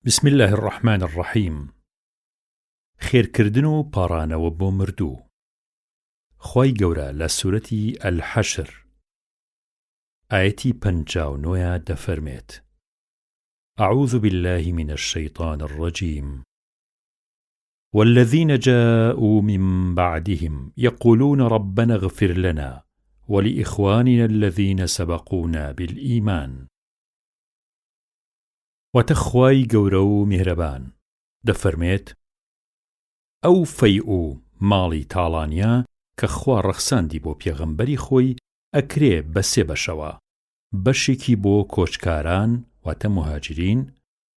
بسم الله الرحمن الرحیم. خێرکردن و پاڕانەوە بۆ مردوو. خوای گەورە لە سوورەتی الحەشر ئایەتی 59 دەفەرمێت: أعوذ بالله من الشيطان الرجيم والذين جاءوا من بعدهم يقولون ربنا اغفر لنا ولإخواننا الذين سبقونا بالإيمان. وتخواي گەورە مهربان دەفەرمێت: ئەو فەی و ماڵی تاڵانیا کە خوا ڕەخساندی بۆ پێغەمبەری خۆی ئەکرێ بە سێ بەشەوە، بەشێکی بۆ کۆچکاران واتە مهاجرین،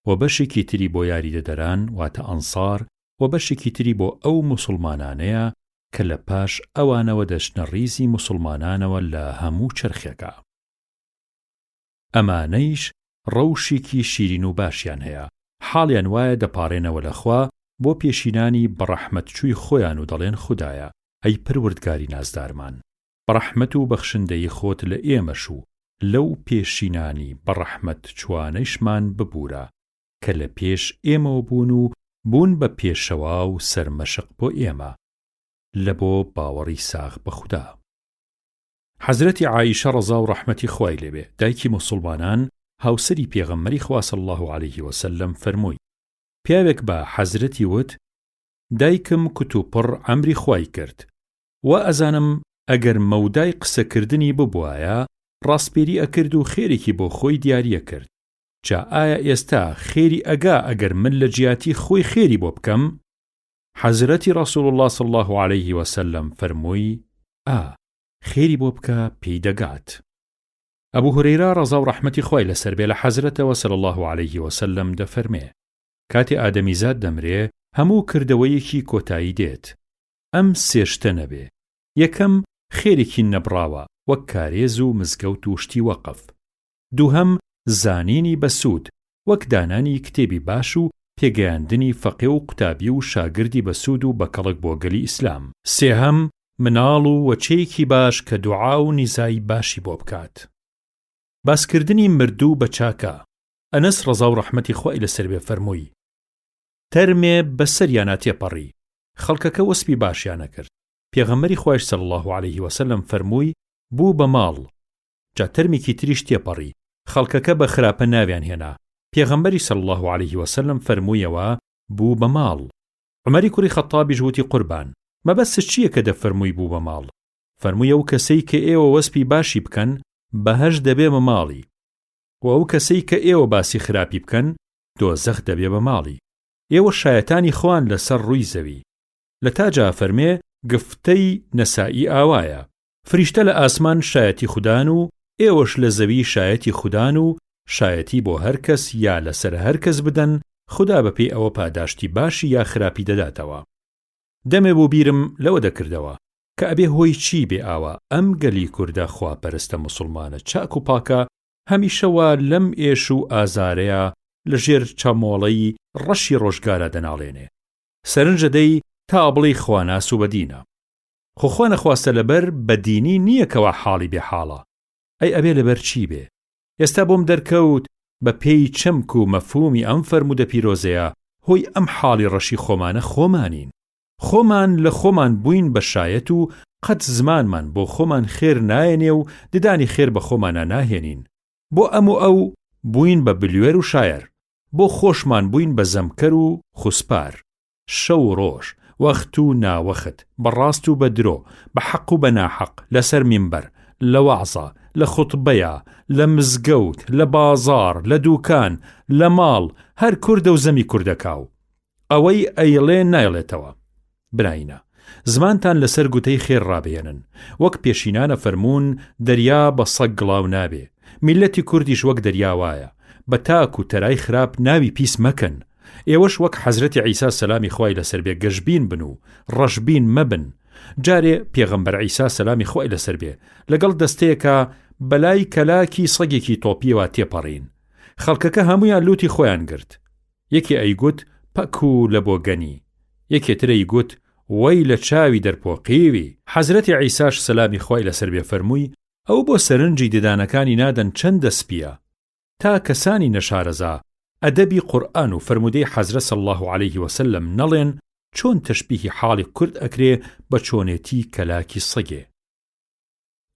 و بەشێکی تری بۆ یاریدەدەران واتە ئەنسار، و بەشێکی تری بۆ ئەو موسڵمانانەیە کە لە پاش ئەوانەوە دەچنە ڕیزی موسڵمانانەوە لە هەموو چرخێکە. ئەمانەیش ڕەوشێکی شیرین و باشیان هەیە، حاڵیان وایە دەپاڕێنەوە لەخوا بۆ پێشینانی بەڕەحمەتچووی خۆیان و دەڵێن خودایە، ئەی پەروەردگاری نازدارمان، بەڕەحمەت و بەخشندەی خۆت لە ئێمەش و لەو پێشینانی بەڕەحمەت چوانەیشمان ببوورە کە لە پێش ئێمەوە بوون و بوون بە پێشەوا و سەرمەشق بۆ ئێمە لە بۆ باوەڕی ساغ بە خودا. حەزرەتی عایشە ڕەزا و ڕەحمەتی خوای لێبێ، دایکی موسڵمانان، هاوسەری پێغەمبەری خوا صلی الله علیه وسلم فەرمووی: پیاوێک بە حەزرەتی وت دایکم کت و پڕ ئەمری خوای کرد، و ئەزانم ئەگەر مەودای قسەکردنی ببوایە ڕاستپێری ئەکرد و خێرێکی بۆ خۆی دیاریە کرد. جا ئایا ئێستا خێری ئەگا ئەگەر من لە جیاتی خۆی خێری بۆ بکەم؟ حەزرەتی ڕەسوول الله صلی الله علیه وسلم فەرمووی: خێری بۆ بکە پێی دەگات. ئەبوو هورەیرە ڕەزا و ڕەحمەتی خوای لەسەر بێ لە حەزرەتەوە صلی الله علیه وسلم دەفەرمێ: کاتی ئادەمیزاد دەمرێ هەموو کردەوەیەکی کۆتایی دێت. ئەم سێشتە نەبێ: یەکەم خێرێکی نەبڕاوە وەک کارێز و مزگەوت و شتی وەقف. دووهەم زانینی بەسوود وەک دانانی کتێبی باش و پێگەیاندنی فەقێ و قوتابی و شاگردی بەسوود و بەکەڵک بۆ گەلی ئیسلام. سێهەم مناڵ و وەچەیەکی باش کە دوعا و نیزایی باشی بۆ بکات. باسکردنی مردوو بە چاکە. ئەنەس ڕەزا و ڕەحمەتی خوای لەسەر بێ فەرمووی: تەرمێ بەسەریانە تێپەڕی، خەڵکەکە وەسپی باشیانە کرد. پێغەمبەری خوایش صلی الله علیه وسلم فەرمووی: بوو بە ماڵ. جا تەرمێکی تریش تێپەڕی، خەڵکەکە بە خراپە ناویان هێنا. پێغەمبەری صلی الله علیه وسلم فەرموویەوە: بوو بە ماڵ. عومەری کوڕی خەتابیش وتی: قوربان، مەبەستت چییە کە دەفەرمووی بوو بە ماڵ؟ فەرموویە: ئەو کەسەی کە ئێوە وەسپی باشی بکەن بەهەشت دەبێ بە ماڵی، و ئەو کەسەی کە ئێوە باسی خراپی بکەن دۆزەخ دەبێ بە ماڵی. ئێوە شایەتانی خوان لەسەر ڕووی زەوی. لە تاجا فەرمێ گفتەی نەسائی ئاوایە: فریشتە لە ئاسمان شایەتی خوددان و ئێوەش لە زەوی شایەتی خوددان و شایەتی بۆ هەر کەس یا لەسەر هەر کەس بدەن، خوددا بەپێی ئەوە پاداشتی باشی یا خراپی دەداتەوە. دەمێ بۆ بیرم لەوە دەکردەوە کە ئەبێ هۆی چی بێ ئاوە ئەم گەلی کووردە خواپەرستە موسڵمانە چاک و پاکە هەمیشەوە لەم ئێش و ئازارەیە لە ژێر چامۆڵەی ڕەشی ڕۆژگارە دەناڵێنێ، سەرنجە دەی تا بڵی خواناس و بەدینە. خۆ نەخواستە لەبەر بەدینی نییەکەوە حاڵی بێحاڵە. ئەی ئەبێ لەبەر چی بێ؟ ئێستا بۆم دەرکەوت بە پێی چەمک و مەفهومی ئەم فەرموودە پیرۆزەیە هۆی ئەم حاڵی ڕەشی خۆمانە خۆمانین. خۆمان لە خۆمان بووین بە شایەت و قەت زمانمان بۆ خۆمان خێر نایەنێ و ددانی خێر بە خۆمانە ناهێنین. بۆ ئەم و ئەو بووین بە بلوێر و شایر، بۆ خۆشمان بووین بە زەمکەر و خوسپار، شەو و ڕۆژ، وەخت و ناوەخت، بەڕاست و بە درۆ، بە حەق و بە ناحەق، لەسەر مینبەر، لە وەعزە، لە خوتبەیە، لە مزگەوت، لە بازاڕ، لە دووکان، لە ماڵ، هەر کوردە و زەمی کوردەکاو. ئەوەی ئەیڵێ نایڵێتەوە. براینە، زمانتان لەسەر گوتەی خێر ڕابێنن. وەک پێشینانە فەرموون دەریا بە سەگ گڵاو نابێ. میلەتی کوردیش وەک دەریاوایە، بە تاک و تەرای خراپ ناوی پیس مەکەن. ئێوەش وەک حەزرەتی عیسا سەلامی خوای لەسەر بێ گەشبین بن و ڕەشبین مەبن. جارێ پێغەمبەر عیسا سەلامی خوای لەسەر بێ لەگەڵ دەستەیەکە بەلای کەلاکی سەگێکی تۆپیەوە تێپەڕین. خەڵکەکە هەمویان لوتی خۆیان گرت. یەکێ ئەیگوت پەک و لە بۆ گەنی، یەکێترەی گوت وەی لە چاوی دەرپۆقیوی. حەزرەتی عیساش سەلامی خوای لەسەر بێ فەرمووی: ئەو بۆ سەرنجی ددانەکانی نادەن چەندە سپیە، تا کەسانی نەشارەزا ئەدەبی قورئان و فەرموودەی حەزرەت صلی الله عليه وسلم نەڵێن چۆن تەشبیهی حاڵی کورد ئەکرێ بە چۆنێتی کەلاکی سەگێ.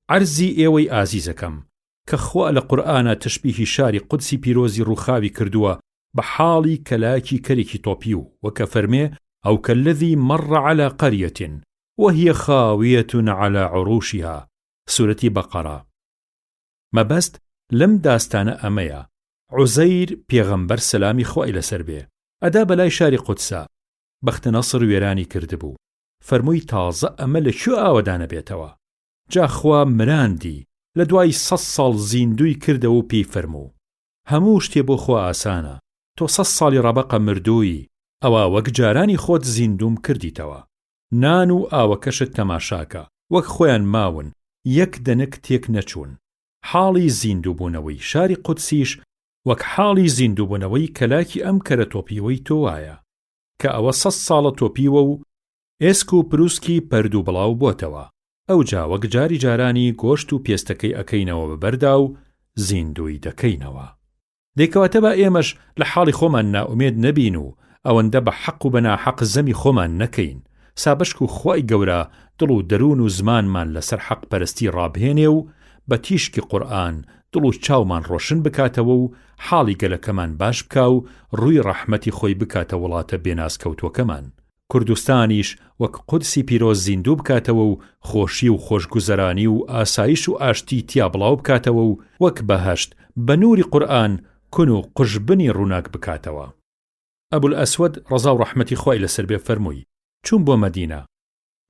عەرزی ئێوەی ئازیزەکەم کە خوا لە قورئانە تەشبیهی شاری قودسی پیرۆزی ڕووخاوی کردووە بە حاڵی کەلاکی کەرێکی تۆپی و وەکە فەرمێ ئەو کەلەذی مەڕ عەلا قەریەتین وهي خاوية على عروشها. سورة بقرة. مەبەست لەم داستانە ئەمەیە عوزەیر پێغەمبەر سەلامی خوای لەسەر بێ ئەدا بەلای شاری قودسە بەختەنەسر وێرانی کردبوو فەرمووی تازە ئەمە لەکوێ ئاوەدانە بێتەوە جا خوا مراندی لە دوای 100 ساڵ زیندوی کردەوە و پێی فەرموو هەموو شتێ بۆ خوا ئاسانە تۆ 100 ساڵی ڕەبەقە مردووی ئەوە وەک جارانی خۆت زیندوم کردیتەوە نان و ئاوەکەشت تەماشاکە وەک خۆیان ماون یەک دەنک تێک نەچوون. حاڵی زیندووبوونەوەی شاری قودسیش وەک حاڵی زیندووبوونەوەی کەلاکی ئەم کەرە تۆپیوەی تۆ وایە کە ئەوە 100 ساڵە تۆپیوە و ئێسک و پرووسکی پەردوو بڵاو بۆتەوە ئەوجا وەک جاری جارانی گۆشت و پێستەکەی ئەکەینەوە بەبەردا و زیندوی دەکەینەوە. دەیکەواتە بە ئێمەش لە حاڵی خۆمان نائومێد نەبین و ئەوەندە بە حەق و بەناحەق زەمی خۆمان نەکەین سابەشک و خوای گەورە دڵ و دەروون و زمانمان لەسەر حەق پەرستی ڕابهێنێ و بە تیشکی قورئان دڵ و چاومان ڕۆشن بکاتەوە و حاڵی گەلەکەمان باش بکا و ڕووی ڕەحمەتی خۆی بکاتە وڵاتە بێناسکەوتوەکەمان. کوردستانیش وەک قودسی پیرۆز زیندوو بکاتەوە و خۆشی و خۆشگوزەرانی و ئاسایش و ئاشتی تیا بڵاو بکاتەوە و وەک بەهەشت بە نووری قورئان کون و قژبنی ڕووناک بکاتەوە. ئەبول ئەسوەد ڕەزا و ڕەحمەتی خوای لەسەر بێ فەرمووی چوون بۆ مەدینە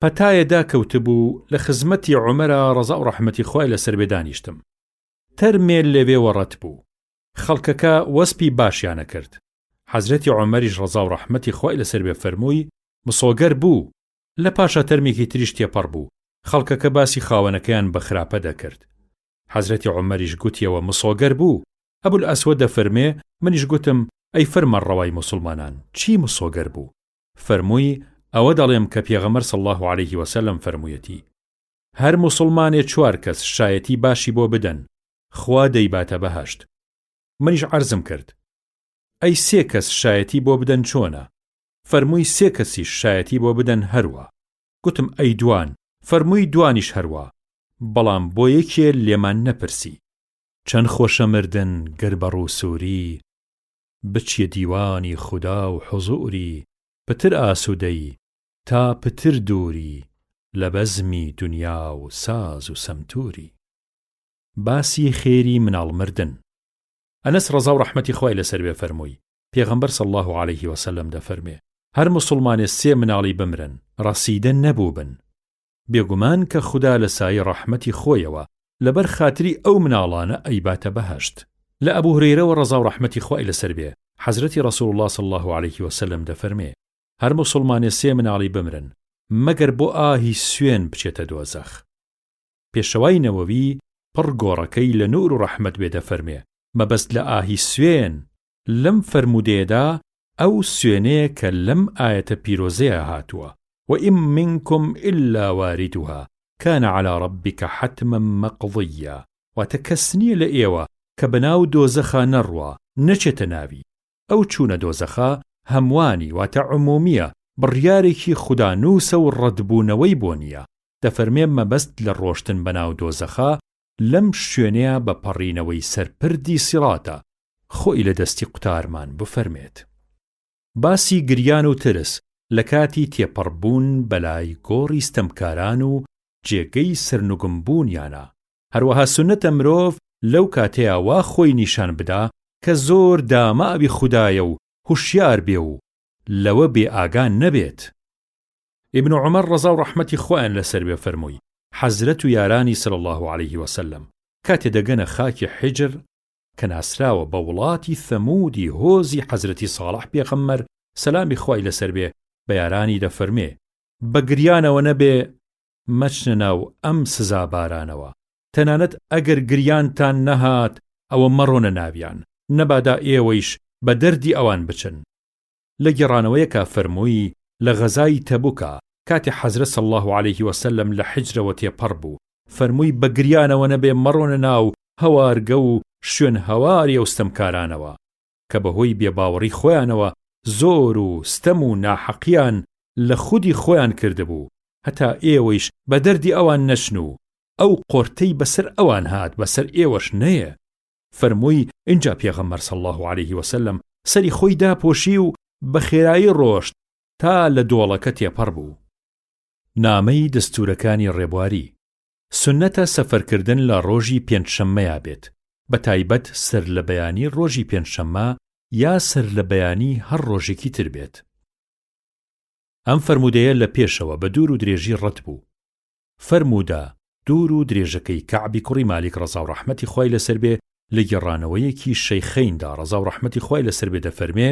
پەتایەدا کەوتبوو لە خزمەتی عومەرە ڕەزا و ڕەحمەتی خوای لەسەر بێ دانیشتم تەرمێ لەوێ وەڕەت بوو خەڵکەکە وەسپی باشیانە کرد. حەزرەتی عومەریش ڕەزا و ڕەحمەتی خوای لەسەر بێ فەرمووی مسۆگەر بوو لە پاشا تەرمێکی تریش تێپەڕ بوو خەڵکەکە باسی خاوەنەکەیان بە خراپە دەکرد. حەزرەتی عومەریش گوتیەوە مسۆگەر بوو. ئەبول ئەسوەد دەفەرمێ منیش گوتم ئەی فەرمانڕەوای موسڵمانان چی مسۆگەر بوو؟ فەرمووی ئەوە دەڵێم کە پێغەمبەر صلی الله عليه وسلم فەرموویەتی هەر موسڵمانێ 4 کەس شایەتی باشی بۆ بدەن خوا دەیباتە بەهەشت. منیش عەرزم کرد ئەی 3 کەس شایەتی بۆ بدەن چۆنە؟ فەرمووی 3 کەسیش شایەتی بۆ بدەن هەروە. گوتم ئەی دوان. فەرمووی دوانیش هەروە بەڵام بۆ یەکێ لێمان نەپرسی چەند خۆشە مردن گەر بەڕوو سووری بچیە دیوانی خودا و حوزوری پتر ئاسوودەی تا پتر دووری لە بەزمی دنیا و ساز و سەمتوری. باسی خێری مناڵ مردن. ئەنەس ڕەزا و ڕەحمەتی خوای لەسەر بێ فەرمووی پێغەمبەر صلی الله عليه وسلم دەفەرمێ هەر موسڵمانێ 3 مناڵی بمرن ڕەسیدە نەبوو بن بێگومان کە خودا لە سایە ڕەحمەتی خۆیەوە لەبەر خاتری ئەو مناڵانە ئەیباتە بەهەشت. لە ئەبوو هورەیرەوە ڕەزا و ڕەحمەتی خوای لەسەر بێ حەزرەتی ڕەسوول الله صلی الله عليه وسلم دەفەرمێ هەر موسڵمانێ 3 مناڵی بمرن مەگەر بۆ ئاهی سوێن بچێتە دۆزەخ. پێشەوای نەوەوی پڕ گۆڕەکەی لە نور و ڕەحمەت بێ دەفەرمێ مەبەست لە ئاهی سوێن لەم فەرمودەیەدا ئەو سوێنەیە کە لەم ئایەتە پیرۆزەیە هاتووە وإن منكم إلا واردها كان على ربك حتما مقضيا وتكسني لئيوة كبناو دوزخا نروى نچێتە ناوی ئەو چوونە دۆزەخا هەموانی واتە عمومیە بڕیارێکی خودانووسە و ڕەتبوونەوەی بۆ نییە. دەفەرمێ مەبەست لە ڕۆشتن بەناو دۆزەخا لەم شوێنەیە بە پەڕینەوەی سەرپردی سیڕاتە خۆی لە دەستی قوتارمان بفەرمێت. باسی گریان و ترس لە کاتی تێپەڕبوون بەلای گۆڕی ستەمکاران و جێگەی سەرنوگمبوونیانە. هەروەها سونەتە مرۆڤ لەو کاتەیە وا خۆی نیشان بدا کە زۆر داماوی خودایە و هوشیار بێ و لەوە بێ ئاگان نەبێت. ئیبن عومەر ڕەزا و ڕەحمەتی خۆیان لەسەر بێ فەرمووی حەزرەت و یارانی صلی الله عليه وسلم کاتێ دەگەنە خاکی حیجر کە ناسراوە بە وڵاتی ثەمودی هۆزی حەزرەتی ساڵح پێغەمبەر سەلامی خوای لەسەر بێ بە یارانی دەفەرمێ بە گریانەوە نەبێ مەچنە ناو ئەم سزا بارانەوە تەنانەت ئەگەر گریانتان نەهات ئەوە مەڕۆنە ناویان نەبادا ئێوەیش بە دەردی ئەوان بچن. لە گێڕانەوەیەکە فەرمووی لە غەزای تەبوکە کاتی حەزرەت صلی الله عليه وسلم لە حیجرەوە تێپەڕ بوو فەرمووی بە گریانەوە نەبێ مەڕۆنە ناو هەوارگە و شوێن هەواری ئەو ستەمکارانەوە کە بەهۆی بێباوەڕی خۆیانەوە زۆر و ستەم و ناحەقیان لە خودی خۆیان کردبوو، هەتا ئێوەیش بە دەردی ئەوان نەچن و ئەو قۆرتەی بەسەر ئەوان هات بەسەر ئێوەش نەیە. فەرمووی ئینجا پێغەمبەر صلی الله علیه وسلم سەری خۆی داپۆشی و بە خێرایی ڕۆشت تا لە دۆڵەکە تێپەڕ بوو. نامەی دەستوورەکانی ڕێبواری. سنەتە سەفەرکردن لە ڕۆژی پێنجشەممەیە بێت، بە تایبەت سەر لە بەیانی ڕۆژی پێنجشەممە یا سەر لە بەیانی هەر ڕۆژێکی تر بێت. ئەم فەرمودەیە لە پێشەوە بە دوور و درێژی ڕەت بوو. فەرموودا دوور و درێژەکەی کەعبی کوڕی مالیک ڕەزا و ڕەحمەتی خوای لەسەر بێ لە گێڕانەوەیەکی شەیخەیندا ڕەزا و ڕەحمەتی خوای لەسەر بێ دەفەرمێ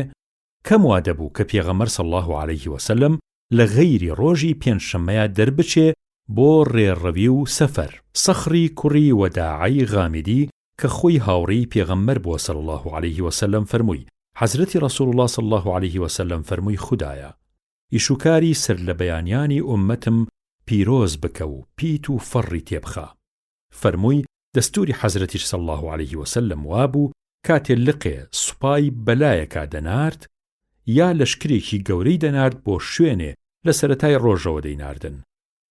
کەم وا دەبوو کە پێغەمبەر صلی الله علیه وسلم لە غەیری ڕۆژی پێنجشەممەیە دەربچێ بۆ ڕێڕەوی و سەفەر. سەخری کوڕی وەداعی غامدی کە خۆی هاوڕێی پێغەمبەر بووە صلی الله علیه وسلم فەرمووی حەزرەتی ڕەسوول الله صلی الله علیه وسلم فەرمووی خودایە ئیشوکاری سەر لە بەیانیانی ئوممەتم پیرۆز بکە و پیت و فەڕی تێبخە. فەرمووی دەستوری حەزرەتیش صلی الله علیه وسلم وابوو کاتێ لقێ سوپای بەلایەکا دەنارد یا لەشکرێکی گەورەی دەنارد بۆ شوێنێ لە سەرەتای ڕۆژەوە دەیناردن.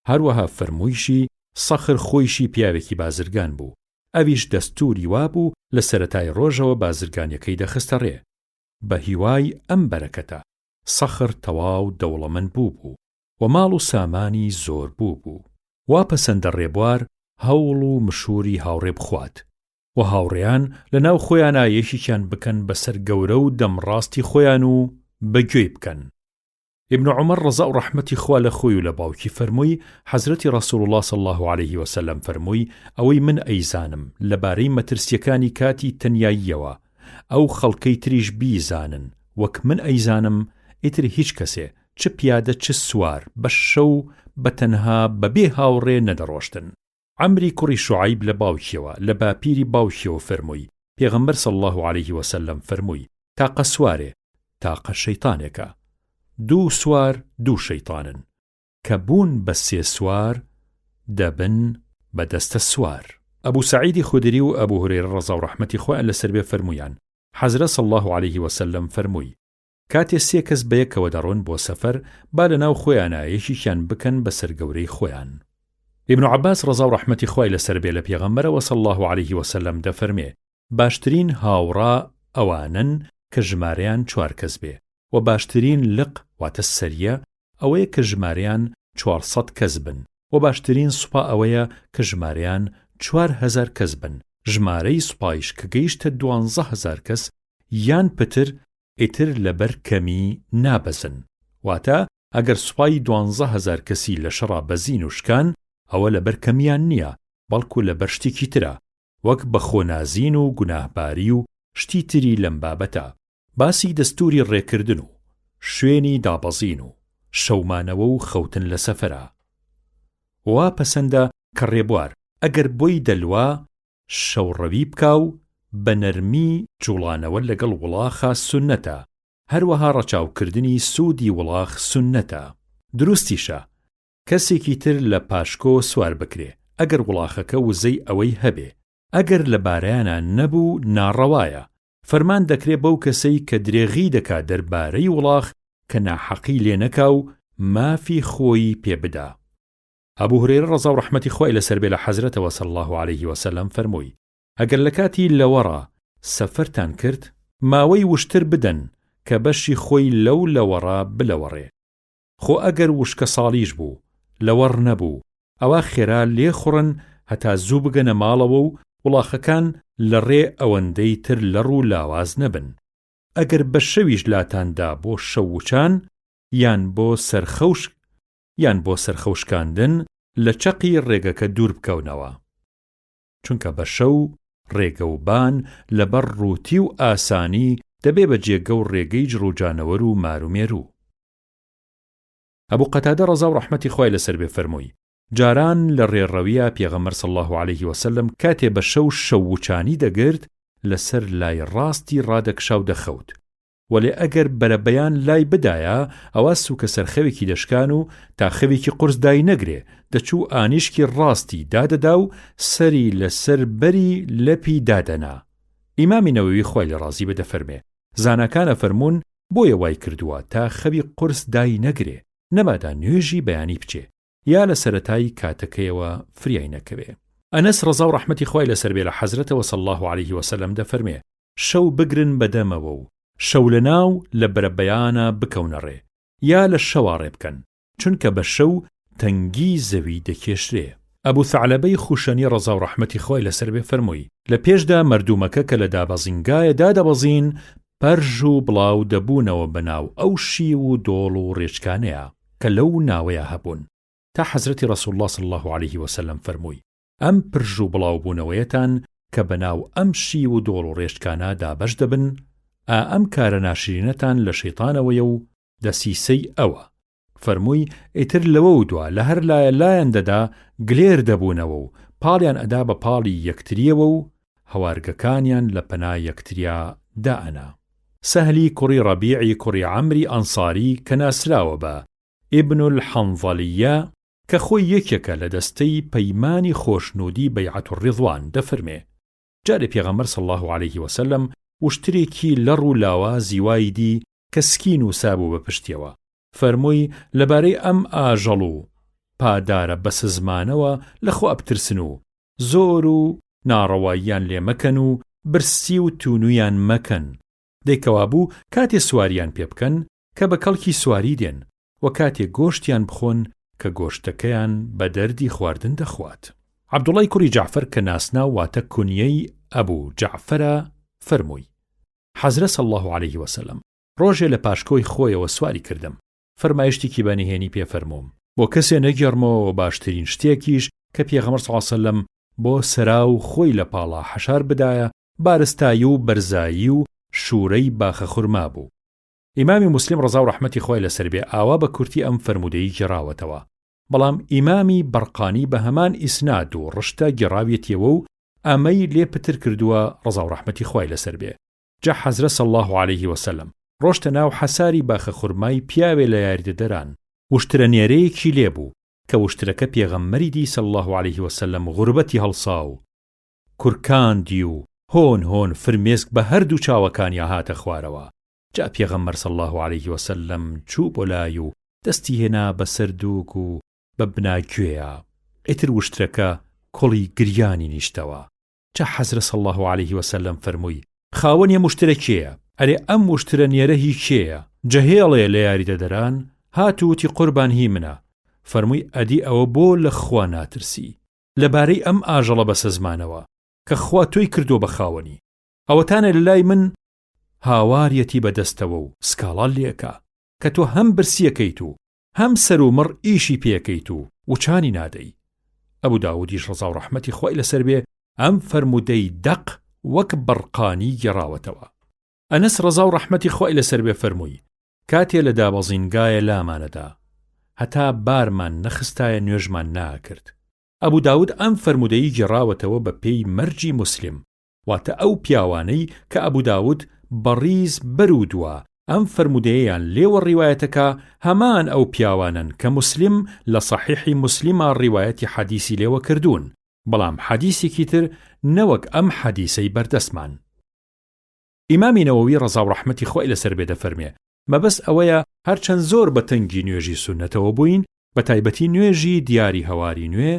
هەروەها فەرموویشی سەخر خۆیشی پیاوێکی بازرگان بوو، ئەویش دەستوری وابوو لە سەرەتای ڕۆژەوە بازرگانیەکەی دەخستە ڕێ. بە هیوای ئەم بەرەکەتە سەخر تەواو دەوڵەمەند بوو و ماڵ و سامانی زۆر بوو. وا پەسەندە ڕێبوار هەوڵ و مشوری هاوڕێ بخوات و هاوڕێیان لەناو خۆیانە یەکێکیان بکەن بەسەر گەورە و دەمڕاستی خۆیان و بەگوێی بکەن. ابن عمر ڕەزا و ڕەحمەتی خوا لە خۆی و لە باوکی فەرمووی حەزرەتی ڕەسوول الله صلی الله علیه وسلم فەرمووی ئەوەی من ئەیزانم لەبارەی مەترسیەکانی کاتی تەنیاییەوە ئەو خەڵکەی تریش بیزانن وەک من ئەیزانم ئیتر هیچ کەسێ چ پیادە چ سوار بە شەو بە تەنها بەبێ هاوڕێ نەدەڕۆشتن. عەمری کوڕی شوعەیب لە باوکیەوە لە باپیری باوکیەوە فەرمووی پێغەمبەر صلی الله علیه وسلم فەرمووی تاقە سوارێ تاقە شەیطانێکە، دوو سوار دوو شەیطانن کە بوون بە سێ سوار دەبن بە دەستە سوار. ئەبوو سەعیدی خودری و ئەبوو هورێرە ڕەزا و ڕەحمەتی خۆیان لەسەر بێ فەرموویان حەزرەت صلی الله علیه وسلم فەرمووی کاتێ سێ کەس بەیەکەوە دەڕۆن بۆ سەفەر با لەناو خۆیانە یەکێکیان بکەن بەسەر گەورەی خۆیان. ابن عباس ڕەزا و ڕەحمەتی خوای لەسەر بێ لە پێغەمبەرەوە صلی الله علیه وسلم دەفەرمێ باشترین هاوڕا ئەوانن کە ژمارەیان 4 کەس بێ و باشترین لق واتە سەریە ئەوەیە کە ژمارەیان 400 کەس بن و باشترین سوپا ئەوەیە کە ژمارەیان 4000 کەس بن. ژمارەی سوپایش کە گەیشتە 12000 کەس یان پتر ئیتر لەبەر کەمی نابەزن، واتە ئەگەر سوپای 12000 کەسی لە شەڕا بەزین و شکان ئەوە لەبەر کەمیان نییە بەڵکو لەبەر شتێکی ترە وەک بە خۆنازین و گوناهباری و شتی تری لەم بابەتە. باسی دەستوری ڕێکردن و شوێنی دابەزین و شەومانەوە و خەوتن لە سەفەرە. وا پەسەندە کە ڕێبوار ئەگەر بۆی دەلوا شەوڕەوی بکاو بە نەرمی جوڵانەوە لەگەڵ وڵاخە سونەتە، هەروەها ڕەچاوکردنی سوودی وڵاخ سونەتە. دروستیشە کەسێکی تر لە پاشکۆ سوار بکرێ ئەگەر وڵاخەکە وزەی ئەوەی هەبێ، ئەگەر لە بارەیانە نەبوو ناڕەوایە. فەرمان دەکرێت بەو کەسەی کە درێغی دەکات دەربارەی وڵاخ کە ناحەقی لێ نەکا و مافی خۆی پێ بدا. ئەبوو هورێرە ڕەزا و ڕەحمەتی خوای لەسەر بێ لە حەزرەتەوە صلی الله علیه وسلم فەرمووی ئەگەر لە کاتی لەوەڕا سەفەرتان کرد ماوەی وشتر بدەن کە بەشی خۆی لەو لەوەڕا بلەوەڕێ. خۆ ئەگەر وشکە ساڵیش بوو لەوەڕ نەبوو ئەوە خێرا لێخوڕن هەتا زوو بگەنە ماڵەوە و وڵاخەکان لە ڕێ ئەوەندەی تر لە ڕوو لاواز نەبن. ئەگەر بە شەویش لاتاندا بۆ شەووچان یان بۆ سەرخەوشکاندن لە چەقی ڕێگەکە دوور بکەونەوە، چونکە بە شەو ڕێگە و بان لەبەر ڕووتی و ئاسانی دەبێ بە جێگە و ڕێگەی جڕوجانەوەر و مارومێرو. ئەبوو قەتادە ڕەزا و ڕەحمەتی خوای لەسەر بێ فەرمووی جاران لە ڕێڕەویە پێغەمبەر صلی الله علیه وسلم کاتێ بە شەو شەووچانی دەگرت لەسەر لای ڕاستی ڕادەکشا و دەخەوت، وەلێ ئەگەر بەرەبەیان لای بدایە ئەوە سووکە سەرخەوێکی دەشکان و تا خەوێکی قورس دای نەگرێ دەچوو ئانیشکی ڕاستی دادەدا و سەری لەسەر بەری لەپی دادەنا. ئیمامی نەوەوی خوای لە ڕازی بە دەفەرمێ زاناکانە فەرموون بۆیە وای کردووە تا خەوی قورس دای نەگرێ نەمادا نوێژی بەیانی بچێ یا لە سەرەتای کاتەکەیەوە فریای نەکەوێ. ئەنەس ڕەزا و ڕەحمەتی خوای لەسەر بێ لە حەزرەتەوە صلی الله عليه وسلم دەفەرمێ شەو بگرن بەدەمەوە و شەو لەناو لە بەرەبەیانە بکەونە ڕێ یا لە شەوا ڕێ بکەن چونکە بە شەو تەنگی زەوی دەکێشرێ. ئەبوو ثعلەبەی خوشەنی ڕەزا و ڕەحمەتی خوای لەسەر بێ فەرمووی لە پێشدا مردومەکە کە لە دابەزینگایە دادەبەزین پەرژ و بڵاو دەبوونەوە بەناو ئەو شیو و دۆڵ و ڕێچکانەیە کە لەو ناوەیە هەبوون تا حەزرەتی ڕەسوول الله صلی الله عليه وسلم فەرمووی ئەم پرژ و بڵاو بوونەوەیەتان کە بەناو ئەم شی و دۆڵ و ڕێچکانە دابەش دەبن ئەم کارە ناشرینەتان لە شەیطانەوەیە و دەسیسەی ئەوە. فەرمووی ئیتر لەوە و دووە لە هەر لایە لایەن دەدا گلێر دەبوونەوە و پاڵیان ئەدا بە پاڵی یەکتریەوە و هەوارگەکانیان لە پەنای یەکتریا دائەنا. سەهلی کوڕی ڕەبیعی کوڕی عەمری ئەنساری کە ناسراوە بە ئیبن الحەنظەلیە کە خۆی یەکێکە لە دەستەی پەیمانی خۆشنودی بەیعەت الڕیضوان دەفەرمێ جارێ پێغەمبەر صلی الله عليه وسلم وشترێکی لەڕ و لاوا زیوای دی کە سکین و سابوو بە پشتیەوە فەرمووی لەبارەی ئەم ئاژەڵ و پادارە بە سزمانەوە لەخوا بترسن و زۆر و ناڕەواییان لێ مەکەن و برسی و تونویان مەکەن دەیکەوا بوو کاتێ سواریان پێ بکەن کە بە کەڵکی سواری دێن و کاتێ گۆشتیان بخۆن کە گۆشتەکەیان بە دەردی خواردن دەخوات. عەبدوڵای کوڕی جەعفەر کە ناسنا واتە کونیەی ئەبوو جەعفەرە فەرمووی حەزرەت صلی الله عليه وسلم ڕۆژێ لە پاشکۆی خۆیەوە سواری کردم فەرمایشتێکی بەنهێنی پێ فەرمووم بۆ کەسێ نەگەڕمەوە باشترین شتێکیش کە پێغەمبەر صلی الله عليه وسلم بۆ سەرا و خۆی لە پاڵا حەشار بدایە بارستایی و بەرزایی و شوورەی باخە خورما بوو. ئیمامی موسلیم ڕەزا و ڕەحمەتی خۆی لەسەر بێ ئاوا بە کورتی ئەم فەرمودەی گێڕاوەتەوە بەڵام ئیمامی بەرقانی بە هەمان ئیسناد و ڕشتە گێڕاوێتیەوە و ئەمەی لێ پتر کردووە ڕەزا و ڕەحمەتی خۆی لەسەر بێ جا حەزرەت صلی الله عليه وسلم ڕۆشتە ناو حەساری باخە خورمای پیاوێ لە یاریدەدەران وشترە نێرەیەکی لێبوو کە وشترەکە پێغەمبەری دی صلی الله عليه وسلم غوربەتی هەڵسا و کورکاندی و هۆن هۆن فرمێسک بە هەردوو چاوەکانی هاتە خوارەوە جا پێغەمبەر صلی الله عليه وسلم چوو بۆ لای و دەستی هێنا بە سەردووک و بە بناگوێیە ئیتر وشترەکە کوڵی گریانی نیشتەوە جا حەزرەت صلی الله عليه وسلم فەرمووی خاوەنی مشترە کێیە ئەرێ ئەم مشترە نێرە هی کێیە جەهێڵێ لە یاریدەدەران هاتووتی قوربان هی منە فەرمووی ئەدی ئەوە بۆ لە خوا ناترسی لەبارەی ئەم ئاژەڵە بە سەزمانەوە کە خوا تۆی کردو بە خاوەنی ئەوەتانە لە لای من هاواریەتی بەدەستەوە و سکاڵال لێکە کە تۆ هەم برسیەکەیت و هەم سەر و مڕ ئیشی پێکەیت و وچانی نادەی. ئەبوو داودیش ڕەزا و ڕەحمەتی خۆی لەسەر بێ ئەم فەرمودەی دەق وەک بەرقانی گێڕاوەتەوە. ئەنەس ڕەزا و ڕەحمەتی خۆی لەسەر بێ فەرمووی کاتێ لە دابەزینگایە لامانەدا هەتا بارمان نەخستایە نوێژمان ناکرد. ئەبوو داود ئەم فەرمودەی گێڕاوەتەوە بە پێی مەرجی موسلیم واتە ئەو پیاوانەی کە ئەبوو داود بەڕیز بەرودووە ئەم فەرمودەیەیان لێوە ڕیوایەتەکە هەمان ئەو پیاوانن کە موسلیم لە صحیحی موسلیمە ڕیوایەتی حەدیسی لێوە کردوون بەڵام حەدیسێکی تر نەوەک ئەم حەدیسەی بەردەستمان. ئیمامی نەوەوی ڕەزا و ڕەحمەتی خۆی لەسەر بێ دەفەرمێ مەبەست ئەوەیە هەرچەند زۆر بە تەنگی نوێژی سونەتەوە بووین بە تایبەتی نوێژی دیاری هەواری نوێ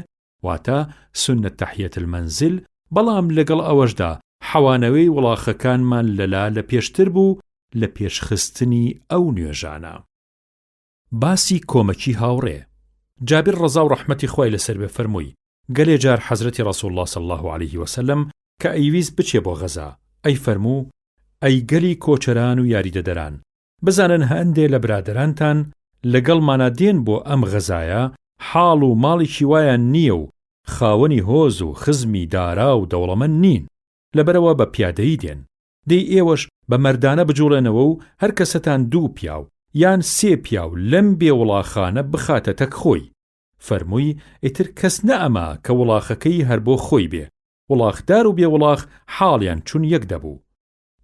واتە سنەت تەحیەت المەنزل بەڵام لەگەڵ ئەوەشدا حەوانەوەی وڵاخەکانمان لەلا لە پێشتر بوو لە پێشخستنی ئەو نوێژانە. باسی کۆمەکی هاوڕێ جابر ڕەزا و ڕەحمەتی خۆی لەسەر بێ فەرمووی گەلێ جار حەزرەتی ڕەسوول الله صلی الله عليه وسلم کە ئەیویست بچێ بۆ غەزا ئەی فەرموو ئەی گەلی کۆچەران و یاریدەدەران بزانن هەندێ لە برادەرانتان لەگەڵمانە دێن بۆ ئەم غەزایە حاڵ و ماڵێکی وایان نییە و خاوەنی هۆز و خزمی دارا و دەوڵەمەند نین لەبەرەوە بە پیادەیی دێن دەی ئێوەش بە مەردانە بجوڵێنەوە و هەر کەسەتان 2 پیاو یان 3 پیاو لەم بێ وڵاخانە بخاتە تەک خۆی. فەرمووی ئیتر کەس نەئەما کە وڵاخەکەی هەر بۆ خۆی بێ وڵاخدار و بێ وڵاخ حاڵیان چون یەک دەبوو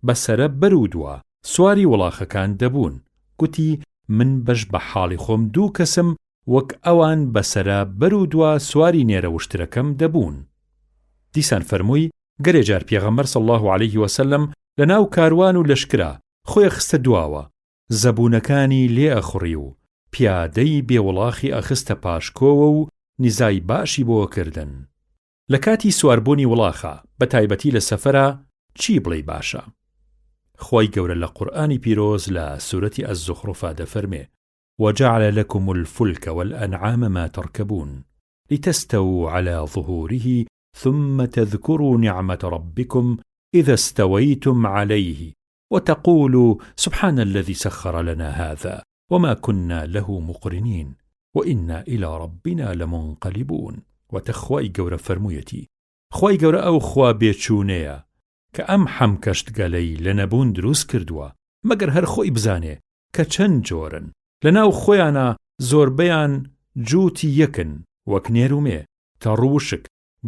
بەسرە بەرودووە سواری وڵاخەکان دەبوون گوتی من بەش بە حاڵی خۆم 2 کەسم وەک ئەوان بەسرە بەرودووە سواری نێرە وشترەکەم دەبوون. دیسان فەرمووی گەرێ جار پێغەمبەر صلی الله عليه وسلم لەناو کاروان و لەشکرا خۆی خستە دواوە، زەبوونەکانی لێ ئەخوڕی و پیادەی بێوڵاخی ئەخستە پاشکۆوە و نیزای باشی بۆ کردن. لە کاتی سواربوونی وڵاخە بە تایبەتی لە سەفەرە چی بڵێ باشە؟ خۆی گەورە لە قورئانی پیرۆز لە سورەتی ئەز-زوخرف دەفەرمێ وجعل لكم الفلك والأنعام ما تركبون لتستووا على ظهوره ثم تذكروا نعمة ربكم إذا استويتم عليه وتقولوا سبحان الذي سخر لنا هذا وما كنا له مقرنين وإنا إلى ربنا لمنقلبون. وتخوای گەورە فەرموویەتی خوای گەورە ئەو خوا بێچوونەیە کە ئەم حەم کەشتگەلەی لە نەبوون دروست کردووە مەگەر هەر خۆی بزانێ کە چەند جۆرن، لەناو خۆیانە زۆربەیان جووتی یەکن وەک نێرومێ، تەڕووشک،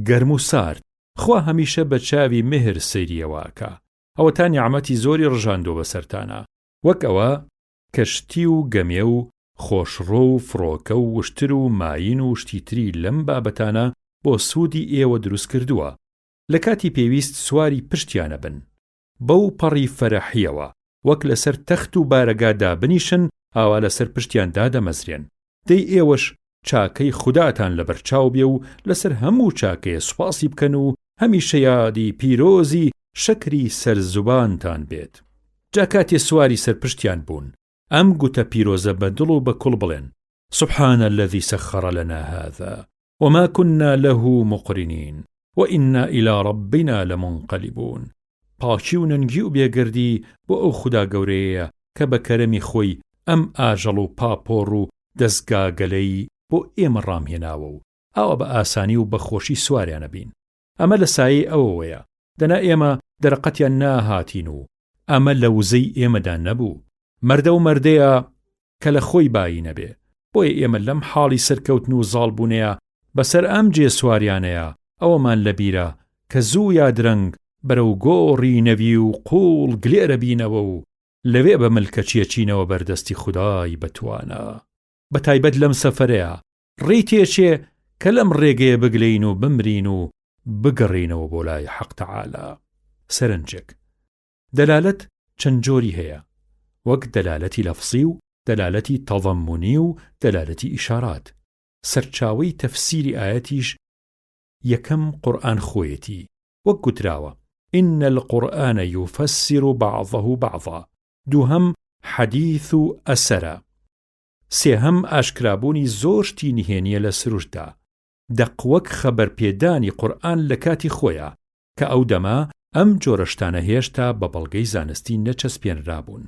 گەرم و سارد. خوا هەمیشە بە چاوی مهر سەیریەوەکە. ئەوە تا نیعمەتی زۆری ڕژاندۆ بەسەرتانە، وەک ئەوە کەشتی و گەمێ و خۆشڕۆ و فڕۆکە و وشتر و ماین و شتی تری لەم بابەتانە بۆ سوودی ئێوە دروست کردووە. لە کاتی پێویست سواری پشتیانە بن، بەو پەڕی فەرەحیەوە وەک لەسەر تەخت و بارەگادا بنیشن ئاوا لەسەر پشتیاندا دەمەزرێن. دەی ئێوەش چاکەی خوداتان لەبەرچاو بێ و لەسەر هەموو چاکەیە سوپاسی بکەن و هەمیشە یادی پیرۆزی شەکری سەرزوبانتان بێت. جا کاتێ سواری سەرپشتیان بوون ئەم گوتە پیرۆزە بە دڵ و بە کوڵ بڵێن سبحان الذي سخر لنا هذا وما كنا له مقرنين وإنا إلى ربنا لمنقلبون. پاکی و نەنگی و بێگردی بۆ ئەو خوددا گەورەیە کە بە کەرەمی خۆی ئەم ئاژەڵ و پاپۆڕ و دەستگاگەلەی بۆ ئێمە ڕامهێناوە و ئاوا بە ئاسانی و بە خۆشی سواریانە بین. ئەمە لە سایەی ئەوەیە دەنا ئێمە دەرەقەتیان ناهاتین و ئەمە لە وزەی ئێمەدا نەبوو. مەردە و مەردەیە کە لە خۆی بایی نەبێ، بۆیە ئێمە لەم حاڵی سەرکەوتن و زاڵبوونەیە بەسەر ئەم جێ سواریانەیە ئەوەمان لەبیرە کە زوو یا درەنگ بەرەو گۆڕی نەوی و قوڵ گلێرە بینەوە و لەوێ بە ملکەچیە چینەوە بەردەستی خودای بەتوانە. بە تایبەت لەم سەفەرەیە ڕێی تێچێ کە لەم ڕێگەیە بگلین و بمرین و بگەڕینەوە بۆ لای حەق تەعالا. سەرنجێک دەلالەت چەند جۆری هەیە، وەک دەلالەتی لەفزی و دەلالەتی تەضەممونی و دەلالەتی ئیشارات. سەرچاوەی تەفسیری ئاەتیش یەکەم قورئان خۆیەتی، وەک گوتراوە إن القرآن يفسر بعضه بعضا. دووهەم حەدیث و ئەسەرە. سێهەم ئاشکرابوونی زۆر شتی نهێنیە لە سروشدا. دەقوەک خەبەرپێدانی قورئان لە کاتی خۆیە کە ئەو دەما ئەم جۆرەشتانە هێشتا بە بەڵگەی زانستی نەچەسپێنرابوون.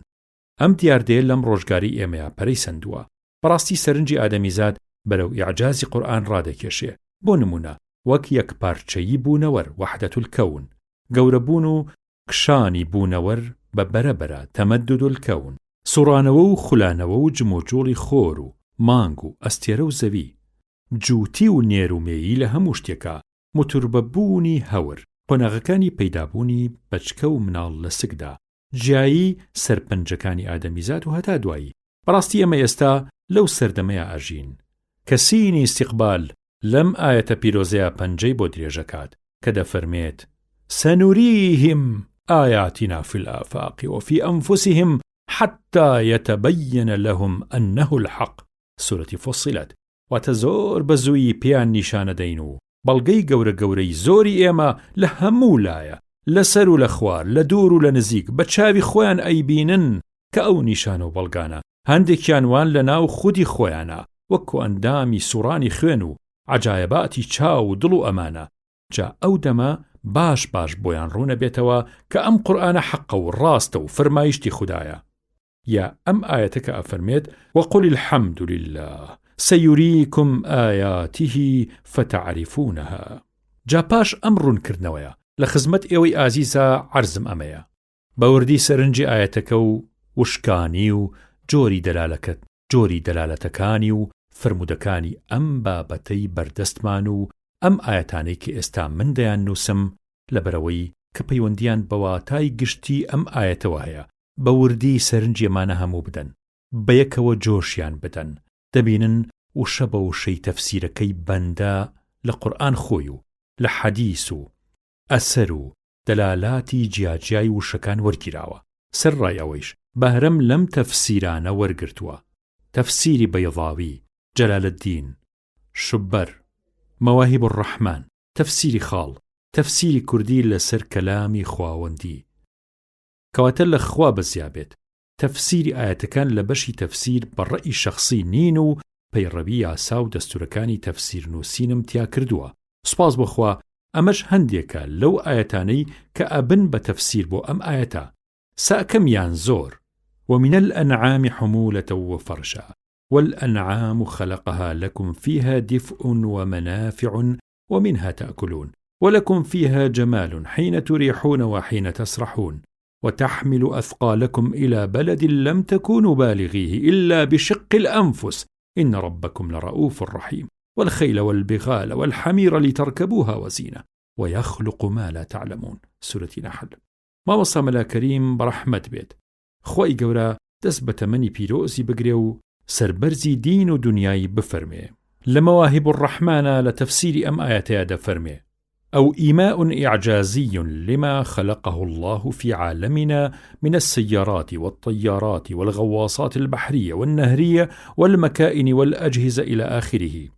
ئەم دیاردەیە لەم ڕۆژگاری ئێمەیە پەرەی سندووە. بەڕاستی سەرنجی ئادەمیزاد بەرەو ئیعجازی قورئان ڕادەکێشێ. بۆ نمونە وەک یەکپارچەیی بوونەوەر وەحدەت الکەون، گەورەبوون و کشانی بوونەوەر بە بەرەبەرە تەمەدد الکەون، سوڕانەوە و خولانەوە و جمۆجۆڵی خۆر و مانگ و ئەستێرە و زەوی، جووتی و نێرومێیی لە هەموو شتێکە، متوربەبوونی هەور، قۆناغەکانی پەیدابوونی بەچکە و مناڵ لە سکدا، جیایی سەرپەنجەکانی ئادەمیزاد و هەتا دوایی. بەڕاستی ئەمە ئێستا لەو سەردەمەیە ئاژین کە سینی استیقبال لەم ئاەتە پیرۆزەیە پەنجەی بۆ درێژەکات کە دەفەرمێت سنريهم آياتنا في الآفاق وفي أنفسهم حتى يتبين لهم أنه الحق. سورة فصلت. وتزور بزوي بيان نشان دينو بەڵگەی گەورە گەورەی زۆری ئێمە لە هەموو لایە، لەسەر و لە خوار، لە دوور و لە نزیک بە چاوی خۆیان ئەیبینن کە ئەو نیشانە و بەڵگانە هەندێکیان وان لە ناو خودی خۆیانە، وەکو ئەندامی سوڕانی خوێن و عەجایباتی چاو و دڵ و ئەمانە. جا ئەو دەمە باش باش بۆیان ڕوونە بێتەوە کە ئەم قورئانە حەقە و ڕاستە و فەرمایشتی خودایە. یا ئەم ئاەتە کە ئەفەرمێت وەقل الحەمد لله سيريكم آياته فتعرفونها. جا پاش ئەم ڕوونکردنەوەیە لە خزمەت ئێوەی ئازیزە عەرزم ئەمەیە بەوردی سەرنجی ئاەتەکە و وشکانی و جۆری دەلالەتەکانی و فرمودەکانی ئەم بابەتەی بەردەستمان و ئەم ئاەتانەی کە ئێستا من دەیان نووسم لەبەرەوەی کە پەیوەندیان بە واتای گشتی ئەم ئاەتەوە هەیە بەوردی سەرنجیەمانە هەموو بدەن، بەیەکەوە جۆشیان بدەن. دەبینن وشە بە وشەی تەفسیرەکەی بەندە لە قورئان خۆی و لە حەدیث و ئەسەر و دەلالاتی جیاجیای وشەکان وەرگیراوە. سەرڕای ئەوەیش بەهرەم لەم تەفسیرانە وەرگرتووە: تەفسیری بەیضاوی، جەلالەددین، شوبەر، مەواهیب الرەحمان، تەفسیری خاڵ، تەفسیری کوردی لەسەر کەلامی خواوەندی، کەواتە لە خوا بەزیابێت. تەفسیری ئاەتەکان لە بەشی تەفسیر بەڕەئی شەخصی نین و پەیڕەوی یاسا و دەستورەکانی تەفسیر نووسینم تیا کردووە. سوپاس بۆخوا ئەمەش هەندێکە لەو ئاەتانەی کە ئەبن بە تەفسیر بۆ ئەم ئاەتە. ساکەمیان زۆر: ومن الأنعام حمولة وفرشا والأنعام خلقها لكم فيها دفء ومنافع ومنها تأكلون ولكم فيها جمال حين تريحون وحين تسرحون وتحمل أثقالكم إلى بلد لم تكونوا بالغيه إلا بشق الأنفس إن ربكم لرؤوف رحيم والخيل والبغال والحمير لتركبوها وزينة ويخلق ما لا تعلمون. سورة نحل. ما وصى ملا كريم برحمة بيت خوای گەورە دەست بە تەمەنی پیرۆزی بگرێ و سەربەرزی دین و دنیای بفەرمێ. لە مەواهیب الرەحمانە لە تەفسیری ئەم ئاەتەیە دەفەرمێ: أو إيماء إعجازي لما خلقه الله في عالمنا من السيارات والطيارات والغواصات البحرية والنهرية والمكائن والأجهزة إلى آخره.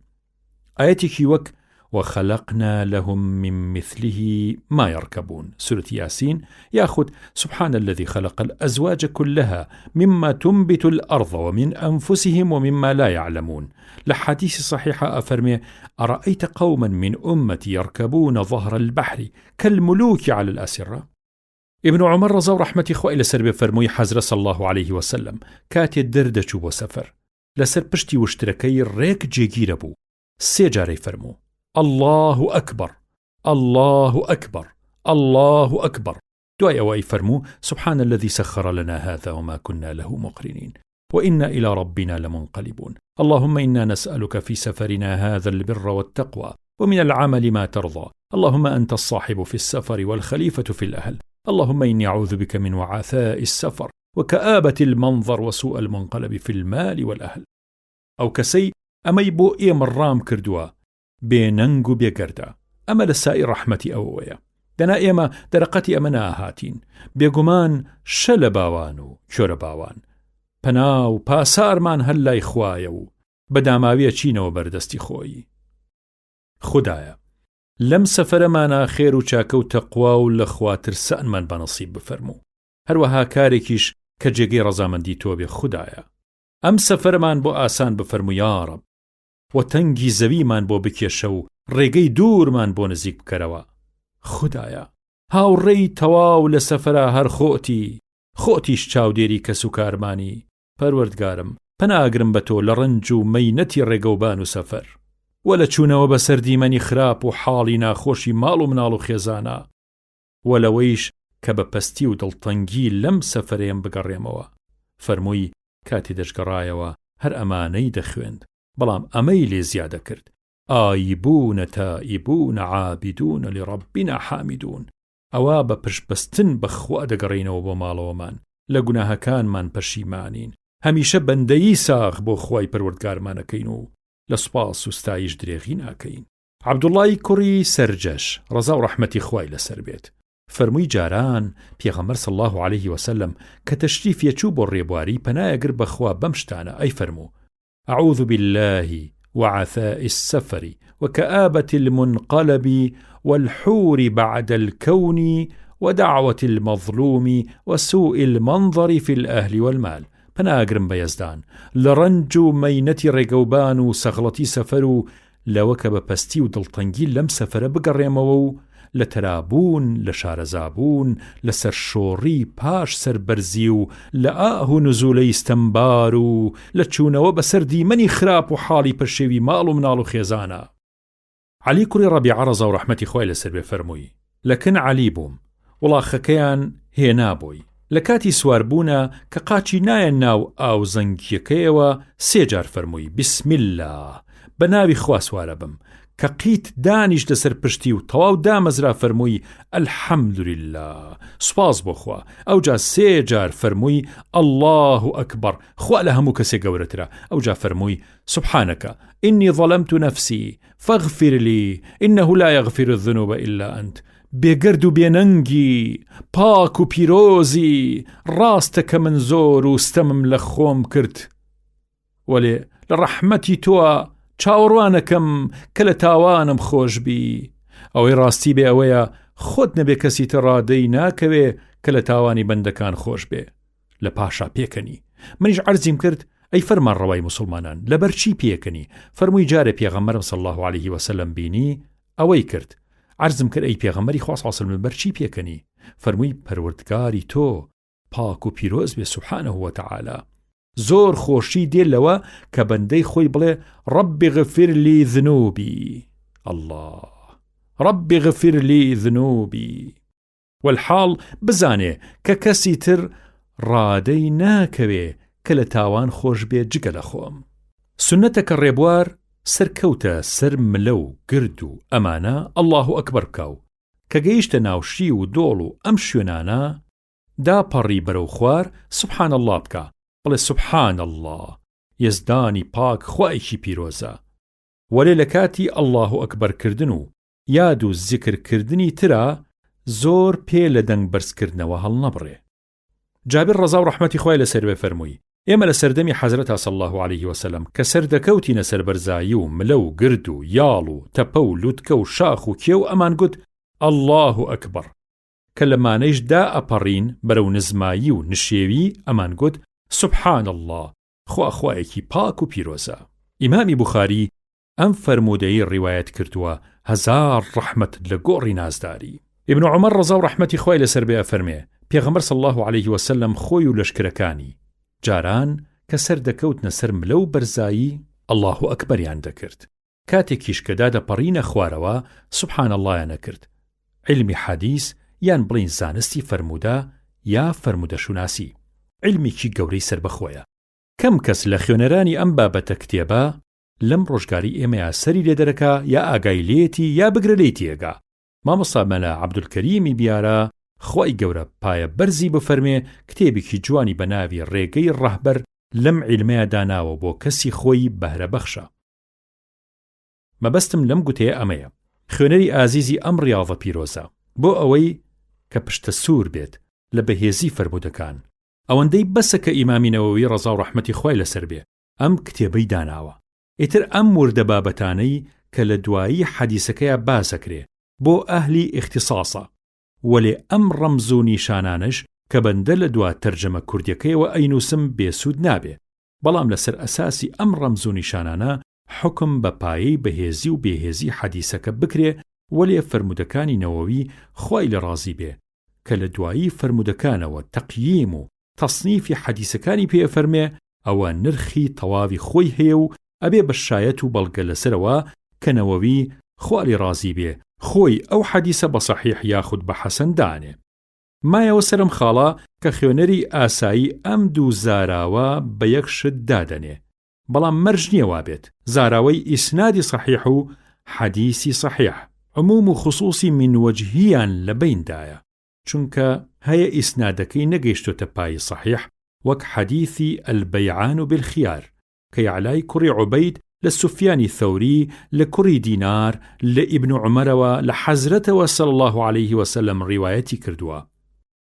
آياتك وك وخلقنا لهم من مثله ما يركبون. سورة ياسين. ياخذ سبحان الذي خلق الأزواج كلها مما تنبت الأرض ومن أنفسهم ومما لا يعلمون. لحديث صحيحة أفرمي: أرأيت قوما من أمتي يركبون ظهر البحر كالملوك على الأسرة. ابن عمر رضا رحمة إخوة إلى سرب فرموي حزر صلى الله عليه وسلم كاتي الدردش وسفر لسر پشتی وشتركي ريك جيگير بو 3 جاري فرمو: الله أكبر الله أكبر الله أكبر. دوای ئەوەی فەرموو: سبحان الذي سخر لنا هذا وما كنا له مقرنين وإنا إلى ربنا لمنقلبون. اللهم إنا نسألك في سفرنا هذا البر والتقوى ومن العمل ما ترضى. اللهم أنت الصاحب في السفر والخليفة في الأهل. اللهم إني أعوذ بك من وعثاء السفر وكآبة المنظر وسوء المنقلب في المال والأهل. أو كسي أمي بو إيم الرام كردوا بێنەنگ و بێگەردە. ئەمە لە سائر ڕەحمەتی ئەوەیە. دەنا ئێمە دەرەقەتی ئەمە ناهاتین. بێگومان شە لە باوان و کۆرە باوان. پەنا و پاسارمان هەر لای خوایە و بەداماویە چینەوە بەردەستی خۆی. خودایە لەم سەفەرەمانە خێر و چاکە و تەقوا و لە خواترسانمان بەنەسیب بفەرموو. هەروەها کارێکیش کە جێگەی ڕەزامەندی تۆ بێ خودایە. ئەم سەفەرەمان بۆ ئاسان بفەرموو یا ڕەب، و تەنگی زەویمان بۆ بکێشە و ڕێگەی دوورمان بۆ نزیک بکەرەوە. خودایە هاوڕێی تەواو لە سەفەرە هەر خۆتیش چاودێری کەس و کارمانی. پەروەردگارم پەناگرم بە تۆ لە ڕەنج و مەینەتی ڕێگەوبان و سەفەر و لە چوونەوە بە سەردیمەنی خراپ و حاڵی ناخۆشی ماڵ و مناڵ و خێزانە و لەوەیش کە بە پەستی و دڵتەنگی لەم سەفەرەیەم بگەڕێمەوە. فەرمووی کاتی دەشگەڕایەوە هەر ئەمانەی دەخوێند، بەڵام ئەمەی لێ زیادە کرد: ئایبوونە تائیبوونە عابدوونە لڕەبینا حامدون. ئەوە بە پشتبەستن بەخوا دەگەڕینەوە بۆ ماڵەوەمان، لە گوناهەکانمان پەشیمانین، هەمیشە بەندەیی ساغ بۆ خوای پەروەردگارمانەکەین و لە سوپاس و ستایش درێغی ناکەین. عەبدوڵڵای کوڕی سەرجەش ڕەزا و ڕەحمەتی خوای لەسەر بێت فەرمووی جاران پێغەمبەر صلی الله عليه وسلم کە تەشریفی چوو بۆ ڕێبواری پەنایەگر بەخوا بەم شتانە ئەی فەرموو: أعوذ بالله وعثاء السفر وكآبة المنقلب والحور بعد الكون ودعوة المظلوم وسوء المنظر في الأهل والمال. پەناگرم بەیەزدان لە ڕەنج و مەینەتی ڕێگەوبان و سەغڵەتی سەفەر و لەوە کە بە پەستی و دڵتەنگی لەم سەفەرە بگەڕێمەوە و لە تەرابوون، لە شارەزابوون، لە سەرشۆڕی پاش سەربەرزی و لە ئاه و نزولەی ستەمبار و لە چوونەوە بە سەردیمەنی خراپ و حاڵی پەرشێوی ماڵ و مناڵ و خێزانە. عەلی کوڕی ڕەبیعە ڕەزا و ڕەحمەتی خوای لەسەر بێ فەرمووی: لەکن عەلی بووم، وڵاخەکەیان هێنابۆی. لە کاتی سواربوونە کە قاچی نایە ناو ئاو زەنگیەکەیەوە 3 جار فەرمووی: بسم الله، بە ناوی خوا سوارە بم. کە قیت دانیش لەسەر پشتی و تەواو دامەزرا فەرمووی: الحەمدولله، سوپاس بۆ خوا. ئەوجا 3 جار فەرمووی: الله ئەکبەر، خوا لە هەموو کەسێک گەورەترە. ئەوجا فەرمووی: سبحانك إني ظلمت نفسي فاغفر لي إنه لا يغفر الذنوب إلا أنت. بێگەرد و بێنەنگی، پاک و پیرۆزی، ڕاستە کە من زۆر و ستەمم لە خۆم کرد، وەلێ لە ڕەحمەتی تۆوە چاوەڕوانەکەم کە لە تاوانم خۆش بی. ئەوەی ڕاستی بێ ئەوەیە خۆت نەبێ کەسی تر ڕادەی ناکەوێ کە لە تاوانی بەندەکان خۆش بێ، لە پاشا پێکەنی. منیش عەرزیم کرد ئەی فەرمانڕەوای موسڵمانان لەبەر چی پێکەنی؟ فەرمووی جارێ پێغەمبەرم صلی الله علیه وسلم بینی ئەوەی کرد. عەرزم کرد ئەی پێغەمبەری خوا صلی الله علیه وسلم لەبەر چی پێکەنی؟ فەرمووی پەروەردگاری تۆ پاک و پیرۆز بێ سوبحانه وتعالى. زۆر خۆشی دێ لەوە کە بەندەی خۆی بڵێ رب اغفر لي ذنوبي، الله رب اغفر لي ذنوبي، والحاڵ بزانێ کە کەسی تر ڕادەی ناکەوێ کە لە تاوان خۆش بێ جگە لە خۆم. سنەتە کە ڕێبوار سەرکەوتە سەر ملە و گرد و ئەمانە الله ئەکبەر بکاو، کە گەیشتە ناوشی و دۆڵ و ئەم شوێنانە داپەڕی بەرەو خوار سبحان الله بکە، بڵێ سبحان الله، یزدانی پاک خوایکی پیرۆزە. وەلێ لە کاتی الله ئەکبەرکردن و یاد و زیکرکردنی ترە زۆر پێ لە دەنگ بەرزکردنەوە هەڵنەبڕێ. جابر ڕەزا و ڕەحمەتی خوای لەسەر بێ فەرمووی ئێمە لە سەردەمی حەزرەتا صلی الله علیه وسلم کە سەردەکەوتینە سەر بەرزایی و ملە و گرد و یاڵ و تەپە و لوتکە و شاخ و کێو ئەمان گوت الله ئەکبەر، کە لەمانەیش دا ئەپەڕین بەرەو نزمایی و نشێوی ئەمان گوت سبحان الله، خوا خوایەکی پاک و پیرۆزە. ئیمامی بوخاری ئەم فەرمودەی ڕیوایەت کردووە هەزار ڕەحمەت لە گۆڕی نازداری. ابن عمر ڕەزا و ڕەحمەتی خوای لەسەر بێ ئەفەرمێ پێغەمبەر صلی الله علیه وسلم خۆی و لەشکرەکانی جاران کە سەر دەکەوتنە سەر ملە و بەرزایی الله ئەکبەریان دەکرد، کاتێکیش کە دادەپەڕینە خوارەوە سبحان اللهیان نەکرد. علمی حەدیث یان بڵین زانستی فەرموودە یا فەرمودەشوناسی علمیکی گەورەی سەر بەخۆیە. کەم کەس لە خوێنەرانی ئەم بابەتە کتێبە لەم ڕۆژگاری ئێمەیە سەری لێ دەرەکا یا ئاگای لێتی یا بگرە لێی تێگا. مامۆستا مەلا عەبدولکەریمی بیارە خوای گەورە پایە بەرزی بفەرمێ کتێبێکی جوانی بە ناوی ڕێگەی ڕەهبەر لەم عیلمەیە داناوە بۆ کەسی خۆی بەهرە بەخشە. مەبەستم لەم گوتەیە ئەمەیە خوێنەری ئازیزی ئەم ڕیاضە پیرۆزە بۆ ئەوەی کە پشتە سوور بێت لە بەهێزی فەرمودەکان ئەوەندەی بەسە کە ئیمامی نەوەوی ڕەزا و ڕەحمەتی خوای لەسەر بێ ئەم کتێبەی داناوە. ئیتر ئەم وردە بابەتانەی کە لە دوایی حەدیسەکەیە باسەکرێ بۆ ئەهلی اختصاصە، وەلێ ئەم ڕەمز و نیشانانش کە بەندە لە دوا تەرجەمە کوردیەکەیەوە ئەینووسم بێسوود نابێ، بەڵام لەسەر ئەساسی ئەم ڕەمز و نیشانانە حکم بە پایەی بەهێزی و بێهێزی حەدیسەکە بکرێ، وەلێ فەرمودەکانی نەوەوی خوای لە ڕازی بێ کە لە دوایی فەرمودەکانەوە تەقییم و تەصنیفی حەدیسەکانی پێفەرمێ ئەوە نرخی تەواوی خۆی هەیە و ئەبێ بە شایەت و بەڵگە لەسەرەوە کە نەوەوی خوا لێ ڕازی بێ خۆی ئەو حەدیسە بە صەحیح یاخود بە حەسەن دانێ. مایەوە سەرم خاڵە کە خوێنەری ئاسایی ئەم دوو زاراوە بە یەک شت دادەنێ، بەڵام مەرج نییە وابێت زاراوەی ئیسنادی صەحیح و حەدیسی صەحیح عموم و خصوصی من وەجهیان لە بەیندایە، چونکە هەیە ئیسنادەکەی نەگەیشتۆتە پای صەحیح وەک حەدیثی البەیعان بالخیار کە یەعلای کوڕی عوبەید لە سوفیانی ثەوری لە کوڕی دینار لە ئیبن عومەرەوە لە حەزرەتەوە صلی الله علیه وسلم ڕیوایەتی کردووە.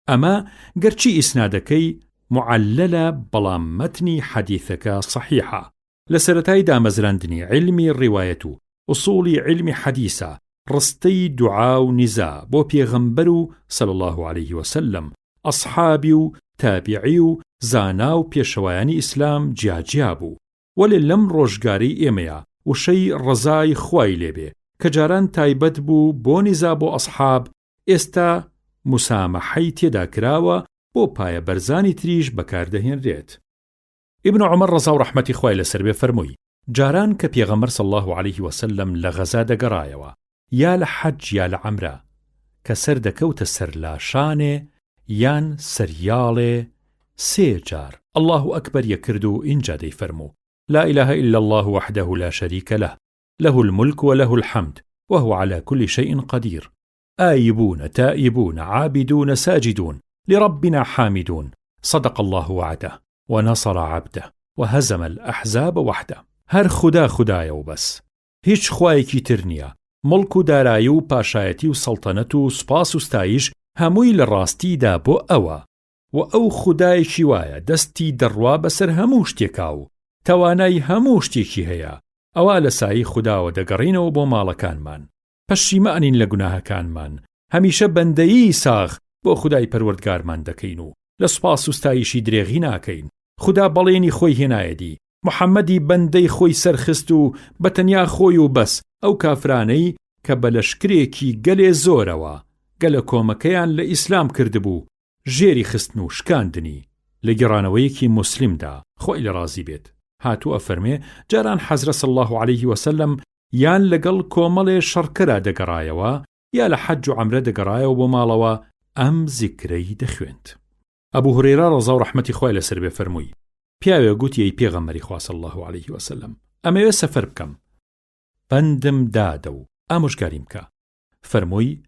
ئەمە گەرچی ئیسنادەکەی معللە بەڵام مەتنی حەدیثەکە صەحیحە. لە سەرەتای دامەزراندنی علمی ڕیوایەت و ئوسوڵی علمی حەدیثە ڕستەی دوعا و نیزا بۆ پێغەمبەر و صلی الله علیه وسلم ئەصحابی و تابعی و زانا و پێشەوایانی ئیسلام جیاجیا بوو. وەلێ لەم ڕۆژگاری ئێمەیە وشەی ڕەزای خوای لێبێ کە جاران تایبەت بوو بۆ نیزا بۆ ئەصحاب، ئێستا موسامەحەی تێدا کراوە بۆ پایە بەرزانی تریش بەکاردەهێنرێت. ئیبن عومەر ڕەزا و ڕەحمەتی خوای لەسەر بێ فەرمووی جاران کە پێغەمبەر صلی الله علیه وسلم لە غەزا دەگەڕایەوە یا لە حەج یا لە عەمرە کە سەر دەکەوتە سەر لاشانێ یان سەریاڵێ سێ جار الله ئەکبەر یەکرد و ئینجا دەیفەرموو لا إله إلا الله وحده لا شريك له له الملك وله الحمد وهو على كل شيء قدير آيبون تائبون عابدون ساجدون لربنا حامدون صدق الله وعده ونصر عبده وهزم الأحزاب وحده. هر خدا خدایە و بەس، هیچ خوایەکی تر نییە مڵک و دارایی و پاشایەتی و سەڵتەنەت و سوپاس و ستایش هەمووی لە ڕاستیدا بۆ ئەوە و ئەو خودایەکی وایە دەستی دەڕوا بەسەر هەموو شتێکا و توانای هەموو شتێکی هەیە. ئەوە لە سایی خوداوە دەگەڕینەوە بۆ ماڵەکانمان، پەشیمانین لە گوناهەکانمان، هەمیشە بەندەیی ساغ بۆ خودای پەروەردگارمان دەکەین و لە سوپاس و ستایشی درێغی ناکەین. خدا بەڵێنی خۆی هێنایەدی، محەممەدی بەندەی خۆی سەرخست و بەتەنیا خۆی و بەس ئەو کافرانەی کە بە لەشکرێکی گەلێ زۆرەوە گەلە کۆمەکەیان لە ئیسلام کردبوو ژێری خستن و شکاندنی. لە گێڕانەوەیەکی موسلیمدا خۆی لە ڕازی بێت هاتووە فەرمێ جاران حەزرە صلی الله عليه وسلم یان لەگەڵ کۆمەڵێ شەڕکەرا دەگەڕایەوە یا لە حەج و عەمرە دەگەڕایەوە بۆ ماڵەوە ئەم زیکرەی دەخوێند. ئەبوو هورەیرە ڕەزا و ڕەحمەتی خوای لەسەر بێ فەرمووی پیاوێ گوتی ئەی پێغەمبەری خوا صلی الله عليه وسلم ئەمەوێ سەفەر بکەم، بەندم دادە و ئامۆژگاریم بکە. فەرمووی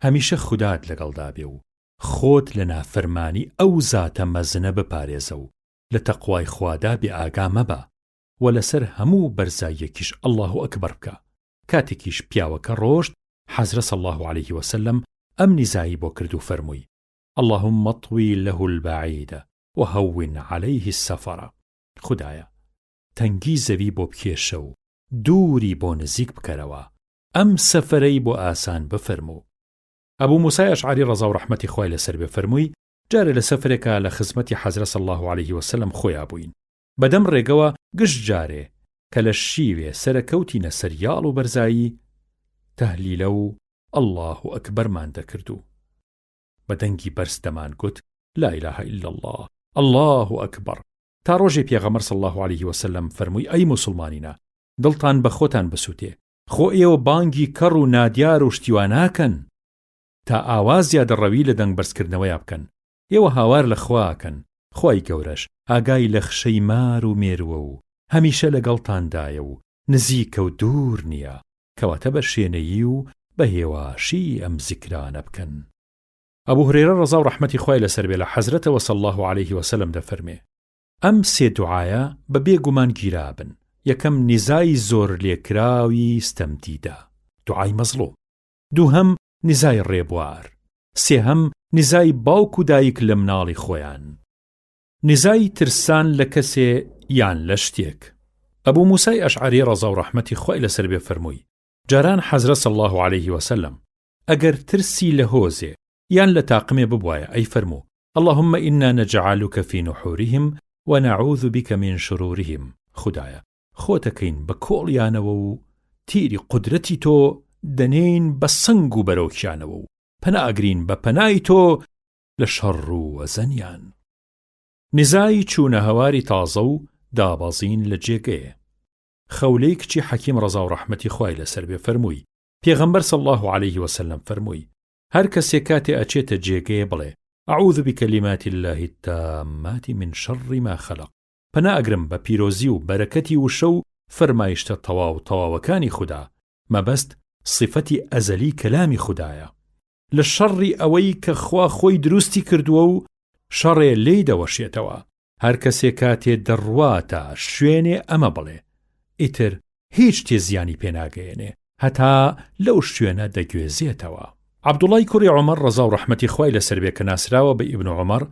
هەمیشە خودات لەگەڵدا بێ و خۆت لە نافەرمانی ئەو زاتە مەزنە بپارێزە و لە تەقوای خوادا بێ ئاگا مەبە و لەسەر هەموو بەرزاییەکیش الله ئەکبەر بکە. کاتێکیش پیاوەکە ڕۆشت حەزرە صلی الله عليه وسلم ئەم نیزایی بۆ کرد و فەرمووی اللهم اطوي له البعيد وهون عليه السفر. خدایە تەنگی زەوی بۆ بکێشە و دووری بۆ نزیک بکەرەوە، ئەم سەفەرەی بۆ ئاسان بفەرموو. ئەبوو موسای ئەشعەری ڕەزا و ڕەحمەتی خوای لەسەر بێ فەرمووی جارە لە سەفرێکە لە خزمەتی حەزرە صلی الله عليه وسلم خۆیا بووین. بەدەم ڕێگەوە گشت جارێ کە لە شیوێ سەرەکەوتینە سەریاڵ و بەرزایی تەهلیلە و الله ئەکبەرمان دەکرد و بەدەنگی بەرز دەمان گوت لا إله إلا الله الله ئەکبەر تا ڕۆژێ پێغەمبەر صلی الله عليه وسلم فەرمووی ئەی موسڵمانینە دڵتان بە خۆتان بسووتێ، خۆ ئێوە بانگی کەڕ و نادیار و شتیوان ناکەن تا ئاوازیا دەڕەوی لە دەنگ بەرزکردنەوەیە بکەن. ئێوە هاوار لە خواکەن، خوای گەورەش ئاگای لە خشەی مار و مێروە و هەمیشە لەگەڵتاندایە و نزیکە و دوور نییە، کەواتە بە شوێنەیی و بە هێواشی ئەم زیکرانە بکەن. ئەبوو هورەیرە ڕەزا و ڕەحمەتی خوای لەسەر بێ لە حەزرەتەوە صلی الله عليه وسلم دەفەرمێ ئەم سێ دوعایە بە بێگومان گیرابن. یەکەم نیزای زۆر لێکراوی ستەمدیدە، دوعای مەزلوم. دووهەم نیزای ڕێبوار. سێهەم نیزای باوک و دایک لە مناڵی خۆیان. نیزای ترسان لە کەسێ یان لە شتێک. ئەبوو موسای ئەشعەری ڕەزا و ڕەحمەتی خوای لەسەر بێ فەرمووی جاران حەزرە صلی الله عليه وسلم ئەگەر ترسی لە هۆزێ یان لە تاقمێ ببوایە ئەی فەرموو اللهم إنا نجعلك في نحورهم ونعوذ بك من شرورهم. خدایە خۆتەکەین بە کۆڵیانەوە و تیری قودرەتی تۆ دەنێین بە سنگ و بەرەوکیانەوە و پەناگرین بە پەنای تۆ لە شەڕ و وەزەنیان. نزای چوونە هەواری تازە و دابەزین لە جێگەیە. خەولەی کچی حەکیم ڕەزا و ڕەحمەتی خوای لەسەر بێ فەرمووی پێغەمبەر صلی الله عليه وسلم فەرمووی هەر کەسێک کاتێ ئەچێتە جێگەیە بڵێ أعوذ بكلمات الله التامات من شر ما خلق. پەنا ئەگرم بە پیرۆزی و بەرەکەتی وشە و فەرمایشتە تەواوەکانی خوددا، مەبەست صفەتی ئەزەلی کەلامی خوددایە لە شەڕی ئەوەی کە خوا خۆی دروستی کردووە و شەڕێ لێی دەوەشێتەوە. هەر کەسێک کاتێ دەڕواتە شوێنێ ئەمە بڵێ ئیتر هیچ تێزیانی پێناگەیەنێ هەتا لەو شوێنە دەگوێزێتەوە. عەبدوڵای کوڕی عومەر ڕەزا و ڕەحمەتی خوای لەسەر بێ کە ناسراوە بە ئیبن عومەر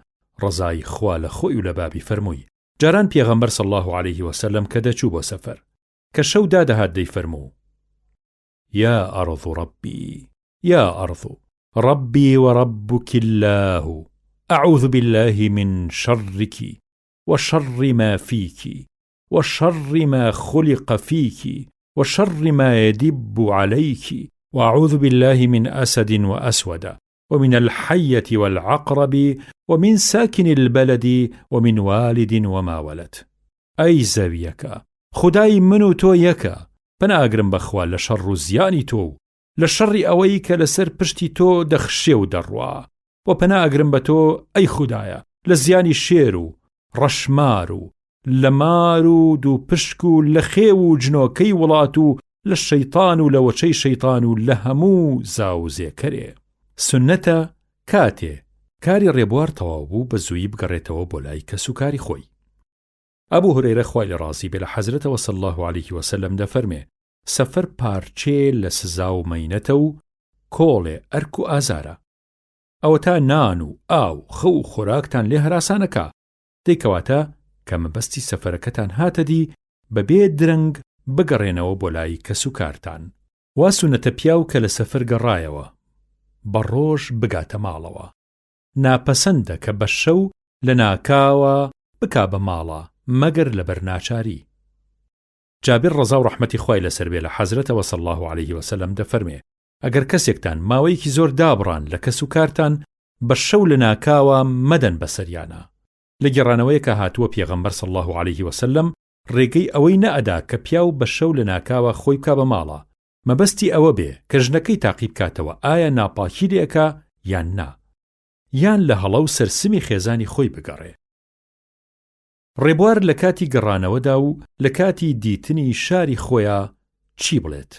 ڕەزای خوا لە خۆی و لە بابی فەرمووی جاران پێغەمبەر صلی الله عليه وسلم کە دەچوو بۆ سەفەر کە شەو دادەهات دەیفەرموو یا ئەرض ربی یا ئەرض ربي وربك الله أعوذ بالله من شرك وشر ما فيك وشر ما خلق فيك وشر ما يدب عليك وأعوذ بالله من أسد وأسود ومن الحية والعقرب ومن ساكن البلد ومن والد وما ولد. أي زاويك خداي منو تو يكا پنا ئەگرم بەخوا لە شەڕ و زیانی تۆ و لە شەڕی ئەوەی کە لەسەر پشتی تۆ دەخشێ و دەڕوا و پەنا ئەگرم بە تۆ ئەی خودایە لە زیانی شێر و ڕەشمار و لە مار و دوو پشک و لە خێو و جنۆکەی وڵات و لە شەیطان و لە وەچەی شەیطان و لە هەموو زاوزێکەرێ. سنەتە کاتێ کاری ڕێبوار تەواو بوو بە زوویی بگەڕێتەوە بۆ لای کەس و کاری خۆی. ئەبوو هورەیرە خوای لە ڕازی بێ لە حەزرەتەوە صلی الله عليه وسلم دەفەرمێ سەفەر پارچێ لە سزا و مەینەتە و کۆڵێ ئەرک و ئازارە. ئەوە تا نان و ئاو خەو و خۆراکتان لێ هەراسانەکە، دەیکەواتە کە مەبەستی سەفەرەکەتان هاتەدی بەبێ درەنگ بگەڕێنەوە بۆ لای کەس و کارتان. وا سونەتە پیاو کە لە سەفەر گەڕایەوە بە ڕۆژ بگاتە ماڵەوە. ناپەسەندە کە بە شەو لە ناکاوە بکا بە ماڵە مەگەر لەبەر ناچاری. جابر ڕەزا و ڕەحمەتی خوای لەسەر بێ لە حەزرەتەوە صلی الله علیه وسلم دەفەرمێ ئەگەر کەسێکتان ماوەیەکی زۆر دابڕان لە کەس و کارتان بە شەو لە ناکاوە مەدەن بەسەریانە. لە گێڕانەوەیەکە هاتووە پێغەمبەر صلی الله علیه وسلم ڕێگەی ئەوەی نەئەدا کە پیاو بە شەو لە ناکاوە خۆی بکا بە ماڵە، مەبەستی ئەوە بێ کە ژنەکەی تاقی بکاتەوە ئایا ناپاکی لێکە یان نا، یان لە هەڵە و سەرسمی خێزانی خۆی بگەڕێ. ڕێبوار لە کاتی گەڕانەوەدا و لە کاتی دیتنی شاری خۆیان چی بڵێت؟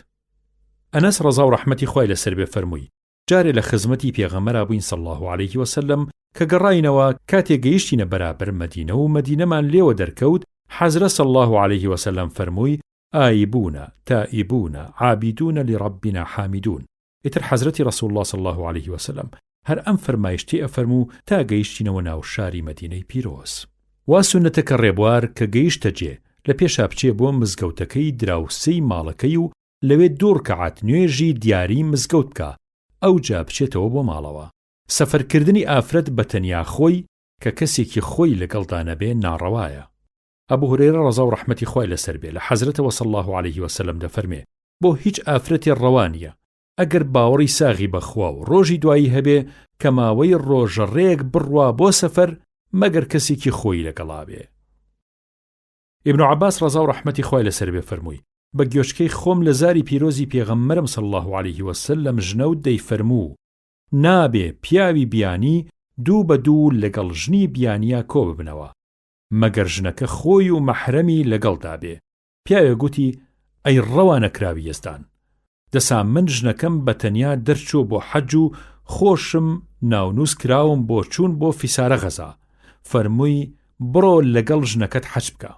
ئەنەس ڕەزا و ڕەحمەتی خوای لەسەر بێ فەرمووی جارێ لە خزمەتی پێغەمبەرا بووین صلی الله علیه وسلم کە گەڕاینەوە کاتێک گەیشتینە بەرابەر مەدینە و مەدینەمان لێوە دەرکەوت، حەزرەت صلی الله علیه وسلم فەرمووی ئایبوونە تائیبوونە عابیدونە لربنا حامیدون. ئیتر حەزرەتی ڕەسوڵ الله صلی الله علیه وسلم هەر ئەم فەرمایشتی ئەفەرموو تا گەیشتینەوە ناو شاری مەدینەی پیرۆز. وا سونەتەکە ڕێبوار کە گەیشتە جێ لە پێشا بچێ بۆ مزگەوتەکەی دراوسەی ماڵەکەی و لەوێ دوو ڕکەعات نوێژی دیاری مزگەوت بکە، ئەو جا بچێتەوە بۆ ماڵەوە. سەفەرکردنی ئافرەت بە تەنیا خۆی کە کەسێکی خۆی لەگەڵدا نەبێ ناڕەوایە. ئەبوو هورەیرە ڕەزا و ڕەحمەتی خوای لەسەر بێ لە حەزرەتەوە صلی الله علیه وسلم دەفەرمێ بۆ هیچ ئافرەتی ڕەوانیە ئەگەر باوەڕی ساغی بەخوا و ڕۆژی دوایی هەبێ کە ماوەی ڕۆژەڕێک بڕوا بۆ سەفەر مەگەر کەسێکی خۆی لەگەڵا بێ. ئیبن عەباس ڕەزا و ڕەحمەتی خوای لەسەر بێ فەرمووی بە گوێچکەی خۆم لە زاری پیرۆزی پێغەمبەرم صلی الله علیه وسلم ژنەوت دەیفەرموو نابێ پیاوی بیانی دوو بە دوو لەگەڵ ژنی بیانیە کۆ ببنەوە مەگەر ژنەکە خۆی و مەحرەمی لەگەڵدا بێ. پیاوێ گوتی ئەی ڕەوانە کراوی یەزدان، دەسا من ژنەکەم بە تەنیا دەرچوو بۆ حەج و خۆشم ناونووس کراوم بۆ چوون بۆ فیسارە غەزا. فەرمووی بڕۆ لەگەڵ ژنەکەت حەج بکە.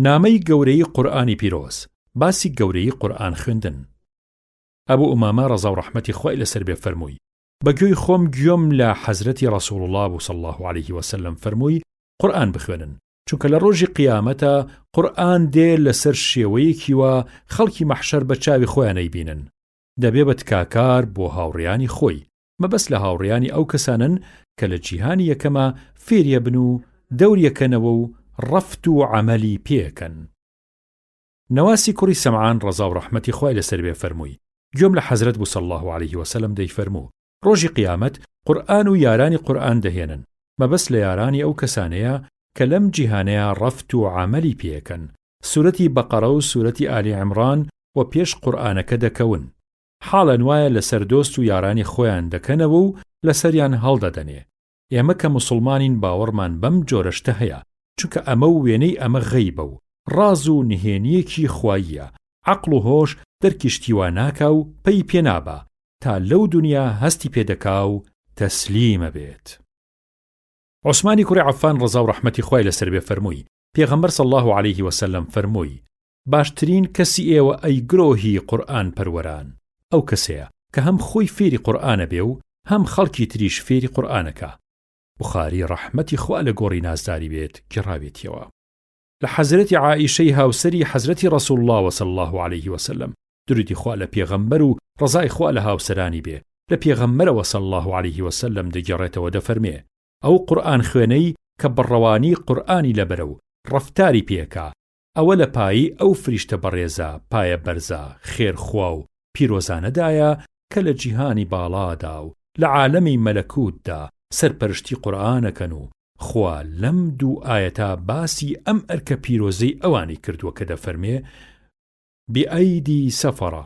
نامەی گەورەی قورئانی پیرۆز، باسی گەورەی قورئان خوێندن. ئەبوو ئومامە ڕەزا و ڕەحمەتی خوای لەسەر بێ فەرمووی بەگوێی خۆم گوێم لە حەزرەتی ڕەسوڵ الله بوو صلی الله علیه وسلم فەرمووی قورئان بخوێنن، چونکە لە ڕۆژی قیامەتە قورئان دێ لەسەر شێوەیەکیوە خەڵکی مەحشەر بە چاوی خۆیانەی بینن، دەبێ بە تکاکار بۆ هاوڕێیانی خۆی، مەبەست لە هاوڕێیانی ئەو کەسانن کە لە جیهانی یەکەمە فێریە بن و دەوریەکەنەوە و ڕەفت و عەمەلی پێکەن. نەواسی کوڕی سەمعان ڕەزا و ڕەحمەتی خوای لەسەر بێ فەرمووی گوێم لە حەزرەت بوو صلی الله علیه وسلم دەیفەرموو ڕۆژی قیامەت قورئان و یارانی قورئان دەهێنن، مەبەست لە یارانی ئەو کەسانەیە کە لەم جیهانەیە ڕەفت و عەمەلی پێکەن. سورەتی بەقەرە و سورەتی ئالی عیمران و پێش قورئانەکە دەکەون، حاڵەن وایە لەسەر دۆست و یارانی خۆیان دەکەنەوە و لەسەریان هەڵدەدەنێ. ئێمە کە موسڵمانین باوەڕمان بەم جۆرەشتە هەیە، چونکە ئەمە و وێنەی ئەمە غەیبە و ڕاز و نهێنیەکی خواییە، عەقڵ و هۆش دەرکیشتیوا ناکا و پێی پێنابە تا لەو دنیا هەستی پێدەکا و تەسلیمە بێت. عوسمانی کوڕی عەفان ڕەزا و ڕەحمەتی خوای لەسەر بێ فەرمووی پێغەمبەر صلی الله علیه وسلم فەرمووی باشترین کەسی ئێوە ئەی گرۆهی قورئان پەروەران ئەو کەسەیە کە هەم خۆی فێری قورئانە بێ و هەم خەڵکی تریش فێری قورئانەکە. بوخاری ڕەحمەتی خوا لە گۆڕی نازداری بێت گێڕاوێتیەوە لە حەزرەتی عائیشەی هاوسەری حەزرەتی ڕەسوڵ الله صلی الله علیه وسلم درودی خوا لە پێغەمبەر و ڕەزای خوا لە هاوسەرانی بێ لە پێغەمبەرەوە صلی الله علیه وسلم دەگەڕێتەوە دەفەرمێ ئەو قورئان خوێنەی کە بڕەوانی قورئانی لەبەرە و ڕەفتاری پێکا ئەوە لە پایی ئەو فریشتە بەڕێزە پایە بەرزە خێرخوا و پیرۆزانەدایە کە لە جیهانی باڵادا و لە عالەمی مەلەکوتدا سەرپەرشتی قورئانەکەن و خوا لەم دوو ئاەتا باسی ئەم ئەرکە پیرۆزەی ئەوانی کردووە کە دەفەرمێ بئەیدی سەفەرە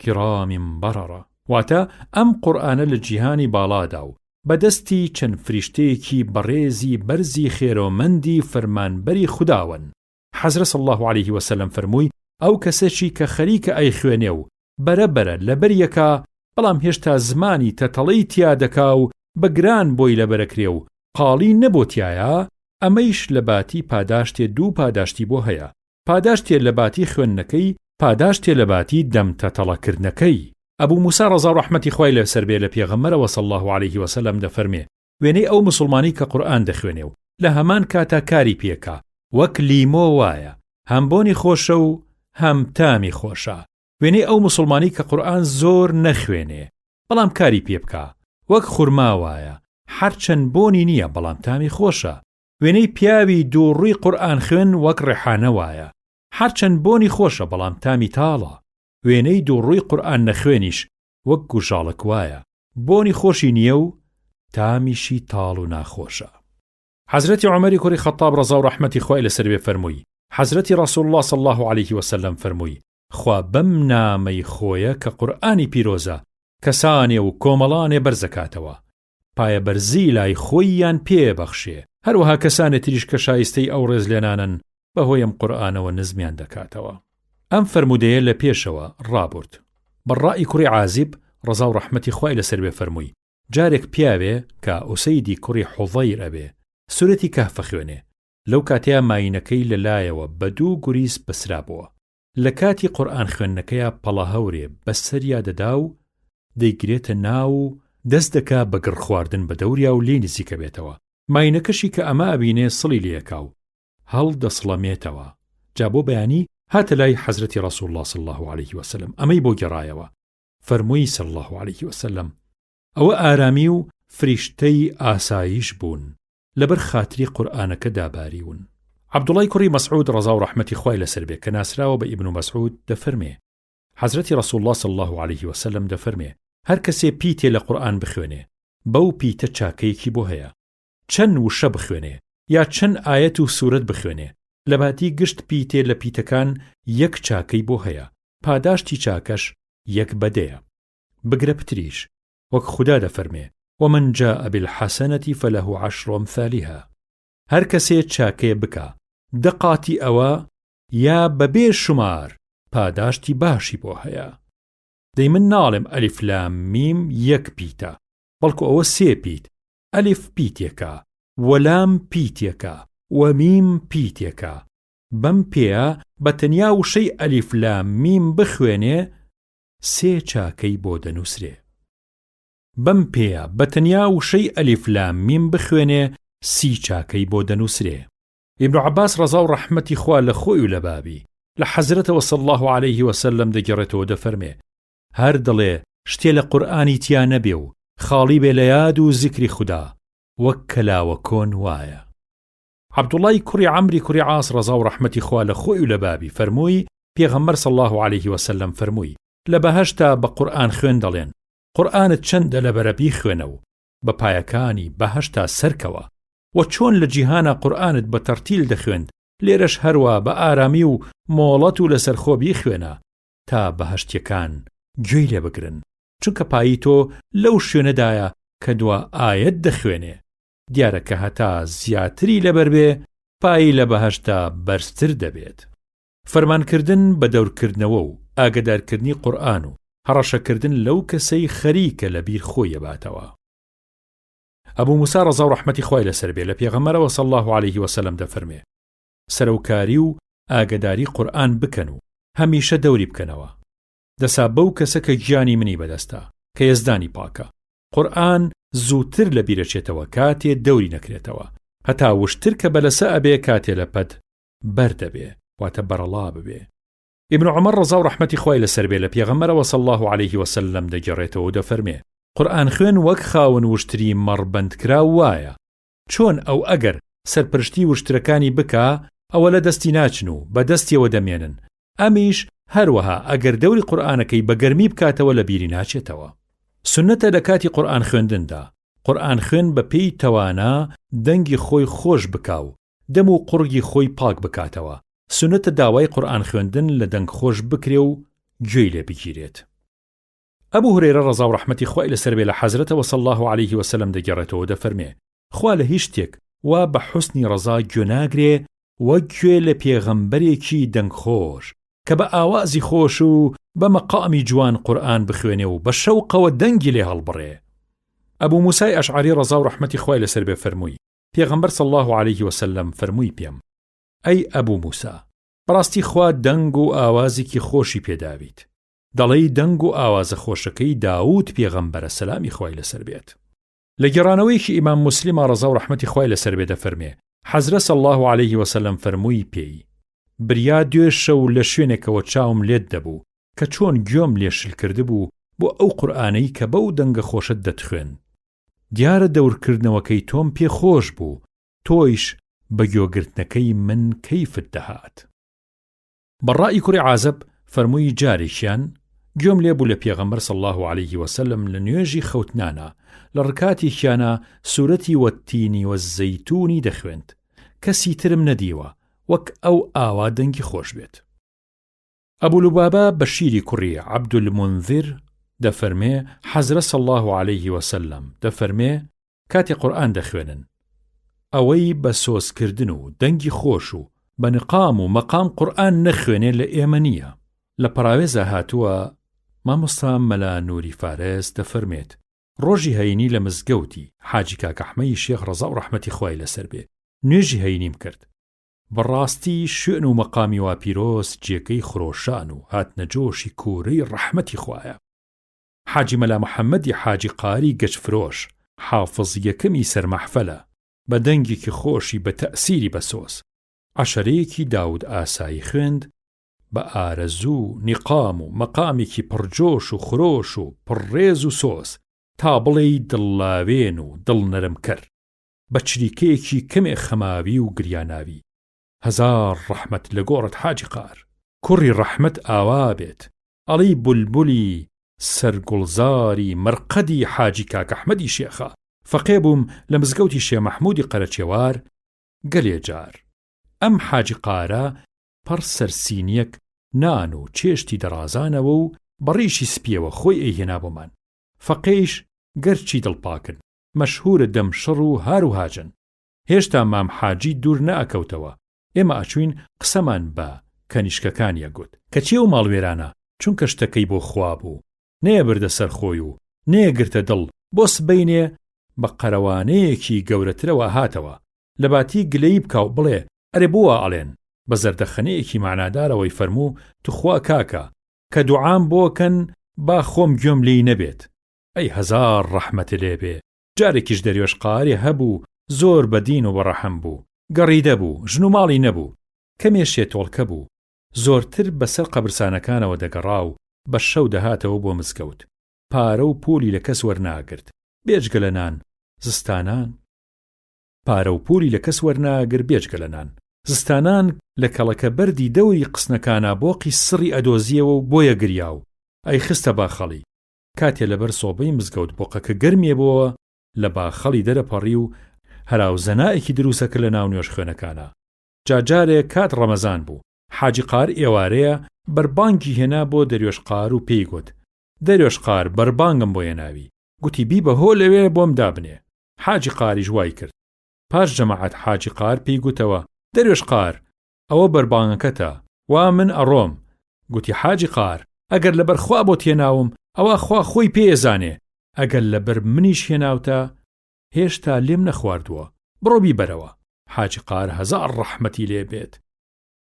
کیڕامین بەرەرە، واتە ئەم قورئانە لە جیهانی باڵادا و بەدەستی چەند فریشتەیەکی بەڕێزی بەرزی خێرۆمەندی فەرمانبەری خوداون. حەزرەت صلی الله علیه وسلم فەرمووی ئەو کەسێکی کە خەریکە ئەی خوێنێ و بەرەبەرە لەبەر یەکا بەڵام هێشتا زمانی تەتەڵەی تیا دەکا و بەگران بۆی لەبەرەکرێ و قاڵی نەبۆتیایە، ئەمەیش لە باتی پاداشتێ دوو پاداشتی بۆ هەیە. پاداشتێ لە باتی خوێندنەکەی پاداش تێلەباتی دەمتەتەڵەکردنەکەی. ئەبوو موسا ڕەزا و ڕەحمەتی خوای لەسەر بێ لە پێغەمبەرەوە صلی الله علیه وسلم دەفەرمێ وێنەی ئەو مسلمانی کە قورئان دەخوێنێ و لە هەمان کاتا کاری پێکا وەک لیمۆ وایە، هەم بۆنی خۆشە و هەم تامی خۆشە. وێنەی ئەو مسلمانی کە قورئان زۆر نەخوێنێ بەڵام کاری پێ بکا وەک خورما وایە، هەرچەند بۆنی نییە بەڵام تامی خۆشە. وێنەی پیاوی دووڕووی قورئان خوێن وەک ڕێحانە وایە، هەرچەند بۆنی خۆشە بەڵام تامی تاڵە. وێنەی دووڕووی قورئان نەخوێنیش وەک گوژاڵک وایە، بۆنی خۆشی نییە و تامیشی تاڵ و ناخۆشە. حەزرەتی عومەری کوڕی خەتاب ڕەزا و ڕەحمەتی خوای لەسەر بێ فەرمووی حەزرەتی ڕەسوول الله صلی الله علیه وسلم فەرمووی خوا بەم نامەی خۆیە کە قورئانی پیرۆزە کەسانێ و کۆمەڵانێ بەرزەکاتەوە، پایە بەرزی لای خۆیان پێبەخشێ، هەروەها کەسانێ تریش کە شایستەی ئەو ڕێز لێنانن بەهۆی ئەم قورئانەوە نزمیان دەکاتەوە. ئەم فەرمودەیە لە پێشەوە ڕابرد. بەڕائی کوڕی عازیب ڕەزا و ڕەحمەتی خوای لەسەر بێ فەرمووی جارێک پیاوێ کە ئوسەیدی کوڕی حوضەیر ئەبێ سورەتی کەهف خوێنێ، لەو کاتەیە ماینەکەی لەلایەوە بە دوو گوریس بەسرا بووە. لە کاتی قورئان خوێندنەکەیە پەڵە هەورێ بەسەریا دەدا و دەیگرێتە ناو و دەست دەکا بە گڕ خواردن بە دەوریا و لێی نزیکە بێتەوە. ماینەکەشی کە ئەمە ئەبینێ سڵی لێکا و هەڵ دەسڵەمێتەوە. جا بۆ بەیانی هاتە لای حەزرەتی ڕەسوول الله صلی الله علیه وسلم، ئەمەی بۆ گەڕایەوە. فەرمووی صلی الله علیه وسلم ئەوە ئارامی و فریشتەی ئاسایش بوون لەبەر خاتری قورئانەکە داباریون. عەبدوڵای کوڕی مەسعود ڕەزا و ڕەحمەتی خوای لەسەر بێ کە ناسراوە بە ئیبن مەسعود دەفەرمێ حەزرەتی ڕەسوول الله صلی الله علیه وسلم دەفەرمێ هەر کەسێ پیتێ لە قورئان بخوێنێ بەو پیتە چاکەیەکی بۆ هەیە، چەند وشە بخوێنێ یا چەند ئایەت و سوورەت بخوێنێ، لە باتی گشت پیتێ لە پیتەکان یەک چاکەی بۆ هەیە، پاداشتی چاکەش یەک بەدەیە. بگرە پتریش وەک خوددا دەفەرمێ ومن جاء بالحسنة فله عشر أمثالها. هەر کەسێ چاکەیە بکە دەقاتی ئەوە یا بەبێ شمار پاداشتی باشی بۆ هەیە. دەی من ناڵێم ئەلیف لام میم یەک پیتە، بەڵکو ئەوە سێ پیت، ئەلیف پیتێکە وەلام پیتێکە وەمیم پیتێکە. بەم پێیە بە تەنیا وشەی ئەلیف لام میم بخوێنێ سێ چاکەی بۆ دەنووسرێ. بەم پێیە بە تەنیا وشەی ئەلیف لام میم بخوێنێ سی چاکەی بۆ دەنووسرێ. ئیبن عەباس ڕەزا و ڕەحمەتی خوا لە خۆی و لە بابی لە حەزرەتەوە صلی الله علیه وسلم دەگەڕێتەوە دەفەرمێ هەر دڵێ شتێ لە قورئانی تیا نەبێ و خاڵی بێ لە یاد و زیکری خوددا وەک کەلاوە کۆن وایە. عەبدوڵای کوڕی عەمری کوڕی عاس ڕەزا و ڕەحمەتی خوا لە خۆی و لە بابی فەرمووی پێغەمبەر صلی الله علیه وسلم فەرمووی لە بەهەشتا بە قورئان خوێن دەڵێن قورئانت چەندە لە بەرەبی خوێنە و بە پایەکانی بەهەشتا سەرکەوە، و چۆن لە جیهانە قورئانت بە تەرتیل دەخوێند لێرەش هەروە بە ئارامی و مۆڵەت و لەسەر خۆبی خوێنە تا بەهەشتیەکان گوێی لێ بگرن، چونکە پایی تۆ لەو شوێنەدایە کە دوا ئایەت دەخوێنێ. دیارە کە هەتا زیاتری لەبەر بێ پایی لە بەهەشتا بەرزتر دەبێت. فەرمانکردن بە دەورکردنەوە و ئاگدارکردنی قورئان و هەڕەشەکردن لەو کەسەی خەریکە لە بیر خۆی باتەوە. ئەبوو موسا ڕەزا و ڕەحمەتی خوای لەسەر بێ لە پێغەمبەرەوە صلی الله علیه وسلم دەفەرمێ سەرۆکاری و ئاگداری قورئان بکەن و هەمیشە دەوری بکەنەوە. دەسا بەو کەسە کە گیانی منی بەدەستە کە یەزدانی پاکە، قورئان زووتر لە بیرەچێتەوە کاتێ دەوری نەکرێتەوە، هەتا وشتر کە بەلەسە ئەبێ کاتێ لە پەت بەردەبێ واتە بەرەڵا ببێ. ئیبن عومەر ڕەزا و ڕەحمەتی خوای لەسەر بێ لە پێغەمبەرەوە صلی الله علیه وسلم دەگەڕێتەوە و دەفەرمێ قورئان خوێن وەک خاون وشتری مەڕبەندکرا وایە، چۆن ئەو ئەگەر سەرپرشتی وشترەکانی بکا ئەوە لە دەستی ناچن و بە دەستیەوە دەمێنن، ئەمیش هەروەها ئەگەر دەوری قورئانەکەی بە گەرمی بکاتەوە لە بیری ناچێتەوە. سنەتە لە کاتی قورئان خوێندندا قورئان خوێن بە پێی تەوانا دەنگی خۆی خۆش بکاو دەم و قوڕگی خۆی پاک بکاتەوە. سنەتە داوای قورئان خوێندن لە دەنگ خۆش بکرێ و گوێی لێ بگیرێت. ئەبوو هورەیرە ڕەزا و ڕەحمەتی خوای لەسەر بێ لە حەزرەتەوە صلی الله علیه وسلم دەگەڕێتەوە دەفەرمێ خوا لە هیچ شتێک وا بە حوسنی ڕەزا گوێناگرێ وەک گوێ لە پێغەمبەرێکی دەنگ خۆش کە بە ئاوازی خۆش و بە مەقامی جوان قورئان بخوێنێ و بە شەوقەوە دەنگی لێ هەڵبڕێ. ئەبوو موسای ئەشعەری ڕەزا و ڕەحمەتی خوای لەسەر بێ فەرمووی پێغەمبەر صلی الله علیه وسلم فەرمووی پێم ئەی ئەبوو موسا بەڕاستی خوا دەنگ و ئاوازێکی خۆشی پێداویت. دەڵێی دەنگ و ئاوازە خۆشەکەی داوود پێغەمبەرە سەلامی خوای لەسەر بێت. لە گێڕانەوەیەکی ئیمام موسلیم ڕەزا و ڕەحمەتی خوای لەسەر بێ دەفەرمێ حەزرەت صلی الله عەلەیه وسەلەم فەرمووی پێی بریا دوێ شەو لە شوێنێکەوە چاوم لێت دەبوو کە چۆن گوێم لێ شل کردبوو بۆ ئەو قورئانەی کە بەو دەنگە خۆشت دەتخوێن. دیارە دەورکردنەوەکەی تۆم پێ خۆش بوو، تۆیش بە گوێگرتنەکەی من کەیفت دەهات. بەڕای کوڕی عازب فەرمووی جارێکیان گوێم لێ بوو لە پێغەمبەر صلی الله عەلەیه وسەلەم لە نوێژی خەوتنانە لە ڕکاتێکیانە سوورەتی وەتینی وەزەیتونی دەخوێند، کەسی ترم نەدیوە وەک ئەو ئاوا دەنگی خۆش بێت. ئەبوو لوبابە بەشیری کوڕی عەبدولمونذر دەفەرمێ حەزرەت صلی الله عەلەیه وسەلەم دەفەرمێ کاتێ قورئان دەخوێنن ئەوەی بە سۆزکردن و دەنگی خۆش و بە نقام و مەقام قورئان نەخوێنێ لە ئێمە نییە. لە پەراوێزە هاتووە مامۆستا مەلا نووری فارس دەفەرمێت ڕۆژی هەینی لە مزگەوتی حاجی کاکەحمەی شێخ ڕەزا و ڕەحمەتی خوای لەسەر بێ نوێژی هەینیم کرد. بەڕاستی شوێن و مەقامی وا پیرۆز جێگەی خرۆشان و هاتنە جۆشی کوورەی ڕەحمەتی خوایە. حاجی مەلا محەممەدی حاجی قاری گەجفرۆش حافظ یەکەمی سەرمەحفەلە بە دەنگێکی خۆشی بە تەئسیری بەسۆز عەشەرەیەکی داود ئاسایی خوێند بە ئارەزوو نیقام و مەقامێکی پڕجۆش و خرۆش و پڕڕێز و سۆز تا بڵێی دڵلاوێن و دڵنەرمکەر بە چریکەیەکی کەمێ خەماوی و گریاناوی. هەزار ڕەحمەت لە گۆڕت حاجی قار، کوڕی ڕەحمەت ئاوا بێت، ئەڵی بولبولی سەرگوڵزاری مەرقەدی حاجی کاکەحمەدی شێخە. فەقێ بووم لە مزگەوتی شێ مەحموودی قەرەچێوار گەلێ جار ئەم حاجی قارە پەڕ سەرسینیەک نان و چێشتی دەڕازانەوە و بەڕیشی سپیەوە خۆی ئەیهێنا بۆمان. فەقێیش گەرچی دڵپاکن مەشهورە دەمشڕ و هاروهاجن. هێشتا مام حاجی دوور نەئەکەوتەوە. ئێمە ئەچوین قسەمان بە کەنیشکەکانیە گوت کەچی ئەو ماڵوێرانە چونکە شتەکەی بۆ خوا بوو نەیە بردە سەر خۆی و نەیە گرتە دڵ بۆ سبەینێ بە قەرەوانەیەکی گەورەترەوە هاتەوە لە باتی گلەی بکە و بڵێ ئەرێ بووە ئەڵێن بە زەردەخەنەیەکی معنادارەوەی فەرموو توخوا کاکە کە دوعام بۆکەن با خۆم گوێم لێی نەبێت. ئەی هەزار ڕەحمەت لێ بێ. جارێکیش دەریۆش قاری هەبوو زۆر بەدین و بەڕەحەم بوو، گەڕیدە بوو، ژن و ماڵی نەبوو، کەمێ شێتۆڵکە بوو، زۆرتر بەسەر قەبرسانەکانەوە دەگەڕا و بە شەو دەهاتەوە بۆ مزگەوت. پارە و پولی لە کەس وەرناگرت بێجگە لە نان زستانان. پارە و پولی لە کەس وەرناگر بێجگە لە نان زستانان لە کەڵەکە بەردی دەوری قسنەکانە بۆقی سڕی ئەدۆزیەوە و بۆیە گریا و ئەی خستە باخەڵی. کاتێ لەبەر سۆبەی مزگەوت بۆقەکە گەرمێ بۆوە لە باخەڵی دەرەپەڕی و هەراو زەنایەکی دروسەکە لە ناو نوێژ خوێنەکانە. جاجارێک کات ڕەمەزان بوو حاجی قار ئێوارەیە بەربانگی هێنا بۆ دەریۆش قار و پێی گوت دەریۆش قار بەربانگم بۆ هێناوی. گوتی بی بەهۆ لەوێ بۆم دابنێ. حاجی قاریش وای کرد. پاش جەماعەت حاجی قار پێی گوتەوە دەریۆش قار ئەوە بەربانگەکەتە وا من ئەڕۆم. گوتی حاجی قار ئەگەر لەبەر خوا بۆ تێناوم ئەوە خوا خۆی پێزانێ، ئەگەر لەبەر منیش هێناوتە هێشتا لێم نەخواردووە، بڕۆ بیبەرەوە. حاجی قار هەزار ڕەحمەتی لێ بێت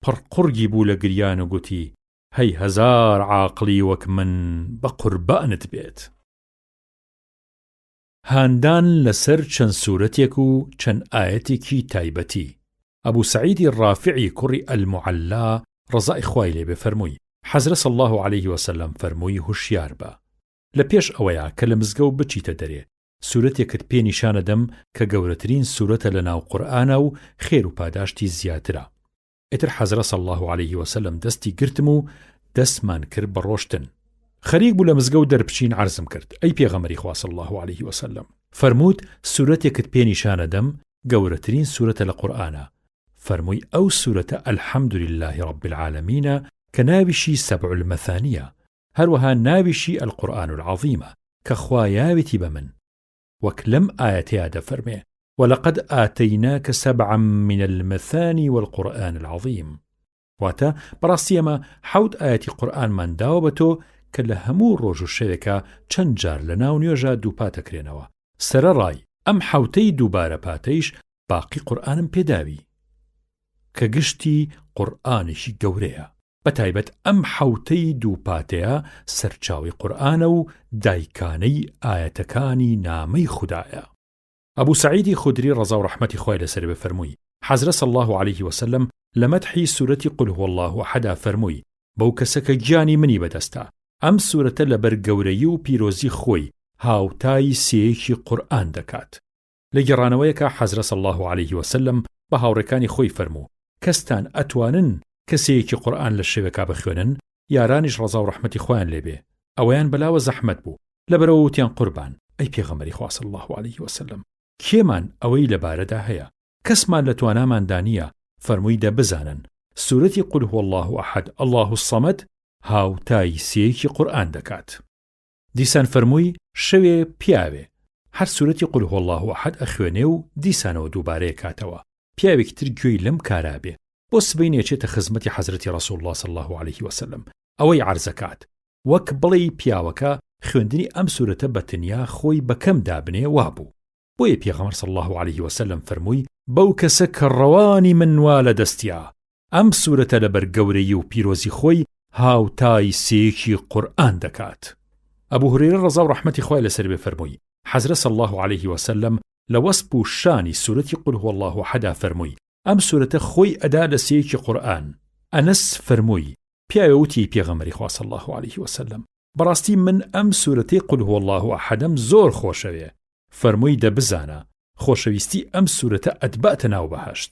پڕ قورگی بوو لە گریان و گوتی هەی هەزار عاقلی وەک من بە قوربانت بێت. هاندان لەسەر چەند سوورەتێک و چەند ئایەتێکی تایبەتی. ئەبوو سەعیدی ڕافعی کوڕی ئەلموعەلا ڕەزای خوای لێ بێ فەرمووی حەزرەت صلی الله عەلەیه وسەلەم فەرمووی هوشیار بە لە پێش ئەوەیە کە لە مزگەوت بچیتە دەرێ سوورەتێکت پێ نیشانە دەم کە گەورەترین سوورەتە لە ناو قورئانە و خێر و پاداشتی زیاترە. ئیتر حەزرەت صلی الله عەلەیه وسەلەم دەستی گرتم و دەستمان کرد بە ڕۆشتن. خەریک بوو لە مزگەوت دەربچین عەرزم کرد ئەی پێغەمبەری خوا صلی الله عەلەیه وسەلەم فەرمووت سوورەتێکت پێ نیشانە دەم گەورەترین سوورەتە لە قورئانە. فەرمووی ئەو سوورەتە ئەلحەمدولله رب العالەمینە کە ناویشی سەبع المەثانیە، هەروەها ناویشی القورئان العەظیمە کە خوا یاوێتی بە من. وەک لەم ئایەتەیە دەفەرمێ ولقد آتيناك سبعا من المثاني والقرآن العظيم. واتە بەڕاستی ئەمە حەوت ئاەتی قورئانمان داوە بە تۆ کە لە هەموو ڕۆژ و شەوێکە چەند جار لە ناو نوێژە دووپاتەکرێنەوە. سەرەڕای ئەم حەوتەی دووبارە پاتەیش باقی قورئانم پێداوی. کە گشتی قورئانێکی گەورەیە. بەتایبەت ئەم حەوتەی دووپاتەیە سەرچاوی قورئانە و دایکانەی ئایەتەکانی نامەی خودایە. ئەبوو سەعیدی خودری ڕەزا و ڕەحمەتی خوای لەسەر بێ فەرمووی حەزرە صلی الله عليه وسلم لە مەدحی سورەتی قل هو الله ئەحەدا فەرمووی بەو کەسە کە گیانی منی بەدەستە ئەم سورەتە لەبەر گەورەی و پیرۆزی خۆی هاوتای سێیەکی قورئان دەکات. لە گێڕانەوەیەکە حەزرە صلی الله عليه وسلم بە هاوڕێکانی خۆی فەرموو کەستان ئەتوانن کەسێکی قورئان لە شێوەکە بخوێنن یارانیش ڕەزا و ڕەحمەتی خۆیان لێبێ ئەوەیان بەلاوە زەحمەت بوو لەبەرەوە وتیان قوربان ئەی پێغەمبەری خوا صلی الله عليه وسلم کێمان ئەوەی لەبارەدا هەیە کەسمان لە تواناماندا نییە فەرمووی دەبزانن سورەتی قل هو الله ئەحەد الله الصەمەد هاوتای سێیەکی قورئان دەکات. دیسان فەرمووی شەوێ پیاوێ هەر سورەتی قل هو الله ئەحەد ئەخوێنێ و دیسانەوە دووبارەیە کاتەوە پیاوێکی تر گوێی لەم کارابێ بۆ سبەینێچێتە خزمەتی حەزرەتی ڕەسوول الله صلی الله عليه وسلم ئەوەی عەرزەکات وەک بڵێ پیاوەکە خوێندنی ئەم سورەتە بەتەنیا خۆی بەکەم دابنێ وابوو. بۆیە پێغەمبەر صلی الله عليه وسلم فەرمووی بەو کەسە کە ڕەوانی من وا لە دەستیا ئەم سورەتە لەبەر گەورەی و پیرۆزی خۆی هاوتای سێیەکی قورئان دەکات. ئەبوو هورەیرە ڕەزا و ڕەحمەتی خوای لەسەر بێ فەرمووی حەزرە صلی الله عليه وسلم لە وەسپ و شانی سورەتی قل هو الله ئەحەدا فەرمووی ئەم سورەتە خۆی ئەدا لە سێیەکی قورئان. ئەنەس فەرمووی پیاوێ وتی پێغەمبەری خوا صلی الله عليه وسلم بەڕاستی من ئەم سورەتەی قل هو الله ئەحەدم زۆر خۆشەوێ فەرمووی دەبزانە خۆشەویستی ئەم سورەتە ئەتباتە ناو بەهەشت.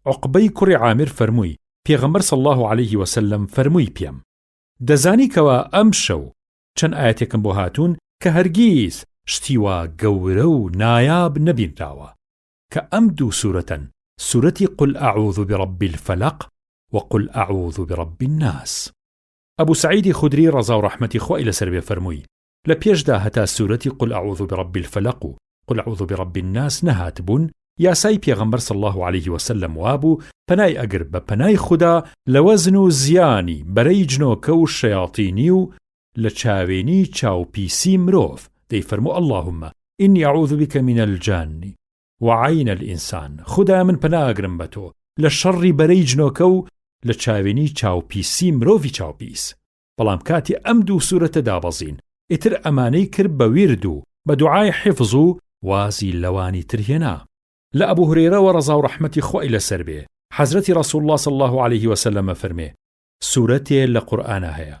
عوقبەی کوڕی عامر فەرمووی پێغەمبەر صلی الله عليه وسلم فەرمووی پێم دەزانی کەوا ئەم شەو چەند ئاەتێکم بۆ هاتوون کە هەرگیز شتی وا گەورە و نایاب نەبینراوە کە ئەم دوو سورەتەن سورەتی قل أعوذ برب الفلق وقل أعوذ برب الناس. ئەبوو سەعیدی خودری ڕەزا و ڕەحمەتی خوای لەسەر بێ فەرمووی لە پێشدا هەتا سورەتی قل أعوذ برب الفلق و قل أعوذ برب الناس نەهات بوون یاسای پێغەمبەر صلی الله عليه وسلم وابوو پەنای ئەگر بە پەنای خوددا لە وەزن و زیانی بەرەی جنۆکە و شەیاطینی و لە چاوێنی چاوپیسی مرۆڤ دەیفەرموو اللهم إني أعوذ بك من الجان وعين الإنسان خدا من پەناگرم بە تۆ لە شەڕی بەرەی جنۆکە و لە چاوێنی چاوپیسی مرۆڤی چاوپیس. بەڵام کاتی ئەم دوو سورەتە دابەزین ئیتر ئەمانەی کرد بە ویرد و بە دوعای حیفظ و وازی لەوانی ترهێنا. لە ئەبوو هورەیرەوە ڕەزا و ڕەحمەتی خوای لەسەر بێ حەزرەتی ڕەسوول الله صلی الله عليه وسلم فەرمێ سورەتێ لە قورئانە هەیە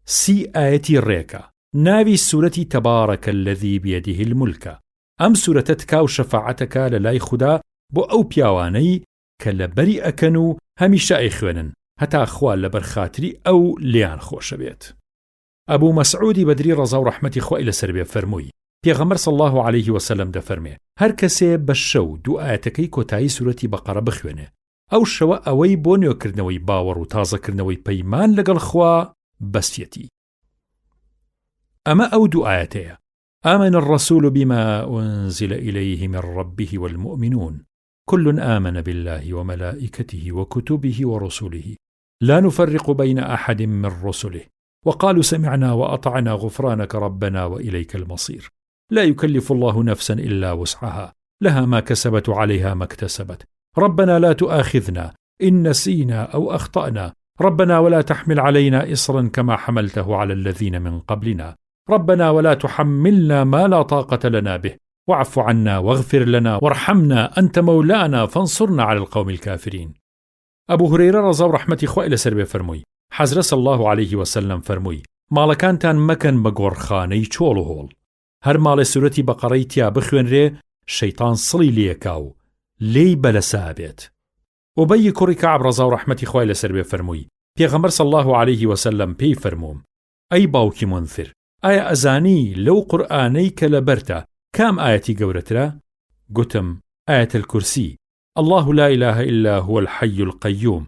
30 ئاەتی ڕێکە ناوی سورەتی تەبارەکە الذی بیەدیه المولکە. ئەم سورەتە تکا و شەفاعەتەکە لە لای خوددا بۆ ئەو پیاوانەی کە لە بەری ئەکەن و هەمیشە ئەیخوێنن هەتا خوا لەبەر خاتری ئەو لیان خۆشە بێت. ئەبوو مەسعودی بەدری ڕەزا و ڕەحمەتی خوای لەسەر بێ فەرمووی پێغەمبەر صلی الله عليه وسلم دەفەرمێ هەر کەسێ بە شەو دوو ئاەتەکەی کۆتایی سورەتی بەقەرە بخوێنێ ئەو شەوە ئەوەی بۆ نوێکردنەوەی باوەڕ و تازەکردنەوەی پەیمان لەگەڵ خوا بەستێتی. ئەمە ئەو دوو ئاەتەیە آمن الرسول بما أنزل إليه من ربه والمؤمنون كل آمن بالله وملائكته وكتبه ورسله لا نفرق بين أحد من رسله وقالوا سمعنا وأطعنا غفرانك ربنا وإليك المصير لا يكلف الله نفسا إلا وسعها لها ما كسبت وعليها ما اكتسبت ربنا لا تؤاخذنا إن نسينا أو أخطأنا ربنا ولا تحمل علينا إصرا كما حملته على الذين من قبلنا ربنا ولا تحملنا ما لا طاقة لنا به واعف عنا واغفر لنا وارحمنا أنت مولانا فانصرنا على القوم الكافرين. أبو هريرة رضا ورحمة خوای لەسەر بێ فەرمووی حەزرە صلی الله عليه وسلم فەرمووی ماڵەکانتان مەکەن بە گۆڕخانەی چۆڵ و هۆڵ هەر ماڵێ سورەتی بەقەرەی تیا بخوێنرێ شەیطان سڵی لێکا و لێی بەلەسا بێت. ئوبەی کوڕی کەعب ڕەزا و ڕەحمەتی خوای لەسەر بێ فەرمووی پێغەمبەر صلی الله عليه وسلم پێی فەرمووم ئەی باوکی منذر ئایا ئەزانی لەو قورئانەی کە لەبەرتە کام ئاەتی گەورەترە؟ گوتم ئاەت الکورسی الله لا إله إلا هو الحي القيوم.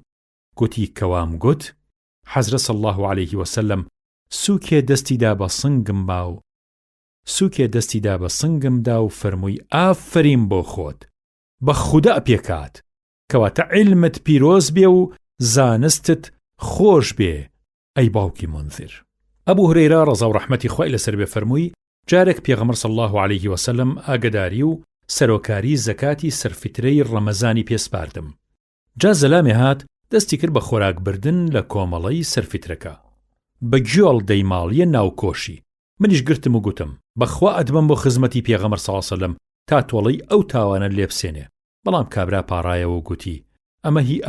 گوتی کەوام گوت حەزرە صلی الله عليه وسلم سووکێ دەستیدا بە سنگمدا و فەرمووی ئافرین بۆ خۆت بە خودا پێکات کەواتە عیلمت پیرۆز بێ و زانستت خۆش بێ ئەی باوکی منذر. ئەبوو هورەیرە ڕەزا و ڕەحمەتی خوای لەسەر بێ فەرمووی جارێک پێغەمبەر صلی الله عليه وسلم ئاگداری و سەرۆکاری زەکاتی سەرفیترەی ڕەمەزانی پێسپاردم. جا زەلامێ هات دەستی کرد بە خۆراک بردن لە کۆمەڵەی سەرفیترەکە. بە گوێڵ دەیماڵیە ناوکۆشی. منیش گرتم و گوتم بەخوا ئەدبم بۆ خزمەتی پێغەمبەر صلی الله علیه وسلم تا تۆڵەی ئەو تاوانە لێبسێنێ. بەڵام کابرا پاڕایەوە و گوتی ئەمە هی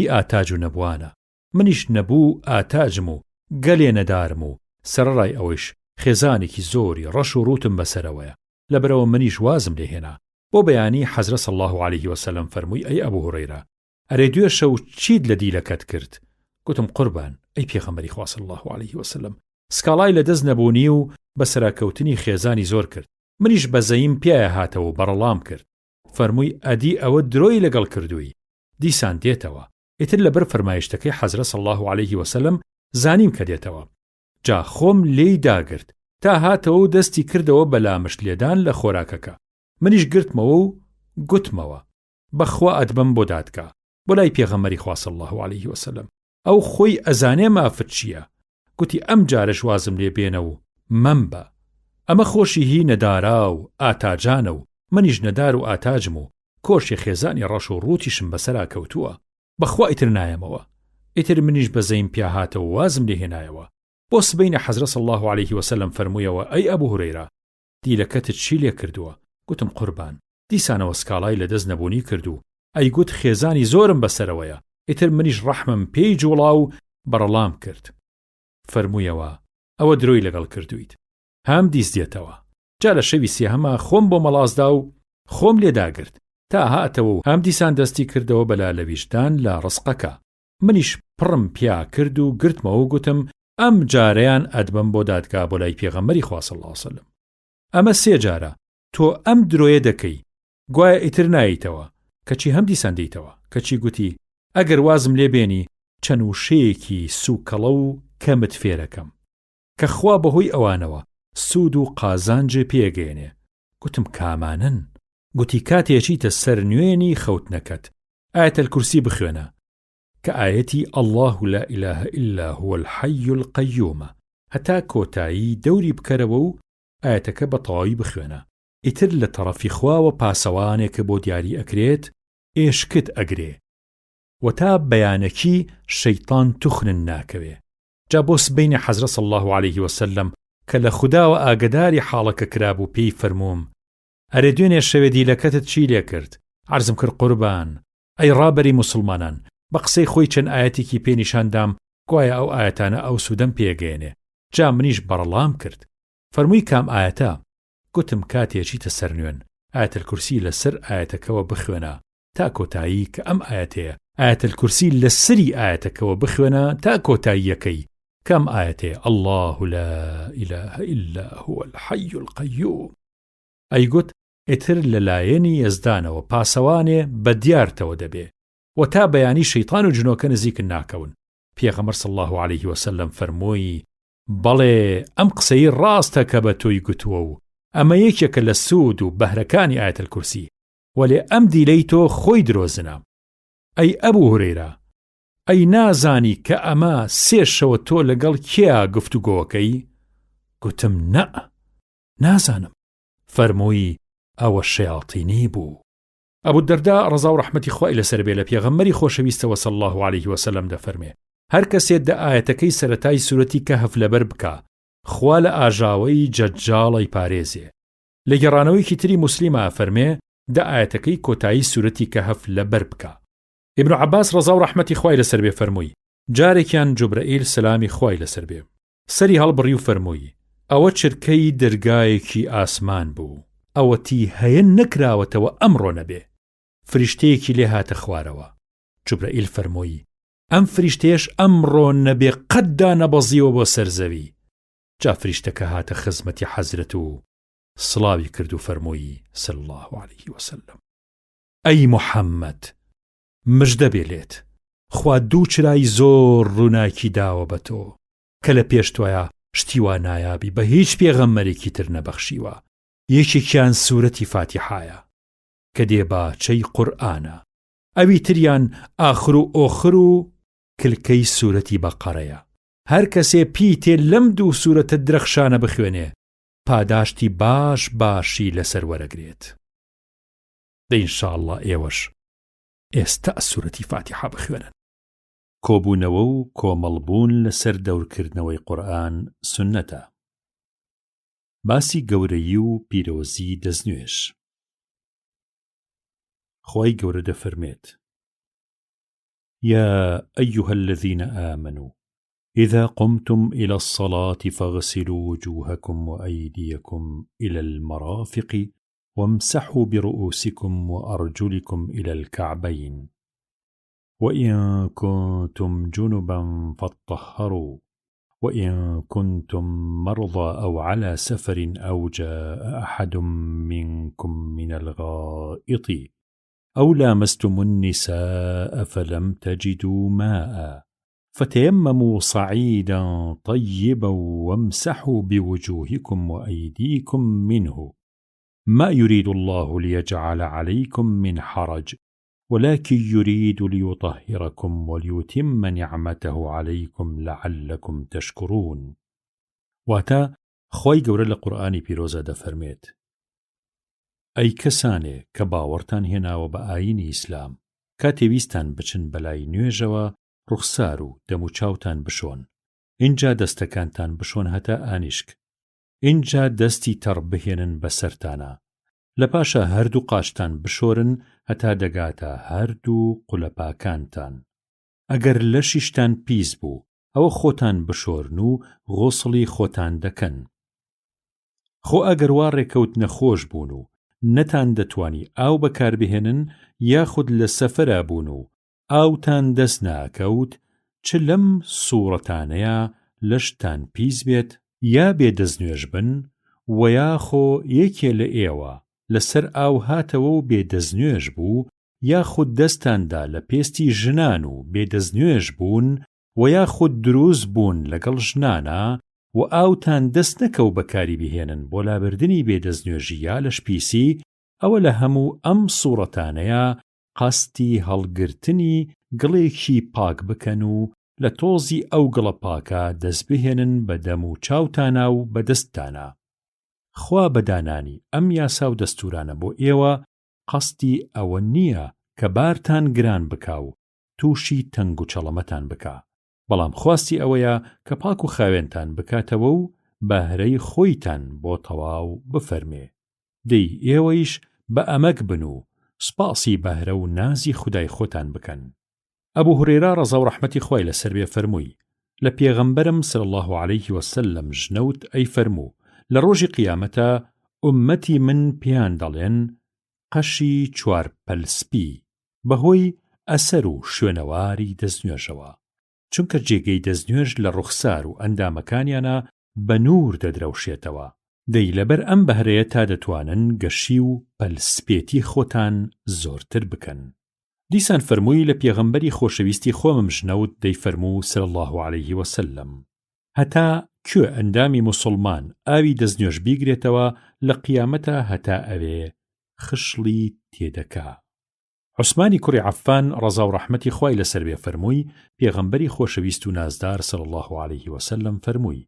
ئاتاج و نەبوانە. منیش نەبوو ئاتاجم و گەلێ نەدارم و سەرڕای ئەوەش خێزانێکی زۆری ڕەش و ڕوتم بەسەرەوەیە. لەبەرەوە منیش وازم لێهێنا. بۆ بەیانی حەزرەت صلی الله علیه وسلم فەرمووی ئەی ئەبوو هورەیرە ئەرێ دوێ شەو چیت لە دیلەکەت کرد؟ گوتم قوربان ئەی پێغەمبەری خوا صلی الله علیه وسلم سکاڵای لەدەست نەبوونی و بەسەراکەوتنی خێزانی زۆر کرد. منیش بەزەیم پیایە هاتەوە و بەرەڵام کرد. فەرمووی ئەدی ئەوە درۆی لەگەڵ کردووی دیسان دێتەوە. ئیتر لەبەر فەرمایشتەکەی حەزرەت صلی الله علیه وسلم زانیم کە دێتەوە. جا خۆم لێی داگرت تا هاتەوە و دەستی کردەوە بە لامشت لێدان لە خۆراکەکە. منیش گرتمەوە و گوتمەوە بەخوا ئەدبم بۆ دادکە بۆ لای پێغەمبەری خوا صلی الله علیه وسلم. ئەو خۆی ئەزانێ مافت چییە. گوتی ئەم جارش وازم لێ بێنە و مەمبە. ئەمە خۆشی هی نەدارا و ئاتاجانە و منیش نەدار و ئاتاجم و کۆشی خێزانی ڕەش و ڕوتیشم بەسەرا کەوتووە. بەخوا ئیتر نایەمەوە. ئیتر منیش بەزەیم پیا هاتەوە و وازم لێ هێنایەوە. بۆ سبەینە حەزرەت صلی الله علیه وسلم فەرموویەوە ئەی ئەبوو هورەیرە دیلەکەتت چی لێ کردووە؟ گوتم قوربان دیسانەوە سکاڵای لەدەست نەبوونی کردو. ئەی گوت خێزانی زۆرم بەسەرەوەیە. ئیتر منیش ڕەحمم پێی جوڵا و بەرەڵام کرد. فەرموویەوە ئەوە درۆی لەگەڵ کردویت. هەم دیس دێتەوە. جا لە شەوی سێهەمە خۆم بۆ مەڵازدا و خۆم لێداگرت تا هاتەوە و هەم دیسان دەستی کردەوە بەلا لەویشتان لە ڕزقەکە. منیش پڕم پیا کرد و گرتمەوە و گوتم ئەم جارەیان ئەدبم بۆ دادگا بۆ لای پێغەمبەری خوا صلی الله علیه وسلم. ئەمە سێ جارە تۆ ئەم درۆیە دەکەی گوایە ئیتر ناییتەوە کەچی هەم دیسان دەیتەوە. کەچی گوتی ئەگەر وازم لێ بێنی چەند وشەیەکی سوکەڵە و کەمت فێرەکەم کە خوا بەهۆی ئەوانەوە سوود و قازانجێ پێگەێنێ. گوتم کامانن. گوتی کاتێکیتە سەر نوێنی خەوتنەکەت ئایەتە الکورسی بخوێنە کە ئایەتی الله لا إله إلا هو الحي القيوم هەتا کۆتایی دەوری بکەرەوە و ئایەتەکە بە تەواوی بخوێنە. ئیتر لە تەڕەفی خواوە پاسەوانێکە بۆ دیاری ئەکرێت ئێشکت ئەگرێ و تا بەیانەکی شەیطان توخنن ناکەوێ. جا بۆ سبەینە حەزرەت صلی الله علیه وسلم کە لە خوداوە ئاگداری حاڵەکە کرابوو پێی فەرمووم ئەرێ دوێنێ شەوێ دیلەکەتت چی لێ کرد؟ عەرزم کرد قوربان ئەی ڕابەری موسڵمانان بە قسەی خۆی چەند ئایەتێکی پێنیشاندام گوایە ئەو ئایەتانە ئەو سوودەم پێگەێنێ. جا منیش بەرەڵام کرد. فەرمووی کام ئایەتە؟ گوتم کاتێکیتە سەر نوێن ئایەتە الکورسی لەسەر ئایەتەکەوە بخوێنە تا کۆتایی کە ئەم ئایەتەیە. ئایەتە الکورسی لە سری ئایەتەکەوە بخوێنە تا کۆتاییەکەی. کام ئایەتەیە الله لا إله إلا هو الحي القيوم. ئەیگوت ئیتر لەلایەنی یەزدانەوە پاسەوانێ بە دیارتەوە دەبێ و تا بەیانی شەیطان و جنۆکە نزیکن ناکەون. پێغەمبەر صلی الله علیه وسلم فەرمووی بەڵێ ئەم قسەی ڕاستە کە بە تۆی گوتووە و ئەمە یەکێکە لە سوود و بەهرەکانی ئایەتە الکورسی وەلێ ئەم دیلەی تۆ خۆی درۆزنە. ئەی ئەبوو هورەیرە ئەی نازانی کە ئەمە سێ شەوە تۆ لەگەڵ کێیا گفتوگۆکەی؟ گوتم نە نازانم. فەرمووی ئەوە شەیاطینی بوو. ئەبوو دەردا ڕەزا و ڕەحمەتی خوای لەسەر بێ لە پێغەمبەری خۆشەویستەوە صلی الله علیه وسلم دەفەرمێ هەر کەسێک دە ئایەتەکەی سەرەتای سوورەتی کەهف لەبەر بکە خوا لە ئاژاوەی جەجاڵی پارێزێ. لە گەڕانەوەیکی تری موسلیمە فەرمێ دە ئایەتەکەی کۆتایی سوورەتی کەهف لەبەر بکە. ئیبن عەباس ڕەزا و ڕەحمەتی خوای لەسەر بێ فەرمووی جارێکیان جوبرەئیل سەلامی خوای لەسەر بێ سەری هەڵبڕی و فەرمووی ئەوە چرکەی دەرگایەکی ئاسمان بوو ئەوەتی هەیە نەکراوەتەوە ئەمڕۆ نەبێ فریشتەیەکی لێ هاتە خوارەوە. جوبرەئیل فەرمووی ئەم فریشتەیەش ئەمڕۆ نەبێ قەتدا نەبەزیوە بۆ سەرزەوی. جا فریشتەکە هاتە خزمەتی حەزرەت و سڵاوی کرد و فەرمووی صلی الله علیه وسلم ئەی موحەممەد مژدە بێ لێت خوا دوو چرای زۆر ڕووناکی داوە بە تۆ کە لە پێش تۆیە شتی وا نایابی بە هیچ پێغەمبەرێکی تر نەبەخشیوە. یەکێکیان سوورەتی فاتیحایە کە دێباچەی قورئانە ئەوی تریان ئاخر و ئۆخر و کلکەی سوورەتی بەقەرەیە. هەر کەسێ پی تێ لەم دوو سوورەتە درەخشانە بخوێنێ پاداشتی باش باشی لەسەر وەرەگرێت. دەی ئینشاءڵڵا ئێوەش ئێستا سوورەتی فاتیحە بخوێنن. کۆبوونەوە و کۆمەڵبوون لەسەر دەورکردنەوەی قورئان سوننەتە. باسی گەورەیی و پیرۆزی دەستنوێژ. خۆی گەورە دەفەرمێت: يا أيها الذين آمنوا إذا قمتم إلى الصلاة فاغسلوا وجوهكم وأيديكم إلى المرافق وامسحوا برؤوسكم وأرجلكم إلى الكعبين وإن كنتم جنبا فاطهروا وإن كنتم مرضى أو على سفر أو جاء أحد منكم من الغائط أو لامستم النساء فلم تجدوا ماء فتيمموا صعيدا طيبا وامسحوا بوجوهكم وأيديكم منه ما يريد الله ليجعل عليكم من حرج ولكن يريد ليطهركم وليتم نعمته عليكم لعلكم تشكرون. واتا خوي گەورە لە قورئانی پیرۆزە دەفەرمێت: ئەی کەسانێ کە باوەڕتان هێناوە بە ئاینی ئیسلام، کاتێ ویستان بچن بەلای نوێژەوە ڕوخسار و دەم و چاوتان بشۆن، اینجا دەستەکانتان بشۆن هەتا ئانیشک، اینجا دەستی تەڕ بهێنن بەسەرتانە، لە پاشە هەردوو قاشتان بشۆرن هەتا دەگاتە هەردوو قولەپاکانتان. ئەگەر لەشیشتان پیس بوو ئەوە خۆتان بشۆرن و غوسڵی خۆتان دەکەن. خۆ ئەگەر وا ڕێکەوت نەخۆش بوون و نەتان دەتوانی ئاو بەکاربهێنن یاخود لە سەفەرا بوون و ئاوتان دەست ناکەوت، چ لەم سوورەتانەیە لەشتان پیس بێت یا بێدەستنوێژ بن و یاخۆ یەکێ لە ئێوە لەسەر ئاو هاتەوە و بێدەستنوێژ بوو یاخود دەستاندا لە پێستی ژنان و بێدەستنوێژ بوون و یاخود دروست بوون لەگەڵ ژنانە و ئاوتان دەست نەکەو بەکاری بهێنن بۆ لابردنی بێدەستنوێژی یا لەشپیسی، ئەوە لە هەموو ئەم سوورەتانەیە قەستی هەڵگرتنی گڵێکی پاک بکەن و لە تۆزی ئەو گڵە پاکە دەست بهێنن بە دەم و چاوتانە و بەدەستانە. خوا بەدانانی ئەم یاسا و دەستورانە بۆ ئێوە قەستی ئەوە نییە کە بارتان گران بکاو تووشی تەنگ و چەڵەمەتان بکا، بەڵام خواستی ئەوەیە کە پاک و خاوێنتان بکاتەوە و بەهرەی خۆیتان بۆ تەواو بفەرمێ. دەی ئێوەیش بە ئەمەک بن و سپاسی بەهرە و نازی خودای خۆتان بکەن. ئەبوو هورێرە ڕەزا و ڕەحمەتی خوای لەسەر بێ فەرمووی: لە پێغەمبەرم صلی الله عليه وسلم ژنەوت ئەی فەرموو لە ڕۆژی قیامەتە ئومەتی من پێیان دەڵێن قەشی چوار پەلسپی بەهۆی ئەسەر و شوێنەواری دەستنوێژەوە، چونکە جێگەی دەستنوێژ لە ڕوخسار و ئەندامەکانیانە بە نور دەدرەوشێتەوە. دەی لەبەر ئەم بەهرەیە تا دەتوانن گەشی و پەلسپێتی خۆتان زۆرتر بکەن. دیسان فەرمووی لە پێغەمبەری خۆشەویستی خۆمم ژنەوت دەی فەرموو صلی الله عليه وسلم: هەتا کوێ ئەندامی موسڵمان ئاوی دەستنوێژ بیگرێتەوە لە قیامەتە هەتا ئەوێ خشڵی تێدەکا. عوسمانی کوڕی عەفان ڕەزا و ڕەحمەتی خوای لەسەر بێ فەرمووی پێغەمبەری خۆشەویست و نازدار صلی الله عليه وسلم فەرمووی: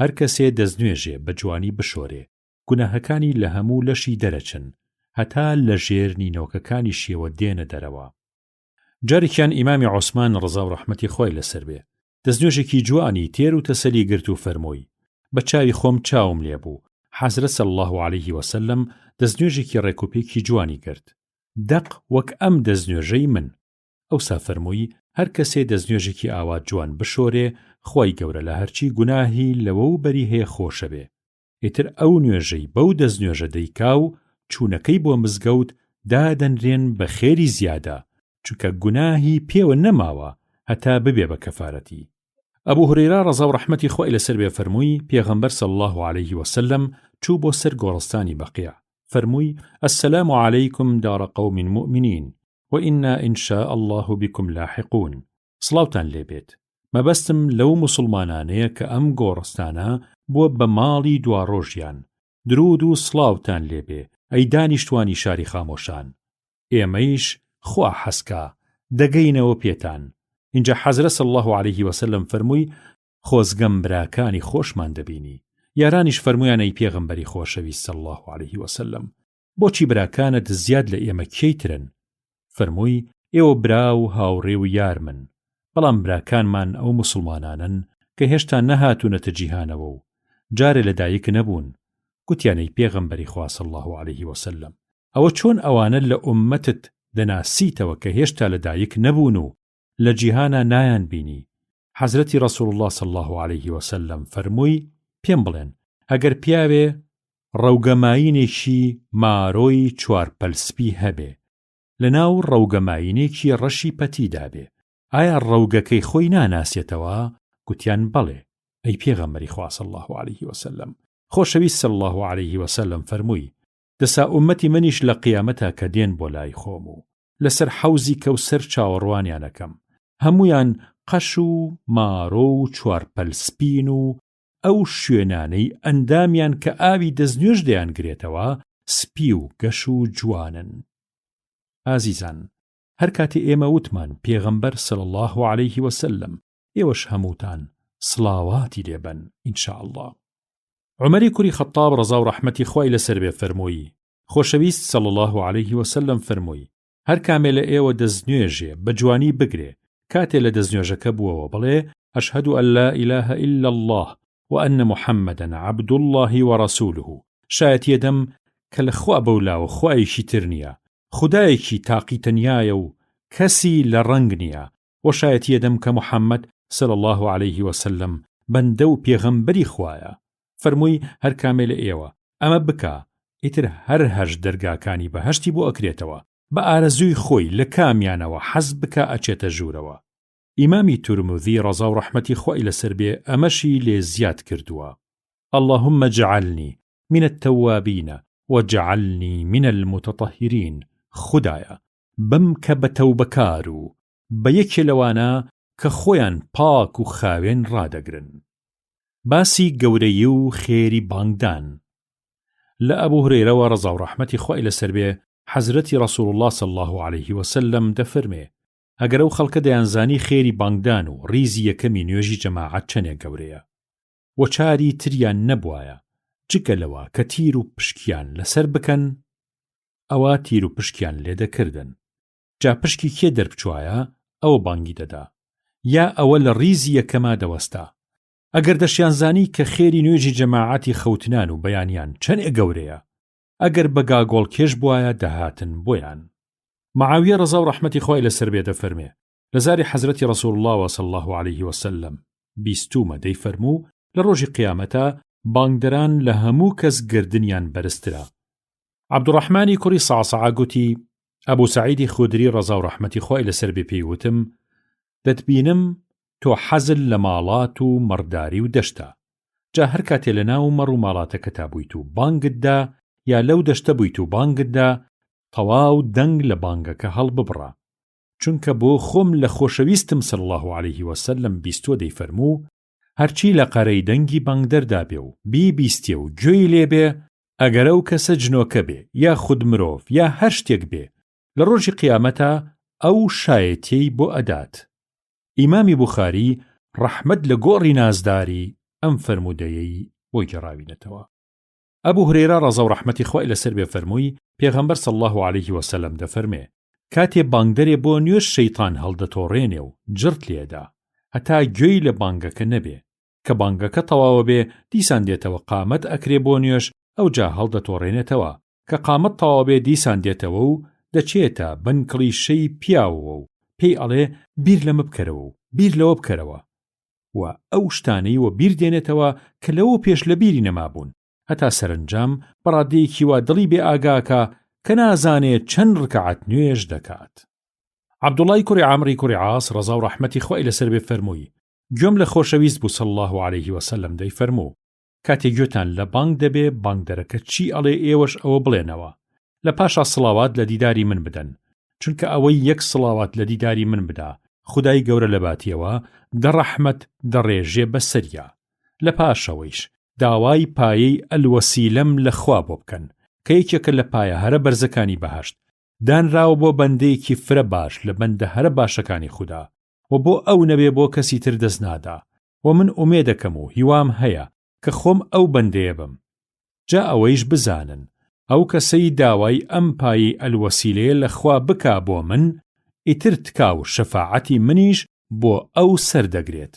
هەر کەسێ دەستنوێژێ بە جوانی بشۆرێ گوناهەکانی لە هەموو لەشی دەرەچن هەتا لە ژێر نینۆکەکانی شێوە دێنە دەرەوە. جارێکیان ئیمامی عوسمان ڕەزا و ڕەحمەتی خوای لەسەر بێ دەستنوێژێکی جوانی تێر و تەسەلی گرت و فەرمووی: بە چاوی خۆم چاوم لێبوو حەزرەت صلی الله عليه وسلم دەستنوێژێکی ڕێکوپێکی جوانی کرد، دەق وەک ئەم دەستنوێژەی من. ئەوسا فەرمووی: هەر کەسێ دەستنوێژێکی ئاوا جوان بشۆرێ خوای گەورە لە هەرچی گوناهی لەوە و بەری هەیە خۆشە بێ، ئیتر ئەو نوێژەی بەو دەستنوێژە دەیکا و چوونەکەی بۆ مزگەوت دادەنرێن بە خێری زیادە، چونکە گوناهی پێوە نەماوە هەتا ببێ بە کەفارەتی. ئەبوو هورێرە ڕەزا و ڕەحمەتی خوای لەسەر بێ فەرمووی پێغەمبەر صلی الله عليه وسلم چوو بۆ سەر گۆڕستانی بەقیع فەرمووی: السلام عليكم دار قوم مؤمنين وإنا إن شاء الله بكم لاحقون. سڵاوتان لێبێت، مەبەستم لەو موسڵمانانەیە کە ئەم گۆڕستانە بووە بە ماڵی دواڕۆژیان. درود و سڵاوتان لێبێ ئەی دانیشتوانی شاری خامۆشان، ئێمەیش خوا حەسکا دەگەینەوە پێتان. اینجا حەزرەت صلی الله عليه وسلم فەرمووی: خۆزگەم براکانی خۆشمان دەبینی. یارانیش فەرموویان ئەی پێغەمبەری خۆشەویست صلی الله عليه وسلم بۆچی براکانت زیاد لە ئێمە کەیترن؟ فەرمووی ئێوە برا و هاوڕێ و یارمن، بەڵام براکانمان ئەو موسڵمانانن کە هێشتا نەهاتوونەتە جیهانەوە و جارێ لەدایک نەبوون. گوتیانەی پێغەمبەری خوا صلی الله علیه وسلم، ئەوە چۆن ئەوانە لە ئومەتت دەناسیتەوە کە هێشتا لەدایک نەبوون و لە جیهانە نایان بینی؟ حەزرەتی ڕەسوڵ الله صلی الله علیه وسلم فەرمووی پێم بڵێن ئەگەر پیاوێ ڕەوگەماینێکی مارۆی چوارپەلسپی هەبێ لەناو ڕەوگەماینێکی ڕەشی پەتیدا بێ، ئایا ڕەوگەکەی خۆی ناناسێتەوە؟ گوتیان بەڵێ. ئەی پێغەمبەری خوا صلی الله علیه وسلم، خۆشەویست صلی الله علیه وسلم فەرمووی دەسا ئومەتی منیش لە قیامەتا کە دێن بۆ لای خۆم و لەسەر حەوزی کەوسەر چاوەڕوانیانەکەم، هەمویان قەش و مارۆ و چوارپەلسپین و ئەو شوێنانەی ئەندامیان کە ئاوی دەستنوێژ دەیانگرێتەوە سپی و گەش و جوانن. ئازیزان، هەر کاتێ ئێمە وتمان پێغەمبەر صلی الله علیه وسلم، ئێوەش هەمووتان سڵاواتی لێبن ئینشاء الله. عومەری کوڕی خەتاب ڕەزا و ڕەحمەتی خوای لەسەر بێ فەرمووی خۆشەویست صلی الله علیه وسلم فەرمووی هەر کامێ لە ئێوە دەستنوێژێ بە جوانی بگرێ، کاتێ لە دەستنوێژەکە بووەوە بڵێ ئەشهەدو ئەن لا إله إلا الله وأن محمدا عبد الله ورسوله، شایەتی دەم کە لە خوا بەولاوە خوایەکی تر نییە، خودایەکی تاقی تەنیایە و کەسی لە ڕەنگ نییە، و شایەتی دەم کە محەممەد صلی الله علیه وسلم بەندە و پێغەمبەری خوایە. فەرمووی هەر کامێ لە ئێوە ئەمە بکە، ئیتر هەر هەشت دەرگاکانی بەهەشتی بۆ ئەکرێتەوە، بە ئارەزووی خۆی لە کامیانەوە حەز بکە ئەچێتە ژوورەوە. ئیمامی تورمذی ڕەزا و ڕەحمەتی خوای لەسەر بێ ئەمەشی لێ زیاد کردووە. اللهم اجعلني من التوابين واجعلني من المتطهرين. خدایە بم کە بە تەوبەکار و بە یەکێ لەوانە کە خۆیان پاک و خاوێن ڕادەگرن. باسی گەورەی و خێری بانگدان. لە ئەبوو هورەیرەوە ڕەزا و ڕەحمەتی خوای لەسەر بێ حەزرەتی ڕەسوڵ الله صلی الله علیه وسلم دەفەرمێ ئەگەر ئەو خەڵکە دەیانزانی خێری بانگدان و ڕیزی یەکەمی نوێژی جەماعەت چەندێک گەورەیە و چاری تریان نەبوایە جگە لەوە کە تیر و پشکیان لەسەر بکەن، ئەوە تیر و پشکیان لێ دەکردن. جا پشکی کێ دەربچوایە ئەوە بانگی دەدا، یا ئەوە لە ڕیزی یەکەما دەوەستا. ئەگەر دەشیان زانی کە خێری نوێژی جەماعەتی خەوتنان و بەیانیان چەندێ گەورەیە، ئەگەر بە گاگۆڵ کێش بوایە دەهاتن بۆیان. معاویە ڕەزا و ڕەحمەتی خوای لەسەر بێ دەفەرمێ لە زاری حەزرەتی ڕەسوڵ الله صلی الله علیه وسلم بیستومە دەیفەرموو لە ڕۆژی قیامەتە بانگدەران لە هەموو کەس گردنیان بەرزترە. عەبدوڕەحمانی کوڕی سەعسەعە گوتی ئەبوو سەعیدی خودری ڕەزا و ڕەحمەتی خوای لەسەر بێ پێی وتم دەتبینم تۆ حەزل لە ماڵات و مەڕداری و دەشتە، جا هەر کاتێ لە ناو مەڕ و ماڵاتەکەتا بوویت و بانگتدا یا لەو دەشتە بوویت و بانگتدا، تەواو دەنگ لە بانگەکە هەڵ ببڕە، چونکە بۆ خۆم لە خۆشەویستم صلی الله علیه وسلم بیستوە دەیفەرموو هەرچی لە قەرەی دەنگی بانگدەردا بێ و بیستێ و گوێی لێبێ، ئەگەر ئەو کەسە جنۆکە بێ یا خود مرۆڤ یا هەر شتێک بێ، لە ڕۆژی قیامەتە ئەو شایەتیەی بۆ ئەدات. ئیمامی بوخاری ڕەحمەت لە گۆڕی نازداری ئەم فەرمودەیەی بۆی گەڕاوینەتەوە. ئەبوو هورەیرە ڕەزا و ڕەحمەتی خوای لەسەر بێ فەرمووی پێغەمبەر صلی الله علیه وسلم دەفەرمێ کاتێ بانگدەرێ بۆ نوێژ شەیطان هەڵدەتۆڕێنێ و جرت لێدا هەتا گوێی لە بانگەکە نەبێ، کە بانگەکە تەواوە بێ دیسان دێتەوە قامەت ئەکرێ بۆ نوێژ، ئەو جا هەڵدەتۆڕێنێتەوە، کە قامەت تەواو بێ دیسان دێتەوە و دەچێتە بنکڵیشەی پیاوەوە و پێی ئەڵێ بیر لەمە بکەرەوە و بیر لەوە بکەرەوە، و ئەو شتانەی وە بیر دێنێتەوە کە لەوە پێش لە بیری نەمابوون، هەتا سەرنجام بەڕادەیەکی وا دڵی بێ ئاگاکە کە نازانێت چەند ڕکعەت نوێژ دەکات. عەبدوڵای کوڕی عامری کوڕی عاس ڕەزا و ڕەحمەتی خوای لەسەر بێ فەرمووی گوێم لە خۆشەویست بوو صلی الله علیه وسلم دەیفەرموو کاتێ گوێتان لە بانگ دەبێ بانگدەرەکە چی ئەڵێ ئێوەش ئەوە بڵێنەوە، لە پاشا سڵاوات لە دیداری من بدەن، چونکە ئەوەی یەک سڵاوات لە دیداری من بدا خودای گەورە لە باتیەوە دەڕەحمەت دەڕێژێ بەسەریا، لە پاشەوەیش داوای پایەی ئەلوەسیلەم لە خوا بۆ بکەن کە یەکێکە لە پایە هەرە بەرزەکانی بەهەشت دانراوە بۆ بەندەیەکی فرە باش لە بەندە هەرە باشەکانی خوددا، و بۆ ئەو نەبێ بۆ کەسی تر دەست نادا، و من ئومێدەکەم و هیوام هەیە کە خۆم ئەو بەندەیە بم. جا ئەوەیش بزانن ئەو کەسەی داوای ئەم پایی ئەلوەسیلەیە لەخوا بکا بۆ من، ئیتر تکاو شەفاعەتی منیش بۆ ئەو سەردەگرێت.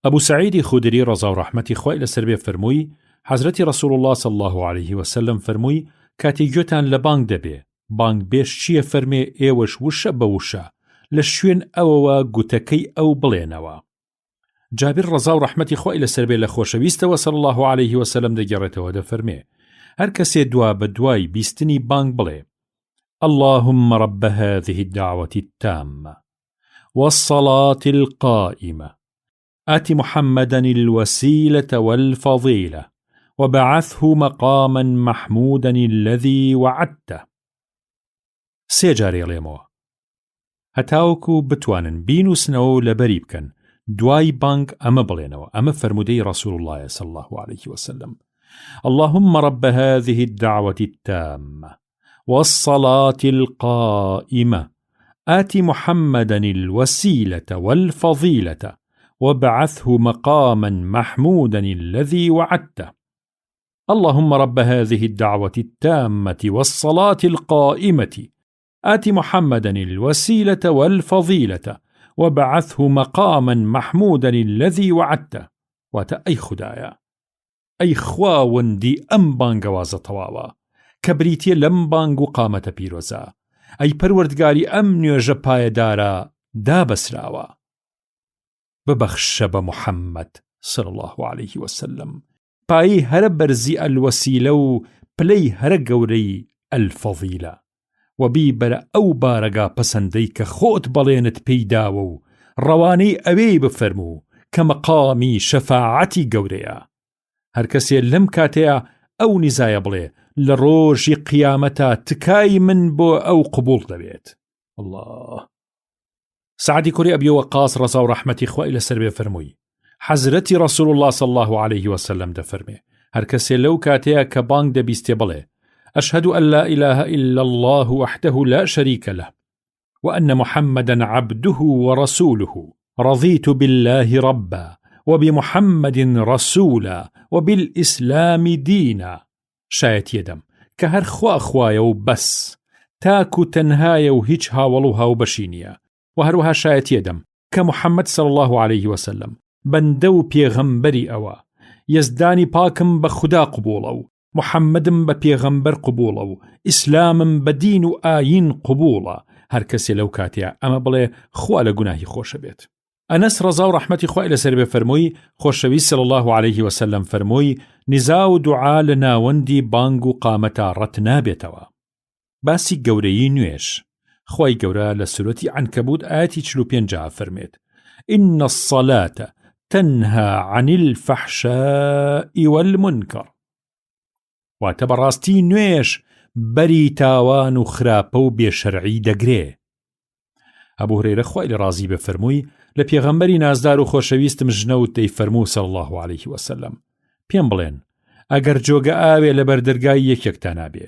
ئەبوو سەعیدی خودری ڕەزا و ڕەحمەتی خوای لەسەر بێ فەرمووی حەزرەتی ڕەسوول الله صلی الله عليه وسلم فەرمووی کاتێک گوێتان لە بانگ دەبێ، بانگ بێش چییە فەرمێ ئێوەش وشە بە وشە لە شوێن ئەوەوە گوتەکەی ئەو بڵێنەوە. جابر ڕەزا و ڕەحمەتی خوای لەسەر بێ لە خۆشەویستەوە صلی الله عليه وسلم دەگەڕێتەوە دەفەرمێ هەر کەسێ دوا بە دوای بیستنی بانگ بڵێ اللهم رب هذه الدعوة التامة والصلاة القائمة آت محمدا الوسيلة والفضيلة وبعثه مقاما محمودا الذي وعدته. سێ جارێ لێمەوە هەتاوەکو بتوانن بینوسنەوە لەبەری بکەن دوای بانگ ئەمە بڵێنەوە. ئەمە فرمودەی رسول الله صلى الله عليه وسلم اللهم رب هذه الدعوة التامة والصلاة القائمة آت محمدا الوسيلة والفضيلة وابعثه مقاما محمودا الذي وعدته. اللهم رب هذه الدعوة التامة والصلاة القائمة آت محمدا الوسيلة والفضيلة وابعثه مقاما محمودا الذي وعدته. واتە ئەی خودایە، ئەی خواوەندی ئەم بانگەوازە تەواوە کە بریتیە لەم بانگ و قامەتە پیرۆزە، ئەی پەروەردگاری ئەم نوێژە پایەدارە دابەسراوە، ببەخشە بە محەممەد صلی الله عليه وسلم پایی هەرە بەرزی ئەلوەسیلە و پلەی هەرە گەورەی ئەلفەضیلە و بیبەرە ئەو بارەگا پەسەندەی کە خۆت بەڵێنت پێیداوە و ڕەوانەی ئەوەی بفەرموو کە مەقامی شەفاعەتی گەورەیە. هەر کەسێ لەم کاتەیە ئەو نیزایە بڵێ لە ڕۆژی قیامەتە تکای من بۆ ئەو قبول دەبێت. الله. سعدی کوڕی ئەبی وەقاص ڕەزا و ڕەحمەتی خوای لەسەر بێ فەرمووی حەزرەتی رسول الله صلى الله عليه وسلم دەفەرمێ هەر کەسێ لەو کاتەیە کە بانگ دەبیستێ بڵێ أشهد أن لا إله إلا الله وحده لا شريك له وأن محمدا عبده ورسوله رضيت بالله ربا وبمحمد رسولا وبالإسلام دينا. شایەت یەدەم کە هەر خوا خوایە و بەس، تاک و تەنهایە و هیچ هاوڵ و هاوبەشی نییە، و هەروەها شایەت یەدەم کە محەممەد صلی الله عليه وسلم بەندە و پێغەمبەری ئەوە، یەزدانی پاکم بە خوددا قبوڵە و محەممەدم بە پێغەمبەر قبوڵە و ئیسلامم بە دین و ئاین قبوڵە. هەر کەسێ لەو کاتەیە ئەمە بڵێ خوا لە گوناهی خۆشە بێت. ئەنەس ڕەزا و ڕەحمەتی خوای لەسەر بێ فەرمووی خۆشەویست صلی الله عليه وسلم فەرمووی نیزا و دوعا لە ناوەندی بانگ و قامەتە ڕەت نابێتەوە. باسی گەورەی نوێژ خوای گەورە لە سورەتی عنکەبوت ئاەتی 45 فەرمێت إن الصلاة تنهى عن الفحشاء والمنكر. واتە بەڕاستی نوێژ بەری تاوان و خراپە و بێشەرعی دەگرێ. ئەبوو هورەیرە خوای لە ڕازی بێ فەرمووی لە پێغەمبەری نازدار و خۆشەویستم ژنەوت دەیفەرموو صلی الله عليه وسلم پێم بڵێن ئەگەر جۆگە ئاوێ لە بەردەرگای یەکێکتان نابێ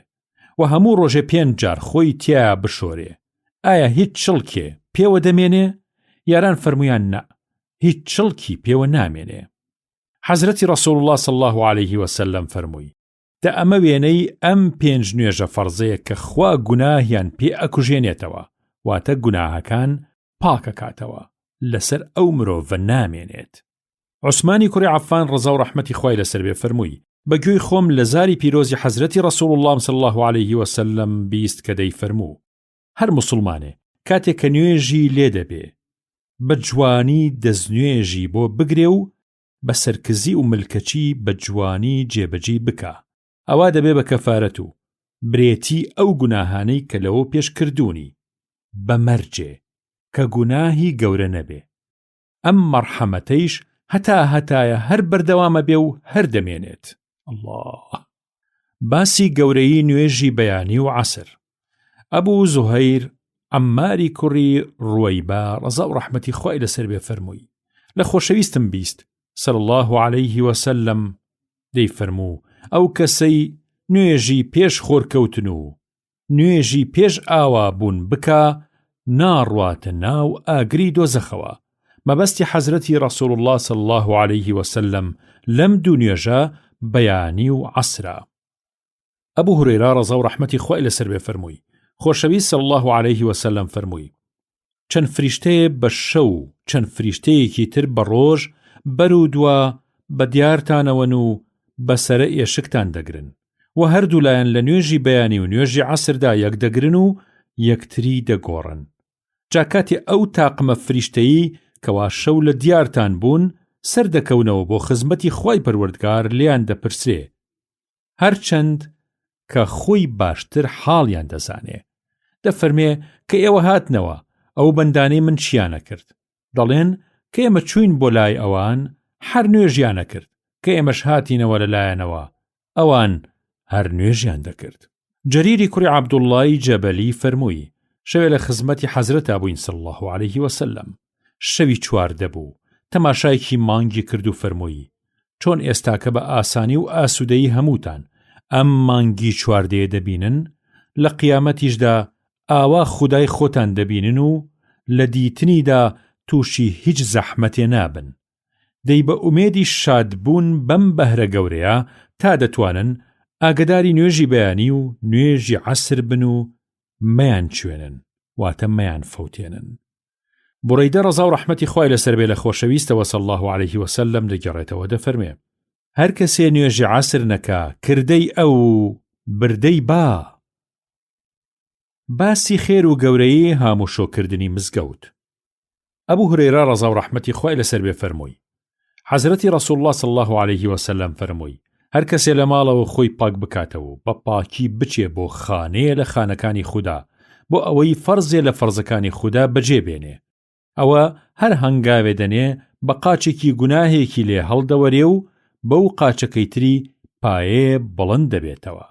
و هەموو ڕۆژێ 5 جار خۆی تیا بشۆرێ، ئایا هیچ چڵکێ پێوە دەمێنێ؟ یاران فەرمویان نە، هیچ چڵکی پێوە نامێنێ. حەزرەتی رسول الله صلی الله عليه وسلم فەرمووی دە ئەمە وێنەی ئەم 5 نوێژە فەرزەیە کە خوا گوناهیان پێ ئەکوژێنێتەوە، واتە گوناهەکان پاکەکاتەوە، لەسەر ئەو مرۆڤە نامێنێت. عوسمانی کوڕی عەفان ڕەزا و ڕەحمەتی خوای لەسەر بێ فەرمووی بەگوێی خۆم لە زاری پیرۆزی حەزرەتی رسول الله صلی الله عليه وسلم بیست کە دەیفەرموو هەر موسڵمانێ کاتێک کە نوێژی لێ دەبێ بە جوانی دەستنوێژی بۆ بگرێ و بە سەرکزی و ملکەچی بە جوانی جێبەجێ بکە، ئەوا دەبێ بە کەفارەت و برێتی ئەو گوناهانەی کە لەوە پێش کردوونی بە مەرجێ کە گوناهی گەورە نەبێ. ئەم مەرحەمەتەیش هەتایە هەر بەردەوامە بێ و هەر دەمێنێت. الله. باسی گەورەی نوێژی بەیانی و عەسر. ئەبوو زوهەیر عەماری کوڕی ڕوەیبە ڕەزا و ڕەحمەتی خوای لەسەر بێ فەرمووی لە خۆشەویستم بیست صلی الله عليه وسلم دەیفەرموو ئەو کەسەی نوێژی پێش خۆرکەوتن و نوێژی پێش ئاوا بوون بکە ناڕواتە ناو ئاگری دۆزەخەوە. مەبەستی حەزرەتی رسول الله صلی الله عليه وسلم لەم دوو نوێژە بەیانی و عەسرە. ئەبوو هورەیرا ڕەزا و ڕەحمەتی خوای لەسەر بێ فەرمووی خۆشەویست صلی الله عليه وسلم فەرمووی چەند فریشتەیە بە شەو چەند فریشتەیەکی تر بە ڕۆژ بەر و دووە بە دیارتانەوەن و بەسەرە ئێشکتان دەگرن و هەردوو لایەن لە نوێژی بەیانی و نوێژی عەسردا یەک دەگرن و یەکتری دەگۆڕن جا کاتی ئەو تاقمە فریشتەیی کەوا شەو لە دیارتان بوون سەردەکەونەوە بۆ خزمەتی خوای پەروەردگار لیان دەپرسێ هەرچەند کە خۆی باشتر حاڵیان دەزانێ دەفەرمێ کە ئێوە هاتنەوە ئەو بەندانەی من چیانە کرد دەڵێن کە ئێمە چوین بۆ لای ئەوان هەر نوێژیانە کرد کە ئێمەش هاتینەوە لەلایەنەوە ئەوان هەر نوێژیان دەکرد جەریری کوڕی عەبدوڵڵای جەبەلی فەرمووی شەوێ لە خزمەتی حەزرەتا بووین صلی الله عليه وسلم شەوی چواردە بوو تەماشایەکی مانگی کرد و فەرمووی چۆن ئێستاکە بە ئاسانی و ئاسوودەیی هەمووتان ئەم مانگی چواردەیە دەبینن لە قیامەتیشدا ئاوا خودای خۆتان دەبینن و لە دیتنیدا تووشی هیچ زەحمەتێ نابن دەی بە ئومێدی شادبوون بەم بەهرە گەورەیە تا دەتوانن ئاگداری نوێژی بەیانی و نوێژی عەسر بن و مەیان کوێنن واتە مەیان فەوتێنن بوڕەیدە ڕەزا و ڕەحمەتی خوای لەسەر بێ لە خۆشەویستەوە صلی الله عليه وسلم دەگەڕێتەوە دەفەرمێ هەر کەسێ نوێژی عەسر نەکا کردەی ئەو بردەی با باسی خێر و گەورەی هاموشۆکردنی مزگەوت ئەبوو هورەیرا ڕەزا و ڕەحمەتی خوای لەسەر بێ فەرمووی حەزرەتی ڕەسوول الله صلی الله عليه وسلم فەرمووی هەر کەسێ لە ماڵەوە خۆی پاک بکاتەوە بە پاکی بچێ بۆ خانەیە لە خانەکانی خودا بۆ ئەوەی فەرزێ لە فەرزەکانی خودا بەجێ بێنێ ئەوە هەر هەنگاوێ دەنێ بە قاچێکی گوناهێکی لێ هەڵدەوەرێ و بەو قاچەکەی تری پایێ بڵند دەبێتەوە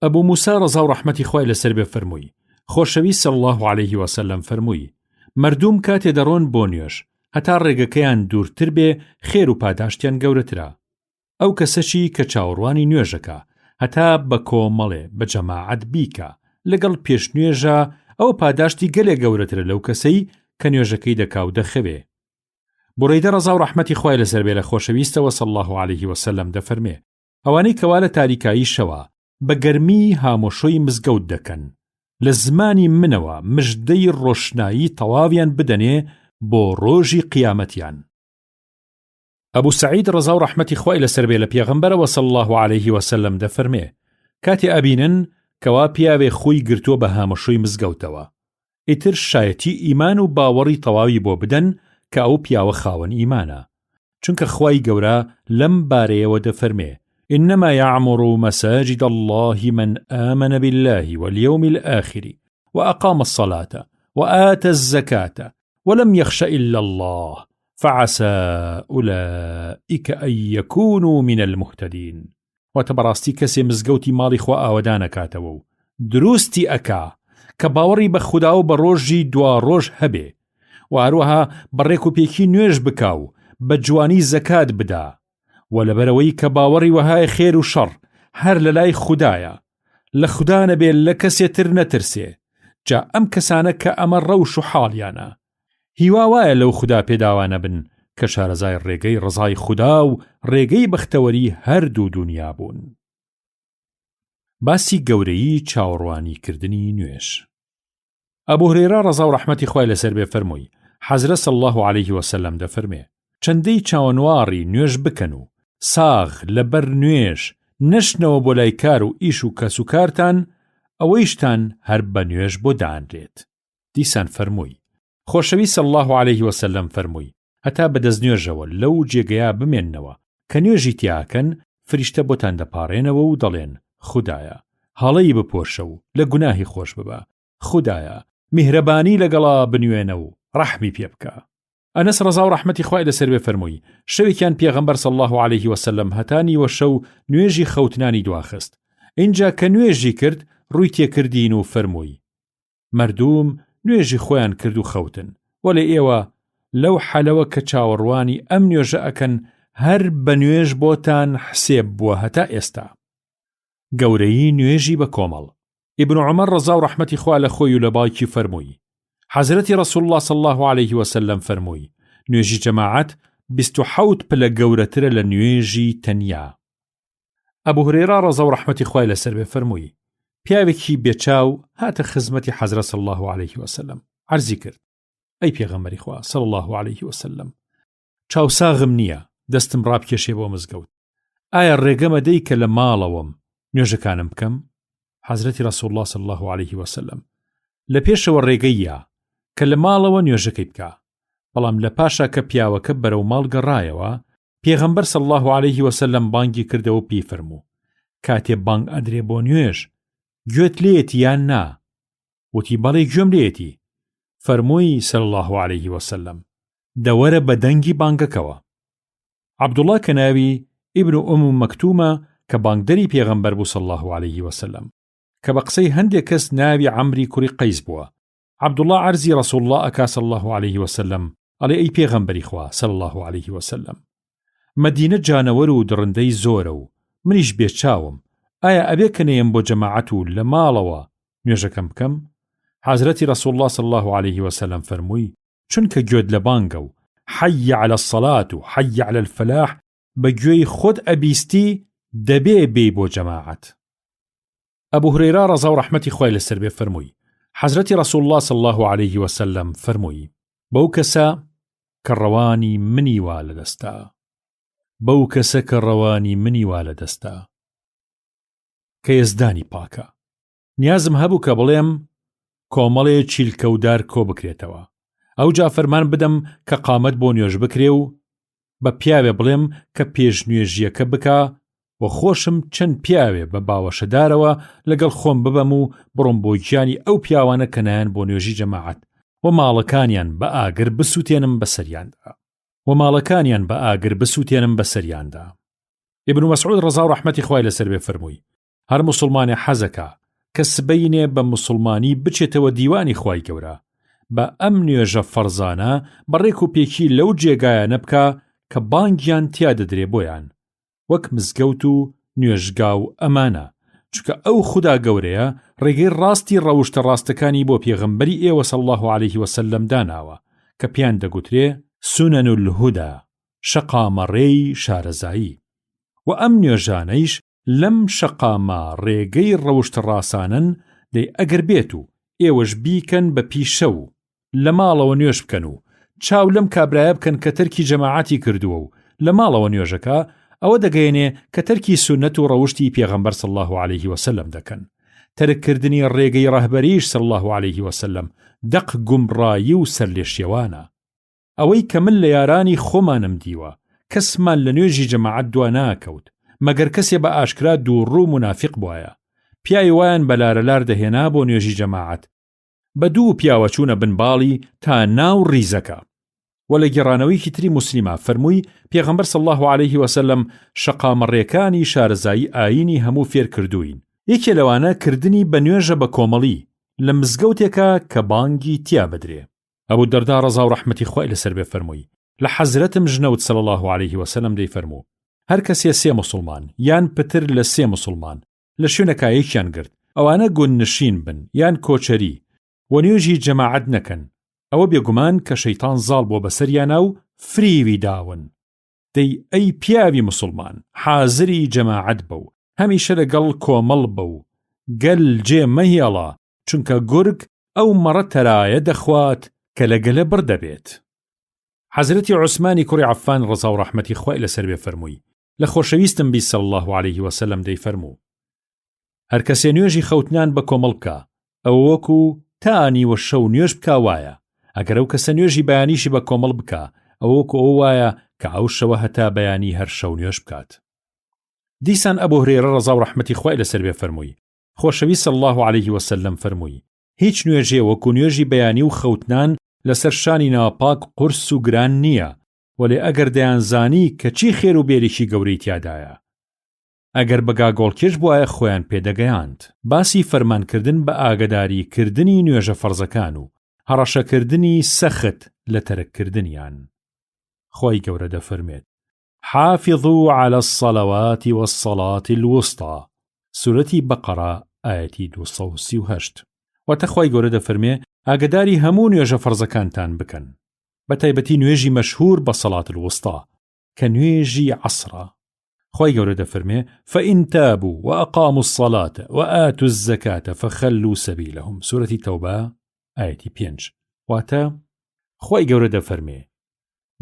ئەبوو موسا ڕەزا و ڕەحمەتی خوای لەسەر بێ فەرمووی خۆشەویست صلی الله عليه وسلم فەرمووی مردوم کاتێ دەڕۆن بۆ نوێژ هەتا ڕێگەکەیان دوورتر بێ خێر و پاداشتیان گەورەترە ئەو کەسەشی کە چاوەڕوانی نوێژەکە هەتا بە کۆمەڵێ بە جەماعەت بیکە لەگەڵ پێشنوێژە ئەو پاداشتی گەلێ گەورەترە لەو کەسەی کە نوێژەکەی دەکاو دەخەوێ بوڕەیدە ڕەزا و ڕەحمەتی خوای لەسەر بێ لە خۆشەویستەوە صلی الله عليه وسلم دەفەرمێ ئەوانەی کەوا لە تاریکایی شەوە بە گەرمی هامۆشۆی مزگەوت دەکەن لە زمانی منەوە مژدەی ڕۆشنایی تەواویان بدەنێ بۆ ڕۆژی قیامەتیان ئەبوو سەعید ڕەزا و ڕەحمەتی خوای لەسەر بێ لە پێغەمبەرەوە صلی الله عليه وسلم دەفەرمێ کاتی ئەبینن کەوا پیاوێ خۆی گرتووە بە هامۆشۆی مزگەوتەوە ئیتر شایەتی ئیمان و باوەڕی تەواوی بۆ بدەن کە ئەو پیاوە خاوەن ئیمانە چونکە خوای گەورە لەم بارەیەوە دەفەرمێ إنما يعمر مساجد الله من آمن بالله واليوم الآخر وأقام الصلاة وآتى الزكاة ولم يخش إلا الله فعسى أولئك أن يكونوا من المهتدين وتبراستي كسي مزگەوتی ماڵی خوا ئاوەدانەکاتەوە و دروستی ئەکا کە باوەڕی بە خودا و بە ڕۆژی دوا ڕۆژ هەبێ و هەروەها بەڕێک و پێکی نوێژ بکاو بە جوانی زەکات بدا و لەبەرەوەی کە باوەڕی وەهایە خێر و شەڕ هەر لە لای خودایە لە خودا نەبێت لە کەسێتر نەترسێ جا ئەم کەسانە کە ئەمە ڕەوش و حاڵیانە هیوا وایە لەو خوددا پێداوانە بن کە شارەزای ڕێگەی ڕزای خوددا و ڕێگەی بەختەوەری هەردوو دنیا بوون باسی گەورەی چاوەڕوانیکردنی نوێژ ئەبوو هورەیرا ڕەزا و ڕەحمەتی خوای لەسەر بێ فەرمووی حەزرەت صلی الله عليه وسلم دەفەرمێ چەندەی چاوەنواری نوێژ بکەن و ساغ لەبەر نوێژ نەشنەوە بۆ لای کار و ئیش و کەس و کارتان ئەوەیشتان هەر بە نوێژ بۆ دانرێت دیسان فەرمووی خۆشەویست صلی الله عليه وسلم فەرمووی هەتا بەدەست نوێژەوە لەو جێگەیە بمێننەوە کە نوێژی تیاکەن فریشتە بۆتان دەپاڕێنەوە و دەڵێن خودایە هەڵەی بپۆشە و لە گوناهی خۆش ببە خودایە میهرەبانی لەگەڵا بنوێنە و ڕەحمی پێ بکە ئەنەس ڕەزا و ڕەحمەتی خوای لەسەر بێ فەرمووی شەوێکیان پێغەمبەر صلی الله عليه وسلم هەتانی وە شەو نوێژی خەوتنانی دواخست اینجا کە نوێژی کرد ڕووی تێکردین و فەرمووی مردوم نوێژی خۆیان کرد و خەوتن وەلێ ئێوە لەو حەلەوە کە چاوەڕوانی ئەم نوێژە ئەکەن هەر بە نوێژ بۆتان حسێب بووە هەتا ئێستا گەورەی نوێژی بە کۆمەڵ ئیبن عومەر ڕەزا و ڕەحمەتی خوا لە خۆی و لە باوکی فەرمووی حەزرەتی ڕەسوول الله صلی الله عليه وسلم فەرمووی نوێژی جەماعەت 27 پلە گەورەترە لە نوێژی تەنیا ئەبوو هورێرە ڕەزا و ڕەحمەتی خوای لەسەر بێ فەرمووی پیاوێکی بێچاو هاتە خزمەتی حەزرەت صلی الله عليه وسلم عەرزی کرد ئەی پێغەمبەری خوا صلی الله عليه وسلم چاوساغم نییە دەستم ڕابکێشێ بۆ مزگەوت ئایا ڕێگەمە دەی کە لە ماڵەوەم نوێژەکانم بکەم حەزرەتی ڕەسوڵ الله صلی الله عليه وسلم لە پێشەوە ڕێگەیە کە لە ماڵەوە نوێژەکەی بکە بەڵام لە پاشا کە پیاوەکە بەرەو ماڵ گەڕایەوە پێغەمبەر صلی الله عليه وسلم بانگی کردەوە پێی فەرموو کاتێ بانگ ئەدرێ بۆ نوێژ گوێت لێیەتی یان نا وتی بەڵێ گوێم لێیەتی فەرمووی صلی الله عليه وسلم دەوەرە بە دەنگی بانگەکەوە عەبدوڵڵا کە ناوی ئیبن ئوم مەکتومە کە بانگدەری پێغەمبەر بوو صلی الله عليه وسلم کە بە قسەی هەندێک کەس ناوی عەمری کوڕی قەیس بووە عەبدوڵڵا عەرزی ڕەسوڵ الله ئەکا صلی الله عليه وسلم ئەڵێ ئەی پێغەمبەری خوا صلی الله عليه وسلم مەدینە جانەوەر و دڕندەی زۆرە و منیش بێچاوم ئایا ئەبێ کە نەیەم بۆ جەماعەت و لە ماڵەوە نوێژەکەم بکەم حەزرەتی ڕەسوڵ الله صلی الله عليه وسلم فەرمووی چونکە گوێت لە بانگە و حەی عەلە الصەلات و حەی عەلە الفەلاح بە گوێی خۆت ئەبیستی دەبێ بێی بۆ جەماعەت ئەبوو هورێرە ڕەزا و ڕەحمەتی خوای لەسەر بێ فەرمووی حەزرەتی ڕەسوڵ الله صلی الله عليه وسلم فەرمووی بەو کەسە کە ڕەوانی منی وا لەدەستا بەو کەسە کە ڕەوانی منی وا لەدەستا کە یەزدانی پاکە نیازم هەبوو کە بڵێم کۆمەڵێ چیلکەودار کۆ بکرێتەوە ئەو جا فەرمان بدەم کە قامەت بۆ نوێژ بکرێ و بە پیاوێ بڵێم کە پێش نوێژیەکە بکە و خۆشم چەند پیاوێ بە باوەشەدارەوە لەگەڵ خۆم ببەم و بڕۆم بۆ گیانی ئەو پیاوانە کە نایەن بۆ نوێژی جەماعەت و ماڵەکانیان بە ئاگر بسووتێنم بەسەریاندا ئیبن مەسعود ڕەزا و ڕەحمەتی خوای لەسەر بێ فەرمووی هەر موسڵمانێ حەزەکە کە سبەینێ بە موسڵمانی بچێتەوە دیوانی خوای گەورە بە ئەم نوێژە فەرزانە بەڕێک و پێکی لەو جێگایانە بکە کە بانگیان تیا دەدرێ بۆیان وەک مزگەوت و نوێژگا و ئەمانە چونکە ئەو خوددا گەورەیە ڕێگەی ڕاستی ڕەوشتە ڕاستەکانی بۆ پێغەمبەری ئێوە صلی الله عليه وسلم داناوە کە پیان دەگوترێ سونەن الهودا شەقامەڕێی شارەزایی و ئەم نوێژانەیش لەم شەقامە ڕێگەی ڕەوشتە ڕاستانن دەی ئەگەر بێت و ئێوەش بیکەن بە پیشە و لە ماڵەوە نوێژ بکەن و چاو لەم کابرایە بکەن کە تەرکی جەماعەتی کردووە و لە ماڵەوە نوێژەکە ئەوە دەگەیەنێ کە تەرکی سونەت و ڕەوشتی پێغەمبەر صلی الله عليه وسلم دەکەن تەرککردنی ڕێگەی ڕەهبەریش صلی الله عليه وسلم دەق گومڕایی و سەرلێشێوانە ئەوەی کە من لە یارانی خۆمانم دیوە کەسمان لە نوێژی جەماعەت دوا ناکەوت مەگەر کەسێ بە ئاشکرا دووڕوو منافق بووایە پیاوی وایان بە لارەلار دەهێنا بۆ نوێژی جەماعەت بە دوو پیاوە چوونە بنباڵی تا ناو ڕیزەکە و لە گێڕانەوەیکی تری موسلیمە فەرمووی پێغەمبەر صلی الله عليه وسلم شەقامەڕێکانی شارەزایی ئاینی هەموو فێر کردوین یەکێ لەوانە کردنی بە نوێژە بە کۆمەڵی لە مزگەوتێکە کە بانگی تیا بدرێ ئەبوو دەردا ڕەزا و ڕەحمەتی خوای لەسەر بێ فەرمووی لە حەزرەتم ژنەوت صلی الله عليه وسلم دەی فەرموو هەر کەسێ سێ موسڵمان یان پتر لە سێ موسڵمان لە شوێنەکە یەکیان گرت ئەوانە گۆننشین بن یان کۆچەری و نوێژی جەماعەت نەکەن ئەوە بێگومان کە شەیتان زاڵ بۆ بەسەریانە و فریوی داون دەی ئەی پیاوی موسڵمان حازری جەماعەت بە و هەمیشە لەگەڵ کۆمەڵ بە و گەل جێ مەهێڵە چونکە گورگ ئەو مەڕە تەرایە دەخوات کە لەگەلە بڕدەبێت حەزرەتی عوسمانی کوڕی عەفان ڕەزا و ڕەحمەتی خوای لەسەر بێ فەرمووی لە خۆشەویستم بیست صلی الله عليه وسلم دەی فەرموو هەر کەسێ نوێژی خەوتنان بە کۆمەڵ بکە ئەوە وەکو تانی وە شەو نوێژ بکا وایە ئەگەر ئەو کەسە نوێژی بەیانیشی بە کۆمەڵ بکە ئەوە وەکو ئەو وایە کە ئەو شەوە هەتا بەیانی هەر شەو نوێژ بکات دیسان ئەبوو هورێرە ڕەزا و ڕەحمەتی خوای لەسەر بێ فەرمووی خۆشەویست صلی الله عليه وسلم فەرمووی هیچ نوێژێ وەکو نوێژی بەیانی و خەوتنان لەسەر شانی ناپاک قورس و گران نییە وەلێ ئەگەر دەیانزانی کە چی خێر و بێریکی گەورەی تیادایە ئەگەر بەگا گۆڵکێش بووایە خۆیان پێدەگەیاند باسی فەرمانکردن بە ئاگداریکردنی نوێژە فەرزەکان و هەڕەشەکردنی سەخت لە تەرککردنیان خۆی گەورە دەفەرمێت حافظوا على الصلوات والصلاة الوسطى سورەتی بەقەرە ئایەتی 238 واتەخوای گەورە دەفەرمێ ئاگداری هەموو نوێژە فەرزەکانتان بکەن بە تایبەتی نوێژی مەشهور بە سەڵات الوسطا کە نوێژی عەسرە خوای گەورە دەفەرمێ فإن تابوا وأقاموا الصلاة وآتوا الزكاة فخلوا سبيلهم. سورة توبة آية 5. واتە خوای گەورە دەفەرمێ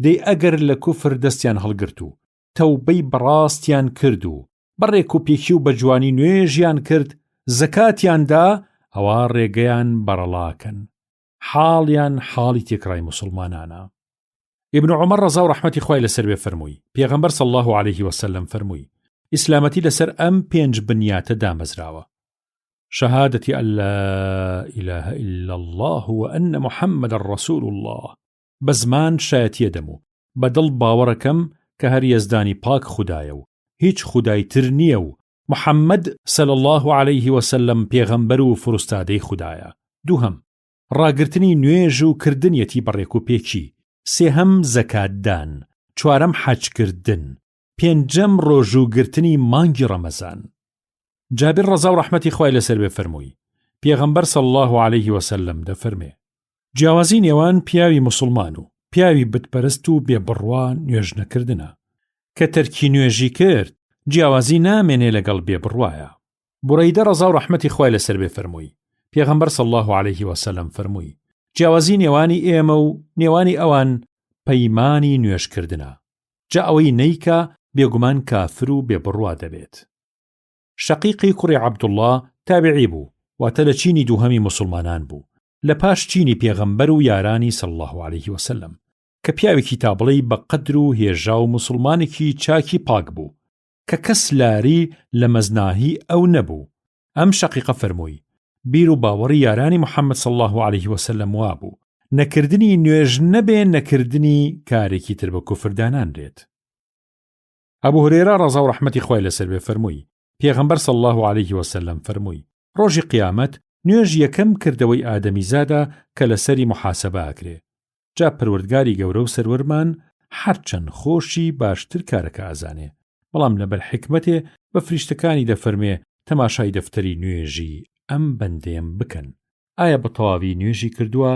دەی ئەگەر لە کوفر دەستیان هەڵگرت و تەوبەی بەڕاستیان کرد و بەڕێک و پێکی و بەجوانی نوێژیان کرد زەکاتیاندا ئەوە ڕێگەیان بەرەڵاکەن حاڵیان حاڵی تێکڕای مسلمانانە. ابن عمر ڕەزا و ڕەحمەتی خوای لەسەر بێ فەرمووی پێغەمبەر صلی الله عليه وسلم فەرمووی ئیسلامەتی لەسەر ئەم 5 بنیاتە دامەزراوە: شهادة أن لا إله إلا الله وأن محمد رسول الله. بزمان شایەتیە دەم و بەدڵ باوەڕەکەم کە هەر یەزدانی پاک خودایە و هیچ خودای تر نییە و محەممەد صلی الله عليه وسلم پێغەمبەر و فرستادەی خودایە. دووهەم ڕاگرتنی نوێژ و کردنیەتی بەڕێک و پێکی. سێهەم زەکاتدان. چوارەم حەجکردن. پێنجەم ڕۆژوگرتنی مانگی ڕەمەزان. جابر ڕەزا و ڕەحمەتی خوای لەسەر بێ فەرمووی پێغەمبەر صلی الله عليه وسلم دەفەرمێ جیاوازی نێوان پیاوی مسلمان و پیاوی بتپەرست و بێبڕوا نوێژ نەکردنە. کە تەرکی نوێژی کرد جیاوازی نامێنێ لەگەڵ بێبڕوایە. بوڕەیدە ڕەزا و ڕەحمەتی خوای لەسەر بێ فەرمووی پێغەمبەر صلی الله عليه وسلم فەرمووی جیاوازی نێوانی ئێمە و نێوانی ئەوان پەیمانی نوێژکردنە. جا ئەوەی نەیکە بێگومان کافر و بێبڕوا دەبێت. شەقیقی کوڕی عەبدوڵڵا تابعی بوو واتە لە چینی دووهەمی مسلمانان بوو لە پاش چینی پێغەمبەر و یارانی صلی الله عليه وسلم کە پیاوێکی تابڵەی بە قەدر و هێژا و مسلمانێکی چاکی پاک بوو کە کەس لاری لە مەزناهی ئەو نەبوو. ئەم شەقیقە فەرمووی بیر و باوەڕی یارانی محەممەد صلی الله عليه وسلم وابوو نەکردنی نوێژ نەبێ نەکردنی کارێکی تر بە کوفر دانانرێت. ئەبوو هورێرە ڕەزا و ڕەحمەتی خوای لەسەر بێ فەرمووی پێغەمبەر صلی الله عليه وسلم فەرمووی ڕۆژی قیامەت نوێژ یەکەم کردەوەی ئادەمیزادە کە لەسەری محاسەبە ئاکرێ. جا پەروەردگاری گەورە و سەروەرمان هەرچەند خۆشی باشتر کارەکە ئازانێ بەڵام لەبەر حکمەتێ بە فریشتەکانی دەفەرمێ تەماشای دەفتەری نوێژی ئەم بەندەیەم بکەن ئایا بە تەواوی نوێژی کردووە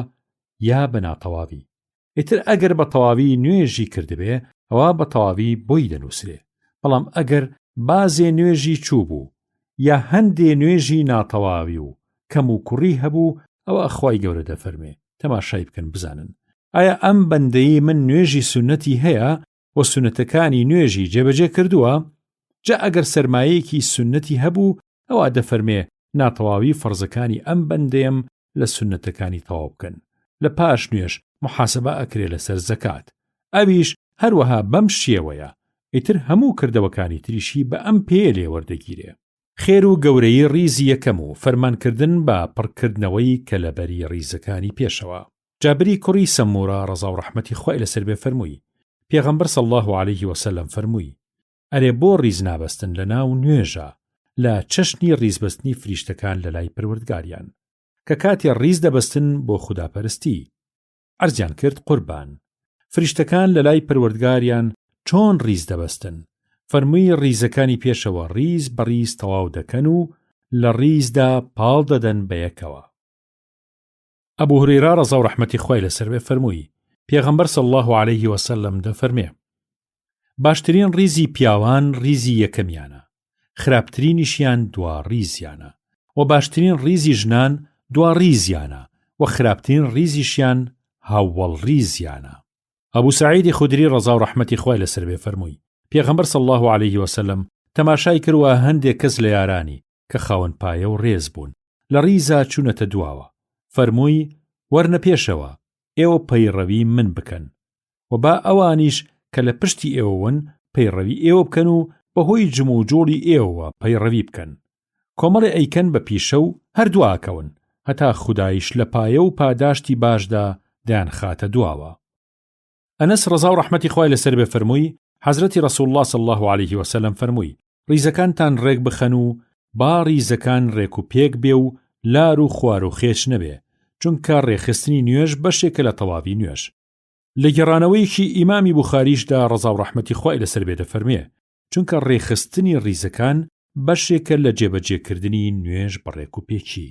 یا بە ناتەواوی. ئیتر ئەگەر بە تەواوی نوێژی کردبێ ئەوە بە تەواوی بۆی دەنووسرێ. بەڵام ئەگەر بازێ نوێژی چوو بوو یا هەندێ نوێژی ناتەواوی و کەم و کوڕی هەبوو ئەوە خوای گەورە دەفەرمێ تەماشای بکەن بزانن ئایا ئەم بەندەی من نوێژی سونەتی هەیە و سونەتەکانی نوێژی جێبەجێ کردووە. جا ئەگەر سەرمایەیەکی سونەتی هەبوو ئەوە دەفەرمێ ناتەواوی فەرزەکانی ئەم بەندەیەم لە سونەتەکانی تەواو بکەن. لە پاش نوێژ محاسەبە ئەکرێ لەسەر زەکات. ئەویش هەروەها بەم شێوەیە. ئیتر هەموو کردەوەکانی تریشی بە ئەم پێ لێوەردەگیرێ. خێر و گەورەی ڕیزی یەکەم و فەرمانکردن بە پڕکردنەوەی کە لەبەری ڕیزەکانی پێشەوە. جابری کوڕی سەمورە ڕەزا و ڕەحمەتی خوای لەسەر بێ فەرمووی پێغەمبەر صلی الله عليه وسلم فەرمووی ئەرێ بۆ ڕیز نابەستن لە ناو نوێژە لە چەشنی ڕیزبەستنی فریشتەکان لە لای پەروەردگاریان کە کاتێ ڕیز دەبەستن بۆ خوداپەرستی. عەرزیان کرد قوربان فریشتەکان لە لای پەروەردگاریان چۆن ڕیز دەبەستن؟ فەرمووی ڕیزەکانی پێشەوە ڕیز بە ڕیز تەواو دەکەن و لە ڕیزدا پاڵ دەدەن بە یەکەوە. ئەبوو هورێرە ڕەزا و ڕەحمەتی خوای لەسەر بێ فەرمووی پێغەمبەر صلی الله عليه وسلم دەفەرمێ باشترین ڕیزی پیاوان ڕیزی یەکەمیانە خراپترینیشیان دوا ڕیزیانە و باشترین ڕیزی ژنان دوا ڕیزیانە و خراپترین ڕیزیشیان هاووەڵ ڕیزیانە. ئەبوو سەعیدی خودری ڕەزا و ڕەحمەتی خوای لەسەر بێ فەرمووی پێغەمبەر صلی الله عليه وسلم تەماشای کردوە هەندێک کەس لە یارانی کە خاوەن پایە و ڕێز بوون لە ڕیزە چوونەتە دواوە. فەرمووی وەرنە پێشەوە ئێوە پەیڕەوی من بکەن و با ئەوانیش کە لە پشتی ئێوەون پەیڕەوی ئێوە بکەن و بەهۆی جم و جۆڵی ئێوە پەیڕەوی بکەن. کۆمەڵی ئەیکەن بە پیشە و هەردوواکەون هەتا خودایش لە پایە و پاداشتی باشدا دایان خاتە دواوە. ئەنەس ڕەزا و ڕەحمەتی خوای لەسەر بێ فەرمووی حەزرەتی ڕەسوول الله صلی الله عليه وسلم فەرمووی ڕیزەکانتان ڕێک بخەن و با ڕیزەکان ڕێک و پێک بێ و لار و خوار و خێش نەبێ چونکە ڕێخستنی نوێژ بەشێکە لە تەواوی نوێژ. لە گێڕانەوەیەکی ئیمامی بوخاریشدا ڕەزا و ڕەحمەتی خوای لەسەر بێ دەفەرمێ چونکە ڕێخستنی ڕیزەکان بەشێکە لە جێبەجێکردنی نوێژ بەڕێک و پێکی.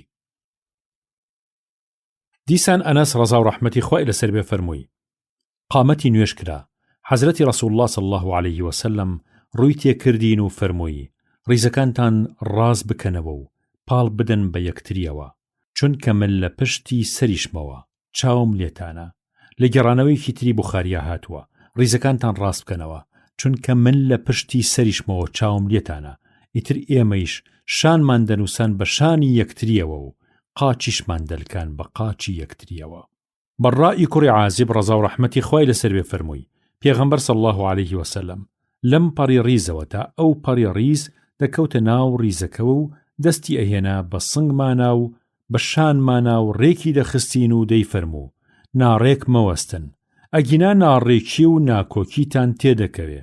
دیسان ئەنەس ڕەزا و ڕەحمەتی خوای لەسەر بێ فەرمووی قامەتی نوێژ کرا. حەزرەتی ڕەسوول الله صلی الله عليه وسلم ڕووی تێکردین و فەرمووی ڕیزەکانتان ڕاست بکەنەوە و پاڵ بدەن بە یەکتریەوە چونکە من لە پشتی سەریشمەوە چاوم لێتانە. لە گێڕانەوەیەکی تری بوخاریە هاتووە ڕیزەکانتان ڕاست بکەنەوە چونکە من لە پشتی سەریشمەوە چاوم لێتانە. ئیتر ئێمەیش شانمان دەنووسان بە شانی یەکتریەوە و قاچیشمان دەلکان بە قاچی یەکتریەوە. بەڕائی کوڕی عازب ڕەزا و ڕەحمەتی خوای لەسەر بێ فەرمووی پێغەمبەر صلی الله عليه وسلم لەم پەڕی ڕیزەوە تا ئەو پەڕی ڕیز دەکەوتە ناو ڕیزەکەوە و دەستی ئەهێنا بە سنگمانە و بە شانمانە و ڕێکی دەخستین و دەیفەرموو ناڕێک مەوەستن ئەگینا ناڕێکی و ناکۆکیتان تێدەکەوێ.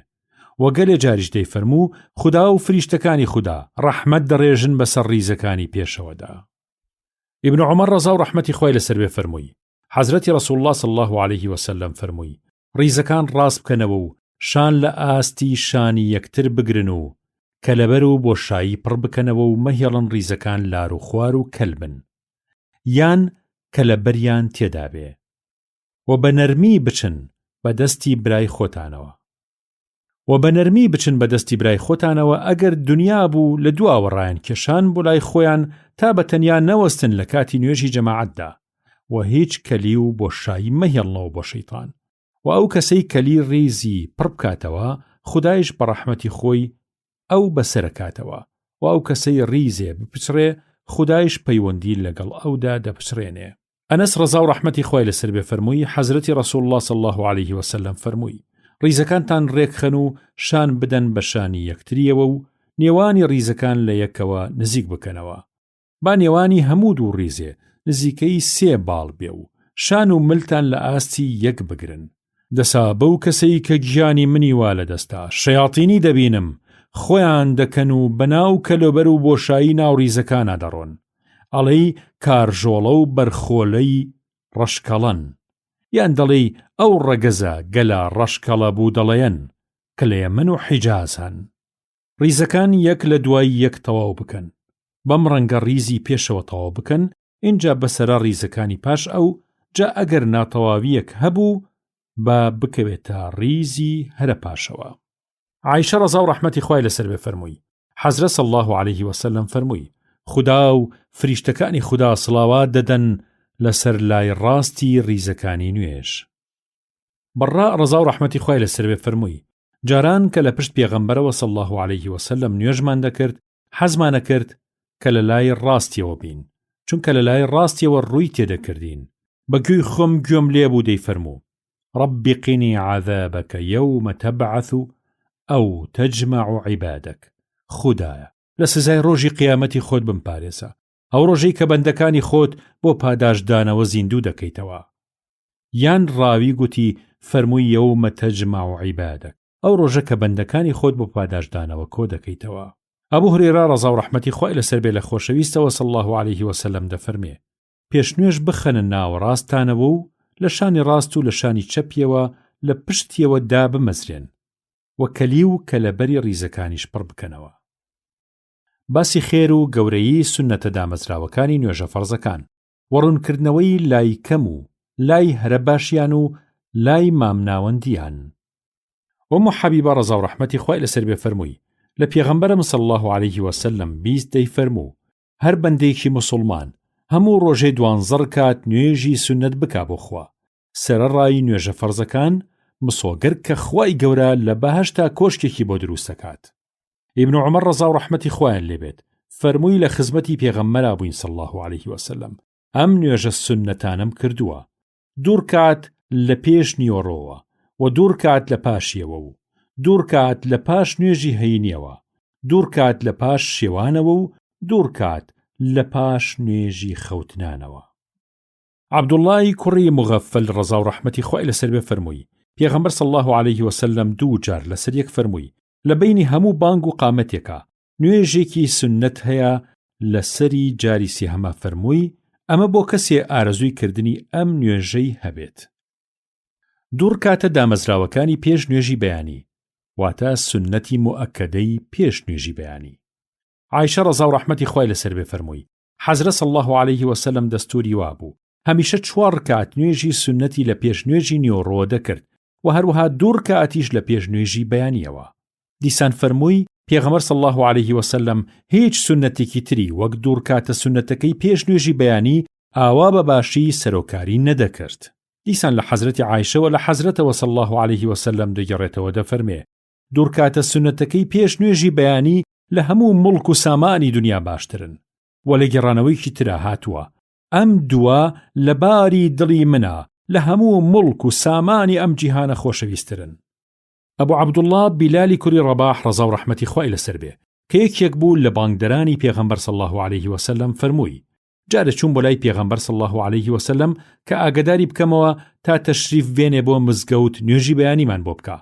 وەگەلێ جاریش دەیفەرموو خوددا و فریشتەکانی خوددا ڕەحمەت دەڕێژن بەسەر ڕیزەکانی پێشەوەدا. ئیبن عومەر ڕەزا و ڕەحمەتی خوای لەسەر بێ فەرمووی حەزرەتی ڕەسوول الله صلی الله عليه وسلم فەرمووی ڕیزەکان ڕاست بکەنەوە و شان لە ئاستی شانی یەکتر بگرن و کەلەبەر و بۆشایی پڕ بکەنەوە و مەهێڵن ڕیزەکان لار و خوار و کەلبن یان کەلەبەریان تێدا بێ و بە نەرمی بچن بە دەستی برای خۆتانەوە ئەگەر دنیا بوو لە دواوە ڕایان کێشان بۆ لای خۆیان تا بە تەنیا نەوەستن لە کاتی نوێژی جەماعەتدا و هیچ کەلی و بۆشایی مەهێڵنەوە بۆ شەیطان و ئەو کەسەی کەلی ڕیزی پڕ بکاتەوە خودایش بە ڕەحمەتی خۆی ئەو بەسەرکاتەوە و ئەو کەسەی ڕیزێ بپچڕێ خودایش پەیوەندی لەگەڵ ئەودا دەپچڕێنێ. ئەنەس ڕەزا و ڕەحمەتی خوای لەسەر بێ فەرمووی حەزرەتی ڕەسوول الله صلی الله عليه وسلم فەرمووی ڕیزەکانتان ڕێکخەن و شان بدەن بە شانی یەکتریەوە و نێوانی ڕیزەکان لە یەکەوە نزیک بکەنەوە. با نێوانی هەموو دوو ڕیزێ نزیکەی 3 باڵ بێ و شان و ملتان لە ئاستی یەک بگرن. دەسا بەو کەسەی کە گیانی منی وا لە دەستا شەیاطینی دەبینم خۆیان دەکەن و بەناو کەلۆبەر و بۆشایی ناو ڕیزەکانە دەڕۆن ئەڵێی کارژۆڵە و بەرخۆلەی ڕەشکەڵەن یان دەڵێی ئەو ڕەگەزە گەلا ڕەشکەڵە بوو دەڵێن کە لە یەمەن و حیجاز هەن. ڕیزەکان یەک لە دوای یەک تەواو بکەن بەم ڕەنگە ڕیزی پێشەوە تەواو بکەن اینجا بەسەرا ڕیزەکانی پاش ئەو جا ئەگەر ناتەواویەک هەبوو با بکەوێتە ڕیزی هەرە پاشەوە. عایشە ڕەزا و ڕەحمەتی خوای لەسەر بێ فەرمووی حەزرەت صلی الله عليه وسلم فەرمووی خوددا و فریشتەکانی خوددا سڵاوات دەدەن لەسەر لای ڕاستی ڕیزەکانی نوێژ. بەڕا ڕەزا و ڕەحمەتی خوای لەسەر بێ فەرمووی جاران کە لە پشت پێغەمبەرەوە صلی الله عليه وسلم نوێژمان دەکرد حەزمانە کرد کە لە لای ڕاستیەوە بین چونکە لە لای ڕاستیەوە ڕووی تێدەکردین. بەگوێی خۆم گوێم لێبوو دەیفەرموو رب قني عذابك يوم تبعث أو تجمع عبادك. خدایا لسزای ڕۆژی قیامەتی خۆت بمپارێزە ئەو ڕۆژەی کە بەندەکانی خۆت بۆ پاداشدانەوە زیندوو دەکەیتەوە. یان ڕاوی گوتی فەرمووی یەومە تەجمع عیبادەک ئەو ڕۆژە کە بەندەکانی خۆت بۆ پاداشدانەوە کۆ دەکەیتەوە. ئەبوو هورێرە ڕەزا و ڕەحمەتی خوای لەسەر بێ لە خۆشەویستەوە صلی الله عليه وسلم دەفەرمێ پێشنوێژ بخەنە ناو ڕاستانەوە و لە شانی ڕاست و لە شانی چەپیەوە لە پشتیەوە دا بمەزرێن و کەلی و کەلەبەری ڕیزەکانیش پڕ بکەنەوە. باسی خێر و گەورەیی سونەتە دامەزراوەکانی نوێژە فەرزەکان وەڕوونکردنەوەی لای کەم و لای هەرە باشیان و لای مامناوەندیان. وەمو حەبیبە ڕەزا و ڕەحمەتی خوای لەسەر بێ فەرمووی لە پێغەمبەرم صلی الله عليه وسلم بیست دەیفەرموو هەر بەندێکی موسڵمان هەموو ڕۆژێ 12 کات نوێژی سونەت بکا بۆ خوا سەرەڕای نوێژە فەرزەکان مسۆگەر کە خوای گەورە لە بەهەشتا کۆشکێکی بۆ دروست دەکات. ئیبن عومەر ڕەزا و ڕەحمەتی خوایان لێبێت فەرمووی لە خزمەتی پێغەمبەرا بووین صلی الله عليه وسلم ئەم نوێژە سونەتانم کردووە 2 کات لە پێش نیۆڕۆوە و 2 کات لە پاشیەوە و 2 کات لە پاش نوێژی هەینیەوە 2 کات لە پاش شێوانەوە و 2 کات لە پاش نوێژی خەوتنانەوە. عەبدوڵڵای کوڕی مغەفەل ڕەزا و ڕەحمەتی خوای لەسەر بێ فەرمووی پێغەمبەر صلی الله عليه وسلم 2 جار لەسەر یەک فەرمووی لە بینی هەموو بانگ و قامەتێکە نوێژێکی سونەت هەیە لەسەری جاری سێهەمە فەرمووی ئەمە بۆ کەسێ ئارەزووی کردنی ئەم نوێژەی هەبێت. 2 کاتە دامەزراوەکانی پێش نوێژی بەیانی واتە سونەتی مؤەکەدەی پێش نوێژی بەیانی. عایشە ڕەزا و ڕەحمەتی خوای لەسەر بێ فەرمووی حەزرەت صلی الله عليه وسلم دەستوری وابوو هەمیشە 4 کات نوێژی سونەتی لە پێش نوێژی نیۆڕۆ دەکرد و هەروەها 2 کاتیش لە پێش نوێژی بەیانیەوە. دیسان فەرمووی پێغەمبەر صلی الله عليه وسلم هیچ سنەتێکی تری وەک دوورکاتە سنەتەکەی پێش نوێژی بەیانی ئاوا بە باشی سەرۆکاری نەدەکرد. دیسان لە حەزرەتی عایشەوە لە حەزرەتەوە صلی الله عليه وسلم دەگەڕێتەوە دەفەرمێ دوورکاتە سنەتەکەی پێش نوێژی بەیانی لە هەموو مڵک و سامانی دنیا باشترن. و لە گێڕانەوەیکی ترا هاتووە ئەم دووە لە باری دڵی منە لە هەموو مڵک و سامانی ئەم جیهانە خۆشەویستترن. ئەبوو عەبدوڵڵاه بیلالی کوڕی ڕەباح ڕەزا و ڕەحمەتی خوای لەسەر بێ کە یەکێک بوو لە بانگدەرانی پێغەمبەر صلی الله عليه وسلم فەرمووی جارە چوون بۆ لای پێغەمبەر صلی الله عليه وسلم کە ئاگداری بکەمەوە تا تەشریف بێنێ بۆ مزگەوت نوێژی بەیانیمان بۆ بکە.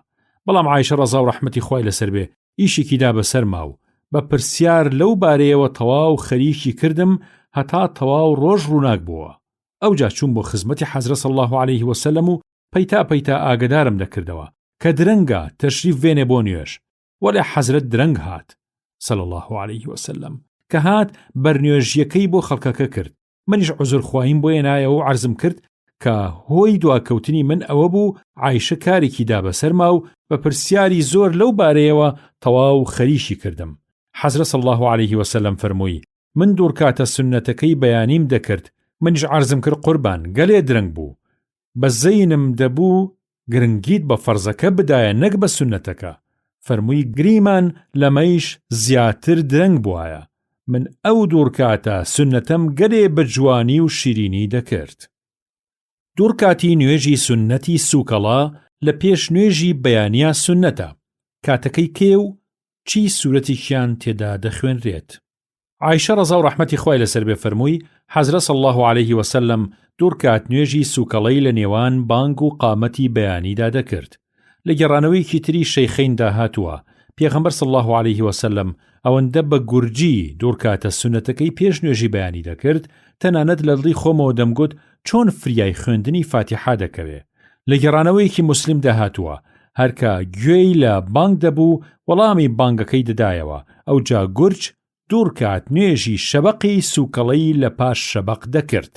بەڵام عایشە ڕەزا و ڕەحمەتی خوای لەسەر بێ ئیشێکی دا بەسەر ماو بە پرسیار لەو بارەیەوە تەواو خەریکی کردم هەتا تەواو ڕۆژ ڕووناک بووە. ئەوجا چوون بۆ خزمەتی حەزرەت صلی الله عليه وسلم و پەیتا ئاگدارم دەکردەوە کە درەنگە تەشریف بێنێ بۆ نوێژ. وەلێ حەزرەت درەنگ هات صلی الله عليه وسلم کە هات بەرنوێژیەکەی بۆ خەڵکەکە کرد. منیش عوزرخواییم بۆ هێنایەوە و عەرزم کرد کە هۆی دواکەوتنی من ئەوە بوو عایشە کارێکی دا بەسەرما و بە پرسیاری زۆر لەو بارەیەوە تەواو خەریکی کردم. حەزرەت صلی الله عليه وسلم فەرمووی من دوورکاتە سنەتەکەی بەیانیم دەکرد. منیش عەرزم کرد قوربان گەلێ درەنگ بوو بە زەینم دەبوو گرنگیت بە فەرزەکە بدایە نەک بە سنەتەکە. فەرمووی گریمان لەمەیش زیاتر درەنگ بووایە. من ئەو دوورکاتە سنەتەم گەلێ بە جوانی و شیرینی دەکرد. دوورکاتی نوێژی سنەتی سووکەڵا لە پێش نوێژی بەیانیا سنەتە. کاتەکەی کێ و چی سوورەتێکیان تێدا دەخوێنرێت. عایشە ڕەزا و ڕەحمەتی خوای لەسەر بێ فەرمووی حەزرەت صلی الله عليه وسلم دوورکات نوێژی سووکەڵەی لە نێوان بانگ و قامەتی بەیانیدا دەکرد. لە گێڕانەوەیەکی تری شەیخەیندا هاتووە پێغەمبەر صلی الله عليه وسلم ئەوەندە بە گورجی دوورکاتە سنەتەکەی پێش نوێژی بەیانی دەکرد تەنانەت لە دڵی خۆمەوە دەمگوت چۆن فریای خوێندنی فاتیحا دەکەوێ. لە گێڕانەوەیەکی موسلیم داهاتووە هەرکە گوێی لە بانگ دەبوو وەڵامی بانگەکەی دەدایەوە ئەوجا گورج دوورکات نوێژی شەبەقی سووکەڵەی لە پاش شەبەق دەکرد.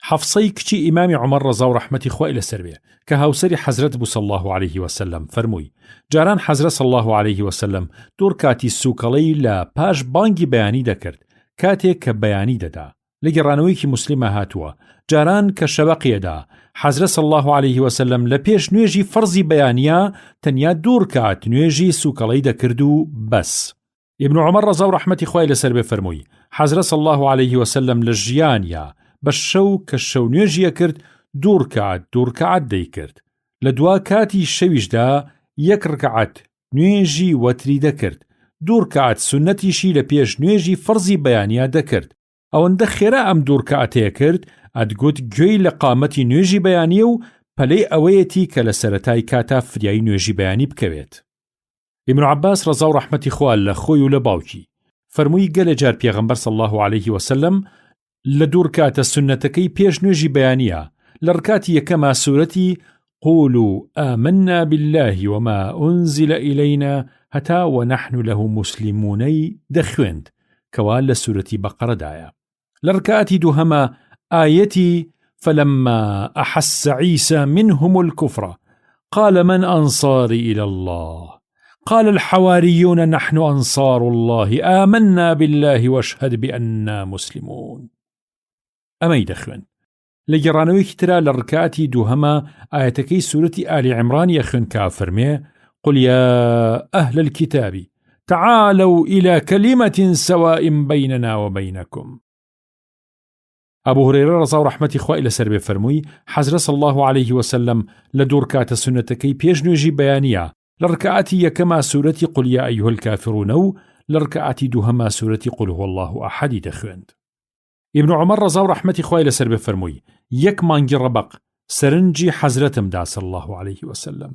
حەفسەی کچی ئیمامی عومەر ڕەزا و ڕەحمەتی خوای لەسەر بێ کە هاوسەری حەزرەت بوو صلی الله عليه وسلم فەرمووی جاران حەزرەت صلی الله عليه وسلم دوورکاتی سووکەڵەی لە پاش بانگی بەیانی دەکرد کاتێک کە بەیانی دەدا. لە گێڕانەوەیەکی موسلیمە هاتووە جاران کە شەبەقیەدا حەزرەت صلی الله عليه وسلم لە پێش نوێژی فەرزی بەیانیا تەنیا دوورکات نوێژی سووکەڵەی دەکرد و بەس. ابن عمر ڕەزا و ڕەحمەتی خوای لەسەر بێ فەرمووی حەزرەت صلی الله عليه وسلم لە ژیانیا بە شەو کە شەو نوێژیە کرد دوورکات دەیکرد. لە دوا کاتی شەویشدا یەک ڕکعەت نوێژی وەتری دەکرد. دوورکات سنەتیشی لە پێش نوێژی فەرزی بەیانیا دەکرد. ئەوەندە خێرا ئەم دوورکاتەیە کرد ئەتگوت گوێی لە قامەتی نوێژی بەیانیە و پەلەی ئەوەیەتی کە لە سەرەتای کاتا فریای نوێژی بەیانی بکەوێت. ابن عباس ڕەزا و ڕەحمەتی خوا لە خۆی و لە باوکی فەرمووی گەلە جار پێغەمبەر صلی الله عليه وسلم لە دوورکاتە سنەتەکەی پێش نوێژی بەیانیە لە ڕکاتی یەکەما سوورەتی قولوا آمنا بالله وما أنزل إلينا هەتا ونحن له مسلمونەی دەخوێند کەوا لە سوورەتی بەقەرەدایە. لە ڕکاتی دووهەمە ئایەتی فلما أحس عيسى منهم الكفر قال من أنصاري إلى الله قال الحواريون نحن أنصار الله آمنا بالله واشهد بأننا مسلمون. ئەمەی دەخوێن. لە گێڕانەوەیەکی ترا لە ڕکاتی دووهەمە ئایەتەکەی سوورەتی ئالی عیمران یەخوێن کە فەرمێ قل يا أهل الكتاب تعالوا إلى كلمة سواء بيننا وبينكم. أبو هريرة رضا و رحمەتی خوای لەسەر بێ فەرمووی حەزرەت صلی الله عليه وسلم لە دوورکاتە سنەتەکەی پێش نوێژی بەیانیە لە ڕکعاتی یەکەما سوورەتی قل يا أيها الكافرون و لە ڕکعاتی دووهەما سوورەتی قل هو الله أحد دەخوێند. ابن عمر ڕەزا و ڕەحمەتی خوای لەسەر بێ فەرمووی یەک مانگی ڕەبەق سەرنجی حەزرەتمدا صلی الله عليه وسلم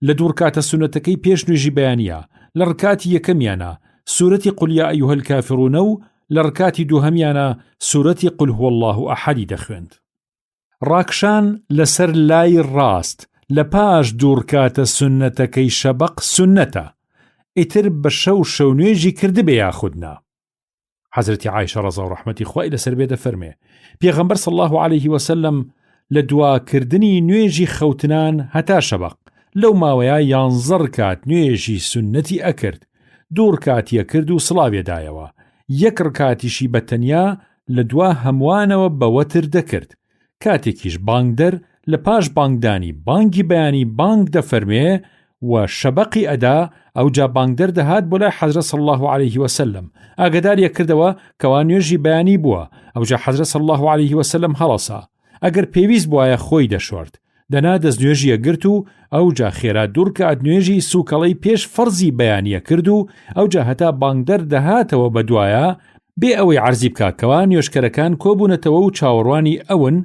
لە دوورکاتە سنەتەکەی پێش نوێژی بەیانیە لە ڕکاتی یەکەمیانە سوورەتی قل يا أيها الكافرون و لە ڕکاتی دووهەمیانە سوورەتی قل هو الله أحد دەخوێند. ڕاکشان لەسەر لای ڕاست لە پاش دوورکاتە سنەتەکەی شەبەق سنەتە ئیتر بە شەو نوێژی کردبێ یاخودنا. حەزرەتی عایشە ڕەزا و ڕەحمەتی خوای لەسەر بێ دەفەرمێ پێغەمبەر صلی الله عليه وسلم لە دواکردنی نوێژی خەوتنان هەتا شەبەق لەو ماوەیە 11 ڕکات نوێژی سونەتی ئەکرد، 2 ڕکاتیە کرد و سڵاوێدایەوە، 1 ڕکاتیشی بەتەنیا لە دوا هەموانەوە بە وەتر دەکرد. کاتێکیش بانگدەر لە پاش بانگدانی بانگی بەیانی بانگ دەفەرمێ و شەبەقی ئەدا، ئەوجا بانگدەر دەهات بۆ لای حەزرەت صلی الله عليه وسلم، ئاگاداریە کردەوە کەوا نوێژی بەیانی بووە، ئەوجا حەزرەت صلی الله عليه وسلم هەڵەسا. ئەگەر پێویست بوایە خۆی دەشۆرد، دەنا دەست نوێژیە گرت و ئەوجا خێرا 2 ڕکات نوێژی سووکەڵەی پێش فەرزی بەیانیە کرد و ئەوجا هەتا بانگدەر دەهاتەوە بەدوایە بێ ئەوەی عەرزی بکات کەوا نوێژکەرەکان کۆبوونەتەوە و چاوەڕوانی ئەون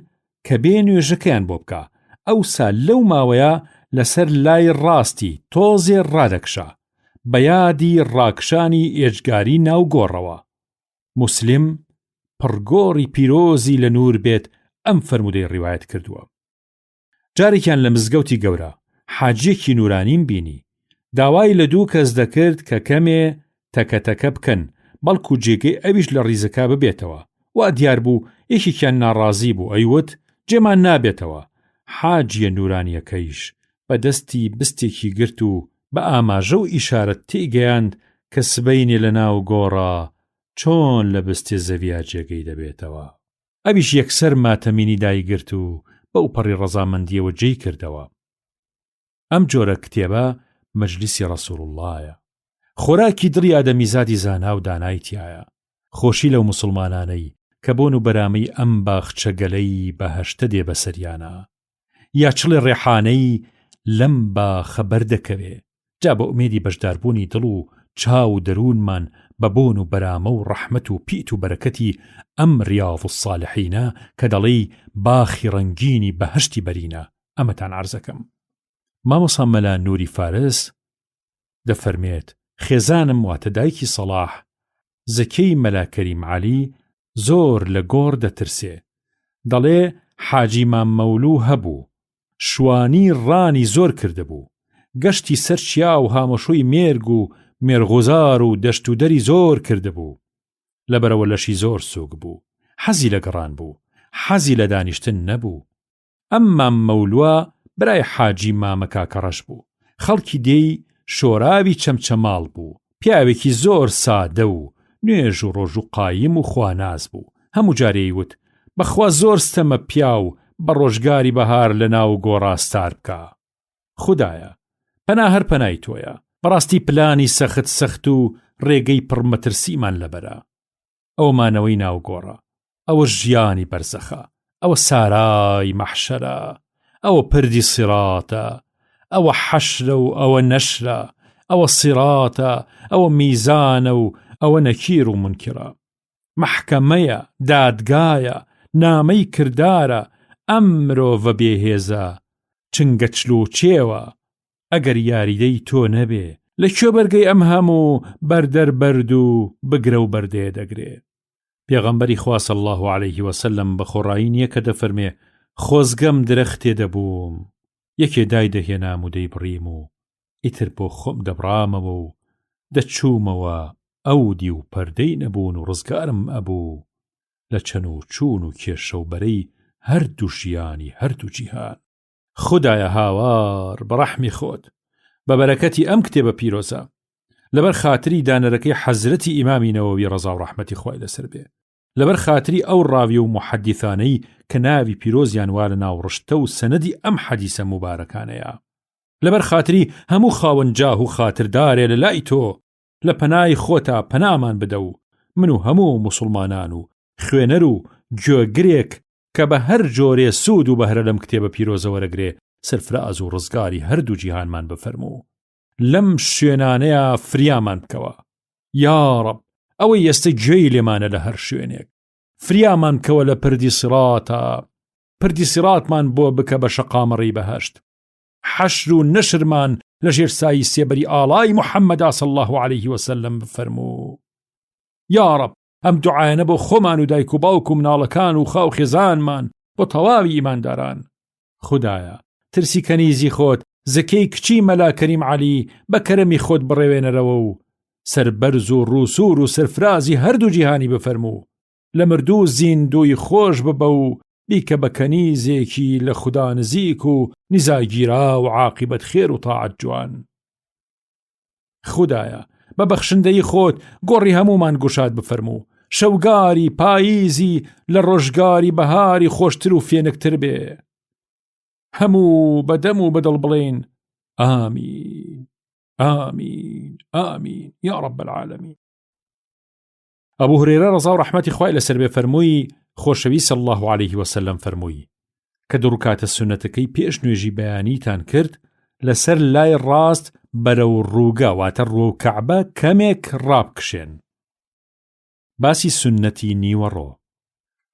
کە بێ نوێژەکەیان بۆ بکە. ئەوسا لەو ماوەیە لەسەر لای ڕاستی تۆزێ ڕادەکشا بە یادی ڕاکشانی ئێجگاری ناوگۆڕەوە. موسلم پڕگۆڕی پیرۆزی لە نور بێت ئەم فەرمودەی ڕیوایەت کردووە. جارێکیان لە مزگەوتی گەورە حاجیەکی نورانیم بینی، داوای لە 2 کەس دەکرد کە کەمێ تەکە بکەن، بەڵکو جێگەی ئەویش لە ڕیزەکە ببێتەوە. وا دیار بوو یەکێکیان ناڕازی بوو، ئەیوت جێمان نابێتەوە. حاجیە نورانیەکەیش بە دەستی بستێکی گرت و بە ئاماژە و ئیشارەت تێگەیاند کە سبەینێ لە ناو گۆڕا چۆن لە بستێ زەویا جێگەی دەبێتەوە. ئەویش یەکسەر ماتەمینی دایگرت و بەو پەڕی ڕەزامەندیەوە جێی کردەوە. ئەم جۆرە کتێبە مەجلیسی ڕەسوڵ اللهە، خۆراکی دڵی ئادەمیزادی زانا و دانای تایە. خۆشی لەو موسڵمانانەی کە بۆن و بەرامەی ئەم باخچە گەلەی بەهەشتە دێ بەسەریانە، یا چڵێ ڕێحانەی لەم باخە بەردەکەوێ، جا بە ئومێدی بەشداربوونی دڵ و چاو و دەروونمان بە بۆن و بەرامە و ڕەحمەت و پیت و بەرەکەتی ئەم ڕیاض الصالحینە کە دەڵێی باخی ڕەنگینی بەهەشتی بەرینە ئەمەتان عەرزەکەم. مامۆسا مەلا نووری فارس دەفەرمێت خێزانم واتە دایکی سەڵاح زەکەی مەلا کەریم عەلی زۆر لە گۆڕ دەترسێ، دەڵێ حاجی مام مەولوو هەبوو، شوانی ڕانی زۆر کردبوو، گەشتی سەر چیا و هامەشووی مێرگ و مێرغوزار و دەشت و دەری زۆر کردبوو، لەبەرەوە لەشی زۆر سووک بوو، حەزی لە گەڕان بوو، حەزی لە دانیشتن نەبوو. ئەم مام مەولووە برای حاجی مامە کاکەڕەش بوو، خەڵکی دێی شۆراوی چەمچەماڵ بوو، پیاوێکی زۆر سادە و نوێژ و ڕۆژ و قایم و خواناز بوو. هەموو جارێ وت بەخوا زۆر ستەمە پیاو بە ڕۆژگاری بەهار لە ناو گۆڕاستار بکە. خودایە پەنا هەر پەنای تۆیە، بەڕاستی پلانی سەخت و ڕێگەی پڕمەترسیمان لەبەرە. ئەومانەوەی ناو گۆڕە، ئەوە ژیانی بەرزەخە، ئەوە سارای مەحشەرە، ئەوە پردی سیراتە، ئەوە حەشرە و ئەوە نەشرە، ئەوە سیراتە، ئەوە میزانە و ئەوە نەکیر و منکرە، محکەمەیە، دادگایە، نامەی کردارە، ئەم مرۆڤە بێهێزە چنگە چلوچێوە، ئەگەر یاریدەی تۆ نەبێ لەکوێ بەرگەی ئەم هەموو بەردەر بەرد و بگرە و بەردەیە دەگرێ. پێغەمبەری خوا صلی الله عليه وسلم بە خۆڕایی نییە کە دەفەرمێ خۆزگەم درەختێ دەبووم، یەکێ دای دەهێنام و دەیبڕیم و ئیتر بۆ خۆم دەبڕامەوە و دەچوومەوە، ئەودی و پەردەی نەبوون و ڕزگارم ئەبوو لە چەن و چوون و کێشە و بەرەی هەردوو ژیانی هەردوو جیهان. خودایە هاوار بە ڕەحمی خۆت بە بەرەکەتی ئەم کتێبە پیرۆزە، لەبەر خاتری دانەرەکەی حەزرەتی ئیمامی نەوەوی ڕەزا و ڕەحمەتی خوای لەسەر بێ، لەبەر خاتری ئەو ڕاوی و محەدیثانەی کە ناوی پیرۆزیان وا لە ناو ڕشتە و سەنەدی ئەم حەدیسە مبارەکانەیە، لەبەر خاتری هەموو خاوەنجاه و خاتردارێ لە لای تۆ، لە پەنای خۆتا پەنامان بدە و من و هەموو موسڵمانان و خوێنەر و گوێگرێک کە بە هەر جۆرێ سوود و بەهرە لەم کتێبە پیرۆزە وەرەگرێ سەرفراز و ڕزگاری هەردوو جیهانمان بفەرموو، لەم شوێنانەیە فریامان بکەوە یا ڕەب، ئەوەی ئێستا گوێی لێمانە لە هەر شوێنێک، فریامان بکەوە لە پردی سیراتە، پردی سیراتمان بۆ بکە بە شەقامەڕی بەهەشت، حەشر و نەشرمان لە ژێر سایی سێبەری ئاڵای محەممەدا صلی الله عليه وسلم بفەرموو. یا ڕەب ئەم دوعایانە بۆ خۆمان و دایک و باوک و مناڵەکان و خاو خێزانمان بۆ تەواوی ئیمانداران. خودایە ترسی کەنیزی خۆت زەکەی کچی مەلا کەریم عەلی بە کەرەمی خۆت بڕێوێنەرەوە و سەربەرز و ڕووسور و سەرفرازی هەردوو جیهانی بفەرموو، لە مردوو زیندوی خۆش ببە و بیکە بە کەنیزێکی لە خوددا نزیک و نزاگیرا و عاقبەت خێر و تاعەت جوان. خودایە بە بەخشندەی خۆت گۆڕی هەمومان گوشاد بفەرموو، شەوگاری پاییزی لە ڕۆژگاری بەهاری خۆشتر و فێنکتر بێ. هەموو بەدەم و بەدڵ بڵێن ئامین ئامین ئامین یا رب العالمین. ئەبوو هورێرە ڕەزا و ڕەحمەتی خوای لەسەر بێ فەرمووی خۆشەویست صلی الله عليه وسلم فەرمووی کە دوڕکاتە سونەتەکەی پێش نوێژی بەیانیتان کرد لەسەر لای ڕاست بەرەو ڕووگە واتە ڕوو کەعبە کەمێک ڕابکشێن. باسی سونەتی نیوەڕۆ.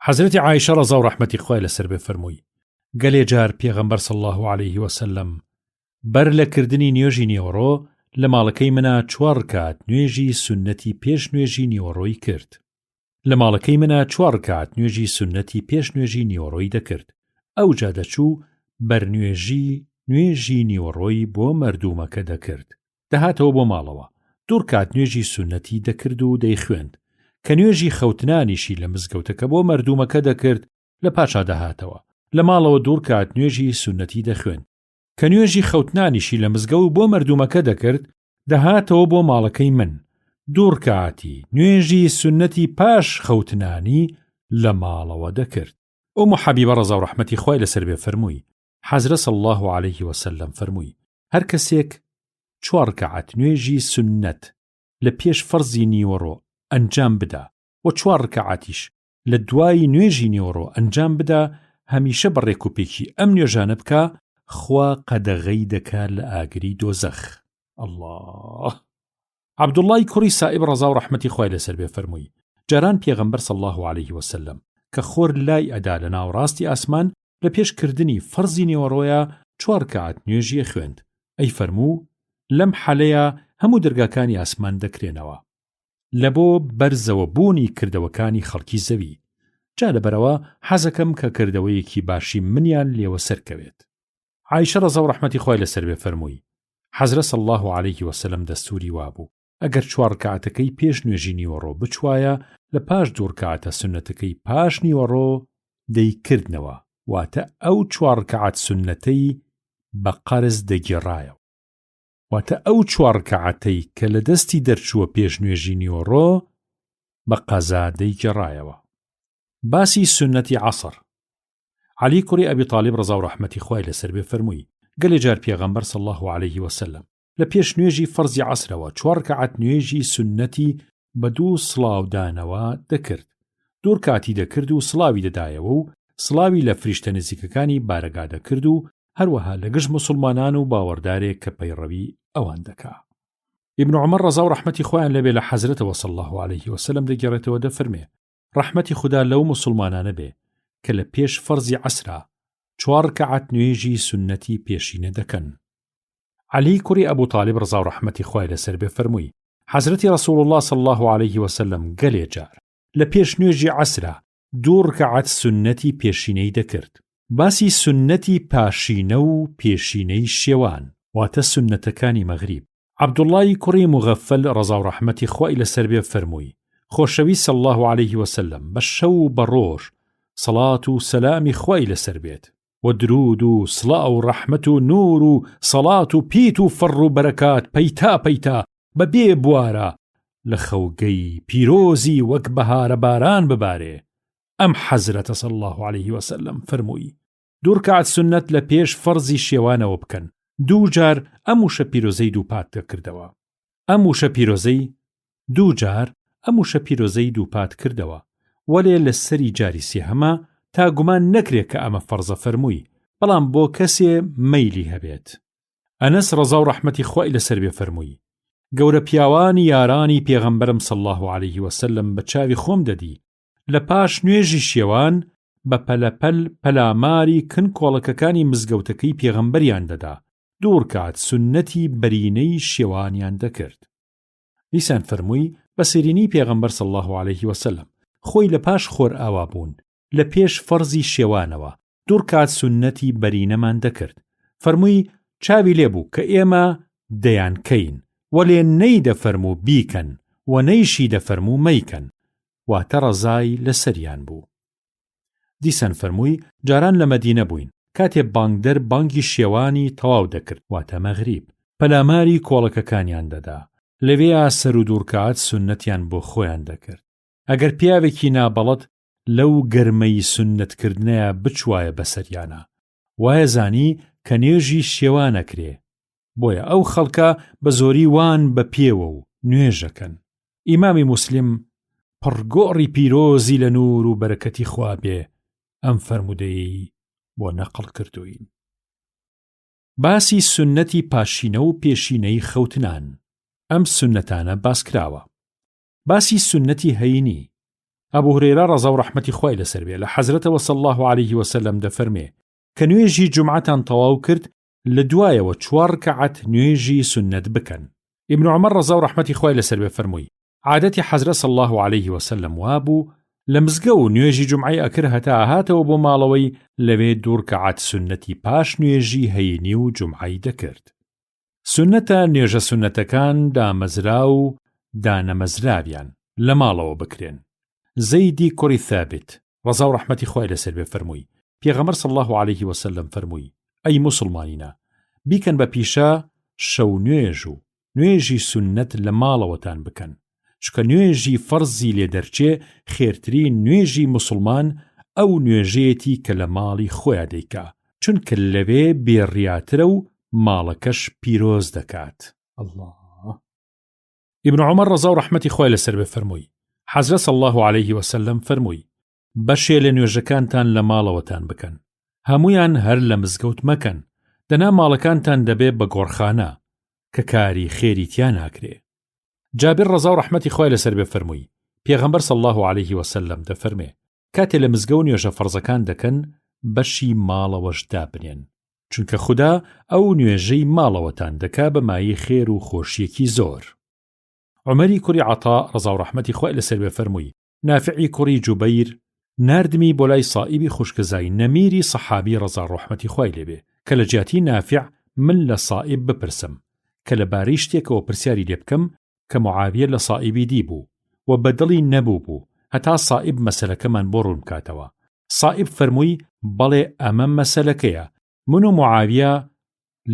حەزرەتی عایشە ڕەزا و ڕەحمەتی خوای لەسەر بێ فەرمووی گەلێ جار پێغەمبەر صلی الله عليه وسلم بەر لە کردنی نوێژی نیوەڕۆ لە ماڵەکەی منە 4 ڕکات نوێژی سونەتی پێش نوێژی نیوەڕۆی کرد. لە ماڵەکەی منە 4 ڕکات نوێژی سونەتی پێش نوێژی نیوەڕۆی دەکرد. ئەو جا دەچوو نوێژی نیوەڕۆی بۆ مەردوومەکە دەکرد. دەهاتەوە بۆ ماڵەوە 2 ڕکات نوێژی سونەتی دەکرد و دەیخوێند کە نوێژی خەوتنانیشی لە مزگەوتەکە بۆ مەردوومەکە دەکرد. لە پاشا دەهاتەوە لە ماڵەوە 2 ڕکات نوێژی سونەتی دەخوێند کە نوێژی خەوتنانیشی لە مزگەوت بۆ مەردوومەکە دەکرد. دەهاتەوە بۆ ماڵەکەی من 2 ڕکاتی نوێژی سونەتی پاش خەوتنانی لە ماڵەوە دەکرد. ئەو حەبیبە ڕەزا و ڕەحمەتی خوای لەسەر بێ فەرمووی حەزرەت صلی الله عليه وسلم فەرمووی هەر کەسێک 4 ڕکعات نوێژی سونەت لە پێش فەرزی نیوەڕۆ ئەنجام بدا و 4 ڕکعاتیش لە دوای نوێژی نیوەڕۆ ئەنجام بدا هەمیشە بەڕێک و پێکی ئەم نوێژانە بکە خوا قەدەغەی دەکات لە ئاگری دۆزەخ. الله. عەبدوڵڵای کوڕی سائب ڕەزا و ڕەحمەتی خوای لەسەر بێ فەرمووی جاران پێغەمبەر صلی الله عليه وسلم کە خۆر لای ئەدا لە ناوڕاستی ئاسمان لە پێشکردنی فەرزی نیوەڕۆیە 4 ڕکعات نوێژی خوێند. ئەی فەرموو لەم حەلەیە هەموو دەرگاکانی ئاسمان دەکرێنەوە لە بۆ بەرزەوە بوونی کردەوەکانی خەڵکی زەوی. جا لەبەرەوە حەزەکەم کە کردەوەیەکی باشی منیان لێوە سەرکەوێت. عایشە ڕەزا و ڕەحمەتی خوای لەسەر بێ فەرمووی حەزرەت صلی الله عليه وسلم دەستوری وابوو ئەگەر 4 ڕکعاتەکەی پێش نوێژی نیوەڕۆ بچوایە لە پاش 2 ڕکعاتە سونەتەکەی پاش نیوەڕۆ دەیکردنەوە واتە ئەو 4 ڕکعات سونەتەی بە قەرز دەگێڕایەوە واتە ئەو 4 ڕکعاتەی کە لە دەستی دەرچووە پێش نوێژی نیوەڕۆ بە قەزا دەیگێڕایەوە. باسی سونەتی عەسر. عەلی کوڕی ئەبی طالب ڕەزا و ڕەحمەتی خوای لەسەر بێ فەرمووی گەلێ جار پێغەمبەر صلی الله عليه وسلم لە پێش نوێژی فەرزی عەسرەوە 4 ڕکعات نوێژی سونەتی بە 2 سڵاودانەوە دەکرد. 2 ڕکعاتی دەکرد و سڵاوی دەدایەوە و سڵاوی لە فریشتە نزیکەکانی بارەگا دەکرد و هەروەها لە گشت مسلمانان و باوەڕدارێک کە پەیڕەوی ئەوان دەکا. ئیبن عومەر ڕەزا و ڕەحمەتی خوایان لەبێ لە حەزرەتەوە صلی الله عليه وسلم دەگێڕێتەوە دەفەرمێ ڕەحمەتی خوددا لەو مسلمانانە بێ کە لە پێش فەرزی عەسرا 4 ڕکعات نوێژی سونەتی پێشینە دەکەن. عەلی کوڕی ئەبوو طالب ڕەزا و ڕەحمەتی خوای لەسەر بێ فەرمووی حەزرەتی ڕەسوڵ الله صلی الله عليه وسلم گەلێ جار لە پێش نوێژی عەسرا 2 ڕکعات سونەتی پێشینەی دەکرد. باسی سونەتی پاشینە و پێشینەی شێوان واتە سونەتەکانی مەغریب. عەبدوڵڵای کوڕی مغەفەل ڕەزا و ڕەحمەتی خوای لەسەر بێ فەرمووی خۆشەویست صلی الله عليه وسلم بە شەو و بە ڕۆژ سەڵات و سەلامی خوای لەسەر بێت و درود و سڵاو و ڕەحمەت و نور و سەڵات و پیت و فەڕ و بەرەکات پەیتا پەیتا بەبێ بوارە لە خەوگەی پیرۆزی وەک بەهارە باران ببارێ. ئەم حەزرەتە صلی الله عليه وسلم فەرمووی 2 ڕکعات سونەت لە پێش فەرزی شێوانەوە بکەن 2 جار ئەم وشە پیرۆزەی دووپات دەکردەوە. ئەم وشە پیرۆزەی 2 جار ئەم وشە پیرۆزەی دووپات کردەوە وەلێ لە سەری جاری سێهەمە تا گومان نەکرێت کە ئەمە فەرزە فەرمووی بەڵام بۆ کەسێ مەیلی هەبێت. ئەنەس ڕەزا و ڕەحمەتی خوای لەسەر بێ فەرمووی گەورە پیاوانی یارانی پێغەمبەرم صلی الله عليه وسلم بە چاوی خۆم دەدی لە پاش نوێژی شێوان بە پەلەپەل پەلاماری کن کۆڵەکەکانی مزگەوتەکەی پێغەمبەریان دەدا 2 ڕکعات سونەتی بەرینەی شێوانیان دەکرد. دیسان فەرمووی بە سێرینی پێغەمبەر صلی الله عليه وسلم خۆی لە پاش خۆر ئاوا بوون لە پێش فەرزی شێوانەوە 2 ڕکعات سونەتی بەرینەمان دەکرد. فەرمووی چاوی لێبوو کە ئێمە دەیانکەین وەلێ نەی دەفەرموو بیکەن و نەیشی دەفەرموو مەیکەن واتە ڕەزای لەسەریان بوو. دیسان فەرمووی جاران لە مەدینە بووین کاتێ بانگدەر بانگی شێوانی تەواو دەکرد واتە مەغریب پەلاماری کۆڵەکەکانیان دەدا لەوێ سەر و دوورکات سونەتیان بۆ خۆیان دەکرد ئەگەر پیاوێکی نابەڵەت لەو گەرمەی سونەتکردنەیە بچوایە بەسەریانە وایە زانی کە نوێژی شێوانەکرێ بۆیە ئەو خەڵکە بە زۆری وان بە پێوە و نوێژەکەن. ئیمامی موسلیم پڕگۆڕی پیرۆزی لە نور و بەرەکەتی خوا بێ ئەم فەرمودەی بۆ نەقڵ کردوین. باسی سونەتی پاشینە و پێشینەی خەوتنان. ئەم سونەتانە باس کراوە. باسی سونەتی هەینی. ئەبوو هورێرە ڕەزا و ڕەحمەتی خوای لەسەر بێ لە حەزرەتەوە صلی الله علیه وسلم دەفەرمێ کە نوێژی جومعەتان تەواو کرد لە دوایەوە 4 ڕەکەعەت نوێژی سونەت بکەن. ئیبن عومەر ڕەزا و ڕەحمەتی خوای لەسەر بێ فەرمووی عادەتی حەزرەت صلی الله علیه وسلم وابوو لە مزگە و نوێژی جومعەی ئەکرد هەتا هاتەوە بۆ ماڵەوەی لەوێ 2 ڕەکەعەت سونەتی پاش نوێژی هەینی و جومعەی دەکرد. سونەتە نوێژە سونەتەکان دامەزرا و دانەمەزراویان لە ماڵەوە بکرێن. زەیدی کوڕی ثابت ڕەزا و ڕەحمەتی خوای لەسەر بێ فەرمووی پێغەمبەر صلی الله علیه وسلم فەرمووی ئەی موسڵمانینە بیکەن بە پیشە شەو نوێژ و نوێژی سونەت لە ماڵەوەتان بکەن چکە نوێژی فەرزی لێ دەرچێ خێرترین نوێژی موسڵمان ئەو نوێژەیەتی کە لە ماڵی خۆیان دەیکا چونکە لەوێ بێڕیاترە و ماڵەکەش پیرۆز دەکات. الله. ئیبن عومەر ڕەزا و ڕەحمەتی خوای لەسەر بێ فەرمووی حەزرەت صلی الله علیه وسلم فەرمووی بەشێ لە نوێژەکانتان لە ماڵەوەتان بکەن هەمویان هەر لە مزگەوت مەکەن دەنا ماڵەکانتان دەبێ بە گۆڕخانە کە کاری خێری تیا ناکرێ. جابر ڕەزا و ڕەحمەتی خوای لەسەر بێ فەرمووی پێغەمبەر صلی الله علیه وسلم دەفەرمێ کاتێ لە مزگە و نوێژە فەرزەکان دەکەن بەشی ماڵەوەش دابنێن چونکە خوددا ئەو نوێژەی ماڵەوەتان دەکا بە مایی خێر و خۆشیەکی زۆر. عومەری کوڕی عەتا ڕەزا و ڕەحمەتی خوای لەسەر بێ فەرمووی نافعی کوڕی جوبەیر ناردمی بۆ لای سائیبی خوشکزای نەمیری سەحابی ڕەزا و ڕەحمەتی خوای لێبێ کە لە جیاتی نافع من لە سائیب بپرسم کە لەبارەی شتێکەوە پرسیاری لێ بکەم کە معاویە لە سائیبی دیبوو و بەدڵی نەبوو بوو هەتا سائیب مەسەلەکەمان بۆ ڕوون بکاتەوە. سائیب فەرمووی بەڵێ ئەمە مەسەلەکەیە من و معاویە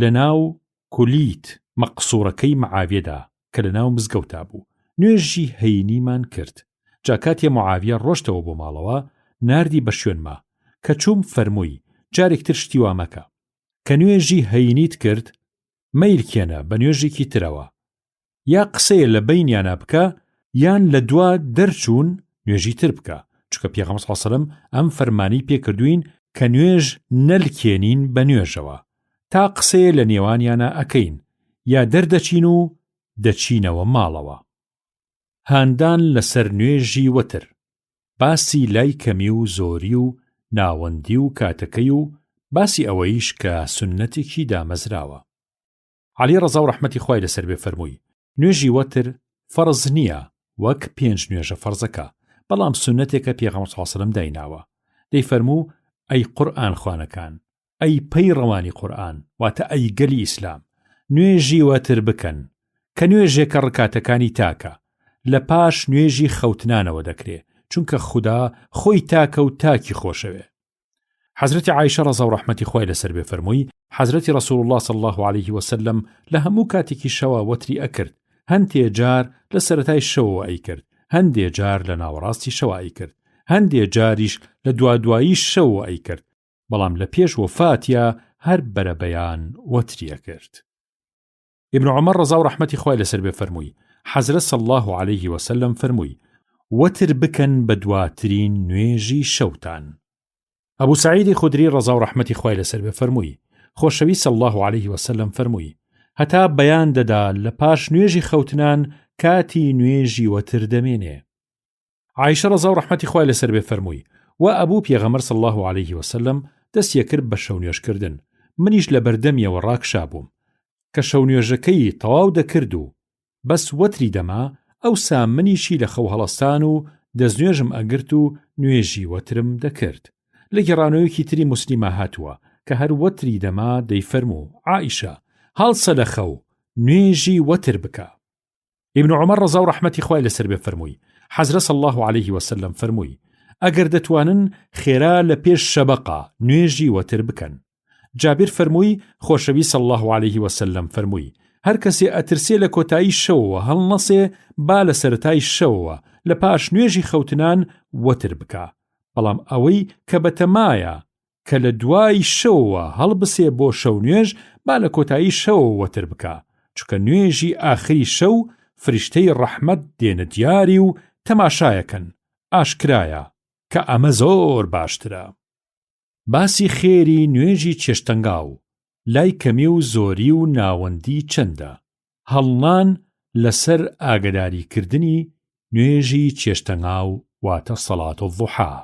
لەناو کولیت مەقسوورەکەی معاویەدا کە لەناو مزگەوتا بوو نوێژی هەینیمان کرد جا کاتێ معاویە ڕۆشتەوە بۆ ماڵەوە ناردی بە شوێنما کە چووم فەرمووی جارێکتر شتی وا مەکە کە نوێژی هەینیت کرد مەیلکێنە بە نوێژێکی ترەوە یا قسەیە لە بەینیانە بکە یان لە دوا دەرچوون نوێژی تر بکە چونکە پێغەمبەر صلی الله علیه وسلم ئەم فەرمانی پێکردوین کە نوێژ نەلکێنین بە نوێژەوە تا قسەیە لە نێوانیانە ئەکەین یا دەردەچین و دەچینەوە ماڵەوە. هاندان لەسەر نوێژی وەتر باسی لای کەمی و زۆری و ناوەندی و کاتەکەی و باسی ئەوەیش کە سونەتێکی دامەزراوە. عەلی ڕەزا و ڕەحمەتی خوای لەسەر بێ فەرمووی نوێژی وەتر فەرز نییە وەک 5 نوێژە فەرزەکە بەڵام سونەتێکە پێغەمبەر صلی الله علیه وسلم دایناوە دەیفەرموو ئەی قورئان خوانەکان ئەی پەی ڕەوانی قورئان واتە ئەی گەلی ئیسلام نوێژی وەتر بکەن کە نوێژێکە ڕکاتەکانی تاکە لە پاش نوێژی خەوتنانەوە دەکرێ چونکە خوددا خۆی تاکە و تاکی خۆشەوێ. حەزرەتی عایشە ڕەزا و ڕەحمەتی خوای لەسەر بێ فەرمووی حەزرەتی ڕەسوول الله صلی الله علیه وسلم لە هەموو کاتێکی شەوە وەتری ئەکرد هەندێ جار لە سەرەتای شەوەوە ئەیکرد هەندێ جار لە ناوەڕاستی شەوە ئەیکرد هەندێ جاریش لە دوادوایی شەوەوە ئەیکرد بەڵام لە پێش وەفاتیا هەر بەرەبەیان وەتری ئەکرد. ابن عمر ڕەزا و ڕەحمەتی خوای لەسەر بێ فەرمووی حەزرەت صلی الله علیه وسلم فەرمووی وەتر بکەن بە دواترین نوێژی شەوتان. ئەبوو سەعیدی خودری ڕەزا و ڕەحمەتی خوای لەسەر بێ فەرمووی خۆشەوی صلی الله علیه وسلم فەرمووی هەتا بەیان دەدا لە پاش نوێژی خەوتنان کاتی نوێژی وەتر دەمێنێ. عایشە ڕەزا و ڕەحمەتی خوای لەسەر بێ فەرمووی و ئەبوو پێغەمبەر صلی الله علیه وسلم دەستیە کرد بە شەو نوێژکردن منیش لە بەردەمیەوە ڕاکشا بووم کە شەو نوێژەکەی تەواو دەکرد و بەس وەتری دەما ئەوسا منیشی لە خەو هەڵەستان و دەستنوێژم ئەگرت و نوێژی وەترم دەکرد. لە گێڕانەوەیەکی تری موسلیمە هاتووە کە هەر وەتری دەما دەیفەرموو عائیشە هەڵسە لە خەو نوێژی وەتر بکە. ابن عمر ڕەزا و ڕەحمەتی خوای لەسەر بێ فەرمووی حەزرەت صلی الله علیه وسلم فەرمووی ئەگەر دەتوانن خێرا لە پێش شەبەقا نوێژی وەتر بکەن. جابر فەرمووی خۆشەوی صلی الله عليه وسلم فەرمووی هەر کەسێ ئەترسێ لە کۆتایی شەوەوە هەڵنەسێ با لە سەرەتای شەوەوە لە پاش نوێژی خەوتنان وەتر بکە، بەڵام ئەوەی کە بەتەمایە کە لە دوای شەوەوە هەڵبسێ بۆ شەو نوێژ با لە کۆتایی شەوەوە وەتر بکە، چونکە نوێژی ئاخری شەو فریشتەی ڕەحمەت دێنە دیاری و تەماشایەکەن، ئاشکرایە کە ئەمە زۆر باشترە. باسی خێری نوێژی چێشتەنگاو لای کەمی و زۆری و ناوەندی چەندە؟ هەڵنان لەسەر ئاگداریکردنی نوێژی چێشتەنگاو واتە سەڵات الضوحا.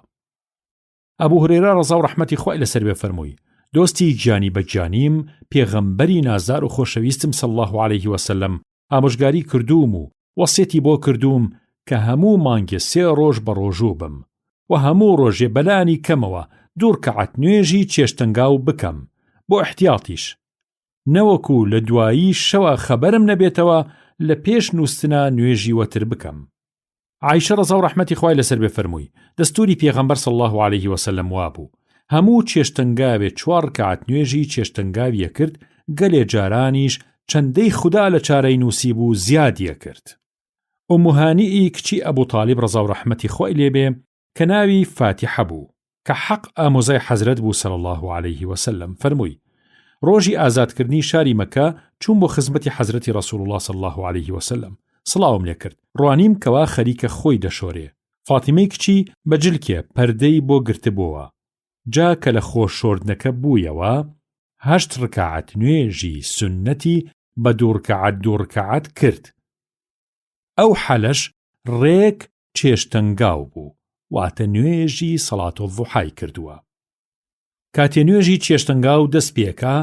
ئەبوو هورێرە ڕەزا و ڕەحمەتی خوای لەسەر بێ فەرمووی دۆستی گیانی بەگیانیم پێغەمبەری نازدار و خۆشەویستم صلی الله عليه وسلم ئامۆژگاری کردووم و وەسیەتی بۆ کردووم کە هەموو مانگێ 3 ڕۆژ بە ڕۆژوو بم و هەموو ڕۆژێ بەلانی کەمەوە 2 ڕکعەت نوێژی چێشتەنگاو بکەم بۆ احتیاطیش، نەوەکو لە دوایی شەوە خەبەرم نەبێتەوە لە پێش نووستنە نوێژی وەتر بکەم. عایشە ڕەزا و ڕەحمەتی خوای لەسەر بێ فەرمووی دەستوری پێغەمبەر صلی الله عليه وسلم وابوو هەموو چێشتەنگاوێ 4 ڕکعەت نوێژی چێشتەنگاویە کرد، گەلێ جارانیش چەندەی خوددا لە چارەی نووسی بوو زیادیە کرد. ئومو هانیئی کچی ئەبوو تاالب ڕەزا و ڕەحمەتی خوای لێبێ کە ناوی فاتیحە بوو کە حەق ئامۆزای حەزرەت بوو صلی الله عليه وسلم فەرمووی ڕۆژی ئازادکردنی شاری مەکە چوون بۆ خزمەتی حەزرەتی ڕەسوول الله صلی الله عليه وسلم سڵاوم لێ کرد، ڕوانیم کەوا خەریکە خۆی دەشۆرێ. فاتیمەی کچی بەجلکێ پەردەی بۆ گرتبووە، جا کە لە خۆشۆردنەکە بوویەوە 8 ڕکعەت نوێژی سنەتی بە 2 ڕکعەت کرد. ئەو حەلەش ڕێک چێشتەنگاو بوو، واتە نوێژی سەڵات الضوحای کردووە. کاتێ نوێژی چێشتەنگاو دەست پێکا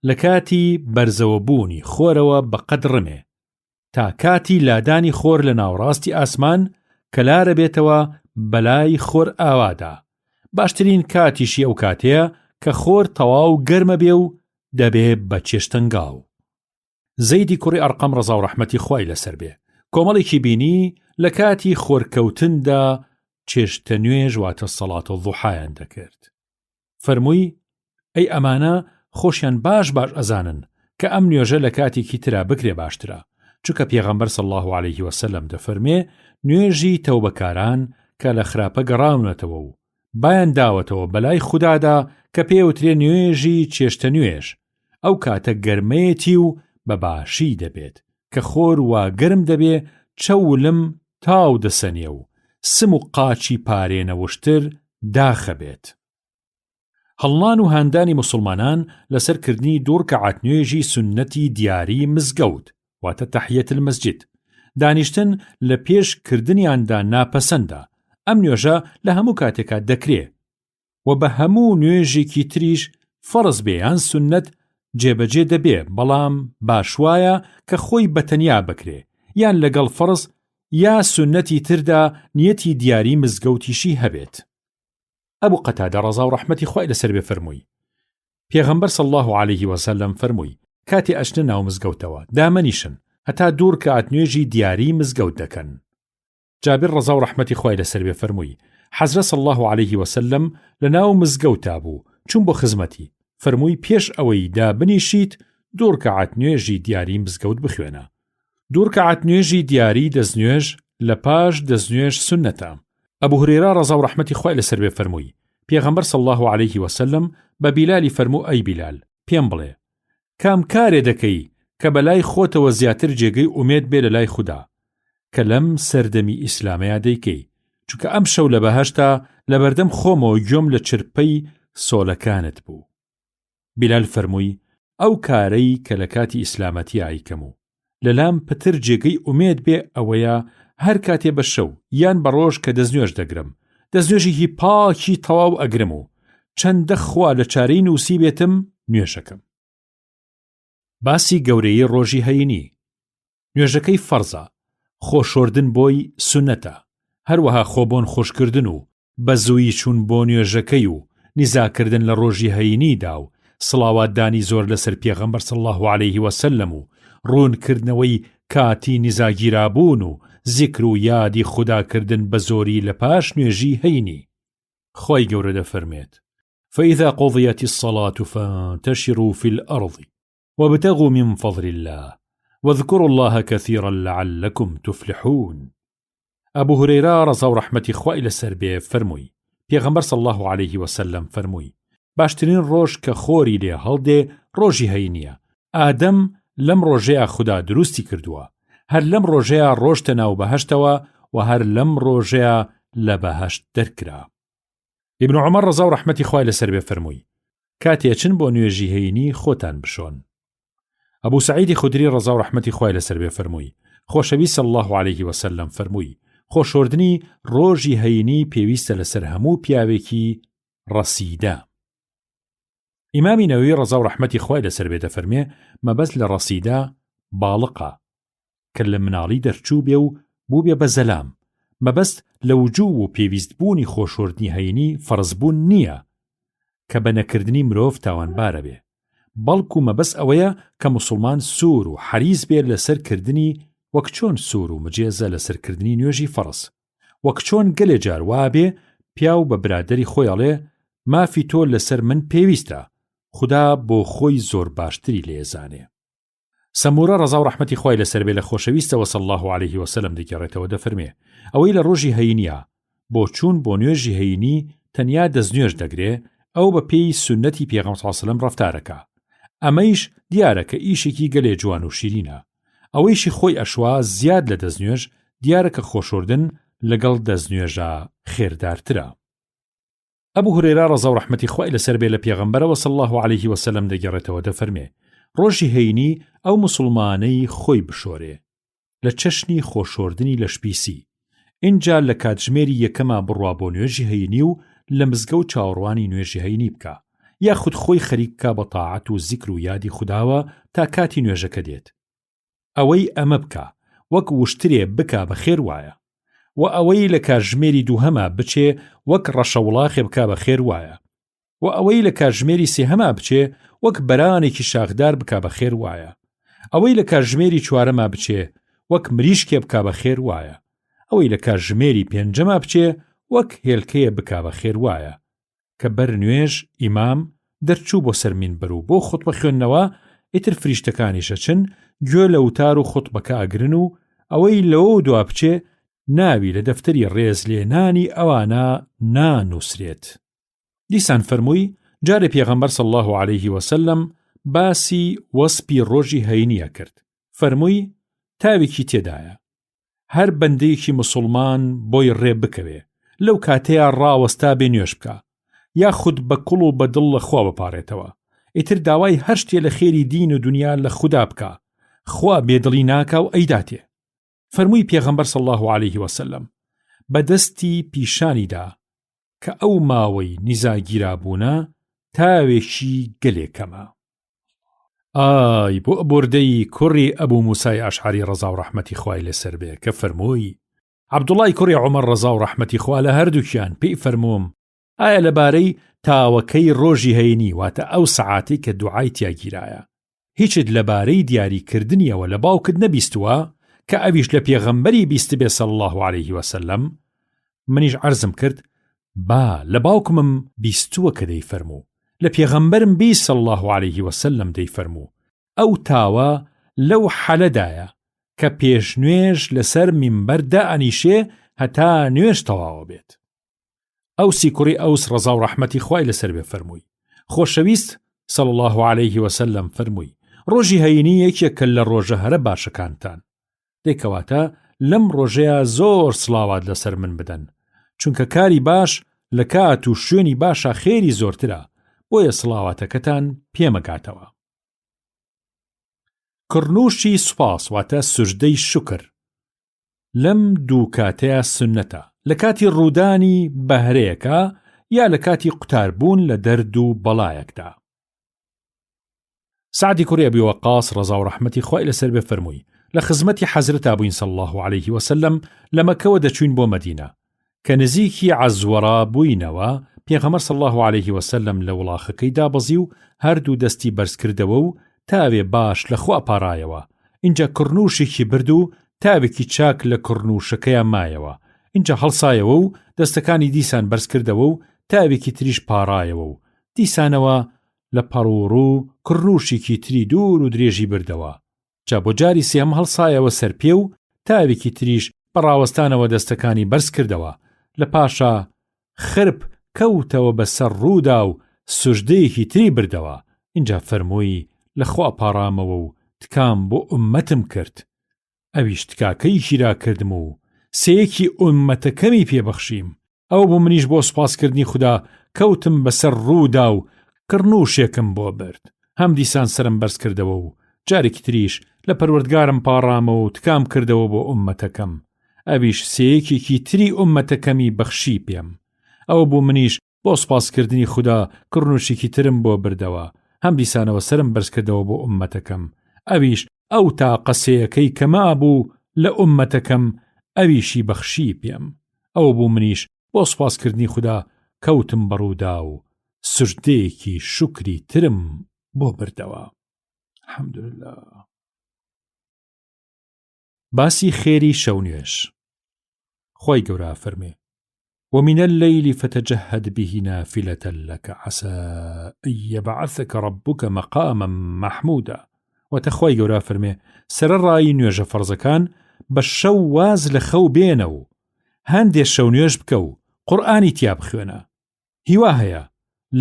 لە کاتی بەرزەوە بوونی خۆرەوە بەقەد ڕمێ تا کاتی لادانی خۆر لە ناوڕاستی ئاسمان کە لارە بێتەوە بەلای خۆر ئاوادا. باشترین کاتیشی ئەو کاتەیە کە خۆر تەواو گەرمە بێ و دەبێ بە چێشتەنگاو. زەیدی کوڕی ئەرقەم ڕەزا و ڕەحمەتی خوای لەسەر بێ کۆمەڵێکی بینی لە کاتی خۆرکەوتندا چێشتە نوێژ واتە سەڵات الضوحایان دەکرد. فەرمووی ئەی ئەمانە خۆشیان باش ئەزانن کە ئەم نوێژە لە کاتێکی ترا بکرێ باشترە، چونکە پێغەمبەر صلی الله عليه وسلم دەفەرمێ نوێژی تەوبەکاران کە لە خراپە گەڕاونەتەوە و بایان داوەتەوە بەلای خوددادا کە پێوترێ نوێژی چێشتە نوێژ، ئەو کاتە گەرمەیەتی و بەباشی دەبێت کە خۆر وا گەرم دەبێ چەولم تاو دەسەنێ و سم و قاچی پارێنەوشتر داخەبێت. هەڵنان و هاندانی مسلمانان لەسەرکردنی 2 ڕکعەت نوێژی سنەتی دیاری مزگەوت واتە تەحیەت المەسجد دانیشتن لە پێش کردنیاندا ناپەسەندە. ئەم نوێژە لە هەموو کاتێکا دەکرێ و بە هەموو نوێژێکی تریش فەرز بێ یان سنەت جێبەجێ دەبێ، بەڵام باش وایە کە خۆی بەتەنیا بکرێ یان لەگەڵ فەرز یا سنەتی تردا نیەتی دیاری مزگەوتیشی هەبێت. ئەبوو قەتادە ڕەزا و ڕەحمەتی خوای لەسەر بێ فەرمووی پێغەمبەر صلی الله عليه وسلم فەرمووی کاتی ئەچنە ناو مزگەوتەوە دامەنیشن هەتا 2 ڕکعەت نوێژی دیاری مزگەوت دەکەن. جابر ڕەزا و ڕەحمەتی خوای لەسەر بێ فەرمووی حەزرەت صلی الله عليه وسلم لە ناو مزگەوتا بوو چوون بۆ خزمەتی، فەرمووی پێش ئەوەی دابنیشیت 2 ڕکعەت نوێژی دیاری مزگەوت بخوێنە. 2 ڕکعەت نوێژی دیاری دەستنوێژ لە پاش دەستنوێژ سنەتە. ئەبوو هورێرە ڕەزا و ڕەحمەتی خوای لەسەر بێ فەرمووی پێغەمبەر صلی الله عليه وسلم بە بیلالی فەرموو ئەی بیلال پێم بڵێ کام کارێ دەکەی کە بەلای خۆتەوە زیاتر جێگەی ئومێد بێ لە لای خوددا کە لەم سەردەمی ئیسلامەیە دەیکەی، چونکە ئەم شەو لە بەهەشتا لە بەردەم خۆمەوە گوێم لە چرپەی سۆلەکانت بوو. بیلال فەرمووی ئەو کارەی کە لە کاتی ئیسلامەتی ئایکەم و لەلام پتر جێگەی ئومێد بێ ئەوەیە هەر کاتێ بە شەو یان بە ڕۆژ کە دەستنوێژ دەگرم دەستنوێژی هی پاکی تەواو ئەگرم و چەندە خوا لە چارەی نووسی بێتم نوێژەکەم. باسی گەورەی ڕۆژی هەینی نوێژەکەی فەرزە، خۆشۆردن بۆی سنەتە، هەروەها خۆبۆن خۆشکردن و بە زووی چوون بۆ نوێژەکەی و نیزاکردن لە ڕۆژی هەینیدا و سڵاواتدانی زۆر لەسەر پێغەمبەر صلی الله عليه وسلم و ڕوونکردنەوەی کاتی نیزاگیرابوون و زیکر و یادی خوداکردن بە زۆری لە پاش نوێژی هەینی. خۆی گەورە دەفەرمێت: فإذا قضيت الصلاة فانتشروا في الأرض وابتغوا من فضل الله واذكروا الله كثيرا لعلكم تفلحون. أبو هريرة رضا و رحمەتی خوای لەسەر بێ فەرمووی: پێغەمبەر صلی الله عليه وسلم فەرمووی: باشترین ڕۆژ کە خۆری لێ هەڵدێ ڕۆژی هەینیە. ئادەم لەم ڕۆژەیە خوددا دروستی کردووە، هەر لەم ڕۆژەیە ڕۆژتە ناو بەهەشتەوە و هەر لەم ڕۆژەیە لە بەهەشت دەرکرا. ابن عمر رضا و رحمەتی خوای لەسەر بێ فەرمووی: کاتێچن بۆ نوێژی هەینی خۆتان بشۆن. ئەبوو سەعیدی خودری رضا و رحمەتی خوای لەسەر بێ فەرمووی: خۆشەویست صلی الله عليه وسلم فەرمووی: خۆشۆردنی ڕۆژی هەینی پێویستە لەسەر هەموو پیاوێکی ڕەسیدە. ئیمامی نەووی ڕەزا و ڕەحمەتی خوای لەسەر بێ دەفەرمێ: مەبەست لە ڕەسیدە باڵقە کە لە مناڵی دەرچوو بێ و بوو بێ بە زەلام. مەبەست لە وجوو و پێویستبوونی خۆشۆردنی هەینی فەرزبوون نییە کە بە نەکردنی مرۆڤ تاوانبارە بێ، بەڵکو مەبەست ئەوەیە کە موسڵمان سوور و حەریز بێت لەسەر کردنی وەک چۆن سوور و مجێزە لەسەرکردنی نوێژی فەرز، وەک چۆن گەلێ جار وابێ پیاو بە برادەری خۆی ئەڵێ: مافی تۆ لەسەر من پێویستە، خوددا بۆ خۆی زۆر باشتری لێزانێ. سەمورە ڕەزا و ڕەحمەتی خوای لەسەر بێ لە خۆشەویستەوە صلی الله عليه وسلم دەگەڕێتەوە دەفەرمێ: ئەوەی لە ڕۆژی هەینیە بۆ چوون بۆ نوێژی هەینی تەنیا دەستنوێژ دەگرێ، ئەو بە پێی سونەتی پێغەمبەر صلی الله علیه وسلم ڕەفتارەکە. ئەمەیش دیارە کە ئیشێکی گەلێ جوان و شیرینە. ئەوەیشی خۆی ئەشوا زیاد لە دەستنوێژ دیارە کە خۆشۆردن لەگەڵ دەستنوێژە خێردارترە. ئەبوو هورێرە ڕەزا و ڕەحمەتی خوای لەسەر بێ لە پێغەمبەرەوە صلی الله عليه وسلم دەگەڕێتەوە دەفەرمێ: ڕۆژی هەینی ئەو موسڵمانەی خۆی بشۆرێ لە چەشنی خۆشۆردنی لە شپیسی، اینجا لە کاتژمێری یەکەما بڕوا بۆ نوێژی هەینی و لە مزگەوت چاوەڕوانی نوێژی هەینی بکە، یاخود خۆی خەریک بکە بە تاعەت و زیکر و یادی خودداوە تا کاتی نوێژەکە دێت. ئەوەی ئەمە بکە وەک وشترێ بکە بە خێر وایە، و ئەوەی لە کاتژمێری دووهەما بچێ وەک ڕەشەوڵاخێ بکە بە خێر وایە، و ئەوەی لە کاتژمێری سێهەما بچێ وەک بەرانێکی شاخدار بکە بە خێر وایە، ئەوەی لە کاتژمێری چوارەما بچێ وەک مریشکێ بکە بە خێر وایە، ئەوەی لە کاتژمێری پێنجەما بچێ وەک هێلکەیە بکە بە خێر وایە. کە بەر نوێژ ئیمام دەرچوو بۆ سەر مینبەر و بۆ خوتبە خوێندنەوە، ئیتر فریشتەکانیشە چن گوێ لە وتار و خوتبەکە ئەگرن و ئەوەی لەوە دوا بچێ ناوی لە دەفتەری ڕێزلێنانی ئەوانە نانووسرێت. دیسان فەرمووی: جارێ پێغەمبەر صلی الله عليه وسلم باسی وەسپی ڕۆژی هەینیە کرد. فەرمووی: تاوێکی تێدایە، هەر بەندەیەکی موسڵمان بۆی ڕێ بکەوێ لەو کاتەیە ڕاوەستا بێ نوێژ بکە، یاخود بە کوڵ و بەدڵ لە خوا بپارێتەوە، ئیتر داوای هەر شتێ لە خێری دین و دنیا لە خوددا بکە، خوا بێدڵی ناکا و ئەیداتێ. فەرمووی پێغەمبەر صلی الله عليه وسلم بەدەستی پیشانیدا کە ئەو ماوەی نیزاگیرابوونە تاوێکی گەلێکەمە. ئای بۆ ئەبوردەی کوڕی ئەبوو موسای ئەشعەری ڕەزا و ڕەحمەتی خوای لەسەر بێ کە فەرمووی: عەبدوڵای کوڕی عومەر ڕەزا و ڕەحمەتی خوا لە هەردووکیان پێی فەرمووم: ئایا لەبارەی تاوەکەی ڕۆژی هەینی واتە ئەو سەعاتەی کە دوعای تیاگیرایە هیچت لەبارەی دیاریکردنیەوە لە باوکت نەبیستووە کە ئەویش لە پێغەمبەری بیست بێ صلی الله عليه وسلم؟ منیش عەرزم کرد: با لە باوکمم بیستووە کە دەی فەرموو، لە پێغەمبەرم بیست صلی الله عليه وسلم دەی فەرموو. ئەو تاوە لەو حەلەدایە کە پێش نوێژ لەسەر مینبەر دائەنیشێ هەتا نوێژ تەواو بێت. ئەوسی کوڕی ئەوس ڕەزا و ڕەحمەتی خوای لەسەر بێ فەرمووی: خۆشەویست صلی الله عليه وسلم فەرمووی: ڕۆژی هەینی یەکێکە لە ڕۆژە هەرە باشەکانتان، دەیکەواتە لەم ڕۆژەیە زۆر سڵاوات لەسەر من بدەن، چونکە کاری باش لە کات و شوێنی باشە خێری زۆرترە، بۆیە سڵاواتەکەتان پێمەگاتەوە. کڕنووشی سوپاس واتە سوژدەی شوکر لەم دوو کاتەیە سنەتە، لە کاتی ڕوودانی بەهرەیەکە یا لە کاتی قوتاربوون لە دەرد و بەڵایەکدا. سعدی کوڕی ئەبی وەقاس ڕەزا و ڕەحمەتی خوای لەسەر بێ فەرمووی: لە خزمەتی حەزرەتا بووین صلی الله عليه وسلم لە مەکەوە دەچوین بۆ مەدینە، کە نزیکی عەزوەرا بووینەوە پێغەمبەر صلی الله عليه وسلم لە وڵاخەکەی دابەزی و هەردوو دەستی بەرز کردەوە و تاوێ باش لە خوا پاڕایەوە، اینجا کڕنووشێکی برد و تاوێکی چاک لە کڕنووشەکەیە مایەوە، اینجا هەڵسایەوە و دەستەکانی دیسان بەرز کردەوە و تاوێکی تریش پاڕایەوە و دیسانەوە لە پەڕوڕوو کڕوشێکی تری دوور و درێژی بردەوە. جا بۆ جاری سێم هەڵسایەوە سەر پێ و تاوێکی تریش بەڕاوەستانەوە دەستەکانی بەرز کردەوە. لە پاشا خرپ کەوتەوە بەسەر ڕوودا و سوژدەیەکی تری بردەوە. اینجا فەرمووی لەخوا پاڕامەوە و تکام بۆ ئوممەتم کرد. ئەویش تکاکەیەکی را کردم و سەیەکی ئوممەتەکەمی پێبەخشیم. ئەو بۆ منیش بۆ سوپاسکردنی خوددا کەوتم بەسەر ڕوودا و کڕنووشێکم بۆ برد. هەم دیسان سرم بەرز کردەوە و جارێکی تریش لە پەروەردگارم پاڕامەوە و تکام کردەوە بۆ ئوممەتەکەم. ئەویش سەیەکێکی تری ئوممەتەکەمی بەخشی پێم. ئەو بۆ منیش بۆ سوپاسکردنی خوددا کڕنووشێکی ترم بۆ بردەوە. هەم دیسانەوە سرم بەرز کردەوە بۆ ئوممەتەکەم. ئەویش ئەو تا قەسەیەکەی کەما بوو لە ئوممەتەکەم ئەویشی بەخشی پێم. ئەو بۆ منیش بۆ سوپاسکردنی خوددا کەوتم بەڕوودا و سوژدەیەکی شوکری ترم بۆ بردەوە. الحەمدولله. باسی خێری شەونێش. خۆی گەورە فەرمێ: ومن الليل فتجهد به نافلة لك عسى أن يبعثك ربك مقاما محمودا. وتخوي گەورە فەرمێ سەرڕای نوێژە فەرزەکان بە شەو واز لە خەو بێنە و هەندێ شەو نوێژ بکە و قورئانی تیا بخوێنە. هیوا هەیە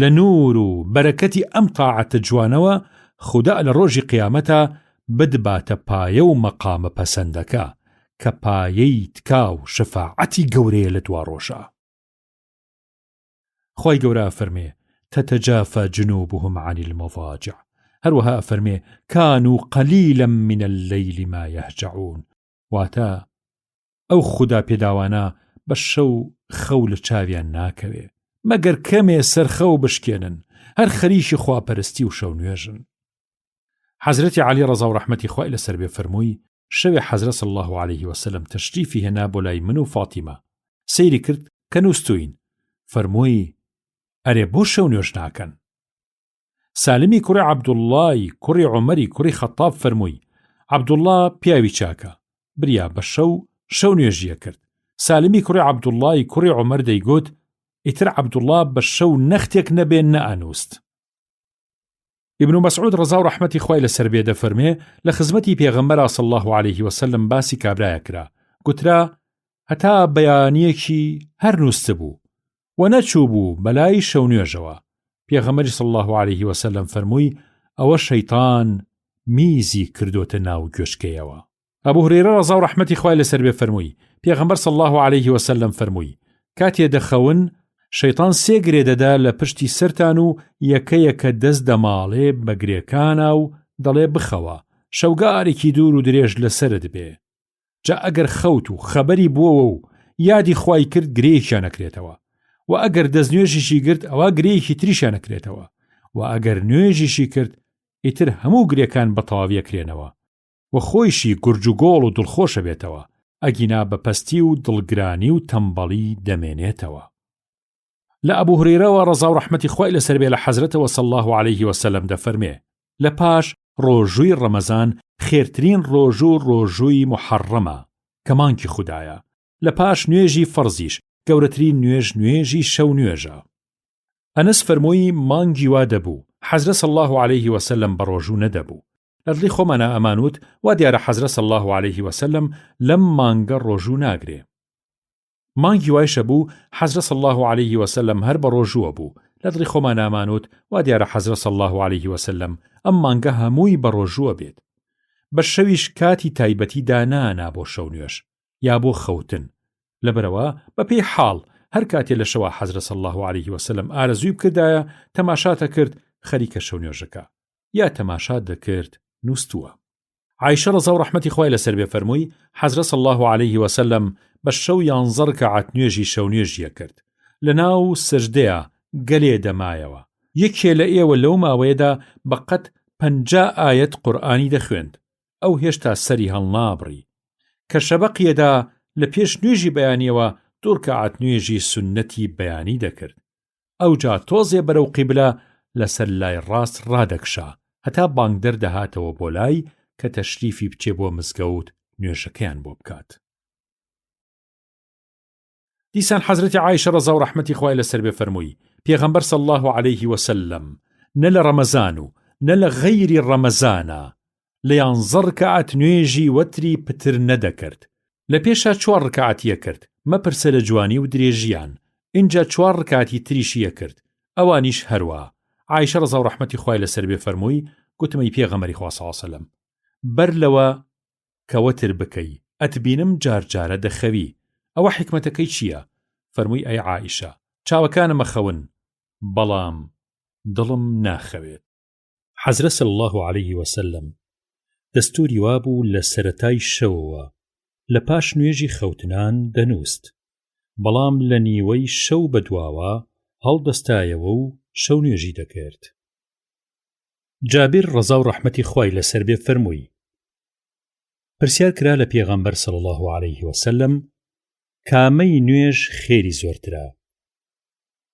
لە نور و بەرەکەتی ئەم تاعەتە جوانەوە خوددا لە ڕۆژی قیامەتە بدباتە پایە و مەقامە پەسەندەکە کە پایەی تکا و شەفاعەتی گەورەیە لە دوا ڕۆژە. خۆی گەورە فەرمێ تتجافى جنوبهم عن المضاجع. هەروەها فەرمێ كانوا قليلا من الليل ما يهجعون. واتە ئەو خوددا پێداوانە بە شەو خەو لە چاویان ناکەوێ مەگەر کەمێ سەرخەو بشکێنن، هەر خەریکی خواپەرستی و شەو نوێژن. حەزرەتی عەلی ڕەزا و ڕەحمەتی خوای لەسەر بێ فەرمووی شەوێ حەزرەت صلی الله عليه وسلم تەشریفی هێنا بۆ لای من و فاتیمە. سەیری کرد کە نووستوین. فەرمووی ئەرێ بۆ شەو نوێژ ناکەن. سالمی کوڕی عەبدوڵڵای کوڕی عومەری کوڕی خەتاب فەرمووی عەبدوڵڵا پیاوی چاکە، بریا بە شەو نوێژیە کرد. سالمی کوڕی عەبدوڵڵای کوڕی عومەر دەیگوت ئیتر عەبدوڵڵا بە شەو نەختێک نەبێ نەئەنووست. ابن مسعود ڕەزا و ڕەحمەتی خوای لەسەر بێ دەفەرمێ لە خزمەتی پێغەمبەر صلی الله عليه وسلم باسی کابرایە کرا. گوترا هەتا بەیانیەکی هەر نووست بوو و نەچوو بوو بەلای شەو نوێژەوە. پێغەمبەری صلی الله عليه وسلم فەرمووی ئەوە شەیطان میزی کردوتە ناو گوێشکەیەوە. ئەبوو هورەیرە ڕەزا و ڕەحمەتی خوای لەسەر بێ فەرمووی پێغەمبەر صلی الله عليه وسلم فەرمووی کاتێ دەخەون شەیطان سێ گرێ دەدا لە پشتی سەرتان و یەکەیەکە دەست دەماڵێ بە گرێکانە و دەڵێ بخەوە، شەوگارێکی دوور و درێژ لەسەرت بێ. جا ئەگەر خەوت و خەبەری بووەوە و یادی خوای کرد گرێیەکیان نەکرێتەوە، و ئەگەر دەست نوێژیشی کرد ئەوە گرێیەکی تریشیان نەکرێتەوە، و ئەگەر نوێژیشی کرد ئیتر هەموو گرێکان بە تەواوی ئەکرێنەوە و خۆیشی گورج و گۆڵ و دڵخۆشە بێتەوە، ئەگینا بە پەستی و دڵگرانی و تەمبەڵی دەمێنێتەوە. لە ئەبوو هورەیرەوە ڕەزا و ڕەحمەتی خوای لەسەر بێ لە حەزرەتەوە صلی الله عليه وسلم دەفەرمێ لە پاش ڕۆژووی ڕەمەزان خێرترین ڕۆژ و ڕۆژووی محەڕەمە کە مانگی خوددایە، لە پاش نوێژی فەرزیش گەورەترین نوێژی شەو نوێژە. ئەنەس فەرمووی مانگی وا دەبوو حەزرەت صلی الله عليه وسلم بە ڕۆژوو نەدەبوو. لە دڵی خۆمانە ئەمانوت وا دیارە حەزرەت صلی الله عليه وسلم لەم مانگە ڕۆژوو ناگرێ. مانگی وایشە بوو حەزرەت صلی الله عليه وسلم هەر بە ڕۆژووە بوو. لە دڵی خۆمانە ئەمانوت وا دیارە حەزرەت صلی الله عليه وسلم ئەم مانگە هەمووی بە ڕۆژووە بێت. بە شەویش کاتی تایبەتی دانانا بۆ شەو نوێژ یا بۆ خەوتن، لەبەرەوە بە پێی حاڵ هەر کاتێ لە شەوە حەزرەت صلی الله عليه وسلم ئارەزووی بکردایە تەماشاتە کرد خەریکە شەو نوێژەکە یا تەماشات دەکرد نووستووە. عایشە ڕەزا و ڕەحمەتی خوای لەسەر بێ فەرمووی حەزرەت صلی الله عليه وسلم بە شەو 11 ڕەکەعەت نوێژی شەو نوێژیە کرد. لە ناو سەجدەیە گەلێ دەمایەوە. یەکێ لە ئێوە لەو ماوەیەدا بەقەت 50 ئایەت قورئانی دەخوێند، ئەو هێشتا سەری هەڵنابڕی. کە شەبەقیەدا لە پێش نوێژی بەیانیەوە 2 ڕەکەعەت نوێژی سوننەتی بەیانی دەکرد. ئەوجا تۆزێ بەرەو قیبلە لەسەر لای ڕاست ڕادەکشا هەتا بانگدەر دەهاتەوە بۆ لای کە تەشریفی بچێ بۆ مزگەوت نوێژەکەیان بۆ بکات. دیسان حەزرەتی عایشە ڕەزا و ڕەحمەتی خوای لەسەر بێ فەرمووی پێغەمبەر صلی الله عليه وسلم نە لە ڕەمەزان و نە لە غەیری ڕەمەزانە لە 11 ڕکعات نوێژی وەتری پتر نەدەکرد. لە پێشا 4 ڕکعاتیە کرد، مەپرسە لە جوانی و درێژیان. اینجا 4 ڕکعاتی تریشیە کرد، ئەوانیش هەروە. عایشە ڕەزا و ڕەحمەتی خوای لەسەر بێ فەرمووی گوتمەی پێغەمبەری خوا صلی الله علیه وسلم بەر لەوە کە وەتر بکەی ئەتبینم جارجارە دەخەوی، ئەوە حکمەتەکەی چییە؟ فەرمووی ئەی عایشە چاوەکانم ئەخەون بەڵام دڵم ناخەوێت. حەزرەت صلی الله عليه وسلم دەستوری وابوو لە سەرەتای شەوەوە لە پاش نوێژی خەوتنان دەنووست، بەڵام لە نیوەی شەو بەدواوە هەڵدەستایەوە و شەو نوێژی دەکرد. جابر ڕەزا و ڕەحمەتی خوای لەسەر بێ فەرمووی پرسیار کرا لە پێغەمبەر صلی الله عليه وسلم کامەی نوێژ خێری زۆرترە؟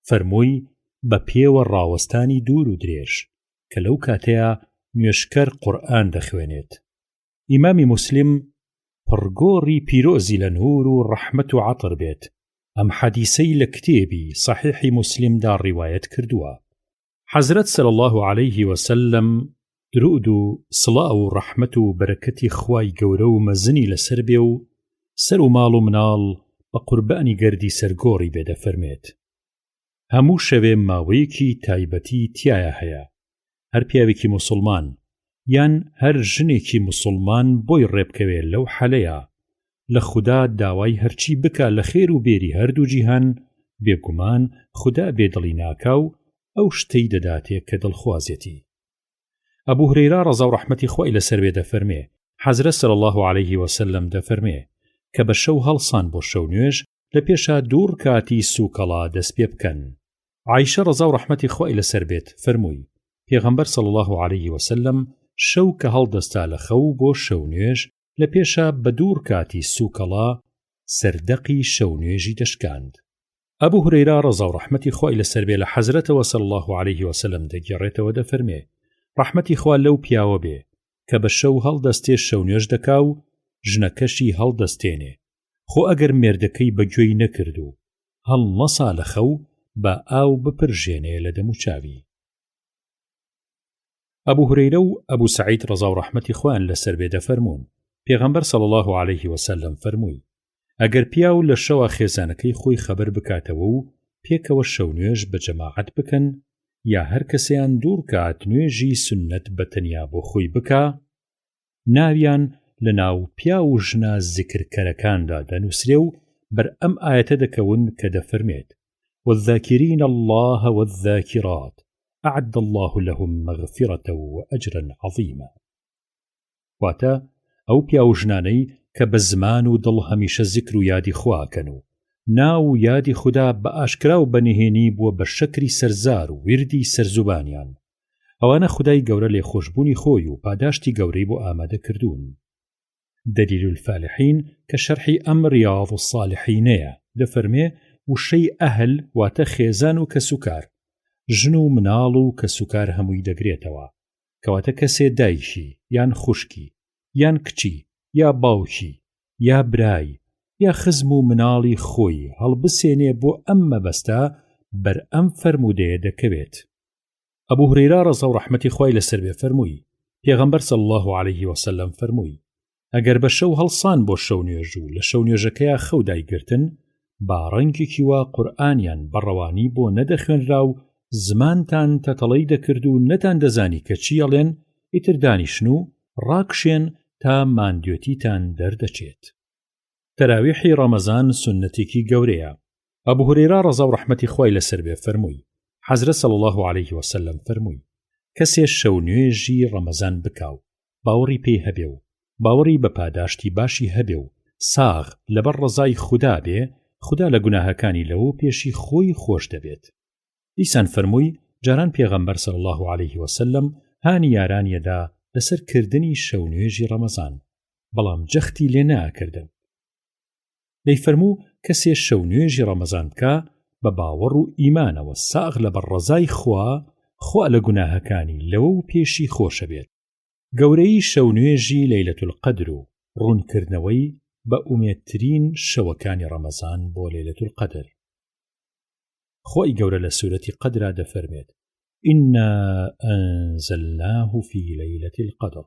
فەرمووی بە پێوە ڕاوەستانی دوور و درێژ کە لەو کاتەیە نوێشکەر قورئان دەخوێنێت. ئیمامی موسلیم پڕگۆڕی پیرۆزی لە نور و ڕەحمەت و عەتر بێت، ئەم حەدیسەی لە کتێبی صحیحی موسلیمدا ڕیوایەت کردووە. حەزرەت صلی الله عليه وسلم درود و سڵاو و ڕەحمەت و بەرەکەتی خوای گەورە و مەزنی لەسەر بێ و سەر و ماڵ و مناڵ بە قوربانی گەردی سەرگۆڕی بێدەفەرمێت. هەموو شەوێ ماوەیەکی تایبەتی تایە هەیە. هەر پیاوێکی موسڵمان یان هەر ژنێکی موسڵمان بۆی ڕێبکەوێ لەو حەلەیە لە خوددا داوای هەرچی بکە لە خێر و بێری هەردوو جیهان، بێگومان خوددا بێدڵی ناکا و ئەو شتەی دەداتێ کە دڵخوازێتی. ئەبوو هورەیرە ڕەزا و ڕەحمەتی خوای لەسەر بێ دەفەرمێ حەزرەت صلی الله عليه وسلم دەفەرمێ کە بە شەو هەڵسان بۆ شەو نوێژ لە پێشا دوور کاتی سوکەڵا دەست پێ بکەن. عایشە ڕەزا و ڕەحمەتی خوای لەسەر بێت فەرمووی پێغەمبەر صلی الله عليه وسلم شەو کە هەڵدەستا لە خەو بۆ شەو نوێژ لە پێشا بە دوور کاتی سوکەڵا سەردەقی شەو نوێژی دەشکاند. ئەبوو هورەیرە ڕەزا و ڕەحمەتی خوای لەسەر بێ لە حەزرەتەوە صلی الله عليه وسلم دەگێڕێتەوە دەفەرمێ ڕەحمەتی خوا لەو پیاوە بێ کە بە شەو هەڵدەستێ شەو نوێژ دەکا و ژنەکەشی هەڵدەستێنێ، خۆ ئەگەر مێردەکەی بەگوێی نەکرد و هەڵ نەسا لە خەو بە ئاو بپرژێنێ لە دەم و چاوی. ئەبوو هورەیرە و ئەبوو سەعید ڕەزا و ڕەحمەتی خوان لەسەر بێ دەفەرموون پێغەمبەر صلی الله عليه وسلم فەرمووی ئەگەر پیاو لە شەوە خێزانەکەی خۆی خەبەر بکاتەوە و پێکەوە شەو نوێژ بە جەماعەت بکەن یا هەر کەسیان دوور کات نوێژی سنەت بە تەنیا بۆ خۆی بکا، ناویان لە ناو پیا و ژنە زیکرکەرەکاندا دەنووسرێ و بەر ئەم ئایەتە دەکەون کە دەفەرمێت والذاكرين الله والذاكرات أعد الله لهم مغفرة وأجرا عظيما. واتە ئەو پیا و ژنانەی کە بە زمان و دڵ هەمیشە زیکر و یادی خواکەن و ناو یادی خوددا بە ئاشکرا و بەنهێنی بووە بە شەکری سەرزار و وردی سەرزوبانیان، ئەوانە خودای گەورە لێ خۆشبوونی خۆی و پاداشتی گەورەی بۆ ئامادە کردوون. دەلیل الفالحین کە شەرحی ئەم ریاض الصالحینەیە دەفەرمێ وشەی ئەهل واتە خێزان و کەسوکار، ژن و مناڵ و کەسوکار هەمووی دەگرێتەوە، کەواتە کەسێ دایکی یان خوشکی یان کچی یا باوکی یا برای یا خزم و مناڵی خۆی هەڵبسێنێ بۆ ئەم مەبەستە بەر ئەم فەرمودەیە دەکەوێت. ئەبوو هورەیرە ڕەزا و ڕەحمەتی خوای لەسەر بێ فەرمووی پێغەمبەر صلی الله عليه وسلم فەرمووی ئەگەر بە شەو هەڵسان بۆ شەو نوێژ و لە شەو نوێژەکەیە خەو دایگرتن با ڕەنگێکی وا قورئانیان بەڕەوانی بۆ نەدەخوێنرا و زمانتان تەتەڵەی دەکرد و نەتان دەزانی کە چی ئەڵێن، ئیتر دانیشن و ڕاکشێن تا ماندوێتیتان دەردەچێت. تەراویحی ڕەمەزان سنەتێکی گەورەیە. ئەبوو هورەیرە ڕەزا و ڕەحمەتی خوای لەسەر بێ فەرمووی حەزرەت صلی الله عليه وسلم فەرمووی کەسێ شەو نوێژی ڕەمەزان بکاو باوەڕی پێی هەبێ و باوەڕی بە پاداشتی باشی هەبێ و ساغ لەبەر ڕەزای خوددا بێ، خوددا لە گوناهەکانی لەوە پێشی خۆی خۆش دەبێت. دیسان فەرمووی جاران پێغەمبەر صلی الله عليه وسلم هانی یارانیەدا لەسەر کردنی شەو نوێژی ڕەمەزان، بەڵام جەختی لێ ناکردن. دەی فەرموو کەسێ شەو نوێژی ڕەمەزان بکە بە باوەڕ و ئیمانەوە ساغ لەبەر ڕەزای خوا لە گوناهەکانی لەوە و پێشی خۆشە بێت. گەورەی شەو نوێژی لەیلەتول قەدر و ڕوونکردنەوەی بە ئومێدترین شەوەکانی ڕەمەزان بۆ لەیلەتول قەدر. خۆی گەورە لە سوورەتی قەدرا دەفەرمێت ئینا ئەنزەلناه فی لەیلەتی القەدر.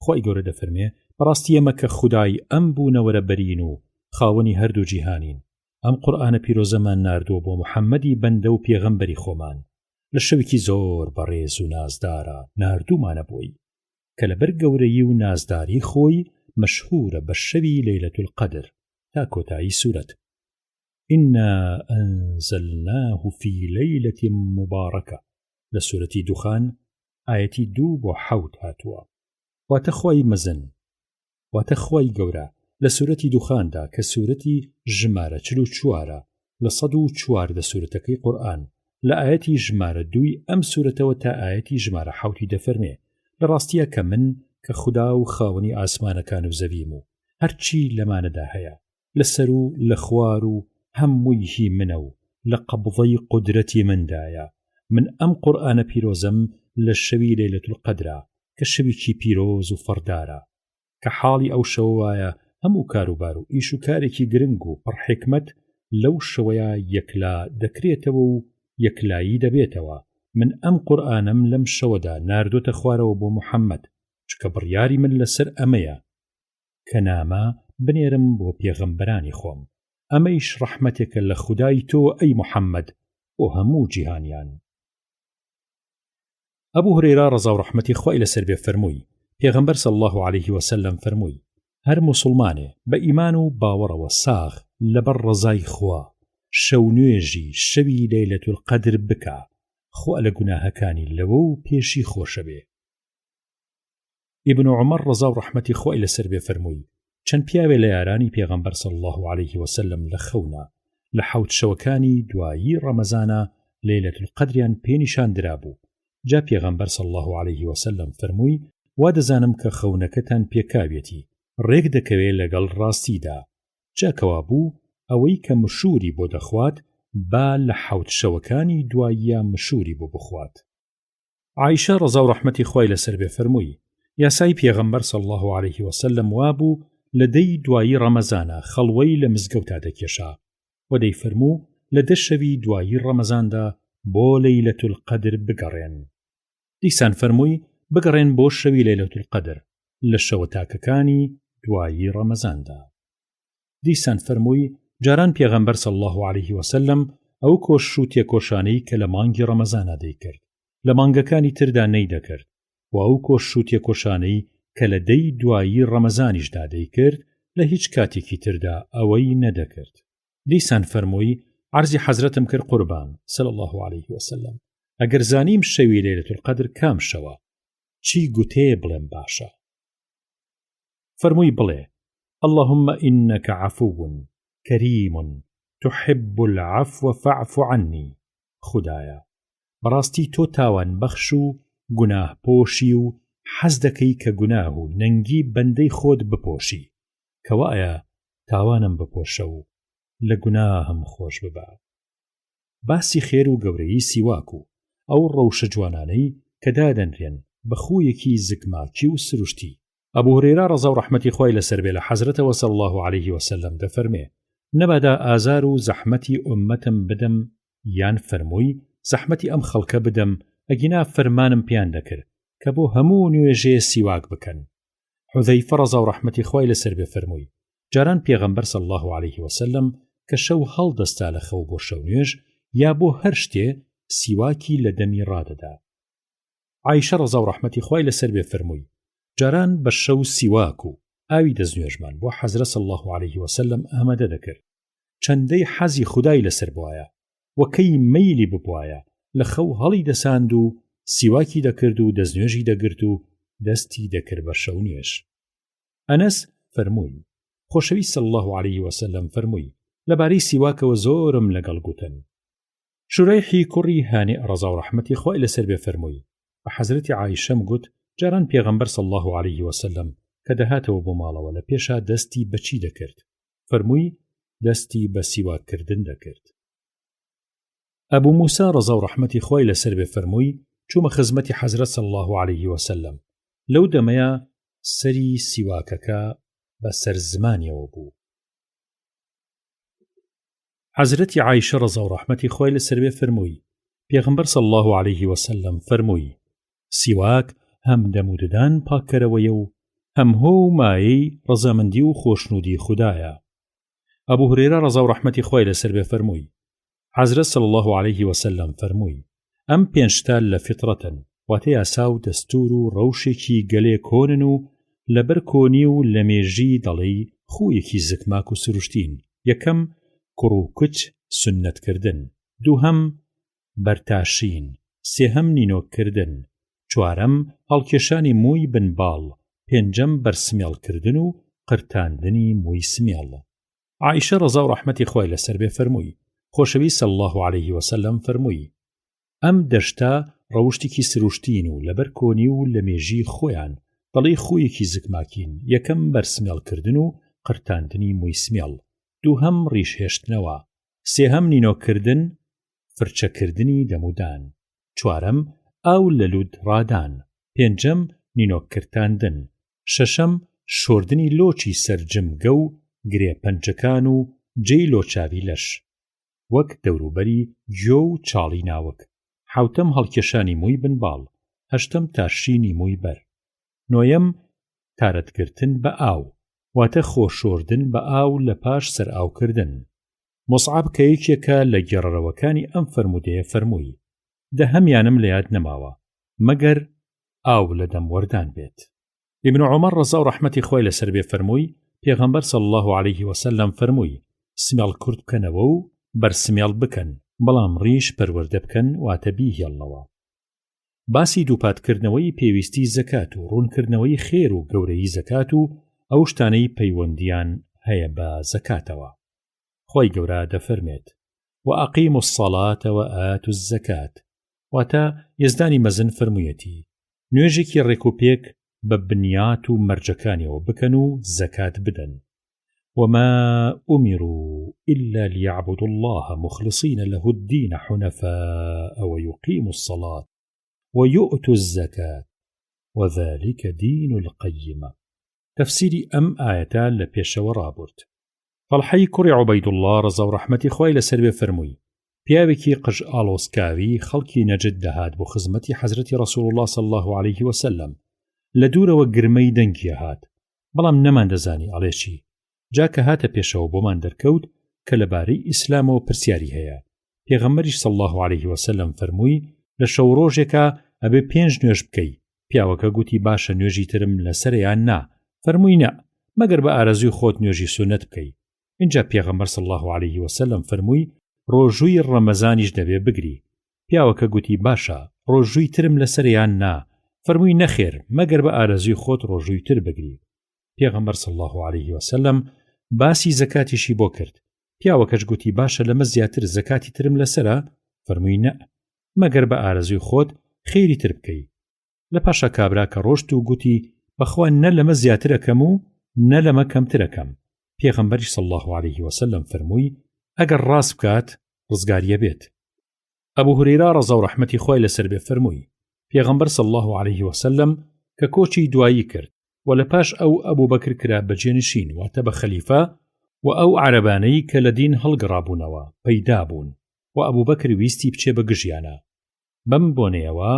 خۆی گەورە دەفەرمێ بەڕاستی ئێمە کە خودای ئەم بوونەوەرە بەرین و خاوەنی هەردوو جیهانین، ئەم قورئانە پیرۆزەمان ناردووە بۆ محەممەدی بەندە و پێغەمبەری خۆمان لە شەوێکی زۆر بەڕێز و نازدارە ناردوومانە بۆی کە لەبەر گەورەیی و نازداری خۆی مەشهورە بە شەوی لەیلەتول قەدر تا کۆتایی سوورەت. ئینا ئەنزەلناه فی لەیلەة مبارەکە لە سوورەتی دوخان ئایەتی 2 بۆ 7 هاتووە. واتە خۆی مەزن، واتە خۆی گەورە لە سوورەتی دوخاندا کە سوورەتی ژمارە 44 لە 104 سوورەتەکەی قورئان لە ئایەتی ژمارە 2 ئەم سوورەتەوە تا ئایەتی ژمارە 7 دەفەرمێ لە ڕاستیە کە من کە خوددا و خاوەنی ئاسمانەکان و زەویم و هەرچی لەمانەدا هەیە لەسەر و لە خوار و هەمووی هی منە و لە قەبضەی قودرەتی مندایە. من ئەم قورئانە پیرۆزەم لە شەوی لەیلەتول قەدرا کە شەوێکی پیرۆز و فەردارە کە حاڵی ئەو شەوە وایە هەموو کاروبار و ئیش و کارێکی گرنگ و پڕحکمت لەو شەوەیە یەکلا دەکرێتەوە و یەکلایی دەبێتەوە. من ئەم قورئانم لەم شەوەدا ناردۆتە خوارەوە بۆ محەممەد چکە بڕیاری من لەسەر ئەمەیە کە نامە بنێرم بۆ پێغەمبەرانی خۆم، ئەمەیش ڕەحمەتێکە لە خودای تۆ ئەی محەممەد بۆ هەموو جیهانیان. ئەبوو هورەیرە ڕەزا و ڕەحمەتی خوای لەسەر بێ فەرمووی پێغەمبەر صلی الله علیه وسلم فەرمووی هەر موسڵمانێ بە ئیمان و باوەڕەوە ساغ لەبەر ڕەزای خوا شەو نوێژی شەوی لەیلەتول قەدر بکە خوا لە گوناهەکانی لەوە و پێشی خۆشە بێ. ئیبن عومەر ڕەزا و ڕەحمەتی خوای لەسەر بێ فەرمووی چەند پیاوێ لە یارانی پێغەمبەر صلی الله علیه وسلم لە خەونە لە 7 شەوەکانی دوایی ڕەمەزانە لەیلەتول قەدریان پێنیشان درابوو. جا پێغەمبەر صلی الله علیه وسلم فەرمووی وا دەزانم کە خەونەکەتان پێکاوێتی ڕێک دەکەوێت لەگەڵ ڕاستیدا، جاکەوا بوو ئەوەی کە مشوری بۆ دەخوات با لە 7 شەوەکانی دواییە مشوری بۆ بخوات. عایشە ڕەزا و ڕەحمەتی خوای لەسەر بێ فەرمووی یاسای پێغەمبەر صلی الله علیه وسلم وابوو لە دەی دوایی ڕەمەزانە خەڵوەی لە مزگەوتا دەکێشا و دەی فەرموو لە 10 شەوی دوایی ڕەمەزاندا بۆ لەیلەتول قەدر بگەڕێن. دیسان فەرمووی بگەڕێن بۆ شەوی لەیلەتول قەدر لە شەوە تاکەکانی دوایی ڕەمەزاندا. دیسان فەرمووی جاران پێغەمبەر صلی الله علیه وسلم ئەو کۆش و تێکۆشانەی کە لە مانگی ڕەمەزانە دەیکرد لە مانگەکانی تردا نەیدەکرد و ئەو کۆش و تێکۆشانەی کە لە دەی دوایی ڕەمەزانیشدا دەیکرد لە هیچ کاتێکی تردا ئەوەی نەدەکرد. دیسان فەرمووی عەرزی حەزرەتم کرد قوربان صلی الله علیه وسلم ئەگەر زانیم شەوی لەیلەتول قەدر کام شەوە چی گوتێ بڵێم باشە؟ فەرمووی بڵێ اللهم إنك عفو كريم تحب العفو فاعف عني. خدایە بەڕاستی تۆ تاوان بەخش و گوناه پۆشی و حەز دەکەی کە گوناه و نەنگی بەندەی خۆت بپۆشی کەوایە تاوانم بپۆشە و لە گوناهم خۆش ببە. باسی خێر و گەورەی سیواک و ئەو ڕەوشە جوانانەی کە دادەنرێن بە خوویەکی زگماکی و سروشتی. ئەبوو هورەیرە ڕەزا و ڕەحمەتی خوای لەسەر بێ لە حەزرەتەوە صلی الله علیه وسلم دەفەرمێ نەبادا ئازار و زەحمەتی ئوممەتم بدەم یان فەرمووی زەحمەتی ئەم خەڵکە بدەم ئەگینا فەرمانم پیان دەکرد کە بۆ هەموو نوێژێ سیواک بکەن. حوذەیفە ڕەزا و ڕەحمەتی خوای لەسەر بێ فەرمووی جاران پێغەمبەر صلی الله علیه وسلم کە شەو هەڵدەستا لە خەو بۆ شەو نوێژ یا بۆ هەر شتێ سیواکی لە دەمی ڕادەدا. عایشە ڕەزا و ڕەحمەتی خوای لەسەر بێ فەرمووی جاران بە شەو سیواک و ئاوی دەستنوێژمان بۆ حەزرەت صلی الله علیه وسلم ئامادە دەکرد چەندەی حەزی خودای لەسەر بوایە وەکەی مەیلی ببوایە لە خەو هەڵی دەساند و سیواکی دەکرد و دەستنوێژی دەگرت و دەستی دەکرد بە شەو نوێژ. ئەنەس فەرمووی خۆشەویست صلی الله علیه وسلم فەرمووی لەبارەی سیواکەوە زۆرم لەگەڵ گوتن. شورەیحی کوڕی هانێ ڕەزا و ڕەحمەتی خوای لەسەر بێ فەرمووی بە حەزرەتی عایشەم گوت جاران پێغەمبەر صلی الله علیه وسلم کە دەهاتەوە بۆ ماڵەوە لە پێشا دەستی بەچی دەکرد؟ فەرمووی دەستی بە سیواککردن دەکرد. ئەبوو موسا ڕەزا و ڕەحمەتی خوای لەسەر بێ فەرمووی چوومە خزمەتی حەزرەت صلی الله علیه وسلم لەو دەمەیە سەری سیواکەکە بەسەر زمانیەوە بوو. حەزرەتی عایشە ڕەزا و ڕەحمەتی خۆی لەسەر بێ فەرمووی پێغەمبەر صلی الله عليه وسلم فەرمووی سیواک هەم دەموددان پاککەرەوەیە و هەم هۆ و مایەی ڕەزامەندی و خۆشنودی خودایە. ئەبوو هورێرە ڕەزا و ڕەحمەتی خۆی لەسەر بێ فەرمووی حەزرەت صلی الله عليه وسلم فەرمووی ئەم پێنج شتە لە فیترەتن، واتە یاسا و دەستور و ڕەوشێکی گەلێ کۆنن و لەبەر کۆنی و لە مێژی دەڵێی خویەکی زکماک و سروشتین. یەکەم کوڕ و کچ سنەتکردن، دووهەم بەرتاشین، سێهەم نینۆکردن، چوارەم هەڵکێشانی مووی بنباڵ، پێنجەم بەرسمێڵکردن و قرتاندنی مووی سمێڵ. عائشە ڕەزا و ڕەحمەتی خۆی لەسەر بێ فەرمووی خۆشەویست صلی الله عليه وسلم فەرمووی ئەم دەشتا ڕەوشتێکی سروشتین و لەبەر کۆنی و لە مێژی خۆیان دەڵێی خویەکی زکماکین. یەکەم بەرسمێڵکردن و قرتاندنی مووی سمێڵ، دووهەم ڕیشهێشتنەوە، سێهەم نینۆکردن فرچەکردنی دەمودان، چوارەم ئاو لە لود ڕادان، پێنجەم نینۆکرداندن، شەشەم شۆردنی لۆچی سەرجمگە و گرێپەنجەکان و جێی لۆچاوی لەش وەک دەوروبەری گوێ و چاڵی ناوک، حوتەم هەڵکێشانی مووی بنباڵ، هەشتەم تاشینی مووی بەر، نۆیەم تارەتگرتن بە ئاو واتە خۆشۆردن بە ئاو لە پاش سەر ئاوکردن. مۆسعاب کە یەکێکە لە گێڕەرەوەکانی ئەم فەرمودەیە فەرمووی دە هەمیانم لە یاد نەماوە مەگەر ئاو لە دەموەردان بێت. ئیبن عومەر ڕەزا و ڕەحمەتی خۆی لەسەر بێ فەرمووی پێغەمبەر صلی الله عليه وسلم فەرمووی سمێڵ کورت بکەنەوە و بەرسمێڵ بکەن، بەڵام ڕیش پەروەردە بکەن واتە بیهێڵنەوە. باسی دووپاتکردنەوەی پێویستی زەکات و ڕوونکردنەوەی خێر و گەورەی زەکات و ئەو شتانەی پەیوەندیان هەیە بە زەکاتەوە. خۆی گەورە دەفەرمێت وأقیموا الصلاة وآتوا الزەکات، واتە یزدانی مەزن فەرموویەتی نوێژێکی ڕێکوپێک بە بنیات و مەرجەکانیەوە بکەن و زەکات بدەن. وما أمروا إلا ليعبدوا الله مخلصين له الدين حنفاء ويقيموا الصلاة ويؤتوا الزكاة وذلك دين القيمة. تفسيري أم آيتا لبيشة ورابرت. طەلحەی کوڕی عوبەیدوڵڵا ڕەزا و ڕەحمەتی خۆی لەسەر بێ فەرمووی پیاوێکی قژ ئاڵۆسکاوی خەڵکی نەجد دەهات بۆ خزمەتی حەزرەتی ڕەسوول الله صلی الله عليه وسلم. لە دوورەوە گرمەی دەنگی هات، بەڵام نەمان دەزانی ئەڵێ جاکە هاتە پێشەوە بۆمان دەرکەوت کە لەبارەی ئیسلامەوە پرسیاری هەیە. پێغەمبەریش صلی الله عليه وسلم فەرمووی لە شەو ڕۆژێکە ئەبێ 5 نوێژ بکەی. پیاوەکە گوتی باشە نوێژی ترم لەسەریان نا. فەرمووی نە، مەگەر بە ئارەزوی خۆت نوێژی سونەت بکەی. اینجا پێغەمبەر صلی الله عليه وسلم فەرمووی ڕۆژووی ڕەمەزانیش دەبێ بگری. پیاوەکە گوتی باشە ڕۆژووی ترم لەسەریان نا. فەرمووی نەخێر، مەگەر بە ئارەزوی خۆت ڕۆژووی تر بگری. پێغەمبەر صلی الله عليه وسلم باسی زەکاتیشی بۆ کرد. پیاوەکەش گوتی باشە لەمە زیاتر زەکاتی ترم لەسەرە؟ فەرمووی نە، مەگەر بە ئارەزوی خۆت خێری تر بکەی. لە پاشا کابرا کە ڕۆشت و گوتی بەخوا نە لەمە زیاترەکەم و نە لەمە کەمترەکەم. پێغەمبەری صلی الله عليه وسلم فەرمووی ئەگەر ڕاست بکات ڕزگاریە بێت. ئەبوو هورەیرە ڕەزا و ڕەحمەتی خۆی لەسەر بێ فەرمووی پێغەمبەر صلی الله عليه وسلم کە کۆچی دوایی کرد و لە پاش ئەو ئەبوو بەکر کرا بەجێنشین واتە بە خەلیفە و ئەو عەرەبانەی کە لە دین هەڵگەڕابوونەوە پەیدا بوون و ئەبوو بەکر ویستی بچێ بە گژیانە. بەم بۆنەیەوە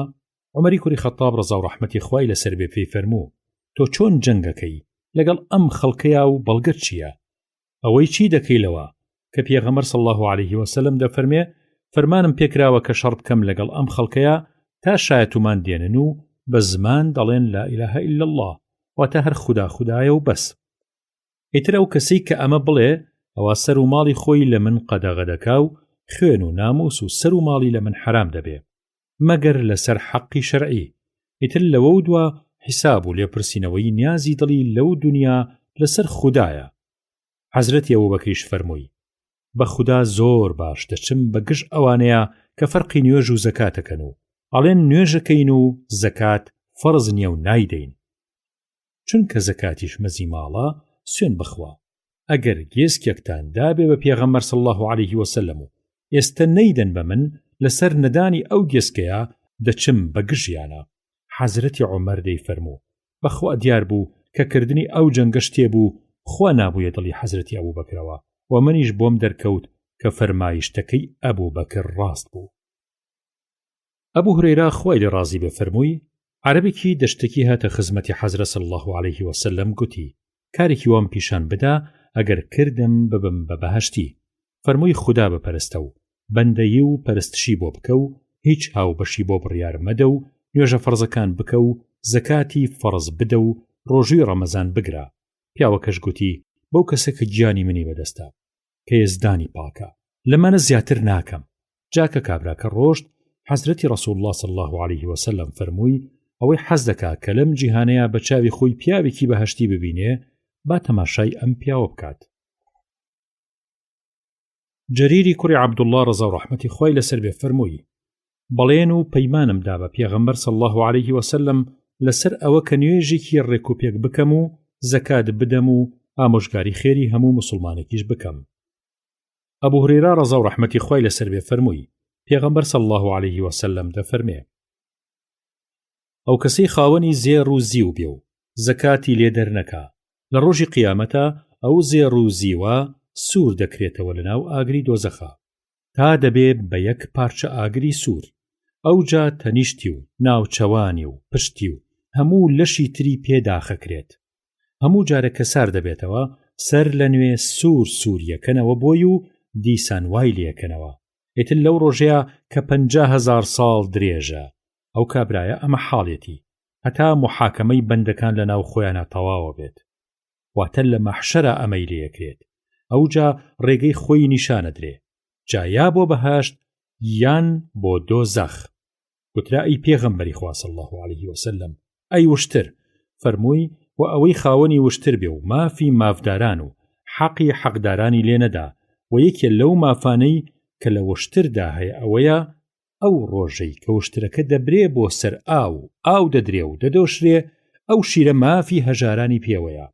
عومەری کوڕی خەتاب ڕەزا و ڕەحمەتی خۆی لەسەر بێ پێی فەرموو تۆ چۆن جەنگەکەی لەگەڵ ئەم خەڵکەیە و بەڵگەت چییە؟ ئەوەی چی دەکەیلەوە کە پێغەمبەر صلی الله عليه وسلم دەفەرمێ فەرمانم پێکراوە کە شەڕ بکەم لەگەڵ ئەم خەڵکەیە تا شایەتومان دێنن و بە زمان دەڵێن لا إله إلا الله واتە هەر خوددا خودایە و بەس. ئیتر ئەو کەسەی کە ئەمە بڵێ ئەوە سەر و ماڵی خۆی لە من قەدەغە دەکا و خوێن و ناموس و سەر و ماڵی لە من حرام دەبێ مەگەر لەسەر حەقی شەرعی. ئیتر لەوە دووە حیساب و لێپرسینەوەی نیازی دڵی لەو دنیا لەسەر خودایە. حەزرەتی ئەبوبەکریش فەرمووی بە خوددا زۆر باش دەچم بە گشت ئەوانەیە کە فەرقی نوێژ و زەکاتەکەن و ئەڵێن نوێژەکەین و زەکات فەرز نییە و نایدەین، چونکە زەکاتیش مەزی ماڵە سوێن بخوا. ئەگەر گێسکێکتان دابێ بە پێغەمبەر صلی الله عليه وسلم و ئێستا نەیدەن بە من لەسەر نەدانی ئەو گێسکەیە دەچم بە گژیانە. حەزرەتی عومەر دەی فەرموو بەخوا دیار بوو کە کردنی ئەو جەنگە شتێ بوو خوا نابوویە دڵی حەزرەتی ئەبوو بەکرەوە و منیش بۆم دەرکەوت کە فەرمایشتەکەی ئەبوو بەکر ڕاست بوو. ئەبوو هورەیرە خوای لێ ڕازی بێ فەرمووی عەرەبێکی دەشتێکی هاتە خزمەتی حەزرەت صلی الله علیه وسلم گوتی کارێکی وام پیشان بدا ئەگەر کردم ببم بە بەهەشتی. فەرمووی خوددا بپەرستە و بەندەیی و پەرستشی بۆ بکە و هیچ هاوبەشی بۆ بڕیار مەدە و نوێژە فەرزەکان بکە و زەکاتی فەرز بدە و ڕۆژووی ڕەمەزان بگرە. پیاوەکەش گوتی بەو کەسە کە گیانی منی بەدەستە کە ێزدانی پاکە لەمانە زیاتر ناکەم. جاکە کابراکە ڕۆشت حەزرەتی ڕەسوول الله صلی الله علیه وسلم فەرمووی ئەوەی حەز دەکا کە لەم جیهانەیە بە چاوی خۆی پیاوێکی بەهەشتی ببینێ با تەماشای ئەم پیاوە بکات. جەریری کوڕی عەبدوڵڵاه ڕەزا و ڕەحمەتی خوای لەسەر بێ فەرمووی بەڵێن و پەیمانمدا بە پێغەمبەر صلی الله علیه وسلم لەسەر ئەوە کە نوێژێکی ڕێکوپێک بکەم و زەکات بدەم و ئامۆژگاری خێری هەموو موسڵمانێکیش بکەم. ئەبوو هورەیرە ڕەزا و ڕەحمەتی خوای لەسەر بێ فەرمووی پێغەمبەر صلی الله علیه وسلم دەفەرمێ ئەو کەسەی خاوەنی زێڕ و زیو بێ و زەکاتی لێ دەرنەکا لە ڕۆژی قیامەتە ئەو زێڕ و زیوە سوور دەکرێتەوە لەناو ئاگری دۆزەخە تا دەبێ بە یەک پارچە ئاگری سوور. ئەوجا تەنیشتی و ناوچەوانی و پشتی و هەموو لەشی تری پێداخەکرێت. هەموو جارە کە سار دەبێتەوە سەر لە نوێ سوور یەکەنەوە بۆی و دیسان وای لێکەنەوە. ئیتر لەو ڕۆژەیە کە 50,000 ساڵ درێژە ئەو کابرایە ئەمە حاڵێتی هەتا محاکەمەی بەندەکان لە ناو خۆیانە تەواوە بێت. واتە لە مەحشەرە ئەمەی لێکرێت. ئەوجا ڕێگەی خۆی نیشانەدرێ جا یا بۆ بەهەشت یان بۆ دۆزەخ. گوترا ئەی پێغەمبەری خوا صلی الله علیه وسلم ئەی وشتر فەرمووی و ئەوەی خاوەنی وشتر بێ و مافی مافداران و حەقی حەقدارانی لێ نەدا و یەکێ لەو مافانەی کە لە وشتردا هەیە ئەوەیە ئەو ڕۆژەی کە وشترەکە دەبرێ بۆ سەر ئاو دەدرێ و دەدۆشرێ ئەو شیرە مافی هەژارانی پێوەیە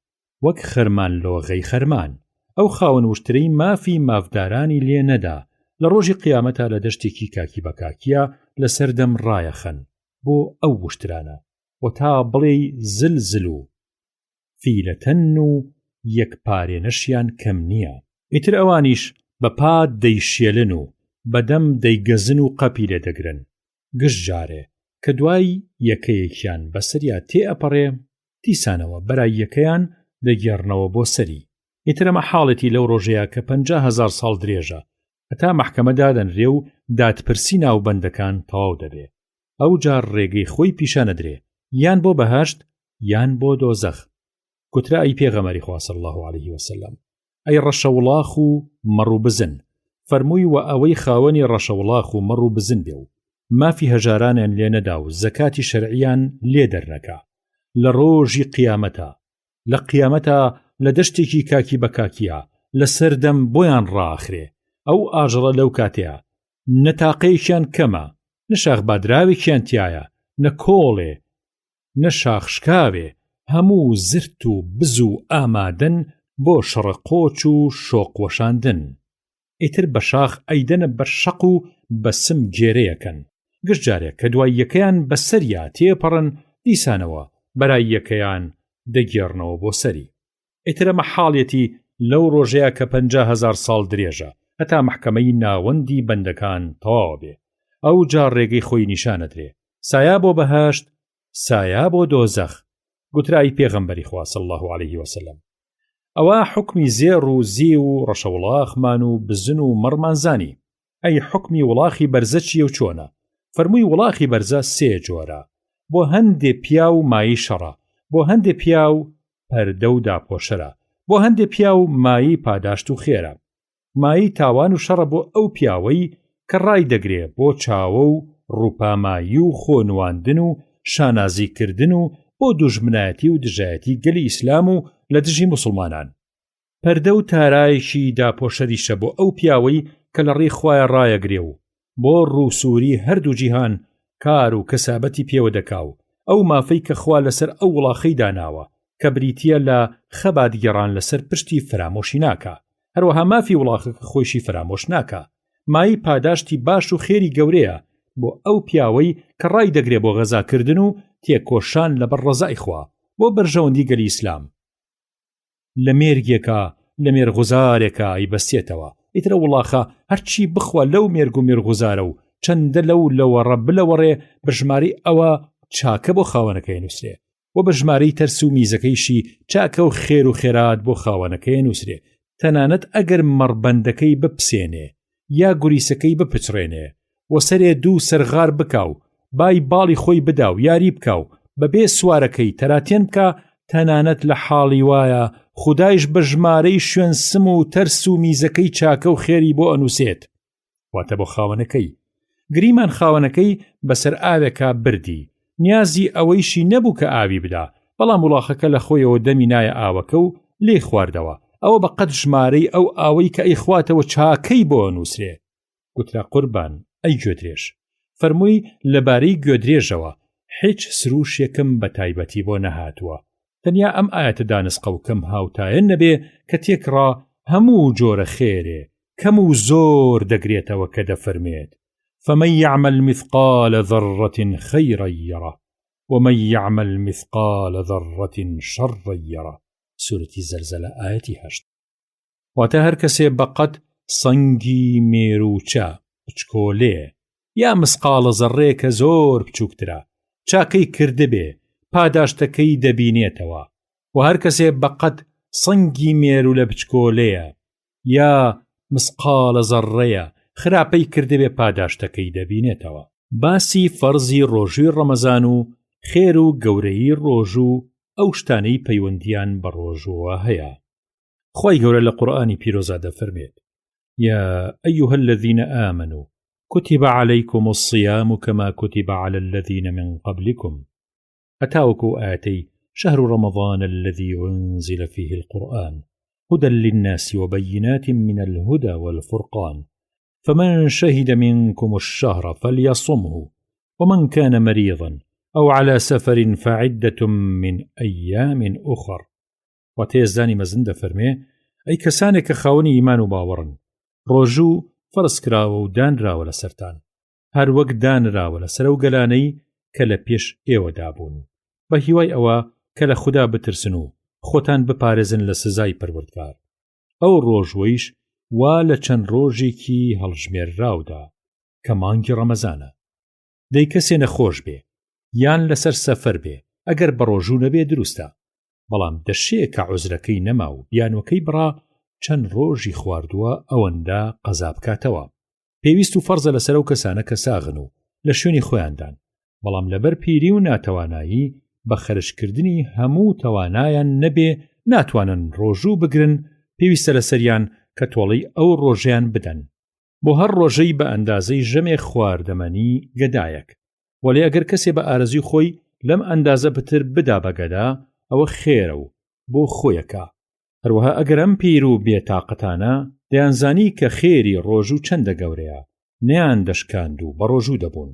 وەک خەرمان لۆغەی خەرمان. ئەو خاوەن وشترەی مافی مافدارانی لێ نەدا لە ڕۆژی قیامەتا لە دەشتێکی کاکی بەکاکیە لەسەر دەم ڕایەخەن بۆ ئەو وشترانە و تا بڵێ زلزل و فیلەتەن و یەک پارێنەشیان کەم نییە. ئیتر ئەوانیش بە پات دەیشێلن و بەدەم دەیگەزن و قەپی لێ دەگرن. گشت جارێ کە دوای یەکەیەکیان بەسەریا تێئەپەڕێ دیسانەوە بەرای یەکەیان دەگێڕنەوە بۆ سەری. ئیتر ئەمە حاڵەتی لەو ڕۆژەیە کە 50,000 ساڵ درێژە هەتا مەحکەمە دادەنرێ و دادپرسی ناوبەندەکان تەواو دەبێ. ئەو جار ڕێگەی خۆی پیشانەدرێ یان بۆ بەهەشت یان بۆ دۆزەخ. گوترا ئەی پێغەمبەری خوا صلی الله علیه وسلم ئەی ڕەشەوڵاخ و مەڕوو بزن فەرمووی و ئەوەی خاوەنی ڕەشەوڵاخ و مەڕوو بزن بێ و مافی هەژارانیان لێ نەدا و زەکاتی شەرعیان لێ دەرنەکا لە ڕۆژی قیامەتە لە قیامەتە لە دەشتێکی کاکی بەکاکیە لەسەر دەم بۆیان ڕاخرێ. ئەو ئاژەڵە لەو کاتەیە نەتاقەیەکیان کەمە نە شاخ بادراوێکیان تایە نە کۆڵێ نە شاخشکاوێ هەموو زرت و بز و ئامادەن بۆ شەڕقۆچ و شۆقوەشاندن. ئیتر بە شاخ ئەیدەنە بەر شەق و بەسم گێرەیەکەن. گشت جارێک کە دوای یەکەیان بەسەریا تێپەڕن دیسانەوە بەرای یەکەیان دەگێڕنەوە بۆ سەری. ئیتر ئەمە حاڵێتی لەو ڕۆژەیە کە 50,000 ساڵ درێژە هەتا مەحکەمەی ناوەندی بەندەکان تەواو بێ. ئەو جار ڕێگەی خۆی نیشانەدرێ سایا بۆ بەهەشت سایا بۆ دۆزەخ. گوترای پێغەمبەری خوا صلی الله علیه وسلم ئەوە حکمی زێڕ و زی و ڕەشەوڵاخمان و بزن و مەڕمانزانی. ئەی حکمی وڵاخی بەرزە چیە و چۆنە؟ فەرمووی وڵاخی بەرزە 3 جۆرە. بۆ هەندێ پیا و مایی شەڕە، بۆ هەندێ پیا و پەردە و داپۆشەرە، بۆ هەندێ پیا و مایی پاداشت و خێرە. مایی تاوان و شەڕە بۆ ئەو پیاوەی کە ڕای دەگرێ بۆ چاوە و ڕووپامایی و خۆنواندن و شانازیکردن و بۆ دوژمنایەتی و دژایەتی گەلی ئیسلام و لە دژی موسڵمانان. پەردە و تارایشی داپۆشەریشە بۆ ئەو پیاوەی کە لە ڕێی خوایە ڕایەگرێ و بۆ ڕووسووری هەردوو جیهان کار و کەسابەتی پێوە دەکاو. ئەو مافەی کە خوا لەسەر ئەو وڵاخەی داناوە کە بریتیە لە خەباتگێڕان لەسەر پشتی فرامۆشی ناکە، هەروەها مافی وڵاخەکە خۆیشی فرامۆش ناکە. مایی پاداشتی باش و خێری گەورەیە بۆ ئەو پیاوەی کە ڕای دەگرێ بۆ غەزاکردن و تێکۆشان لەبەر ڕەزای خوا بۆ بەرژەوەندی گەلی ئیسلام. لە مێرگێکە لە مێرغوزارێکە ئیبەستێتەوە ئیترە وڵاخە هەرچی بخوا لەو مێرگ و مێرغوزارە و چەندە لەو لەوەڕە بلەوەڕێ بژماری ئەوە چاکە بۆ خاوەنەکەی نووسرێ و بژماری تەرس و میزەکەیشی چاکە و خێر و خێرات بۆ خاوەنەکەی نووسرێ تەنانەت ئەگەر مەڕبەندەکەی بپسێنێ یا گوریسەکەی بپچڕێنێ و سەرێ دوو سەرغار بکاو بای باڵی خۆی بداو یاری بکاو بەبێ سوارەکەی تەراتێن بکە تەنانەت لە حاڵی وایە خودایش بە ژمارەی شوێن سم و تەرس و میزەکەی چاکە و خێری بۆ ئەنووسێت واتە بۆ خاوەنەکەی گریمان خاوەنەکەی بەسەر ئاوێکە بردی نیازی ئەوەیشی نەبوو کە ئاوی بدا بەڵام وڵاخەکە لە خۆیەوە دەمی نایە ئاوەکە و لێ خواردەوە ئەوە بە قەت ژمارەی ئەو ئاوەی کە ئەیخواتەوە چاکەی بۆ ئەنووسرێ گوترا قوربان ئەی گوێدرێژ فەرمووی لەبارەی گوێدرێژەوە هیچ سروشێکم بە تایبەتی بۆ نەهاتووە تەنیا ئەم ئاەتە دانسقە و کەم هاوتایە نەبێ کە تێکڕا هەموو جۆرە خێرێ کەم و زۆر دەگرێتەوە کە دەفەرمێت فمن يعمل مثقال ذرة خيرا يره ومن يعمل مثقال ذرة شرا يره سورة زلزلة آية 8 واتە هەر کەسێ بەقەت سەنگی مێروچە بچکۆلێ یا مسقالە زەڕێ کە زۆر بچووکترە چاکەی کردبێ پاداشتەکەی دەبینێتەوە و هەر کەسێ بەقەت سەنگی مێرو لە بچکۆلەیە یا مسقالە زەڕەیە خراپەی کردبێ پاداشتەکەی دەبینێتەوە باسی فەرزی ڕۆژووی ڕەمەزان و خێر و گەورەی ڕۆژوو ئەو شتانەی پەیوەندیان بە ڕۆژووە هەیە خۆی گەورە لە قورئانی پیرۆزە دەفەرمێت يا أيها الذين آمنوا كتب عليكم الصيام كما كتب على الذين من قبلكم أتاوكو آتي شهر رمضان الذي أنزل فيه القرآن هدى للناس وبينات من الهدى والفرقان فمن شهد منكم الشهر فليصمه ومن كان مريضا أو على سفر فعدة من أيام أخر وتيزداني مزند فرمي أي كسانك خاوني إيمان باورن ڕۆژوو فەرز کراوە و دانراوە لە سەرتان هەر وەک دانراوە لە سەرە و گەلانەی کە لە پێش ئێوەدا بوون بە هیوای ئەوە کە لە خوددا بترسن و خۆتان بپارێزن لە سزای پەروەردگار ئەو ڕۆژوەیش وا لە چەند ڕۆژێکی هەڵژمێرراودا کە مانگی ڕەمەزانە دەی کەسێ نەخۆش بێ یان لەسەر سەفەر بێ ئەگەر بە ڕۆژوو نەبێ دروستە بەڵام دەشێ کە عوزرەکەی نەما و بیانوەکەی بڕا چەند ڕۆژی خواردووە ئەوەندا قەزا بکاتەوە پێویست و فەرزە لەسەر ئەو کەسانە کە ساغن و لە شوێنی خۆیاندان بەڵام لەبەر پیری و ناتەوانایی بە خەرشکردنی هەموو تەوانایان نەبێ ناتوانن ڕۆژوو بگرن پێویستە لەسەریان کە تۆڵەی ئەو ڕۆژیان بدەن بۆ هەر ڕۆژەی بە ئەندازەی ژەمێ خواردەمەنی گەدایەک وەڵێ ئەگەر کەسێ بە ئارەزوی خۆی لەم ئەندازە پتر بدا بە گەدا ئەوە خێرە و بۆ خۆیەکە هەروەها ئەگەر ئەم پیر و بێتاقەتانە دەیانزانی کە خێری ڕۆژوو چەندە گەورەیە نەیان دەشکاند و بە ڕۆژوو دەبوون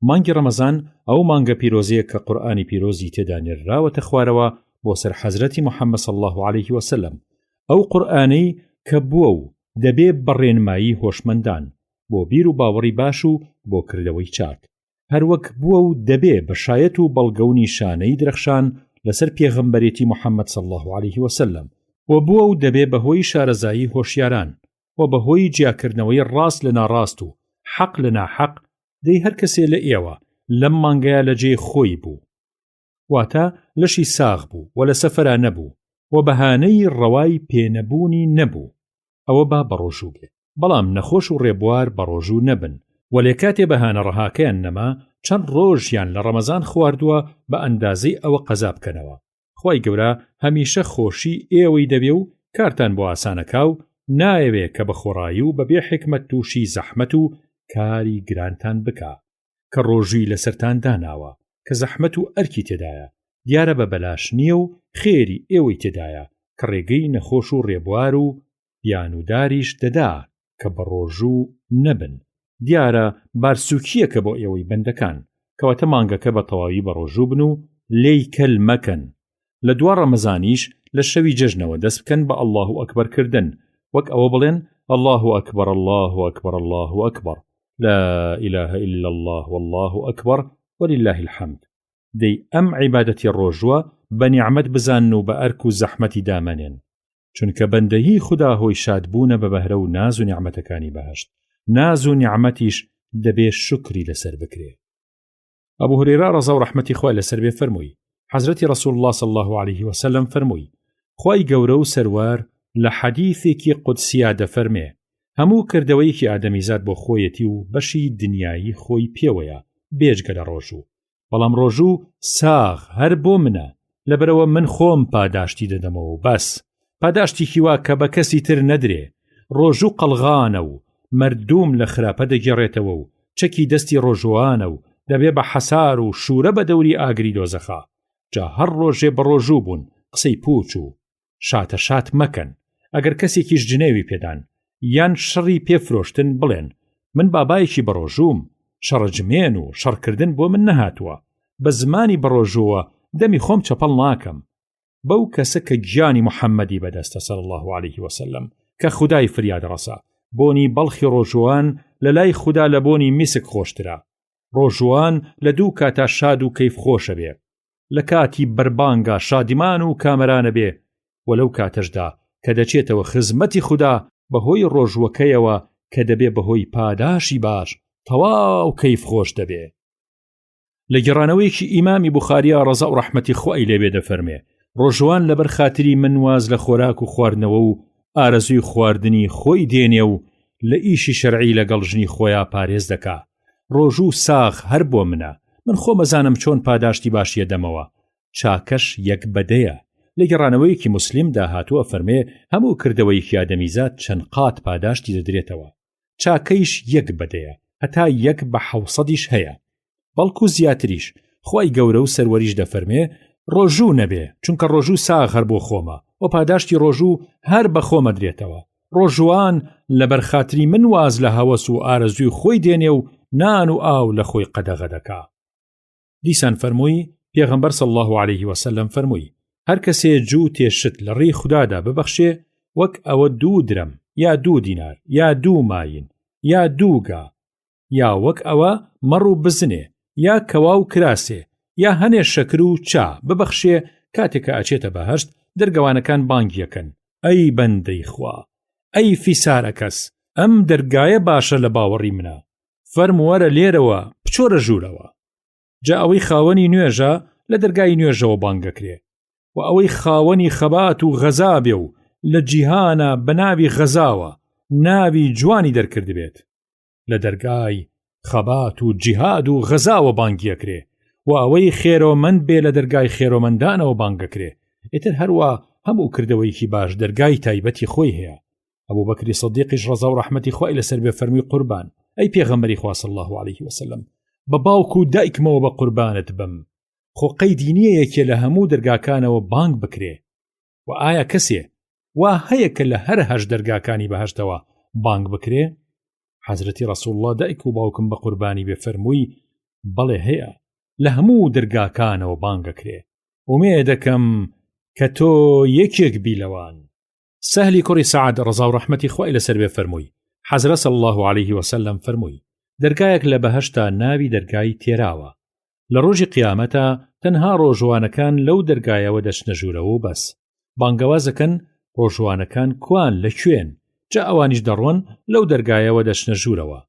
مانگی ڕەمەزان ئەو مانگە پیرۆزیە کە قورئانی پیرۆزی تێدا نێرراوەتە خوارەوە بۆ سەر حەزرەتی محەممەد صلی الله عليه وسلم ئەو قورئانەی کە بووە و دەبێ بەڕێنمایی هۆشمەندان بۆ بیر و باوەڕی باش و بۆ کردەوەی چاک هەروەک بووە و دەبێ بەشایەت و بەڵگە و نیشانەی درەخشان لەسەر پێغەمبەرێتی محەممەد صلی الله عليه وسلم و بووە و دەبێ بەهۆی شارەزایی هۆشیاران و بەهۆی جیاکردنەوەی ڕاست لە ناڕاست و حەق لە ناحەق دەی هەر کەسێ لە ئێوە لەم مانگەیە لە جێ خۆی بوو واتە لەشی ساغ بوو و لە سەفەرا نەبوو و بەهانەی ڕەوای پێنەبوونی نەبوو ئەوە با بەڕۆژوو بێ بەڵام نەخۆش و ڕێبوار بەڕۆژوو نەبن و لێ کاتێ بەهانە ڕەهاکەیان نەما چەند ڕۆژیان لە ڕەمەزان خواردووە بە ئەندازەی ئەوە قەزا بکەنەوە خی گەورە هەمیشە خۆشی ئێوەی دەبێ و کارتان بۆ ئاسانەکا و نایەوێ کە بە خۆڕایی و بەبێ حکمت تووشی زەحمەت و کاری گرانتان بکە کە ڕۆژووی لەسەرتان داناوە کە زەحمەت و ئەرکی تێدایە دیارە بە بەلاش نییە و خێری ئێوەی تێدایە کە ڕێگەی نەخۆش و ڕێبوار و بیانوداریش دەدا کە بە ڕۆژوو نەبن دیارە بارسووکیە کە بۆ ئێوەی بەندەکان کەواتە مانگەکە بە تەواوی بە ڕۆژوو بن و لێی کەل مەکەن لە دووار ڕەمەزانیش لە شەوی جەژنەوە دەست بکەن بە ئەڵڵاه ئەکبەر کردن وەک ئەوە بڵێن الله أكبر الله أكبر الله أكبر لا إله إلا الله والله أكبر ولله الحمد دەی ئەم عیبادەتی ڕۆژوە بە نیعمەت بزان و بە ئەرک و زەحمەتی دامەنێن چونکە بەندەیی خوددا هۆی شادبوونە بە بەهرە و ناز و نیعمەتەکانی بەهەشت. ناز و نیعمەتیش دەبێ شکری لەسەر بکرێ. ئەبو هورێرە ڕەزا و ڕەحمەتی خوای لەسەر بێ فەرمووی حەزرەتی ڕەسوول الله صلی الله عليه وسلم فەرمووی خوای گەورە و سەروار لە حەدیثێکی قودسیە دەفەرمێ هەموو کردەوەیەکی ئادەمیزاد بۆ خۆیەتی و بەشی دنیایی خۆی پێوەیە بێجگە لە ڕۆژوو، بەڵام ڕۆژوو ساغ هەر بۆ منە، لەبەرەوە من خۆم پاداشتی دەدەمەوە و بەس. پاداشتێکی وا کە بە کەسی تر نەدرێ. ڕۆژوو قەڵغانە و مردوم لە خراپە دەگێڕێتەوە و چەکی دەستی ڕۆژوانە و دەبێ بە حەسار و شوورە بە دەوری ئاگری دۆزەخا. جا هەر ڕۆژێ بە ڕۆژوو بوون قسەی پوچ و شاتە شات مەکەن. ئەگەر کەسێکیش جنێوی پێدان یان شەڕی پێفرۆشتن بڵێن من بابایەکی بەڕۆژووم، شەڕەجمێن و شەڕکردن بۆ من نەهاتووە، بە زمانی بەڕۆژووە دەمی خۆم چەپەڵ ناکەم. بەو کەسە کە گیانی محەممەدی بەدەستە صلی الله عليه وسلم کە خودای فریاد ڕەسا بۆنی بەڵخی ڕۆژوان لە لای خوددا لە بۆنی میسک خۆشترا. ڕۆژوان لە دوو کاتا شاد و کەیف خۆشە بێ، لە کاتی بربانگا شادیمان و کامەرانە بێ، وەلەو کاتەشدا کە دەچێتەوە خزمەتی خوددا بەهۆی ڕۆژوەکەیەوە کە دەبێ بەهۆی پاداشی باش تەواو کەیف خۆش دەبێ. لە گێڕانەوەیەکی ئیمامی بوخاریە ڕەزا و ڕەحمەتی خوای لێبێ دەفەرمێ ڕۆژوان لەبەر خاتری من واز لە خۆراک و خواردنەوە و ئارەزوی خواردنی خۆی دێنێ و لە ئیشی شەرعی لەگەڵ ژنی خۆیان پارێز دەکا. ڕۆژوو ساغ هەر بۆ منە، من خۆ مەزانم چۆن پاداشتی باشیە دەمەوە. چاکەش یەک بەدەیە. لە گێڕانەوەیەکی موسلیم داهاتووە فەرمێ هەموو کردەوەیەکی ئادەمیزاد چەند قات پاداشتی دەدرێتەوە. چاکەیش یەک بەدەیە، هەتا یەک بە 700 هەیە، بەڵکو زیاتریش. خوای گەورە و سەروەریش دەفەرمێ ڕۆژوو نەبێ، چونکە ڕۆژوو ساغ هەر بۆ خۆمە و پاداشتی ڕۆژوو هەر بە خۆمە درێتەوە. ڕۆژوان لە بەرخاتری من واز لە هەوەس و ئارەزوی خۆی دێنێ و نان و ئاو لە خۆی قەدەغە دەکا. دیسان فەرمووی پێغەمبەر صلی الله عليه وسلم فەرمووی هەر کەسێ جوو تێشت لە ڕێی خوددادا ببەخشێ وەک ئەوە 2 درەم یا 2 دینار یا 2 ماین یا 2 گا، یا وەک ئەوە مەڕ و بزنێ یا کەوا و کراسێ یا هەنێ شەکر و چا ببەخشێ کاتێکە ئەچێتە بەهەشت دەرگەوانەکان بانگیەکەن ئەی بەندەی خوا، ئەی فیسارە کەس، ئەم دەرگایە باشە لە باوەڕی منە، فەرمووەرە لێرەوە بچۆرە ژوورەوە. جا ئەوەی خاوەنی نوێژە لە دەرگای نوێژەوە بانگەکرێ و ئەوەی خاوەنی خەبات و غەزا بێ و لە جیهانە بە ناوی غەزاوە ناوی جوانی دەرکردبێت لە دەرگای خەبات و جیهاد و غەزاوە بانگیەکرێ و ئەوەی خێرۆمەند بێ لە دەرگای خێرۆمەندانەوە بانگەکرێ. ئیتر هەروە هەموو کردەوەیکی باش دەرگای تایبەتی خۆی هەیە. ئەبوو بەکری سەدیقیش ڕەزا و ڕەحمەتی خوای لەسەر بێ فەرمووی قوربان ئەی پێغەمبەری خوا صلی الله عليه وسلم بە باوک و دایکمەوە بە قوربانت بم. خۆ قەیدی نییە یەکێ لە هەموو دەرگاکانەوە بانگ بکرێ و ئایا کەسێ وا هەیە کە لە هەر 8 دەرگاکانی بەهەشتەوە بانگ بکرێ؟ حەزرەتی ڕەسوول الله دایک و باوکم بە قوربانی بێ فەرمووی بەڵێ هەیە، لە هەموو دەرگاکانەوە بانگەکرێ. ومێ دەکەم کە تۆ یەکێک بیلەوان. سەهلی کوڕی سەعد ڕەزا و ڕەحمەتی خوای لەسەر بێ فەرمووی حەزرە صلی الله عليه وسلم فەرمووی دەرگایەک لە بەهەشتا ناوی دەرگای تێراوە. لە ڕۆژی قیامەتە تەنها ڕۆژوانەکان لەو دەرگایەوە دەچنە ژوورەوە و بەس. بانگەوازەکەن ڕۆژوانەکان کوان لەکوێن؟ جا ئەوانیش دەڕۆن لەو دەرگایەوە دەچنە ژوورەوە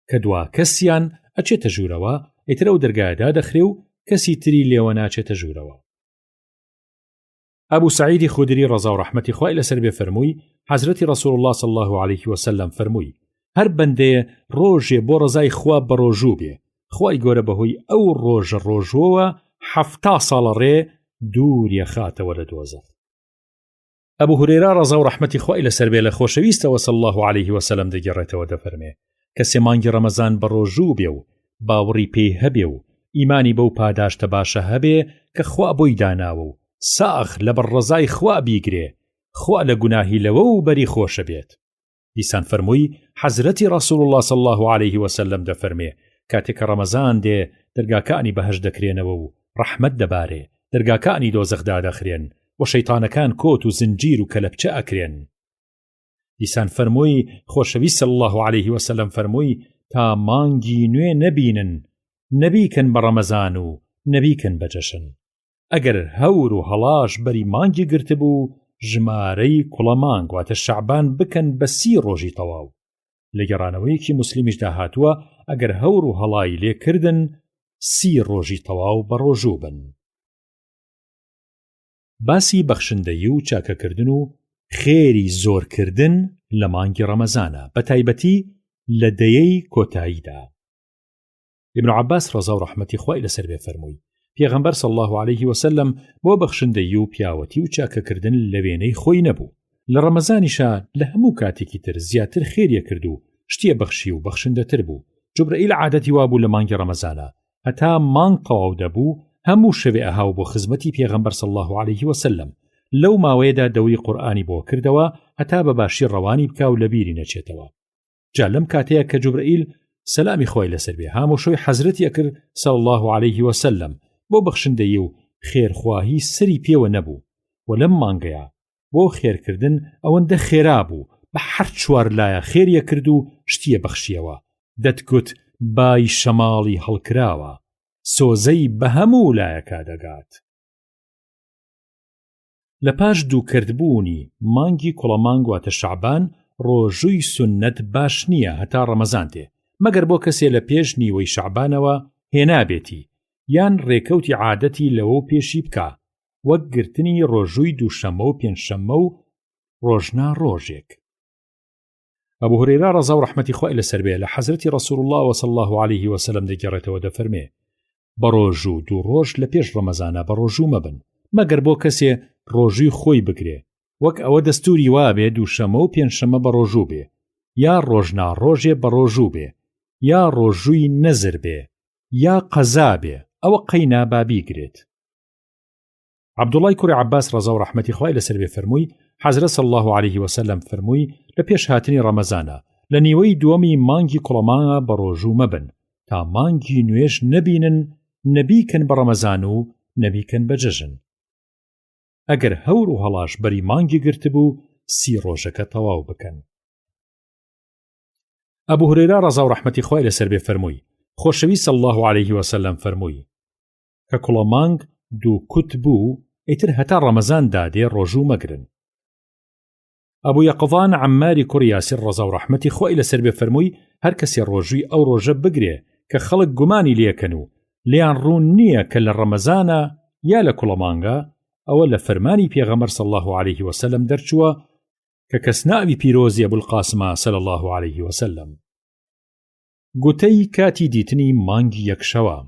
کە دوا کەسیان ئەچێتە ژوورەوە، ئیتر ئەو دەرگایەدا دەخرێ و کەسی تری لێوە ناچێتە ژوورەوە. ئەبوو سەعیدی خودری ڕەزا و ڕەحمەتی خوای لەسەر بێ فەرمووی حەزرەتی ڕەسوول الله صلی الله عليه وسلم فەرمووی هەر بەندەیە ڕۆژێ بۆ ڕەزای خوا بەڕۆژوو بێ، خوای گەورە بەهۆی ئەو ڕۆژە ڕۆژووەوە 70 ساڵە ڕێ دووریە خاتەوە لە دۆزەخ. ئەبوو هورێرە ڕەزا و ڕەحمەتی خوای لەسەر بێ لە خۆشەویستەوە صلی الله عليه وسلم دەگەڕێتەوە دەفەرمێ کەسێ مانگی ڕەمەزان بەڕۆژوو بێ و باوەڕی پێی هەبێ و ئیمانی بەو پاداشتە باشە هەبێ کە خوا بۆی داناوە و ساغ لەبەر ڕەزای خوا بیگرێ، خوا لە گوناهی لەوە و بەری خۆشە بێت. دیسان فەرمووی حەزرەتی ڕەسوول الله صلی الله عليه وسلم دەفەرمێ کاتێک کە ڕەمەزان دێ دەرگاکانی بەهەشت دەکرێنەوە و ڕەحمەت دەبارێ، دەرگاکانی دۆزەخدا دەخرێن و شەیتانەکان کۆت و زنجیر و کەلەپچە ئەکرێن. دیسان فەرمووی خۆشەویست صلی الله عليه وسلم فەرمووی تا مانگی نوێ نەبینن نەبیکەن بە ڕەمەزان و نەبیکەن بە جەشن. ئەگەر هەور و هەڵاش بەری مانگی گرتبوو ژمارەی کوڵە مانگ واتە شەعبان بکەن بە 30 ڕۆژی تەواو. لە گەڕانەوەیەکی موسلیمیشدا هاتووە ئەگەر هەور و هەڵای لێکردن 30 ڕۆژی تەواو بە ڕۆژوو بن. باسی بەخشندەیی و چاکەکردن و خێری زۆرکردن لە مانگی ڕەمەزانە، بە تایبەتی لە دەیەی کۆتاییدا. ابن عباس ڕەزا و ڕەحمەتی خوای لەسەر بێ فەرمووی پێغەمبەر صلی الله عليه وسلم بۆ بەخشندەیی و پیاوەتی و چاکەکردن لە وێنەی خۆی نەبوو. لە ڕەمەزانیشا لە هەموو کاتێکی تر زیاتر خێریە کرد و شتیە بەخشی و بەخشندەتر بوو. جوبرەئیل عادەتی وابوو لە مانگی ڕەمەزانە هەتا مانگ تەواو دەبوو هەموو شەوێ ئەهاو بۆ خزمەتی پێغەمبەر صلی الله عليه وسلم. لەو ماوەیەدا دەوری قورئانی بۆ کردەوە هەتا بە باشی ڕەوانی بکا و لە بیری نەچێتەوە. جا لەم کاتەیە کە جوبرەئیل سەلامی خۆی لەسەر بێ هامۆشەوی حەزرەتی ئەکرد صلی الله عليه وسلم بۆ بەخشندەیی و خێرخواهی سەری پێوە نەبوو و لەم مانگەیە بۆ خێرکردن ئەوەندە خێرا بوو بە هەر چوار لایە خێریە کرد و شتیە بەخشیەوە. دەتگوت بای شەماڵی هەڵکراوە سۆزەی بە هەموو لایەکا دەگات. لە پاش دووکردبوونی مانگی کوڵەمانگ واتە شەعبان ڕۆژووی سوننەت باش نییە هەتا ڕەمەزان دێ، مەگەر بۆ کەسێ لە پێش نیوەی شەعبانەوە هێنابێتی یان ڕێکەوتی عادەتی لەوە پێشی بکە، وەک گرتنی ڕۆژووی دووشەممە و پێنجشەممە و ڕۆژنا ڕۆژێک. ئەبوو هورەیرە ڕەزا و ڕەحمەتی خوای لەسەر بێ لە حەزرەتی ڕەسوول الله صلی الله عليه وسلم دەگەڕێتەوە دەفەرمێ بە ڕۆژوو دوو ڕۆژ لە پێش ڕەمەزانە بە ڕۆژوو مەبن، مەگەر بۆ کەسێ ڕۆژووی خۆی بگرێ، وەک ئەوە دەستوری وابێ دووشەممە و پێنجشەممە بە ڕۆژوو بێ، یا ڕۆژنا ڕۆژێ بە ڕۆژوو بێ، یا ڕۆژووی نەزر بێ، یا قەزا بێ، ئەوە قەینا بابی گرێت. عەبدوڵای کوڕی عەباس ڕەزا و ڕەحمەتی خوای لەسەر بێ فەرمووی حەزرەت صلی الله عليه وسلم فەرمووی لە پێش هاتنی ڕەمەزانە لە نیوەی دووەمی مانگی کوڵەمانە بە ڕۆژوو مەبن تا مانگی نوێژ نەبینن، نەبیکەن بە ڕەمەزان و نەبیکەن بە جەژن. ئەگەر هەور و هەڵاش بەری مانگی گرتبوو 30 ڕۆژەکە تەواو بکەن. ئەبوو هورەیرە ڕەزا و ڕەحمەتی خوای لەسەر بێ فەرمووی خۆشەوی صلی الله عليه وسلم فەرمووی کە کوڵەمانگ دوو کوت بوو ئیتر هەتا ڕەمەزان دادێ ڕۆژوو مەگرن. ئەبوو یەقظان عەماری کوڕی یاسیر ڕەزا و ڕەحمەتی خوای لەسەر بێ فەرمووی هەر کەسێ ڕۆژووی ئەو ڕۆژە بگرێ کە خەڵک گومانی لێکەن و لیان ڕوون نییە کە لە ڕەمەزانە یا لە کوڵەمانگە، ئەوە لە فەرمانی پێغەمبەر صلی الله عليه وسلم دەرچووە کە کەس ناوی پیرۆزی ئەبول قاسمە صلی الله عليه وسلم. گوتەی کاتی دیتنی مانگی یەکشەوە.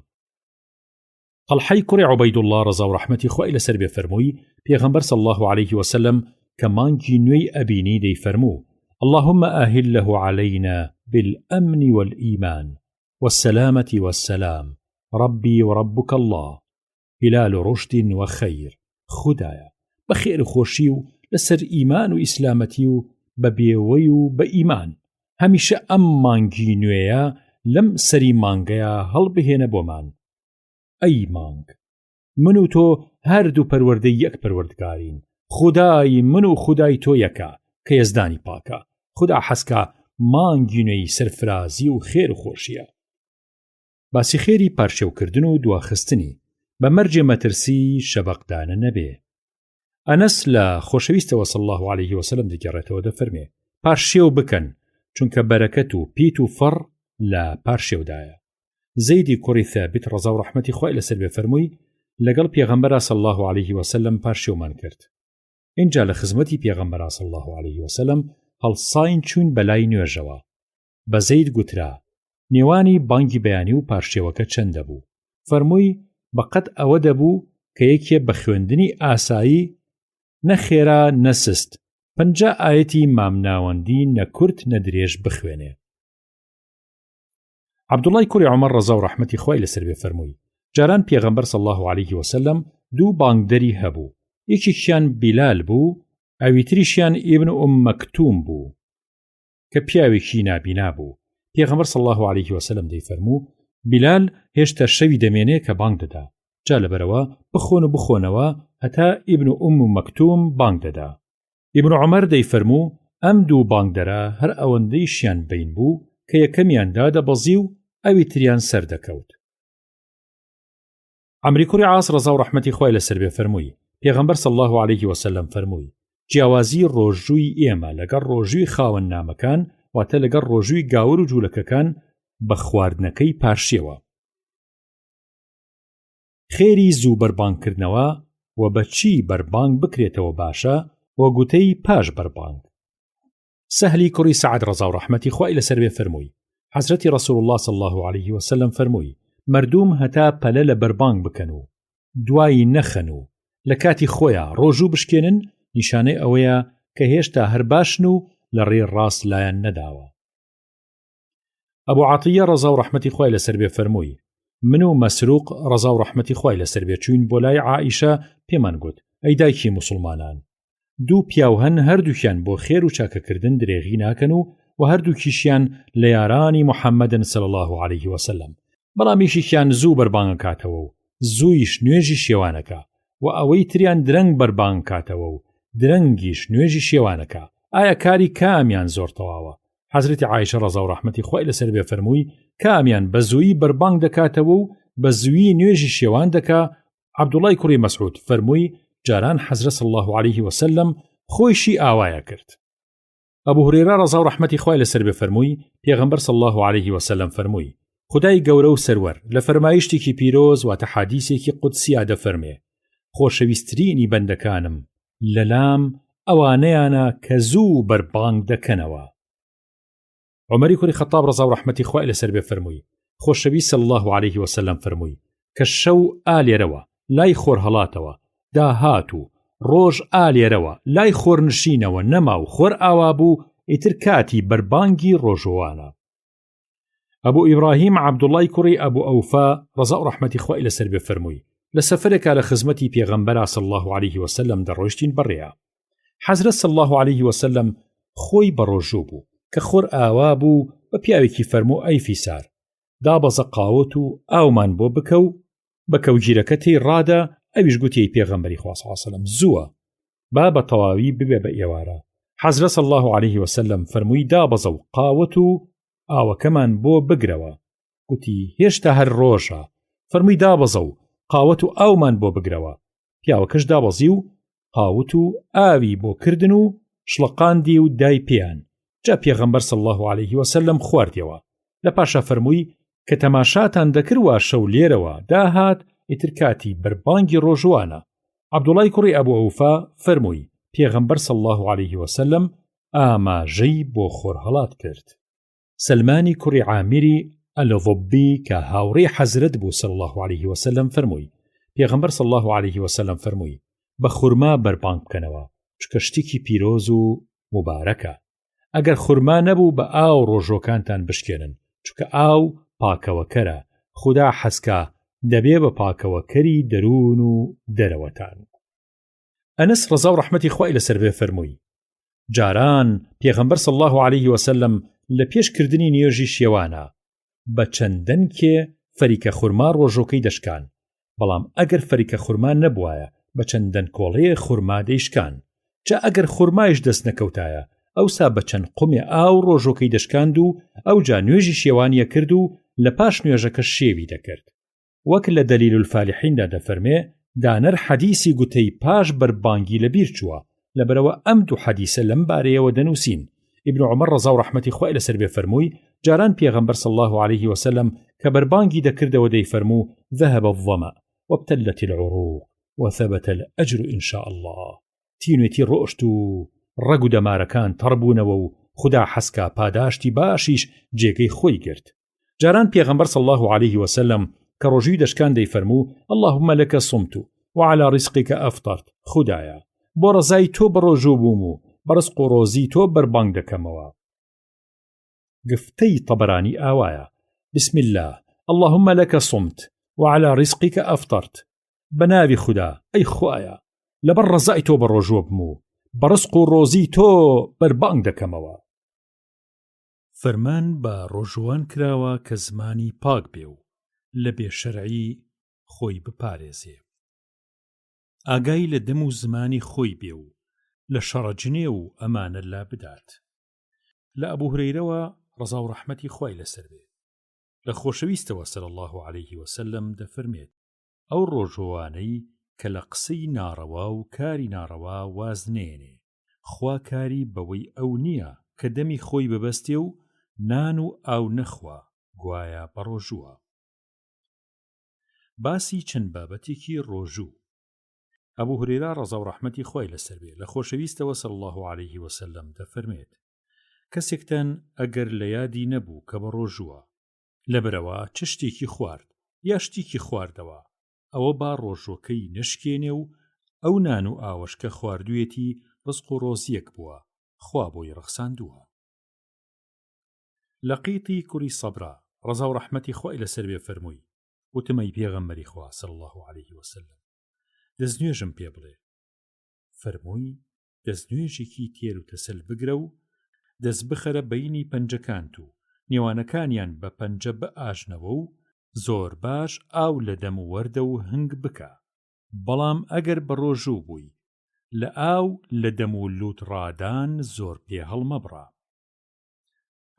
طەلحەی کوڕی عوبەیدوڵڵا ڕەزا و ڕەحمەتی خوای لەسەر بێ فەرمووی پێغەمبەر صلی الله عليه وسلم کە مانگی نوێی ئەبینی دەیفەرموو اللهم أهله علينا بالأمن والإيمان والسلامة والسلام ربي وربك الله هلال رشد وخير. خدایە بەخێر و خۆشی و لەسەر ئیمان و ئیسلامەتی و بە بێوەی و بە ئیمان هەمیشە ئەم مانگی نوێیە لەم سەری مانگەیە هەڵبهێنە بۆمان. ئەی مانگ، من و تۆ هەردوو پەروەردەی یەک پەروەردگارین، خدای من و خدای تۆ یەکە کە یەزدانی پاکە. خدا حەسکە مانگی نوێی سەرفرازی و خێر و خۆشیە. باسی خێری پارشێوکردن و دواخستنی بە مەرجێ مەترسی شەبەقدانە نەبێ. ئەنەس لە خۆشەویستەوە صلی الله عليه وسلم دەگەڕێتەوە دەفەرمێ پارشێو بکەن چونکە بەرەکەت و پیت و فەڕ لە پارشێودایە. زەیدی کوڕی ثابت ڕەزا و ڕەحمەتی خوای لەسەر بێ فەرمووی لەگەڵ پێغەمبەرا صلی الله عليه وسلم پارشێومان کرد. اینجا لە خزمەتی پێغەمبەرا صلی الله عليه وسلم هەڵساین چوون بەلای نوێژەوە. بە زەید گوترا نێوانی بانگی بەیانی و پارشێوەکە چەندە بوو؟ فەرمووی بەقەد ئەوە دەبوو کە یەکێ بە خوێندنی ئاسایی نەخێرا نەسست 50 ئاەتی مامناوەندی نەکورت نەدرێژ بخوێنێ. عەبدوڵای کوڕی عومەر ڕەزا و ڕەحمەتی خوای لەسەر بێ فەرمووی جاران پێغەمبەر صلی الله عليه وسلم دوو بانگدەری هەبوو، یەکێکیان بیلال بوو، ئەویتریشیان ئیبن مەکتوم بوو کە پیاوێکی نابینا بوو. پێغەمبەر صلی الله عليه وسلم دەیفەرموو بیلال هێشتا شەوی دەمێنێ کە بانگ دەدا، جا لەبەرەوە بخۆن و بخۆنەوە هەتا ئیبن مەکتوم بانگ دەدا. ئیبن عومەر دەیفەرموو ئەم دوو بانگدەرە هەر ئەوەندەی شیان بین بوو کە یەکەمیاندا دەبەزی و ئەوی تریان سەردەکەوت. عەمری کوڕی عاص ڕەزا و ڕەحمەتی خوای لەسەر بێ فەرمووی پێغەمبەر صلی الله عليه وسلم فەرمووی جیاوازی ڕۆژووی ئێمە لەگەڵ ڕۆژووی خاوەننامەکان واتە لەگەڵ ڕۆژووی گاور و جوولەکەکان بە خواردنەکەی پاشیەوە. خێری زوو بەربانگکردنەوە و بەچی بەربانگ بکرێتەوە باشە و گوتەی پاش بەربانگ. سەهلی کوڕی سەعد ڕەزا و ڕەحمەتی خوای لەسەر بێ فەرمووی حەزرەتی ڕەسوول الله صلی الله عليه وسلم فەرمووی مردوم هەتا پەلە لە بەربانگ بکەن و دوایی نەخەن و لە کاتی خۆیان ڕۆژوو بشکێنن نیشانەی ئەوەیە کە هێشتا هەر باشن و لە ڕێ ڕاست لایەن نەداوە. ئەبوو عەطیە ڕەزا و ڕەحمەتی خوای لەسەر بێ فەرمووی من و مەسروق ڕەزا و ڕەحمەتی خوای لەسەر بێ چوین بۆ لای عائیشە پێمان گوت ئەی دایکی موسڵمانان دوو پیاو هەن هەردووکیان بۆ خێر و چاکەکردن درێغی ناکەن و هەردووکیشیان لە یارانی محەممەدن صلی الله عليه وسلم بەڵام یەکێکیان زوو بەربانگ کاتەوە و زوویش نوێژی شێوانەکە و ئەوەی تریان درەنگ بەربانگ کاتەوە و درەنگیش نوێژی شێوانەکە ئایا کاری کامیان زۆر تەواوە؟ حەزرەتی عایشە ڕەزا و ڕەحمەتی خوای لەسەر بێ فەرمووی کامیان بە زوویی بەربانگ دەکاتەوە و بە زوویی نوێژی شێوان دەکا. عەبدوڵای کوڕی مەسعود فەرمووی جاران حەزرەت صلی الله عليه وسلم خۆیشی ئاوایە کرد. ئەبوو هورێرە ڕەزا و ڕەحمەتی خوای لەسەر بێ فەرمووی پێغەمبەر صلی الله عليه وسلم فەرمووی خودای گەورە و سەروەر لە فەرمایشتێکی پیرۆز واتە حادیثێکی قودسیە دەفەرمێ خۆشەویستترینی بەندەکانم لەلام ئەوانەیانە کە زوو بەربانگ دەکەنەوە. عومەری کوڕی خەتاب ڕەزا و ڕەحمەتی خوای لەسەر بێ فەرمووی خۆشەویست صلی الله عليه وسلم فەرمووی کە شەو ئالێرەوە لای خۆر هەڵاتەوە داهات و ڕۆژ ئالێرەوە لای خۆر نشینەوە نەما و خۆر ئاوا بوو ئیتر کاتی بەربانگی ڕۆژوانە. ئەبوو ئیبراهیم عەبدوڵای کوڕی ئەبوو ئەوفا ڕەزا و ڕەحمەتی خوای لەسەر بێ فەرمووی لە سەفەرێکا لە خزمەتی پێغەمبەر صلی الله عليه وسلم دەڕۆیشتین بەڕێیە. حەزرەت صلی الله عليه وسلم خۆی بەڕۆژوو بوو کە خۆر ئاوا بوو بە پیاوێکی فەرموو ئەی فیسار دابەزە قاوەت و ئاومان بۆ بکە و بە کەوگیرەکە تێی ڕادە. ئەویش گوتی پێغەمبەری خوا صلی الله عليه وسلم زووە با بە تەواوی ببێ بە ئێوارە. حەزرەت صلی الله عليه وسلم فەرمووی دابەزە و قاوەت و ئاوەکەمان بۆ بگرەوە. گوتی هێشتا هەر ڕۆژە. فەرمووی دابەزە و قاوەت و ئاومان بۆ بگرەوە. پیاوەکەش دابەزی و قاوەت و ئاوی بۆ کردن و شڵقاندی و دای پێیان جا پێغەمبەر صلی الله عليه وسلم خواردیەوە. لە پاشا فەرمووی کە تەماشاتان دەکردوە شەو لێرەوە داهات ئیتر کاتی بەربانگی ڕۆژوانە. عەبدوڵای کوڕی ئەبوو ئەوفا فەرمووی پێغەمبەر صلی الله عليه وسلم ئاماژەی بۆ خۆر هەڵات کرد. سلمانی کوڕی عامیری ئەلڤۆبی کە هاوڕێی حەزرەت بوو صلی الله عليه وسلم فەرمووی پێغەمبەر صلی الله عليه وسلم فەرمووی بە خورما بەربانگ بکەنەوە چکە شتێکی پیرۆز و مبارەکە. ئەگەر خورما نەبوو بە ئاو ڕۆژۆکانتان بشکێنن چکە ئاو پاکەوەکەرە خوددا حەسکا دەبێ بە پاکەوەکەری دەروون و دەرەوەتان. ئەنەس ڕەزا و ڕەحمەتی خوای لەسەر بێ فەرمووی جاران پێغەمبەر صلی الله عليه وسلم لە پێشکردنی نوێژی شێوانە بە چەندەن کێ فەریکە خورما ڕۆژۆکەی دەشکان بەڵام ئەگەر فەریکە خورما نەبوایە بە چەندەن کۆڵەیە خورما دەیشکان. جا ئەگەر خورمایش دەست نەکەوتایە ئەوسا بە چەند قومێ ئاو ڕۆژۆکەی دەشکاند و ئەو جا نوێژی شێوانیە کرد و لە پاش نوێژەکە شێوی دەکرد. وەک لە دەلیل الفالحیندا دەفەرمێ دانەر حەدیسی گوتەی پاش بەربانگی لەبیر چووە لەبەرەوە ئەم دوو حەدیسە لەم بارەیەوە دەنووسین. ئیبن عومەر ڕەزا و ڕەحمەتی خوای لەسەر بێ فەرمووی جاران پێغەمبەر صلی الله عليه وسلم کە بەربانگی دەکردەوە دەیفەرموو ذهب الظمأ وابتلت العروق وثبت الأجر إن شاء الله. تینوێتی ڕۆشت و ڕەگ و دەمارەکان تەڕبوونەوە و خوددا حەسکا پاداشتی باشیش جێگەی خۆی گرت. جاران پێغەمبەر صلی الله عليه وسلم کە ڕۆژووی دەشکان دەیفەرموو اللهم لك صمت وعلى رزقك أفطرت خوددایە بۆ ڕزای تۆ بەڕۆژوو بووم و بەرزق و ڕۆزی تۆ بەربانگ دەکەمەوە. گفتەی طەبەرانی ئاوایە بسم الله اللهم لك صمت وعلى رزقك أفطرت بەناوی خوددا ئەی خوایە لەبەر ڕزای تۆ بەڕۆژوو بم و بەرزق و ڕۆزی تۆ بەربانگ دەکەمەوە. فەرمان بە ڕۆژوان کراوە کە زمانی پاک بێ و لە بێشەرعی خۆی بپارێزێ. ئاگای لە دەم و زمانی خۆی بێ و لە شەڕەجنێ و ئەمانە لا بدات. لە ئەبوو هورەیرەوە ڕەزا و ڕەحمەتی خوای لەسەر بێ لە خۆشەویستەوە صلی الله عليه وسلم دەفەرمێت ئەو ڕۆژوانەی کە لە قسەی ناڕەوا و کاری ناڕەوا واز نێنێ خوا کاری بەوەی ئەو نییە کە دەمی خۆی ببەستێ و نان و ئاو نەخوا گوایە بەڕۆژووە. باسی چەند بابەتێکی ڕۆژوو. ئەبوو هورێرە ڕەزا و ڕەحمەتی خوای لەسەر بێ لە خۆشەویستەوە صلی الله عليه وسلم دەفەرمێت کەسێکتان ئەگەر لە یادی نەبوو کە بە ڕۆژووە لەبەرەوە چ شتێکی خوارد یا شتێکی خواردەوە ئەوە با ڕۆژۆکەی نشکێنێ و ئەو نان و ئاوەش کە خواردوویەتی ڕزق و ڕۆزیەک بووە خوا بۆی ڕەخساندووە. لەقیتی کوڕی سەبرا ڕەزا و ڕەحمەتی خوای لەسەر بێ فەرمووی وتمەی پێغەمبەری خوا صلی الله عليه وسلم دەستنوێژم پێ بڵێ. فەرمووی دەستنوێژێکی تێر و تەسەل بگرە و دەست بخەرە بەینی پەنجەکانت و نێوانەکانیان بە پەنجە بئاژنەوە و زۆر باش ئاو لە دەم و وەردە و هەنگ بکە، بەڵام ئەگەر بە ڕۆژوو بووی لە ئاو لە دەم و لووت ڕادان زۆر پێ هەڵمەبڕە.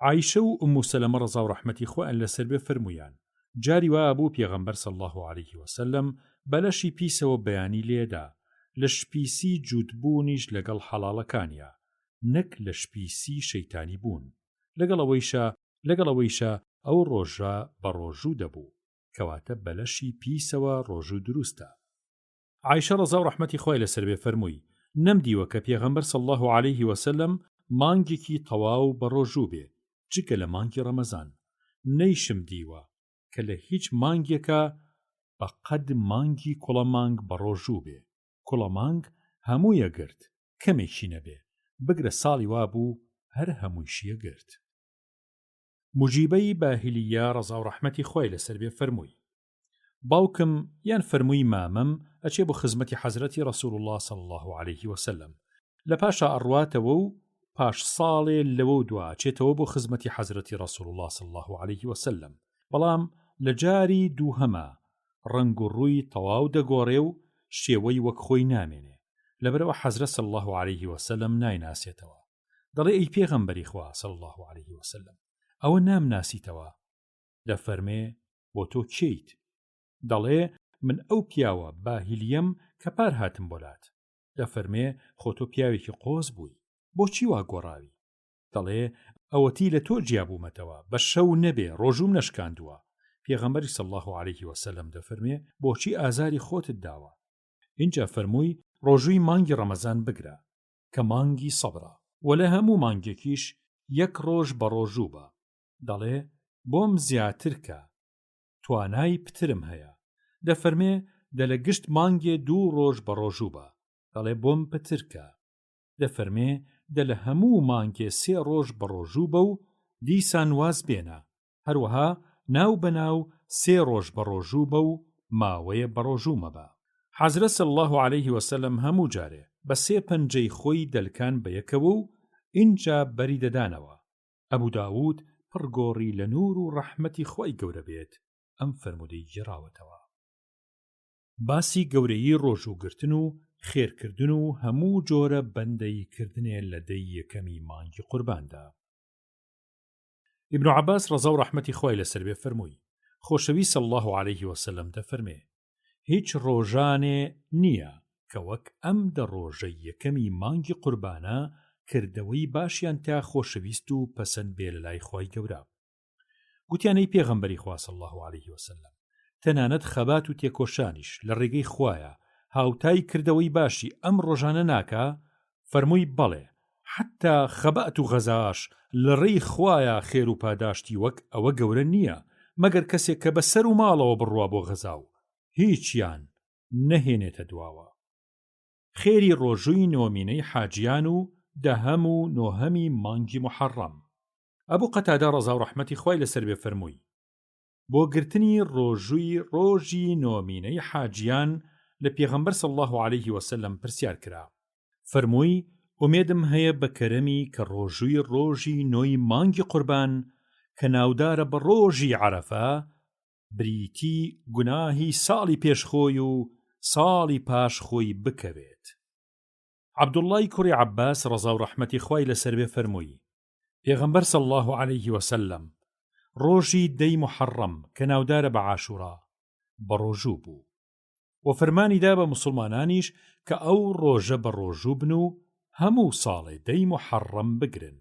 عایشە و ئومو سەلەمە ڕەزا و ڕەحمەتی خوایان لەسەر بێ فەرموویان جاری وا بوو پێغەمبەر صلی الله عليه وسلم بەلەشی پیسەوە بەیانی لێدا لە شپیسی جووتبوونیش لەگەڵ حەڵاڵەکانیە نەک لە شپیسی شەیتانی بوون. لەگەڵەوەیشە ئەو ڕۆژە بە ڕۆژوو دەبوو کەواتە بەلەشی پیسەوە ڕۆژوو دروستە. عایشە ڕەزا و ڕەحمەتی خوای لەسەر بێ فەرمووی نەمدیوە کە پێغەمبەر صلی الله عليه وسلم مانگێکی تەواو بە ڕۆژوو بێ جگە لە مانگی ڕەمەزان، نەیشم دیوە کە لە هیچ مانگێکە بە قەد مانگی کوڵە مانگ بە ڕۆژوو بێ. کوڵە مانگ هەموویە گرت کەمێکی نەبێ بگرە ساڵی وابوو هەر هەموویشیە گرت. مجیبەی باهیلیە ڕەزا و ڕەحمەتی خوای لەسەر بێ فەرمووی باوکم یان فەرمووی مامەم ئەچێ بۆ خزمەتی حەزرەتی ڕەسوول الله صلی الله عليه وسلم لە پاشا ئەڕواتەوە و پاش ساڵێ لەوە و دوا چێتەوە بۆ خزمەتی حەزرەتی ڕەسوول الله صلی الله عليه وسلم، بەڵام لە جاری دووهەمە ڕنگ و ڕووی تەواو دەگۆڕێ و شێوەی وەک خۆی نامێنێ لەبەرەوە حەزرەت صلی الله عليه وسلم نایناسێتەوە. دەڵێ ئەی پێغەمبەری خوا صلی الله عليه وسلم ئەوە نامناسیتەوە. دەفەرمێ بۆ تۆ کێیت؟ دەڵێ من ئەو پیاوە باهیلیم کە پار هاتم بۆلات. دەفەرمێ خۆ تۆ پیاوێکی قۆز بووی بۆچی وا گۆڕاوی؟ دەڵێ ئەوەتی لە تۆ جیابوومەتەوە بە شەو نەبێ ڕۆژوم نەشکاندووە. پێغەمبەری صلی الله عليه وسلم دەفەرمێ بۆچی ئازاری خۆتت داوە؟ اینجا فەرمووی ڕۆژووی مانگی ڕەمەزان بگرە کە مانگی سەبرە و لە هەموو مانگێکیش یەک ڕۆژ بە ڕۆژوو بە. دەڵێ بۆم زیاتر کە توانای پترم هەیە. دەفەرمێ دەلە گشت مانگێ 2 ڕۆژ بە ڕۆژوو بە. دەڵێ بۆم پترکە. دەفەرمێ دەلە هەموو مانگێ 3 ڕۆژ بە ڕۆژوو بە و دیسان واز بێنە هەروەها ناو بەناو 3 ڕۆژ بە ڕۆژوو بە و ماوەیە بە ڕۆژوو مەبە. حەزرەت صلی الله عليه وسلم هەموو جارێ بە 3 پەنجەی خۆی دەلکان بەیەکەوە و اینجا بەری دەدانەوە. ئەبوو داوود پڕگۆڕی لە نور و ڕەحمەتی خوای گەورە بێت ئەم فەرمودەی گێڕاوەتەوە. باسی گەورەی ڕۆژووگرتن و خێرکردن و هەموو جۆرە بەندەی کردنێ لە دەی یەکەمی مانگی قورباندا. ئیبن عەباس ڕەزا و ڕەحمەتی خوای لەسەر بێ فەرمووی خۆشەوی صلی الله عليه وسلم دەفەرمێ هیچ ڕۆژانێ نییە کە وەک ئەم دە ڕۆژەی یەکەمی مانگی قوربانە کردەوەی باشیان تا خۆشەویست و پەسەند بێ لە لای خوای گەورە. گوتیانەی پێغەمبەری خوا صلی الله عليه وسلم تەنانەت خەبات و تێکۆشانیش لە ڕێگەی خوایە هاوتای کردەوەی باشی ئەم ڕۆژانە ناکا؟ فەرمووی بەڵێ حتا خەبات و غەزاش لە ڕێی خوایە خێر و پاداشتی وەک ئەوە گەورە نییە مەگەر کەسێک کە بەسەر و ماڵەوە بڕوا بۆ غەزا و هیچیان نەهێنێتە دواوە. خێری ڕۆژووی نۆمینەی حاجیان و دەهەم و نۆهەمی مانگی محەڕەم. ئەبوو قەتادە ڕەزا و ڕەحمەتی خوای لەسەر بێ فەرمووی بۆ گرتنی ڕۆژووی ڕۆژی نۆمینەی حاجیان لە پێغەمبەر صلی الله عليه وسلم پرسیار کرا. فەرمووی ئومێدم هەیە بە کەرەمی کە ڕۆژووی ڕۆژی نۆی مانگی قوربان کە ناودارە بە ڕۆژی عەرەفە بریتی گوناهی ساڵی پێشخۆی و ساڵی پاش خۆی بکەوێت. عەبدوڵڵای کوڕی عەباس ڕەزا و ڕەحمەتی خوای لەسەر بێ فەرمووی پێغەمبەر صلی الله عليه وسلم ڕۆژی دەی محەڕەم کە ناودارە بە عاشورا بە ڕۆژوو بوو و فەرمانی دا بە موسڵمانانیش کە ئەو ڕۆژە بە ڕۆژوو بن و هەموو ساڵێ دەی محەڕەم بگرن.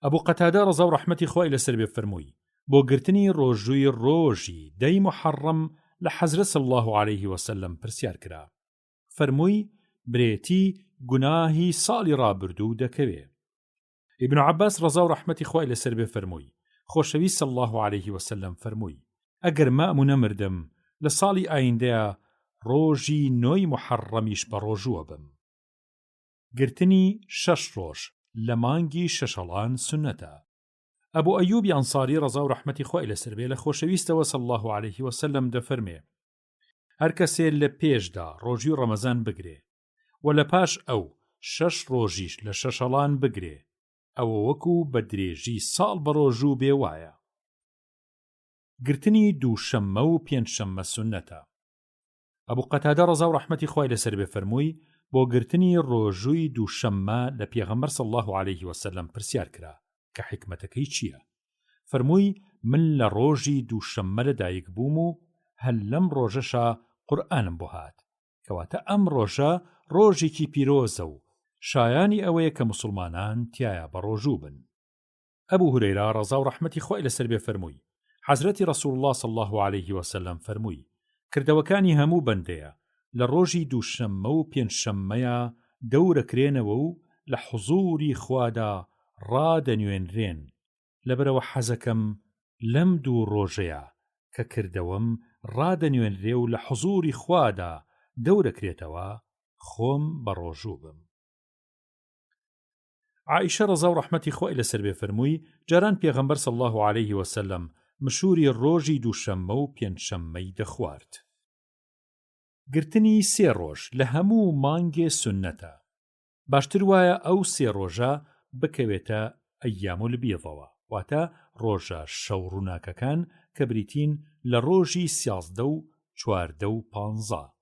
ئەبوو قەتادە ڕەزا و ڕەحمەتی خوای لەسەر بێ فەرمووی بۆ گرتنی ڕۆژووی ڕۆژی دەی محەڕەم لە حەزرەت صلی الله عليه وسلم پرسیار کرا. فەرمووی برێتی گوناهی ساڵی ڕابردوو دەکەوێ. ئیبن عەباس ڕەزا و ڕەحمەتی خوای لەسەر بێ فەرمووی خۆشەویست صلی الله عليه وسلم فەرمووی ئەگەر مەمو نەمردم لە ساڵی ئایندەیە ڕۆژی نۆی محەڕەمیش بە ڕۆژووە بم. گرتنی 6 ڕۆژ لە مانگی شەشەڵان سنەتە. ئەبوو ئەیوبی ئەنساری ڕەزا و ڕەحمەتی خوای لەسەر بێ لە خۆشەویستەوە صلی الله عليه وسلم دەفەرمێ هەر کەسێ لە پێشدا ڕۆژی ڕەمەزان بگرێ و لە پاش ئەو 6 ڕۆژیش لە شەشەڵان بگرێ ئەوە وەکو بە درێژی ساڵ بە ڕۆژوو بێ وایە. گرتنی دووشەممە و پێنجشەممە سنەتە. ئەبوو قەتادە ڕەزا و ڕەحمەتی خوای لەسەر بێ فەرمووی بۆ گرتنی ڕۆژووی دووشەممە لە پێغەمبەر صلی الله عليه وسلم پرسیار کرا کە حکمەتەکەی چییە؟ فەرمووی من لە ڕۆژی دووشەممە لەدایک بووم و هەل لەم ڕۆژەشە قورئانم بۆ هات کەواتە ئەم ڕۆژە ڕۆژێکی پیرۆزە و شایانی ئەوەیە کە موسڵمانان تایە بە ڕۆژوو بن. ئەبوو هورەیرە ڕەزا و ڕەحمەتی خوای لەسەر بێ فەرمووی حەزرەتی ڕەسوول الله صلی الله عليه وسلم فەرمووی کردەوەکانی هەموو بەندەیە لە ڕۆژی دووشەممە و پێنجشەممەیە دەورەکرێنەوە و لە حوزوری خوادا ڕادەنوێنرێن لەبەرەوە حەزەکەم لەم دوو ڕۆژەیە کە کردەوەم ڕادەنوێنرێ و لە حوزوری خوادا دەورەکرێتەوە خۆم بە ڕۆژوو بم. عائیشە ڕەزا و ڕەحمەتی خوای لەسەر بێ فەرمووی جاران پێغەمبەر صلی الله عليه وسلم مشوری ڕۆژی دووشەممە و پێنجشەممەی دەخوارد. گرتنی 3 ڕۆژ لە هەموو مانگێ سنەتە. باشتر وایە ئەو 3 ڕۆژە بکەوێتە ئەیامول بیضەوە واتە ڕۆژە شەو ڕووناکەکان کە بریتین لە ڕۆژی 13 و 14 و 15.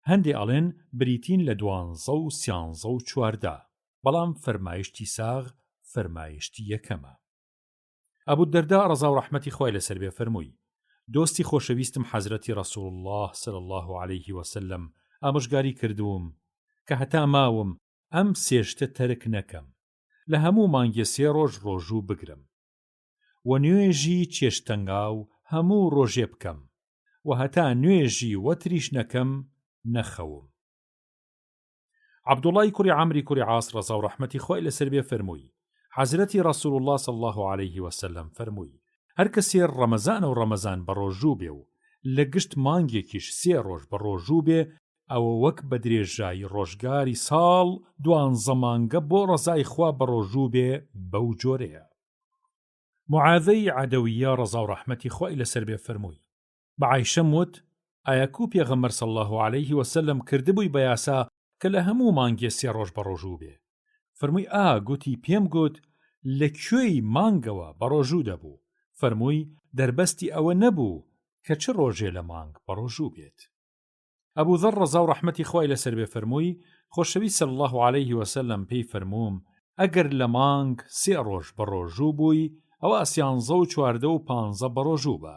هەندێ ئەڵێن بریتین لە 12 و 13 و 14 بەڵام فەرمایشتی ساغ فەرمایشتی یەکەمە. ئەبوو دەردا ڕەزا و ڕەحمەتی خوای لەسەر بێ فەرمووی دۆستی خۆشەویستم حەزرەتی ڕەسوول الله صلی الله عليه وسلم ئامۆژگاری کردووم کە هەتا ماوم ئەم سێشتە تەرک نەکەم لە هەموو مانگێ 3 ڕۆژ ڕۆژوو بگرم و نوێژی چێشتەنگاو هەموو ڕۆژێ بکەم و هەتا نوێژی وەتریش نەکەم نەخەوم. عەبدوڵای کوڕی عەمری کوڕی عاس ڕەزا و ڕەحمەتی خوای لەسەر بێ فەرمووی حەزرەتی ڕەسوول الله صلی الله عليه وسلم فەرمووی هەر کەسێ ڕەمەزان و ڕەمەزان بە ڕۆژوو بێ و لە گشت مانگێکیش 3 ڕۆژ بە ڕۆژوو بێ ئەوە وەک بە درێژایی ڕۆژگاری ساڵ 12 مانگە بۆ ڕەزای خوا بە ڕۆژوو بێ بەو جۆرەیە. معاذەی عەدەویە ڕەزا و ڕەحمەتی خوای لەسەر بێ فەرمووی بە عایشەم وت ئایا کو پێغەمبەر صلی الله عليه وسلم کردبووی بە یاسا کە لە هەموو مانگێ 3 ڕۆژ بە ڕۆژوو بێ؟ فەرمووی گوتی پێم گوت لە کوێی مانگەوە بە ڕۆژوو دەبوو؟ فەرمووی دەربەستی ئەوە نەبوو کە چ ڕۆژێ لە مانگ بە ڕۆژوو بێت. ئەبوو ذەر ڕەزا و ڕەحمەتی خوای لەسەر بێ فەرمووی خۆشەویست صلی الله عليه وسلم پێی فەرمووم ئەگەر لە مانگ 3 ڕۆژ بە ڕۆژوو بووی ئەوە 13 و 14 و 15 بە ڕۆژوو بە.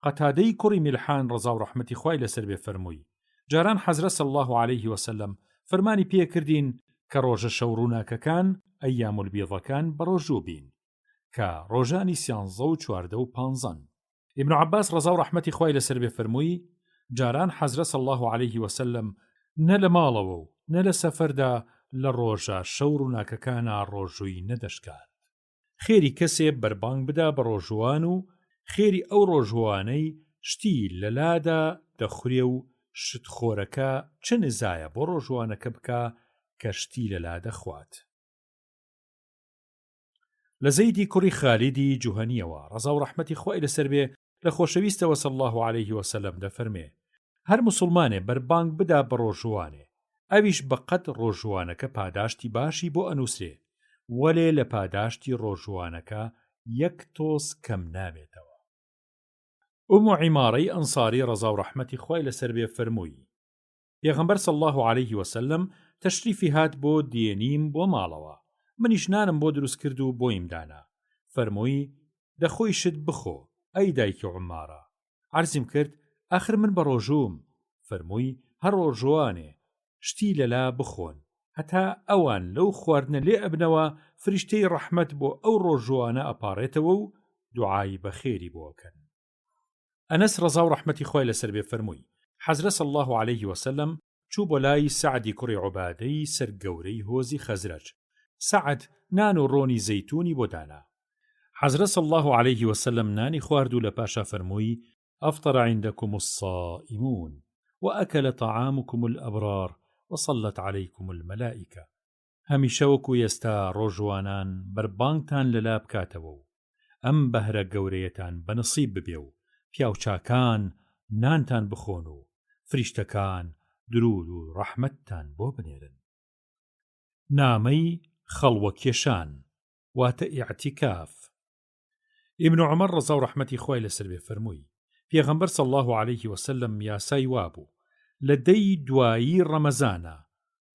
قەتادەی کوڕی میلحان ڕەزا و ڕەحمەتی خوای لەسەر بێ فەرمووی جاران حەزرەت صلی الله عليه وسلم فەرمانی پێکردین کە ڕۆژە شەو ڕووناکەکان ئەیامول بیضەکان بە ڕۆژوو بین کە ڕۆژانی 13 و 14 و 15. ئیبن عەباس ڕەزا و ڕەحمەتی خوای لەسەر بێ فەرمووی جاران حەزرەت صلی الله عليه وسلم نە لە ماڵەوە و نە لە سەفەردا لە ڕۆژە شەو ڕووناکەکانە ڕۆژووی نەدەشکات. خێری کەسێ بەربانگ بدا بە ڕۆژوان و خێری ئەو ڕۆژوانەی شتی لەلادا دەخورێ و شتخۆرەکە چ نزایە بۆ ڕۆژوانەکە بکە کە شتی لەلا دەخوات. لە زەیدی کوڕی خالیدی جوهەنیەوە ڕەزا و ڕەحمەتی خوای لەسەر بێ لە خۆشەویستەوە صلی الله عليه وسلم دەفەرمێ هەر موسڵمانێ بەربانگ بدا بە ڕۆژوانێ ئەویش بەقەد ڕۆژوانەکە پاداشتی باشی بۆ ئەنووسێ وەلێ لە پاداشتی ڕۆژوانەکە 1 تۆس کەم نابێتەوە. ئومو عیمارەی ئەنساری ڕەزا و ڕەحمەتی خوای لەسەر بێ فەرمووی پێغەمبەر صلی الله عليه وسلم تەشریفی هات بۆ دێنیم بۆ ماڵەوە منیش نانم بۆ دروست کرد و بۆیم دانا فەرمووی دەخۆی شت بخۆ ئەی دایکی عومارە. عەرزیم کرد ئاخر من بە ڕۆژووم. فەرمووی هەر ڕۆژوانێ شتی لەلا بخۆن هەتا ئەوان لەو خواردنە لێ ئەبنەوە فریشتەی ڕەحمەت بۆ ئەو ڕۆژوانە ئەپارێتەوە و دوعای بەخێری بۆکەن. ئەنەس ڕەزا و ڕەحمەتی خۆی لەسەر بێ فەرمووی حەزرە صلی الله عليه وسلم چوو بۆ لای سەعدی کوڕی عوبادەی سەرگەورەی هۆزی خەزرەج. سەعد نان و ڕۆنی زەیتونی بۆ دانا. حەزرە صلی الله عليه وسلم نانی خوارد و لە پاشا فەرمووی ئەفطر عندكم الصائمون وأكل طعامكم الأبرار وصلت عليكم الملائكة. هەمیشە وەکو ئێستا ڕۆژوانان بەربانگتان لەلا بکاتەوە و ئەم بەهرە گەورەیەتان بەنسیب ببێ و پیاوچاکان نانتان بخۆن و فریشتەکان درود و ڕەحمەتتان بۆ بنێرن. نامەی خەڵوەکێشان واتە ئیعتیکاف. ئیبن عومەر ڕەزا و ڕەحمەتی خۆی لەسەر بێ فەرمووی پێغەمبەر صلی الله عليه وسلم یاسای وابوو لە دەی دوایی ڕەمەزانە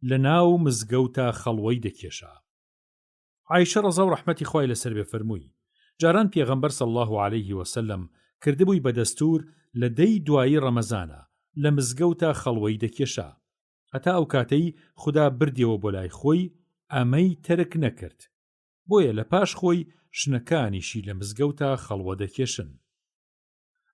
لە ناو مزگەوتە خەڵوەی دەکێشا. عایشە ڕەزا و ڕەحمەتی خۆی لەسەر بێ فەرمووی جاران پێغەمبەر صلی الله عليه وسلم کردبووی بەدەستور لە دەی دوایی ڕەمەزانە لە مزگەوتە خەڵوەی دەکێشا هەتا ئەو کاتەی خوددا بردیەوە بۆ لای خۆی ئەمەی تەرک نەکرد بۆیە لە پاش خۆی شنەکانیشی لە مزگەوتە خەڵوە دەکێشن.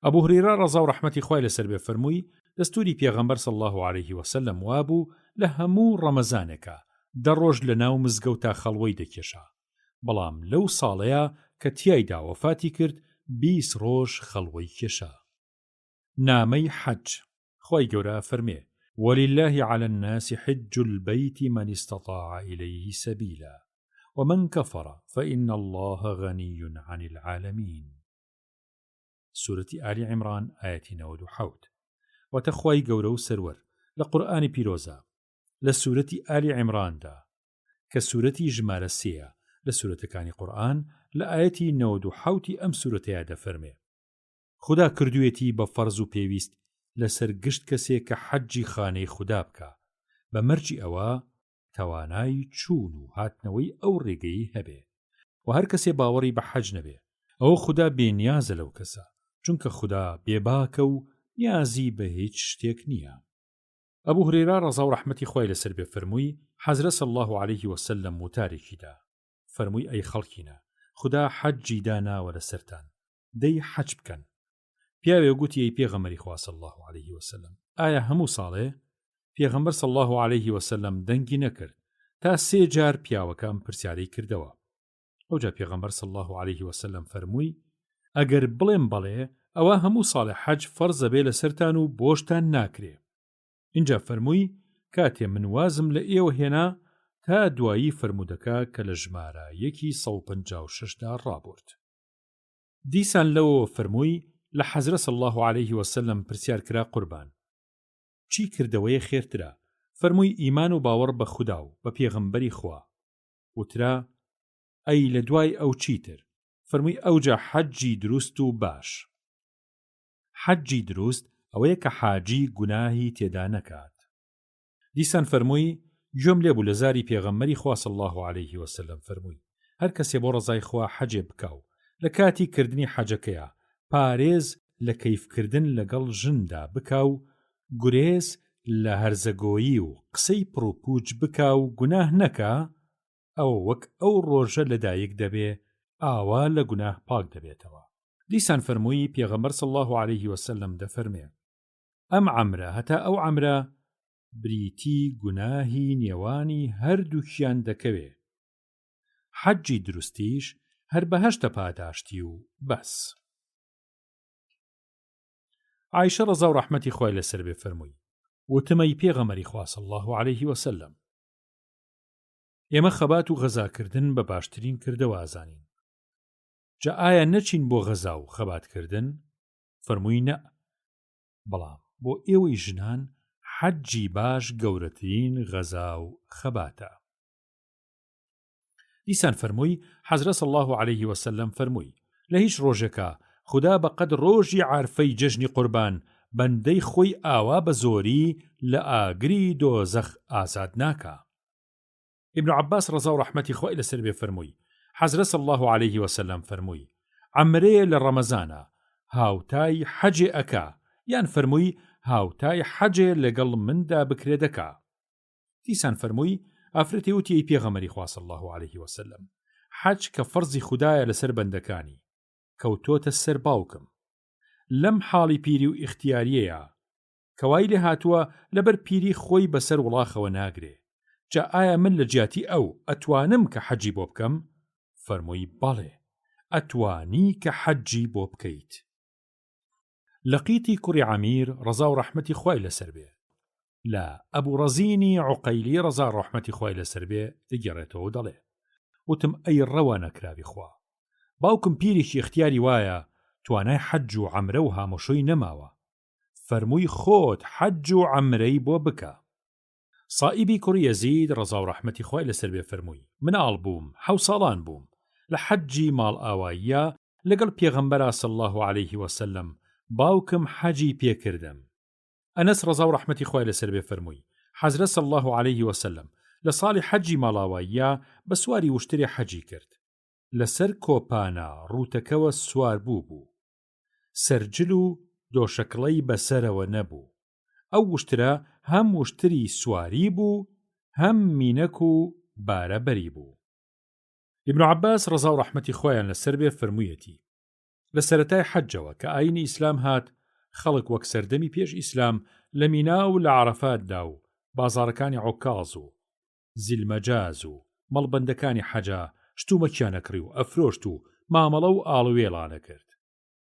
ئەبوو هورەیرە ڕەزا و ڕەحمەتی خۆی لەسەر بێ فەرمووی دەستوری پێغەمبەر صلی الله عليه وسلم وابوو لە هەموو ڕەمەزانێکە 10 ڕۆژ لە ناو مزگەوتە خەڵوەی دەکێشا، بەڵام لەو ساڵەیە کە تیایدا وەفاتی کرد 20 ڕۆژ خەڵوەی کێشا. نامەی حەج خۆی گەورە فەرمێ ولله على الناس حج البيت من استطاع إليه سبيلا ومن كفر فإن الله غني عن العالمين. سورة آل عمران آية 97. وتخوي قورو سرور لقرآن بيروزا لسورة آل عمران دا كسورة جمال السيا لسورة كان قرآن لآية 97 أم سورة يادا فرمي خدا کردوێتی بە فەرز و پێویست لەسەر گشت کەسێک کە حەجی خانەی خوددا بکە بە مەرجی ئەوە توانای چوون و هاتنەوەی ئەو ڕێگەی هەبێ و هەر کەسێ باوەڕی بە حەج نەبێ ئەوە خوددا بێنیازە لەو کەسە چونکە خوددا بێباکە و نیازی بە هیچ شتێک نییە. ئەبوو هورەیرە ڕەزا و ڕەحمەتی خۆی لەسەر بێ فەرمووی حەزرە صلی الله عليه وسلم وتارێکیدا فەرمووی ئەی خەڵکینە خوددا حەجی داناوە لەسەرتان دەی حەج بکەن. پیاوێ گوتی ئەی پێغەمبەری خوا صلی الله عليه وسلم ئایا هەموو ساڵێ؟ پێغەمبەر صلی الله عليه وسلم دەنگی نەکرد تا 3 جار پیاوەکەم پرسیارەی کردەوە. ئەوجا پێغەمبەر صلی الله عليه وسلم فەرمووی ئەگەر بڵێم بەڵێ ئەوە هەموو ساڵێ حەج فەرزە بێ لەسەرتان و بۆشتان ناکرێ. اینجا فەرمووی کاتێ من وازم لە ئێوە هێنا تا دوایی فەرمودەکە کە لە ژمارە 156 دا ڕابرد. دیسان لەوە فەرمووی لە حەزرە صلی الله عليه وسلم پرسیار کرا قوربان چی کردەوەی خێرترە؟ فەرمووی ئیمان و باوەڕ بە خوددا و بە پێغەمبەری خوا. وترا ئەی لە دوای ئەو چیتر؟ فەرمووی ئەوجا حەجی دروست و باش. حەجی دروست ئەوەیە کە حاجی گوناهی تێدا نەکات. دیسان فەرمووی گوێم لێبوو لە زاری پێغەمبەری خوا صلی الله عليه وسلم فەرمووی هەر کەسێ بۆ ڕەزای خوا حەجێ بکاو لە کاتی کردنی حەجەکەیە پارێز لە کەیفکردن لەگەڵ ژندا بکاو گورێز لە هەرزەگۆیی و قسەی پڕوپوچ بکاو گوناه نەکا ئەوە وەک ئەو ڕۆژە لەدایک دەبێ ئاوا لە گوناه پاک دەبێتەوە. دیسان فەرمووی پێغەمبەر صلی الله عليه وسلم دەفەرمێ ئەم عەمرە هەتا ئەو عەمرە بریتی گوناهی نێوانی هەردووکیان دەکەوێ. حەجی دروستیش هەر بەهەشتە پاداشتی و بەس. عایشە ڕەزا و ڕەحمەتی خۆی لەسەر بێ فەرمووی وتمەی پێغەمبەری خوا صلی الله عليه وسلم ئێمە خەبات و غەزاکردن بە باشترین کردەوە ئازانین. جا ئایا نەچین بۆ غەزا و خەباتکردن؟ فەرمووی نە، بەڵام بۆ ئێوەی ژنان حەجی باش گەورەترین غەزا و خەباتە. دیسان فەرمووی حەزرە صلی الله عليه وسلم فەرمووی لە هیچ ڕۆژێکە خوددا بەقەد ڕۆژی عارفەی جەژنی قوربان بەندەی خۆی ئاوا بە زۆری لە ئاگری دۆزەخ ئازاد ناکا. ئیبن عەباس ڕەزا و ڕەحمەتی خۆی لەسەر بێ فەرمووی حەزرە صلی الله عليه وسلم فەرمووی عەمرەیە لە ڕەمەزانە هاوتای حەجێ ئەکا یان فەرمووی هاوتای حەجێ لەگەڵ مندا بکرێ دەکا. دیسان فەرمووی ئافرەتی وتی ئەی پێغەمبەری خوا صلی الله عليه وسلم حەج کە فەرزی خودایە لەسەر بەندەکانی کەوتۆتە سەر باوکم لەم حاڵی پیری و ئیختیاریەیە کەوای لێ هاتووە لەبەر پیری خۆی بەسەر وڵاخەوە ناگرێ جا ئایا من لە جیاتی ئەو ئەتوانم کە حەجی بۆ بکەم فەرمووی بەڵێ ئەتوانی کە حەجی بۆ بکەیت لەقیتی کوڕی عەمیر ڕەزا و ڕەحمەتی خوای لەسەر بێ لە ئەبوو ڕەزینی عوقەیلی ڕەزا ڕەحمەتی خوای لەسەر بێ دەگێڕێتەوە دەڵێ وتم ئەی ڕەوانە کراوی خوا باوکم پیرێکی اختیاری وایە توانای حەج و عەمرە و هامۆشۆی نەماوە فەرمووی خۆت حەج و عەمرەی بۆ بکە سائیبی کوڕی یەزید ڕەزا و ڕەحمەتی خوای لەسەر بێ فەرمووی مناڵ بووم 7 ساڵان بووم لە حەجی ماڵ ئاواییە لەگەڵ پێغەمبەرا صلی الله عليه وسلم باوکم حەجی پێکردم ئەنەس ڕەزا و ڕەحمەتی خوای لەسەر بێ فەرمووی حەزرەت صلی الله عليه وسلم لە ساڵی حەجی ماڵاواییە بە سواری وشترێ حەجی کرد لەسەر کۆپانە ڕوتەکەوە سوار بوو سەرجل و دۆشەکڵەی بەسەرەوە نەبوو ئەو وشترە هەم وشتری سواری بوو هەم مینەک و بارەبەری بوو ئیبن عەباس ڕەزا و ڕەحمەتی خۆیان لەسەر بێ فەرموویەتی لە سەرەتای حەجەوە کە ئاینی ئیسلام هات خەڵک وەک سەردەمی پێش ئیسلام لە مینا و لە عەرەفاتدا و بازاڕەکانی عوکاز و زیلمەجاز و مەڵبەندەکانی حەجا شتومەکیانەکڕی و ئەفرۆشت و مامەڵە و ئاڵوێڵانە کرد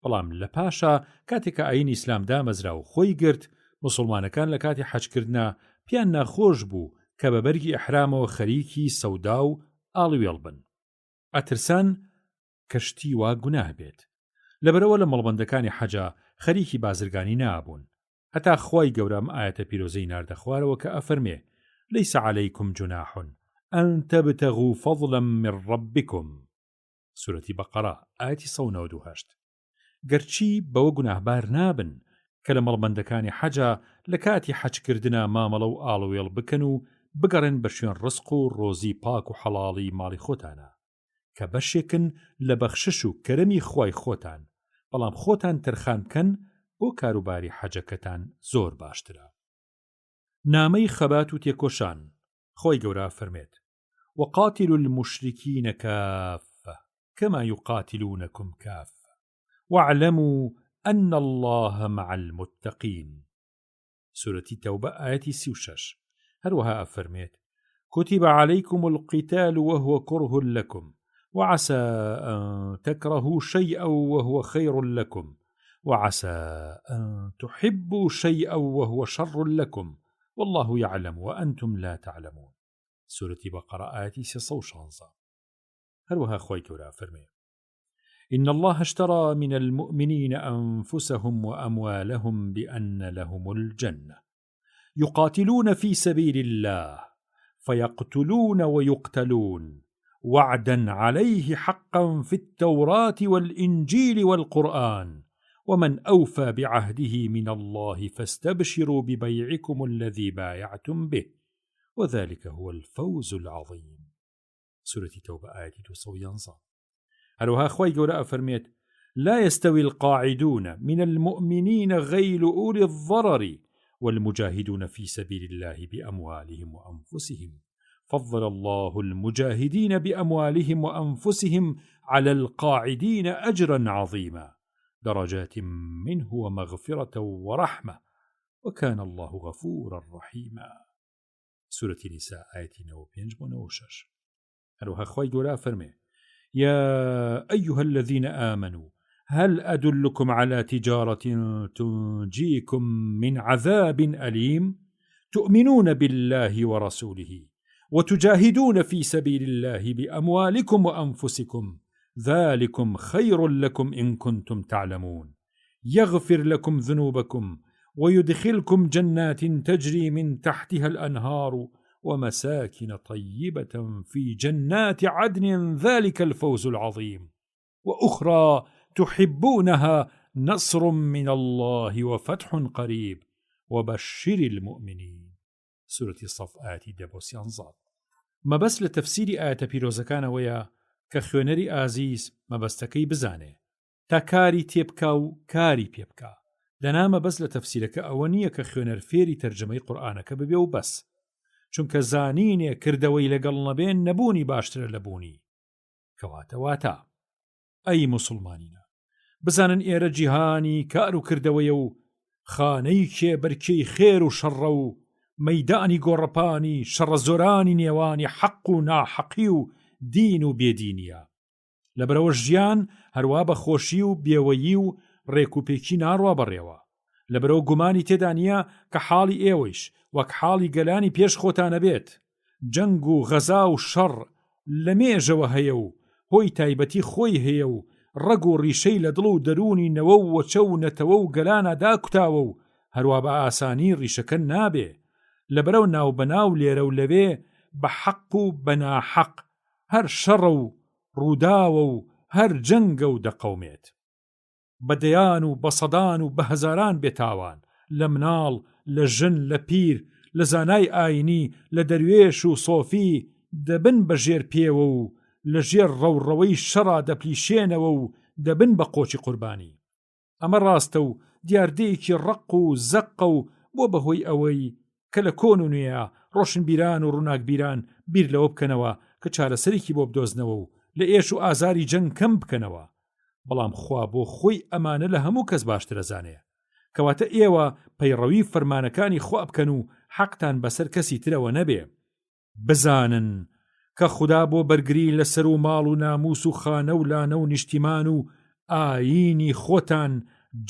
بەڵام لە پاشا کاتێک کە ئاینی ئیسلام دامەزرا و خۆی گرت موسڵمانەکان لە کاتی حەجکردنا پیان ناخۆش بوو کە بە بەرگی ئیحرامەوە خەریکی سەودا و ئاڵوێڵ بن ئەترسان کەشتی وا گوناه بێت لەبەرەوە لە مەڵبەندەکانی حەجا خەریکی بازرگانی نابوون هەتا خوای گەورەم ئاەتە پیرۆزەی ناردە خوارەوە کە ئەفەرمێ ليس عليكم جناح أن تبتغوا فضلا من ربكم سورة بقرة آية 198 گەرچی بەوە گوناهبار نابن کە لە مەڵبەندەکانی حەجا لە کاتی حەجکردنا مامەڵە و ئاڵوێڵ بکەن و بگەڕێن بە شوێن ڕزق و ڕۆزی پاک و حەڵاڵی ماڵی خۆتانە کە بەشێکن لە بەخشش و کەرەمی خوای خۆتان بەڵام خۆتان تەرخان بکەن بۆ کاروباری حەجەکەتان زۆر باشترە نامەی خەبات و تێکۆشان خۆی گەورە فەرمێت وقاتلوا المشركين كافة كما يقاتلونكم كافة واعلموا أن الله مع المتقين سورة التوبة آية 36 هروها أفرميت كتب عليكم القتال وهو كره لكم وعسى أن تكرهوا شيئا وهو خير لكم وعسى أن تحبوا شيئا وهو شر لكم والله يعلم وأنتم لا تعلمون سورة بقرة آية 316 هروها خوي كورا فرمي إن الله اشترى من المؤمنين أنفسهم وأموالهم بأن لهم الجنة يقاتلون في سبيل الله فيقتلون ويقتلون وعدا عليه حقا في التوراة والإنجيل والقرآن ومن أوفى بعهده من الله فاستبشروا ببيعكم الذي بايعتم به وذلك هو الفوز العظيم سورة توبة آية 211 هروها خوي قولا فرميت لا يستوي القاعدون من المؤمنين غير أولي الضرر والمجاهدون في سبيل الله بأموالهم وأنفسهم فضل الله المجاهدين بأموالهم وأنفسهم على القاعدين أجرا عظيما درجات منه ومغفرة ورحمة وكان الله غفورا رحيما سورة النساء آية 95 هروها خوي قولا فرمي يا أيها الذين آمنوا هل أدلكم على تجارة تنجيكم من عذاب أليم تؤمنون بالله ورسوله وتجاهدون في سبيل الله بأموالكم وأنفسكم ذلكم خير لكم إن كنتم تعلمون يغفر لكم ذنوبكم ويدخلكم جنات تجري من تحتها الأنهار ومساكن طيبة في جنات عدن ذلك الفوز العظيم وأخرى تحبونها نصر من الله وفتح قريب وبشر المؤمنين سورة الصف آية 2 ما بس لتفسير آية بيروزكان ويا كخوانري آزيز ما بستكي بزانه تا كاري تيبكا و كاري بيبكا دنا ما بس لتفسيرك أونية كخوانر فيري ترجمي قرآنك ببيو بس چونکە زانینێ کردەوەی لەگەڵ نەبێن نەبوونی باشترە لە بوونی. کەواتە ئەی موسڵمانینە، بزانن ئێرە جیهانی کار و کردەوەیە و خانەی کێبەرکەی خێر و شەڕە و مەیدانی گۆڕەپانی شەڕە زۆرانی نێوانی حەق و ناحەقی و دین و بێدینیە. لەبەرەوە ژیان هەروە بە خۆشی و بێوەیی و ڕێکوپێکی ناڕوا بەڕێوە. لەبەرەوە گومانی تێدا نییە کە حاڵی ئێوەیش وەک حاڵی گەلانی پێش خۆتانە بێت. جەنگ و غەزا و شەڕ لە مێژەوە هەیە و هۆی تایبەتی خۆی هەیە و ڕەگ و ڕیشەی لە دڵ و دەرونی نەوە و وەچە و نەتەوە و گەلانەدا کوتاوە و هەروە بە ئاسانی ڕیشەکە نابێ. لەبەرەو ناو بەناو لێرە و لەوێ بە حەق و بە ناحەق هەر شەڕە و ڕووداوە و هەر جەنگە و دەقەومێت. بەدەیان و بە سەدان و بە هەزاران بێتاوان لە مناڵ، لە ژن، لە پیر، لە زانای ئاینی، لە دەروێش و سۆفی دەبن بە ژێر پێوە و لە ژێر ڕەوڕەوەی شەڕا دەپلیشێنەوە و دەبن بە قۆچی قوربانی. ئەمە ڕاستە و دیاردەیەکی ڕق و زەقە و بۆ بەهۆی ئەوەی کە لە کۆن و نوێیە ڕۆشنبیران و ڕووناکبیران بیر لەوە بکەنەوە کە چارەسەرێکی بۆ بدۆزنەوە و لە ئێش و ئازاری جەنگ کەم بکەنەوە. بەڵام خوا بۆ خۆی ئەمانە لە هەموو کەس باشترە زانێ. کەواتە ئێوە پەیڕەوی فەرمانەکانی خوا بکەن و حەقتان بەسەر کەسی ترەوە نەبێ. بزانن کە خوددا بۆ بەرگری لەسەر و ماڵ و ناموس و خانە و لانە و نیشتیمان و ئاینی خۆتان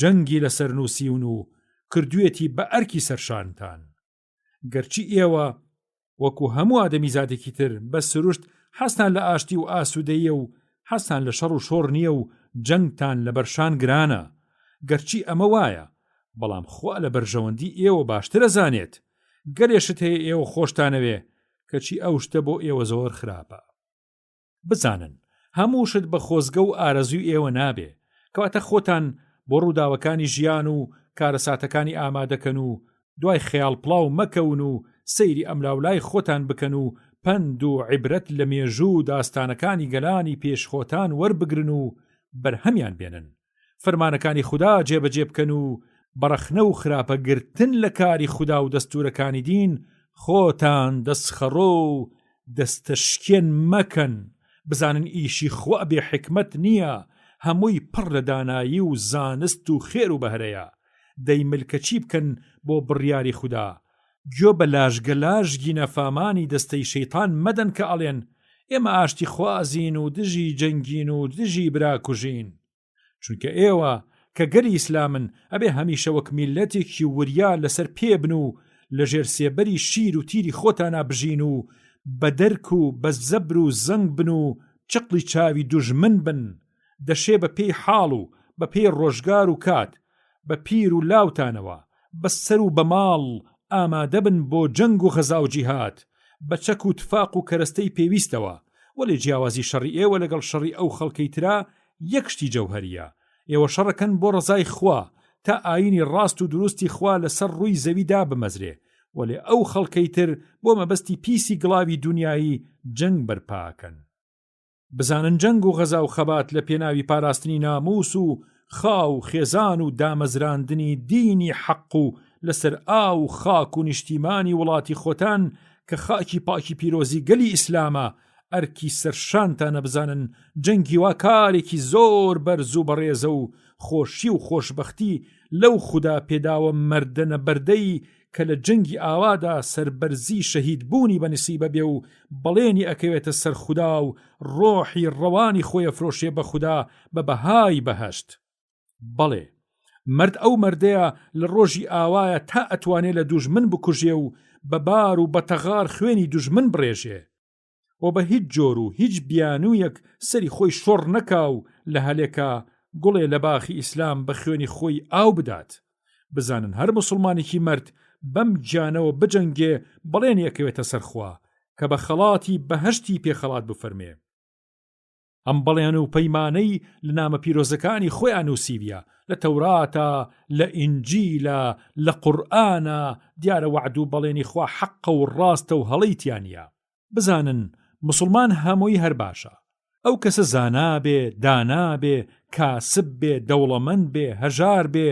جەنگی لەسەر نووسیون و کردوێتی بە ئەرکی سەرشانتان. گەرچی ئێوە وەکو هەموو ئادەمیزادێکی تر بە سروشت حەستان لە ئاشتی و ئاسوودەیە و حەستان لە شەڕ و شۆڕ نییە و جەنگتان لە بەرشان گرانە. گەرچی ئەمە وایە، بەڵام خوا لە بەرژەوەندی ئێوە باشترە زانێت. گەلێشت هەیە ئێوە خۆشتانەوێ کەچی ئەو شتە بۆ ئێوە زۆر خراپە. بزانن هەموو شت بە خۆزگە و ئارەزوی ئێوە نابێ. کەواتە خۆتان بۆ ڕووداوەکانی ژیان و کارەساتەکانی ئامادەکەن و دوای خەیاڵ پڵاو مەکەون و سەیری ئەملاولای خۆتان بکەن و پند و عیبرەت لە مێژوو داستانەکانی گەلانی پێشخۆتان وەربگرن و بەرهەمیان بێنن. فەرمانەکانی خوددا جێبەجێ بکەن و بەڕەخنە و خراپەگرتن لە کاری خوددا و دەستورەکانی دین خۆتان دەستخەڕۆ و دەستەشکێن مەکەن. بزانن ئیشی خوا بێ حکمت نییە، هەمووی پڕ لە دانایی و زانست و خێر و بەهرەیە. دەی ملکەچی بکەن بۆ بڕیاری خوددا. گوێ بە لاژگەلاژگی نەفامانی دەستەی شەیتان مەدەن کە ئەڵێن ئێمە ئاشتی خوازین و دژی جەنگین و دژی براکوژین. چونکە ئێوە کە گەری ئیسلامن ئەبێ هەمیشە وەک میلەتێکی وریا لەسەر پێبن و لە ژێر سێبەری شیر و تیری خۆتانە بژین و بە دەرک و بە زەبر و زەنگ بن و چقلی چاوی دوژمن بن. دەشێ بە پێی حاڵ و بە پێی ڕۆژگار و کات، بە پیر و لاوتانەوە، بە سەر و بە ماڵ ئامادە بن بۆ جەنگ و غەزا و جیهاد، بە چەک و تفاق و کەرەستەی پێویستەوە. وەلێ جیاوازی شەڕی ئێوە لەگەڵ شەڕی ئەو خەڵکەی ترا یەک شتی جەوهەریە. ئێوە شەڕەکەن بۆ ڕزای خوا تا ئاینی ڕاست و دروستی خوا لەسەر ڕووی زەویدا بمەزرێ. وەلێ ئەو خەڵکەی تر بۆ مەبەستی پیسی گڵاوی دنیایی جەنگ بەرپاکەن. بزانن جەنگ و غەزا و خەبات لە پێناوی پاراستنی ناموس و خاو خێزان و دامەزراندنی دینی حەق و لەسەر ئاو خاک و نیشتیمانی وڵاتی خۆتان کە خاکی پاکی پیرۆزی گەلی ئیسلامە ئەرکی سەرشانتانە. بزانن جەنگی وا کارێکی زۆر بەرز و بەڕێزە و خۆشی و خۆشبەختی لەو خوددا پێداوە مەردەنە بەردەی کە لە جەنگی ئاوادا سەربەرزی شەهید بوونی بەنسیبە بێ و بەڵێنی ئەکەوێتە سەر خوددا و ڕۆحی ڕەوانی خۆی ئەفرۆشێ بە خوددا بە بەهای بەهەشت. بەڵێ مرد ئەو مردەیە لە ڕۆژی ئاوایە تا ئەتوانێت لە دوژمن بکوژێ و بە بار و بە تەغار خوێنی دوژمن بڕێژێ و بە هیچ جۆر و هیچ بیانوویەک سەری خۆی شۆڕ نەکا و لە هەلێکە گوڵێ لە باخی ئیسلام بە خوێنی خۆی ئاو بدات. بزانن هەر موسڵمانێکی مرد بەم گیانەوە بجەنگێ بەڵێنی ئەکەوێتە سەرخوا کە بە خەڵاتی بەهەشتی پێخەڵات بفەرمێ. ئەم بەڵێن و پەیمانەی لە نامە پیرۆزەکانی خۆیان نووسیویە، لە تەوراتە، لە ئینجیلە، لە قورئانە، دیارە وعد و بەڵێنی خوا حەقە و ڕاستە و هەڵەیتیانە. بزانن موسڵمان هەمووی هەر باشە. ئەو کەسە زانا بێ، دانا بێ، کاسب بێ، دەوڵەمەند بێ، هەژار بێ،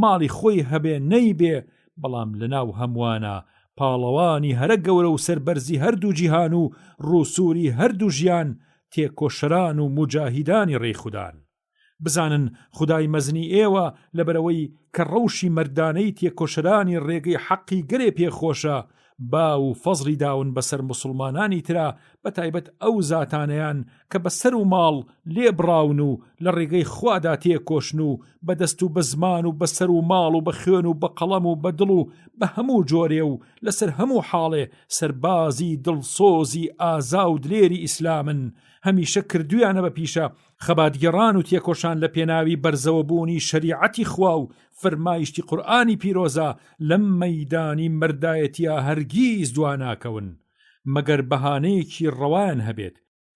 ماڵی خۆی هەبێ نەی بێ، بەڵام لەناو هەمووانە پاڵەوانی هەرە گەورە و سەربەرزی هەردوو جیهان و ڕووسوری هەردوو ژیان تێکۆشەران و مجاهیدانی ڕێخودان. بزانن خودای مەزنی ئێوە لەبەرەوەی کە ڕەوشی مەردانەی تێکۆشەرانی ڕێگەی حەقی گەرێ پێخۆشە با و فەزڵی داون بەسەر مسلمانانی ترا بەتایبەت ئەو زاتانەیان کە بەسەر و ماڵ لێبڕاون و لە ڕێگەی خوادا تێکۆشن و بەدەست و بە زمان و بەسەر و ماڵ و بە خوێن و بە قەڵەم و بە دڵ و بە هەموو جۆرێ و لەسەر هەموو حاڵێ سەربازی دڵسۆزی ئازا و دلێری ئیسلامن، هەمیشە کردویانە بە پیشە خەباتگەڕان و تێکۆشان لە پێناوی بەرزەوە بوونی شەریعەتی خوا و فەرمایشتی قورئانی پیرۆزە لەم مەیدانی مەردایەتیە هەرگیز دواناکەون مەگەر بەهانەیەکی ڕەوایان هەبێت.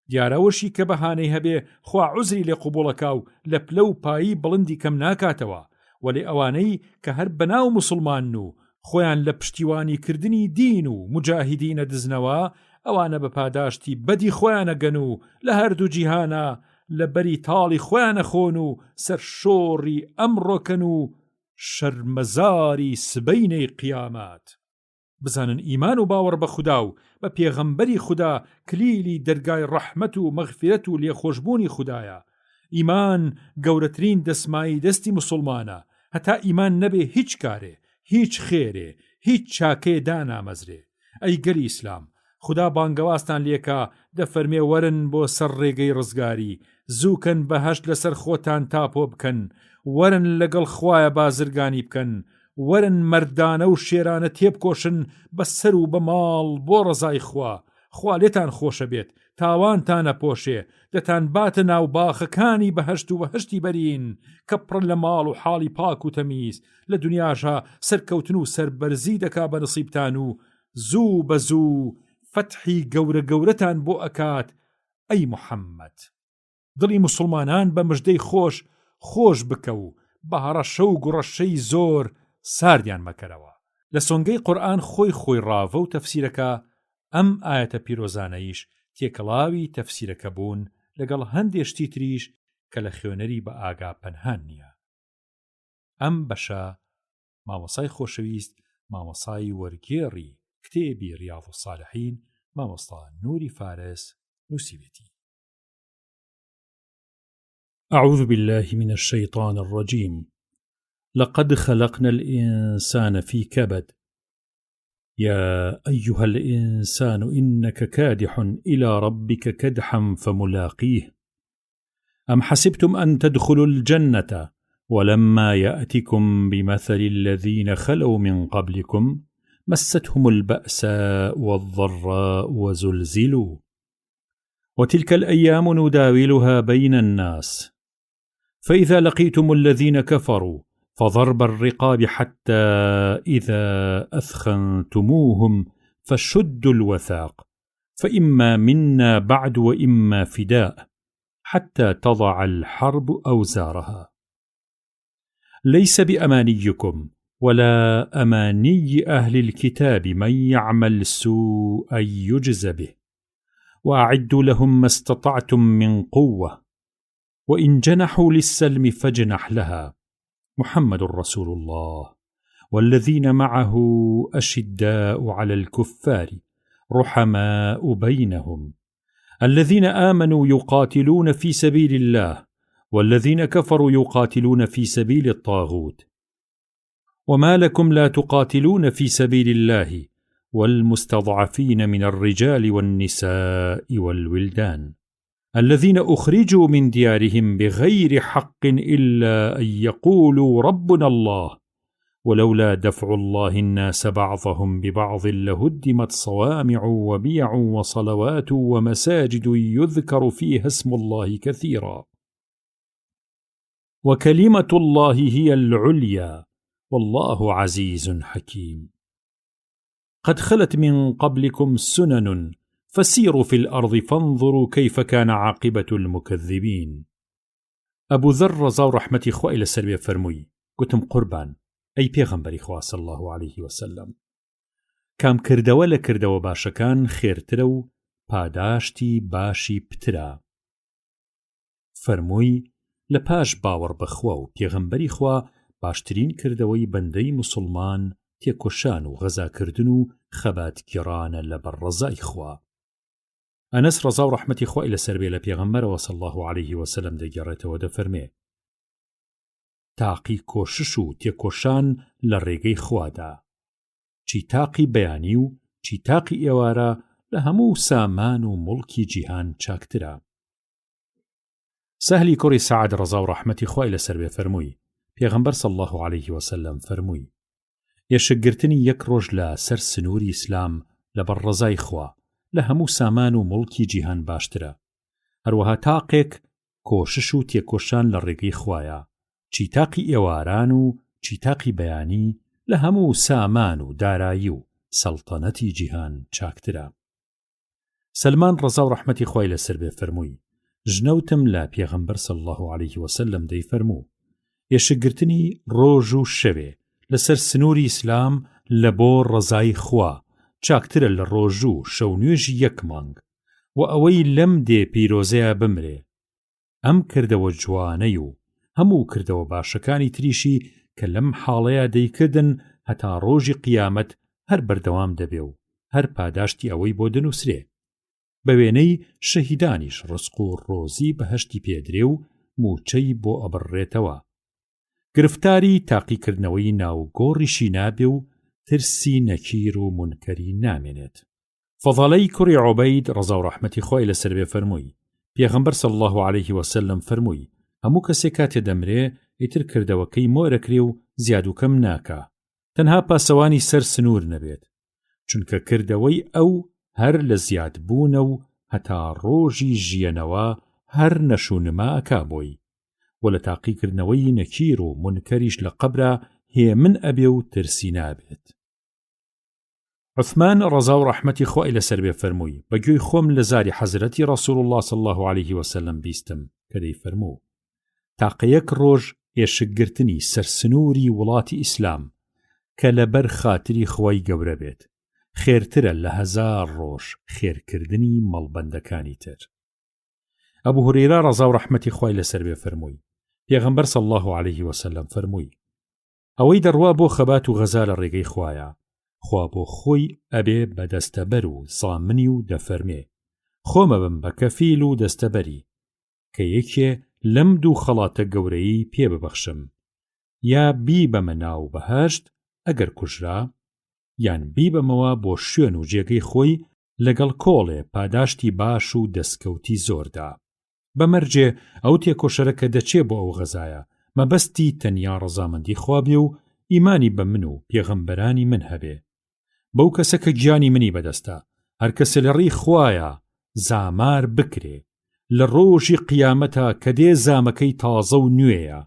دیارەوەشی کە بەهانەی هەبێ خوا عوزری لێ قوبوڵەکا و لە پلە و پایی بڵندی کەم ناکاتەوە، وەلێ ئەوانەی کە هەر بەناو مسلمان و خۆیان لە پشتیوانی کردنی دین و مجاهیدینە دزنەوە، ئەوانە بە پاداشتی بەدی خۆیانە گەن و لە هەردوو جیهانە لە بەری تاڵی خۆیانە خۆن و سەرشۆڕی ئەمڕۆکەن و شەرمەزاری سبەینەی قیامات. بزانن ئیمان و باوەڕ بە خودا و بە پێغەمبەری خودا کلیلی دەرگای ڕەحمەت و مەغفیرەت و لێخۆشبوونی خودایە. ئیمان گەورەترین دەسمایی دەستی مسلمانە، هەتا ئیمان نەبێ هیچ کارێ، هیچ خێرێ، هیچ چاکێ دانامەزرێ. ئەی گەلی ئیسلام، خدا بانگەواستان لێکا دەفەرمێ وەرن بۆ سەر ڕێگەی ڕزگاری، زووکەن بەهەشت لەسەر خۆتان تاپۆ بکەن، وەرن لەگەڵ خوایە بازرگانی بکەن، وەرن مەردانە و شێرانە تێبکۆشن بەسەر و بە ماڵ بۆ ڕزای خوا لێتان خۆشە بێت، تاوانتانە پۆشێ، دەتان باتە ناو باخەکانی بەهەشت و بەهەشتی بەرین کە پڕ لە ماڵ و حاڵی پاک و تەمیز، لە دنیاشە سەرکەوتن و سەربەرزی دەکا بە نسیبتان و زوو بە زوو فتحی گەورە گەورەتان بۆ ئەکات. ئەی محەممەد، دڵی مسلمانان بە مژدەی خۆش بکە و بە هەڕەشە و گوڕەشەی زۆر ساردیان مەکەرەوە. لە سۆنگەی قورئان خۆی ڕاوە و تەفسیرەکە ئەم ئایەتە پیرۆزانەیش تێکەڵاوی تەفسیرەکە بوون لەگەڵ هەندێشتی تریش کە لە خوێنەری بە ئاگا پەنهان نییە. ئەم بەشە مامۆسای خۆشەویست، مامۆسای وەرگێڕی کتێبی ریاض الصالحین، مامۆستا نوری فارس نووسیوێتی. أعوذ بالله من الشيطان الرجيم. لقد خلقنا الإنسان في كبد يا أيها الإنسان إنك كادح إلى ربك كدحا فملاقيه أم حسبتم أن تدخلوا الجنة ولما يأتكم بمثل الذين خلوا من قبلكم مستهم البأساء والضراء وزلزلوا وتلك الأيام نداولها بين الناس فإذا لقيتم الذين كفروا فضرب الرقاب حتى إذا أثخنتموهم فشدوا الوثاق فإما منا بعد وإما فداء حتى تضع الحرب أوزارها ليس بأمانيكم ولا أماني أهل الكتاب من يعمل سوءا يجز به وأعدوا لهم ما استطعتم من قوة وإن جنحوا للسلم فاجنح لها محمد رسول الله والذين معه أشداء على الكفار رحماء بينهم الذين آمنوا يقاتلون في سبيل الله والذين كفروا يقاتلون في سبيل الطاغوت وما لكم لا تقاتلون في سبيل الله والمستضعفين من الرجال والنساء والولدان الذين أخرجوا من ديارهم بغير حق إلا أن يقولوا ربنا الله ولولا دفع الله الناس بعضهم ببعض لهدمت صوامع وبيع وصلوات ومساجد يذكر فيها اسم الله كثيرا وكلمة الله هي العليا والله عزيز حكيم قد خلت من قبلكم سنن فسيروا في الأرض فانظروا كيف كان عاقبة المكذبين. أبو ذر رضا رحمتي خوا إلى سربي فرموي قتم قربان أي پیغمبری خوا صلى الله عليه وسلم كام کردەوە لە کردەوە باشەکان خێرترە و پاداشتی باشی پترە. فەرمووی لە پاش باوەڕ بەخوا و پێغەمبەری خوا باشترین کردەوەی بەندەی مسلمان تێکۆشان و غەزاکردن و خەباتگیرانە لەبەر ڕزای خوا. ئەنەس ڕەزا و ڕەحمەتی خوای لەسەر بێ لە پێغەمبەرەوە صلی الله عليه وسلم دەگەڕێتەوە دەفەرمێ تاقی کۆشش و تێکۆشان لە ڕێگەی خوادا، چی تاقی بەیانی و چی تاقی ئێوارە لە هەموو سامان و مڵکی جیهان چاکترە. سەهلی کوڕی سەعد ڕەزا و ڕەحمەتی خوای لەسەر بێ فەرمووی پێغەمبەر صلی الله عليه وسلم فەرمووی یەشکگرتنی یەک ڕۆژ لە سەر سنووری ئیسلام لەبەر ڕزای خوا لە هەموو سامان و مڵکی جیهان باشترە. هەروەها تاقێک کۆشش و تێکۆشان لە ڕێگەی خوایە، چی تاقی ئێواران و چی تاقی بەیانی لە هەموو سامان و دارایی و سەڵتەنەتی جیهان چاکترە. سلمان ڕەزا و ڕەحمەتی خوای لەسەر بێ فەرمووی ژنەوتم لە پێغەمبەر صلی الله عليه وسلم دەیفەرموو یەشکگرتنی ڕۆژ و شەوێ لەسەر سنووری ئیسلام لە بۆ ڕزای خوا چاکترە لە ڕۆژ و شەو نوێژی یەک مانگ و ئەوەی لەم دێ پیرۆزەیە بمرێ. ئەم کردەوە جوانەی و هەموو کردەوە باشەکانی تریشی کە لەم حاڵەیە دەیکردن هەتا ڕۆژی قیامەت هەر بەردەوام دەبێ و هەر پاداشتی ئەوەی بۆ دەنووسرێ. بە وێنەی شەهیدانیش ڕزق و ڕۆزی بەهەشتی پێدرێ و موچەی بۆ ئەبڕێتەوە. گرفتاری تاقیکردنەوەی ناوگۆڕیشی نابێ و ترسی نەکیر و منکەری نامێنێت. فەضەلەی کوڕی عوبەید ڕەزا و ڕەحمەتی خوای لەسەر بێ فەرمووی پێغەمبەر صلی الله عليه وسلم فەرمووی هەموو کەسێک کاتێ دەمرێ ئیتر کردەوەکەی مۆرەکرێ و زیاد و کەم ناکا، تەنها پاسەوانی سەر سنوور نەبێت، چونکە کردەوەی ئەو هەر لە زیادبوونە و هەتا ڕۆژی ژیەنەوە هەر نەشونما ئەکا بۆی و لە تاقیکردنەوەی نەکیر و منکەریش لە قەبرا هێمن ئەبێ و ترسی نابێت. عوثمان ڕەزا و ڕەحمەتی خوای لەسەر بێ فەرمووی بەگوێی خۆم لە زاری حەزرەتی ڕەسوول الله صلی الله عليه وسلم بیستم کە دەیفەرموو تاقە یەک ڕۆژ ئێشکگرتنی سەرسنووری وڵاتی ئیسلام کە لەبەر خاتری خوای گەورە بێت خێرترە لە 1000 ڕۆژ خێرکردنی مەڵبەندەکانی تر. ئەبوو هورەیرە ڕەزا و ڕەحمەتی خوای لەسەر بێ فەرمووی پێغەمبەر صلی الله عليه وسلم فەرمووی ئەوەی دەڕوا بۆ خەبات و غەزا لە ڕێگەی خوایە خوا بۆ خۆی ئەبێ بە دەستەبەر و زامنی و دەفەرمێ خۆمە بم بە کەفیل و دەستەبەری کە یەکێ لەم دوو خەڵاتە گەورەی پێ ببەخشم، یا بی بەمە ناو بەهەشت ئەگەر کوژرا، یان بی بەمەوە بۆ شوێن و جێگەی خۆی لەگەڵ کۆڵێ پاداشتی باش و دەستکەوتی زۆردا. بەمەرجێ ئەو تێکۆشەرە کە دەچێ بۆ ئەو غەزایە مەبەستی تەنیا ڕەزامەندی خوا بێ و ئیمانی بە من و پێغەمبەرانی من هەبێ. بەو کەسە کە گیانی منی بەدەستە هەر کەسە لە ڕێی خوایە زامار بکرێ لە ڕۆژی قیامەتە کە دێ زامەکەی تازە و نوێیە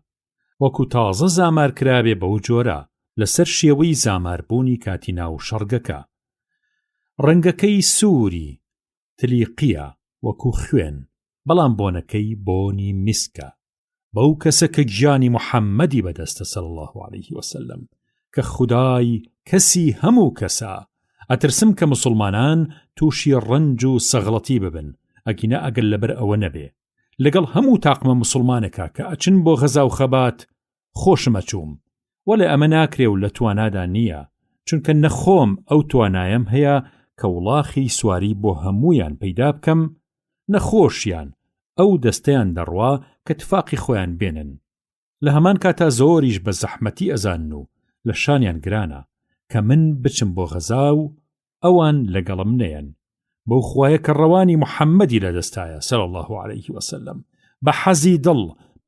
وەکو تازە زامار کرابێ بەو جۆرە لەسەر شێوەی زاماربوونی کاتی ناو شەڕگەکە. ڕەنگەکەی سووری تلیقیە وەکو خوێن بەڵام بۆنەکەی بۆنی میسکە. بەو کەسە کە گیانی محەممەدی بەدەستە صلی الله عليه وسلم کە خودای کەسی هەموو کەسە. ئەترسم کە مسلمانان تووشی ڕەنج و سەغڵەتی ببن ئەگینە ئەگەر لەبەر ئەوە نەبێ لەگەڵ هەموو تاقمە مسلمانێکە کە ئەچن بۆ غەزا و خەبات خۆشمە چووم وەڵێ ئەمە ناکرێ و لە توانادا نییە، چونکە نەخۆم ئەو توانایم هەیە کە وڵاخی سواری بۆ هەمویان پەیدا بکەم، نەخۆشیان ئەو دەستەیان دەڕوا کە تفاقی خۆیان بێنن. لە هەمان کاتا زۆریش بە زەحمەتی ئەزانن و لە شانیان گرانە کە من بچم بۆ غەزا و ئەوان لەگەڵم نەیەن. بەو خوایە کە ڕەوانی محەممەدی لەدەستایە صلی الله عليه وسلم بە حەزی دڵ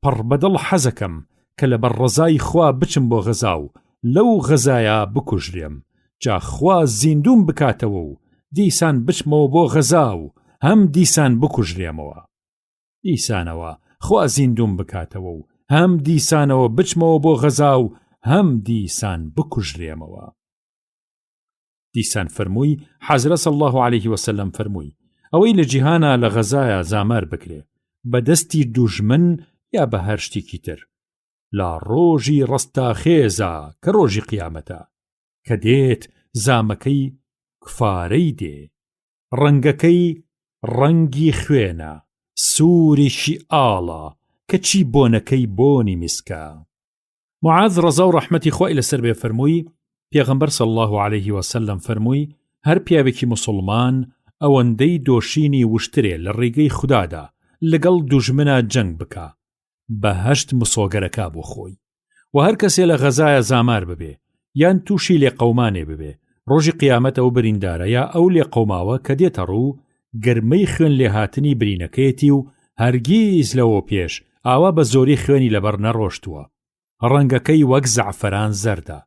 پڕ بەدڵ حەزەکەم کە لە بەڕەزای خوا بچم بۆ غەزا و لەو غەزایە بکوژرێم، جا خوا زیندوم بکاتەوە و دیسان بچمەوە بۆ غەزا و هەم دیسان بکوژرێمەوە. دیسانەوە خوا زیندوم بکاتەوە و هەم دیسانەوە بچمەوە بۆ غەزا و هەم دیسان بکوژرێمەوە. دیسان فەرمووی حەزرە صلی الله عليه وسلم فەرمووی ئەوەی لە جیهانە لە غەزایە زامار بکرێ بە دەستی دوژمن یا بە هەر شتێکی تر لە ڕۆژی ڕەستاخێزە کە ڕۆژی قیامەتە کە دێت زامەکەی کفارەی دێ، ڕەنگەکەی ڕەنگی خوێنە، سوورێکی ئاڵە کە چی بۆنەکەی بۆنی میسکە. معاذ ڕەزا و ڕەحمەتی خوای لەسەر بێ فەرمووی پێغەمبەر صلی الله عليه وسلم فەرمووی هەر پیاوێکی مسلمان ئەوەندەی دۆشینی وشترێ لە ڕێگەی خوددادا لەگەڵ دوژمنە جەنگ بکە بەهەشت مسۆگەرەکە بۆ خۆی و هەر کەسێ لە غەزایە زامار ببێ یان تووشی لێ قەومانێ ببێ ڕۆژی قیامەت ئەو بریندارە یا ئەو لێ قەوماوە کە دێتە ڕوو گەرمەی خوێن لێهاتنی برینەکەیەتی و هەرگیز لەوە پێش ئاوا بە زۆری خوێنی لەبەر نەڕۆشتووە ڕەنگەکەی وەک زەعفەران زەردە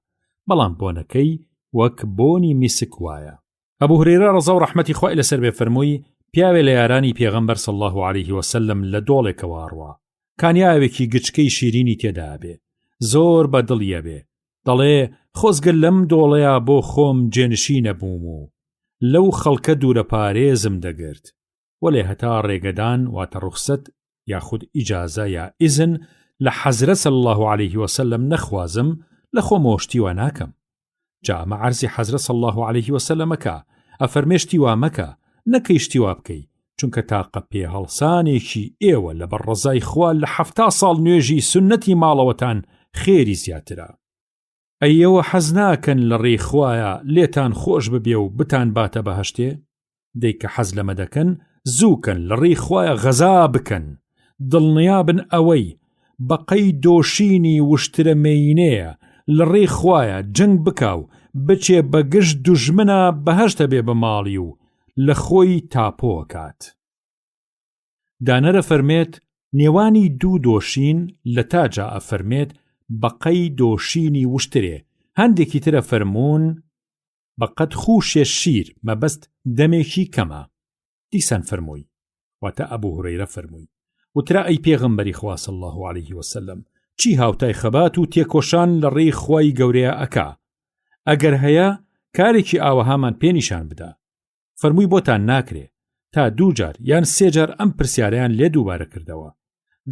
بەڵام بۆنەکەی وەک بۆنی میسک وایە. ئەبوو هورەیرە ڕەزا و ڕەحمەتی خوای لەسەر بێ فەرمووی پیاوێ لە یارانی پێغەمبەر صلی الله عليه وسلم لە دۆڵێکەوە ڕوا کانیاوێکی گچکەی شیرینی تێدا بێ زۆر بەدڵیە بێ دەڵێ خۆزگە لەم دۆڵەیە بۆ خۆم جێنشینە بووم و لەو خەڵکە دوورە پارێزم دەگرت وەلێ هەتا ڕێگەدان واتە ڕوخسەت یاخود ئیجازە یا ئیزن لە حەزرەت صلی الله عليه وسلم نەخوازم لە خۆمەوە شتیوا ناکەم جا ئەمە عەرزی حەزرەت صلی الله عليه وسلمەکە ئەفەرمێ شتیوا مەکە نەکەی شتیوا بکەی چونکە تاقە پێ هەڵسانێکی ئێوە لە بەڕەزای خوا لە 70 ساڵ نوێژی سنەتی ماڵەوەتان خێری زیاترە. ئەیەوە حەز ناکەن لە ڕێی خوایە لێتان خۆش ببێ و بتان باتە بەهەشتێ دەیکە حەز لەمە دەکەن زووکەن لە ڕێی خوایە غەزا بکەن دڵنیابن ئەوەی بەقەی دۆشینی وشترە مەینەیە لە ڕێی خوایە جەنگ بکاو بچێ بە گشت دوژمنە بەهەشتە بێ بە ماڵی و لە خۆی تاپۆکات. دانەرە فەرمێت نێوانی دوو دۆشین لە تاجا ئەفەرمێت بەقەی دۆشینی وشترێ هەندێکی ترە فەرمونون بەقەت خوشێ شیر مەبەست دەمێکی کەمە. دیسان فەرمووی واتە ئەبوو هورەیرە فەرمووی وترا ئەی پێغەمبەری خوا صلی الله عليه وسلم چی هاوتای خەبات و تێکۆشان لە ڕێی خوای گەورەیە ئەکا ئەگەر هەیە کارێکی ئاوەهامان پێنیشان بدە. فەرمووی بۆتان ناکرێ تا 2 جار یان 3 جار ئەم پرسیارەیان لێ دووبارە کردەوە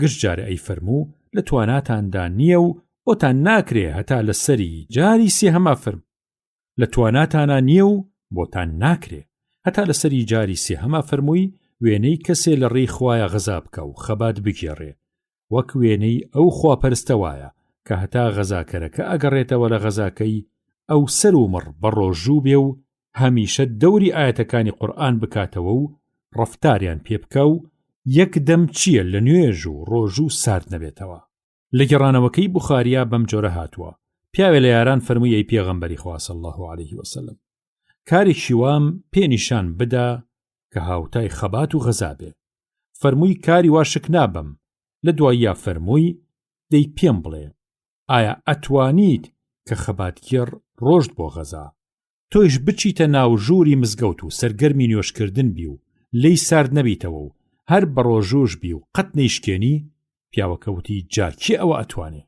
گشت جارە ئەی فەرموو لە تواناتاندا نییە و بۆتان ناکرێ هەتا لە سەری جاری سێهەما فەرم لە تواناتانە نییە و بۆتان ناکرێ هەتا لە سەری جاری سێهەما فەرمووی وێنەی کەسێ لە ڕێی خوایە غەزا بکە و خەبات بگێڕێ وەک وێنەی ئەو خواپەرستەوایە کە هەتا غەزاکەرەکە ئەگەڕێتەوە لە غەزاکەی ئەو سەر و مڕ بە ڕۆژوو بێ و هەمیشە دەوری ئاەتەکانی قورئان بکاتەوە و ڕەفتاریان پێ بکە و یەکدەم چییە لە نوێژ و ڕۆژ و سارد نەبێتەوە. لە گەڕانەوەکەی بوخاریا بەم جۆرە هاتووە پیاوێ لە یاران فەرمووی ئەی پێغەمبەری خوا صلی الله عليه وسلم کارێکی وام پێنیشان بدا کە هاوتای خەبات و غەزا بێ. فەرمووی کاری وا شک نابم. لە دواییە فەرمووی دەی پێم بڵێ ئایا ئەتوانیت کە خەباتگێڕ ڕۆژت بۆ غەزا تۆیش بچیتە ناو ژووری مزگەوت و سەرگەرمی نوێشکردن بی و لێی سارد نەبیتەوە و هەر بە ڕۆژوش بی و قەت نەیشکێنی پیاوەکەوتی جاکی ئەوە ئەتوانێ.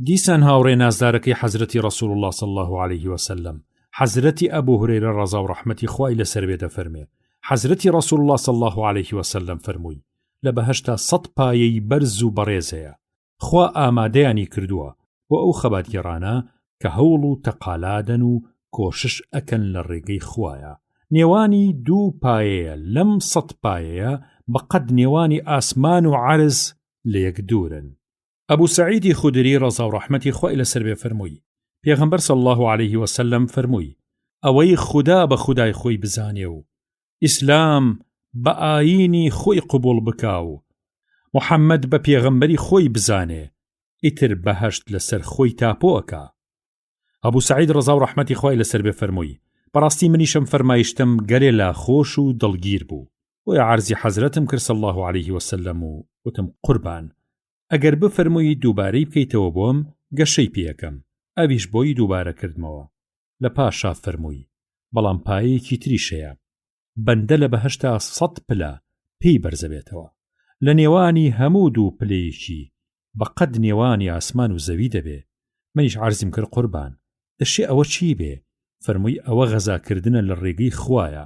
دیسان هاوڕێ نازدارەکەی حەزرەتی ڕەسوول الله صلی الله عليه وسلم حەزرەتی ئەبوو هورەیرە ڕەزا و ڕەحمەتی خوای لەسەر بێ دەفەرمێ حەزرەتی ڕەسوول الله صلی الله عليه وسلم فەرمووی لە بەهەشتا 100 پایەی بەرز و بەڕێز هەیە خوا ئامادەیانی کردووە بۆ ئەو خەباتگێڕانە کە هەوڵ و تەقالادەن و کۆشش ئەکەن لە ڕێگەی خوایە نێوانی 2 پایەیە لەم 100 پایەیە بەقەد نێوانی ئاسمان و عەرز لە یەک دوورن. ئەبوو سەعیدی خودری ڕەزا و ڕەحمەتی خوای لەسەر بێ فەرمووی پێغەمبەر صلی الله عليه وسلم فەرمووی ئەوەی خوددا بە خودای خۆی بزانێ و ئیسلام بە ئاینی خۆی قبول بکاو محەممەد بە پێغەمبەری خۆی بزانێ ئیتر بەهەشت لەسەر خۆی تاپۆکە. ئەبوو سەعید ڕەزا و ڕەحمەتی خوای لەسەر بێ فەرمووی بەڕاستی منیشم فەرمایشتم گەلێ لا خۆش و دڵگیر بوو وی عەرزی حەزرەتم کرد صلی الله عليه وسلم و وتم قوربان ئەگەر بفەرمووی دووبارەی بکەیتەوە بۆم گەشەی پێەکەم ئەویش بۆی دووبارە کردمەوە. لە پاشا فەرمووی بەڵام پایەیەکی تریشەیە بەندە لە بەهەشتا 100 پلە پێی بەرزەبێتەوە لە نێوانی هەموو 2 پلەیەکی بەقەد نێوانی ئاسمان و زەوی دەبێ. منیش عەرزیم کرد قوربان دەشێ ئەوە چی بێ؟ فەرمووی ئەوە غەزاکردنە لە ڕێگەی خوایە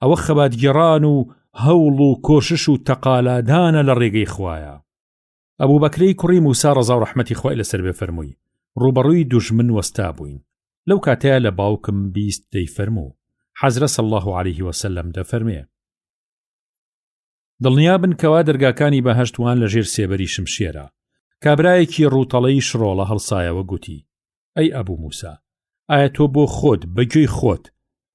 ئەوە خەباتگێڕان و هەوڵ و کۆشش و تەقالادانە لە ڕێگەی خوایە. ئەبوو بەکرەی کوڕی موسا ڕەزا و ڕەحمەتی خوای لەسەر بێ فەرمووی ڕوبەڕووی دوژمن وەستا بووین لەو کاتەیە لە باوکم بیست دەی فەرموو حەزرەت صلی الله عليه وسلم دەفەرمێ دڵنیابن کەوا دەرگاکانی بەهەشتوان لە ژێر سێبەری شمشێرە. کابرایەکی ڕووتەڵەی شڕۆڵە هەڵسایەوە گوتی ئەی ئەبوو موسا ئایا تۆ بۆ خۆت بەگوێی خۆت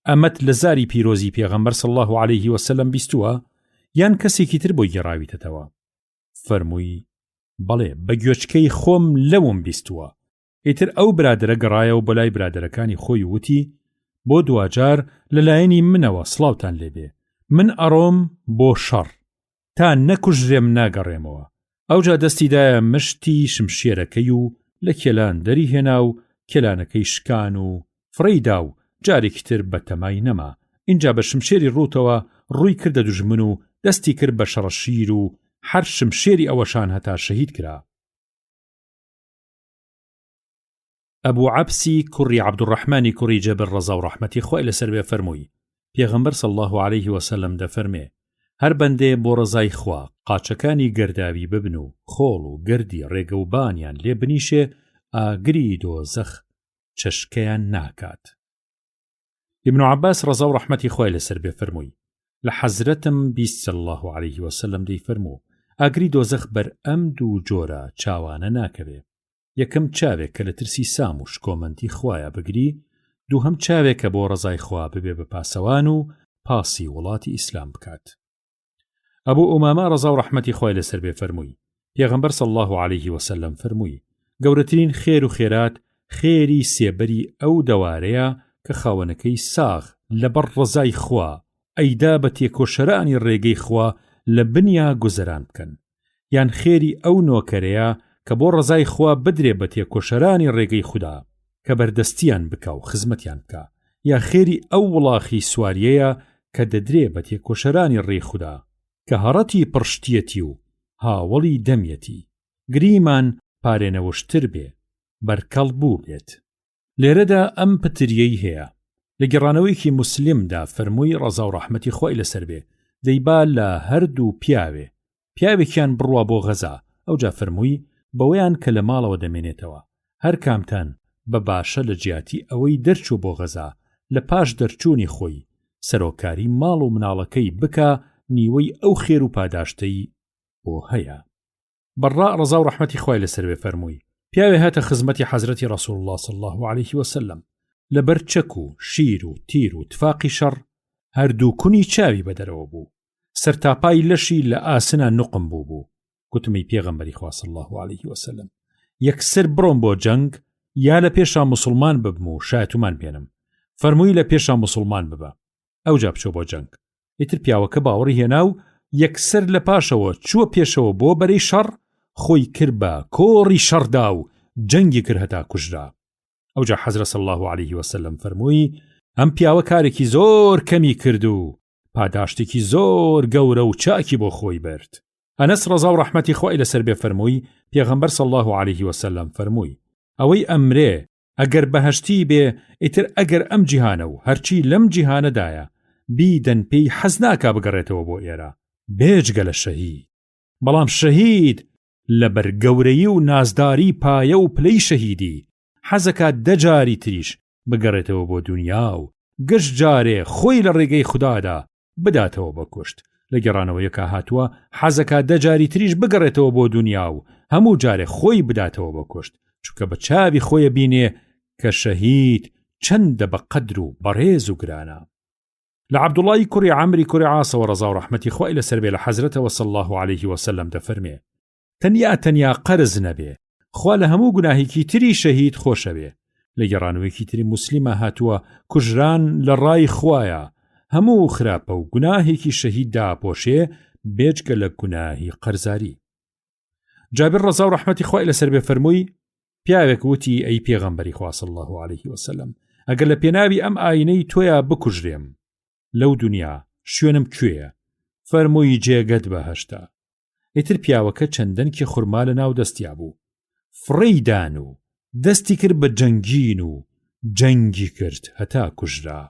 ئەمەت لە زاری پیرۆزی پێغەمبەر صلی الله عليه وسلم بیستووە یان کەسێکی تر بۆی گێڕاویتەوە؟ فەرمووی بەڵێ بەگوێچکەی خۆم لەوم بیستووە. ئیتر ئەو برادرە گەڕایەوە بۆ لای برادرەکانی خۆی وتی بۆ دوجار لەلایەنی منەوە سڵاوتان لێبێ، من ئەڕۆم بۆ شەڕ تا نەکوژرێم ناگەڕێمەوە. ئەوجا دەستیدایە مشتی شمشێرەکەی و لە کێلان دەری هێنا و کێلانەکەی شکان و فڕیدا و جارێکی تر بە تەمای نەما. اینجا بە شمشێری ڕووتەوە ڕووی کردە دوژمن و دەستی کرد بە شەڕەشیر و هەر شمشێری ئەوەشان هەتا شەهید کرا. ئەبوو عەبسی کوڕی عەبدوڕەحمانی کوڕی جەبر ڕەزا و ڕەحمەتی خۆی لەسەر بێ فەرمووی پێغەمبەر صلی الله عليه وسلم دەفەرمێ هەر بەندێ بۆ ڕەزای خوا قاچەکانی گەرداوی ببن و خۆڵ و گەردی ڕێگە و بانیان لێ بنیشێ ئاگری دۆزەخ چەشکەیان ناکات. ابن عباس ڕەزا و ڕەحمەتی خۆی لەسەر بێ فەرمووی لە حەزرەتم بیست صلی الله عليه وسلم دەی فەرموو ئاگری دۆزەخ بەر ئەم دوو جۆرە چاوانە ناکەوێ. یەکەم چاوێک کە لە ترسی سام و شکۆمەندی خوایە بگری، دووهەم چاوێک کە بۆ ڕەزای خوا ببێ بە پاسەوان و پاسی وڵاتی ئیسلام بکات. ئەبوو ئومامە ڕەزا و ڕەحمەتی خۆی لەسەر بێ فەرمووی پێغەمبەر صلی الله عليه وسلم فەرمووی گەورەترین خێر و خێرات خێری سێبەری ئەو دەوارەیە کە خاوەنەکەی ساغ لەبەر ڕەزای خوا ئەیدا بە تێکۆشەرانی ڕێگەی خوا لە بنیا گوزەران بکەن، یان خێری ئەو نۆکەرەیە کە بۆ ڕەزای خوا بدرێ بە تێکۆشەرانی ڕێگەی خوددا کە بەردەستیان بکە و خزمەتیان بکە، یا خێری ئەو وڵاخی سواریەیە کە دەدرێ بە تێکۆشەرانی ڕێی خوددا کە هەڕەتی پڕشتیەتی و هاوڵی دەمیەتی گریمان پارێنەوەشتر بێ بەرکەڵ بوو بێت. لێرەدا ئەم پتریەی هەیە. لە گەڕانەوەیکی موسلمدا فەرمووی ڕەزا و ڕەحمەتی خۆی لەسەر بێ دەیبا لە هەردوو پیاوێکیان بڕوا بۆ غەزا، ئەوجا فەرمووی بەوەیان کە لە ماڵەوە دەمێنێتەوە هەر کامتان بە باشە لە جیاتی ئەوەی دەرچوو بۆ غەزا لە پاش دەرچوونی خۆی سەرۆکاری ماڵ و مناڵەکەی بکە نیوەی ئەو خێر و پاداشتەی بۆ هەیە. بەڕا ڕەزا و ڕەحمەتی خۆی لەسەر بێ فەرمووی پیاوێ هاتە خزمەتی حەزرەتی ڕەسوول الله صلی الله عليه وسلم لەبەر چەک و شیر و تیر و تفاقی شەڕ هەردوو کونی چاوی بەدەرەوە بوو، سەرتاپای لەشی لە ئاسنە نوقم بوو. گوتمی پێغەمبەری خوا صلی الله عليه وسلم یەکسەر بڕۆم بۆ جەنگ یا لە پێشا موسڵمان ببم و شایەتومان بێنم؟ فەرمووی لە پێشا موسڵمان ببە. ئەوجا بچۆ بۆ جەنگ. ئیتر پیاوەکە باوەڕی هێنا و یەکسەر لە پاشەوە چووە پێشەوە بۆ بەرەی شەڕ، خۆی کرد بە کۆڕی شەڕدا و جەنگی کرد هەتا کوژرا. ئەوجا حەزرەت صلی الله عليه وسلم فەرمووی ئەم پیاوە کارێکی زۆر کەمی کرد و پاداشتێکی زۆر گەورە و چاکی بۆ خۆی برد. ئەنەس ڕەزا و ڕەحمەتی خۆی لەسەر بێ فەرمووی پێغەمبەر صلی الله عليه وسلم فەرمووی ئەوەی ئەمرێ ئەگەر بەهەشتی بێ ئیتر ئەگەر ئەم جیهانە و هەرچی لەم جیهانەدایە بیدەن پێی حەز ناکا بگەڕێتەوە بۆ ئێرە بێجگە لە شەهید. بەڵام شەهید لەبەر گەورەیی و نازداری پایە و پلەی شەهیدی حەزەکە دەجاری تریش بگەڕێتەوە بۆ دنیا و گشت جارێ خۆی لە ڕێگەی خوددادا بداتەوە بە کوشت. لە گەڕانەوەیەکە هاتووە حەزەکە دەجاری تریش بگەڕێتەوە بۆ دنیا و هەموو جارێ خۆی بداتەوە بە کوشت، چونکە بە چاوی خۆیە بینێ کە شەهید چەندە بە قەدر و بەڕێز و گرانە. لە عەبدوڵڵای کوڕی عەمری کوڕی عاسەوە ڕەزا و ڕەحمەتی خۆی لەسەر بێ لە حەزرەتەوە صلی الله عليه وسلم دەفەرمێ تەنیا قەرز نەبێ خوا لە هەموو گوناهێکی تری شەهید خۆشە بێ. لە گەڕانەوەیەکی تری موسلیمە هاتووە کوژران لە ڕای خوایە هەموو خراپە و گوناهێکی شەهید داپۆشێ بێجگە لە گوناهی قەرزاری. جابر ڕەزا و ڕەحمەتی خۆی لەسەر بێ فەرمووی پیاوێک وتی ئەی پێغەمبەری خوا صلی الله عليه وسلم ئەگەر لە پێناوی ئەم ئاینەی تۆیە بکوژرێم لەو دنیا شوێنم کوێیە؟ فەرمووی جێگەت بەهەشتا. ئیتر پیاوەکە چەندەنکی خورما لە ناو دەستیا بوو، فڕیدان و دەستی کرد بە جەنگین و جەنگی کرد هەتا کوژرا.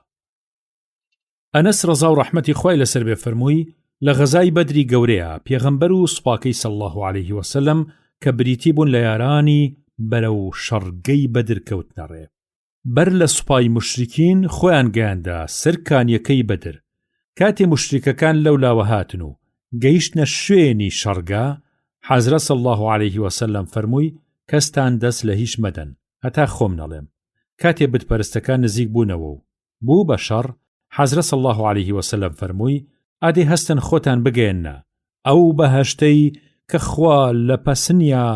ئەنەس ڕەزا و ڕەحمەتی خۆی لەسەر بێ فەرمووی لە غەزای بەدری گەورەیە پێغەمبەر و سوپاکەی صلی الله عليه وسلم کە بریتی بوون لە یارانی بەرەو شەڕگەی بەدر کەوتنە ڕێ. بەر لە سوپای مشریکین خۆیان گەیاندا سەر کانیەکەی بەدر. کاتێ مشریکەکان لەولاوە هاتن و گەیشتنە شوێنی شەڕگا، حەزرەت صلی الله عليه وسلم فەرمووی کەستان دەست لە هیچ مەدەن هەتا خۆم نەڵێم. کاتێ بتپەرستەکان نزیک بوونەوە و بوو بە شەڕ حەزرەت صلی الله عليه وسلم فەرمووی ئادەی هەستن خۆتان بگەێنە ئەو بەهەشتەی کە خوا لە پەسنیا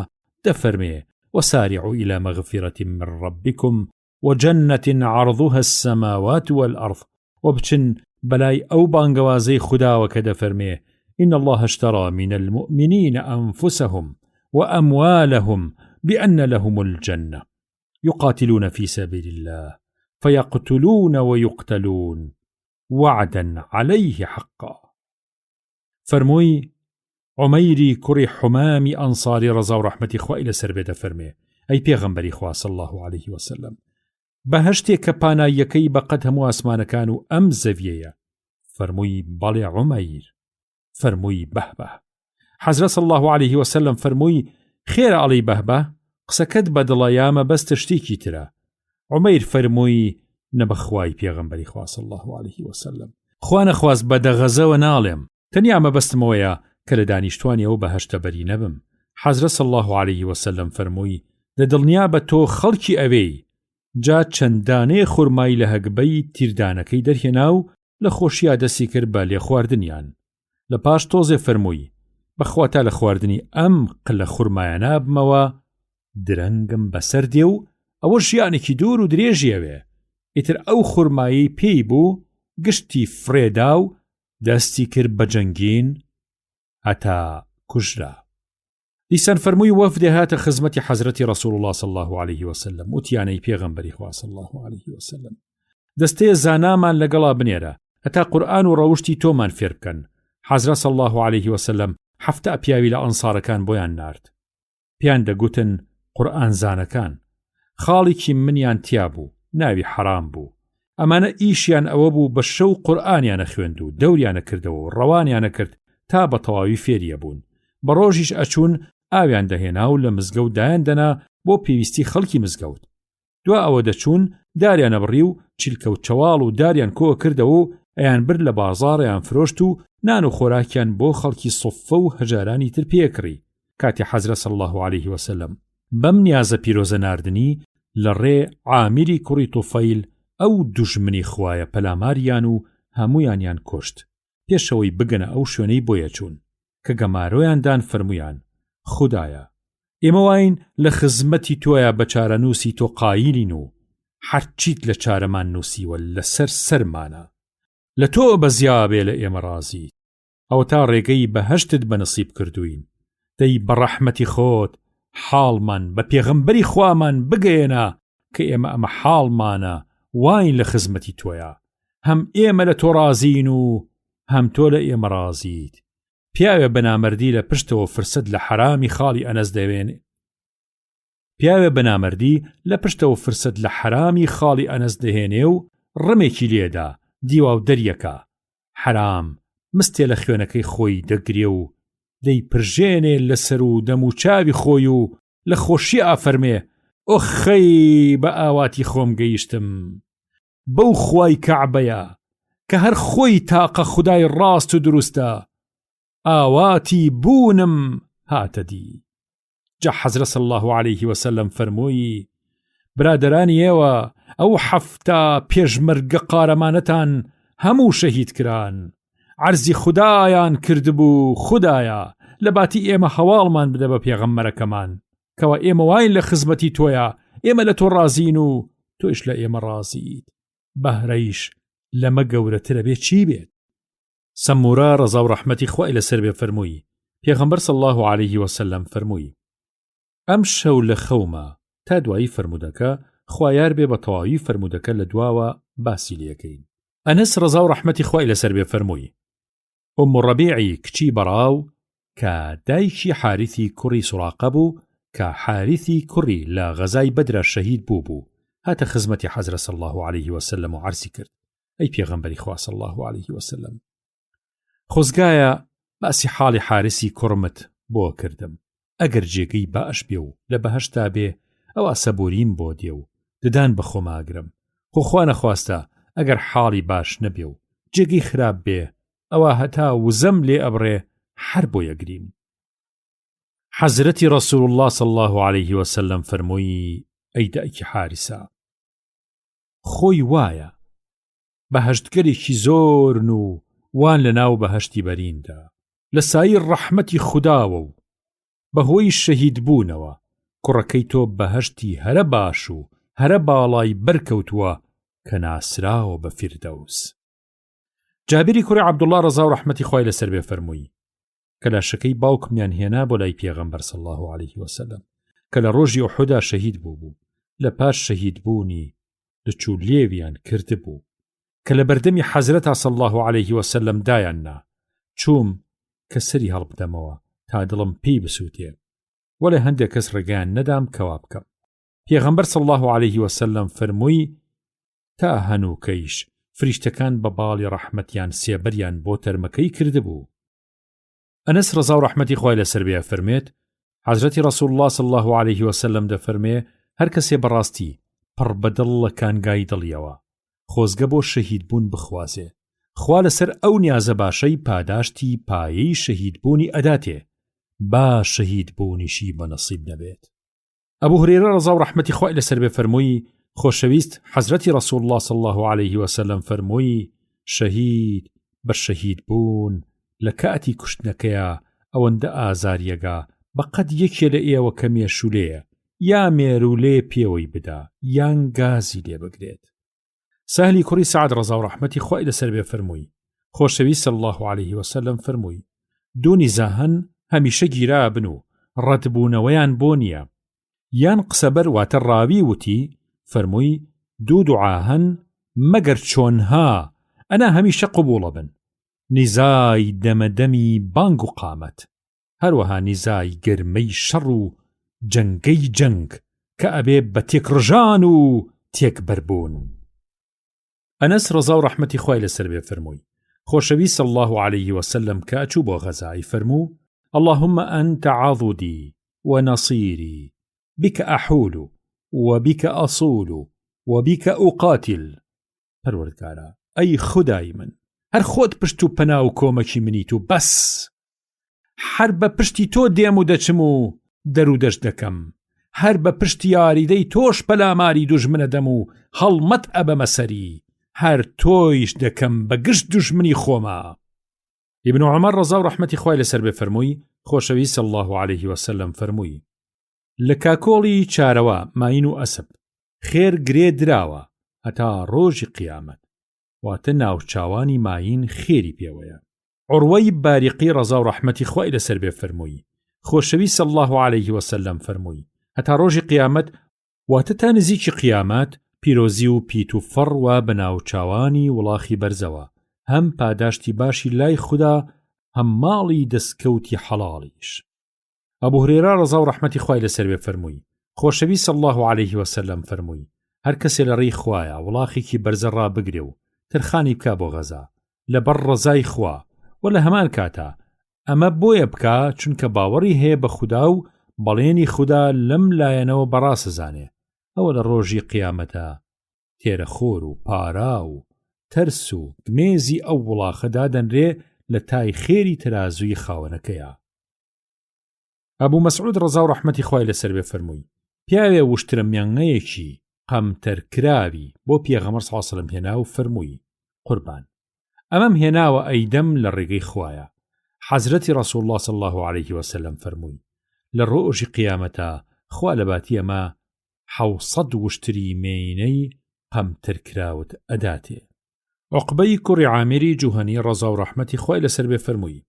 دەفەرمێ وسارعوا إلى مغفرة من ربكم وجنة عرضها السماوات والأرض وبچن بلاي أو بانگوازي خدا وكذا فرميه إن الله اشترى من المؤمنين أنفسهم وأموالهم بأن لهم الجنة يقاتلون في سبيل الله فيقتلون ويقتلون وعدا عليه حقا فرموي عميري كري حمامي أنصاري رضا ورحمتي خوا إلى سربيد فرمي أي پیغمبري خوا صلى الله عليه وسلم بهشتي كبانا يكي بقد همو أسمان كانوا أم زفية فرموي بالي عمير فرموي بهبه حضرت صلى الله عليه وسلم فرموي خير علي بهبه قسكت بدلايام بس تشتيكي ترى عمير فرموي نبخواي پیغمبري خوا صلى الله عليه وسلم خوانا خواز بدغزة ونالم تنيا ما بستمويا کە لە دانیشتوانی ئەو بەهەشتە بەری نەبم حەزرەت صلی الله عليه وسلم فەرمووی دەدڵنیا بە تۆ خەڵکی ئەوەی جا چەندانەیە خورمای لە هەگبەی تیردانەکەی دەرهێنا و لە خۆشییا دەستی کرد بە لێ خواردنیان لە پاش تۆزێ فەرمووی بەخوا تا لە خواردنی ئەم قلە خورمایانە بمەوە درەنگم بەسەر دێ و ئەوە ژیانێکی دوور و درێژیەوێ ئیتر ئەو خورمایی پێی بوو گشتی فرێدا و دەستی کرد بە جەنگین هەتا کوژرا دیسان فەرمووی وەفدێ هاتە خزمەتی حەزرەتی رسول الله صلى الله عليه وسلم وتیانەی پێغەمبەری خوا صلى الله عليه وسلم دەستەیە زانامان لەگەڵا بنێرە هەتا قورئان و ڕەوشتی تۆمان فێر بکەن حەزرەت صلى الله عليه وسلم هەفتە پیاوی لە ئەنسارەکان بۆیان نارد پیان دەگوتن قورئان زانەکان خاڵێکی منیان تیا بوو ناوی حرام بوو ئەمانە ئیشیان ئەوە بوو بە شەو قورئانیانە خوێند و دەوریانە کردەوە و ڕەوانیانە کرد تا بە تەواوی فێریە بوون بە ڕۆژیش ئەچوون ئاویان دەهێنا و لە مزگەوت دایان دەنا بۆ پێویستی خەڵکی مزگەوت دوا ئەوە دەچوون داریانە بڕی و چیلکە و چەواڵ و داریان کۆ کردەوە و ئەیان برد لە بازاڕیان فرۆشت و نان و خۆراکیان بۆ خەڵکی سوفە و هەژارانی تر پێکڕی کاتی حەزرەت صلی الله عليه وسلم بەم نیازە پیرۆزە ناردنی لە ڕێ عامیری کوڕی توفەیل ئەو دوژمنی خوایە پەلاماریان و هەمویانیان کوشت پێشەوەی بگەنە ئەو شوێنەی بۆیە چوون کە گەمارۆیاندان فەرمویان خودایە ئێمە واین لە خزمەتی تۆیە بە چارەنووسی تۆ قایلین و هەرچیت لە چارەمان نووسیوە لەسەر سەرمانە لە تۆ بەزیابێ لە ئێمە ڕازیت ئەو تا ڕێگەی بەهەشتت بەنسیب کردوین دەی بە ڕەحمەتی خۆت حاڵمان بە پێغەمبەری خوامان بگەێنە کە ئێمە ئەمە حاڵمانە واین لە خزمەتی تۆیە هەم ئێمە لە تۆ ڕازین و هەم تۆ لە ئێمە ڕازیت پیاوێ بەنامەردی لە پشتەوە فرسەت لە حرامی خاڵی ئەنەس دەوێنێ پیاوێ بەنامەردی لە پشتەوە فرسەت لە حرامی خاڵی ئەنەس دەهێنێ و ڕمێکی لێدا دیوا و دەریەکە حرام مستێ لە خوێنەکەی خۆی دەگرێ و دەی پرژێنێ لەسەر و دەم و چاوی خۆی و لە خۆشی ئافەرمێ ئۆخەی بە ئاواتی خۆم گەیشتم بەو خوای کەعبەیە کە هەر خۆی تاقە خودای ڕاست و دروستە ئاواتی بوونم هاتە دی جا حەزرەت صلی الله عليه وسلم فەرمووی برادەرانی ئێوە ئەو هەفتە پێشمەرگە قارەمانەتان هەموو شەهید کران عەرزی خودایان کردبوو خودایە لە باتی ئێمە هەواڵمان بدە بە پێغەمبەرەکەمان کەوا ئێمە واین لە خزمەتی تۆیە ئێمە لە تۆ ڕازین و تۆیش لە ئێمە ڕازیت بەهرەیش لەمە گەورەترە بێ چی بێت سەمورە ڕەزا و ڕەحمەتی خوای لەسەر بێ فەرمووی پێغەمبەر صلی الله عليه وسلم فەرمووی ئەم شەو لە خەومە تا دوایی فەرمودەکە خوایار بێ بە تەواوی فەرمودەکە لە دواوە باسی لێکەین ئەنەس ڕەزا و ڕەحمەتی خوای لەسەر بێ فەرمووی ئوم ڕەبیعی کچی بەڕاو کە دایکی حارثی کوڕی سوراقە بوو کە حارثی کوڕی لە غەزای بەدرە شەهید بوو هاتە خزمەتی حەزرەت صلی الله عليه وسلم و عەرزی کرد ئەی پێغەمبەری خوا صلی الله عليه وسلم خۆزگایە باسی حاڵی حارسی کوڕمت بۆ کردم ئەگەر جێگەی باش بێ و لە بەهەشتا بێ ئەوە سەبوریم بۆ دێ و ددان بە خۆماگرم خۆخوا نەخواستە ئەگەر حاڵی باش نەبێ و جێگەی خراپ بێ ئەوە هەتا وزەم لێ ئەبڕێ هەر بۆ یەگریم حەزرەتی ڕەسوول الله صلی الله عليه وسلم فەرمووی ئەی دایکی حارسە خۆی وایە بەهەشتگەرێکی زۆرن و وان لە ناو بەهەشتی بەریندا لە سایر ڕەحمەتی خوداوە و بەهۆی شەهید بوونەوە کوڕەکەی تۆ بەهەشتی هەرە باش و هەرە باڵای بەرکەوتووە کە ناسراوە بە فیردەوس. جابری کوڕی عەبدوڵڵا ڕەزا و ڕەحمەتی خوای لەسەر بێ فەرمووی کە لاشەکەی باوکمیان هێنا بۆ لای پێغەمبەر صلی الله علیه وسلم کە لە ڕۆژی ئوحودا شەهید بوو لە پاش شەهید بوونی لەچوو لێویان کردبوو کە لە بەردەمی حەزرەتا صلی الله علیه وسلم دایاننا چووم کە سەری هەڵبدەمەوە تا دڵم پێی بسووتێ وەڵێ هەندێک کەس ڕێگەیان نەدام کەوا بکەم. پێغەمبەر صلی الله علیه وسلم فەرمووی تا هەنووکەیش فریشتەکان بە باڵی ڕەحمەتیان سێبەریان بۆ تەرمەکەی کردبوو. ئەنەس ڕەزا و ڕەحمەتی خوای لەسەر بێ فەرمێت حەزرەتی ڕەسوول الله صلی الله علیه وسلم دەفەرمێ هەر کەسێ بەڕاستی پڕ بەدڵ لە کانگای دڵیەوە خۆزگە بۆ شەهید بوون بخوازێ خوا لەسەر ئەو نیازە باشەی پاداشتی پایەی شەهید بوونی ئەداتێ با شەهید بوونیشی بەنەسیب نەبێت. ئەبوو هورێرە ڕەزا و ڕەحمەتی خوای لەسەر بێ فەرمووی خۆشەویست حەزرەتی ڕەسوول الله صلی الله علیه وسلم فەرمووی شەهید بە شەهید بوون لە کاتی کوشتنەکەیە ئەوەندە ئازاریەگا بەقەد یەکێ لە ئێوە کە مێشولەیە یا مێرولێ پێوەی بدا یان گازی لێ بگرێت. سەهلی کوڕی سعد ڕەزا و ڕەحمەتی خوای لەسەر بێ فەرمووی خۆشەویست صلی الله علیه وسلم فەرمووی دوو نیزا هەن هەمیشە گیرابن و ڕەتبوونەوەیان بۆ نییە یان قسەبەر واتە ڕاوی وتی فەرمووی دوو دوعا هەن مەگەر چۆنها ئەنا هەمیشە قبوڵە بن نیزای دەمەدەمی بانگ و قامەت هەروەها نیزای گرمەی شەڕ و جەنگەی جەنگ کە ئەبێ بە تێکڕژان و تێکبەربوون. ئەنەس ڕەزا و ڕەحمەتی خوای لەسەر بێ فەرمووی خۆشەویست صلی الله علیه وسلم کە ئەچوو بۆ غەزای فەرموو اللهم أنت عضدي ونصيري بك أحول وبك أصول وبك أقاتل. پەروەردگارە ئەی خودای من هەر خۆت پشت و پەنا و کۆمەکی منیت و بەس هەر بە پشتی تۆ دێم و دەچم و دەر و دەشت دەکەم هەر بە پشتی یاریدەی تۆش پەلاماری دوژمنە دەم و هەڵمەت ئەبەمە سەری هەر تۆیش دەکەم بە گشت دوژمنی خۆمە. ابن عمر ڕەزا و ڕەحمەتی خوای لەسەر بێ فەرمووی خۆشەویست صلی الله علیه وسلم فەرمووی لە کاکۆڵی چارەوە ماین و ئەسب خێر گرێ دراوە هەتا ڕۆژی قیامەت واتە ناوچاوانی ماین خێری پێوەیە. عوڕوەی باریقی ڕەزا و ڕەحمەتی خوای لەسەر بێ فەرمووی خۆشەویست صلی الله علیه وسلم فەرمووی هەتا ڕۆژی قیامەت واتە تا نزیکی قیامەت پیرۆزی و پیت و فەڕ وە بە ناوچاوانی وڵاخی بەرزەوە هەم پاداشتی باشی لای خوددا هەم ماڵی دەستکەوتی حەڵاڵیش. ئەبوو هورێرە ڕەزا و ڕەحمەتی خوای لەسەر بێ فەرمووی خۆشەویست صلی الله علیه وسلم فەرمووی هەر کەسێ لە ڕێی خوایە وڵاخێکی بەرزە ڕابگرێ و ترخانی بکا بۆ غەزا لەبەر ڕەزای خوا و لە هەمان کاتە ئەمە بۆیە بکا چونکە باوەڕی هەیە بە خودا و بەڵێنی خودا لەم لایەنەوە بەڕاستەزانێ ئەوە لە ڕۆژی قیامەتە تێرەخۆر و پارا و تەرس و گمێزی ئەو وڵاخەدا دەنرێ لە تای خێری ترازوی خاوەنەکەیە. ئەبوو مەسعود ڕەزا و ڕەحمەتی خوای لەسەر بێ فەرمووی پیاوێ وشترە میانگەیەکی قەمتەرکراوی بۆ پێغەمبەر صلی الله علیه وسلم هێنا و فەرمووی قوربان ئەمەم هێناوە ئەیدەم لە ڕێگەی خوایە. حەزرەتی ڕەسوول الله صلی الله علیه وسلم فەرمووی لە ڕۆژی قیامەتە خوا لە باتی ئەمە 700 وشتری مێینەی قەمتەرکراوت ئەداتێ. عوقبەی کوڕی عامری جوهەنی ڕەزا و ڕەحمەتی خوای لەسەر بێ فەرمووی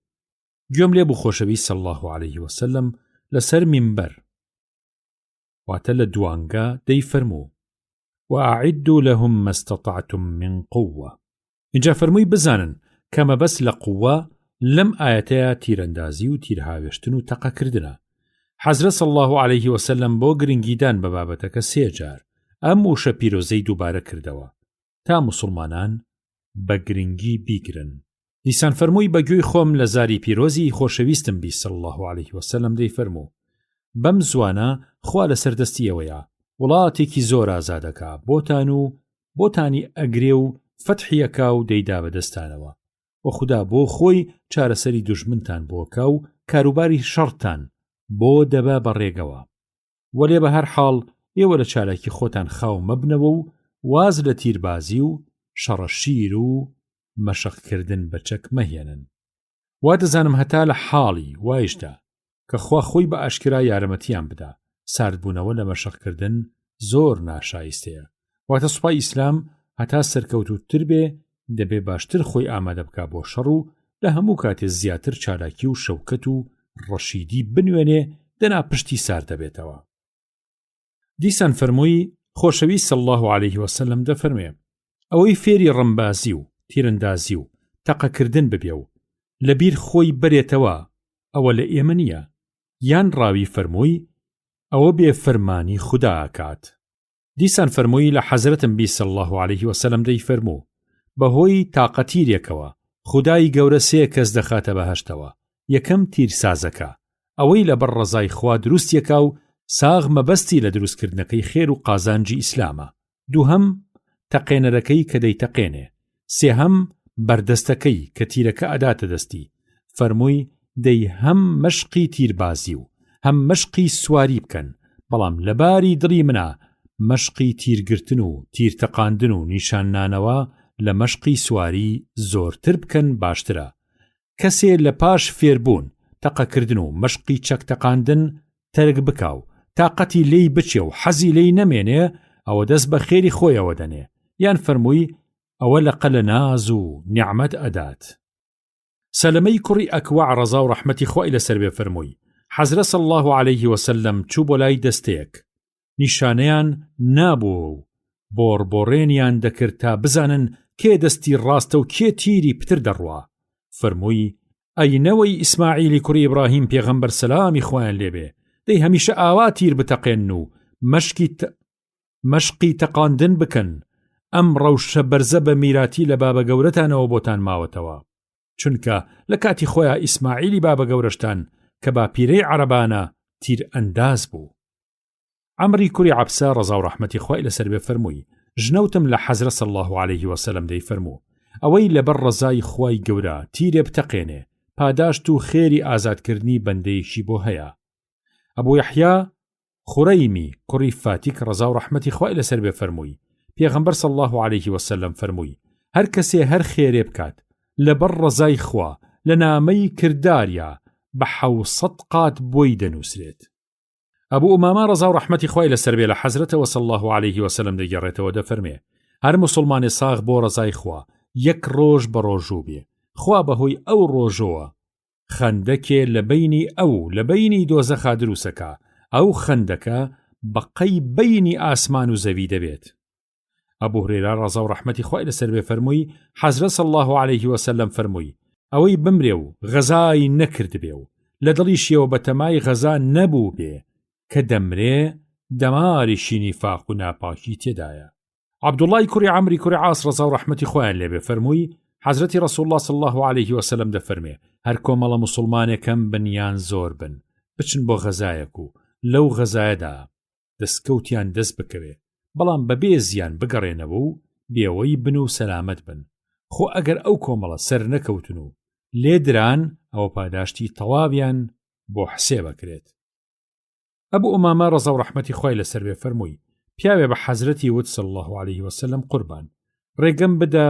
گوێم لێ بوو خۆشەویست صلی الله علیه وسلم لەسەر مینبەر واتە لە دوانگە دەی فەرموو وأعدوا لهم ما استطعتم من قوة. اینجا فەرمووی بزانن کە مەبەست لە قووە لەم ئاەتەیە تیرەندازی و تیرهاوێشتن و تەقەکردنە. حەزرەت صلی الله علیه وسلم بۆ گرنگیدان بە بابەتەکە 3 جار ئەم وشە پیرۆزەی دووبارە کردەوە تا موسڵمانان بە گرنگی بیگرن. دیسان فەرمووی بەگوێی خۆم لە زاری پیرۆزی خۆشەویستم بی صلی الله علیه وسلم دەی فەرموو بەم زوانە خوا لە سەردەستیەوەیە وڵاتێکی زۆر ئازادەکا بۆتان و بۆتانی ئەگرێ و فەتحیەکا و دەیدا بەدەستانەوە و خوددا بۆ خۆی چارەسەری دوژمنتان بۆکە و کاروباری شەڕتان بۆ دەبا بەڕێگەوە وەلێ بە هەر حاڵ ئێوە لە چالاکی خۆتان خاو مەبنەوە و واز لە تیربازی و شەڕەشیر و مەشقکردن بە چەک مەهێنن. وا دەزانم هەتا لە حاڵی وایشدا کە خوا خۆی بە ئاشکرا یارمەتیان بدا، ساردبوونەوە لە مەشقکردن زۆر ناشایستەیە. واتە سوپای ئیسلام هەتا سەرکەوتوتر بێ دەبێ باشتر خۆی ئامادە بکا بۆ شەڕ و لە هەموو کاتێ زیاتر چالاکی و شەوکەت و ڕەشیدی بنوێنێ دەنا پشتی سار دەبێتەوە. دیسان فەرمووی خۆشەوی صلی الله عليه وسلم دەفەرمێ ئەوەی فێری ڕەمبازی و تیرەندازی و تەقەکردن ببێ و لەبیر خۆی بەرێتەوە ئەوە لە ئێمە نییە، یان ڕاوی فەرمووی ئەوە بێ فەرمانی خوددا ئاکات. دیسان فەرمووی لە حەزرەتم بی صلی الله عليه وسلم دەی فەرموو بەهۆی تاقەتیرێکەوە خودای گەورە سێ کەس دەخاتە بەهەشتەوە. یەکەم تیرسازەکە، ئەوەی لەبەر ڕزای خوا دروستیەکە و ساغ مەبەستی لە دروستکردنەکەی خێر و قازانجی ئیسلامە. دووهەم تەقێنەرەکەی کە دەیتەقێنێ. سێهەم بەردەستەکەی کە تیرەکە ئەداتە دەستی. فەرمووی دەی هەم مەشقی تیربازی و هەم مەشقی سواری بکەن، بەڵام لەباری دڵی منە مەشقی تیرگرتن و تیرتەقاندن و نیشاننانەوە لە مەشقی سواری زۆرتر بکەن باشترە. کەسێ لە پاش فێربوون تەقەکردن و مەشقی چەکتەقاندن تەرگ بکاو تاقەتی لێی بچێ و حەزی لێی نەمێنێ ئەوە دەست بە خێری خۆیەوە دەنێ، یان فەرمووی ئەوە لە قەلە ناز و نیعمەت ئەدات. سەلەمەی کوڕی ئەکوع ڕەزا و ڕەحمەتی خوای لەسەر بێ فەرمووی حەزرە صلی الله عليه وسلم چوو بۆ لای دەستەیەک، نیشانەیان نابوو و بۆڕبۆڕێنیان دەکرد تا بزانن کێ دەستی ڕاستە و کێ تیری پتر دەڕوا. فەرمووی ئەینەوەی ئیسماعیلی کوڕی ئیبراهیم پێغەمبەر سەلامی خۆیان لێبێ دەی هەمیشە ئاوا تیر بتەقێن و مەشقی تەقاندن بکەن. ئەم ڕەوشە بەرزە بە میراتی لە بابە گەورەتانەوە بۆتان ماوەتەوە، چونکە لە کاتی خۆیان ئیسماعیلی بابە گەورەشتان کە باپیرەی عەرەبانە تیر ئەنداز بوو. عەمری کوڕی عەبسە ڕەزا و ڕەحمەتی خوای لەسەر بێ فەرمووی ژنەوتم لە حەزرە صلی الله عليه وسلم دەی فەرموو ئەوەی لەبەر ڕەزای خوای گەورە تیرێ بتەقێنێ پاداشت و خێری ئازادکردنی بەندەیەکی بۆ هەیە. ئەبوو یەحیا خوڕەیمی کوڕی فاتیک ڕەزا و ڕەحمەتی خوای لەسەر بێ فەرمووی پێغەمبەر صلی الله عليه وسلم فەرمووی هەر کەسێ هەر خێرێ بکات لەبەر ڕەزای خوا لە نامەی کرداریە بە 700 قات بۆی دەنووسرێت. ئەبوو ئومامە ڕەزا و ڕەحمەتی خوای لەسەر بێ لە حەزرەتەوە صلی الله عليه وسلم دەگەڕێتەوە دەفەرمێ هەر موسڵمانێ ساغ بۆ ڕەزای خوا یەک ڕۆژ بە ڕۆژوو بێ، خوا بەهۆی ئەو ڕۆژەوە خەندەکێ لە بەینی ئەو لە بەینی دۆزەخا دروسەکە، ئەو خەندەکە بەقەی بەینی ئاسمان و زەوی دەبێت. ئەبوو هورێرە ڕەزا و ڕەحمەتی خوای لەسەر بێ فەرمووی حەزرەت صلی الله عليه وسلم فەرمووی ئەوەی بمرێ و غەزای نەکرد بێ و لە دڵیشیەوە بە تەمای غەزا نەبوو بێ کە دەمرێ دەماریشی نیفاق و ناپاکی تێدایە. عەبدوڵڵای کوڕی عەمری کوڕی عاس ڕەزا و ڕەحمەتی خۆیان لێبێ فەرمووی حەزرەتی ڕەسوول الله صلی الله عليه وسلم دەفەرمێ هەر کۆمەڵە موسڵمانێکم بنیان زۆر بن بچن بۆ غەزایەک و لەو غەزایەدا دەستکەوتیان دەست بکەوێ، بەڵام بەبێ زیان بگەڕێنەوە و بێوەی بن و سەلامەت بن. خۆ ئەگەر ئەو کۆمەڵە سەر نەکەوتن و لێدران ئەوە پاداشتی تەواویان بۆ حسێ بکرێت. ئەبوو ئومامە ڕەزا و ڕەحمەتی خوای لەسەر بێ فەرمووی پیاوێ بە حەزرەتی وت صلی الله عليه وسلم قوربان ڕێگەم بدە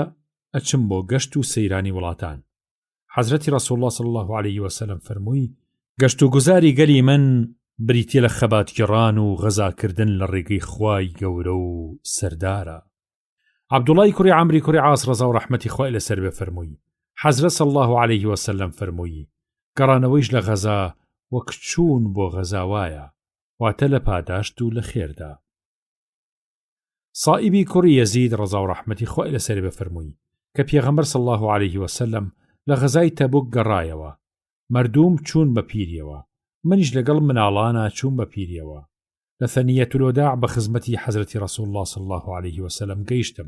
ئەچم بۆ گەشت و سەیرانی وڵاتان. حەزرەتی ڕەسوول الله صلی الله عليه وسلم فەرمووی گەشت و گوزاری گەلی من بریتێ لە خەباتگیڕان و غەزاکردن لە ڕێگەی خوای گەورە و سەردارە. عەبدوڵڵای کوڕی عەمری کوڕی عاس ڕەزا و ڕەحمەتی خوای لەسەر بێ فەرمووی حەزرەت صلی الله عليه وسلم فەرمووی گەڕانەوەیش لە غەزا وەک چوون بۆ غەزاوایە، واتە لە پاداشت و لە خێردا. سائیبی کوڕی یەزید ڕەزا و ڕەحمەتی خوای لەسەر بێ فەرمووی کە پێغەمبەر صلی الله عليه وسلم لە غەزای تەبوک گەڕایەوە، مردوم چوون بە پیریەوە، منیش لەگەڵ مناڵانە چوون بە پیریەوە. لە ثەنیەت الوداع بە خزمەتی حەزرەتی ڕەسوول الله صلی الله عليه وسلم گەیشتم.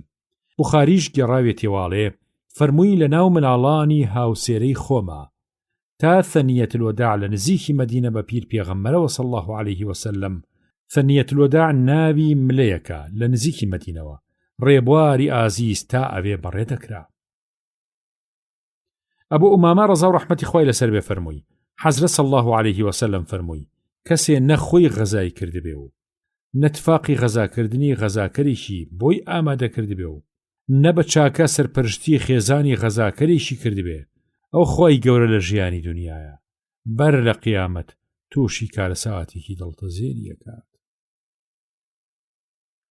بوخاریش گێڕاوێ تێواڵێ فەرمووی لە ناو مناڵانی هاوسێرەی خۆمە تا ثەنیەت الوداع لە نزیکی مەدینە بە پیر پێغەمبەرەوە صلی الله عليه وسلم. ثەنیەت الوداع ناوی ملەیەکە لە نزیکی مەدینەوە، ڕێبواری ئازیز تا ئەوێ بەڕێ دەکرا. ئەبوو ئومامە ڕەزا و ڕەحمەتی خوای لەسەر بێ فەرمووی حەزرەت صلی الله عليه وسلم فەرمووی کەسێ نەخۆی غەزای کردبێ و نەتفاقی غەزاکردنی غەزاکەرێکی بۆی ئامادەکرد بێ و نە بە چاکە سەرپەرشتی خێزانی غەزاکەرێکی کردبێ ئەو خۆی گەورە لە ژیانی دنیاە بەر لە قیامەت تووشی کارەساعاتێکی دڵتەزێری ئەکات.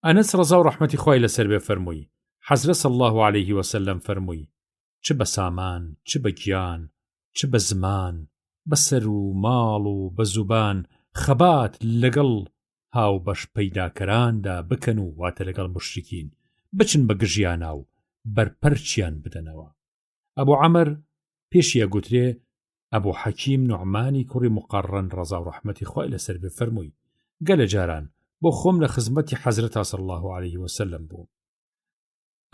ئەنەس ڕەزا و ڕەحمەتی خوای لەسەر بێ فەرمووی حەزرەت صلی الله عەلەیه وسەلەم فەرمووی چ بە سامان چ بە گیان چ بە زمان بە سەر و ماڵ و بە زوبان خەبات لەگەڵ هاو بەش پەیداکەراندا بکەن و واتە لەگەڵ مشریکین بچن بە گژیانا و بەرپەرچیان بدەنەوە. ئەبوو عەمەر پێشیە گوترێ ئەبوو حەکیم نوعمانی کوڕی مقەڕن ڕەزا و ڕەحمەتی خوای لەسەر بێ فەرمووی گەلە جاران بۆ خۆم لە خزمەتی حەزرەتا صلی الله عەلەیه وسەلەم بووم.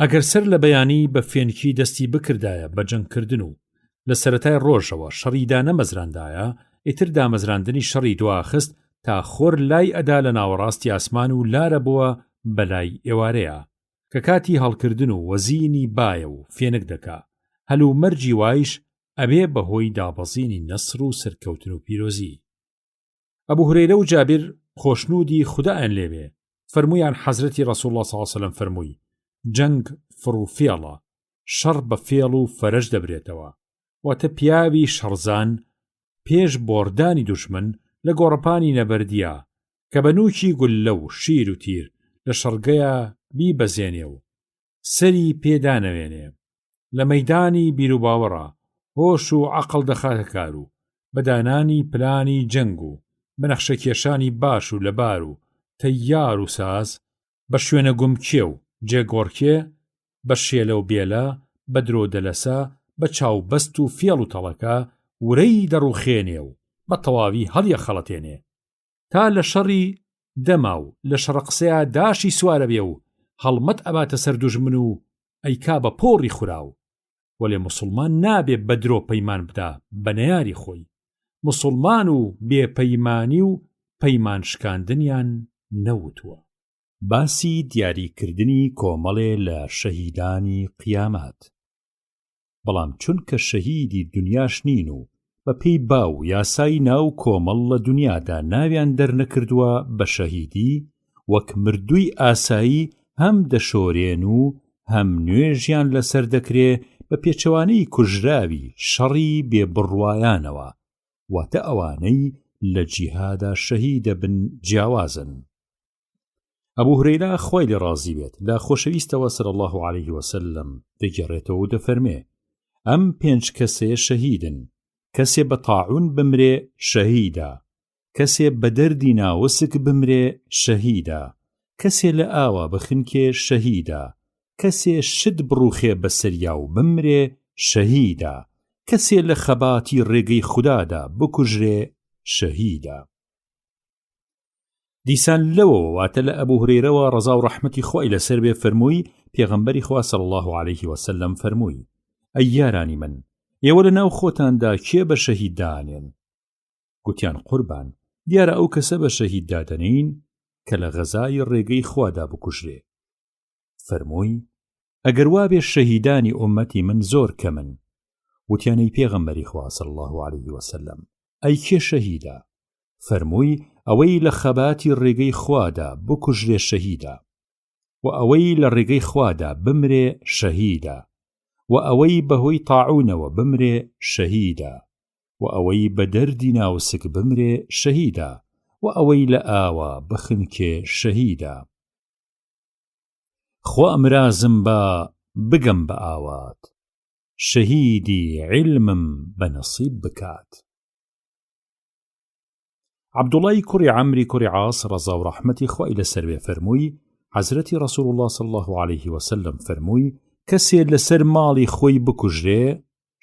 ئەگەر سەر لە بەیانی بە فێنکی دەستی بکردایە بە جەنگکردن و لە سەرەتای ڕۆژەوە شەڕیدا نەمەزراندایە ئیتر دامەزراندنی شەڕی دواخست تا خۆر لای ئەدا لە ناوەڕاستی ئاسمان و لارە بووە بەلای ئێوارەیە کە کاتی هەڵکردن و وەزینی بایە و فێنک دەکا هەلو مەرجی وایش ئەبێ بەهۆی دابەزینی نەسر و سەرکەوتن و پیرۆزی. ئەبوو هورەیرە و جابر خۆشنودی خودایان لێبێ فەرموویان حەزرەتی ڕەسوڵ الله صلی الله علیه وسلم فەرمووی جەنگ فڕوفێڵە شەڕ بە فێڵ و فەرەش دەبرێتەوە واتە پیاوی شەڕزان پێش بۆردانی دوژمن لە گۆڕەپانی نەبەردیە کە بەنووکی گولە و شیر و تیر لە شەڕگەیە بیبەزێنێ و سەری پێدانەوێنێ لە مەیدانی بیرروباوەڕە هۆش و عەقڵ دەخاتە کار و بەدانانی پلانی جەنگ و بەنەخشە کێشانی باش و لەبار و تەیار و ساز بە شوێنە گومکێ و جێگۆڕکێ بە شێلە و بێلە بە درۆ دەلەسا بە چاوبەست و فێڵ و تەڵەکە ورەی دەڕوخێنێ و بە تەواوی هەڵیە خەڵەتێنێ تا لە شەڕی دەما و لە شەڕقسەیە داشی سوارە بێ و هەڵمەت ئەباتە سەر دوژمن و ئەیکا بە پۆڕی خوراو وەلێ موسڵمان نابێ بە درۆ پەیمان بدا بە نەیاری خۆی موسڵمان و بێپەیمانی و پەیمان شکاندنیان نەوتووە. باسی دیاریکردنی کۆمەڵێ لە شەهیدانی قیامەت. بەڵام چونکە شەهیدی دنیاش نین و بە پێی باو یاسای ناو کۆمەڵ لە دنیادا ناویان دەرنەکردووە بە شەهیدی وەک مردووی ئاسایی هەم دەشۆرێن و هەم نوێژیان لەسەر دەکرێ بە پێچەوانەی کوژراوی شەڕی بێبڕوایانەوە واتە ئەوانەی لە جیهادا شەهیدە بن جیاوازن. ئەبوو هورەیرە خوای لێ ڕازی بێت لە خۆشەویستەوە صلی الله عەلەیه وسەلەم دەگەڕێتەوە و دەفەرمێ ئەم 5 کەسێ شەهیدن کەسێ بە تاعون بمرێ شەهیدە کەسێ بە دەردی ناوسک بمرێ شەهیدە کەسێ لە ئاوا بخنکێ شەهیدە کەسێ شت بڕوخێ بە سەریا و بمرێ شەهیدە کەسێ لە خەباتی ڕێگەی خودادا بکوژرێ شەهیدە. دیسان لەوەوە واتە لە ئەبوو هورەیرەوە ڕەزا و ڕەحمەتی خوای لەسەر بێ فەرمووی پێغەمبەری خوا صلی الله عەلەیه وسەلەم فەرمووی ئەی یارانی من ئێوە لە ناو خۆتاندا کێ بە شەهید دانێن؟ گوتیان قوربان دیارە ئەو کەسە بە شەهید دادەنین کە لە غەزای ڕێگەی خوادا بکوژرێ. فەرمووی ئەگەر وابێ شەهیدانی ئومەتی من زۆر کەمن. وتیانەی پێغەمبەری خوا صلی الله عەلەیه وسەلەم ئەی کێ شەهیدە؟ فەرمووی ئەوەی لە خەباتی ڕێگەی خوادا بکوژرێ شەهیدە و ئەوەی لە ڕێگەی خوادا بمرێ شەهیدە و ئەوەی بەهۆی تاعونەوە بمرێ شەهیدە و ئەوەی بە دەردی ناوسک بمرێ شەهیدە و ئەوەی لە ئاوا بخنکێ شەهیدە. خوا ئەمرازم بە بگەم بە ئاوات شەهیدی علمم بە نەسیب بکات. عەبدوڵای کوڕی عەمری کوڕی عاس ڕەزا و ڕەحمەتی خوای لەسەر بێ فەرمووی حەزرەتی ڕەسوڵ الله صلی الله عەلەیه وسەلەم فەرمووی کەسێ لەسەر ماڵی خۆی بکوژرێ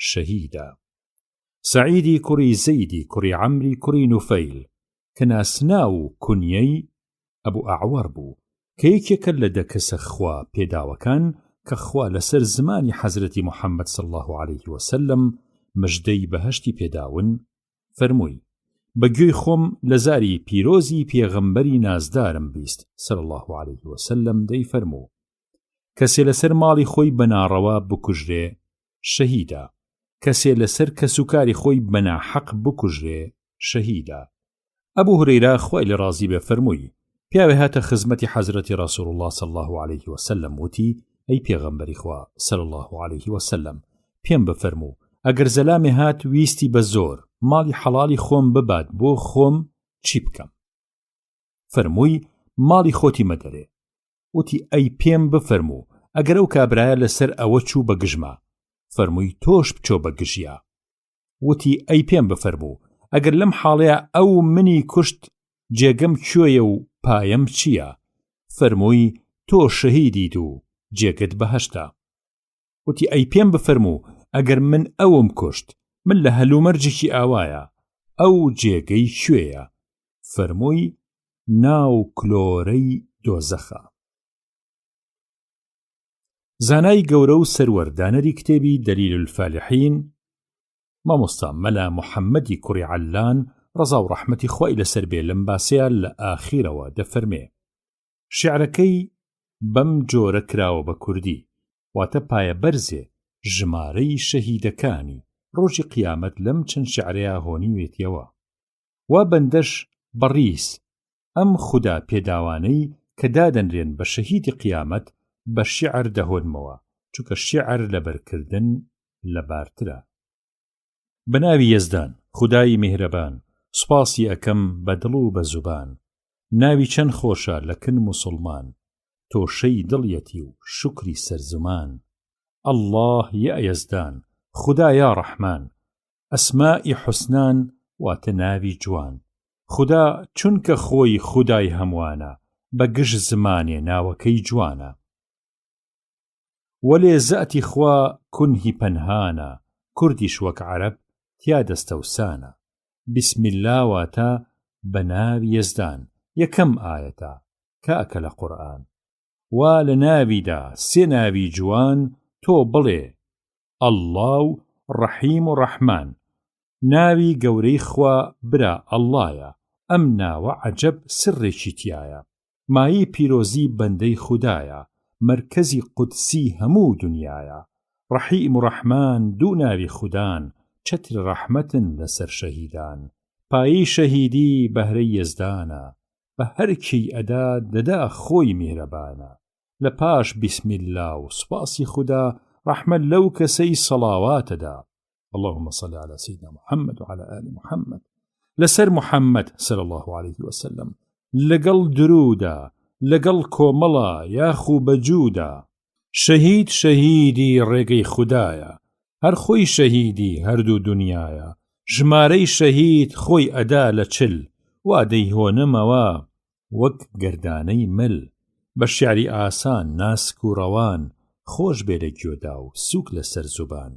شەهیدە. سەعیدی کوڕی زەیدی کوڕی عەمری کوڕی نوفەیل کە ناسنا و کونیەی ئەبوو ئەعوەر بوو کە یەکێکە لە 10 کەسە خوا پێداوەکان کە خوا لەسەر زمانی حەزرەتی محەممەد صلی الله عەلەیه وسەلەم مژدەی بەهەشتی پێداون فەرمووی بەگوێی خۆم لە زاری پیرۆزی پێغەمبەری نازدارم بیست صلی الله عەلەیه وسەلەم دەی فەرموو کەسێ لەسەر ماڵی خۆی بەناڕەوا بکوژرێ شەهیدە کەسێ لەسەر کەسوکاری خۆی بەناحەق بکوژرێ شەهیدە. ئەبوو هورەیرە خوای لێ ڕازی بێ فەرمووی پیاوێ هاتە خزمەتی حەزرەتی ڕەسوڵ الله صلی الله عليه وسلم وتی ئەی پێغەمبەری خوا صلی الله عليه وسلم پێم بفەرموو ئەگەر زەلامێ هات ویستی بە زۆر ماڵی حەڵالی خۆم ببات بۆ خۆم چی بکەم؟ فەرمووی ماڵی خۆتی مەدەرێ. وتی ئەی پێم بفەرموو ئەگەر ئەو کابرایە لەسەر ئەوە چوو بە گژما فەرمووی تۆش بچۆ بە گژیا. وتی ئەی پێم بفەرموو ئەگەر لەم حاڵەیە ئەو منی کوشت جێگەم کوێیە و پایم چییە؟ فەرمووی تۆ شەهیدیت و جێگەت بەهەشتا. وتی ئەی پێم بفەرموو ئەگەر من ئەوم کوشت من لە هەلومەرجێکی ئاوایە ئەو جێگەی کوێیە؟ فەرمووی ناو کلۆرەی دۆزەخە. زانای گەورە و سەروەردانەری کتێبی دەلیل الفالحین مامۆستا مەلا محەممەدی کوڕی عەلان ڕەزا و ڕەحمەتی خۆی لەسەر بێ لەم باسەیە لە ئاخیرەوە دەفەرمێ شیعرەکەی بەم جۆرە کراوە بە کوردی واتە پایە بەرزێ ژمارەی شەهیدەکانی ڕۆژی قیامەت لەم چەند شیعرەیە هۆنیوێتیەوە وا بەندەش بەڕیس ئەم خوددا پێداوانەی کە دادەنرێن بە شەهیدی قیامەت بە شیعر دەهۆنمەوە چونکە شیعر لەبەرکردن لەبارترە. بەناوی یەزدان خودای میهرەبان سوپاسی ئەکەم بە دڵ و بە زوبان ناوی چەند خۆشە لەکن موسڵمان تۆشەی دڵیەتی و شکری سەرزمان الله یا یەزدان خوددا یا ڕەحمان ئەسمائی حوسنان واتە ناوی جوان خوددا چونکە خۆی خودای هەموانە بە گشت زمانێ ناوەکەی جوانە وەلێ زەتی خوا کونهی پەنهانە کوردیش وەک عەرەب تیا دەستەوسانە بسم الله واتە بە ناوی یەزدان یەکەم ئایەتە کە ئەکە لە قورئان وا لە ناویدا سێ ناوی جوان تۆ بڵێ ئەڵڵا و ڕەحیم و ڕەحمان ناوی گەورەی خوا برا ئەڵڵایە ئەم ناوە عەجەب سڕێکی تایە مایی پیرۆزی بەندەی خودایە مرکزی قودسی هەموو دنیایە ڕەحیم و ڕەحمان دوو ناوی خودان چەتر ڕەحمەتن لەسەر شەهیدان پایی شەهیدی بەهرەی یەزدانە بە هەرکی ئەدا دەدا خۆی میهرەبانە لە پاش بسم الله و سوپاسی خوددا ڕەحمەت لەو کەسەی سەڵاواتەدا اللهم صل على سيدنا محمد وعلى آل محمد لەسەر محەممەد صلى الله عليه وسلم لەگەڵ درودە لەگەڵ کۆمەڵە یاخو بەجوودا شەهید شەهیدی ڕێگەی خودایە هەر خۆی شەهیدی هەردوو دنیایە ژمارەی شەهید خۆی ئەدا لە چل وا دەیهۆنمەوە وەک گەردانەی مل بە شیعری ئاسان ناسک و ڕەوان خۆش بێ لە گوێدا و سووک لەسەر زوبان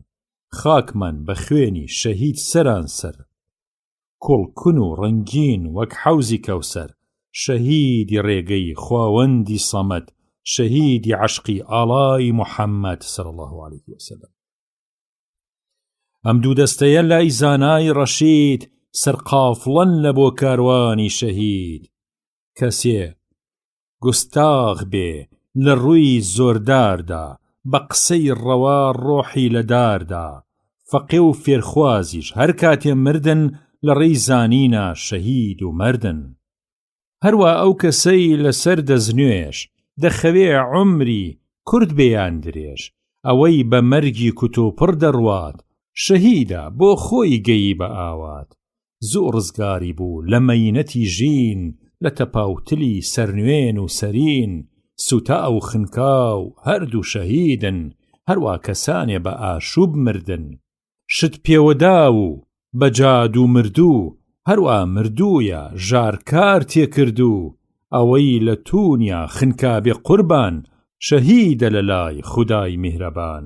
خاکمان بە خوێنی شەهید سەران سەر کوڵکن و ڕەنگین وەک حەوزی کەوسەر شەهیدی ڕێگەی خواوەندی سەمەد شەهیدی عەشقی ئاڵای محەممەد صلی الله عليه وسلم ئەم دوو دەستەیە لای زانای ڕەشید سەرقافڵەن لە بۆ کاروانی شەهید کەسێ گوستاغ بێ لە ڕووی زۆرداردا بە قسەی ڕەوا ڕۆحی لە داردا فەقێ و فێرخوازیش هەر کاتێ مردن لە ڕێی زانینە شەهید و مردن هەروە ئەو کەسەی لەسەر دەزنوێش دەخەوێ عومری کورد بێیان درێژ ئەوەی بە مەرگی کوتوپڕ دەڕوات شەهیدە بۆ خۆی گەیی بە ئاوات زوو ڕزگاری بوو لە مەینەتی ژین لە تەپاوتلی سەرنوێن و سەرین سوتا ئەو خنکاو هەردوو شەهیدن هەروە کەسانێ بە ئاشوب مردن شت پێوەدا و بە جاد و مردوو هەروە مردوویە ژارکار تێکردوو ئەوەی لە تونیا خنکا بێ قوربان شەهیدە لە لای خودای میهرەبان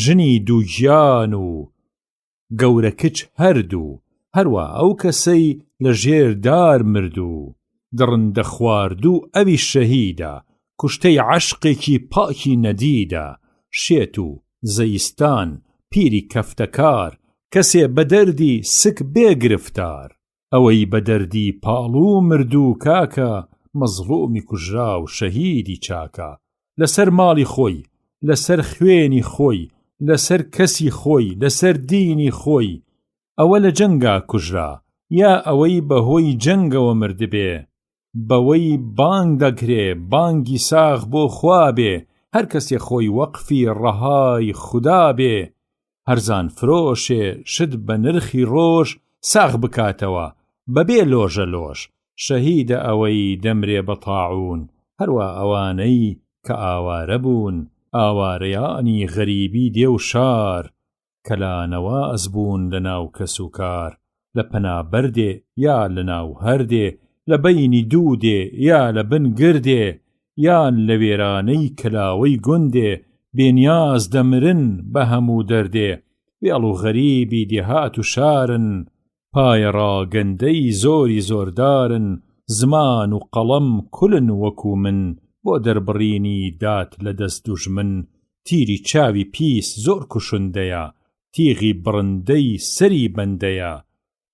ژنی دووگیان و گەورە کچ هەردوو هەروە ئەو کەسەی لە ژێر دار مردوو دڕندە خواردوو ئەوی شەهیدە کوشتەی عەشقێکی پاکی نەدیدە شێت و زەیستان پیری کەفتەکار کەسێ بە دەردی سک بێ گرفتار ئەوەی بە دەردی پاڵوو مردوو کاکە مەزلومی کوژرا و شەهیدی چاکە لەسەر ماڵی خۆی لەسەر خوێنی خۆی لەسەر کەسی خۆی لەسەر دینی خۆی ئەوە لە جەنگا کوژرا یا ئەوەی بەهۆی جەنگەوە مردبێ بەوەی بانگ دەکرێ بانگی ساغ بۆ خوا بێ هەر کەسێ خۆی وەقفی ڕەهای خودا بێ هەرزان فرۆشێ شت بە نرخی ڕۆژ ساغ بکاتەوە بەبێ لۆژە لۆژ شەهیدە ئەوەی دەمرێ بە تاعون هەروە ئەوانەی کە ئاوارە بوون ئاوارەیانی غەریبی دێ و شار کەلانەواز بوون لە ناو کەس و کار لە پەنابەردێ یا لە ناو هەردێ لە بەینی دوودێ یا لە بن گردێ یان لە وێرانەی کلاوەی گوندێ بێنیاز دەمرن بە هەموو دەردێ وێڵ و غەریبی دێهات و شارن پایە ڕاگەندەی زۆری زۆردارن زمان و قەڵەم کولن وەکو من بۆ دەربڕینی دات لە دەست دوژمن تیری چاوی پیس زۆر کوشندەیە تیغی بڕندەی سەری بەندەیە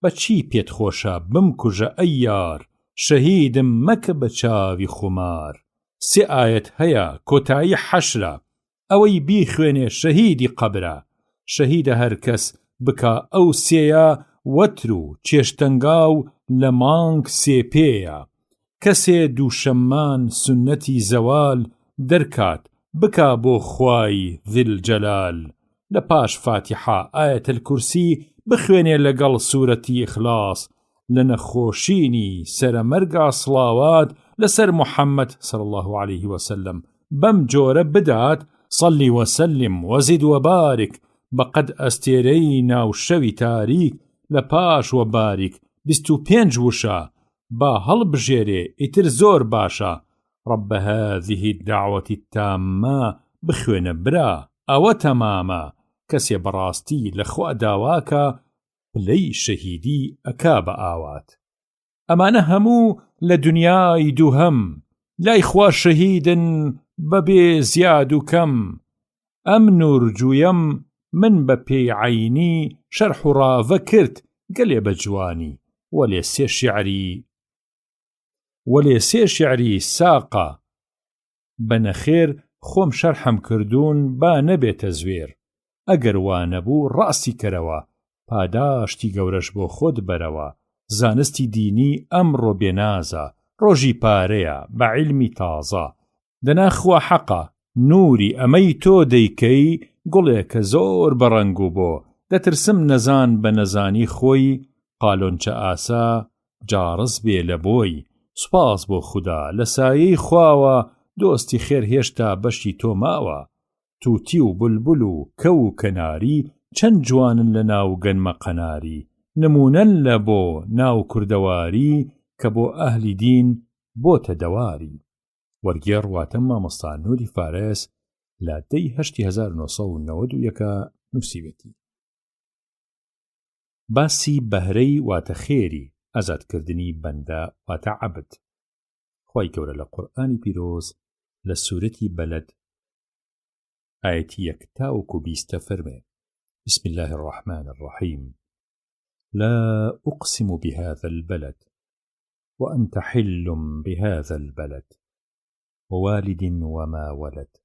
بەچی پێت خۆشە بمکوژە ئەی یار شەهیدم مەکە بە چاوی خومار سێ ئایەت هەیە کۆتایی حەشرە ئەوەی بیخوێنێ شەهیدی قەبرە شەهیدە هەر کەس بکا ئەو سێیە وەتر و چێشتەنگاو لە مانگ سێپێیە کەسێ دووشەممان سنەتی زەوال دەرکات بکا بۆ خوای ذیلجەلال لە پاش فاتحە ئایەت الکورسی بخوێنێ لەگەڵ سوورەتی ئیخلاس لە نەخۆشینی سەرەمەرگا سڵاوات لەسەر محەممەد صلی الله عليه وسلم بەم جۆرە بدات صلی وسلم وەزید وەبارک بەقەد ئەستێرەی ناوشەوی تاریک لە پاش وە باریک 25 وشە با هەڵبژێرێ ئیتر زۆر باشە رب هذه الدعوة التامة بخوێنە برا ئەوە تەمامە کەسێ بەڕاستی لەخوا داواکە پلەی شەهیدی ئەکا بە ئاوات ئەمانە هەموو لە دنیای دووهەم لای خوا شەهیدن بەبێ زیاد و کەم ئەم نورجوویەم من بە پێی عەینی شەرح و ڕاوە کرد گەلێ بە جوانی وەلێ سێ شیعری ساقە بەنەخێر خۆم شەرحەم کردوون با نەبێتە زوێر ئەگەر وانەبوو ڕاستی کەرەوە پاداشتی گەورەش بۆ خۆت بەرەوە زانستی دینی ئەمڕۆ بێنازە ڕۆژی پارەیە بە عیلمی تازە دەناخوا حەقە نووری ئەمەی تۆ دەیکەی گوڵێکە زۆر بەڕەنگ و بۆ دەترسم نەزان بە نەزانی خۆی قالۆنچە ئاسا جارز بێ لە بۆی سوپاس بۆ خودا لە سایەی خواوە دۆستی خێر هێشتا بەشی تۆ ماوە تووتی و بولبول و کە و کەناری چەند جوانن لە ناو گەنمە قەناری نمونەن لە بۆ ناو کوردەواری کە بۆ ئەهلی دین بۆتە دەواری وەرگێڕ واتە مامۆستا نووری فارس لە دەی 1991 نووسیوێتی باسی بەهرەی واتە خێری ئازادکردنی بەندە واتە عەبد خوای گەورە لە قورئانی پیرۆز لە سوورەتی بەلەد ئایەتی 1 تا 20 فەرمێ بسم الله الرحمن الرحيم لا أقسم بهذا البلد وأنت حل بهذا البلد ووالد وما ولد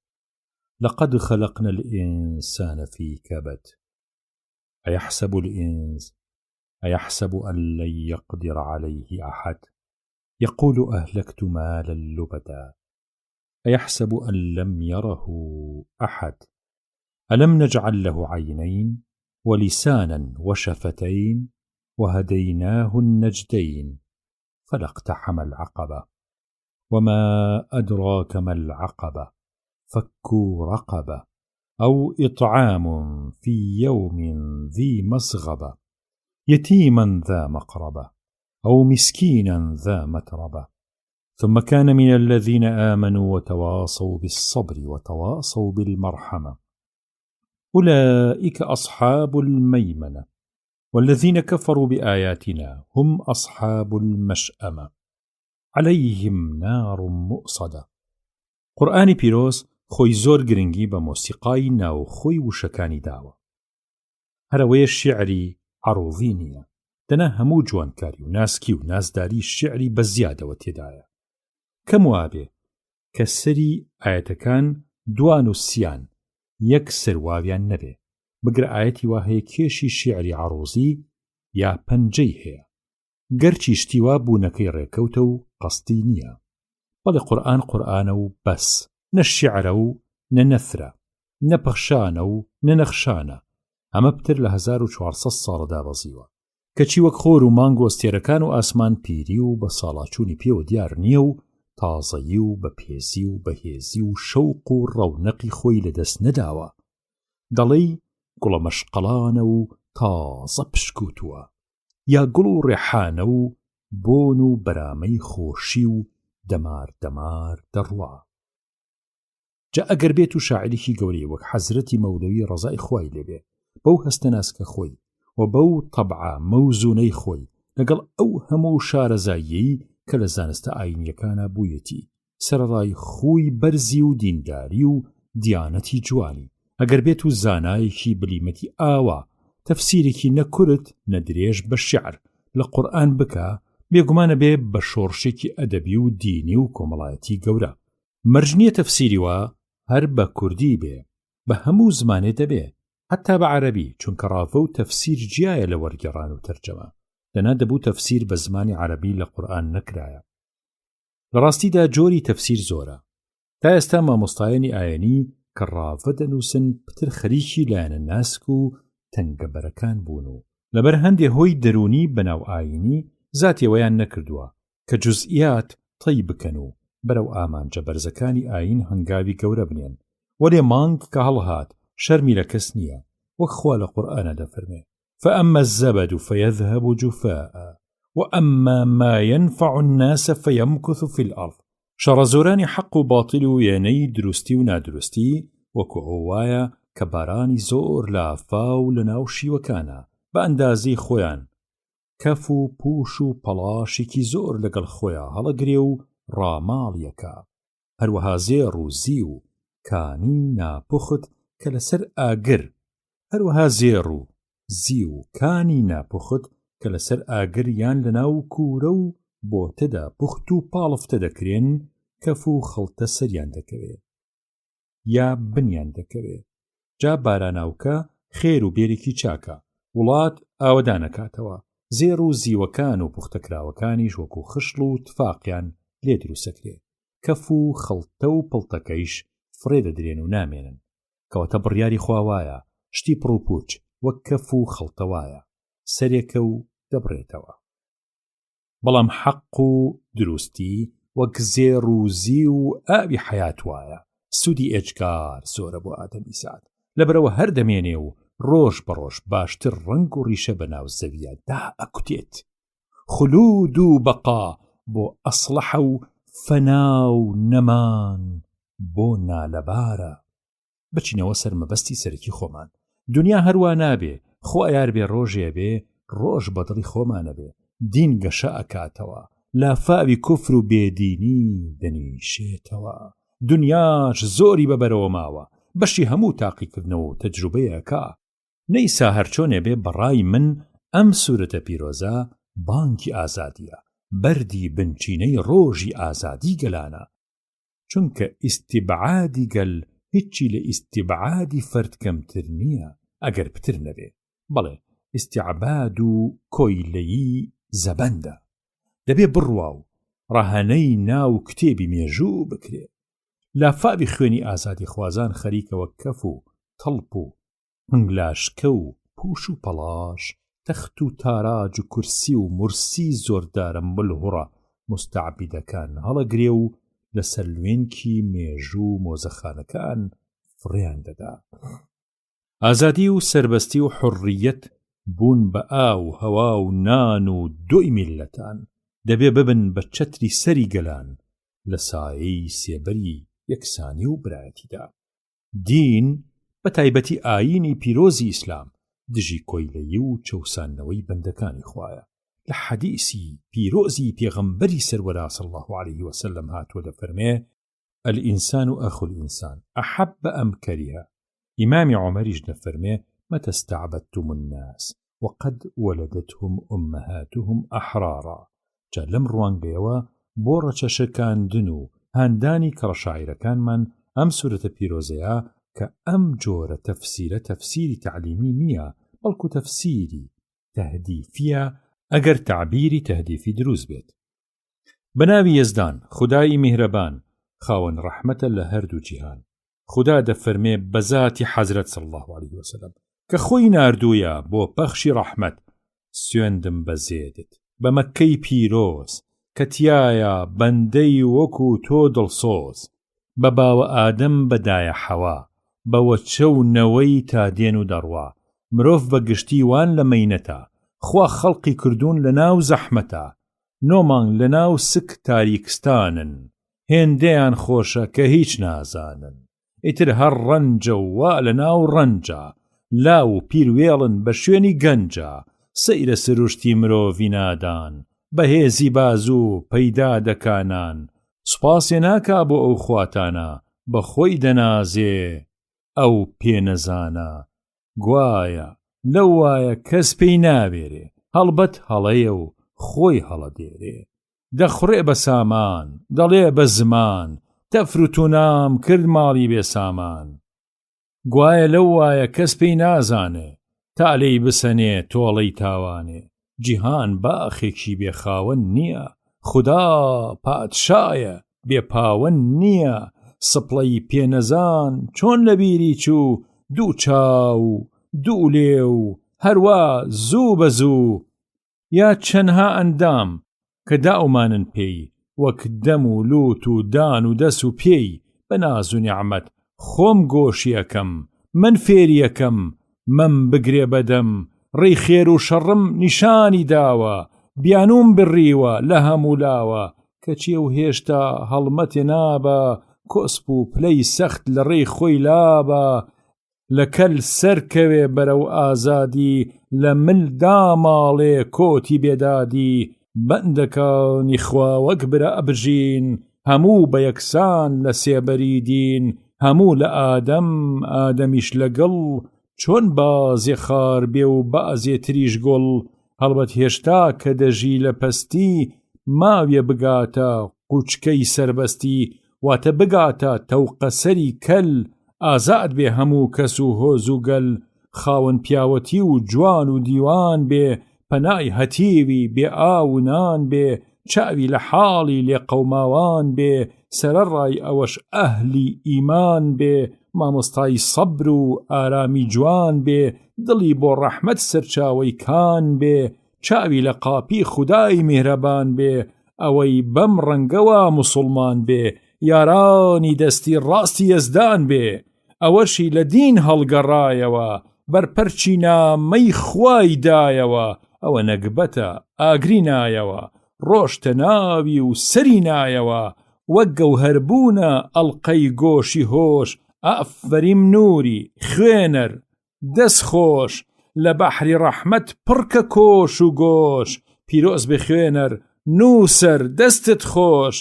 لقد خلقنا الإنسان في كبد أيحسب أن لن يقدر عليه أحد يقول أهلكت مالا لبدا أيحسب أن لم يره أحد ألم نجعل له عينين ولسانا وشفتين وهديناه النجدين فلا اقتحم العقبة وما أدراك ما العقبة فك رقبة أو إطعام في يوم ذي مسغبة يتيما ذا مقربة أو مسكينا ذا متربة ثم كان من الذين آمنوا وتواصوا بالصبر وتواصوا بالمرحمة أولئك أصحاب الميمنة والذين كفروا بآياتنا هم أصحاب المشأمة عليهم نار مؤصدة قورئانی پیرۆز خۆی زۆر گرنگی بە مۆسیقای ناوخۆی وشەکانی داوە هەرەوەیە شیعری عەروضی نییە دەنا هەموو جوانکاری و ناسکی و نازداری شیعری بە زیادەوە تێدایە کەم وابێ کە سەری ئایەتەکان دوان و سیان یەک سەرواویان نەبێ بگرە ئایەتی وا هەیە کێشی شیعری عەروضی یا پەنجەی هەیە گەرچی شتیوا بوونەکەی ڕێکەوتە و قەستی نییە. بەڵێ قورئان قورئانە و بەس، نە شیعرە و نە نەثرە، نە پەخشانە و نە نەخشانە. ئەمە پتر لە 1400 ساڵەدا بەزیوە، کەچی وەک خۆر و مانگ و ئەستێرەکان و ئاسمان پیری و بە ساڵاچوونی پێوە دیار نییە و تازەیی و بەپێزی و بەهێزی و شەوق و ڕەونەقی خۆی لەدەست نەداوە. دەڵێی گوڵە مەشقەڵانە و تازە پشکوتووە، یا گوڵ و ڕێحانە و بۆن و بەرامەی خۆشی و دەمار دەمار دەڕوا. جا ئەگەر بێت و شاعیرێکی گەورەی وەک حەزرەتی مەولەوی ڕەزای خوای لێبێ بەو هەستە ناسکە خۆی و بەو تەبعە مەوزونەی خۆی لەگەڵ ئەو هەموو شارەزاییەی کە لە زانستە ئاینیەکانە بوویەتی، سەرڕای خوی بەرزی و دینداری و دیانەتی جوانی، ئەگەر بێت و زانایەکی بلیمەتی ئاوا تەفسیرێکی نەکورت نەدرێژ بە شیعر لە قورئان بکە، بێگومانە بێ بە شۆڕشێکی ئەدەبی و دینی و کۆمەڵایەتی گەورە. مەرجنیە تەفسیری وا هەر بە کوردی بێ، بە هەموو زمانێ دەبێ، حتا بە عەرەبی، چونکە ڕافە و تەفسیر جیایە لە وەرگێڕان و تەرجەمە. لەنا دەبوو تەفسیر بە زمانی عەرەبی لە قورئان نەکرایە. لە ڕاستیدا جۆری تەفسیر زۆرە. تا ئێستا مامۆستایانی ئایینی کە ڕافە دەنووسن پتر خەریکی لایەنە ناسک و تەنگەبەرەکان بوون و لەبەر هەندێ هۆی دەرونی بەناو ئایینی زاتێوەیان نەکردووە کە جوزئیات تەی بکەن و بەرەو ئامانجە بەرزەکانی ئاین هەنگاوی گەورە بنێن. وەرێ مانگ کە هەڵهات شەرمی لە کەس نییە، وەک خوا لە قورئانە دەفەرمێ فأما الزبد فيذهب جفاء وأما ما ينفع الناس فيمكث في الأرض. شەڕەزۆرانی حەق و باطل و یانەی دروستی و نادروستی وەکو ئەوایە کە بارانی زۆر لە ئافا و لە ناو شیوەکانە بە ئەندازەی خۆیان کەف و پوش و پەڵاشێکی زۆر لەگەڵ خۆیان هەڵەگرێ و ڕاماڵیەکە. هەروەها زێڕ و زی و کانی ناپوخت کە لەسەر ئاگر، هەروەها زێڕ و زی و کانی ناپوخت کە لەسەر ئاگر یان لە ناو کوورە و بۆتەدا پوخت و پاڵفتە دەکرێن، کەف و خەڵتە سەریان دەکەوێت یا بنیان دەکەوێت. جا باراناوکە خێر و بێرێکی چاکە، وڵات ئاوەدانەکاتەوە. زێڕ و زیوەکان و پوختەکراوەکانیش وەکو خشڵ و تفاقیان لێ دروسەکرێ، کەف و خەڵتە و پڵتەکەیش فڕێ دەدرێن و نامێنن، کەواتە بڕیاری خواوایە شتی پڕوپوچ وەک کەف و خەڵتەوایە سەرێکە و دەبڕێتەوە. بەڵام حەق و دروستی وەک زێڕ و زی و ئاوی حەیات وایە، سوودی ئێجگار زۆرە بۆ ئادەمی زاد، لەبەرەوە هەر دەمێنێ و ڕۆژ بەڕۆژ باشتر ڕنگ و ڕیشە بەناو زەویە دا ئەکوتێت. خلود و بەقا بۆ ئەسڵحە و فەنا و نەمان بۆ نالەبارە. بچینەوە سەر مەبەستی سەرەکی خۆمان. دنیا هەروە نابێ، خۆ ئەیار بێ ڕۆژێ بێ، ڕۆژ بەدڵی خۆمانە بێ، دین گەشە ئەکاتەوە، لافاوی کوفر و بێدینی دەنیشێتەوە. دنیاش زۆری بەبەرەوە ماوە، بەشی هەموو تاقیکردنەوە و تەجروبەیەکە. نەیسا هەرچۆنێ بێ بەڕای من ئەم سوورەتە پیرۆزە بانکی ئازادیە، بەردی بنچینەی ڕۆژی ئازادی گەلانە. چونکە ئیستیبعادی گەل هیچی لە ئیستیبعادی فەرد کەمتر نییە ئەگەر پتر نەبێ. بەڵێ ئیستیعباد و کۆیلەیی زەبەندە، دەبێ بڕوا و ڕەهەنەی ناو کتێبی مێژوو بکرێ. لافاوی خوێنی ئازادی خوازان خەریکەوە کەف و تەڵپ و هنگلاشکە و پوش و پەڵاش، تەخت و تاراج و کورسی و مرسی زۆردارە ملهوڕە مستعبیدەکان هەڵەگرێ و لە سەرلوێنکی مێژوو مۆزەخانەکان فڕیان دەدا. ئازادی و سربەستی و حڕیەت بوون بە ئاو هەوا و نان و دۆی میلەتان دەبێ ببن بە چەتری سەری گەلان لە سایەی سێبەری یەکسانی و برایەتیدا. دین بە تایبەتی ئایینی پیرۆزی ئیسلام دژی کۆیلەیی و چەوسانەوەی بەندەکانی خوایە. لە حەدیسی پیرۆزی پێغەمبەری سەروەرا صلی الله عليه وسلم هاتووە دەفەرمێ الئینسان ئەخو الئینسان ئەحەب ئەم کەریهە. ئیمامی عومەریش دەفەرمێ متى استعبدتم الناس وقد ولدتهم أمهاتهم أحرارا. جا لەم ڕوانگەیەوە بۆ ڕەچەشەکاندن و هاندانی کەڕەشاعیرەکانمان ئەم سورەتە پیرۆزەیە کە ئەم جۆرە تەفسیرە تەفسیری تعلیمی نییە، بەڵکو تەفسیری تەهدیفیە ئەگەر تعبیری تهدیفی دروست بێت. بەناوی یەزدان خودای میهرەبان خاوەن ڕەحمەتە لە هەردوو جیهان. خدا دەفەرمێ بەذاتی حەزرەت صلی الله عليه وسلم کە خۆی ناردوویە بۆ پەخشی ڕەحمەت سوێندم بەزێدت بە مەککەی پیرۆز کە تیایە بەندەی وەکو تۆ دڵسۆز بە باوە ئادەم بەدایە حەوا بەوە چەونەوەی تا دێن و دەڕوا مرۆڤ بە گشتی وان لە مەینەتە خوا خەڵقی کردوون لە ناو زەحمەتە 9 مانگ لە ناو سک تاریکستانن هێندەیان خۆشە کە هیچ نازانن ئیتر هەر ڕەنجە و وا لە ناو ڕەنجە لاو و پیروێڵن بە شوێنی گەنجە سەیرە سروشتی مرۆڤی نادان بەهێزی بازوو پەیدا دەکانان سوپاسێ ناکا بۆ ئەو خواتانە بەخۆی دەنازێ ئەو پێنەزانە گوایە لەو وایە کەس پێی ناوێرێ هەڵبەت هەڵەیە و خۆی هەڵەدێرێ دەخڕێ بە سامان دەڵێ بە زمان تەفروتونام کرد ماڵی بێ سامان گوایە لەو وایە کەس پێی نازانێ تا لێی بسەنێ تۆڵەی تاوانێ جیهان باخێکی بێخاوەن نییە خدا پادشایە بێپاوەن نییە سپڵەی پێنەزان چۆن لە بیری چوو دوو چاو دوو لێ و هەروە زوو بە زوو یا چەندها ئەندام کە داومانن پێی وەک دەم و لوت و دان و دەس و پێی بە ناز و نیعمەت خۆم گۆشیەکەم من فێریەکەم من بگرێ بەدەم ڕێی خێر و شەڕم نیشانی داوە بیانوم بڕیوە لە هەموو لاوە کەچێ و هێشتا هەڵمەتێ نابە کۆسپ و پلەی سەخت لە ڕێی خۆی لابە لە کەل سەرکەوێ بەرەو ئازادی لە مل داماڵێ کۆتی بێدادی بەندەکانی خوا وەک برە ئەبژین هەموو بە یەکسان لە سێبەری دین هەموو لە ئادەم ئادەمیش لەگەڵ چۆن بازێ خار بێ و بازێ تریش گۆڵ هەڵبەت هێشتا کە دەژی لە پەستی ماویە بگاتە قوچکەی سەربەستی واتە بگاتە تەوقە سەری کەل ئازاد بێ هەموو کەس و هۆز و گەل خاوەن پیاوەتی و جوان و دیوان بێ پەنای هەتیوی بێ ئاو و نان بێ چاوی لە حاڵی لێ قەوماوان بێ سەرەڕای ئەوەش ئەهلی ئیمان بێ مامۆستای سەبر و ئارامی جوان بێ دڵی بۆ ڕەحمەت سەرچاوەی کان بێ چاوی لە قاپی خودای میهرەبان بێ ئەوەی بەم ڕەنگەوە موسڵمان بێ یارانی دەستی ڕاستی یەزدان بێ ئەوەشی لە دین هەڵگەڕایەوە بەرپەرچی نامەی خوای دایەوە ئەوە نەگبەتە ئاگری نایەوە ڕۆشتە ناوی و سەری نایەوە وەک گەوهەربوونە ئەڵقەی گۆشی هۆش ئافەریم نووری خوێنەر دەست خۆش لە بەحری ڕەحمەت پڕکە کۆش و گۆش پیرۆز بخوێنەر نووسەر دەستت خۆش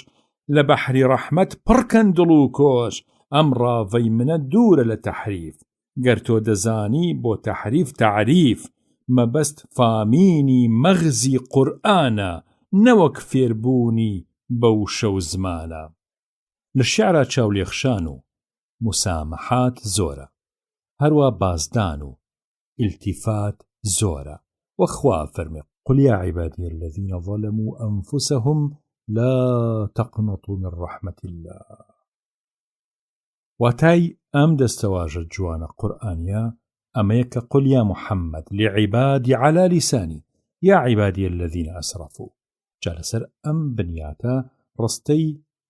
لە بەحری ڕەحمەت پڕکەن دڵ و کۆش ئەم ڕاوەی منە دوورە لە تەحریف گەر تۆ دەزانی بۆ تەحریف تعریف مەبەست فامینی مەغزی قورئانە نەوەک فێربوونی بەو شەو زمانە لە شیعرا چاولێخشان و مسامەحات زۆرە هەروە بازدان و التفات زۆرە وەخوا فەرمێ قل يا عبادي الذين ظلموا أنفسهم لا تقنطوا من رحمة الله واتای ئەم دەستەواژە جوانە قورئانیە ئەمەیە کە قل يا محمد لعبادي على لساني يا عبادي الذين أسرفوا جالسەر ئەم بنیاتە ڕستەی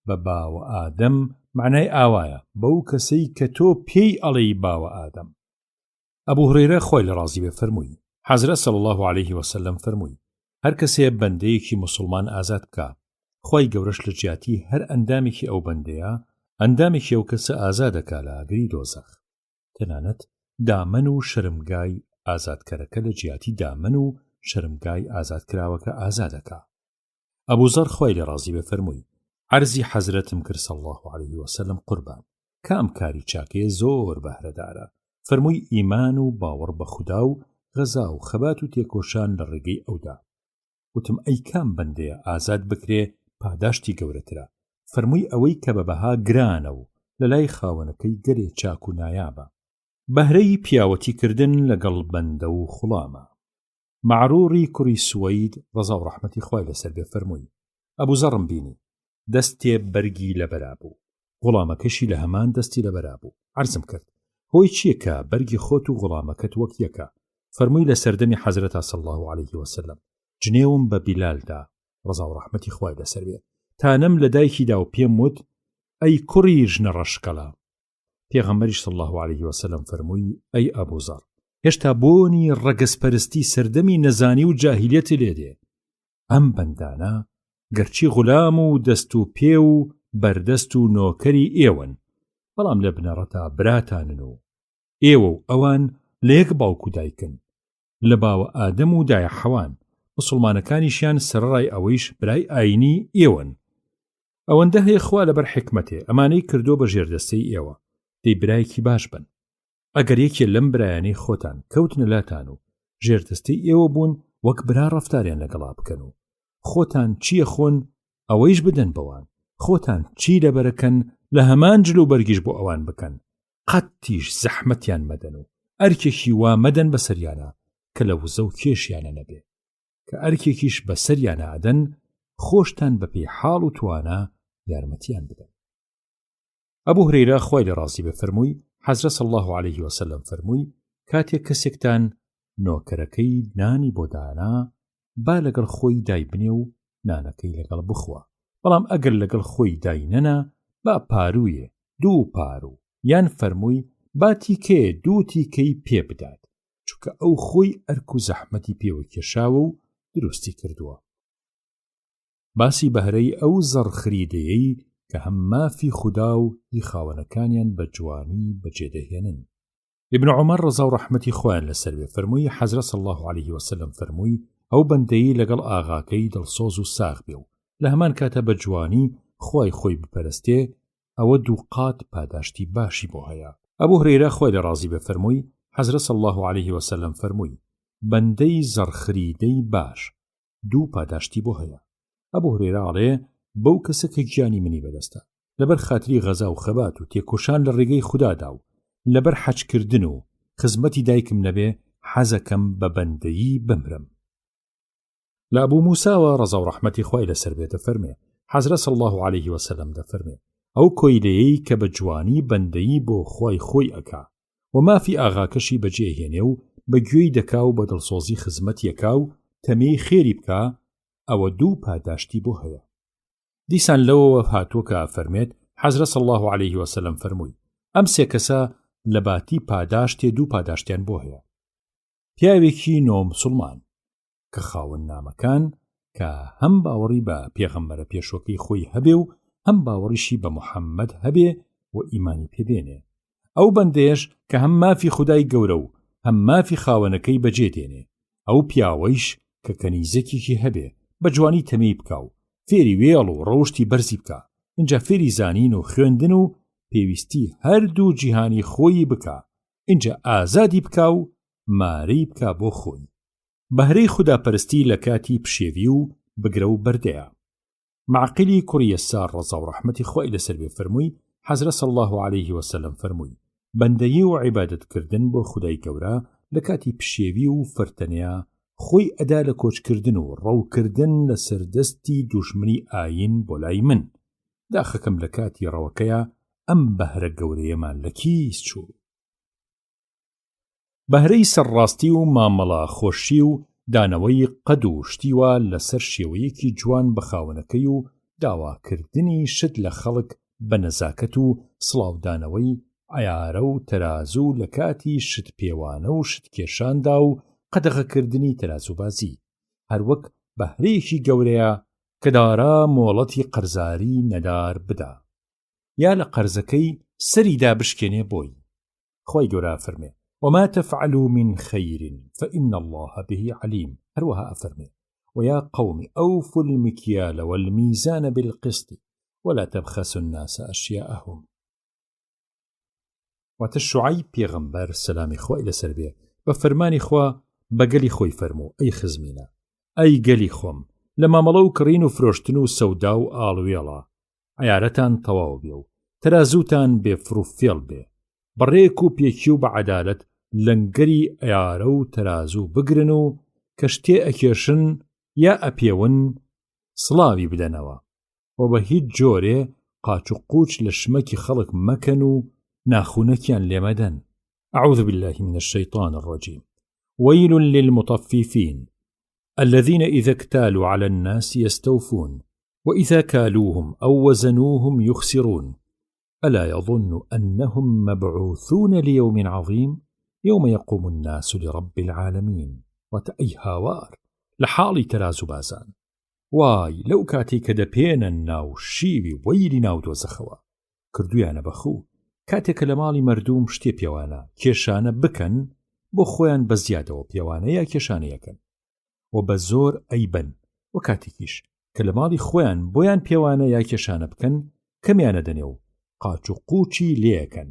بە باوە ئادەم معنای ئاوایە بەو کەسەی کە تۆ پێی ئەڵێی باوە ئادەم ئەبوو هورەیرە خۆی لە ڕازی بێ فەرمووی حەزرەت صلی الله عليه وسلم فەرمووی هەر کەسێ بەندەیەکی موسڵمان ئازاد بکە خۆی گەورەش لە جیاتی هەر ئەندامێکی ئەو بەندەیە ئەندامێکی ئەو کەسە ئازادەکا لە ئاگری دۆزەخ تەنانەت دامن و شەرمگای ئازادکەرەکە لە جیاتی دامن و شەرمگای ئازادکراوەکە ئازادەکا ئەبوو زەر خۆی لە ڕازی بێ فەرمووی عەرزی حەزرەتم کرد صلی الله عليه وسلم قوربان کام کاری چاکەیە زۆر بەهرەدارە فەرمووی ئیمان و باوەڕ بە خودا و غەزا و خەبات و تێکۆشان لە ڕێگەی ئەودا وتم ئەی کام بەندەیە ئازاد بکرێ پاداشتی گەورەترە فەرمووی ئەوەی کە بە بەها گرانە و لە لای خاوەنەکەی گەرێ چاک و نایابە بەهرەی پیاوەتیکردن لەگەڵ بەندە و خوڵامە معروری کوڕی سوەید ڕەزا و ڕەحمەتی خوای لەسەر بێ فەرمووی ئەبوو زەڕم بینی دەستێ بەرگی لەبەرا بوو غوڵامەکەشی لە هەمان دەستی لەبەرا بوو عەرزم کرد هۆی چییە کە بەرگی خۆت و غوڵامەکەت وەک یەکە فەرمووی لە سەردەمی حەزرەتا صلی الله عليه وسلم جنێوم بە بیلالدا ڕەزا و ڕەحمەتی خوای لەسەر بێ تانەم لە دایکیدا و پێم وت ئەی کوڕی ژنە ڕەشکەڵە پێغەمبەریش صلی الله عليه وسلم فەرمووی ئەی ئەبوو زەڕ هێشتا بۆنی ڕەگەزپەرستی سەردەمی نەزانی و جاهیلەتی لێدێ ئەم بەندانە گەرچی غولام و دەست و پێ و بەردەست و نۆکەری ئێوەن بەڵام لە بنەڕەتا براتانن و ئێوە و ئەوان لە یەک باوکو دایکن لە باوە ئادەم و دایە حەوان مسڵمانەکانیشیان سەرڕای ئەوەیش برای ئاینی ئێوەن ئەوەندە هەیە خوا لەبەر حکمەتێ ئەمانەی کردو بە ژێردەستەی ئێوە دەی برایەکی باش بن ئەگەر یەکێ لەم برایانەی خۆتان کەوتنە لاتان و ژێردەستەی ئێوە بوون وەک برا ڕەفتاریان لەگەڵا بکەن و خۆتان چییە خۆن ئەوەیش بدەن بەوان خۆتان چی لەبەرەکەن لە هەمان جلو بەرگیش بۆ ئەوان بکەن قەتیش زەحمەتیان مەدەن و ئەرکێکی وا مەدەن بەسەریانە کە لە وزە و کێشیانە نەبێ کە ئەرکێکیش بەسەریانە ئەدەن خۆشتان بەپێی حاڵ و توانە یارمەتیان بدەن ئەبوو هورەیرە خوای لە ڕازی بێ فەرمووی حەزرەت صلی الله عليه وسلم فەرمووی کاتێک کەسێکتان نۆکەرەکەی نانی بۆ دانا با لەگەڵ خۆی دای بنێ و نانەکەی لەگەڵ بخوا بەڵام ئەگەر لەگەڵ خۆی دای نەنا با پارویە دوو پارو یان فەرمووی با تیکێ دوو تیکەی پێ بدات چونکە ئەو خۆی ئەرک و زەحمەتی پێوە کێشاوە و دروستی کردووە باسی بەهرەی ئەو زەڕخریدەیەی کە هەم مافی خودا و هی خاوەنەکانیان بە جوانی بەجێدەهێنن ابن عمر ڕەزا و ڕەحمەتی خۆیان لەسەر بێ فەرمووی حەزرەت صلی الله عليه وسلم فەرمووی ئەو بەندەی لەگەڵ ئاغاکەی دڵسۆز و ساغ بێ و لە هەمان کاتە بە جوانی خوای خۆی بپەرستێ ئەوە دوو قات پاداشتی باشی بۆ هەیە ئەبوو هورەیرە خوای لە ڕازی بێ فەرمووی حەزرەت صلی الله عليه وسلم فەرمووی بەندەی زەڕخریدەی باش دوو پاداشتی بۆ هەیە ئەبوو هورەیرە ئەڵێ بەو کەسە کە گیانی منی بەدەستە لەبەر خاتری غەزا و خەبات و تێکۆشان لە ڕێگەی خوددادا و لەبەر حەجکردن و خزمەتی دایکم نەبێ حەزەکەم بە بەندەیی بمرم لە ئەبوو موساوە ڕەزا و ڕەحمەتی خوای لەسەر بێ دەفەرمێ حەزرەت صلی الله عليه وسلم دەفەرمێ ئەو کۆیلەیەی کە بە جوانی بەندەیی بۆ خوای خۆی ئەکا و مافی ئاغاکەشی بەجێهێنێ و بە گوێی دەکا و بە دڵسۆزی خزمەت یەکا و تەمەی خێری بکا ئەوە دوو پاداشتی بۆ هەیە دیسان لەوەوە هاتووە کە فەرمێت حەزرەت صلی الله عليه وسلم فەرمووی ئەم سێ کەسە لە باتی پاداشتێ دوو پاداشتیان بۆ هەیە پیاوێکی نۆمسڵمان کە خاوەن نامەکان کە هەم باوەڕی بە پێغەمبەرە پێشۆکەی خۆی هەبێ و هەم باوەڕیشی بە موحەممەد هەبێ و ئیمانی پێبێنێ ئەو بەندێش کە هەم مافی خودای گەورە و هەم مافی خاوەنەکەی بەجێدێنێ ئەو پیاوەیش کە کەنیزەکێکی هەبێ بە جوانی تەمەی بکاو فێری وێڵ و ڕەوشتی بەرزی بکە اینجا فێری زانین و خوێندن و پێویستی هەردوو جیهانی خۆی بکە اینجا ئازادی بکە و مارەی بکە بۆ خۆی بەهرەی خوداپەرستی لە کاتی پشێوی و بگرە و بەردەیە معقلی کوڕی یەسار ڕەزا و ڕەحمەتی خوای لەسەر بێ فەرمووی حەزرەت صلی الله عليه وسلم فەرمووی بەندەیی و عیبادەتکردن بۆ خودای گەورە لە کاتی پشێوی و فەرتەنەیە خۆی ئەدا لە کۆچکردن و ڕەوکردن لە سەردەستی دوژمنی ئاین بۆ لای من داخەکەم لە کاتی ڕەوەکەیە ئەم بەهرە گەورەیەمان لە کیس چوو بەهرەی سەرڕاستی و مامەڵە خۆشی و دانەوەی قەد و شتیوە لەسەر شێوەیەکی جوان بە خاوەنەکەی و داواکردنی شت لە خەڵک بە نەزاکەت و سڵاودانەوەی عیارە و تەرازوو لە کاتی شت پێوانە و شت کێشاندا و قەدەغەکردنی تەرازوبازی هەروەک بەهرەیەکی گەورەیە کە دارا مۆڵەتی قەرزاری نەدار بدا یا لە قەرزەکەی سەریدا بشکێنێ بۆی خۆی گەورە فەرمێ وما تفعلوا من خير فإن الله به عليم هروها أفرمي ويا قوم أوفوا المكيال والميزان بالقسط ولا تبخسوا الناس أشياءهم وتشعيب پیغمبر سلامي خوا إلى سربيه بفرماني خوا بقلي خوي فرمو أي خزمينا أي قلي خوم لما ملو كرين وفروشتنو سوداو آلويلا عيارتان طواوبيو ترازوتان بفروفيل بي بڕێک و پێکی و بە عەدالەت لەنگەری ئەیارە و تەرازوو بگرن و کە شتێ ئەکێشن یا ئەپێون سڵاوی بدەنەوە و بە هیچ جۆرێ قاچ و قوچ لە شمەکی خەڵک مەکەن و ناخونەکیان لێمەدەن. أعوذ بالله من الشيطان الرجيم. ويل للمطففين الذين إذا اكتالوا على الناس يستوفون وإذا كالوهم أو وزنوهم يخسرون ألا يظن أنهم مبعوثون ليوم عظيم يوم يقوم الناس لرب العالمين. وتأي هاوار لحالي ترازو بازان واي لو كاتي كدبين الناو شيبي ويلي ناو دوزخوا كردويانا بخو كاتێک لە ماڵی مردوم شتێ پێوانە کێشانە بکەن بۆ خۆیان بە زیادەوە پێوانە یا کێشانەیەکەن و بە زۆر ئەیبەن و کاتێکیش کە لە ماڵی خۆیان بۆیان پێوانە یا کێشانە بکەن کەمیانە دەنێ و قاچ و قوچی لێەکەن.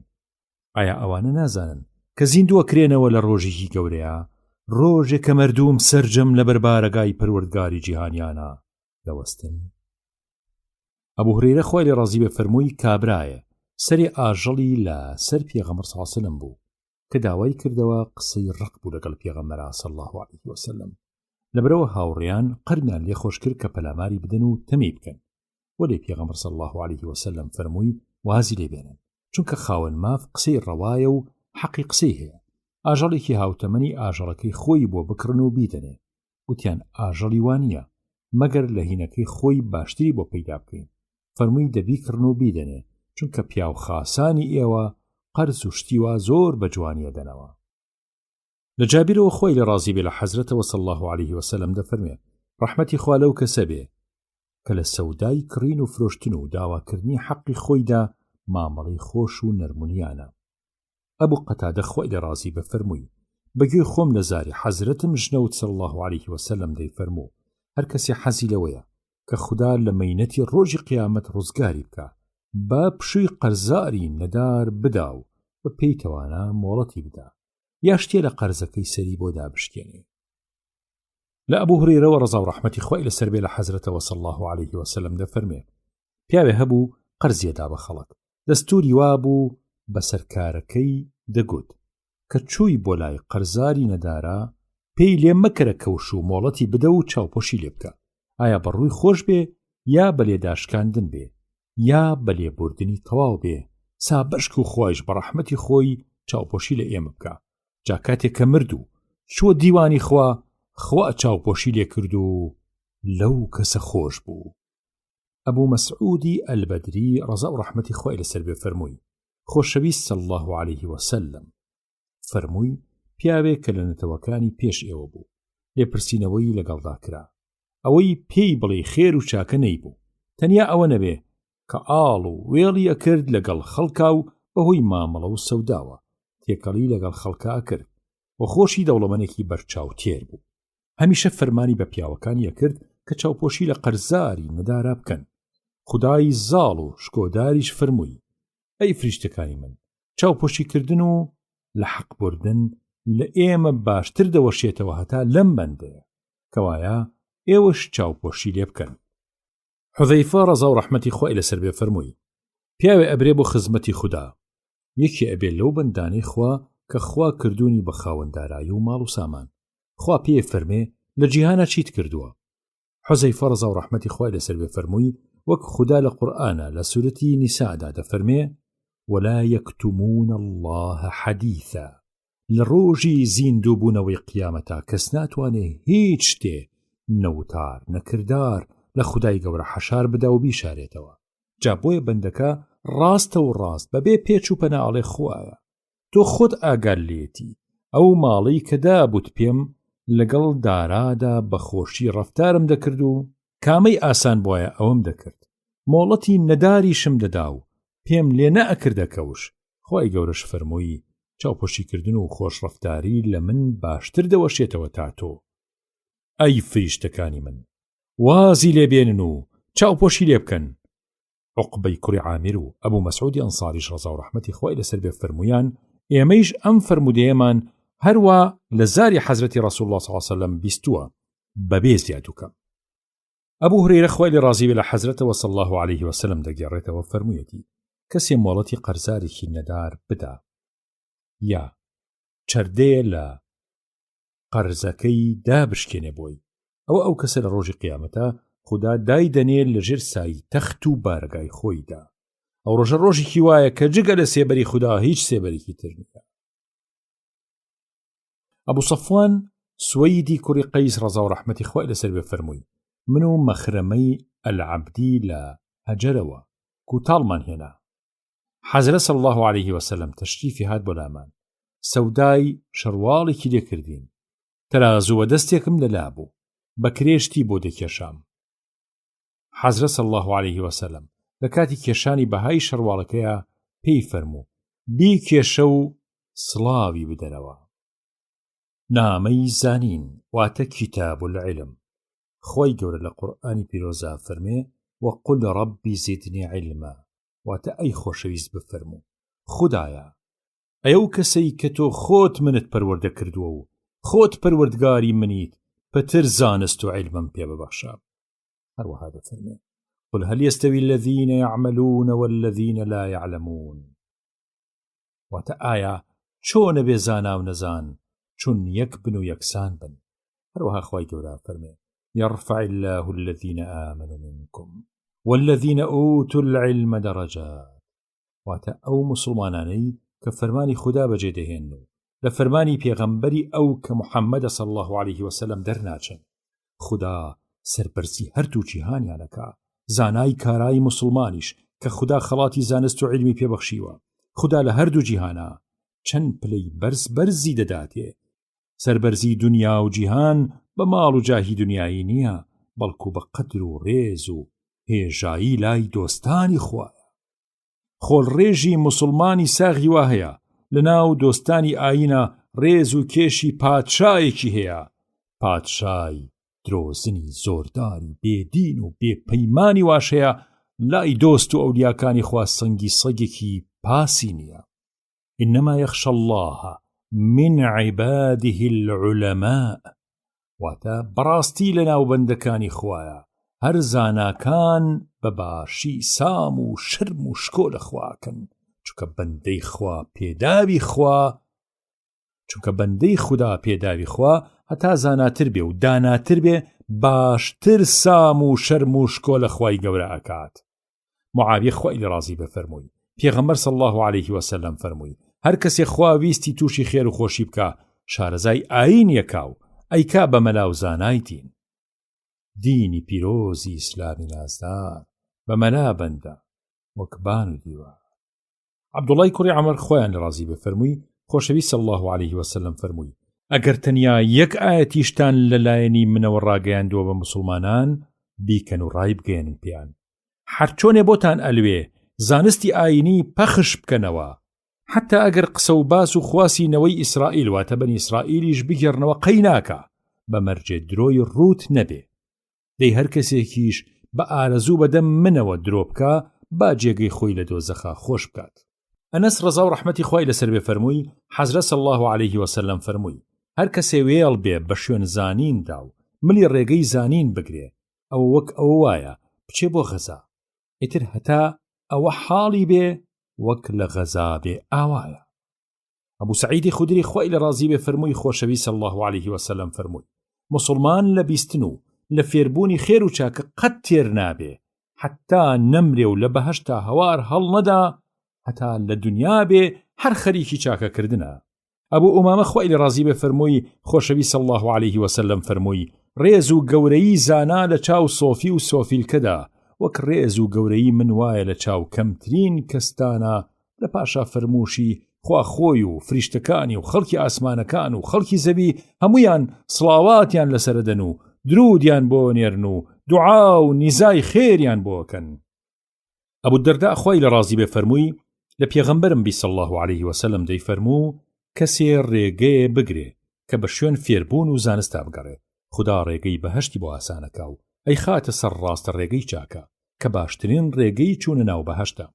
ئایا ئەوانە نازانن کە زیندووە کرێنەوە لە ڕۆژێکی گەورەیە، ڕۆژێک کە مردوم سەرجەم لە بەربارەگای پەروەردگاری جیهانیانە دەوەستن؟ ئەبوو هورەیرە خوای لێ ڕازی بێ فەرمووی کابرایە سەری ئاژەڵی لە سەر پێغەمبەر صلی الله علیه وسلم بوو کە داوای کردەوە قسەی ڕق بوو لەگەڵ پێغەمبەر صلی الله علیه وسلم. لەبەرەوە هاوڕێیان قەرمیان لێ خۆش کرد کە پەلاماری بدەن و تەمەی بکەن و لێ پێغەمبەر صلی الله علیه وسلم فەرمووی وازی لێ بێنن چونکە خاوەن ماف قسەی ڕەوایە و حەقی قسەی هەیە. ئاژەڵێکی هاوتەمەنی ئاژەڵەکەی خۆی بۆ بکڕن و بیدەنێ. وتیان ئاژەڵی وانە مەگەر لە هینەکەی خۆی باشتری بۆ پەیدا بکەین. فەرمووی دەبیکڕن و بیدەنێ چونکە پیاو خاسانی ئێوە قەرز و شتیوا زۆر بە جوانیە دەنەوە. لە جابیرەوە خۆی لە ڕازی بێ لە حەزرەتەوە صلی الله علیه وسلم دەفەرمێ ڕەحمەتی خوا لەو کەسە بێ کە لە سەودای کڕین و فرۆشتن و داواکردنی حەقی خۆیدا مامەڵەی خۆش و نەرمونیانە. ئەبوو قەتادە خۆی لە ڕازی بە فەرمووی بەگوێ خۆم لە زاری حەزرەتم ژنەوت صلی الله علیه وسلم دەیفەرموو هەر کەسێ حەزی لەوەیە کە خوددا لە مەینەتی ڕۆژی قیامەت ڕزگاری بکە با پشووی قەرزاری نەدار بدا و بە پێی تەوانە مۆڵەتی بدا یا شتێ لە قەرزەکەی سەری بۆ دابشکێنێ. لە ئەبوو هورەیرەوە ڕەزا و ڕەحمەتی خوای لەسەر بێ لە حەزرەتەوە صلی الله علیه وسلم دەفەرمێ پیاوێ هەبوو قەرزیەدا بە خەڵک دەستوری وابوو بە سەرکارەکەی دەگوت کە چووی بۆ لای قەرزاری نەدارە پێی لێ مەکەرە کەوش و مۆڵەتی بدە و چاوپۆشی لێ بکە ئایا بەڕووی خۆش بێ یا بە لێداشکاندن بێ یا بە لێبوردنی تەواو بێ سابەشک و خۆیش بە ڕەحمەتی خۆی چاوپۆشی لە ئێمە بکە. جا کاتێک کە مرد و چوە دیوانی خوا چاوپۆشی لێ کرد و لەو کەسە خۆش بوو. ئەبوو مەسعودی ئەلبەدری ڕەزا و ڕەحمەتی خۆی لەسەر بێ فەرمووی خۆشەویست صلی الله علیه وسلم فەرمووی پیاوێک کە لە نەتەوەکانی پێش ئێوە بوو لێپرسینەوەی لەگەڵدا کرا ئەوەی پێی بڵێ خێر و چاکە نەیبوو تەنیا ئەوە نەبێ کە ئاڵ و وێڵی ئەکرد لەگەڵ خەڵکا و بەهۆی مامەڵە و سەوداوە تێکەڵی لەگەڵ خەڵکا ئەکرد و خۆشی دەوڵەمەنێکی بەرچاو تێر بوو. هەمیشە فەرمانی بە پیاوەکانی ئەکرد کە چاوپۆشی لە قەرزاری نەدارا بکەن. خودای زاڵ و شکۆداریش فەرمووی ئەی فریشتەکانی من چاوپۆشیکردن و لە حەق بردن لە ئێمە باشتر دەوەشێتەوە هەتا لەم بەندەیە کەوایە ئێوەش چاوپۆشی لێ بکەن. حوذەیفە ڕەزا و ڕەحمەتی خوای لەسەر بێ فەرمووی پیاوێ ئەبرێ بۆ خزمەتی خوددا یەکی ئەبێ لەو بەندانەی خوا کە خوا کردوونی بە خاوەندارایی و ماڵ و سامان خوا پێ فەرمێ لە جیهانە چیت کردووە. حوذەیفە ڕەزا و ڕەحمەتی خوای لەسەر بێ فەرمووی وەک خوددا لە قورئانە لە سورەتی نیسادا دەفەرمێ ولا يكتمون الله حديثا لە ڕۆژی زیندوو بوونەوەی قیامەتا کەس ناتوانێ هیچ شتێ نەوتار نەکردار لە خودای گەورە حەشار بدا و بیشارێتەوە. جا بۆیە بەندەکە ڕاستە و ڕاست بەبێ پێچ و پەناڵێ خوایە تۆ خۆت ئاگار لێتی ئەو ماڵی کە دابوت پێم لەگەڵ دارادا بەخۆشی ڕەفتارم دەکرد و کامەی ئاسان بۆیە ئەوم دەکرد مۆڵەتی نەداریشم دەدا و پێم لێ نەئەکردە کەوش. خوای گەورەش فەرمووی چاوپۆشیکردن و خۆشڕەفتاری لە من باشتر دەوەشێتەوە تا تۆ. ئەی فریشتەکانی من وازی لێبێنن و چاوپۆشی لێ بکەن. عوقبەی کوڕی عامیر و ئەبوو مەسعودی ئەنساریش ڕەزا و ڕەحمەتی خوای لەسەر بێ فەرموویان ئێمەیش ئەم فەرمودەیەمان هەروە لە زاری حەزرەتی ڕەسوول الله صلی الله علیه وسلم بیستووە بەبێ زیادووکەم. ئەبوو هورەیرە خوای لێ ڕازی بێ لە حەزرەتەوە صلی الله علیه وسلم دەگێڕێتەوە فەرموویەتی کەسێ مۆڵەتی قەرزارێکی نەدار بدا یا چەردەیە لە قەرزەکەی دابشکێنێ بۆی. ئەو کەسە لە ڕۆژی قیامەتە خوددا دای دەنێت لەژێر سایی تەخت و بارگای خۆیدا. ئەو ڕۆژە ڕۆژێکی وایە کە جگە لە سێبەری خوددا هیچ سێبەرێکی تر نییە. ئەبوو سەفوان سوەیدی کوڕی قەیس ڕەزا و ڕەحمەتی خوای لەسەر بێ فەرمووی: من و مەخرەمەی ئەلعەبدی لە هەجەرەوە کوتاڵمان هێنا. حەزرەت صلی الله عليه وسلم تەشریفی هات بۆ لامان. سەودای شەڕواڵێکی لێکردین. تەرازووە دەستێکم لەلا بوو، بە کرێشتی بۆ دەکێشام. حەزرەت صلی الله عليه وسلم لە کاتی کێشانی بەهای شەڕواڵەکەیە پێی فەرموو: بیکێشە و سڵاوی بدەنەوە. نامەی زانین واتە کتاب العلم. خۆی گەورە لە قورئانی پیرۆزە فەرمێ: وەقل رەبی زیدنی علما، واتە ئەی خۆشەویست بفەرموو خودایە ئەو کەسەی کە تۆ خۆت منت پەروەردە کردووە و خۆت پەروەردگاری منیت پەتر زانست و علمم پێ ببەخشە. هەروەها دەفەرمێ: قل هل يستوي الذين يعملون والذين لا يعلمون. واتە ئایا چۆنە بێ زانا و نەزان چون یەک بن و یەکسان بن. هەروەها خوای گەورە فەرمێ: يرفع الله الذين آمنوا منكم والذين أوتوا العلم درجات. واتە ئەو مسلمانانەی کە فەرمانی خوددا بەجێ دەهێن و لە فەرمانی پێغەمبەری ئەو کە محەممەدە صلی الله عليه وسلم دەرناچن، خوددا سەربەرزی هەردوو جیهانیانەکە. زانای کارایی مسلمانیش کە خوددا خەڵاتی زانست و علمی پێبەخشیوە، خوددا لە هەردوو جیهانە چەند پلەی بەرزی دەداتێ. سەربەرزی دنیا و جیهان بە ماڵ و جاهی دنیایی نییە، بەڵکو بە قەدر و ڕێز و هێژایی لای دۆستانی خوایە. خۆڵڕێژی مسلمانی ساغی وا هەیە لە ناو دۆستانی ئاینە ڕێز و کێشی پادشایەکی هەیە، پادشای درۆزنی زۆرداری بێدین و بێپەیمانی واشەیە، لای دۆست و ئەولیاکانی خوا سەنگی سەگێکی پاسی نییە. إنما يخشى الله من عباده العلماء. واتە بەڕاستی لە ناوبەندەکانی خوایە هەر زاناکان بەباشی سام و شرم و شکۆ لە خواکەن، چونکە بەندەی خوا پێداوی خوا، چونکە بەندەی خوددا پێداوی خوا هەتا زاناتر بێ و داناتر بێ باشتر سام و شەرم و شکۆ لە خوای گەورە ئەکات. معاویە خوای لێ ڕازی بفەرمووی: پێغەمبەر صلی الله عليه وسلم فەرمووی: هەر کەسێ خوا ویستی تووشی خێر و خۆشی بکە، شارەزای ئاین یەکاو ئەیکا بە مەلا و زانای دین. دینی پیرۆزی ئیسلامی نازدار بە مەلا بەندە وەکبان و دیوار. عەبدوڵای کوڕی عەمەر خۆیان لە ڕازی بفەرمووی خۆشەویست صلی الله عليه وسلم فەرمووی: ئەگەر تەنیا یەک ئاەتیشتان لەلایەنی منەوە ڕاگەیاندووە بە مسلمانان، بیکەن و ڕای بگەێنن پێیان. هەر چۆنێ بۆتان ئەلوێ زانستی ئاینی پەخش بکەنەوە، حتا ئەگەر قسە و باس و خواسینەوەی ئیسرائیل واتە بەنی ئیسرائیلیش بگێڕنەوە قەی ناکە، بە مەرجێ درۆی ڕوت نەبێ. دەی هەر کەسێکیش بە ئارەزوو بەدەم منەوە درۆ بکە، با جێگەی خۆی لە دۆزەخا خۆش بکات. ئەنەس ڕەزا و ڕەحمەتی خوای لەسەر بێ فەرمووی: حەزرەت صلی الله عليه وسلم فەرمووی: هەر کەسێ وێڵ بێ بە شوێن زانیندا و ملی ڕێگەی زانین بگرێ، ئەو وەک ئەوە وایە بچێ بۆ غەزا، ئیتر هەتا ئەوە حاڵی بێ وەک لە غەزا بێ ئاوایە. ئەبوو سەعیدی خودری خوای لە ڕازی بێ فەرمووی خۆشەویست صلی الله عليه وسلم فەرمووی: مسلمان لە بیستن و لە فێربوونی خێر و چاکە قەت تێر نابێ، حتا نەمرێ و لە بەهەشتا هەوار هەڵ نەدا، هەتا لە دنیا بێ هەر خەریکی چاکەکردنە. ئەبوو ئومامە خوای لە ڕازی بێ فەرمووی خۆشەویست صلی الله عليه وسلم فەرمووی: ڕێز و گەورەی زانا لە چاو سۆفی و سۆفیلکەدا، وەک ڕێز و گەورەی من وایە لە چاو کەمترین کەستانە لە پاشا فەرمووشی خوا خۆی و فریشتەکانی و خەڵکی ئاسمانەکان و خەڵکی زەوی هەمویان سڵاواتیان لەسەردەن و درودیان بۆ نێرن و دوعا و نیزای خێریان بۆکەن. ئەبوو دەردا خوای لە ڕازی بێ فەرمووی لە پێغەمبەرم بی صلی الله عليه وسلم دەی فەرموو: کەسێ ڕێگەیە بگرێ کە بە شوێن فێربوون و زانستا بگەڕێ، خوددا ڕێگەی بەهەشتی بۆ ئاسانەکە و ئەی خاتە سەر ڕاستە ڕێگەی چاکە کە باشترین ڕێگەی چوونە ناو بەهەشتە.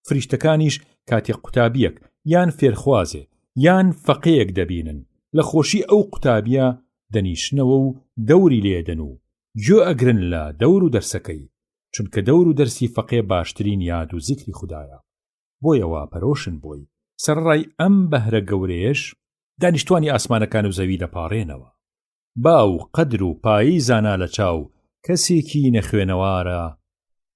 فریشتەکانیش کاتێک قوتابیەک یان فێرخوازێ یان فەقەیەک دەبینن، لە خۆشی ئەو قوتابیە دەنیشنەوە و دەوری لێدەن و گوێ ئەگرن لە دەور و دەرسەکەی، چونکە دەور و دەرسی فەقێ باشترین یاد و زیکری خوددایە. بۆیەوە پەرۆشن بۆی سەرڕای ئەم بەهرە گەورەیەش دانیشتوانی ئاسمانەکان و زەوی دەپاڕێنەوە. باو قەدر و پایی زانا لە چاو کەسێکی نەخوێنەوارە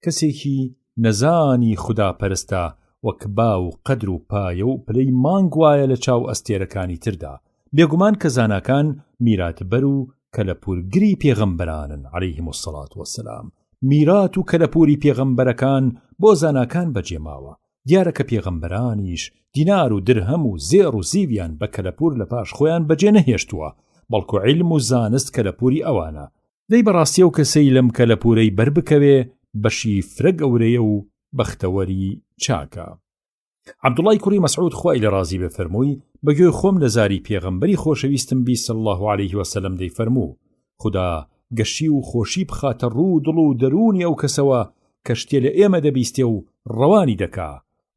کەسێکی نەزانی خوددا پەرستە وەک باو قەدر و پایە و پلەی مانگ وایە لە چاو ئەستێرەکانی تردا بێگومان کە زاناکان میراتبەر و کەلەپورگری پێغەمبەرانن عەلەیهیمو السەڵات وەسسەلام میرات و کەلەپوری پێغەمبەرەکان بۆ زاناکان بەجێماوە دیارە کە پێغەمبەرانیش دینار و درهەم و زێڕ و زیویان بە کەلەپور لە پاش خۆیان بەجێ نەهێشتووە بەڵکو عیلم و زانست کەلەپوری ئەوانە دەی بەڕاستیە و کەسەی لەم کەلەپورەی بربکەوێ بەشی فرە گەورەیە و بەختەوەری چاکە عەبدوڵای کوڕی مەسعود خوای لە ڕازی بێ فەرمووی بەگوێی خۆم لە زاری پێغەمبەری خۆشەویستم بی صلی الله علیه وسلم دەی فەرموو خوددا گەشی و خۆشی بخاتە ڕوو دڵ و دەرونی ئەو کەسەوە کە شتێ لە ئێمە دەبیستێ و ڕەوانی دەکا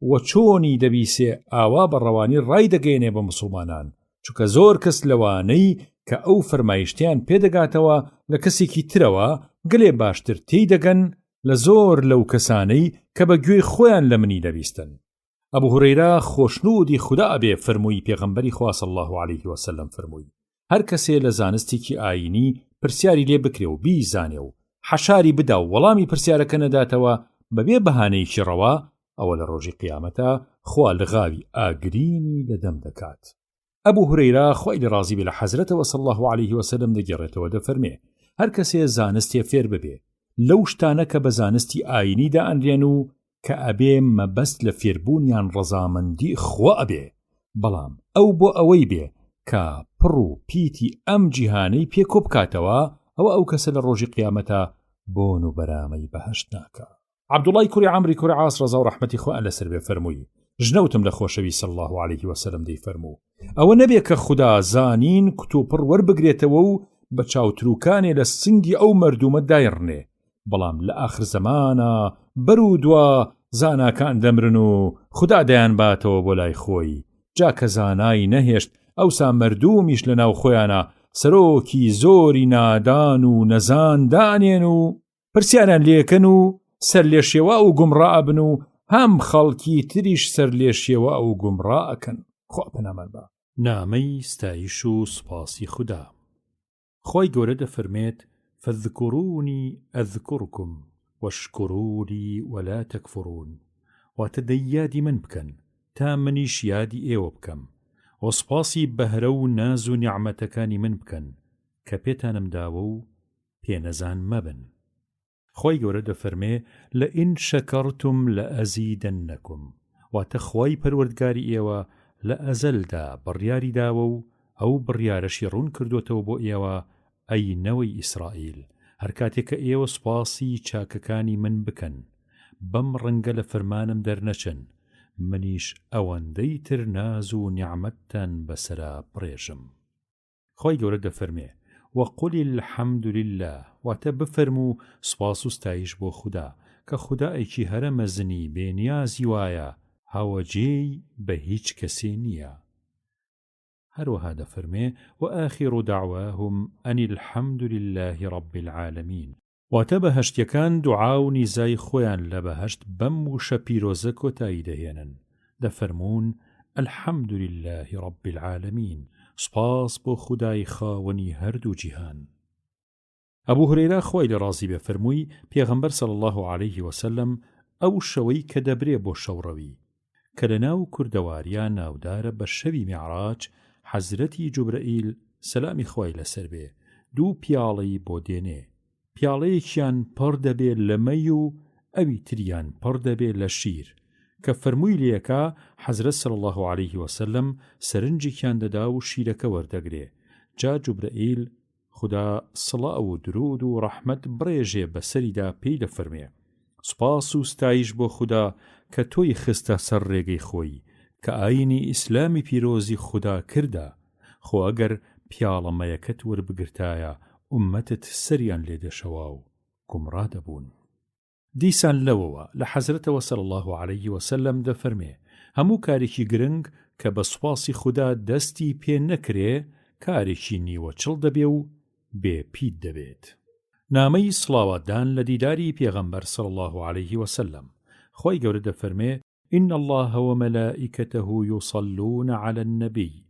و چۆنی دەبیسێ ئاوا بە ڕەوانی ڕای دەگەێنێ بە موسڵمانان چونکە زۆر کەس لەوانەی کە ئەو فەرمایشتیان پێدەگاتەوە لە کەسێکی ترەوە گەلێ باشتر تێی دەگەن لە زۆر لەو کەسانەی کە بە گوێی خۆیان لە منی دەبیستن ئەبوو هورەیرە خۆشنودی خوددا ئەبێ فەرمووی پێغەمبەری خوا صلی الله علیه وسلم فەرمووی هەر کەسێ لە زانستێکی ئاینی پرسیاری لێ بکرێ و بیزانێ و حەشاری بدا و وەڵامی پرسیارەکە نەداتەوە بەبێ بەهانەیەکی ڕەوا ئەوە لە ڕۆژی قیامەتە خوا لەغاوی ئاگرینی لەدەم دەکات ئەبوو هورەیرە خوای لە ڕازی بێ لە حەزرەتەوە صلی الله علیه وسلم دەگێڕێتەوە دەفەرمێ هەر کەسێ زانستێ فێر ببێ لەو شتانە کە بە زانستی ئاینیدا ئەنرێن و کە ئەبێ مەبەست لە فێربوونیان ڕەزامەندی خوا ئەبێ بەڵام ئەو بۆ ئەوەی بێ کە پڕ و پیتی ئەم جیهانەی پێکۆ بکاتەوە ئەو کەسە لە ڕۆژی قیامەتە بۆن و بەرامەی بەهەشت ناکە عەبدوڵای کوڕی عەمری کوڕی عاص ڕەزا و ڕەحمەتی خوا لەسەر بێ فەرمووی ژنەوتم لە خۆشەوی صلی الله علیه وسلم دەی فەرموو ئەوە نەبێ کە خوددا زانین کتوپڕ وەربگرێتەوە و بە چاوتروکانێ لە سنگی ئەو مەردومە دایڕنێ بەڵام لە ئاخر زەمانە بەر و دوا زاناکان دەمرن و خوددا دەیان باتەوە بۆ لای خۆی جا کە زانای نەهێشت ئەوسا مەردومیش لە ناو خۆیانە سەرۆکی زۆری نادان و نەزان دانێن و پرسیاریان لێکەن و سەر لێشێوە و گومڕا ئەبن و هەم خەڵکی تریش سەر لێشێوە و گومڕا ئەکەن خوا پەنامان بە نامەی ستایش و سوپاسی خوددا خۆی گەورە دەفەرمێت فاذكروني أذكركم واشكروا لي ولا تكفرون واتە دەی یادی من بکەن تا منیش یادی ئێوە بکەم وەسپاسی بەهرە و ناز و نیعمەتەکانی من بکەن کە پێتانم داوە و پێنەزان مەبن خۆی گەورە دەفەرمێ لئین شەکەڕتم لەئەزیدەنەکم واتە خوای پەروەردگاری ئێوە لە ئەزەلدا بڕیاری داوە و ئەو بڕیارەشی ڕوون کردوتەوە بۆ ئێوە ئەی نەوەی ئیسرائیل هەر کاتێک کە ئێوە سوپاسی چاکەکانی من بکەن بەم ڕەنگە لە فەرمانم دەرنەچن منیش ئەوەندەی تر ناز و نیعمەتتان بەسەرا بڕێژم خۆی گەورە دەفەرمێ وەقول الحەمد لله واتە بفەرموو سوپاس و ستایش بۆ خوددا کە خودایەکی هەرە مەزنی بێنیازی وایە هاوەجێی بە هیچ کەسێ نییە هەروەها دەفەرمێ وآخر دعواهم ئەن الحەمد لله رب العالمین واتە بەهەشتیەکان دوعا و نیزای خۆیان لە بەهەشت بەم وشە پیرۆزە کۆتایی دەهێنن دەفەرمون الحەمد لله رب العالمین سپاس بۆ خودای خاوەنی هەردوو جیهان ئەبوو هورەیرە خۆی لە ڕازی بێ فەرمووی پێغەمبەر صلی الله علیه وسلم ئەو شەوەی کە دەبرێ بۆ شەوڕەوی کە لە ناو کوردەواریان ناودارە بە شەوی میعراج حەزرەتی جوبرەئیل سەلامی خۆی لەسەر بێ دوو پیاڵەی بۆ دێنێ پیاڵەیەکیان پڕ دەبێ لە مەی و ئەوی تریان پڕ دەبێ لە شیر کە فەرمووی لێکا حەزرەت صلی الله علیه وسلم سەرنجێکیان دەدا و شیرەکە وەردەگرێ جا جوبرەئیل خدا سڵاو و درود و ڕەحمەت بڕێژێ بەسەریدا پێی دەفەرمێ سوپاس و ستایش بۆ خوددا کە تۆی خستە سەر ڕێگەی خۆی کە ئاینی ئیسلامی پیرۆزی خوددا کردە خۆ ئەگەر پیاڵەمەیەکەت وەربگرتایە ئومەتت سەریان لێدەشەوە و گومڕا دەبوون دیسان لەوەوە لە حەزرەتەوە صلی الله علیه وسلم دەفەرمێ هەموو کارێکی گرنگ کە بە سوپاسی خوددا دەستی پێ نەکرێ کارێکی نیوەچڵ دەبێ و بێپید دەبێت نامەی سڵاواتدان لە دیداری پێغەمبەر صلی الله علیه وسلم خۆی گەورە دەفەرمێ إن الله وملائكته يصلون على النبي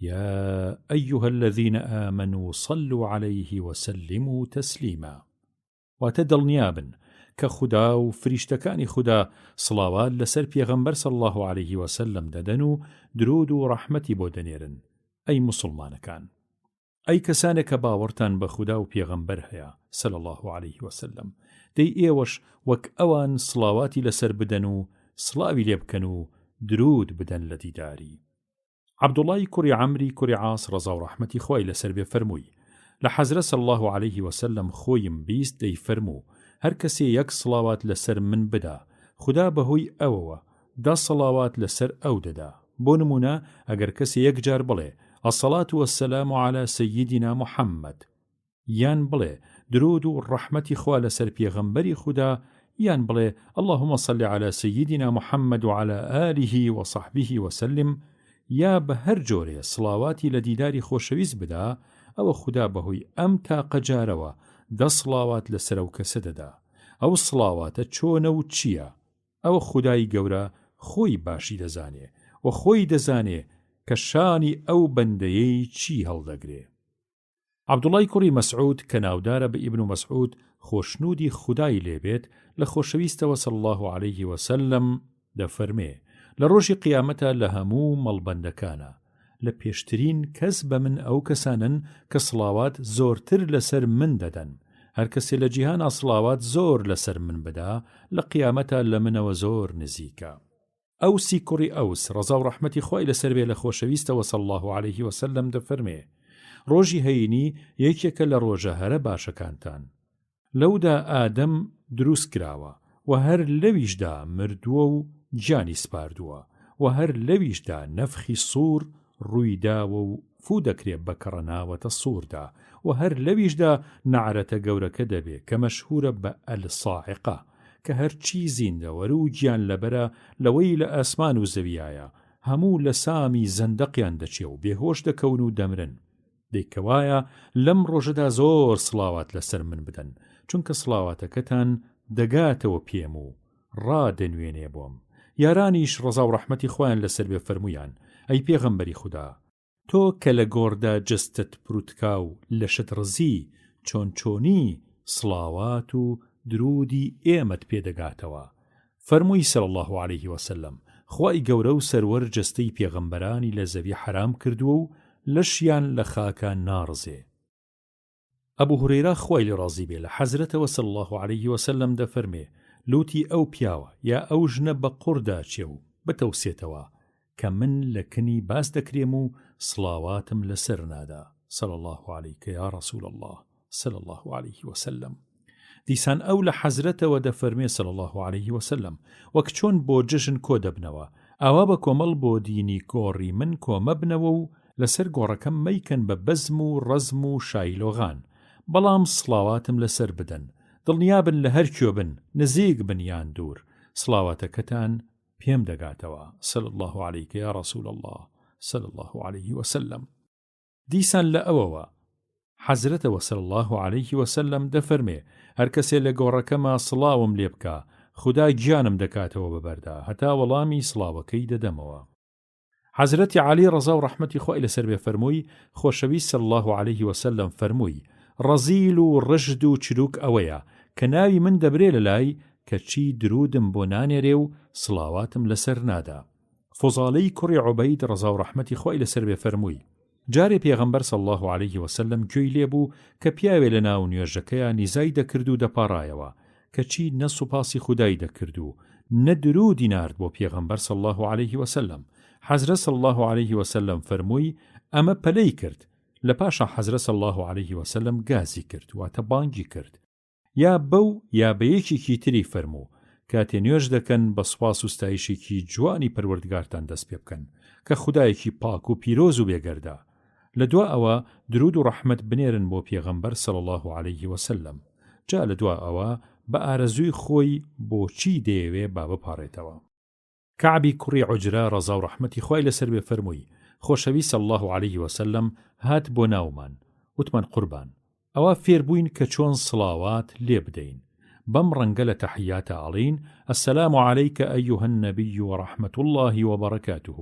يا أيها الذين آمنوا صلوا عليه وسلموا تسليما. وتدڵنیابن کە خوددا و فریشتەکانی خوددا سڵاوات لەسەر پێغەمبەر صلی الله عليه وسلم دەدەن و درود و ڕەحمەتی بۆ دەنێرن. ئەی موسڵمانەکان، ئەی کەسانێک کە باوەڕتان بە خوددا و پێغەمبەر هەیە صلی الله عليه وسلم، دەی ئێوەش وەک ئەوان سڵاواتی لەسەر بدەن و سڵاوی لێ بکەن و درود بدەن لە دیداری. عەبدوڵڵای کوڕی عەمری کوڕی عاس ڕەزا و ڕەحمەتی خۆی لەسەر بێ فەرمووی لە حەزرەت صلی الله عليه وسلم خۆیم بیست دەی فەرموو هەر کەسێ یەک سڵاوات لەسەر من بدا، خوددا بەهۆی ئەوەوە 10 سڵاوات لەسەر ئەو دەدا. بۆ نمونە ئەگەر کەسێ یەک جار بڵێ الصلاة والسلام على سيدنا محمد، یان بڵێ درود و ڕەحمەتی خوا لەسەر پێغەمبەری خوددا، یان بڵێ اللهم صل على سيدنا محمد وعلى آله وصحبه وسلم، یا بە هەر جۆرێ سڵاواتی لە دیداری خۆشەویست بدا، ئەوە خوددا بەهۆی ئەم تاقە جارەوە 10 سڵاوات لەسەر ئەو کەسە دەدا. ئەو سڵاواتە چۆنە و چییە؟ ئەوە خودای گەورە خۆی باشی دەزانێ و خۆی دەزانێ کە شانی ئەو بەندەیەی چی هەڵدەگرێ. عەبدوڵڵای کوڕی مەسعود کە ناودارە بە ئیبن مەسعود خۆشنودی خودای لێبێت لە خۆشەویستەوە صلی الله عليه وسلم دەفەرمێ لە ڕۆژی قیامەتە لە هەموو مەڵبەندەکانە لە پێشترین کەس بە من ئەو کەسانن کە سڵاوات زۆرتر لەسەر من دەدەن. هەر کەسێ لە جیهانا سڵاوات زۆر لەسەر من بدا لە قیامەتە لە منەوە زۆر نزیکە. ئەوسی کوڕی ئەوس ڕەزا و ڕەحمەتی خۆی لەسەر بێ لە خۆشەویستەوە صلی الله عليه وسلم دەفەرمێ ڕۆژی هەینی یەکێکە لە ڕۆژە هەرە باشەکانتان. لەودا ئادەم دروست کراوە و هەر لەویشدا مردووە و گیانی سپاردووە و هەر لەویشدا نەفخی سوور ڕوویداوە و فوو دەکرێت بەکەڕە ناوەتە سووردا و هەر لەویشدا نەعرەتە گەورەکە دەبێ کە مەشهورە بە ئەلساعقە کە هەرچی زیندەوەرە و گیان لەبەرە لەوەی لە ئاسمان و زەویایە هەموو لە سامی زەندەقیان دەچێ و بێهۆش دەکەون و دەمرن. دەیکەوایە لەم ڕۆژەدا زۆر سڵاوات لەسەر من بدەن، چونکە سڵاواتەکەتان دەگاتەوە پێم و ڕادەنوێنێ بۆم. یارانیش ڕەزا و ڕەحمەتی خۆیان لەسەر بێ فەرموویان ئەی پێغەمبەری خوددا، تۆ کە لە گۆڕدا جستت پروتکا و لەشت ڕزی چۆن چۆنی سڵاوات و درودی ئێمەت پێدەگاتەوە. فەرمووی صلی الله عليه وسلم خوای گەورە و سەروەر جستەی پێغەمبەرانی لە زەوی حرام کردووە و لەشیان لە خاکان ناڕزێ. ئەبوو هورەیرە خوای لێ ڕازی بێ لە حەزرەتەوە صلی الله عليه وسلم دەفەرمێ لوتی ئەو پیاوە یا ئەو ژنە بە قوڕدا چێ و بتەوسێتەوە کە من لە کنی باس دەکرێم و سڵاواتم لەسەر نادا صلی الله عليك یا رسول الله صلی الله عليه وسلم. دیسان ئەو لە حەزرەتەوە دەفەرمێ صلی الله عليه وسلم وەک چۆن بۆ جژن کۆ دەبنەوە ئاوا بە کۆمەڵ بۆ دینی گۆڕی من کۆمە بنەوە و لەسەر گۆڕەکەم مەیکەن بە بەزم و ڕەزم و شایلۆغان، بەڵام سڵاواتم لەسەر بدەن، دڵنیابن لە هەر کوێ بن، نزیک بن یان دوور، سڵاواتەکەتان پێم دەگاتەوە صلی الله عليك یا رسول الله صلی الله عليه وسلم. دیسان لە ئەوەوە حەزرەتەوە صلی الله عليه وسلم دەفەرمێ هەر کەسێ لە گۆڕەکەما سڵاوم لێ بکە خوددا گیانم دەکاتەوە بەبەردا هەتا وەڵامی سڵاوەکەی دەدەمەوە. حەزرەتی عەلی ڕەزا و ڕەحمەتی خۆی لەسەر بێ فەرمووی خۆشەویست صلی الله عليه وسلم فەرمووی ڕەزیل و ڕژد و چروک ئەوەیە کە ناوی من دەبرێ لە لای کەچی درودم بۆ نانێرێ و سڵاواتم لەسەر نادا. فوزاڵەی کوڕی عوبەید ڕەزا و ڕەحمەتی خۆی لەسەر بێ فەرمووی جارێ پێغەمبەر صلی الله عليه وسلم گوێی لێبوو کە پیاوێ لە ناو نوێژەکەیە نیزای دەکرد و دەپاڕایەوە کەچی نە سوپاسی خودای دەکرد و نە درودی نارد بۆ پێغەمبەر صلی الله عليه وسلم. حەزرەت صلی الله عليه وسلم فەرمووی ئەمە پەلەی کرد. لە پاشا حەزرەت صلی الله عليه وسلم گازی کرد واتە بانگی کرد یا بەو یا بە یەکێکی تری فەرموو کاتێ نوێژ دەکەن بە سوپاس و ستایشێکی جوانی پەروەردگارتان دەست پێ بکەن کە خودایەکی پاک و پیرۆز و بێگەردە. لە دوا ئەوە درود و ڕەحمەت بنێرن بۆ پێغەمبەر صلی الله عليه وسلم. جا لە دوا ئەوە بە ئارەزووی خۆی بۆچی دەیەوێ با بپاڕێتەوە. کەعبی کوڕی عوجرە ڕەزا و ڕەحمەتی خۆی لەسەر بێ فەرمووی خۆشەویست صلی الله عليه وسلم هات بۆ ناومان وتمان قوربان ئەوە فێربووین کە چۆن سڵاوات لێ بدەین. بەم ڕەنگە لە تەحیاتە ئەڵین السلام عليك أيها النبي ورحمة الله وبركاته.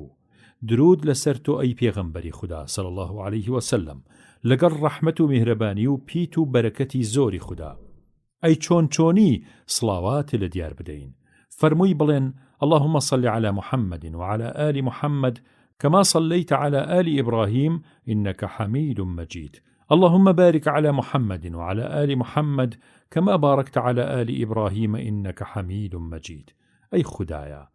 درود لەسەر تۆ ئەی پێغەمبەری خوددا صلی الله عليه وسلم لەگەڵ ڕەحمەت و میهرەبانی و پیت و بەرەکەتی زۆری خوددا. ئەی چۆنی سڵاوات لە دیار بدەین. فەرمووی بڵێن اللهم صل على محمد وعلى آل محمد كما صليت على آل إبراهيم إنك حميد مجيد. اللهم بارك على محمد وعلى آل محمد كما باركت على آل إبراهيم إنك حميد مجيد. أي خدايا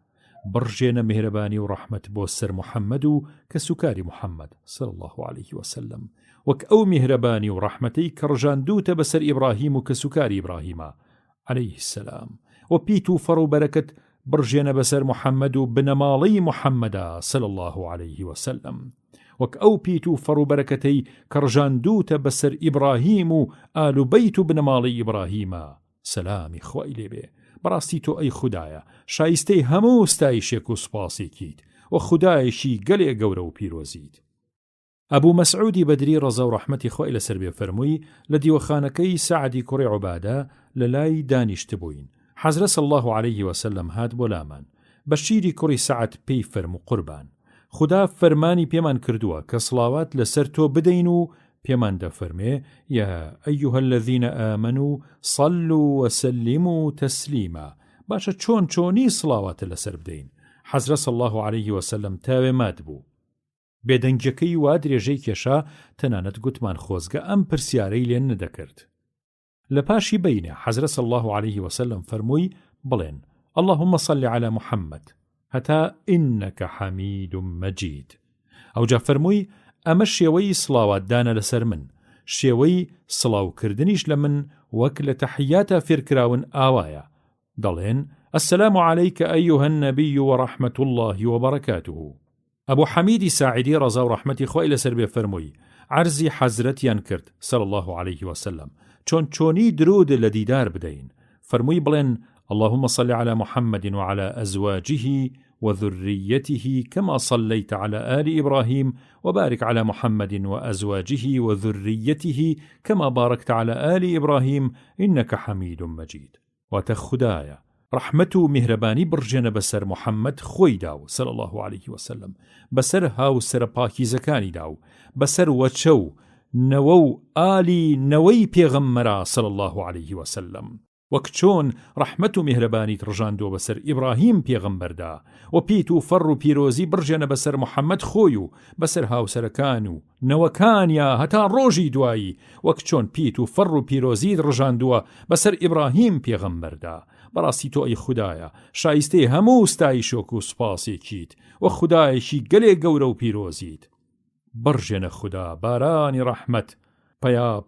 برجينا مهرباني ورحمة بوسر محمد كسكاري محمد صلى الله عليه وسلم وك أو مهرباني ورحمتي كرجان دوت بسر إبراهيم كسكاري إبراهيم عليه السلام وبيتو فرو بركة برجينا بسر محمد بنمالي محمد صلى الله عليه وسلم وك أو بيتو فرو بركتي كرجان دوت بسر إبراهيم آل بيت بنمالي إبراهيم سلامي خوائي به بەڕاستی تۆ ئەی خوددایە شایستەی هەموو ستایشێک و سوپاسێکیت و خوددایەشی گەلێ گەورە و پیرۆزیت. ئەبوو مەسعودی بەدری ڕەزا و ڕەحمەتی خۆی لەسەر بێ فەرمووی لە دیوەخانەکەی سەعدی کوڕی عوبادە لە لای دانیشت بووین. حەزرە صلی الله عليه وسلم هات بۆ لامان. بەشیری کوڕی سەعد پێی فەرموو قوربان خوددا فەرمانی پێمان کردووە کە سڵاوات لەسەر تۆ بدەین و پێمان دەفەرمێ یا ئەیها الذین ئامنوا صلوا وسلموا تسلیما. باشە چۆنی سڵاواتە لەسەر بدەین. حەزرە صلی الله عليه وسلم تاوێ مات بوو. بێدەنگەکەی وا درێژەی کێشا تەنانەت گوتمان خۆزگە ئەم پرسیارەی لێن نەدەکرد. لە پاشی بینێ حەزرە صلی الله عليه وسلم فەرمووی بڵێن اللهم صل على محمد هەتا إنك حميد مجيد. ئەوجا فەرمووی ئەمە شێوەی سڵاواتدانە لەسەر من، شێوەی سڵاوکردنیش لە من وەک لە تەحیاتە فێرکراون ئاوایە. دەڵێن السلام عليك أيها النبي ورحمة الله وبركاته. ئەبوو حەمیدی ساعیدی ڕەزا و ڕەحمەتی خۆی لەسەر بێ فەرمووی عەرزی حەزرەتیان کرد صلی الله عليه وسلم چۆنی درود لە دیدار بدەین. فەرمووی بڵێن اللهم صل على محمد وعلى أزواجه وذريته كما صليت على آل إبراهيم وبارك على محمد وأزواجه وذريته كما باركت على آل إبراهيم إنك حميد مجيد. وتخدايا رحمة مهرباني برجنا بسر محمد خوي داو صلى الله عليه وسلم بسر هاو سر باكي زكاني داو بسر وچو نوو آلي نوي پیغمرا صلى الله عليه وسلم وەک چۆن ڕەحمەت و میهرەبانیت ڕژاندووە بەسەر ئیبراهیم پێغەمبەردا و پیت و فەڕ و پیرۆزی برژێنە بەسەر محەممەد خۆی و بەسەر هاوسەرەکان و نەوەکانیا هەتا ڕۆژی دوایی وەک چۆن پیت و فەڕ و پیرۆزیت ڕژاندووە بەسەر ئیبراهیم پێغەمبەردا. بەڕاستی تۆ ئەی خوددایە شایستەی هەموو ستایشۆک و سوپاسێکیت و خوددایەکی گەلێ گەورە و پیرۆزیت. برژێنە خوددا بارانی ڕەحمەت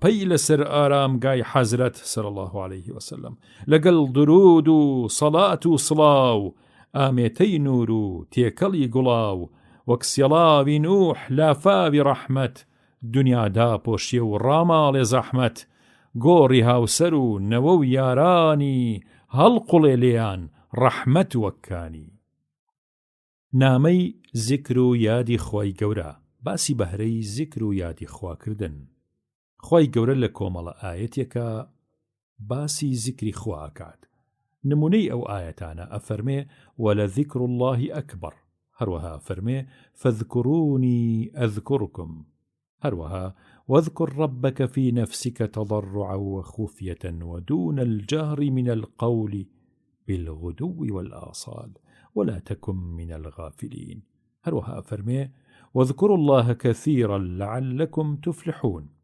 پەی لەسەر ئارامگای حەزرەت صلی الله عليه وسلم لەگەڵ درود و سەڵات و سڵاو ئامێتەی نور و تێکەڵی گوڵاو وەک سێڵاوی نوح لافاوی ڕەحمەت دنیادا پۆشیە و ڕاماڵێ زەحمەت گۆڕی هاوسەر و نەوە و یارانی هەڵقوڵێ لێیان ڕەحمەت وەکانی. نامەی زیکر و یادی خۆی گەورە باسی بەهرەی زیکر و یادی خواکردن. خۆی گەورە لە کۆمەڵە ئاەتێکە باسی زیکری خواکات. نمونەی ئەو ئاەتانە ئەفەرمێ وەلەذیکر الله ئەکبەر، هەروەها فەرمێ فەذکرونی ئەذکرکم، هەروەها واذكر ربك في نفسك تضرعا وخفية ودون الجهر من القول بالغدو والآصال ولا تكن من الغافلين. هروها فرمي واذكروا الله كثيرا لعلكم تفلحون.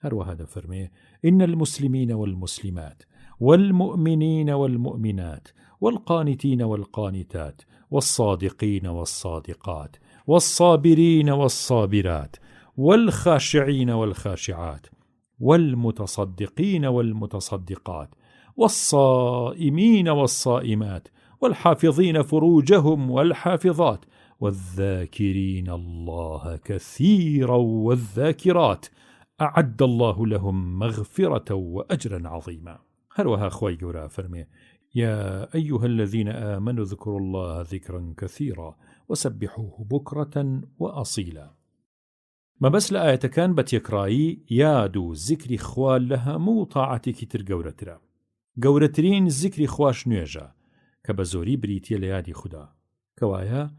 هروها فرمي إن المسلمين والمسلمات والمؤمنين والمؤمنات والقانتين والقانتات والصادقين والصادقات والصابرين والصابرات والخاشعين والخاشعات والمتصدقين والمتصدقات والصائمين والصائمات والحافظين فروجهم والحافظات والذاكرين الله كثيرا والذاكرات أعد الله لهم مغفرة وأجرا عظيما. هروها خوي جورا فرمي يا أيها الذين آمنوا اذكروا الله ذكرا كثيرا وسبحوه بكرة وأصيلا. ما بس لآيتكان بتيكراي يادو ذكر خوال لها مو طاعتك ترقورترا قورترين ذكر خواش نيجا كبزوري بريتي ليادي خدا كوايا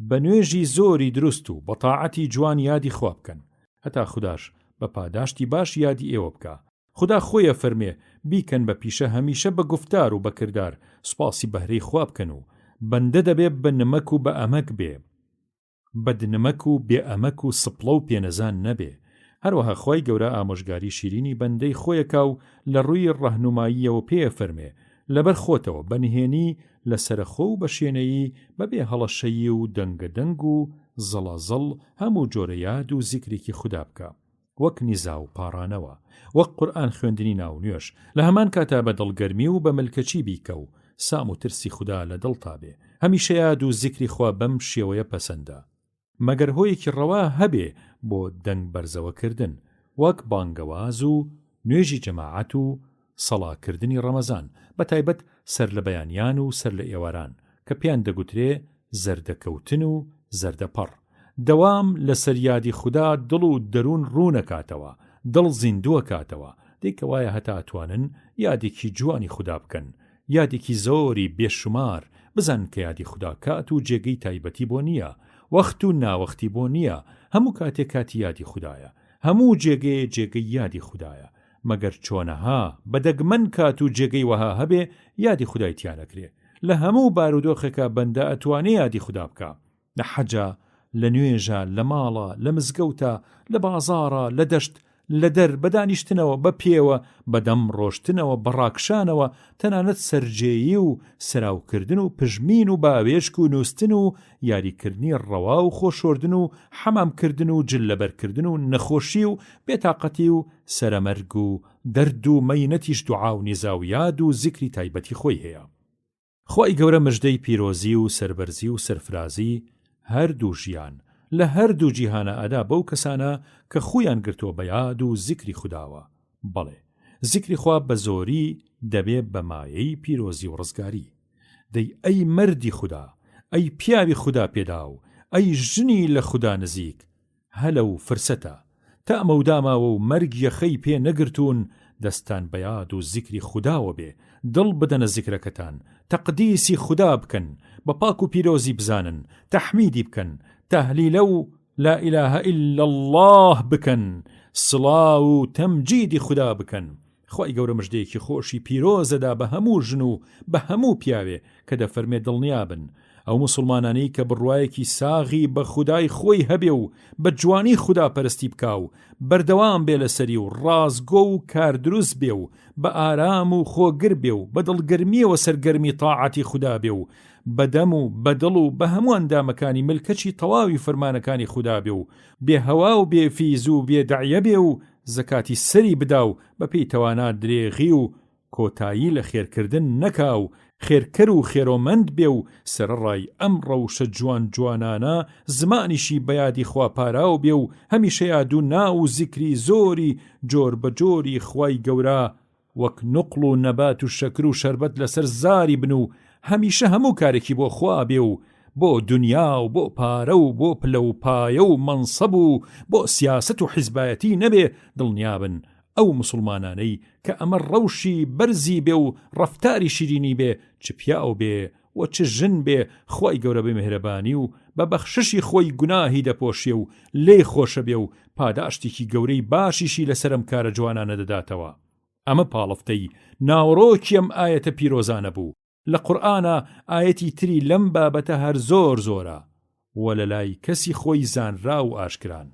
بە نوێژی زۆری دروست و بە تاعەتی جوان یادی خوا بکەن هەتا خوداش بە پاداشتی باش یادی ئێوە بکە. خدا خۆیە فەرمێ بیکەن بە پیشە هەمیشە بە گفتار و بە کردار سوپاسی بەهرەی خوا بکەن و بەندە دەبێ بە نمەک و بە ئەمەک بێ، بەدنمەک و بێ ئەمەک و سپڵە و پێنەزان نەبێ. هەروەها خوای گەورە ئامۆژگاری شیرینی بەندەی خۆیەکا و لە ڕووی ڕەهنوماییەوە پێیە فەرمێ لەبەر خۆتەوە بەنهێنی لە سەرخۆ و بەشێنەیی بەبێ هەڵەشەیی و دەنگەدەنگ و زەڵەزەڵ هەموو جۆرە یاد و زیکرێکی خوددا بکە، وەک نیزا و پاڕانەوە، وەک قورئان خوێندنی ناو نوێش، لە هەمان کاتا بە دڵگەرمی و بە ملکەچی بیکە و سام و ترسی خوددا لە دڵتا بێ. هەمیشە یاد و زیکری خوا بەم شێوەیە پەسەندە، مەگەر هۆیەکی ڕەوا هەبێ بۆ دەنگ بەرزەوەکردن، وەک بانگەواز و نوێژی جەماعەت و سەڵاکردنی ڕەمەزان، بە تایبەت سەر لە بەیانیان و سەر لە ئێواران کە پێیان دەگوترێ زەردەکەوتن و زەردەپەڕ. دەوام لەسەر یادی خوددا دڵ و دەروون ڕوونەکاتەوە، دڵ زیندووە کاتەوە، دیکەوایە هەتا ئەتوانن یادێکی جوانی خوددا بکەن، یادێکی زۆری بێشمار. بزان کە یادی خوددا کات و جێگەی تایبەتی بۆ نییە، وەخت و ناوەختی بۆ نییە، هەموو کاتێک کاتی یادی خوددایە، هەموو جێگەی یادی خوددایە. مەگەر چۆنەها بەدەگمەن کات و جێگەی وەها هەبێ یادی خوددای تیانەکرێ. لە هەموو بارودۆخێکە بەندە ئەتوانێ یادی خوددا بکە، لە حەجە، لە نوێژە، لە ماڵە، لە مزگەوتە، لە بازاڕە، لە دەشت، لە دەر، بە دانیشتنەوە، بە پێوە، بەدەم ڕۆشتنەوە، بە ڕاکشانەوە، تەنانەت سەرجێیی و سەراوکردن و پژمین و باوێشک و نووستن و یاریکردنی ڕەوا و خۆشۆردن و حەمامکردن و جللەبەرکردن و نەخۆشی و بێتاقەتی و سەرەمەرگ و دەرد و مەینەتیش دوعا و نیزا و یاد و زیکری تایبەتی خۆی هەیە. خوای گەورە مژدەی پیرۆزی و سەربەرزی و سەرفرازی هەردوو ژیان لە هەردوو جیهانە ئەدا بەو کەسانە کە خۆیان گرتووە بە یاد و زیکری خودداوە. بەڵێ زیکری خوا بە زۆری دەبێ بە مایەی پیرۆزی و ڕزگاری. دەی ئەی مەردی خوددا، ئەی پیاوی خوددا پێدا و ئەی ژنی لە خوددا نزیک، هەلە و فرسەتە تا ئەمە و داماوە و مەرگ یەخەی پێ نەگرتوون دەستان بە یاد و زیکری خودداوە بێ، دڵ بدەنە زیکرەکەتان، تەقدیسی خوددا بکەن، بە پاک و پیرۆزی بزانن، تەحمیدی بکەن، تەهلیلە و لا إله إلا الله بکەن، سڵاو و تەمجیدی خوددا بکەن. خوای گەورە مژدەیەکی خۆشی پیرۆزەدا بە هەموو ژن و بە هەموو پیاوێ کە دەفەرمێ دڵنیابن ئەو مسلمانانەی کە بڕوایەکی ساغی بە خودای خۆی هەبێ و بە جوانی خوددا پەرستی بکا و بەردەوام بێ لەسەری و ڕازگۆ و کاردروست بێ و بە ئارام و خۆگر بێ و بە دڵگەرمیەوە سەرگەرمی تاعەتی خوددا بێ و بەدەم و بەدڵ و بە هەموو ئەندامەکانی ملکەچی تەواوی فەرمانەکانی خوددا بێ و بێهەوا و بێفیز و بێدەعیە بێ و زەکاتی سەری بدا و بەپێی تەوانات درێغی و کۆتایی لە خێرکردن نەکا و خێرکەر و خێرۆمەند بێ و سەرڕای ئەم ڕەوشە جوان جوانانە زمانیشی بەیادی خوا پاراو بێ و هەمیشە یاد و ناو و زیکری زۆری جۆر بە جۆری خوای گەورە وەک نوقڵ و نەبات و شەکر و شەربەت لەسەر زاری بن و هەمیشە هەموو کارێکی بۆ خوا بێ و بۆ دنیا و بۆ پارە و بۆ پلە و پایە و مەنسەب و بۆ سیاست و حیزبایەتی نەبێ. دڵنیابن ئەو مسلمانانەی کە ئەمە ڕەوشی بەرزی بێ و ڕەفتاری شیرینی بێ، چ پیاو بێ و چ ژن بێ، خوای گەورە بێ مهرەبانی و بە بەخششی خۆی گوناهی دەپۆشێ و لێ خۆشە بێ و پاداشتێکی گەورەی باشیشی لەسەرم کارە جوانانە دەداتەوە. ئەمە پاڵفتەی ناوڕۆکی ئەم ئایەتە پیرۆزانە بوو. لە قورئانە ئایەتی تری لەم بابەتە هەر زۆر زۆرە و لە لای کەسی خۆی زانرا و ئاشکران.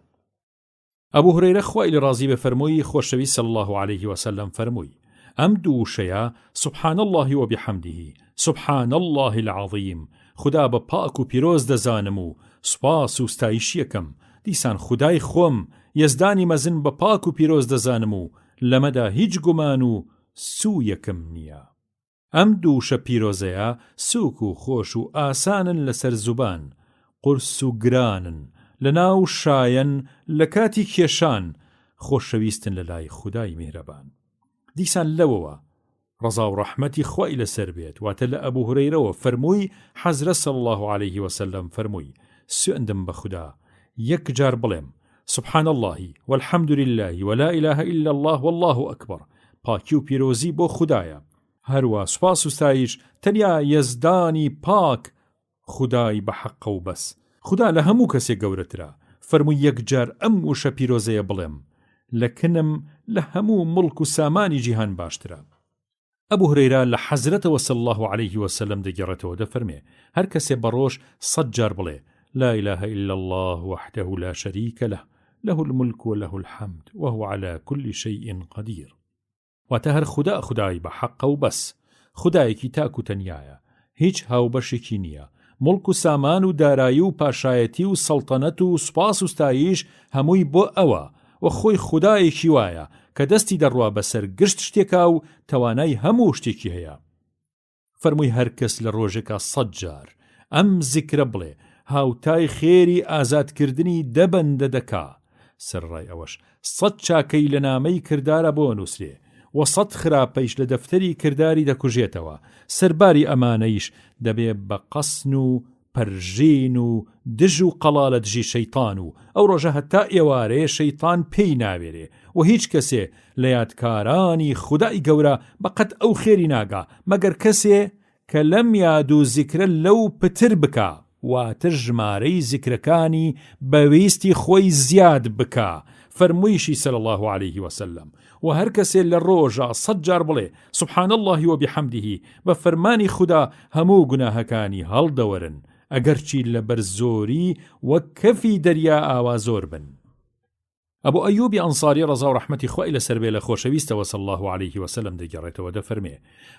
ئەبوو هورەیرە خوای لێ ڕازی بێ فەرمووی خۆشەویست صلی الله عليه وسلم فەرمووی ئەم دوو شەیە سبحان الله وبحمده سبحان الله العظیم، خدا بە پاک و پیرۆز دەزانم و سوپاس و ستایشیەکەم، دیسان خدای خۆم یەزدانی مەزن بە پاک و پیرۆز دەزانم و لەمەدا هیچ گومان و سوویەکەم نییە. ئەم دوو شە پیرۆزەیە سووک و خۆش و ئاسانن لەسەر زوبان، قورس و گرانن لەناو شایەن لە کاتی کێشان، خۆشەویستن لە لای خودای میهرەبان. دیسان لەوەوە ڕەزا و ڕەحمەتی خوای لەسەر بێت، واتە لە ئەبوو هورەیرەوە فەرمووی حەزرەت صلی الله عليه وسلم فەرمووی سوێندم بە خوددا یەک جار بڵێم سبحان الله والحمد لله ولا إله إلا الله والله أكبر، پاکی و پیرۆزی بۆ خودایە، هەروە سوپاس و ستایش تەنیا یەزدانی پاک خودای بە حەقە و بەس، خدا لە هەموو کەسێک گەورەترە. فەرمووی یەکجار ئەم وشە پیرۆزەیە بڵێم لە کنم لە هەموو مڵک و سامانی جیهان باشترە. ئەبوو هورەیرە لە حەزرەتەوە صلی الله عليه وسلم دەگەڕێتەوە دەفەرمێ هەر کەسێ بەڕۆژ 100 جار بڵێ لا إله إلا الله وحده لا شريك له له الملك وله الحمد وهو على كل شيء قدير. واتە هەر خدا خدای بە حەقە و بەس، خدایەکی تاک و تەنیایە، هیچ هاوبەشێکی نییە، مڵک و سامان و دارایی و پاشایەتی و سەڵتەنەت و سوپاس و ستایش هەمووی بۆ ئەوە و خۆی خدایەکی وایە کە دەستی دەڕوا بەسەر گشت شتێکا و توانای هەموو شتێکی هەیە. فەرمووی هەر کەس لە ڕۆژێکا 100 جار ئەم زیکرە بڵێ هاوتای خێری ئازادکردنی دەبەندە دەکا. سەرڕای ئەوەش 100 چاکەی لە نامەی کردارە بۆ نووسرێ و 100 خراپەیش لە دەفتەری کرداری دەکوژێتەوە. سەرباری ئەمانەیش دەبێ بە قەسن و پەرژین و دژ و قەڵالە دژی شەیتان و ئەو ڕۆژە هەتا ئێوارەیە شەیتان پێی ناوێرێ و هیچ کەسێ لە یادکارانی خودای گەورە بەقەت ئەو خێری ناگا مەگەر کەسێ کە لەم یاد و زیکرە لەو پتر بکە واتە ژمارەی زیکرەکانی بەویستی خۆی زیاد بکە. فەرموویشی صلی الله عليه وسلم و هەر کەسێ لە ڕۆژە 100 جار بڵێ سبحان الله وبحمده بە فەرمانی خدا هەموو گوناهەکانی هەڵدەوەرن ئەگەرچی لەبەر زۆری وەک کەفی دەریا ئاوا زۆر بن. ئەبوو ئەیوبی ئەنساری ڕەزا و ڕەحمەتی خوای لەسەر بێ لە خۆشەویستەوە صلی الله عليه وسلم دەگەڕێتەوە دەفەرمێ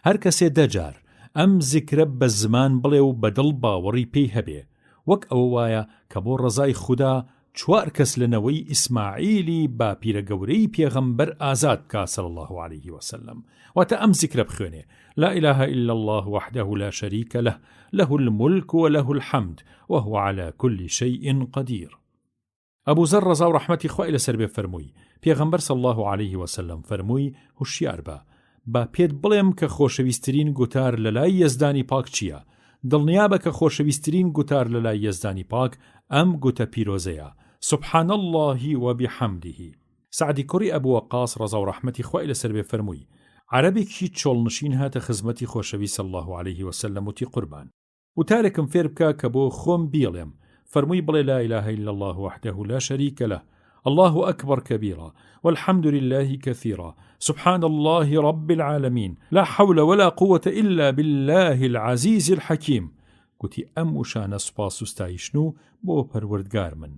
هەر کەسێ 10 جار ئەم زیکرە بە زمان بڵێ و بەدڵ باوەڕی پێی هەبێ وەک ئەوە وایە کە بۆ ڕەزای خدا 4 کەس لەنەوەی ئیسماعیلی باپیرە گەورەی پێغەمبەر ئازاد کا صلی الله عليه وسلم. واتە ئەم زیکرە بخوێنێ لا إله إلا الله وحده لا شريك له له الملك وله الحمد وهو على كل شيء قدير. ئەبوو زەر ڕەزا و ڕەحمەتی خوای لەسەر بێ فەرمووی پێغەمبەر صلی الله عليه وسلم فەرمووی هوشیار بە با پێت بڵێم کە خۆشەویستترین گوتار لە لای یەزدانی پاک چییە؟ دڵنیا بە کە خۆشەویستترین گوتار لە لای یەزدانی پاک ئەم گوتە پیرۆزەیە سبحان الله وبحمده. سعدی کوڕی ئەبوو وەقاص ڕەزا و ڕەحمەتی خوای لەسەر بێ فەرمووی عەرەبێکی چۆڵنشین هاتە خزمەتی خۆشەوی صلی الله عليه وسلم وتی قوربان وتارێکم فێر بکە کە بۆ خۆم بیڵێم. فەرمووی بڵێ لا إله إلا الله وحده لا شريك له الله أكبر كبيرا والحمد لله كثيرا سبحان الله رب العالمين لا حول ولا قوة إلا بالله العزيز الحكيم. گوتی ئەم وشانە سوپاس و ستایشن بۆ پەروەردگار من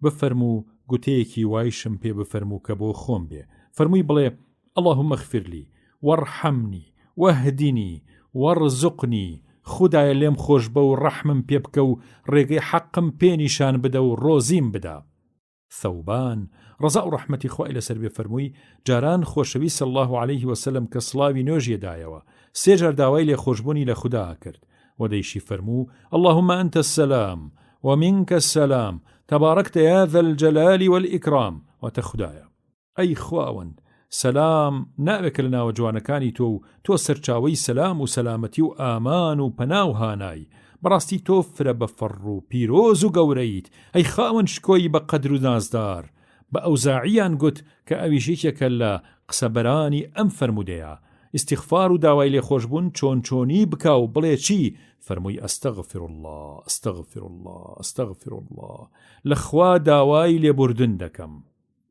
بفەرموو گوتەیەکی وایشم پێ بفەرموو کە بۆ خۆم بێ. فەرمووی بڵێ اللهم اغفر لي وارحمني واهدني وارزقني خدایە لێم خۆش بە و ڕەحمم پێ بکە و ڕێگەی حەقم پێنیشان بدە و ڕۆزیم بدە. ثەوبان ڕەزا و ڕەحمەتی خوای لەسەر بێ فەرمووی جاران خۆشەوی صلی الله عليه وسلم کە سڵاوی نوێژیەدایەوە 3 جار داوای لێخۆشبوونی لە خوددا کرد و دەیشی فەرموو اللهم أنت السلام ومنك السلام تباركت يا ذا الجلال والإكرام. واتە خدایە ئەی خواوەند سەلام ناوێکە لە ناوە جوانەکانی تۆ سەرچاوەی سەلام و سەلامەتی و ئامان و پەنا و هانای بەڕاستی تۆ فرە بە فەڕ و پیرۆز و گەورەیت ئەی خاوەن شکۆی بە قەدر و نازدار. بە ئەوزاعیان گوت کە ئەویشێکێکە لە قسەبەرانی ئەم فەرمودەیە استیغفار و داوای لێخۆشبوون چۆن چۆنی بکا و بڵێ چی؟ فەرمووی ئەستەغفر الله ئەستەغفر الله ئەستەغفر الله لەخوا داوای لێبوردن دەکەم.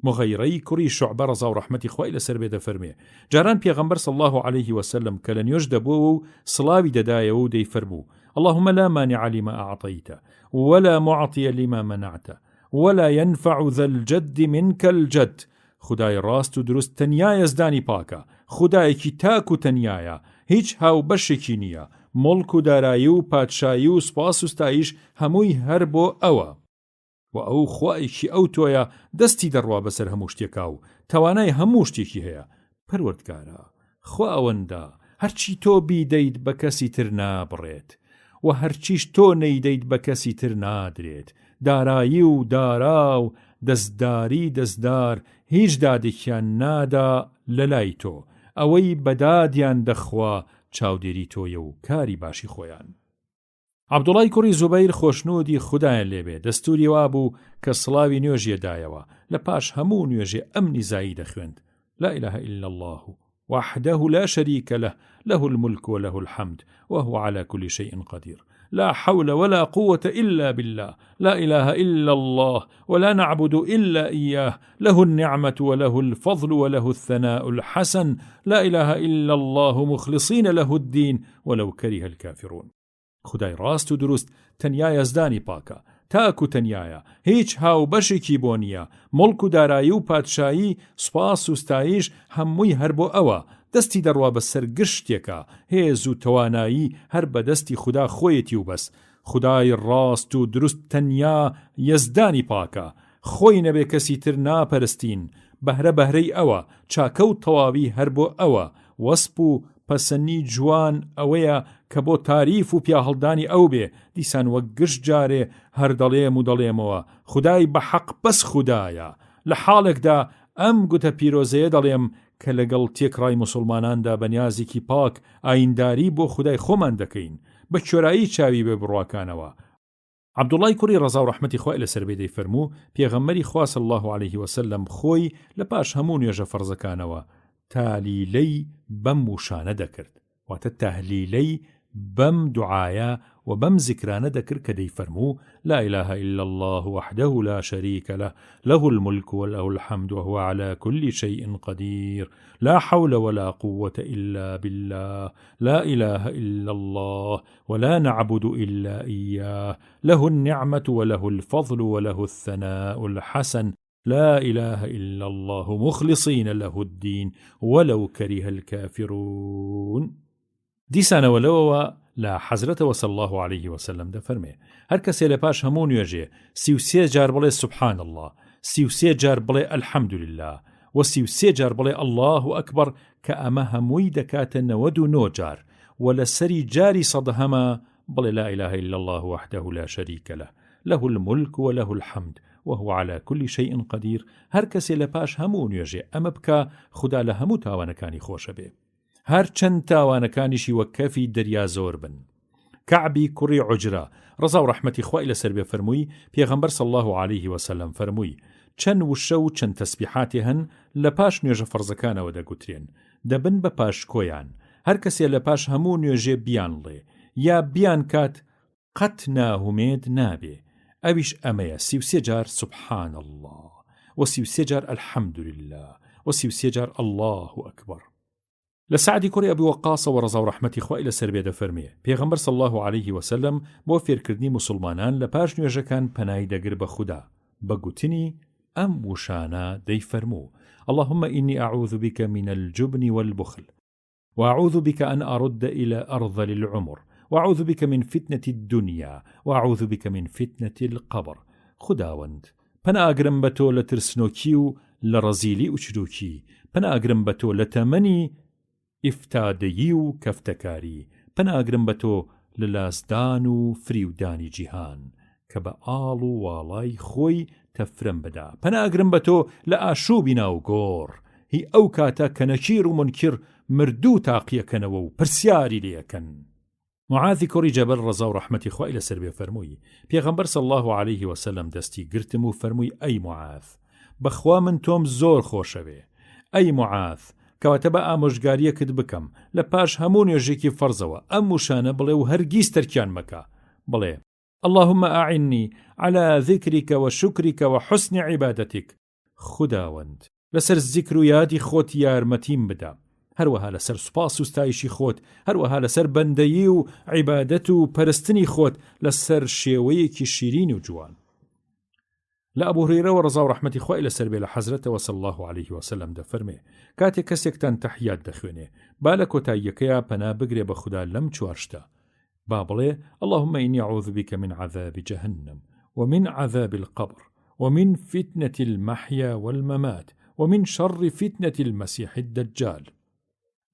مغیرەی کوڕی شوعبە ڕەزا و ڕەحمەتی خوای لەسەر بێ دەفەرمێ جاران پێغەمبەر صلی الله عليه وسلم کە لە نوێژ دەبووە و سڵاوی دەدایەوە و دەیفەرموو اللهم لا مانع لما أعطيت ولا معطي لما منعت ولا ينفع ذا الجد منك الجد. خدای ڕاست و دروست تەنیا یەزدانی پاکە خدایەکی تاک و تەنیایە هیچ هاو بەشێکی نییە مڵک و دارایی و پادشایی و سپاس و ستایش هەمووی هەر بۆ ئەوە و ئەو خوایەکی ئەو تۆیە دەستی دەڕوا بەسەر هەموو شتێکا و توانای هەموو شتێکی هەیە. پەروەردگارە خواوەندە هەرچی تۆ بیدەیت بە کەسی تر نابڕێت و هەرچیش تۆ نەیدەیت بە کەسی تر نادرێت. دارایی و دارا و دەستداری دەستدار هیچ دادێکیان نادا لە لای تۆ ئەوەی بەدادیان دەخوا چاودێری تۆیە و کاری باشی خۆیان. عەبدوڵای کوڕی زوبەیر خۆشنودی خودایان لێبێ دەستوری وابوو کە سڵاوی نوێژیەدایەوە لە پاش هەموو نوێژێ ئەم نیزایی دەخوێند لا إله إلا الله وحده لا شريك له له الملك وله الحمد وهو على كل شيء قدير. لا حول ولا قوة إلا بالله، لا إله إلا الله، ولا نعبد إلا إياه، له النعمة وله الفضل وله الثناء الحسن، لا إله إلا الله مخلصين له الدين ولو كره الكافرون. خدای ڕاست و دروست تەنیایە زدانی پاکە، تاک و تەنیایە، هیچ هاو بەشێکی بۆ نییە، مڵک و دارایی و پادشایی، سوپاس و ستایش هەمووی هەر بۆ ئەوە، دەستی دەڕوا بەسەر گشتێکە، هێز و تەوانایی هەر بەدەستی خوددا خۆیەتی و بەس. خدای ڕاست و دروست تەنیا یەزدانی پاکە، خۆی نەبێ کەسی تر ناپەرستین، بەهرەی ئەوە، چاکە و تەواوی هەر بۆ ئەوە، وەسپ و پەسەنی جوان ئەوەیە کە بۆ تاریف و پیاهەڵدانی ئەو بێ، دیسان وەک گشت جارێ هەر دەڵێم و دەڵێمەوە خودای بە حەق بەس خودایە. لە حاڵێکدا ئەم گوتە پیرۆزەیە دەڵێم کە لەگەڵ تێکڕای موسڵماناندا بەنیازێکی پاک ئاینداری بۆ خودای خۆمان دەکەین، بە کوێرایی چاوی بێ بڕواکانەوە. عەبدوڵای کوڕی ڕەزا و ڕەحمەتی خوای لەسەر بێ دەیفەرموو پێغەمبەری خوا صلی الله علیه وسلم خۆی لە پاش هەموو نوێژە فەرزەکانەوە تالیلەی بەم وشانە دەکرد، واتە تەهلیلەی بەم دوعایە و بەم زیکرانە دەکرد کە دەیفەرموو لا إله إلا الله وحده لا شريك له له الملك وله الحمد وهو على كل شيء قدير لا حول ولا قوة إلا بالله لا إله إلا الله ولا نعبد إلا إياه له النعمة وله الفضل وله الثناء الحسن لا إله إلا الله مخلصين له الدين ولو كره الكافرون. دیسانەوە لەوەوە لا حەزرەتەوە صلی الله عليه وسلم دەفەرمێ هەر کەسێ لە پاش هەموو نوێژێ 33 جار بڵێ سبحان الله، 33 جار بڵێ الحەمدولله و 33 جار بڵێ الله ئەکبەر کە ئەمە هەمووی دەکاتە 99 جار، و لەسەری جاری سەدەهەمە بڵێ لا إله إلا الله وحده لا شريك له له الملك وله الحمد وهو على كل شيء قدير. هەر کەسێ لە پاش هەموو نوێژێ ئەمە بکە خوددا لە هەموو تاوانەکانی خۆشە بێ، هەر چەند تاوانەکانیشی وەک کەفی دەریا زۆر بن. کەعبی کوڕی عوجرە ڕەزا و ڕەحمەتی خوای لەسەر بێ فەرمووی پێغەمبەر صلی الله عليه وسلم فەرمووی چەند وشە و چەند تەسبیحاتێ هەن لە پاش نوێژە فەرزەکانەوە دەگوترێن، دەبن بە پاش کۆیان، هەر کەسێ لە پاش هەموو نوێژێ بیانڵێ یا بیان کات قەت ناهومێد نابێ. ئەویش ئەمەیە 33 جار سبحان الله و 33 جار الحەمدولله و 33 جار الله ئەکبەر. لە سعدی کوڕی ئەبی وەقاسەوە ڕەزا و ڕەحمەتی خوای لەسەر بێ دەفەرمێ پێغەمبەر صلی الله عليه وسلم بۆ فێرکردنی موسڵمانان لە پاش نوێژەکان پەنای دەگر بە خوددا بە گوتنی ئەم وشانە دەیفەرموو اللهم إني أعوذ بك من الجبن والبخل وأعوذ بك أن أرد إلى أرذل العمر وأعوذ بك من فتنة الدنيا وأعوذ بك من فتنة القبر. خداوند پەنا ئەگرم بە تۆ لە ترسنۆکی و لە ڕەزیلی و چروکی، پەنا ئەگرم بە تۆ لە تەمەنی ئیفتادەیی و کەفتەکاری، پەنا ئەگرم بە تۆ لە لاسدان و فریودانی جیهان کە بە ئاڵ و واڵای خۆی تەفرم بدا، پەنا ئەگرم بە تۆ لە ئاشوبی ناو گۆڕ، هی ئەو کاتە کە نەکیر و منکر مردوو تاقیەکەنەوە و پرسیاری لێەکەن. معاذی کوڕی جەبەل ڕەزا و ڕەحمەتی خوای لەسەر بێ فەرمووی پێغەمبەر صلی الله عليه وسلم دەستی گرتم و فەرمووی ئەی معاذ بەخوا من تۆم زۆر خۆشەوێ، ئەی معاذ کەواتە بە ئامۆژگاریەکت بکەم لە پاش هەموو نوێژێکی فەرزەوە ئەم وشانە بڵێ و هەرگیز تەرکیان مەکە، بڵێ اللهم أعني على ذكرك وشكرك وحسن عبادتك. خداوند لەسەر زیکر و یادی خۆت یارمەتیم بدە، هەروەها لەسەر سوپاس و ستایشی خۆت، هەروەها لەسەر بەندەیی و عیبادەت و پەرستنی خۆت لەسەر شێوەیەکی شیرین و جوان. لە ئەبوو هورەیرەوە ڕەزا و ڕەحمەتی خوای لەسەر بێ لە حەزرەتەوە صلی الله عليه وسلم دەفەرمێ کاتێک کەسێکتان تەحیات دەخوێنێ با لە کۆتاییەکەیە پەنا بگرێ بە خوددا لەم چوار شتە، با بڵێ اللهم إني أعوذ بك من عذاب جهنم ومن عذاب القبر ومن فتنة المحيا والممات ومن شر فتنة المسيح الدجال.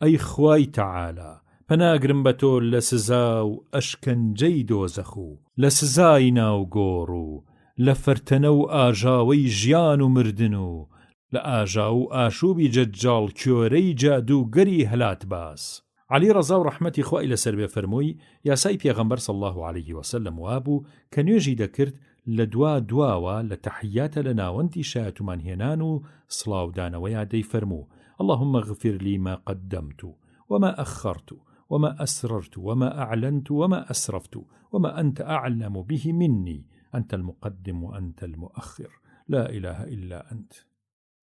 ئەی خوای تەعالا پەناگرم بە تۆ لە سزا و ئەشکەنجەی دۆزەخ و لە سزای ناوگۆڕ و لە فەرتەنە و ئاژاوەی ژیان و مردن و لە ئاژا و ئاشوبی جەجاڵ کۆرەی جادوگەری هەلات باس. علی ڕەزا و ڕەحمەتی خوای لەسەر بێ فەرمووی یاسای پێغەمبەر صلی الله عليه وسلم وابوو کە نوێژی دەکرد لە دواوە لە تەحیاتە لە ناوەندی شایەتومانهێنان و سڵاودانەوەیە دەیفەرموو اللهم اغفر لي ما قدمت وما أخرت وما أسررت وما أعلنت وما أسرفت وما أنت أعلم به مني أنت المقدم وأنت المؤخر لا إله إلا أنت.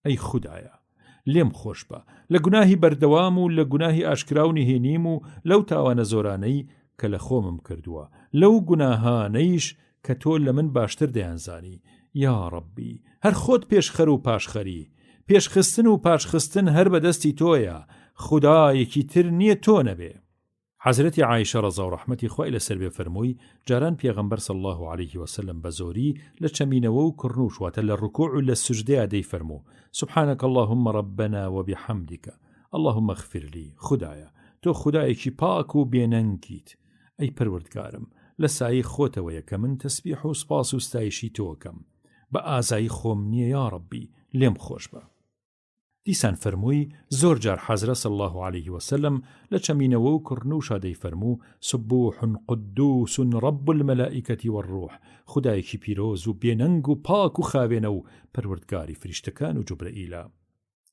أي خدايا لێم خۆش بە لە گوناهی بەردەوام و لە گوناهی ئاشکرا و نهێنیم و لەو تاوانە زۆرانەی کە لە خۆمم کردووە لەو گوناهانەیش کە تۆ لە من باشتر دەیانزانی. یا ڕەبی هەر خۆت پێشخەر و پاشخەری، پێشخستن و پاشخستن هەر بەدەستی تۆیە، خودایەکی تر نییە تۆ نەبێ. حەزرەتی عایشە ڕەزا و ڕەحمەتی خوای لەسەر بێ فەرمووی جاران پێغەمبەر صلی الله عليه وسلم بە زۆری لە چەمینەوە و کڕنوش واتە لە ڕکوع و لە سوجدەیە دەیفەرموو سبحانك اللهم ربنا وبحمدك اللهم اغفر لي. خدایە تۆ خدایەکی پاک و بێنەنگیت. ئەی پەروەردگارم لە سایەی خۆتەوەیە کە من تەسبیح و سپاس و ستایشی تۆکەم، بە ئازایی خۆم نییە یا ڕەبی لێم خۆش بە. دیسان فەرمووی زۆر جار حەزرە صلی الله عليه وسلم لە چەمینەوە و کڕنوشا دەیفەرموو سبوح قدوس رب الملائکة والروح، خدایەکی پیرۆز و بێنەنگ و پاک و خاوێنە و پەروەردگاری فریشتەکان و جوبرەئیلە.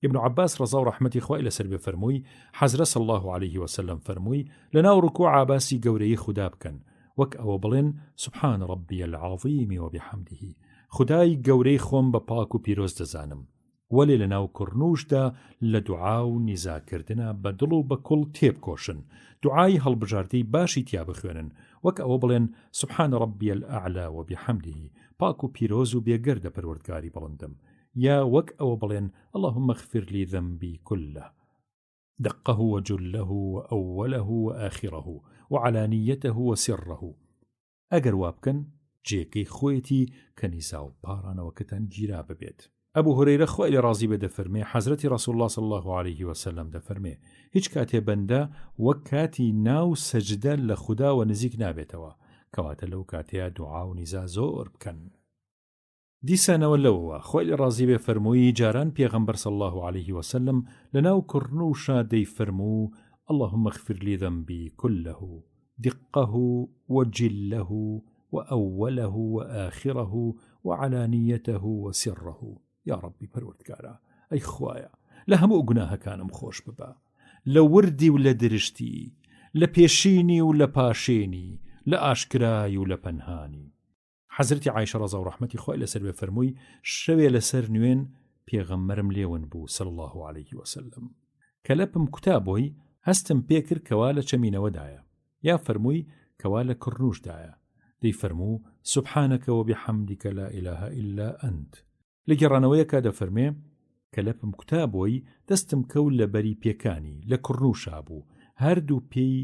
ابن عباس ڕەزا و ڕەحمەتی خوای لەسەر بێ فەرمووی حەزرە صلی الله عليه وسلم فەرمووی لەناو ڕکوع باسی گەورەی خوددا بکەن وەک ئەوە بڵێن سبحان ربي العظيم وبحمده، خدای گەورەی خۆم بە پاک و پیرۆز دەزانم. وەلێ لەناو کڕنوشدا لە دوعا و نیزاکردنە بە دڵ و بە کوڵ تێبکۆشن، دوعای هەڵبژاردەی باشی تیا بخوێنن وەک ئەوە بڵێن سبحان ربي الأعلى وبحمده، پاک و پیرۆز و بێگەردە پەروەردگاری بەڵندم، یا وەک ئەوە بڵێن اللهم اغفر لي ذنبي كله دقه وجله وأوله وآخره وعلانيته وسره. ئەگەر وابکەن جێگەی خۆیەتی کە نیزا و پارانەوەکەتان گیرا ببێت. ئەبوو هورەیرە خوای لێ ڕازی بێ دەفەرمێ حەزرەتی ڕەسوڵ الله صلی الله عليه وسلم دەفەرمێ هیچ کاتێ بەندە وەک کاتی ناو سەجدە لە خودداوە نزیک نابێتەوە، کەواتە لەو کاتەیە دوعا و نیزا زۆر بکەن. دیسانەوە لەوەوە خوای لێ ڕازی بێ فەرمووی جاران پێغەمبەر صلی الله عليه وسلم لەناو کڕنوشا دەیفەرموو اللهم اغفر لي ذنبي كله دقه وجله وأوله وآخره وعلانيته وسره. یا ربی پەروەردگارە ئەی خوایە لە هەموو گوناهەکانم خۆش ببە، لە وردی و لە درشتی، لە پێشینی و لە پاشێنی، لە ئاشکرایی و لە پەنهانی. حەزرەتی عایشە ڕەزا و ڕەحمەتی خوای لەسەر بێ فەرمووی شەوێ لەسەر نوێن پێغەمبەرم لێون بوو صلی الله عليه وسلم کە لەپم کوتابۆی هەستم پێکرد کەوا لە چەمینەوەدایە، یا فەرمووی کەوا لە کڕنوشدایە، دەی فەرموو سبحانك وبحمدك لا إله إلا أنت. لە گێڕانەوەیەکە دەفەرمێ کە لەپم کوتابۆی دەستم کەوت لە بەری پێکانی لە کڕنوشا بوو، هەردوو پێی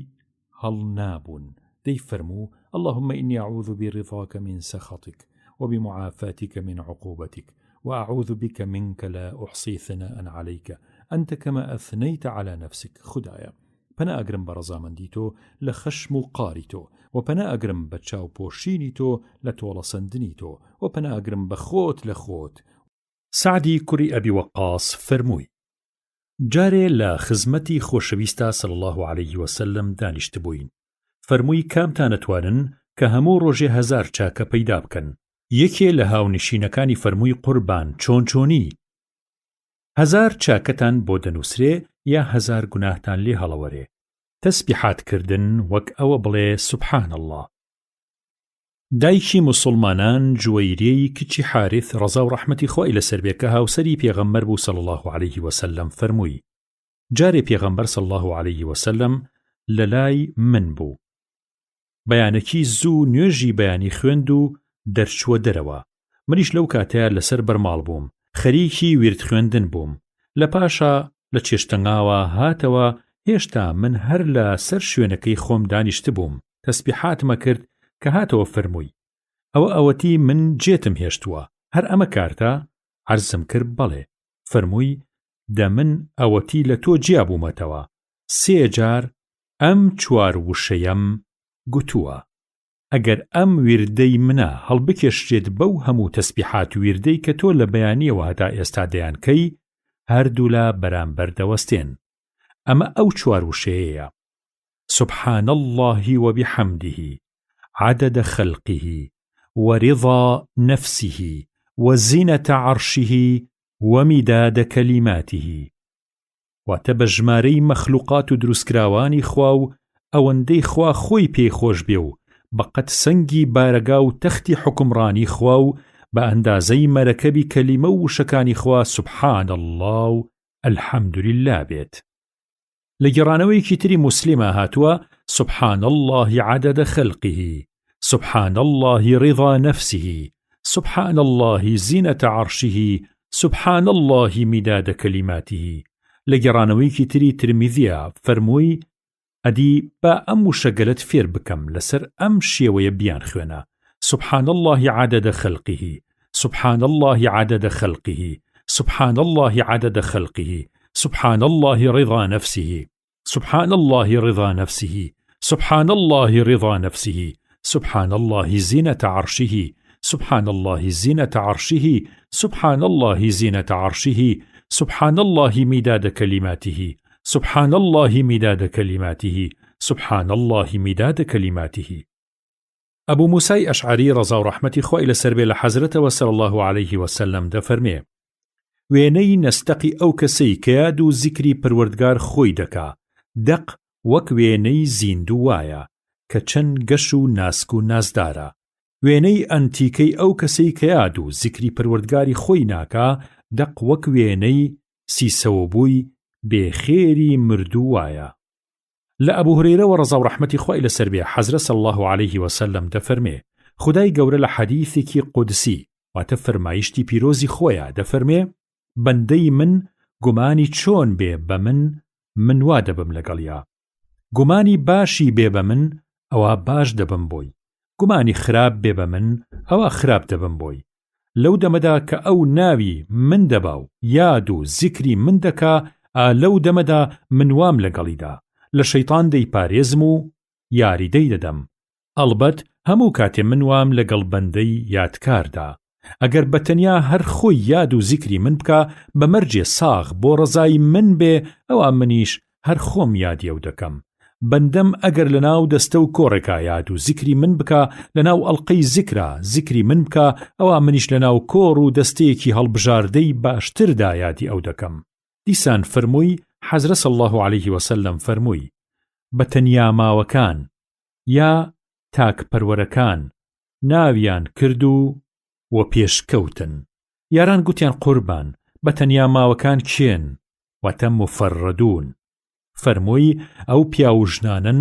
هەڵ نابوون، دەی فەرموو اللهم إني أعوذ برضاك من سخطك وبمعافاتك من عقوبتك وأعوذ بك منك لا أحصي ثناء عليك أنت كما أثنيت على نفسك. خدايا پەنا ئەگرم بە ڕەزامەندی تۆ لە خەشم و قاری تۆ، و پەنا ئەگرم بە چاو پۆشینی تۆ لە تۆڵەسەندنی تۆ، و پەنا ئەگرم بە خۆت لە خۆت. سعدی کوڕی ئەبی وەقاص فەرمووی جارێ لە خزمەتی خۆشەویستە صلی الله عليه وسلم دانیشت بووین. فەرمووی کامتان ئەتوانن کە هەموو ڕۆژێ 1000 چاکە پەیدا بکەن. یەکێ لە هاونشینەکانی فەرمووی قوربان چۆنی 1000 چاکەتان بۆ دەنووسرێ یا 1000 گوناهتان لێ هەڵەوەرێ. تەسبیحاتکردن وەک ئەوە بڵێ سبحان الله. دایکی موسڵمانان جوەیریەی کچی حارث ڕەزا و ڕەحمەتی خوای لەسەر بێ کە هاوسەری پێغەمبەر بوو صلی الله عليه وسلم فەرمووی جارێ پێغەمبەر صلی الله عليه وسلم لەلای من بوو، بەیانێکی زوو نوێژی بەیانی خوێند و دەرچووە دەرەوە. منیش لەو کاتەیە لەسەر بەرماڵ بووم، خەریکی ویرد خوێندن بووم. لە پاشا لە چێشتەنگاوە هاتەوە، هێشتا من هەر لە سەر شوێنەکەی خۆم دانیشت بووم، تەسبیحاتمە کرد کە هاتەوە فەرمووی ئەوەتی من جێتم هێشتووە، هەر ئەمە کارتە؟ عەرزم کرد بەڵێ. فەرمووی دە من ئەوەتی لە تۆ جیا بوومەتەوە 3 جار ئەم 4 وشەیەم گوتووە ئەگەر ئەم ویردەی منە هەڵبکێشێت بەو هەموو تەسبیحات ویردەی کە تۆ لە بەیانیەوە هەتا ئێستا دەیانکەی، هەردوو لە بەرامبەر دەوەستێن. ئەمە ئەو 4 وشەیەیە: سبحان الله وبحمده عدد خلقه ورضا نفسه وزينة عرشه ومداد كلماته. واتە بە ژمارەی مەخلوقات و دروستکراوانی خوا و ئەوەندەی خوا خۆی پێی خۆش بێ و بەقەت سەنگی بارەگا و تەختی حکمڕانی خوا و بە ئەندازەی مەرەکەبی کەلیمە و وشەکانی خوا سبحان الله و الحەمدولله بێت. لە گێڕانەوەیەکی تری موسلیمە هاتووە سبحان الله عدد خلقه، سبحان الله رضا نفسه، سبحان الله زينة عرشه، سبحان الله مداد كلماته. لە گێڕانەوەیەکی تری ترمیذیە فەرمووی ئەدی با ئەم وشەگەلت فێر بکەم لەسەر ئەم شێوەیە بیان خوێنە سبحان الله عدد خلقه، سبحان الله عدد خلقه، سبحان الله عدد خلقه، سبحان الله رضا نفسه، سبحان الله رضا نفسه، سبحان الله رضا نفسه، سبحان الله زينة عرشه، سبحان الله زينة عرشه، سبحان الله زينة عرشه، سبحان الله مداد كلماته، سبحان الله مداد كلماته، سبحان الله مداد كلماته. أبو موسى أشعري رضا ورحمة خوا إلى سربي لحزرة وصلى الله عليه وسلم دفرمي وێنەی نەستەقی ئەو کەسەی کە یاد و زیکری پەروەردگار خۆی دەکا دەق وەک وێنەی زیندوو وایە کە چەند گەش و ناسک و نازدارە. وێنەی ئەنتیکەی ئەو کەسەی کە یاد و زیکری پەروەردگاری خۆی ناکا دەق وەک وێنەی سیسەوەبووی بێخێری مردوو وایە. لە ئەبوو هورەیرەوە ڕەزا و ڕەحمەتی خوا لە سەر بێ حەزرە صلی الله عليه وسلم دەفەرمێ خودای گەورە لە حەدیثێکی قودسی واتە فەرمایشتی پیرۆزی خۆیە دەفەرمێ بەندەی من گومانی چۆن بێ بە من وا دەبم لەگەڵیا، گومانی باشی بێ بە من ئەوە باش دەبم بۆی، گومانی خراپ بێ بە من ئەوە خراپ دەبم بۆی. لەو دەمەدا کە ئەو ناوی من دەبا و یاد و زیکری من دەکا لەو دەمەدا من وام لەگەڵیدا لە شەیطان دەیپارێزم و یاریدەی دەدەم. ئەڵبەت هەموو کاتێ من وام لەگەڵ بەندەی یادکاردا ئەگەر بەتەنیا هەر خۆی یاد و زیکری من بکە بە مەرجێ ساغ بۆ ڕزای من بێ ئەوە منیش هەر خۆم یادی ئەو دەکەم. بەندەم ئەگەر لەناو دەستە و کۆڕێکا یاد و زیکری من بکە لەناو ئەڵقەی زیکرا زیکری من بکە ئەوە منیش لەناو کۆڕ و دەستەیەکی هەڵبژاردەی باشتردا یادی ئەو دەکەم. دیسان فەرمووی حەزرە صلی الله عليه وسلم فەرمووی بەتەنیا ماوەکان یا تاکپەروەرەکان ناویان کرد و پێشکەوتن. یاران گوتیان قوربان بەتەنیا ماوەکان کێن واتە مفەڕەدون. فەرمووی ئەو پیا و ژنانن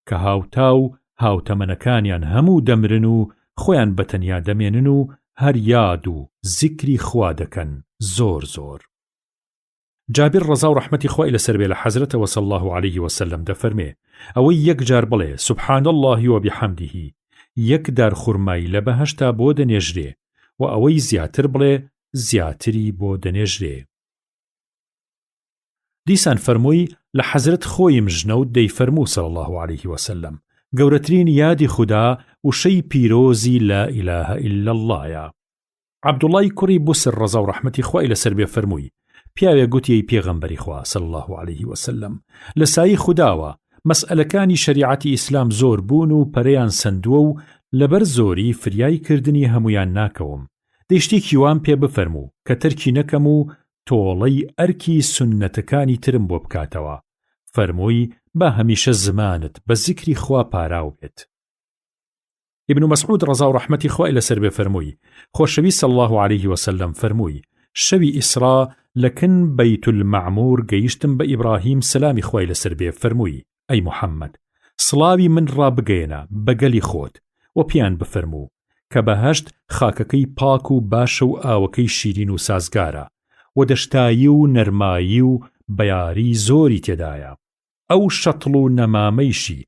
کە هاوتا و هاوتەمەنەکانیان هەموو دەمرن و خۆیان بەتەنیا دەمێنن و هەر یاد و زیکری خوا دەکەن زۆر زۆر. جابر ڕەزا و ڕەحمەتی خوا لەسەر بێ لە حەزرەتەوە صلی الله عليه وسلم دەفەرمێ ئەوەی یەک جار بڵێ سبحان الله وبحمده یەک دار خوڕمای لە بەهەشتا بۆ دەنێژرێ و ئەوەی زیاتر بڵێ زیاتری بۆ دەنێژرێ. دیسان فەرمووی لە حەزرەت خۆیم ژنەوت دەیفەرموو صلی الله عليه وسلم گەورەترین یادی خوددا وشەی پیرۆزی لا إله إلا اللهە. عەبدوڵای کوڕی بوسر ڕەزا و ڕەحمەتی خوا لەسەر بێ فەرمووی پیاوێ گوتیەی پێغەمبەری خوا صلی الله عليه وسلم لە سایی خودداوە مەسئلەکانی شەریعەتی ئیسلام زۆر بوون و پەرەیان سندووە و لەبەر زۆری فریای کردنی هەمویان ناکەوم. دەیشتێکی وام پێ بفەرموو کە تەرکی نەکەم و تۆڵەی ئەرکی سونەتەکانی ترم بۆ بکاتەوە. فەرمووی با هەمیشە زمانت بە زیکری خوا پاراو بێت. ابن مسعود ڕەزا و ڕەحمەتی خوا لەسەر بێ فەرمووی خۆشەوی صلی الله عليه وسلم فەرمووی شەوی ئیسرا لەکن بەیت المەعموور گەیشتم بە ئیبراهیم سەلامی خوای لەسەر بێ فەرمووی ئەی محەممەد سڵاوی من ڕابگەێنە بەگەلی خۆت و پیان بفەرموو کە بەهەشت خاکەکەی پاک و باشە و ئاوەکەی شیرین و سازگارە و دەشتایی و نەرمایی و بەیاری زۆری تێدایە. ئەو شەتڵ و نەمامەیشی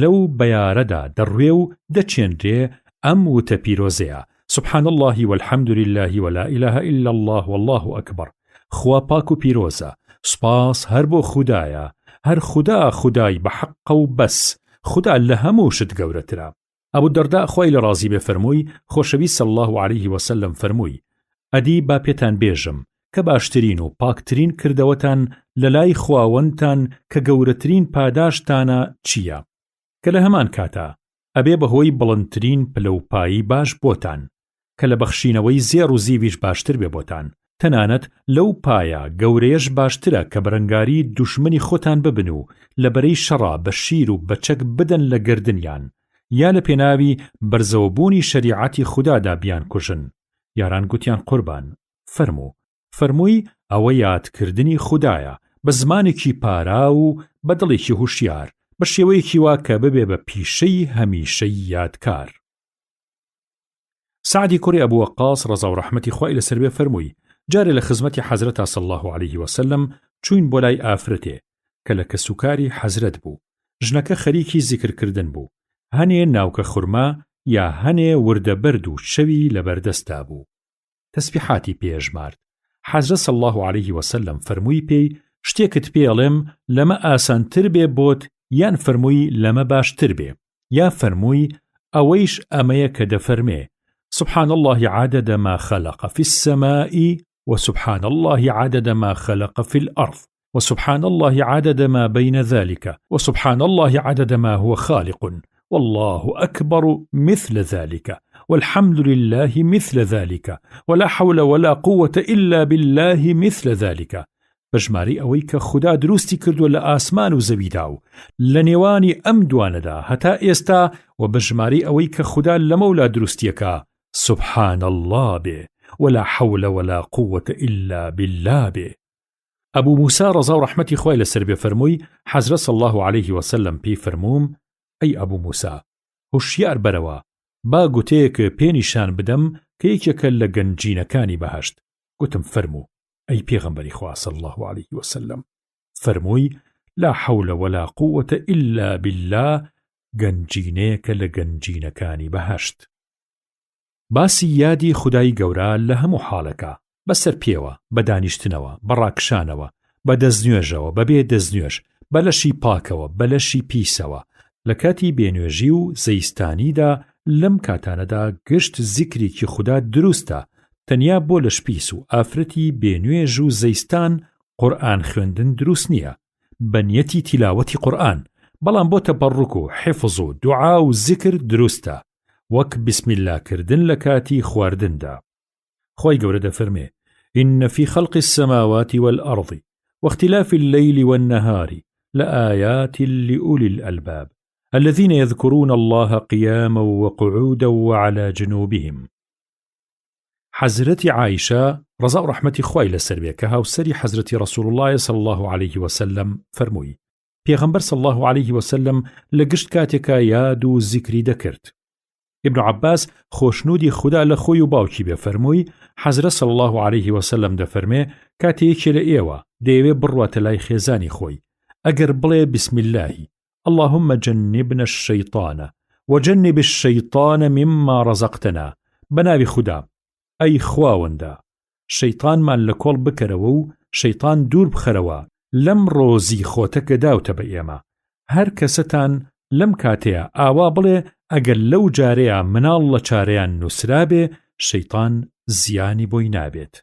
لەو بەیارەدا دەڕوێ و دەچێنرێ ئەم وتە پیرۆزەیە سبحان الله والحمد لله ولا إله إلا الله والله أكبر. خوا پاک و پیرۆزە سپاس هەر بۆ خودایە هەر خوددا خودای بەحەقە و بەس خوددا لە هەموو شت گەورەترە. ئەبوو دەردا خوای لە ڕازی بێ فەرمووی خۆشەوی صلی الله عليه وسلم فەرمووی ئەدی با پێتان بێژم کە باشترین و پاکترین کردەوەتان لە لای خواوەندتان کە گەورەترین پاداشتانە چییە کە لە هەمان کاتە ئەبێ بەهۆی بڵندترین پلەپایی باش بۆتان کە لە بەخشینەوەی زێڕ و زیویش باشتر بێ بۆتان تەنانەت لەو پایە گەورەیەش باشترە کە بەرەنگاری دوشمنی خۆتان ببن و لەبەرەی شەڕا بە شیر و بەچەک بدەن لە گردنیان، یا لە پێناوی بەرزەوەبوونی شەریعەتی خودادا بیان کوژن. یاران گوتیان قوربان فەرمووی ئەوە یادکردنی خودایە بە زمانێکی پارا و بە دڵێکی هوشیار، بە شێوەیەکی وا کە ببێ بە پیشەی هەمیشەی یادکار. سعدی کوڕی ئەبوو وەقاص ڕەزا و ڕەحمەتی خوای لەسەر بێ فەرمووی جارێ لە خزمەتی حەزرەتا صلی الله عليه وسلم چوین بۆ لای ئافرەتێ کە لە کەسوکاری حەزرەت بوو. ژنەکە خەریکی زیکرکردن بوو، هەنێ ناوکە خورما یا هەنێ وردە بەرد و شەوی لەبەردەستا بوو. تەسبیحاتی پێژمارد. حەزرەت صلی الله عليه وسلم فەرمووی پێی شتێکت پێڵێم لەمە ئاسانتر بێ بۆت، یان فەرمووی لەمە باشتر بێ، یا فەرمووی ئەوەیش ئەمەیە کە دەفەرمێ سبحان الله عدد ما خلق في السماء وسبحان الله عدد ما خلق في الأرض وسبحان الله عدد ما بين ذلك وسبحان الله عدد ما هو خالق والله أكبر مثل ذلك والحمد لله مثل ذلك ولا حول ولا قوة إلا بالله مثل ذلك. بەژماری ئەوەی کە خوددا دروستی کردووە لە ئاسمان و زەویدا و لە نێوانی ئەم دوانەدا هەتا ئێستا، و بەژماری ئەوەی کە خوددا لەمەولا دروستیەکە سبحان الله بێ ولا حول ولا قوة إلا بالله بێ. ئەبوو موسا ڕەزا و ڕەحمەتی خوای لەسەر بێ فەرمووی حەزرەت صلی الله عليه وسلم پێی فەرمووم ئەی ئەبوو موسا هوشیار بەرەوە، با گوتەیەک پێنیشان بدەم کە یەکێکە لە گەنجینەکانی بەهەشت. گوتم فەرموو ئەی پێغەمبەری خوا صلی الله عليه وسلم. فەرمووی لا حول ولا قوة إلا بالله، گەنجینەیەکە لە گەنجینەکانی بەهەشت. باسی یادی خودای گەورە لە هەموو حاڵەکە، بەسەر پێوە، بە دانیشتنەوە، بە ڕاکشانەوە، بە دەستنوێژەوە، بەبێ دەستنوێژ، بە لەشی پاکەوە، بە لەشی پیسەوە، لە کاتی بێنوێژی و زەیستانیدا. لەم کاتانەدا گشت زیکرێکی خوددا دروستە، تەنیا بۆ لەش پیس و ئافرەتی بێنوێژ و زەیستان قورئان خوێندن دروست نییە، بە نیەتی تیلاوەتی قورئان، بەڵام بۆ تەبەڕوک و حیفظ و دوعا و زیکر دروستە، وەک بسم الله کردن لە کاتی خواردندا. خوای گەورە دەفەرمێ إن في خلق السماوات والأرض واختلاف الليل والنهار لآيات لأولي الألباب الذين يذكرون الله قياما وقعودا وعلى جنوبهم. حەزرەتی عایشە ڕەزا و ڕەحمەتی خوای لەسەر بێ کە هاوسەری حەزرەتی رسول الله صلی الله عليه وسلم فەرمووی پێغەمبەر صلی الله عليه وسلم لە گشت کاتێکە یاد و زیکری دەکرد. ابن عباس خۆشنودی خوددا لە خۆی و باوکی بێ فەرمووی حەزرەت صلی الله عليه وسلم دەفەرمێ کاتێکی لە ئێوە دەیەوێ بڕواتە لای خێزانی خۆی، ئەگەر بڵێ بسم الله اللهم جنبنا الشيطان وجنب الشيطان مما رزقتنا، بەناوی خوددا ئەی خواوەندە شەیطانمان لە کۆڵ بکەرەوە و شەیطان دوور بخەرەوە لەم ڕۆزی خۆتەکە داوتە بە ئێمە. هەر کەسەتان لەم کاتەیە ئاوا بڵێ ئەگەر لەو جارەیە مناڵ لە چارەیان نووسرا بێ شەیطان زیانی بۆی نابێت.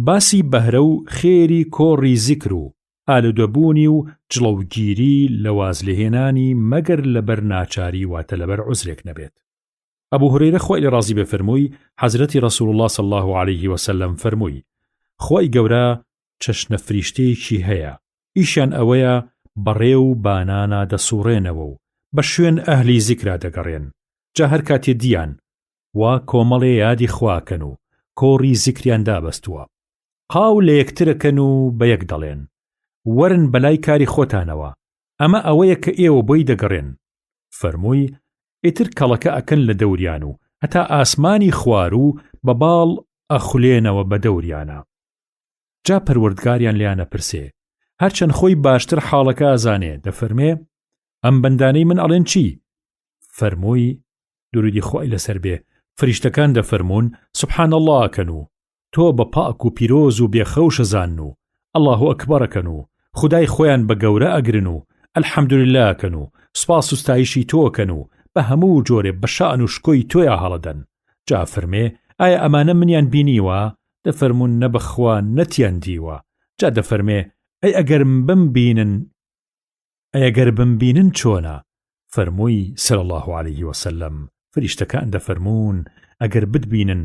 باسی بەهرە و خێری کۆڕی زیکر و ئالودەبوونی و جڵەوگیری لە وازلهێنانی مەگەر لەبەر ناچاری واتە لەبەر عوزرێک نەبێت. ئەبوو هورەیرە خوای لێ ڕازی بێ فەرمووی حەزرەتی رسول الله صلی الله عليه وسلم فەرمووی خوای گەورە چەشنە فریشتەیەکی هەیە، ئیشیان ئەوەیە بەڕێ و بانانە دەسوڕێنەوە و بە شوێن ئەهلی زیکرا دەگەڕێن، جا هەر کاتێ دیان وا کۆمەڵێ یادی خواکەن و کۆڕی زیکریان دابەستووە، قاو لە یەکترەکەن و بە یەک دەڵێن وەرن بەلای کاری خۆتانەوە، ئەمە ئەوەیە کە ئێوە بۆی دەگەڕێن. فەرمووی ئیتر کەڵەکە ئەکەن لە دەوریان و هەتا ئاسمانی خوار و بە باڵ ئەخولێنەوە بە دەوریانە. جا پەروەردگاریان لیانە پرسێ هەرچەند خۆی باشتر حاڵەکە ئازانێ دەفەرمێ ئەم بەندانەی من ئەڵێن چی؟ فەرمووی درودی خوای لەسەر بێ فریشتەکان دەفەرمون سبحان الله ئەکەن و تۆ بە پاک و پیرۆز و بێخەوشە زانن و الله ئەکبەر ئەکەن و خودای خۆیان بە گەورە ئەگرن و الحەمدولله ئەکەن و سپاس و ستایشی تۆ ئەکەن و بە هەموو جۆرێ بە شان و شکۆی تۆیە هەڵەدەن. جا فەرمێ ئایا ئەمانە منیان بینیوە؟ دەفەرمون نەبەخوا نەتیان دیوە. جا دەفەرمێ ئەی ئەگەر بمبینن چۆنە؟ فەرمووی صلی الله عليه وسلم فریشتەکان دەفەرمون ئەگەر بتبینن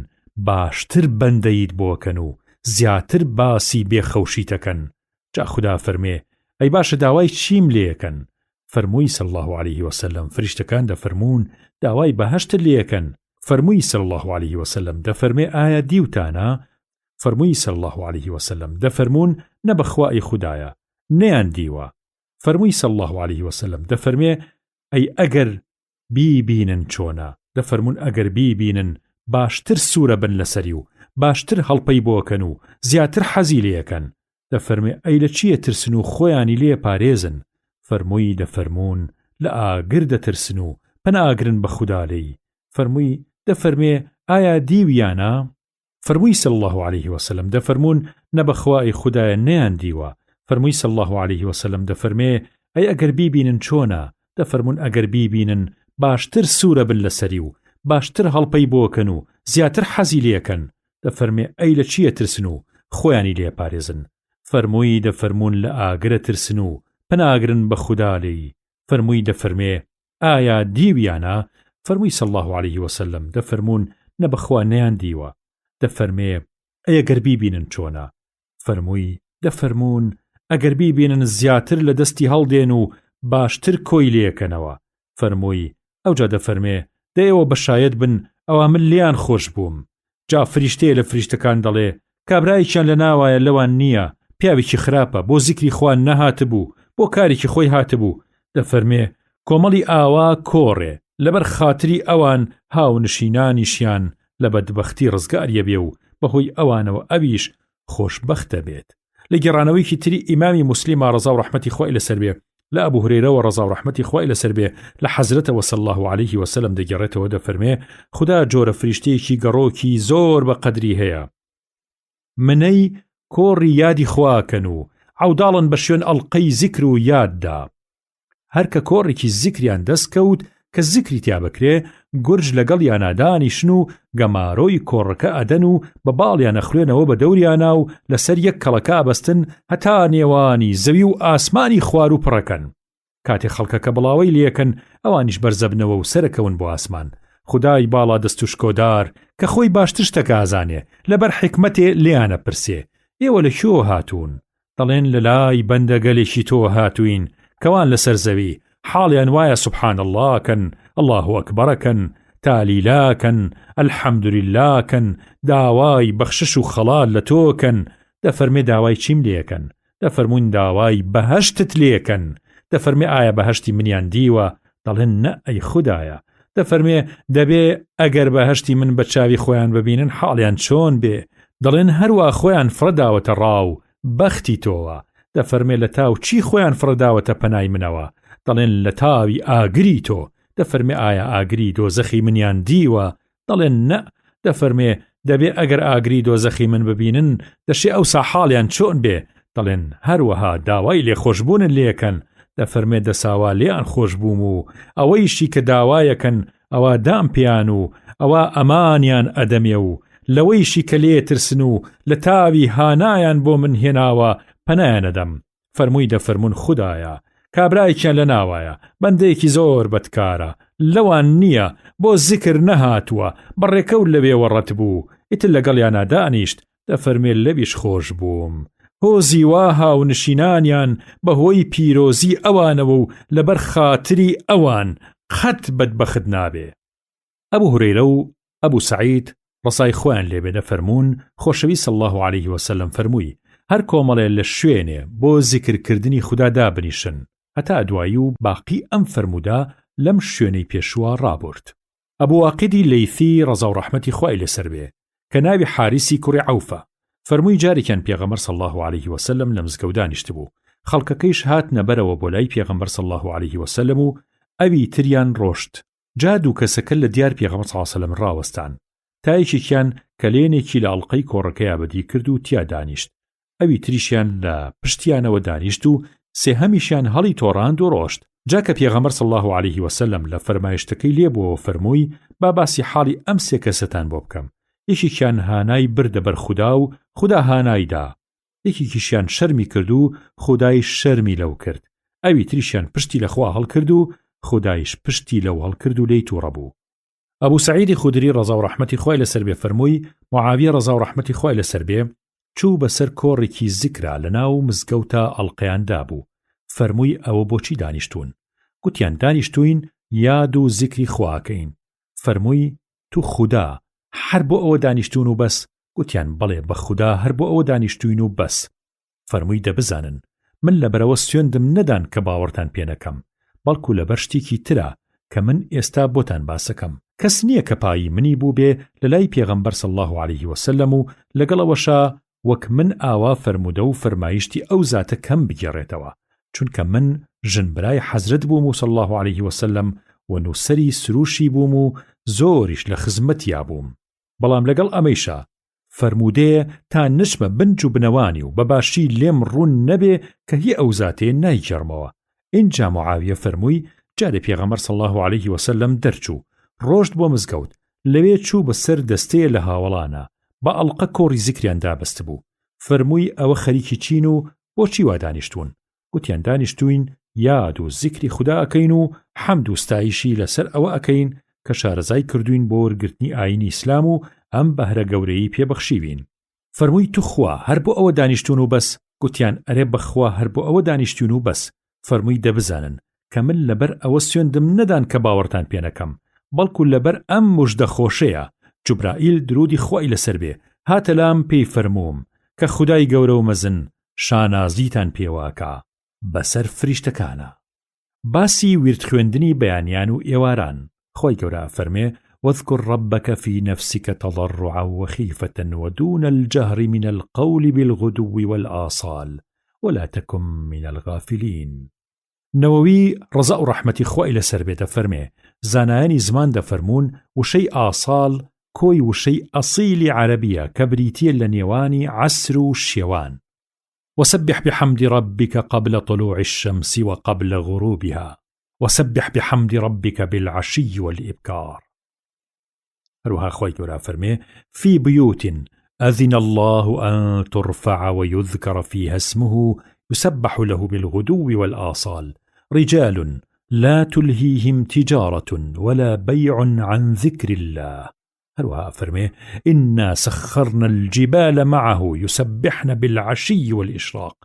باشتر بەندەیت بۆکەن و زیاتر باسی بێخەوشیتەکەن. جا خوددا فەرمێ ئەی باشە داوای چیم لێەکەن؟ فەرمووی صلی الله عليه وسلم فریشتەکان دەفەرمون داوای بەهەشت لێەکەن. فەرمووی صلی الله عليه وسلم دەفەرمێ ئایا دیوتانە؟ فەرمووی صلی الله عليه وسلم دەفەرمون نە بەخوای خوددایە نەیان دیوە. فەرمووی صلی الله عليه وسلم دەفەرمێ ئەی ئەگەر بیبینن چۆنە؟ دەفەرمون ئەگەر بیبینن باشتر سوورە بن لەسەری و باشتر هەڵپەی بۆکەن و زیاتر حەزی لێەکەن. دەفەرمێ ئەی لە چیە ترسن و خۆیانی لێ پارێزن؟ فەرمووی دەفەرمون لە ئاگر دەترسن و پەناگرن بە خوددا لێی. فەرمووی دەفەرمێ ئایا دیویانە؟ فەرمووی صلی الله عليه وسلم دەفەرمون نە بەخوای خوددایە نەیان دیوە. فەرمووی صلی الله عليه وسلم دەفەرمێ ئەی ئەگەر بیبینن چۆنە؟ دەفەرمون ئەگەر بیبینن باشتر سوورە بن لەسەری و باشتر هەڵپەی بۆکەن و زیاتر حەزی لێەکەن. دەفەرمێ ئەی لە چیە ترسن و خۆیانی لێ پارێزن؟ فەرمووی دەفەرمون لە ئاگرە ترسن و پەناگرن بە خوددا لێی. فەرمووی دەفەرمێ ئایا دیویانە؟ فەرمووی صلی الله عليه وسلم دەفەرمون نە بەخوا نەیان دیوە. دەفەرمێ ئەی ئەگەر بیبینن چۆنە؟ فەرمووی دەفەرمون ئەگەر بیبینن زیاتر لە دەستی هەڵدێن و باشتر کۆی لێەکەنەوە. فەرمووی ئەوجا دەفەرمێ دەیەوە بەشایەت بن ئەوە من لیان خۆش بووم. جا فریشتەیە لە فریشتەکان دەڵێ کابرایەکیان لە ناوایە لەوان نییە پیاوێکی خراپە بۆ زیکری خوان نەهاتبوو بۆ کارێکی خۆی هاتبوو. دەفەرمێ کۆمەڵی ئاوا کۆڕێ لەبەر خاتری ئەوان هاونشینانیشیان لە بەدبەختی ڕزگاریە بێ و بەهۆی ئەوانەوە ئەویش خۆشبەختە بێت. لە گێڕانەوەیکی تری ئیمامی موسلیمە ڕەزا و ڕەحمەتی خوای لەسەر بێ لە ئەبوو هورەیرەوە ڕەزا و ڕەحمەتی خوای لەسەر بێ لە حەزرەتەوە صلی الله عليه وسلم دەگەڕێتەوە دەفەرمێ خوددا جۆرە فریشتەیەکی گەڕۆکی زۆر بە قەدری هەیە. منەی کۆڕی یادی خواکەن و عەوداڵن بە شوێن ئەڵقەی زیکر و یاددا. هەرکە کۆڕێکی زیکریان دەستکەوت کە زیکری تیا بکرێ گورج لەگەڵ یانادانیشن و گەمارۆی کۆڕەکە ئەدەن و بە باڵیان ئەخوێنەوە بە دەوریانە و لەسەر یەک کەڵەکە ئەبەستن هەتا نێوانی زەوی و ئاسمانی خوار و پڕەکەن. کاتێ خەڵکەکە بڵاوی لێکن ئەوانیش بەرزەبنەوە و سەرەکەون بۆ ئاسمان. خودای باڵا دەست و شکۆدار کە خۆی باشتر شتەکە ئازانێ لەبەر حکمەتێ لێیانە پرسێ ئێوە لە کێوە هاتوون؟ دەڵێن لە لای بەندەگەلێکی تۆ هاتوین کەوان لەسەر زەوی حاڵیان وایە سبحان اللهکەن الله ئەکبەرەکەن تالیلاکەن الحەمدوللهکەن داوای بەخشش و خەڵات لە تۆکەن. دەفەرمێ داوای چیم لێکەن؟ دەفەرمون داوای بەهەشتت لێکەن. دەفەرمێ ئایا بەهەشتی منیان دیوە؟ دەڵێن نە ئەی خوددایە. دەفەرمێ دەبێ ئەگەر بەهەشتی من بە چاوی خۆیان ببینن حاڵیان چۆن بێ؟ دەڵێن هەروە خۆیان فرەداوەتە ڕاو بەختی تۆوە. دەفەرمێ لە تاو چی خۆیان فرەداوەتە پەنای منەوە؟ دەڵێن لە تاوی ئاگری تۆ. دەفەرمێ ئایا ئاگری دۆزەخی منیان دیوە؟ دەڵێن نە. دەفەرمێ دەبێ ئەگەر ئاگری دۆزەخی من ببینن دەشێ ئەوسا حاڵیان چۆن بێ؟ دەڵێن هەروەها داوای لێخۆشبوونن لێکەن. دەفەرمێ دەساوا لێیان خۆش بووم و ئەوەیشی کە داوایەکەن ئەوە دام پیان و ئەوە ئەمانیان ئەدەمێ و لەوەیشی کە لێ ترسن و لە تاوی هانایان بۆ من هێناوە پەنایانەدەم. فەرمووی دەفەرمون خوددایە کابرایەکیان لە ناوایە بەندەیەکی زۆر بەدکارە لەوان نییە بۆ زیکر نەهاتووە بەڕێکەوت لەوێوە ڕەت بوو ئیتر لەگەڵیانە دانیشت. دەفەرمێ لەویش خۆش بووم هۆزی وا هاونشینانیان بەهۆی پیرۆزی ئەوانەوە و لەبەر خاتری ئەوان قەت بەدبەخت نابێ. ئەبوو هورەیرە و ئەبوو سەعید ڕسای خۆیان لێبێ دەفەرمون خۆشەوی صلی الله عليه وسلم فەرمووی هەر کۆمەڵێ لە شوێنێ بۆ زیکرکردنی خوددا دابنیشن هەتا دوایی و باقی ئەم فەرموودا لەم شوێنەی پێشوە ڕابرد. ئەبوو واقیدی لەیثی ڕەزا و ڕەحمەتی خوای لەسەر بێ کە ناوی حارسی کوڕی عەوفە فەرمووی جارێکیان پێغەمبەر صلی الله عليه وسلم لە مزگەوت دانیشت بوو. خەڵکەکەیش هات نەبەرەوە بۆ لای پێغەمبەر صلی الله عليه وسلم و ئەوی تریان ڕۆشت. جا دوو کەسەکە لە دیار پێغەمبەر صلی الله عليه وسلم ڕاوەستان. تایەکێکیان کەلێنێکی لە ئەڵقەی کۆڕەکەی بەدی کرد و تیا دانیشت. ئەوی تریشیان لە پشتیانەوە دانیشت و سێهەمیشیان هەڵی تۆڕاند و ڕۆشت. جا کە پێغەمبەر صلی الله عليه وسلم لە فەرمایشتەکەی لێبووەوە فەرمووی با باسی حاڵی ئەم سێ کەسەتان بۆ بکەم. یەکێکیان هانای بردە بەر خوددا و خوددا هانایدا. یەکێکیشیان شەرمی کرد و خودای شەرمی لەو کرد. ئەوی تریشیان پشتی لەخوا هەڵکرد و خودایش پشتی لەو هەڵکرد و لێی تووڕە بوو. ئەبوو سەعیدی خودری ڕەزا و ڕەحمەتی خوای لەسەر بێ فەرمووی معاویە ڕەزا و ڕەحمەتی خوای لەسەر بێ چوو بەسەر کۆڕێکی زیکرا لە ناو مزگەوتە ئەڵقەیاندا بوو. فەرمووی ئەوە بۆچی دانیشتون؟ گوتیان دانیشتوین یاد و زیکری خواکەین. فەرمووی تو خودا هەر بۆ ئەوە دانیشتون و بەس؟ گوتیان بەڵێ بە خودا هەر بۆ ئەوە دانیشتوین و بەس. فەرمووی دەبزانن من لەبەرەوە سوێندم نەدان کە باوەڕتان پێ نەکەم، بەڵکو لەبەر شتێکی ترە کە من ئێستا بۆتان باسەکەم. کەس نییە کە پایی منی بوو بێ لە لای پێغەمبەر صلی الله علیه وسلم و لەگەڵەوەشا وەک من ئاوا فەرموودە و فەرمایشتی ئەو زاتە کەم بگێڕێتەوە، چونکە من ژنبرای حەزرەت بووم و صلی الله علیه وسلم و نووسەری سروشی بووم و زۆریش لە خزمەتیا بووم. بەڵام لەگەڵ ئەمەیشا فەرموودەیە تا نشمە بنج و بنەوانی و بەباشی لێم ڕوون نەبێ کە هی ئەو زاتێ نایگەڕمەوە. اینجا معاویە فەرمووی جارێ پێغەمبەر صلی الله علیه وسلم دەرچوو ڕۆشت بۆ مزگەوت، لەوێ چوو بەسەر دەستەیە لە هاوڵانە بە ئەڵقە کۆڕی زیکریان دابەست بوو. فەرمووی ئەوە خەریکی چین و بۆچی وا دانیشتون؟ گوتیان دانیشتوین یاد و زیکری خوددا ئەکەین و حەمد و ستایشی لەسەر ئەوە ئەکەین کە شارەزای کردوین بۆ وەرگرتنی ئاینی ئیسلام و ئەم بەهرە گەورەی پێبەخشیوین. فەرمووی تو خوا هەر بۆ ئەوە دانیشتون و بەس؟ گوتیان ئەرێ بەخوا هەر بۆ ئەوە دانیشتون و بەس. فەرمووی دەبزانن کە من لەبەر ئەوە سوێندم نەدان کە باوەڕتان پێ نەکەم، بەڵکو لەبەر ئەم موژدە خۆشەیە جوبرائیل درودی خوای لەسەر بێ هاتە لام پێی فەرمووم کە خودای گەورە و مەزن شانازیتان پێواکە بەسەر فریشتەکانە. باسی ویرد خوێندنی بەیانیان و ئێواران. خوای گەورە فەرمێ واذكر ربك في نفسك تضرعا وخيفة ودون الجهر من القول بالغدو والآصال ولا تكن من الغافلين. نەوەوی ڕەزا و ڕەحمەتی خوای لەسەر بێ دەفەرمێ زانایانی زمان دەفەرمون وشەی ئاساڵ کۆی وشەی ئەسیلی عەرەبیە کە بریتیە لە نێوانی عەسر و شێوان. وسبح بحمد ربك قبل طلوع الشمس وقبل غروبها وسبح بحمد ربك بالعشي والإبكار. هروها خوای گەورە فەرمێ في بيوت أذن الله أن ترفع ويذكر فيها اسمه يسبح له بالغدو والآصال رجال لا تلهيهم تجارة ولا بيع عن ذكر الله. هروها فرمي إنا سخرنا الجبال معه يسبحن بالعشي والإشراق.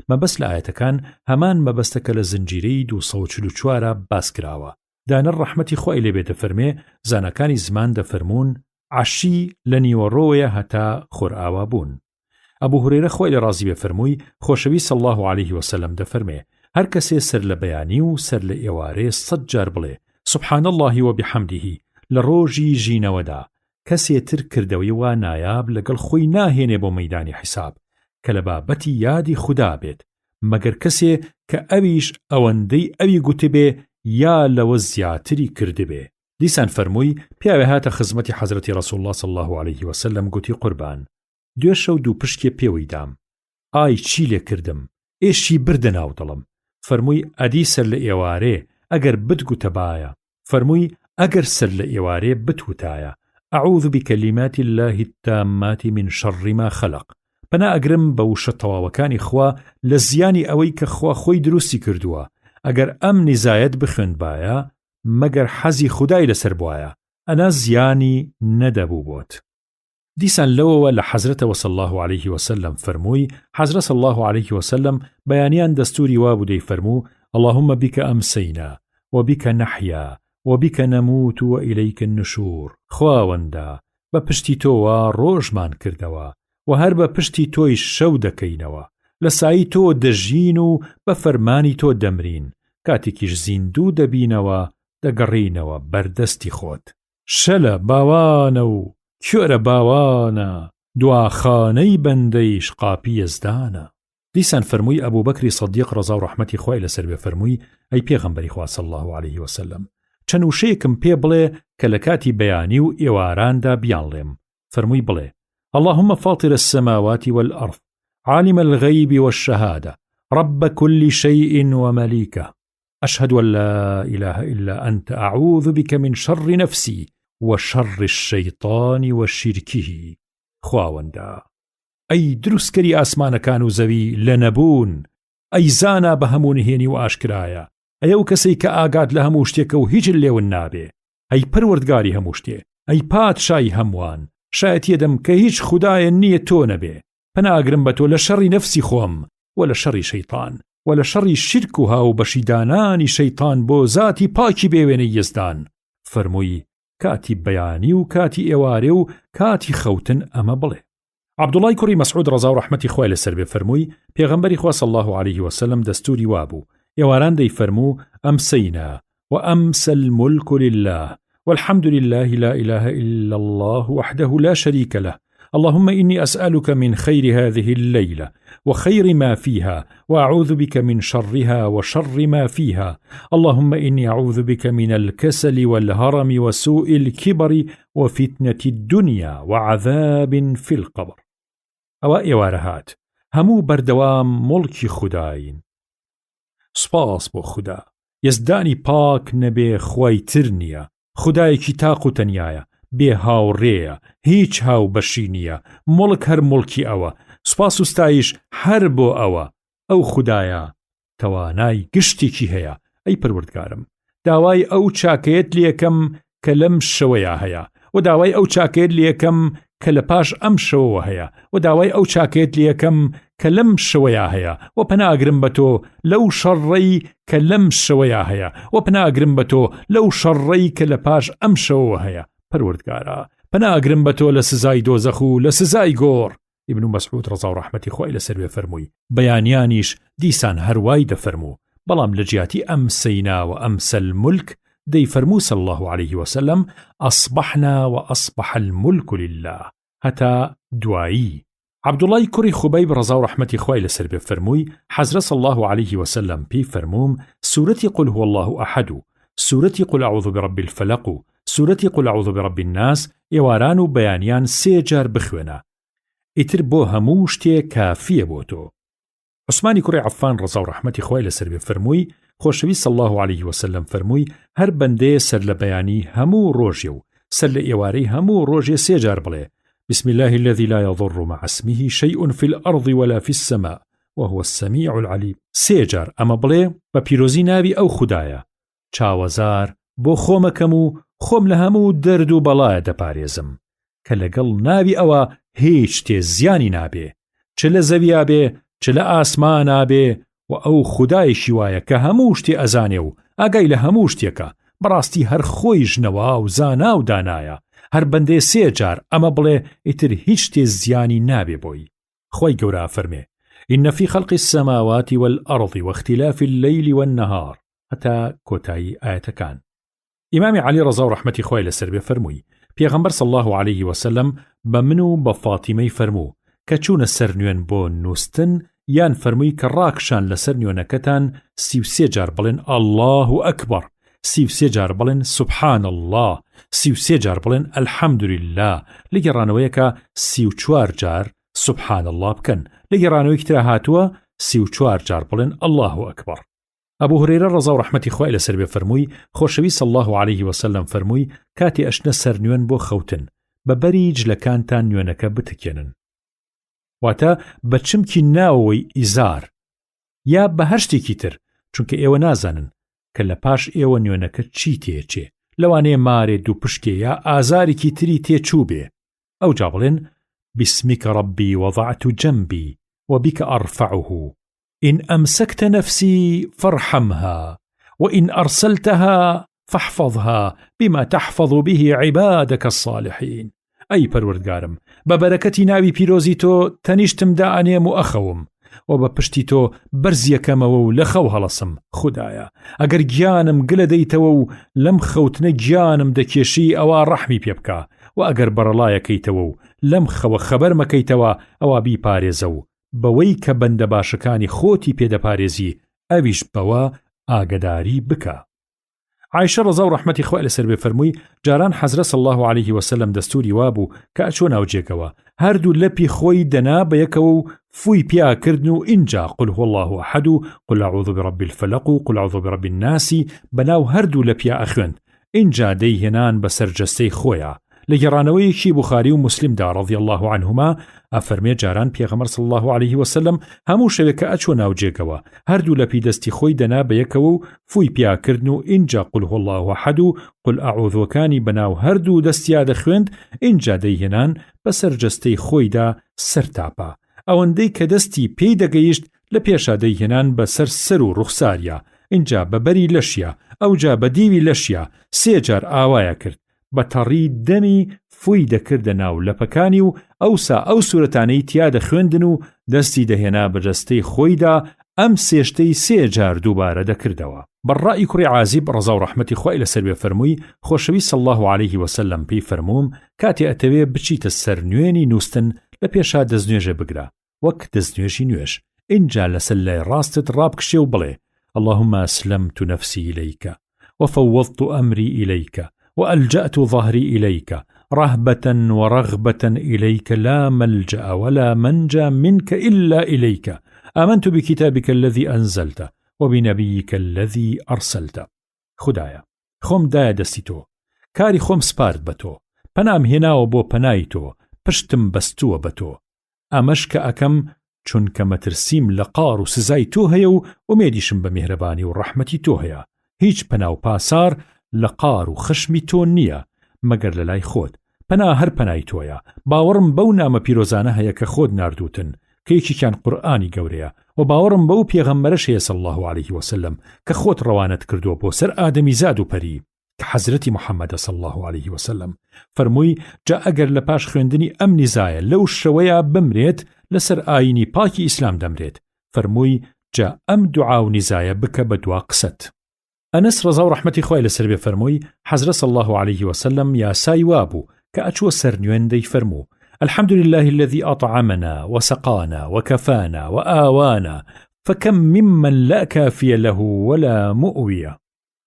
ما بس لآية كان همان ما بستك لزنجيريد وصوت لچوارا باسكراوا. دان الرحمة خوائي لبيت فرمي زانا كان زمان دفرمون عشي لني وروية هتا خرآوا بون. أبو هريرة خوائي رازي بفرموي خوشوي صلى الله عليه وسلم دفرمي هر کسی سر لبیانی و سر لئیواره 100 جار بڵێ سبحان الله وبحمده لروجی جینەوەدا کەسێ تر کردەوەی وا نایاب لەگەڵ خۆی ناهێنێ بۆ مەیدانی حیساب کە لە بابەتی یادی خوددا بێت مەگەر کەسێ کە ئەویش ئەوەندەی ئەوی گوتبێ یا لەوە زیاتری کردبێ. دیسان فەرمووی پیاوێ هاتە خزمەتی حەزرەتی ڕەسوڵ الله صلی الله عليه وسلم گوتی قوربان دوێ شەو دوو پشکێ پێوەی دام ئای چی لێ کردم ئێشی بردە ناو دڵم. فەرمووی ئەدی سەر لە ئێوارێ ئەگەر بتگوتەبایە. فەرمووی ئەگەر سەر لە ئێوارێ بتوتایە ئەعوذ بکەلیماتی الله التامات من شر ما خلق. پەنا ئەگرم بە وشە تەواوەکانی خوا لە زیانی ئەوەی کە خوا خۆی دروستی کردووە ئەگەر ئەم نزایەت بخوێنبایە مەگەر حەزی خودای لەسەر بوایە ئەنا زیانی نەدەبوو بۆت. دیسان لەوەوە لە حەزرەتەوە صلی الله عليه وسلم فەرمووی حەزرەت صلی الله عليه وسلم بەیانیان دەستوری وابوو دەیفەرموو اللهم بك أمسينا وبك نحيا وبك نموت وإليك النشور. خواوەندا بە پشتی تۆوە ڕۆژمان کردەوە و هەر بە پشتی تۆی شەو دەکەینەوە لە سایی تۆ دەژین و بە فەرمانی تۆ دەمرین کاتێکیش زیندوو دەبینەوە دەگەڕینەوە بەردەستی خۆت. شەلە باوانە و کێرە باوانە دواخانەی بەندەیش قاپی یەزدانە. دیسان فەرمووی ئەبوو بەکری سەدیق ڕەزا و ڕەحمەتی خوای لەسەر بێ فەرمووی ئەی پێغەمبەری خوا صلی الله عليه وسلم چەند وشەیەکم پێ بڵێ کە لە کاتی بەیانی و ئێواراندا بیانڵێم. فەرمووی بڵێ اللهم فاطر السماوات والأرض عالم الغيب والشهادة رب كل شيء ومليكه أشهد أن لا إله إلا أنت أعوذ بك من شر نفسي وشر الشيطان وشركه. خواوەندا ئەی دروستکەری ئاسمانەکان و زەوی لە نەبوون ئەی زانا بە هەموو نهێنی و ئاشکرایە ئەیە و کەسەی کە ئاگات لە هەموو شتێکە و هیچ لێون نابێ ئەی پەروەردگاری هەموو شتێ ئەی پادشای هەمووان شایەتیەدەم کە هیچ خودایە نییە تۆ نەبێ پەناگرم بە تۆ لە شەڕی نەفسی خۆم و لە شەڕی شەیطان و لە شەڕی شرک و هاو بەشیدانانی شەیطان بۆ زاتی پاکی بێوێنەی یزدان. فەرمووی کاتی بەیانی و کاتی ئێوارێ و کاتی خەوتن ئەمە بڵێ. عەبدوڵای کوڕی مەسعود ڕەزا و ڕەحمەتی خوای لەسەر بێ فەرمووی پێغەمبەری خوا صلی الله علیه وسلم دەستوری وابوو ئێواران دەیفەرموو ئەمسەینا وأمسى الملك لله والحمد لله لا إله إلا الله وحده لا شريك له اللهم إني أسألك من خير هذه الليلة وخير ما فيها وأعوذ بك من شرها وشر ما فيها اللهم إني أعوذ بك من الكسل والهرم وسوء الكبر وفتنة الدنيا وعذاب في القبر. أو إيوارهات همو بردوام ملك خداين سپاس بۆ خدا یزدانی پاک نەبێ خوای تر نییە خدایەکی تاق و تەنیایە بێ هاوڕێیە هیچ هاو بەشی نییە مڵک هەر مڵکی ئەوە سوپاس و ستایش هەر بۆ ئەوە ئەو خدایە توانای گشتێکی هەیە ئەی پەروەردگارم داوای ئەو چاکەیەت لێکەم کە لەم شەوەیە هەیە و داوای ئەو چاکەیەت لێکەم کە لە پاش ئەم شەوەوە هەیە و داوای ئەو چاکەیەت لێکەم کە لەم شەوەیە هەیە و پەناگرم بە تۆ لەو شەڕڕەی کە لەم شەوەیە هەیە و پەناگرم بە تۆ لەو شەڕڕەی کە لە پاش ئەم شەوەوە هەیە پەروەردگارە پەناگرم بە تۆ لە سزای دۆزەخ و لە سزای گۆڕ. ئیبن مەسعود ڕەزا و ڕەحمەتی خوای لەسەر بێ فەرمووی بەیانیانیش دیسان هەروای دەفەرموو بەڵام لە جیاتی ئەمسەینا و ئەمسە الملک دەیفەرموو صلی الله عليه وسلم أصبحنا وأصبح الملك لله هەتا دوایی. عەبدوڵای کوڕی خوبەیب ڕەزا و ڕەحمەتی خوای لەسەر بێ فەرمووی حەزرەت صلی الله عليه وسلم پێی فەرمووم سورەتی قل هو الله ئەحەد و سورەتی قل أعوذ برب الفلق و سورەتی قل أعوذ برب الناس ئێواران و بەیانیان 3 جار بخوێنە ئیتر بۆ هەموو شتێک کافیە بۆ تۆ. عوسمانی کوڕی عەفان ڕەزا و ڕەحمەتی خوای لەسەر بێ فەرمووی خۆشەویست صلی الله عليه وسلم فەرمووی هەر بەندەیە سەر لە بەیانی هەموو ڕۆژێ و سەر لە ئێوارەی هەموو ڕۆژێ 3 جار بڵێ بسم الله الذي لا يضر مع اسمه شيء في الأرض ولا في السماء وهو السميع العليم 3 جار ئەمە بڵێ بە پیرۆزی ناوی ئەو خودایە چاوەزار بۆ خۆمەکەم و خۆم لە هەموو دەرد و بەڵایە دەپارێزم کە لەگەڵ ناوی ئەوە هیچ تێ زیانی نابێ چ لە زەویا بێ چ لە ئاسمانە بێ و ئەو خودایەکی وایە کە هەموو شتێ ئەزانێ و ئاگای لە هەموو شتێکە بەڕاستی هەر خۆی ژنەوە و زانا و دانایە هەر بەندێ 3 جار ئەمە بڵێ ئیتر هیچ تێ زیانی نابێ بۆی. خۆی گەورە فەرمێ إن في خلق السماوات والأرض واختلاف الليل والنهار هەتا کۆتایی ئاەتەکان. ئیمامی عەلی ڕەزا و ڕەحمەتی خوای لەسەر بێ فەرمووی پێغەمبەر صلی الله عليه وسلم بە من و بە فاتیمەی فەرموو کە چوونە سەر نوێن بۆ نووستن یان فەرمووی کە ڕاکشان لەسەر نوێنەکەتان 33 جار بڵێن الله ئەکبەر 33 جار بڵێن سبحان الله 33 جار بڵێن الحەمدولله لە گەڕانەوەیەکە 34 جار سبحان الله بکەن لە گەڕانەوەیەکی ترا هاتووە 34 جار بڵێن الله ئەکبەر. ئەبوو هورەیرە ڕەزا و ڕەحمەتی خوای لەسەر بێ فەرمووی خۆشەویست صلی الله عليه وسلم فەرمووی کاتی ئەشنە سەر نوێن بۆ خەوتن بە بەری جلەکانتان نوێنەکە بتکێنن واتە بە چمکی ناوەوەی ئیزار یا بە هەر شتێکی تر چونکە ئێوە نازانن کە لە پاش ئێوە نوێنەکە چی تێچێ لەوانەیە مارێ دوو پشکێ یا ئازارێکی تری تێچوو بێ ئەو جا بڵێن بسمك ربي وضعت جنبي وبك أرفعه إن أمسكت نفسي فارحمها وإن أرسلتها فاحفظها بما تحفظ به عبادك الصالحين. أي پەروەردگارم بە بەرەکەتی ناوی پیرۆزی تۆ تەنیشتمدا ئەنێم و ئەخەوم و بە پشتی تۆ بەرزیەکەمەوە و لە خەو هەڵەسم خودایە ئەگەر گیانم گلە دەیتەوە و لەم خەوتنە گیانم دەکێشی ئەوە ڕەحمی پێ بکە و ئەگەر بەرەڵایەکەیتەوە و لەم خەوە خەبەر مەکەیتەوە ئەوە بیپارێزە و بەوەی کە بەندە باشەکانی خۆتی پێدەپارێزی ئەویش بەوە ئاگداری بکە. عایشە ڕەزا و ڕەحمەتی خوای لەسەر بێ فەرمووی جاران حەزرەت صلی الله عليه وسلم دەستوری وابوو کە ئەچۆ ناوجێکەوە هەردوو لەپی خۆی دەنا بە یەکەوە و فوی پیاکردن و اینجا قل هو الله ئەحەد و قل أعوذ برب الفلق و قل أعوذ برب الناس بەناو هەردوو لە پیا ئەخوێند اینجا دەیهێنان بە سەرجەستەی خۆیە. لە گەڕانەوەیەکی بوخاری و مسلمدا رضی الله عنهما ئەفەرمێ جاران پێغەمبەر صلی الله عليه وسلم هەموو شەوێکە ئەچۆ ناوجێکەوە هەردوو لەپی دەستی خۆی دەنا بە یەکەوە و فوی پیاکردن و اینجا قل هو الله ئەحەد و قل ئەعوذەکانی بەناو هەردوو دەستیا دەخوێند اینجا دەیهێنان بە سەرجەستەی خۆیدا سەرتاپە ئەوەندەی کە دەستی پێی دەگەیشت لە پێشا دەیهێنان بەسەر سەر و ڕوخساریە، اینجا بەبەری لەشیە، ئەوجا بە دیوی لەشیە، 3 جار ئاوایە کرد، بە تەڕی دەمی فوی دەکردە ناو لەپەکانی و ئەوسا ئەو سوورەتانەی تیا دەخوێندن و دەستی دەهێنا بەجەستەی خۆیدا، ئەم سێشتەی 3 جار دووبارە دەکردەوە. بەڕای کوڕی عازیب ڕەزا و ڕەحمەتی خوای لەسەر بێ فەرمووی خۆشەوی صلی الله علیه وسلم پێی فەرمووم کاتێ ئەتەوێ بچیتە سەر نوێنی نووستن لە پێشا دەستنوێژە بگرە وەک دەستنوێژی نوێژ، اینجا لەسەر لای ڕاستت ڕابکشێ و بڵێ اللهم أسلمت نفسي إليك وفوضت أمري إليك وألجأت ظهري إليك رهبة ورغبة إليك لا ملجأ ولا منجى منك إلا إليك آمنت بكتابك الذي أنزلت وبنبيك الذي أرسلت. خدایا خۆم دایە دەستی تۆ، کاری خۆم سپارد بە تۆ، پەنام هێناوە بۆ پەنای تۆ، پشتم بەستووە بە تۆ، ئەمەش کە ئەکەم چونکە مەترسیم لە قار و سزای تۆ هەیە و ئومێدیشم بە میهرەبانی و ڕەحمەتی تۆ هەیە. هیچ پەنا و پاسار لە قار و خشمی تۆ نییە مەگەر لە لای خۆت، پەنا هەر پەنای تۆیە. باوەڕم بەو نامە پیرۆزانە هەیە کە خۆت ناردووتن کە یەکێکیان قورئانی گەورەیە و باوەڕم بەو پێغەمبەرش هەیە صلی الله علیه وسلم کە خۆت ڕەوانەت کردووە بۆ سەر ئادەمی زاد و پەری کە حەزرەتی محەممەدە صلی الله علیه وسلم. فەرمووی جا ئەگەر لە پاش خوێندنی ئەم نیزایە لەو شەوەیە بمرێت لەسەر ئاینی پاکی ئیسلام دەمرێت. فەرمووی جا ئەم دوعا و نیزایە بکە بە دوا قسەت. ئەنەس ڕەزا و ڕەحمەتی خوای لەسەر بێ فەرمووی حەزرەت صلی الله علیه وسلم یاسای وابوو کە ئەچووە سەر نوێن دەی فەرموو الحمد لله الذي أطعمنا وسقانا وكفانا وآوانا فكم ممن لا كافي له ولا مؤوية.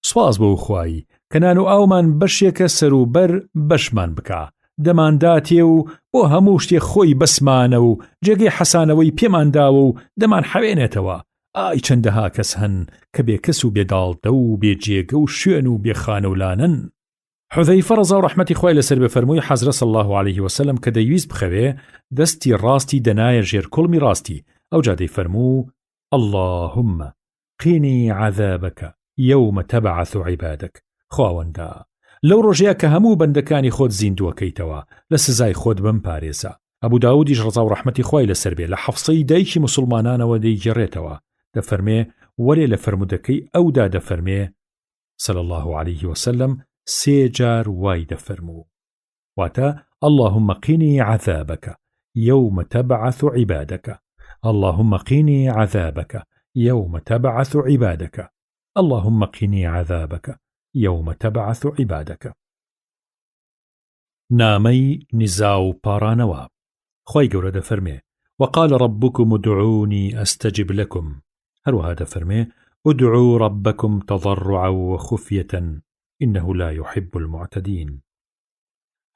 سواز بو خواي كنانو آومان بشيك سروبر بشمان بكا دمان داتيو بو هموشتي خوي بسمانو جيغي حسانوي بيمان داو دمان حوينتوا آي چندها كس هن كبي كسو بيدالتو بيجيغو شينو بيخانو لانن. حذەیفە ڕەزا و ڕەحمەتی خوای لەسەر بێ فەرمووی حەزرەت صلی الله علیه وسلم کە دەیویست بخەوێ دەستی ڕاستی دەنایە ژێر کوڵمی ڕاستی ئەوجا دەیفەرموو اللهم قینی عذابك يوم تبعث عبادك. خواوەندا لەو ڕۆژەیە کە هەموو بەندەکانی خۆت زیندووەکەیتەوە لە سزای خۆت بمپارێزە. ئەبوو داودیش ڕەزا و ڕەحمەتی خوای لەسەر بێ لە حەفسەی دایکی موسڵمانانەوە دەیگەڕێتەوە دەفەرمێ وەرێ لە فەرمودەکەی ئەودا دەفەرمێ صلی الله علیه وسلم 3 جار وای دەفەرموو واتە اللهم قینی عذابك يوم تبعث عبادك اللهم قینی عذابك يوم تبعث عبادك اللهم قینی عذابك يوم تبعث عبادك. نامەی نیزا و پارانەوە خوای گەورە دەفەرمێ وقال ربكم ادعوني أستجب لكم. هەروەها دەفەرمێ ادعوا ربكم تضرعا وخفية إنه لا يحب المعتدين.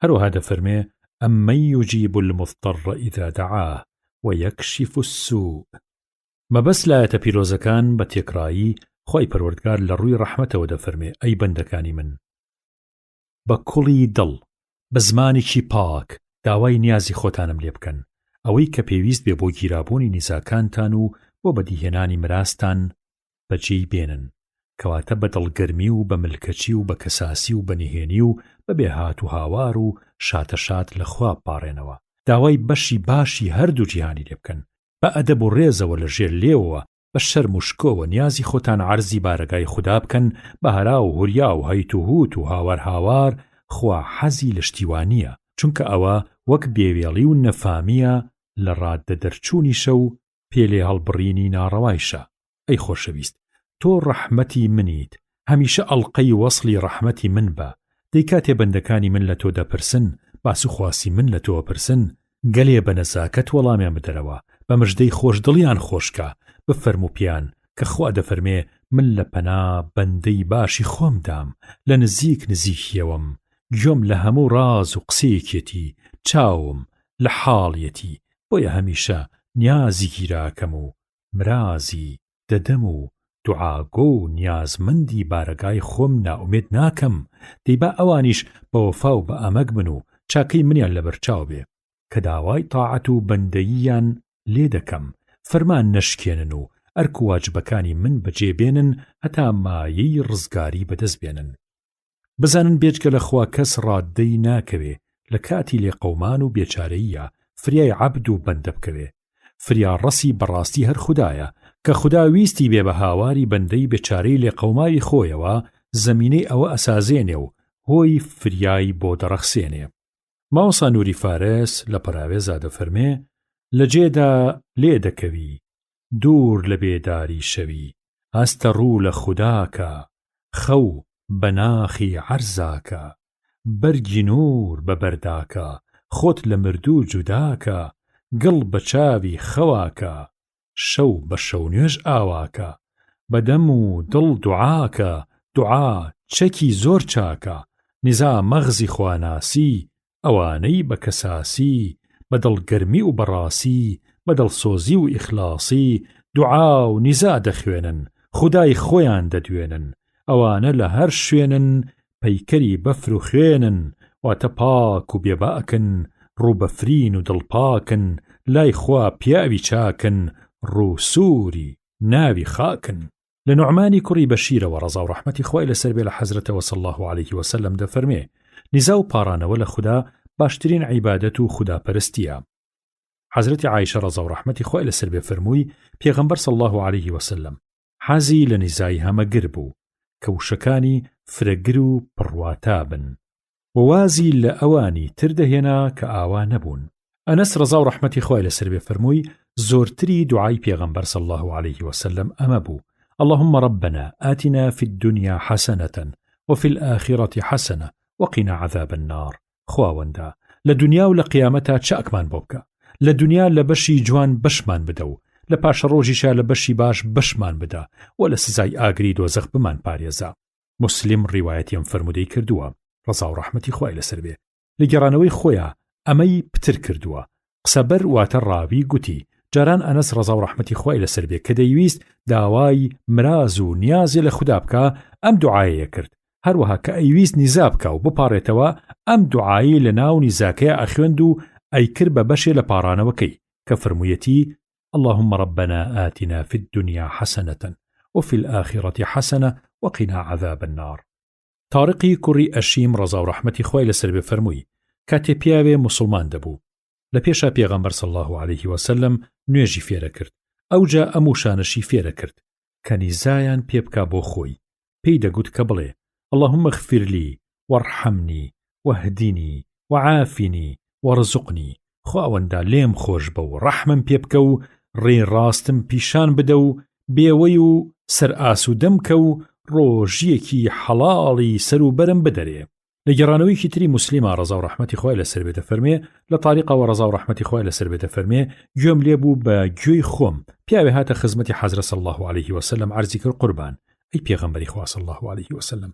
هروها دفرمي أمن يجيب المضطر إذا دعاه ويكشف السوء. ما بس لا يتبيروزكان بتيكرايي خوي پروردگار لروي رحمته ودفرمي أي بندكاني من بكلي دل بزماني كي پاك داوای نیازی خۆتانم لێ بکەن ئەوەی کە پێویست بێ بۆ گیرابوونی نیزاکانتان و بۆ بەدیهێنانی مراستان بەجێی بێنن کەواتە بە دڵگەرمی و بە ملکەچی و بە کەساسی و بە نهێنی و بە بێهات و هاوار و شاتەشات لە خوا پاڕێنەوە داوای بەشی باشی هەردوو جیهانی لێ بکەن بە ئەدەب و ڕێزەوە لە ژێر لێوە بە شەرم و شکۆوە نیازی خۆتان عەرزی بارەگای خوددا بکەن بە هەرا و هوریا و هەیت و هوت و هاوار هاوار خوا حەزی لە شتیوانیە چونکە ئەوە وەک بێوێڵی و نەفامیە لە ڕاددە دەرچوونی شە و پێلێ هەڵبڕینی ناڕەوایشە. ئەی خۆشەویست تۆ ڕەحمەتی منیت هەمیشە ئەڵقەی وەصلی ڕەحمەتی من بە دەی کاتێ بەندەکانی من لە تۆ دەپرسن باس و خواسی من لە تۆ پرسن گەلێ بە نەزاکەت وەڵامیان بدەرەوە بە مژدەی خۆشدڵیان خۆشکە بفەرمو پیان کە خوا دەفەرمێ من لە پەنا بەندەی باشی خۆم دام لە نزیک نزیکیەوەم گوێم لە هەموو ڕاز و قسەیەکێتی چاوم لە حاڵیەتی بۆیە هەمیشە نیازی گیراکەم و مرازی دەدەم و دوعاگۆ و نیازمەندی بارەگای خۆم ناومێد ناکەم دەیبا ئەوانیش بە وەفا و بە ئەمەک بن و چاکەی منیان لەبەرچاو بێ کە داوای تاعەت و بەندەییان لێ دەکەم فەرمان نەشکێنن و ئەرک و واجبەکانی من بەجێبێنن هەتا مایەی ڕزگاری بەدەست بێنن بزانن بێجگە لە خوا کەس ڕاددەی ناکەوێ لە کاتی لێقەومان و بێچارەییە فریای عەبد و بەندە بکەوێ فریاڕەسی بەڕاستی هەر خودایە کە خوددا ویستی بێ بە هاواری بەندەی بێچارەی لێ قەوماوی خۆیەوە زەمینەی ئەوە ئەسازێنێ و هۆی فریای بۆ دەڕەخسێنێ. ماوەسا نووری فارس لە پەراوێزا دەفەرمێ لە جێدا لێ دەکەوی دوور لە بێداری شەوی هەستە ڕوو لە خوداکە خەو بەناخی عەرزاکە بەرگی نور بەبەرداکە خۆت لە مردوو جوداکە گڵ بە چاوی خەواکە شەو بە شەو نوێژ ئاواکە بەدەم و دڵ دوعاکە دوعا چەکی زۆر چاکە نزا مەغزی خواناسی ئەوانەی بە کەساسی بەدڵ گەرمی و بەڕاسی بەدڵ سۆزی و ئیخلاسی دوعا و نیزا دەخوێنن خودای خۆیان دەدوێنن ئەوانە لە هەر شوێنن پەیکەری بەفر و خوێنن واتە پاک و بێباکن ڕووبەفرین و دڵپاکن لای خوا پیاوی چاکن ڕووسووری ناوی خاکن. لە نوعمانی کوڕی بەشیرەوە ڕەزا و ڕەحمەتی خوای لەسەر بێ لە حەزرەتەوە صلی الله عليه وسلم دەفەرمێ نیزا و پارانەوە لە خوددا باشترین عیبادەت و خوداپەرستیە. حەزرەتی عایشە ڕەزا و ڕەحمەتی خوای لەسەر بێ فەرمووی پێغەمبەر صلی الله عليه وسلم حەزی لە نیزای هەمەگر بوو کە وشەکانی فرەگر و پڕواتا بن ووازی لە ئەوانی تر دەهێنا کە ئاوا نەبوون. ئەنەس ڕەزا و ڕەحمەتی خوای لەسەر بێ فەرمووی زۆرتری دوعای پێغەمبەر صلی الله عليه وسلم ئەمە بوو اللهم ربنا آتنا في الدنيا حسنة وفي الآخرة حسنة وقنا عذاب النار. خواوەندا لە دنیا و لە قیامەتا چاکمان بۆ بکە لە دنیا لە بەشی جوان بەشمان بدە و لە پاشە ڕۆژیشا لە بەشی باش بەشمان بدە و لە سزای ئاگری دۆزەخ بمان پارێزە. مسلم ڕیوایەتیم فەرمودەی کردووە ڕەزا و ڕەحمەتی خوای لەسەر بێ لە گێڕانەوەی خۆیە ئەمەی پتر کردووە قسەبەر واتە ڕاوی گوتی جاران ئەنەس ڕەزا و ڕەحمەتی خوای لەسەر بێ کە دەیویست داوای مراز و نیازی لە خوددا بکە ئەم دوعایە کرد هەروەها کە ئەیویست نیزا بکە و بپارێتەوە ئەم دوعایی لە ناو نیزاکەیە ئەخوێند و ئەیکرد بە بەشێ لە پارانەوەکەی کە فەرموویەتی اللهم ربنا آتنا في الدنيا حسنة وفي الآخرة حسنة وقنا عذاب النار. تارقی کوڕی ئەشیم ڕەزا و ڕەحمەتی خوای لەسەر بێ فەرمووی کاتێ پیاوێ موسڵمان دەبوو لە پێشا پێغەمبەر صلی الله عليه وسلم نوێژی فێرە کرد ئەوجا ئەم وشانەشی فێرە کرد کە نیزایان پێ بکا بۆ خۆی پێی دەگوت کە بڵێ اللهم اغفر لي وارحمني واهدني وعافني وارزقني خواوەندا لێم خۆش بە و ڕەحمم پێ بکە و ڕێڕاستم پیشان بدە و بێوەی و سەر ئاسوودەم کە و ڕۆژیەکی حەڵاڵی سەر و بەرم بدەرێ. لە گێڕانەوەیەکی تری مسلیمە ڕەزا و ڕەحمەتی خوای لەسەر بێ دەفەرمێ لە تاریقەوە ڕەزا و ڕەحمەتی خوای لەسەر بێ دەفەرمێ گوێم لێبوو بە گوێی خۆم پیاوێ هاتە خزمەتی حەزرەت صلی الله عليه وسلم عەرزی کرد قوربان ئەی پێغەمبەری خوا صلی الله عليه وسلم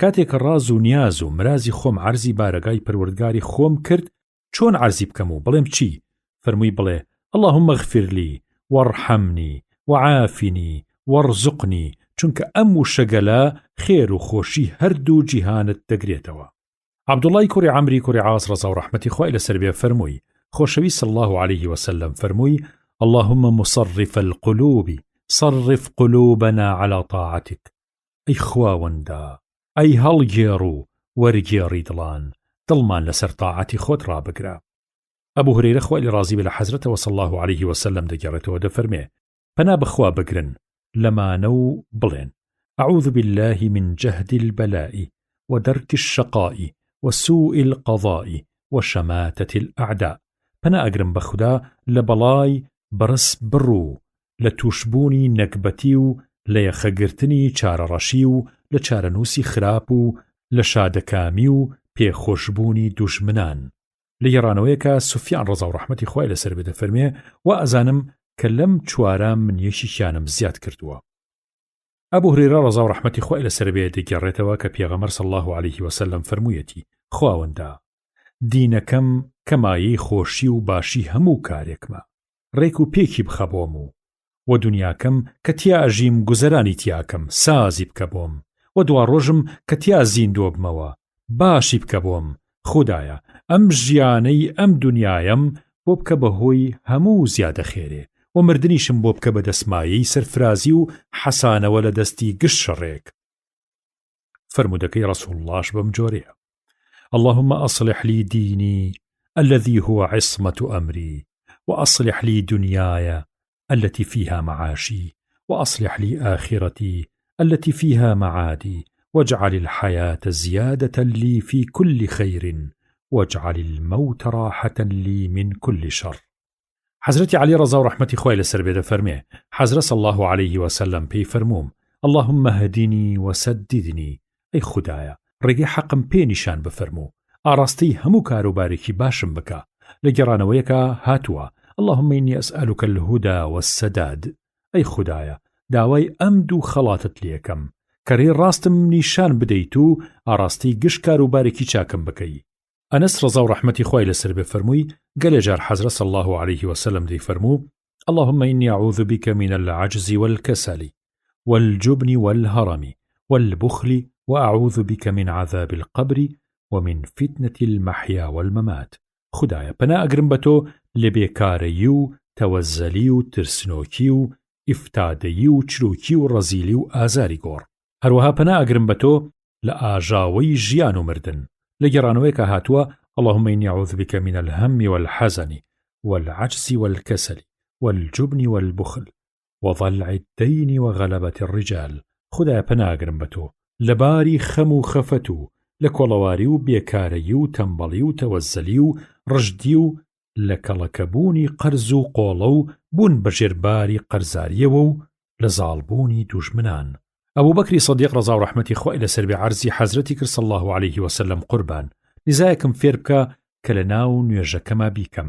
کاتێک ڕاز و نیاز و مرازی خۆم عەرزی بارەگای پەروەردگاری خۆم کرد چۆن عەرزی بکەم و بڵێم چی؟ فەرمووی بڵێ اللهم اغفر لي وارحمني وعافني وارزقني چونکە ئەم وشەگەلە خێر و خۆشی هەردوو جیهانت دەگرێتەوە. عەبدوڵای کوڕی عەمری کوڕی عاص ڕەزا و ڕەحمەتی خوای لەسەر بێ فەرمووی خۆشەوی صلی الله عليه وسلم فەرمووی اللهم مصرف القلوب صرف قلوبنا على طاعتك. ئەی خواوەندا ئەی هەڵگێڕ و وەرگێڕی دڵان دڵمان لەسەر تاعەتی خۆت ڕابگرە. ئەبوو هورەیرە خوای ڕازی بێ لە حەزرەتەوە صلی الله عليه وسلم دەگەڕێتەوە دەفەرمێ پەنا بەخوا بگرن لەمانە و بڵێن أعوذ بالله من جهد البلاء ودرك الشقاء وسوء القضاء وشماتة الأعداء. پەنا ئەگرم بە خودا لە بەڵای بەرز بڕوو لە توشبوونی نەکبەتی و لە یەخەگرتنی چارەڕەشی و لە چارەنووسی خراپ و لە شادەکامی و پێخۆشبوونی دوژمنان. لە گێڕانەوەیەکە سوفیان ڕەزا و ڕەحمەتی خوای لەسەر بێ دەفەرمێ و ئەزانم کە لەم چوارە من یەکێکیانم زیاد کردووە. ئەبوو هورەیرە ڕەزا و ڕەحمەتی خوای لەسەر بێ دەگەڕێتەوە کە پێغەمبەر صلی الله عليه وسلم فەرموویەتی خواوەندا دینەکەم کە مایەی خۆشی و باشی هەموو کارێکمە ڕێک و پێکی بخە بۆم و دنیاکەم کە تیا ئەژیم گوزەرانی تیاکەم سازی بکە بۆم و دوا ڕۆژم کە تیا زیندوە بمەوە باشی بکە بۆم. خودایە ئەم ژیانەی ئەم دنیایم بۆ بکە بەهۆی هەموو زیادە خێرێ و مردنیشم بۆ بکە بە دەسمایەی سەرفرازی و حەسانەوە لە دەستی گشت شەڕێک. فرمودەکەی ڕەسوڵ اللهش بەم جۆرەیە اللهم أصلح لي ديني الذي هو عصمة أمري وأصلح لي دنياي التي فيها معاشي، وأصلح لي آخرتي التي فيها معادي، واجعل الحياة زيادة لي في كل خير، واجعل الموت راحة لي من كل شر. حضرت علي رضا و رحمتی خوای لەسەر بێ دەفەرمێ حضرت صلى الله عليه وسلم پێی فەرمووم اللهم هدني وسددني، ئەی خودایە ڕێگەی حەقم پێ نیشان بفەرموو، ئاڕاستی هەموو کاروبارێکی باشم بکە. لە گێڕانەوەیەکە هاتووە اللهم إني أسألك الهدى والسداد، ئەی خودایە داوای ئەمد و خەڵاتت لێکەم کە ڕێی ڕاستم نیشان بدەیت و ئاڕاستی گشت کاروبارێکی چاکم بکەی. ئەنەس ڕەزا و ڕەحمەتی خوای لەسەر بێ فەرمووی گەلێ جار حەزرەت صلی الله عليه وسلم دەی فەرموو اللهم إني أعوذ بك من العجز والكسل والجبن والهرم والبخل وأعوذ بك من عذاب القبر ومن فتنة المحيا والممات. خدایە پەنا ئەگرم بە تۆ لە بێکارەیی و تەوەزەلی و ترسنۆکی و ئیفتادەیی و چروکی و ڕەزیلی و ئازاری گۆڕ. هەروەها پەنا ئەگرم بە تۆ لە ئاژاوەی ژیان و مردن. لە گێڕانەوەیەکە هاتووە اللهم إني أعوذ بك من الهم والحزن والعجز والكسل والجبن والبخل وضلع الدين وغلبة الرجال. خدایە پەنا ئەگرم بە تۆ لە باری خەم و خەفەت و لە کۆڵەواری و بێکارەیی و تەمبەڵی و تەوەزەلی و ڕژدی و لە کەڵەکەبوونی قەرز و قۆڵە و بوون بەژێرباری قەرزاریەوە و لە زاڵبوونی دوژمنان. ئەبوو بەکری سەدیق ڕەزا و ڕەحمەتی خوای لەسەر بێ عەرزی حەزرەتی کرد صلی الله عليه وسلم قوربان نزایەکم فێر بکە کە لە ناو نوێژەکەما بیکەم.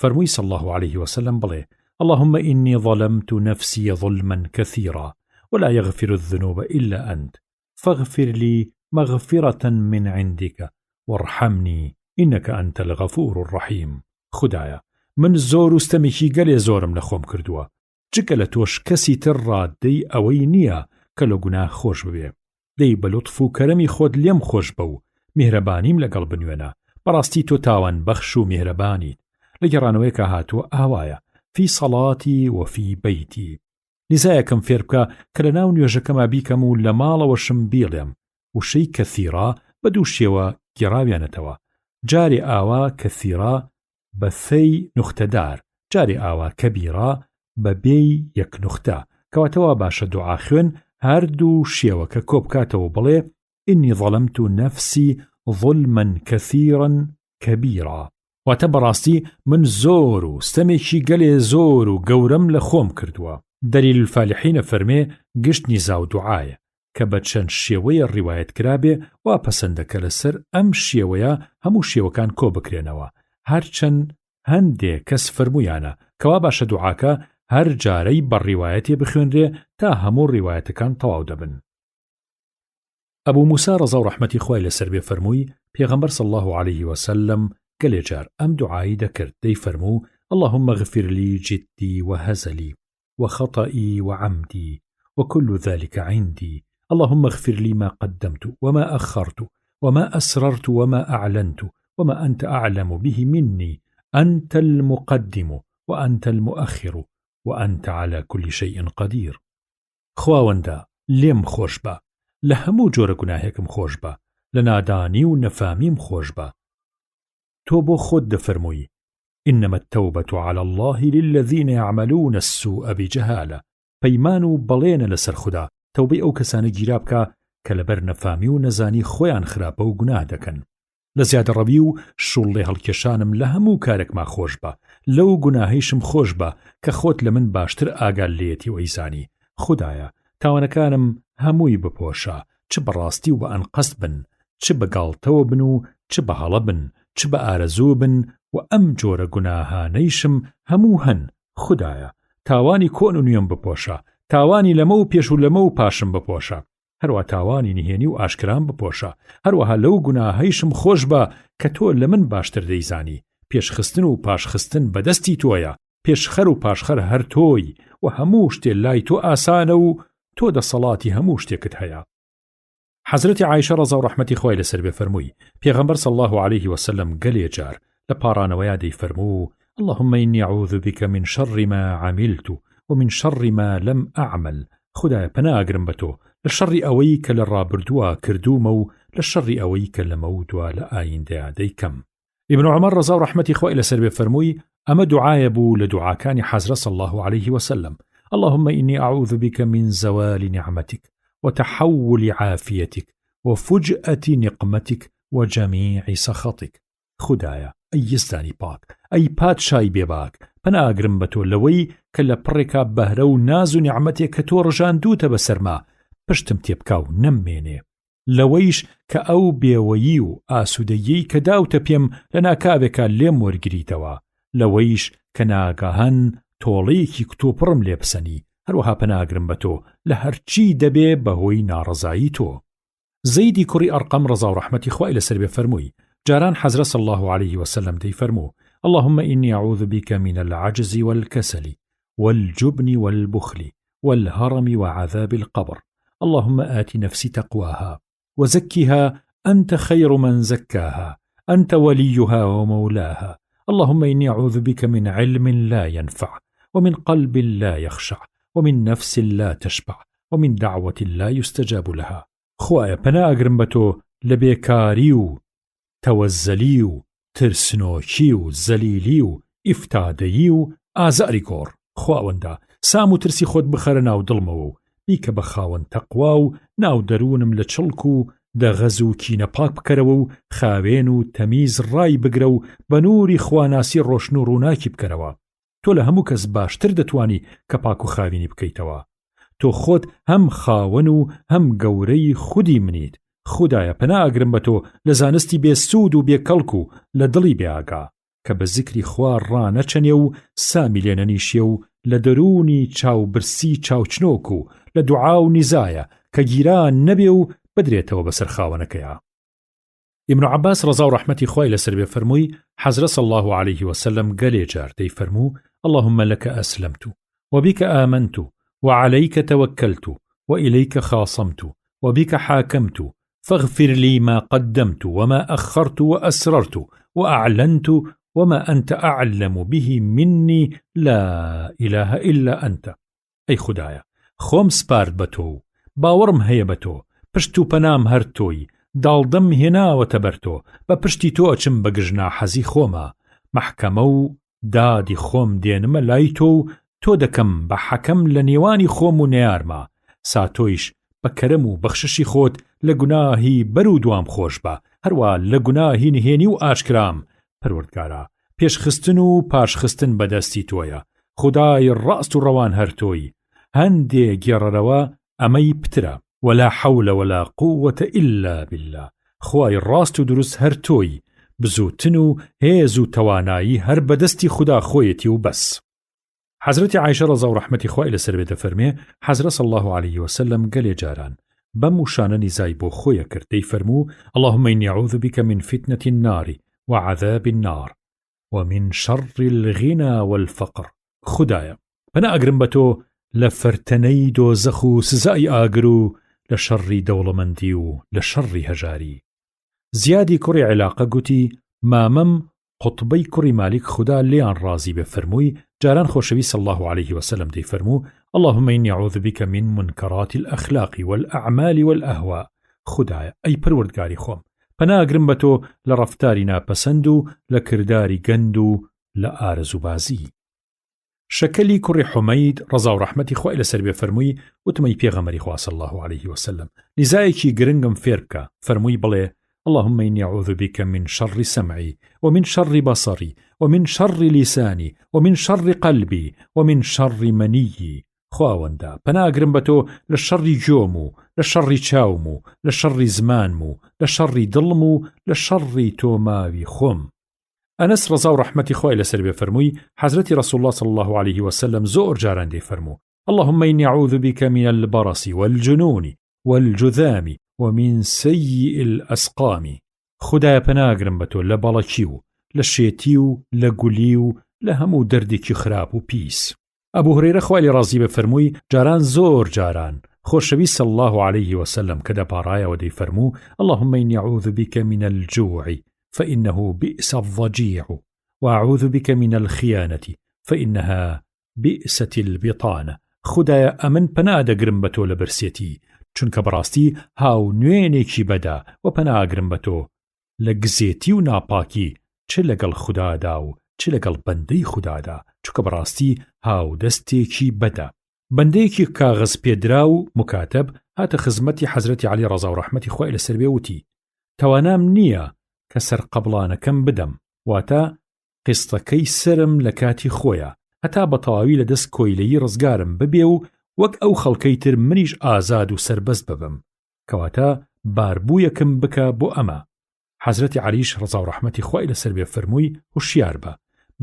فەرمووی صلی الله عليه وسلم بڵێ اللهم إني ظلمت نفسي ظلما كثيرا ولا يغفر الذنوب إلا أنت فاغفر لي مغفرة من عندك وارحمني إنك أنت الغفور الرحيم. خدایە من زۆر و ستەمێکی گەلێ زۆرم لە خۆم کردووە، جگە لە تۆش کەسی تر ڕادەی ئەوەی نییە کە لە گوناه خۆش ببێ. دەی بە لوتف و کەرەمی خۆت لێم خۆش بە و میهرەبانیم لەگەڵ بنوێنە، بەڕاستی تۆ تاوان بەخش و میهرەبانیت. لە گێڕانەوەیەکە هاتووە ئاوایە فی سەڵاتی وفی بەیتی. نزایەکەم فێر بکە کە لە ناو نوێژەکەما بیکەم و لە ماڵەوەشم بیڵێم وشەی کەثیرا بە دوو شێوە گێڕاویانەتەوە، جارێ ئاوا کەثیرا بە ثەی نوختەدار، جارێ ئاوا کەبیرا بە بێی یەک نوختە، کەواتەوە باشە دوعا خوێن هەردوو شێوەکە کۆبکاتەوە بڵێ إني ظلمت نفسي ظلما كثيرا كبيرا، واتە بەڕاستی من زۆر و ستەمێکی گەلێ زۆر و گەورەم لە خۆم کردووە. دەلیل الفالحینە فەرمێ گشت نیزا و دوعایە کە بە چەند شێوەیە ڕیوایەت کرابێ وا پەسەندەکە لەسەر ئەم شێوەیە هەموو شێوەکان کۆ بکرێنەوە، هەرچەند هەندێک کەس فەرمویانە کەوا باشە دوعاکە هەر جارەی بە ڕیوایەتێ بخوێنرێ تا هەموو ڕیوایەتەکان تەواو دەبن. ئەبوو موسا ڕەزا و ڕەحمەتی خوای لەسەر بێ فەرمووی پێغەمبەر صلی الله عليه وسلم گەلێ جار ئەم دوعایی دەکرد، دەی فەرموو اللهم اغفر لي جدي وهزلي وخطئي وعمدي وكل ذلك عندي، اللهم اغفر لي ما قدمت وما أخرت وما أسررت وما أعلنت وما أنت أعلم به مني، أنت المقدم وأنت المؤخر وأنت على كل شيء قدير. خواوەندە لێم خۆش بە، لە هەموو جۆرە گوناهێکم خۆش بە، لە نادانی و نەفامیم خۆش بە. تۆ بۆ خۆت دەفەرمووی إنما التوبة على الله للذين يعملون السوء بجهالة، پەیمان و بەڵێنە لەسەر خوددا تەوبەی ئەو کەسانە گیرا بکە کە لەبەر نەفامی و نەزانی خۆیان خراپە و گوناه دەکەن. لە زیادەڕەوی و شوڵێ هەڵکێشانم لە هەموو کارێکما خۆش بە، لەو گوناهیشم خۆش بە کە خۆت لە من باشتر ئاگال لێتی و ئەیزانی. خودایە تاوانەکانم هەمووی بپۆشە، چ بەڕاستی و بە ئەنقەست بن، چ بەگاڵتەوە بن و چ بە هەڵە بن، چ بە ئارەزوو بن و ئەم جۆرە گوناهانەیشم هەموو هەن. خودایە تاوانی کۆن و نوێم بپۆشە، تاوانی لەمە و پێش و لەمە و پاشم بپۆشە، هەروە تاوانی نهێنی و ئاشکرام بپۆشە، هەروەها لەو گوناهەیشم خۆش بە کە تۆ لە من باشتر دەیزانی. پێشخستن و پاشخستن بەدەستی تۆیە، پێشخەر و پاشخەر هەر تۆی و هەموو شتێ لای تۆ ئاسانە و تۆ دەسەڵاتی هەموو شتێکت هەیە. حەزرەتی عایشە ڕەزا و ڕەحمەتی خوای لەسەر بێ فەرمووی پێغەمبەر صلی الله عليه وسلم گەلێ جار لە پاڕانەوەیە دەیفەرموو اللهم إني أعوذ بك من شر ما عملت ومن شر ما لم أعمل. خدایە پەنا ئەگرم بە تۆ لە شەڕی ئەوەی کە لە ڕابردووە کردوومە و لە شەڕی ئەوەی کە لەمەوتوە لە ئایندەیە دەیکەم. ئیبن عومەر ڕەزا و ڕەحمەتی خوای لەسەر بێ فەرمووی ئەمە دوعایە بوو لە دوعاکانی حەزرە صلی الله عليه وسلم. اللهم إني أعوذ بك من زوال نعمتك وتحول عافيتك وفجأة نقمتك وجميع سخطك. خدایە ئەی یزدانی پاک، ئەی پادشای بێباک، پەناگرم بە تۆ لەوەی کە لە پڕێکا بەهرە و ناز و نیعمەتێک کە تۆ ڕژاندووتە بەسەرما پشتم تێبکا و نەممێنێ، لەوەیش کە ئەو بێوەیی و ئاسوودەیی کە داوتە پێم لە ناکاوێکە لێم وەرگریتەوە، لەوەیش کە ناگەهەن تۆڵەیەکی کتۆپڕم لێ بسەنی، هەروەها پەناگرم بە تۆ لە هەرچی دەبێ بەهۆی ناڕەزایی تۆ. زەیدی کوڕی ئەرقەم ڕەزا و ڕەحمەتی خوای لەسەر بێ فەرمووی جاران حەزرە صلی الله عليه وسلم دەیفەرموو اللهم إني أعوذ بك من العجز والكسل والجبن والبخل والهرم وعذاب القبر. اللهم آت نفسي تقواها وزكها أنت خير من زكاها أنت وليها ومولاها. اللهم إني أعوذ بك من علم لا ينفع ومن قلب لا يخشع ومن نفس لا تشبع ومن دعوة لا يستجاب لها. خوايا پەناگرم بە تۆ لە بێکاری و تەوەزەلی و ترسنۆکی و زەلیلی و ئیفتادەیی و ئازاری گۆڕ. خواوەندە سام و ترسی خۆت بخەرە ناو دڵمەوە و بیکە بە خاوەن تەقوا و ناو دەروونم لە چڵک و دەغەز و کینە پاک بکەرەوە و خاوێن و تەمیز ڕای بگرە و بە نووری خواناسی ڕۆشن و ڕووناکی بکەرەوە. تۆ لە هەموو کەس باشتر دەتوانی کە پاک و خاوێنی بکەیتەوە. تۆ خۆت هەم خاوەن و هەم گەورەی خودی منیت. خدایە پەناگرم بە تۆ لە زانستی بێسوود و بێکەڵک و لە دڵی بێئاگا کە بە زیکری خوا ڕانەچەنێ و سامی لێ نەنیشێ و لە دەرونی چاوبرسی چاوچنۆک و لە دوعا و نیزایە کە گیران نەبێ و بدرێتەوە بەسەر خاوەنەکەیە. ئیبن عەباس ڕەزا و ڕەحمەتی خوای لەسەر بێ فەرمووی حەزرە صلی الله عليه وسلم گەلێ جار دەیفەرموو اللهم لك أسلمت وبك آمنت وعليك توكلت وإليك خاصمت وبك حاكمت فاغفر لي ما قدمت وما أخرت وأسررت وأعلنت وما أنت أعلم به مني لا إله إلا أنت. أي خدايا خۆم سپارد بە تۆ باوەڕم هەیە بە تۆ پشت و پەنام هەر تۆی داڵدەم هێناوەتە بەر تۆ بە پشتی تۆ ئەچم بە گژنا حەزی خۆمە مەحکەمە و دادی خۆم دێنمە لای تۆ و تۆ دەکەم بە حەکەم لە نێوانی خۆم و نێیارمە ساتۆیش بە کەرەم و بەخششی خۆت لە گوناهی بەر و دوام خۆش بە هەروە لە گوناهی نهێنی و ئاشکرام. پەروەردگارە پێشخستن و پاشخستن بەدەستی تۆیە خدای ڕاست و ڕەوان هەر تۆی هەندێ گێڕەرەوە ئەمەی پترە ولا حول ولا قوة إلا بالله. خوای ڕاست و دروست هەر تۆی بزوتن و هێز و توانایی هەر بەدەستی خدا خۆیەتی و بەس. حەزرەتی عایشە ڕەزا و ڕەحمەتی خوای لەسەر بێ دەفەرمێ حەزرە صلی الله عليه وسلم گەلێ جاران بەم وشانە نیزای بۆ خۆیە کرد دەیفەرموو اللهم إني أعوذ بك من فتنة النار وعذاب النار ومن شر الغنى والفقر. خدایە پەناگرم بە تۆ لە فەرتەنەی دۆزەخ و سزای ئاگر و لە شەڕی دەوڵەمەندی و لە شەڕی هەژاری. زیادی کوڕی علاقە گوتی مامەم قوتبەی کوڕی مالیک خدا لێیان ڕازی بێ فەرمووی جاران خۆشەوی صلی الله عليه وسلم دەیفەرموو اللهم إني أعوذ بك من منكرات الأخلاق والأعمال والأهواء. خدایە ئەی پەروەردگاری خۆم پەناگرم بە تۆ لە ڕەفتاری ناپەسەند و لە کرداری گەند و لە ئارەزوبازی. شەکەلی کوڕی حومەید ڕەزا و ڕەحمەتی خوای لەسەر بێ فەرمووی وتمەی پێغەمبەری خوا صلی الله عليه وسلم نیزایەکی گرنگم فێر بکە فەرمووی بڵێ اللهم إني أعوذ بك من شر سمعي ومن شر بصري ومن شر لساني ومن شر قلبي ومن شر منيي. خواوەندە پەناگرم بە تۆ لە شەڕی گوێم و لە شەڕی چاوم و لە شەڕی زمانم و لە شەڕی دڵم و لە شەڕی تۆماوی خۆم. ئەنەس ڕەزا و ڕەحمەتی خوای لەسەر بێ فەرمووی حەزرەتی ڕەسوڵ الله صلی الله عليه وسلم زۆر جاران دەیفەرموو اللهم إني أعوذ بك من البرص والجنون والجذام ومن سيء الأسقام. خدایە پەناگرم بە تۆ لە بەڵەکی و لە شێتی و لە گولی و لە هەموو دەردێکی خراپ و پیس. ئەبوو هورەیرە خوای لێ ڕازی بێ فەرمووی جاران زۆر جاران خۆشەوی صلی الله عليه وسلم کە دەپاڕایەوە دەیفەرموو اللهم إني أعوذ بك من الجوع فإنه بئس الضجيع وأعوذ بك من الخيانة فإنها بئست البطانة. خدایە ئەمن پەنادەگرم بە تۆ لە برسێتی چونکە بەڕاستی هاو نوێنێکی بەدا و پەناگرم بە تۆ لە گزێتی و ناپاکی چ لەگەڵ خودادا و چ لەگەڵ بەندەی خوددادا، چونکە بەڕاستی هاودەستێکی بەدە. بەندەیەکی کاغز پێدرا و مکاتب هاتە خزمەتی حەزرەتی عەلی ڕەزا و ڕەحمەتی خوای لەسەر بێ وتی: توانام نییە کە سەرقەبڵانەکەم بدەم، واتە قستەکەی سرم لە کاتی خۆیە، هەتا بە تەواوی لە دەست کۆیلەیی ڕزگارم ببێ و وەک ئەو خەڵکەی تر منیش ئازاد و سربەست ببم، کەواتە باربوویەکم بکە بۆ ئەمە. حەزرەتی عەلیش ڕەزا و ڕەحمەتی خوای لەسەر بێ فەرمووی: هوشیار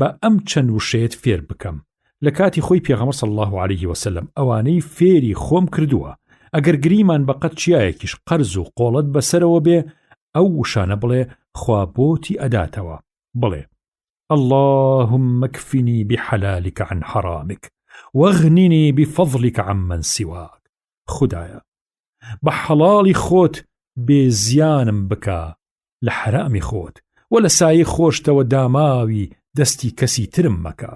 بە ئەم چەند وشەیەت فێر بکەم. لە کاتی خۆی پێغەمبەر صلی الله علیه وسلم ئەوانەی فێری خۆم کردووە، ئەگەر گریمان بە قەت چیایەکیش قەرز و قۆڵەت بەسەرەوە بێ، ئەو وشانە بڵێ خوا بۆتی ئەداتەوە، بڵێ: اللهم اكفني بحلالك عن حرامك واغنني بفضلك عمن سواك. خدایە بە حەڵاڵی خۆت بێزیانم بکە لە حرامی خۆت، و لە سایە خۆشتەوە داماوی دەستی کەسی ترم مەکە.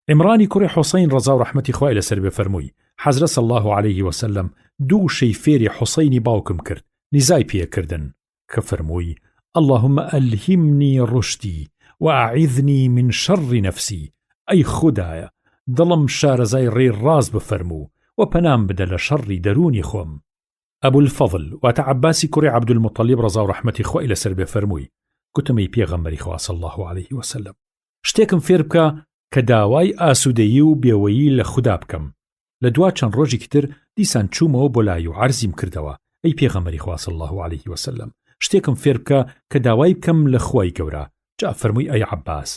عیمرانی کوڕی حوسەین ڕەزا و ڕەحمەتی خوای لەسەر بێ فەرمووی: حەزرەت صلی الله علیه وسلم دوو شەی فێری حوسەینی باوکم کرد، نیزای پێکردن کە فەرمووی: اللهم ألهمني رشدي وأعذني من شر نفسي. أي خدایە دڵم شارەزای ڕێ ڕاست بفەرموو و پەنام بدە لە شەڕی دەرونی خۆم. ئەبول الفەضل واتە عەباسی کوڕی عەبدولموطەلیب ڕەزا و ڕەحمەتی خوای لەسەر بێ فەرمووی: گوتمەی پێغەمبەری خوا صلی الله علیه وسلم، شتێکم فێر بکە کە داوای ئاسوودەیی و بێوەیی لە خوددا بکەم. لە دوا چەند ڕۆژێکی تر دیسان چوومەوە بۆ لای و عەرزیم کردەوە: ئەی پێغەمبەری خوا صلی الله علیه وسلم، شتێکم فێر بکە کە داوای بکەم لە خوای گەورە. جا فەرمووی: ئەی عەباس،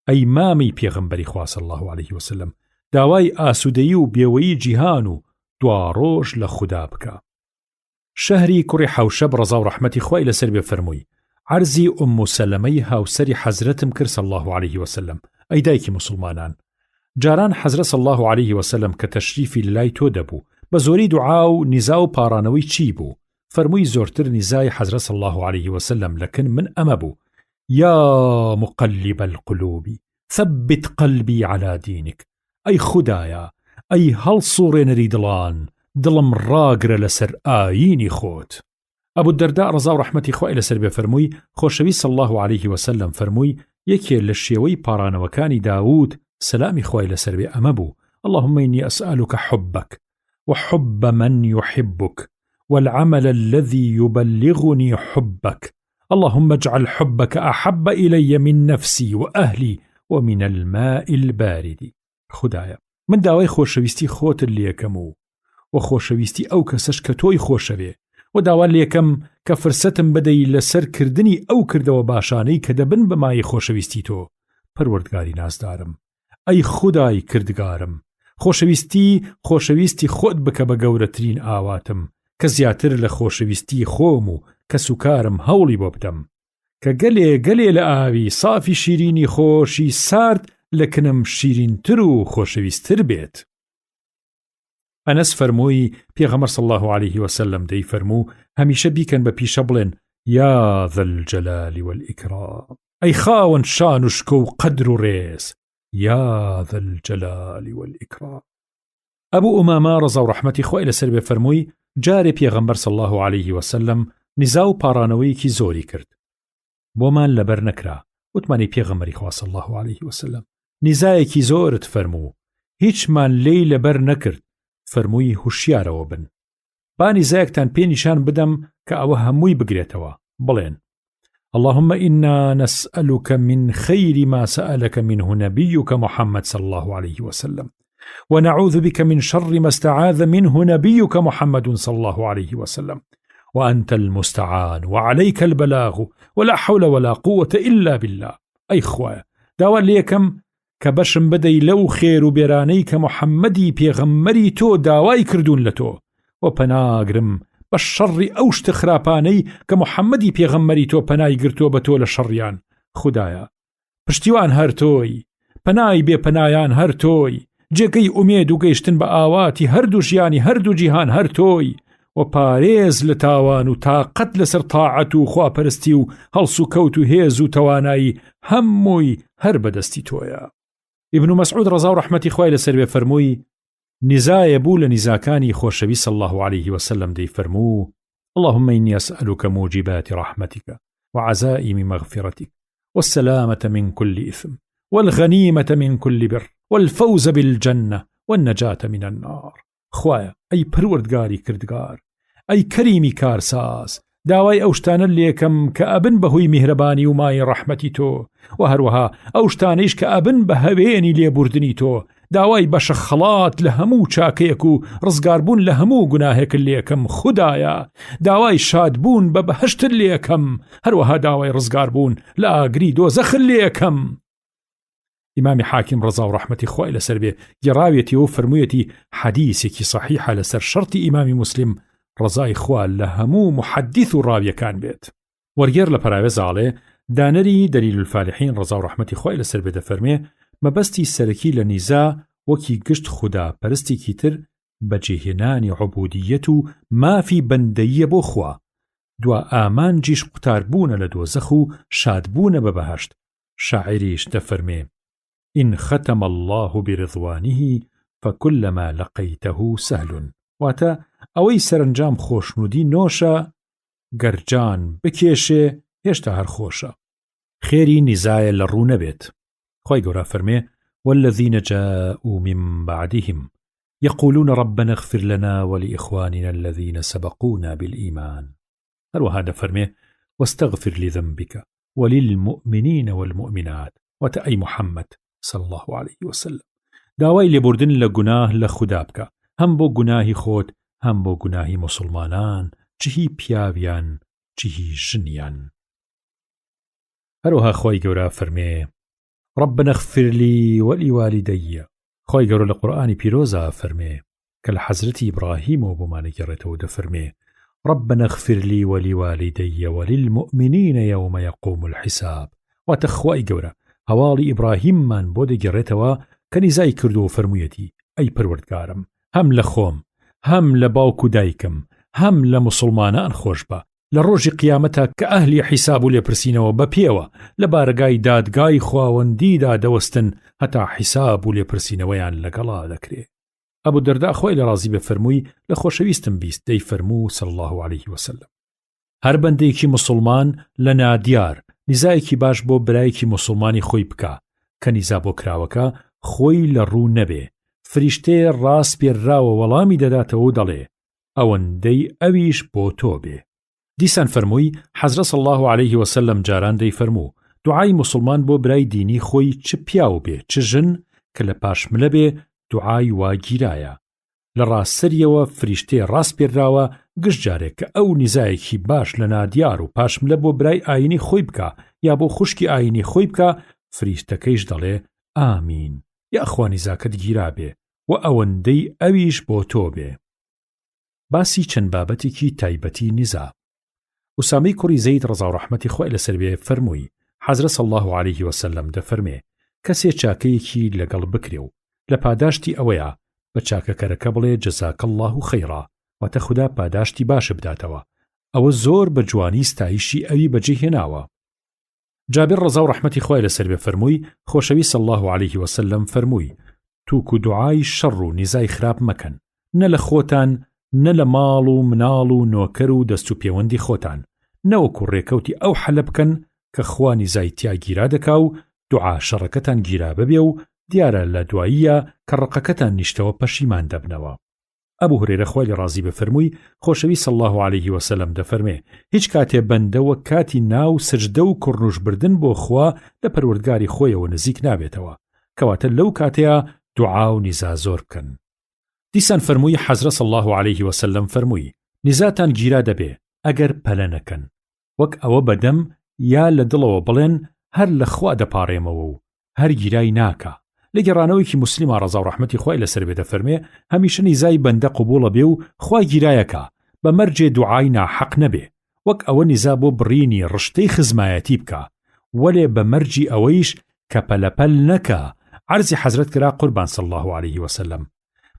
ئەی مامی پێغەمبەری خوا صلی الله علیه وسلم، داوای ئاسوودەیی و بێوەیی جیهان و دوا ڕۆژ لە خوددا بکە. شەهری کوڕی حەوشەب ڕەزا و ڕەحمەتی خوای لەسەر بێ فەرمووی: عەرزی ئومو سەلەمەی هاوسەری حەزرەتم کرد صلی الله علیه وسلم. ئەی دایکی مسلمانان، جاران حەزرەت صلی الله علیه وسلم کە تەشریفی لای تۆ دەبوو، بە زۆری دوعا و نیزا و پارانەوەی چی بوو؟ فەرمووی: زۆرتر نیزای حەزرەت صلی الله علیه وسلم لەکن من ئەمە بوو: یا مقلب القلوب ثبت قلبي على دينك. ئەی خودایە، ئەی هەڵسوڕێنەری دڵان، دڵم ڕاگرە لەسەر ئایینی خۆت. ئەبوو دەردا ڕەزا و ڕەحمەتی خوای لەسەر بێ فەرمووی: خۆشەویست صلی الله علیه وسلم فەرمووی: یەکێ لە شێوەی پارانەوەکانی داوود سەلامی خوای لەسەر بێ ئەمە بوو: اللهم إني أسألك حبك وحب من يحبك والعمل الذي يبلغني حبك. اللهم اجعل حبك أحب إلي من نفسي وأهلي ومن الماء البارد. خدایە من داوای خۆشەویستی خۆت لێکەم و خۆشەویستی ئەو کەسەش کە تۆی خۆشەوێ، و داوا لێکەم کە فرسەتم بدەی لەسەر کردنی ئەو کردەوە باشانەی کە دەبن بە مای خۆشەویستی تۆ. پەروەردگاری نازدارم، ئەی خودای کردگارم، خۆشەویستی خۆت بکە بە گەورەترین ئاواتم، کە زیاتر لە خۆشەویستی خۆم و کەس و کارم هەوڵی بۆ بدەم، کە گەلێ لە ئاوی سافی شیرینی خۆشی سارد لە کنم شیرینتر و خۆشەویستتر بێت. ئەنەس فەرمووی: پێغەمبەر صلی الله علیه وسلم دەی فەرموو: هەمیشە بیکەن بە پیشە بڵێن: یا ذا الجلال والإکرام. ئەی خاوەن شان و شکۆ و قەدر و ڕێز، یا ذا الجلال والإکرام. ئەبوو ئومامە ڕەزا و ڕەحمەتی خوای لەسەر بێ فەرمووی: جارێ پێغەمبەر صلی الله علیه وسلم نیزا و پارانەوەیەکی زۆری کرد، بۆمان لەبەر نەکرا. وتمانی پێغەمبەری خوا صلی الله علیه وسلم: نیزایەکی زۆرت فەرموو، هیچمان لێی لەبەر نەکرد. فەرمووی: هوشیارەوە بن، با نیزایەکتان پێ نیشان بدەم کە ئەوە هەمووی بگرێتەوە، بڵێن: اللهم إنا نسألك من خير ما سألك منه نبيك محمد صلى الله عليه وسلم، ونعوذ بك من شر ما استعاذ منه نبيك محمد صلى الله عليه وسلم، وأنت المستعان وعليك البلاغ ولا حول ولا قوة إلا بالله. أي خوايا داوا ليكم كبشم بدي لو خير بيراني كمحمدي بيغمري تو داواي كردون لتو، وپناگرم بالشر أوشت خراپاني كمحمدي بيغمري تو پناي گرتو بتو لشريان. خدايا پشتیوان هر توي، پناي بي پنايان هر توي، جێگەی ئومێد و گەیشتن بە ئاواتی هەردوو ژیانی هەردوو جیهان هەر تۆی، و پارێز لە تاوان و تاقەت لەسەر تاعەت و خواپەرستی و هەڵس و کەوت و هێز و تەوانایی هەمووی هەر بەدەستی تۆیە. ئیبن مەسعود ڕەزا و ڕەحمەتی خوای لەسەر بێ فەرمووی: نیزایە بوو لە نیزاکانی خۆشەوی صلی الله علیه وسلم دەی فەرموو: اللهم إني أسألك موجبات رحمتك وعزائم مغفرتك والسلامة من كل إثم والغنيمة من كل بر والفوز بالجنة والنجاة من النار. خوایە ئەی پروردگاری کردگار، ئەی کەریمی کارساز، داوای ئەو شتانە لێکم کە ئەبن بەهۆی میهرەبانی و مای ڕەحمەتی تۆ، و هەروەها ئەو شتانەیش کە ئەبن بە هەوێنی لێبوردنی تۆ. داوای بەشە خەڵات لە هەموو چاکەیەک و ڕزگاربوون لە هەموو گوناهێک لێکم خودایە. داوای شادبوون بە بەهشت لێکم، هەروەها داوای ڕزگاربوون لە ئاگری دۆزەخ لێکم. ئیمامی حاکم ڕەزا و ڕەحمەتی خوای لەسەر بێ گەڕاوێتی و فەرموویەتی حەدیثێکی صەحیحە لەسەر شەرتی ئیمامی موسلم ڕەزای خوا لە هەموو محەدیث و ڕاویەکان بێت. وەرگێر لە پەراوێزاڵێ دانەری دەلیل الفالحین ڕەزا و ڕەحمەتی خوای لەسەر بێ دەفەرمێ مەبەستی سەرەکی لە نیزا وەکی گشت خوددا پەرستێکی تر بەجێهێنانی عوبودیەت و مافی بەندەییە بۆ خوا، دوا ئامانجیش قوتاربوونە لە دۆزەخ و شادبوونە بە بەهەشت. شاعریش دەفەرمێ إن ختم الله برضوانه فكلما لقيته سهل. واتە ئەوەی سەرنجام خۆشنودی نۆشە گەرجان بکێشێ هێشتا هەر خۆشە. خێری نیزایە لە ڕوو نەبێت. خوای گەورە فەرمێ والذين جاءوا من بعدهم يقولون ربنا اغفر لنا ولإخواننا الذين سبقونا بالإيمان. هەروەها دەفەرمێ واستغفر لذنبك وللمؤمنين والمؤمنات. واتە ئەی محەممەد صلى الله عليه وسلم داوای لێبوردن لە گوناه لە خوددا بکە، هەم بۆ گوناهی خۆت هەم بۆ گوناهی مسلمانان، چهی پیاویان چهی ژنیان. هەروەها خوای گەورە فەرمێ ربنا اغفر لي ولوالدي. خوای گەورە لە قورئانی پیرۆزە فەرمێ کە لە حەزرەتی ئیبراهیم و بۆمانەگەڕێتەوە دەفەرمێ ربنا اغفر لي ولوالدي وللمؤمنين يوم يقوم الحساب. واتە خوای گەورە هەواڵی ئیبراهیممان بۆ دەگەڕێتەوە کە نیزای کردو و فەرموویەتی ئەی پەروەردگارم هەم لە خۆم هەم لە باوک و دایکم هەم لە مسلمانان خۆش بە لە ڕۆژی قیامەتە کە ئەهلی حیساب و لێپرسینەوە بە پێوە لە بارگای دادگای خواوەندیدا دەوەستن هەتا حیساب و لێپرسینەوەیان لەگەڵا دەکرێ. ئەبوو دەردا خۆی لە ڕازی بە فەرمووی لە خۆشەویستم بیست دەی فەرموو صلی الله عليه وسلم هەر بەندەیەکی مسلمان لە نادیار نیزایەکی باش بۆ برایەکی مسلمانی خۆی بکە کە نیزا بۆ کراوەکە خۆی لە ڕوو نەبێ، فریشتێ ڕاست پێراوە وەڵامی دەداتەوە و دەڵێ ئەوەندەی ئەویش بۆ تۆ بێ. دیسان فەرمووی حەزرەت صلی الله عليه وسلم جاران دەی فەرموو دوعای مسلمان بۆ برای دینی خۆی چ پیاو بێ چ ژن کە لە پاشملە بێ دوعای واگیرایە. لە ڕاستسەریەوە فریشتێ ڕاست پێراوە گشت جارێک کە ئەو نیزایەکی باش لە نادیار و پاشملە بۆ برای ئاینی خۆی بکە یا بۆ خوشکی ئاینی خۆی بکە، فریشتەکەیش دەڵێ ئامین یا خوا نیزاکەت گیرا بێ و ئەوەندەی ئەویش بۆ تۆ بێ. باسی چەند بابەتێکی تایبەتی نیزا. ئوسامەی کوڕی زەید ڕەزا و ڕەحمەتی خوای لەسەر بێ فەرمووی حەزرەت صلی الله عليه وسلم دەفەرمێ کەسێ چاکەیەکی لەگەڵ بکرێ و لە پاداشتی ئەوەیە بە چاکەکەرەکە بڵێ جەزاک الله خەیڕا، واتە خوددا پاداشتی باشە بداتەوە. ئەوە زۆر بە جوانی ستایشی ئەوی بەجێهێناوە. جابر ڕەزا و ڕەحمەتی خوای لەسەر بێ فەرمووی خۆشەوی صلی الله عليه وسلم فەرمووی تووک و دوعای شەڕ و نیزای خراپ مەکەن، نە لە خۆتان نە لە ماڵ و مناڵ و نۆکەر و دەست و پەیوەندی خۆتان، نەوەکو ڕێکەوتی ئەو حەلە بکەن کە خوا نیزای تیا گیرا دەکا و دوعا شەڕەکەتان گیرا ببێ و دیارە لە دواییە کە ڕقەکەتان نیشتەوە پەشیمان دەبنەوە. ئەبوو هورێرە خوای لە ڕازی بفەرمووی خۆشەوی صلی الله عليه وسلم دەفەرمێ هیچ کاتێ بەندەوە کاتی ناو سجدە و کوڕنوش بردن بۆ خوا لە پەروەردگاری خۆیەوە نزیک نابێتەوە، کەواتە لەو کاتەیە دوعا و نیزا زۆر بکەن. دیسان فەرمووی حەزرەت صلی الله عليه وسلم فەرمووی نیزاتان گیرا دەبێ ئەگەر پەلە نەکەن، وەک ئەوە بەدەم یا لە دڵەوە بڵێن هەر لە خوا دەپاڕێمەوە و هەر گیرای ناکە. لە گەڕانەوەیکی موسلیمە ڕەزا و ڕەحمەتی خوای لەسەر بێ دەفەرمێ هەمیشە نیزای بەندە قبوڵە بێ و خوا گیرایەکە بە مەرجێ دوعای ناحەق نەبێ، وەک ئەوە نیزا بۆ بڕینی ڕشتەی خزمایەتی بکە، وەلێ بە مەرجی ئەوەیش کە پەلەپەل نەکە. عەرزی حەزرەت کرا قوربان صلی الله عليه وسلم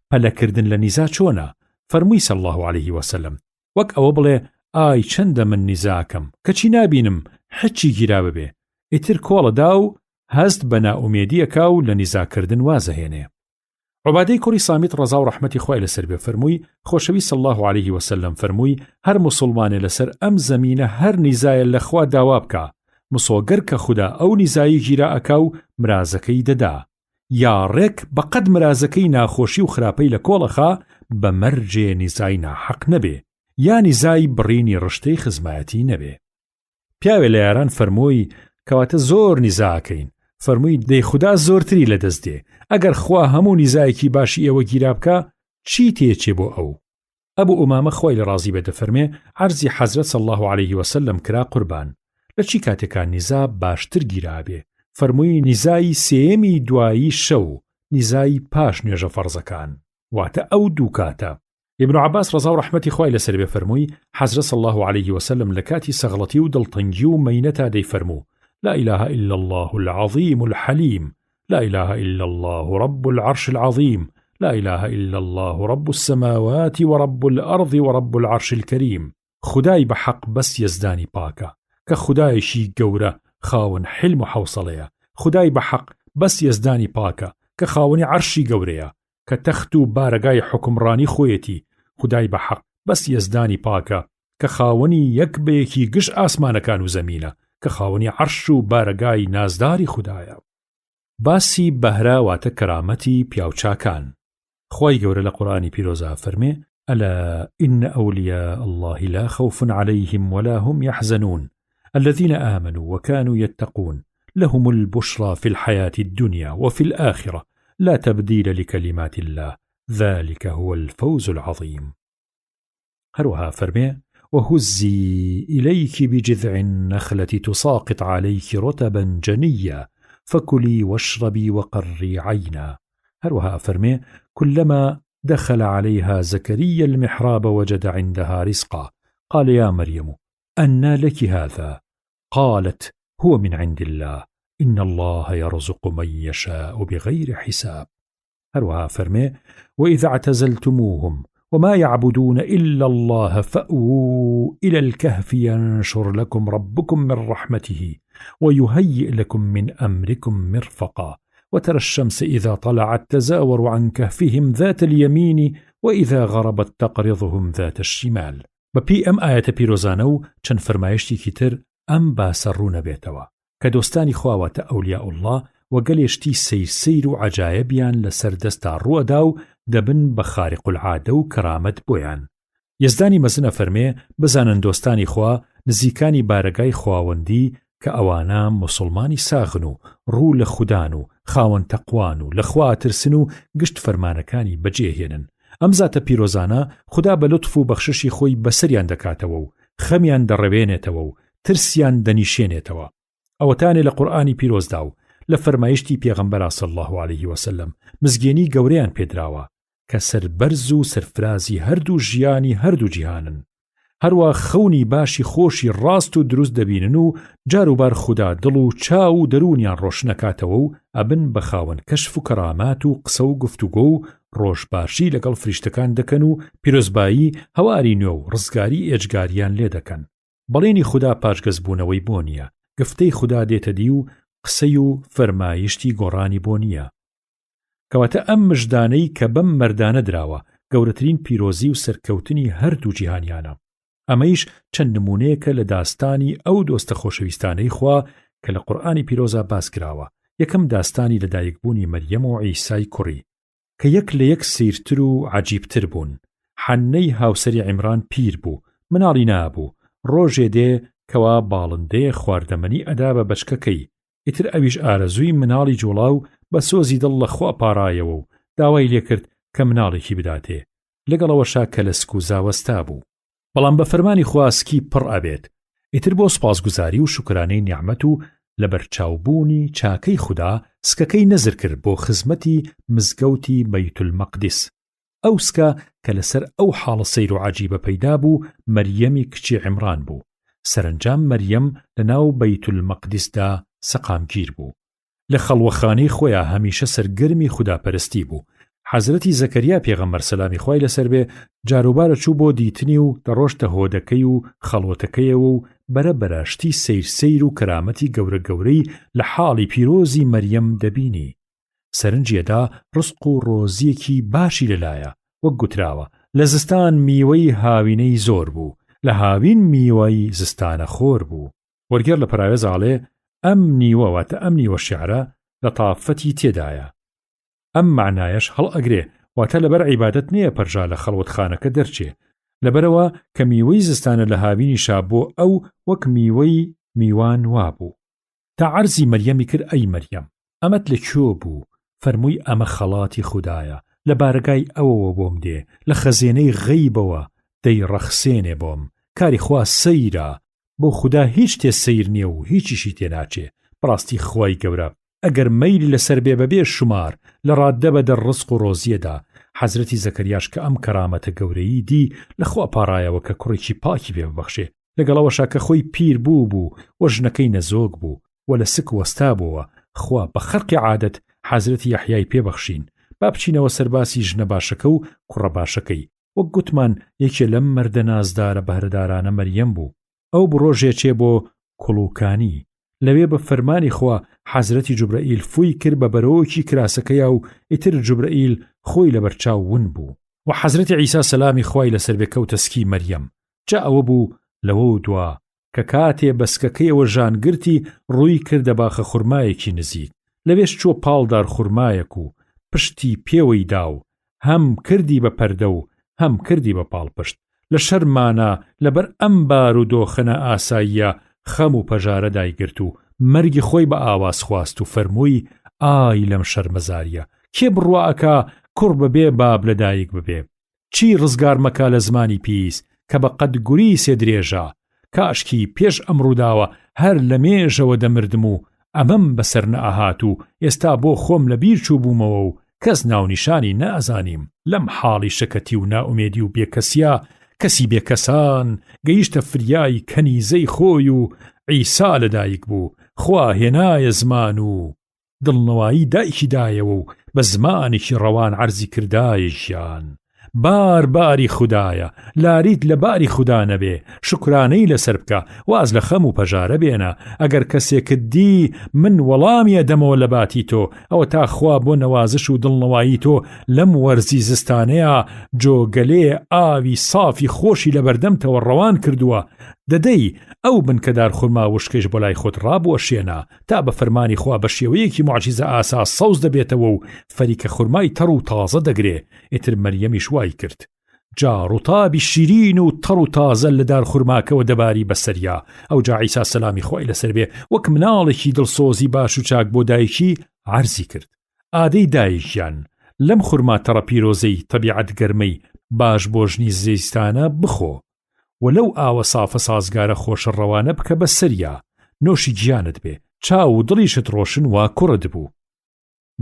پەلەکردن لە نیزا چۆنە؟ فەرمووی صلی الله عليه وسلم وەک ئەوە بڵێ ئای چەندە من نیزاکەم کەچی نابینم حچی گیرا ببێ، ئیتر کۆڵەدا و هەست بە نائومێدیەکە و لە نیزاکردن وازەهێنێ. عوبادەی کوڕی سامیت ڕەزا و ڕەحمەتی خوای لەسەر بێ فەرمووی خۆشەوی صلی الله عليه وسلم فەرمووی هەر موسڵمانێ لەسەر ئەم زەمینە هەر نیزایە لە خوا داوا بکە مسۆگەر کە خوددا ئەو نیزایی گیرا ئەکا و مرازەکەی دەدا، یا ڕێک بەقەد مرازەکەی ناخۆشی و خراپەی لە کۆڵەخا بە مەرجێ نیزای ناحەق نەبێ، یا نیزای بڕینی ڕشتەی خزمایەتی نەبێ. پیاوێ لە یاران فەرمووی کەواتە زۆر نیزاکەین، فەرمووی دەی خوددا زۆرتری لەدەست دێ، ئەگەر خوا هەموو نیزایەکی باشی ئێوە گیرا بکە چی تێچێ بۆ ئەو؟ ئەبوو ئومامە خۆی لە ڕازی بێ دەفەرمێ عەرزی حەزرەت صلی الله عەلەیه وسلم کرا قوربان لە چی کاتێکا نیزا باشتر گیرابێ؟ فەرمووی نیزایی سێمی دوایی شەو، نیزایی پاش نوێژە فەرزەکان، واتە ئەو دوو کاتە. ابن عباس ڕەزا و ڕەحمەتی خوای لەسەر بێ فەرمووی حەزرەت صلی الله عەلەیه وسلم لە کاتی سەغڵەتی و دڵتەنگی و مەینەتا دەیفەرموو لا إله إلا الله العظيم الحليم، لا إله إلا الله رب العرش العظيم، لا إله إلا الله رب السماوات ورب الأرض ورب العرش الكريم. خدای بحق بس يزداني باكا كخدایشی گەورە خاون حلم و حوصلەیە، خدای بحق بس يزداني باكا كخاونی عرشی گەورەیە کە تەخت و بارگای حکمڕانی خۆیەتی، خدای بحق بس يزداني باكا كخاونی یەک بەیەکی گشت ئاسمانەکان و زەمینە کە خاونی عرش و بارگای نازداری خدایە. باسی بەهرا واتە کەرامەتی پیاوچاکان. خوای گەورە لە قورئانی پیرۆزە فەرمێ ألا إن أولياء الله لا خوف عليهم ولا هم يحزنون الذين آمنوا وكانوا يتقون لهم البشرى في الحياة الدنيا وفي الآخرة لا تبديل لكلمات الله ذلك هو الفوز العظيم. هروها فرمي وهزي إليك بجذع النخلة تساقط عليك رطبا جنيا فكلي واشربي وقري عينا. هروها فرمي كلما دخل عليها زكريا المحراب وجد عندها رزقا قال يا مريم أنى لك هذا؟ قالت هو من عند الله إن الله يرزق من يشاء بغير حساب. هروها فرمي وإذا اعتزلتموهم وما يعبدون إلا الله فأووا إلى الكهف ينشر لكم ربكم من رحمته ويهيئ لكم من أمركم مرفقا وترى الشمس إذا طلعت تزاور عن كهفهم ذات اليمين وإذا غربت تقرضهم ذات الشمال. بپی ئەم ئاەتە پیرۆزانە و چەند فەرمایشتێکی تر ئەم باسە ڕوونە بێتەوە کە دۆستانی خواواتە ئەولیا الله و گەلێشتی سیر و عەجایبیان لەسەر دەستا ڕووەدا و دەبن بە خارق العادە و کەرامەت بۆیان. یزدانی مەزنە فەرمێ بزانن دۆستانی خوا نزیکانی بارگای خواوەندی کە ئەوانە مسلمانی ساغن و ڕوو لە خوددان و خاوەن تەقوان و لە خوا ترسن و گشت فەرمانەکانی بەجێهێنن. ئەم زاتە پیرۆزانە خوددا بە لوتف و بەخششی خۆی بەسەریان دەکاتەوە و خەمیان دەڕەوێنێتەوە و ترسیان دەنیشێنێتەوە. ئەوەتانێ لە قورئانی پیرۆزدا و لە فەرمایشتی پێغەمبەر صلی الله علیه وسلم مزگێنی گەورەیان پێدراوە کە سەربەرز و سەرفرازی هەردوو ژیانی هەردوو جیهانن. هەروە خەونی باشی خۆشی ڕاست و دروست دەبینن و جاروبار خوددا دڵ و چاو و دەرونیان ڕۆشنەکاتەوە و ئەبن بە خاوەن کەشف و کەرامات و قسە و گفتوگۆ و ڕۆژباشی لەگەڵ فریشتەکان دەکەن و پیرۆزبایی هەواری نوێ و ڕزگاری ئێجگاریان لێ دەکەن. بەڵێنی خوددا پاشگەزبوونەوەی بۆ نییە، گفتەی خوددا دێتە دی و قسەی و فەرمایشتی گۆڕانی بۆ نییە. کەواتە ئەم مژدانەی کە بەم مەردانە دراوە گەورەترین پیرۆزی و سەرکەوتنی هەردوو جیهانیانە. ئەمەیش چەند نمونەیەکە لە داستانی ئەو دۆستە خۆشەویستانەی خوا کە لە قورئانی پیرۆزە باس کراوە. یەکەم داستانی لەدایکبوونی مەریەم و عیسای کوڕی کە یەک لە یەک سیرتر و عەجیبتر بوون. حەنەی هاوسەری عیمران پیر بوو، مناڵی نابوو. ڕۆژێ دێ کەوا باڵندەیە خواردەمەنی ئەدا بە بەچکەکەی، ئیتر ئەویش ئارەزووی مناڵی جوڵاو بە سۆزی دڵ لە خوا پاڕایەوە و داوای لێکرد کە مناڵێکی بداتێ، لەگەڵەوەشا کە لە سک و زاوەستا بوو. بەڵام بە فەرمانی خوا سکی پڕ ئەبێت. ئیتر بۆ سوپاسگوزاری و شوکرانەی نیعمەت و لە بەرچاوبوونی چاکەی خوددا سکەکەی نەزر کرد بۆ خزمەتی مزگەوتی بەیت المەقدس. ئەو سکە کە لەسەر ئەو حاڵە سەیر و عەجیبە پەیدا بوو مەریەمی کچی عیمران بوو. سەرنجام مەریەم لەناو بەیت المەقدسدا سەقامگیر بوو. لە خەڵوەخانەی خۆیان هەمیشە سەرگەرمی خوداپەرستی بوو. حەزرەتی زەکەریا پێغەمبەر سەلامی خوای لەسەر بێ جاروبارە چوو بۆ دیتنی و دەڕۆشتە هۆدەکەی و خەڵوەتەکەیەوە و بەرە بەراشتی سیر و کەرامەتی گەورە گەورەی لە حاڵی پیرۆزی مەریەم دەبینی. سەرنجیەدا ڕزق و ڕۆزیەکی باشی لەلایە، وەک گوتراوە لە زستان میوەی هاوینەی زۆر بوو، لە هاوین میوەی زستانە خۆر بوو. وەرگێر لە پراوێزاڵێ ئەم نیوەواتە ئەم نیوە شیعرە لە تافەتی تێدایە. ئەم معنایەش هەڵ ئەگرێ واتە لەبەر عیبادەت نییە پەرژا لە خەڵوەتخانەکە دەرچێ، لەبەرەوە کە میوەی زستانە لە هاوینی شابۆ ئەو وەک میوەی میوان وابوو. تا عەرزی مەریەمی کرد ئەی مەریەم ئەمەت لەکوێ بوو؟ فەرمووی ئەمە خەڵاتی خودایە، لە بارگای ئەوەوە بۆم دێ، لە خەزێنەی غەیبەوە دەی ڕەخسێنێ بۆم، کاری خوا سەیرە، بۆ خوددا هیچ تێ سەیر نییە و هیچیشی تێناچێ. بەڕاستی خوای گەورە ئەگەر مەیلی لەسەر بێ بەبێ شومار لە ڕاددە بەدە ڕزق و ڕۆزیەدا. حەزرەتی زەکەریاش کە ئەم کەرامەتە گەورەی دی لەخوا پاڕایەوە کە کوڕێکی پاکی بێ ببەخشێ، لەگەڵەوەشا کە خۆی پیر بوو و ژنەکەی نەزۆک بوو و لە سک وەستا بووە، خوا بە خەرقی عادەت حەزرەتی یەحیای پێبەخشین. با بچینەوە سەرباسی ژنە باشەکە و کوڕە باشەکەی. وەک گوتمان یەکێ لەم مەردە نازدارە بەهرەدارانە مەریەم بوو. ئەو بڕۆژێکێ بۆ کوڵوکانی، لەوێ بە فەرمانی خوا حەزرەتی جوبرەئیل فووی کرد بە بەرەوەکی کراسەکەیە و ئیتر جوبرەئیل خۆی لە بەرچاو ون بوو. و حەزرەتی عیسا سەلامی خوای لەسەر بێ کەوتە سکی مەریەم. جا ئەوە بوو لەوە و دوا کە کاتێ بەسکەکەیەوە ژانگرتی ڕووی کردە باخە خوڕمایەکی نزیک، لەوێش چوە پاڵدار خوڕمایەک و پشتی پێوەی دا و هەم کردی بە پەردە و هەم کردی بە پاڵپشت. لە شەرمانە لەبەر ئەم بار و دۆخەنە ئاساییە خەم و پەژارە دایگرت و مەرگی خۆی بە ئاواز خواست و فەرمووی ئای لەم شەرمەزاریە، کێ بڕواکە کوڕ ببێ باب لەدایک ببێ؟ چی ڕزگار مەکا لە زمانی پیس کە بە قەد گوری سێ درێژە؟ کاشکی پێش ئەمڕووداوە هەر لە مێژەوە دەمردم و ئەمەم بەسەر نەئەهات و ئێستا بۆ خۆم لە بیر چوو بوومەوە و کەس ناونیشانی نەئەزانیم. لەم حاڵی شەکەتی و ناومێدی و بێکەسیە کەسی بێکەسان گەیشتە فریای کەنیزەی خۆی و عیسا لەدایک بوو. خوا هێنایە زمان و دڵنەوایی دایکی دایەوە و بە زمانێکی ڕەوان عەرزی کردایەکیان. باری خودایە، لاریت لە باری خوددا نەبێ، شکرانەی لەسەر بکە، واز لە خەم و پەژارە بێنە. ئەگەر کەسێکت دی من وەڵامیە دەمەوە لە باتی تۆ، ئەوە تا خوا بۆ نەوازش و دڵنەوایی تۆ لەم وەرزی زستانەیە جۆگەلێ ئاوی صافی خۆشی لە بەردەمتەوە ڕەوان کردووە. دەدەی ئەو بنکەدار خورما وشکەش بۆ لای خۆت ڕابوەشێنە تا بە فەرمانی خوا بە شێوەیەکی معجیزە ئاسا سەوز دەبێتەوە و فەریکە خورمای تەڕ و تازە دەگرێ. ئیتر مەریەمیش وای کرد، جا ڕوتابی شیرین و تەڕ و تازە لە دار خورماکەوە دەباری بەسەریا. ئەو جا عیسا سەلامی خوای لەسەر بێ وەک مناڵێکی دڵسۆزی باش و چاک بۆ دایکی عەرزی کرد، ئادەی دایکیان لەم خورما تەڕە پیرۆزەی تەبیعەت گەرمەی باش بۆ ژنی زەیستانە بخۆ وەلەو ئاوە سافە سازگارە خۆشە ڕەوانە بکە بەسەریا، نۆشی گیانت بێ، چاو و دڵیشت ڕۆشن وا کوڕت بوو.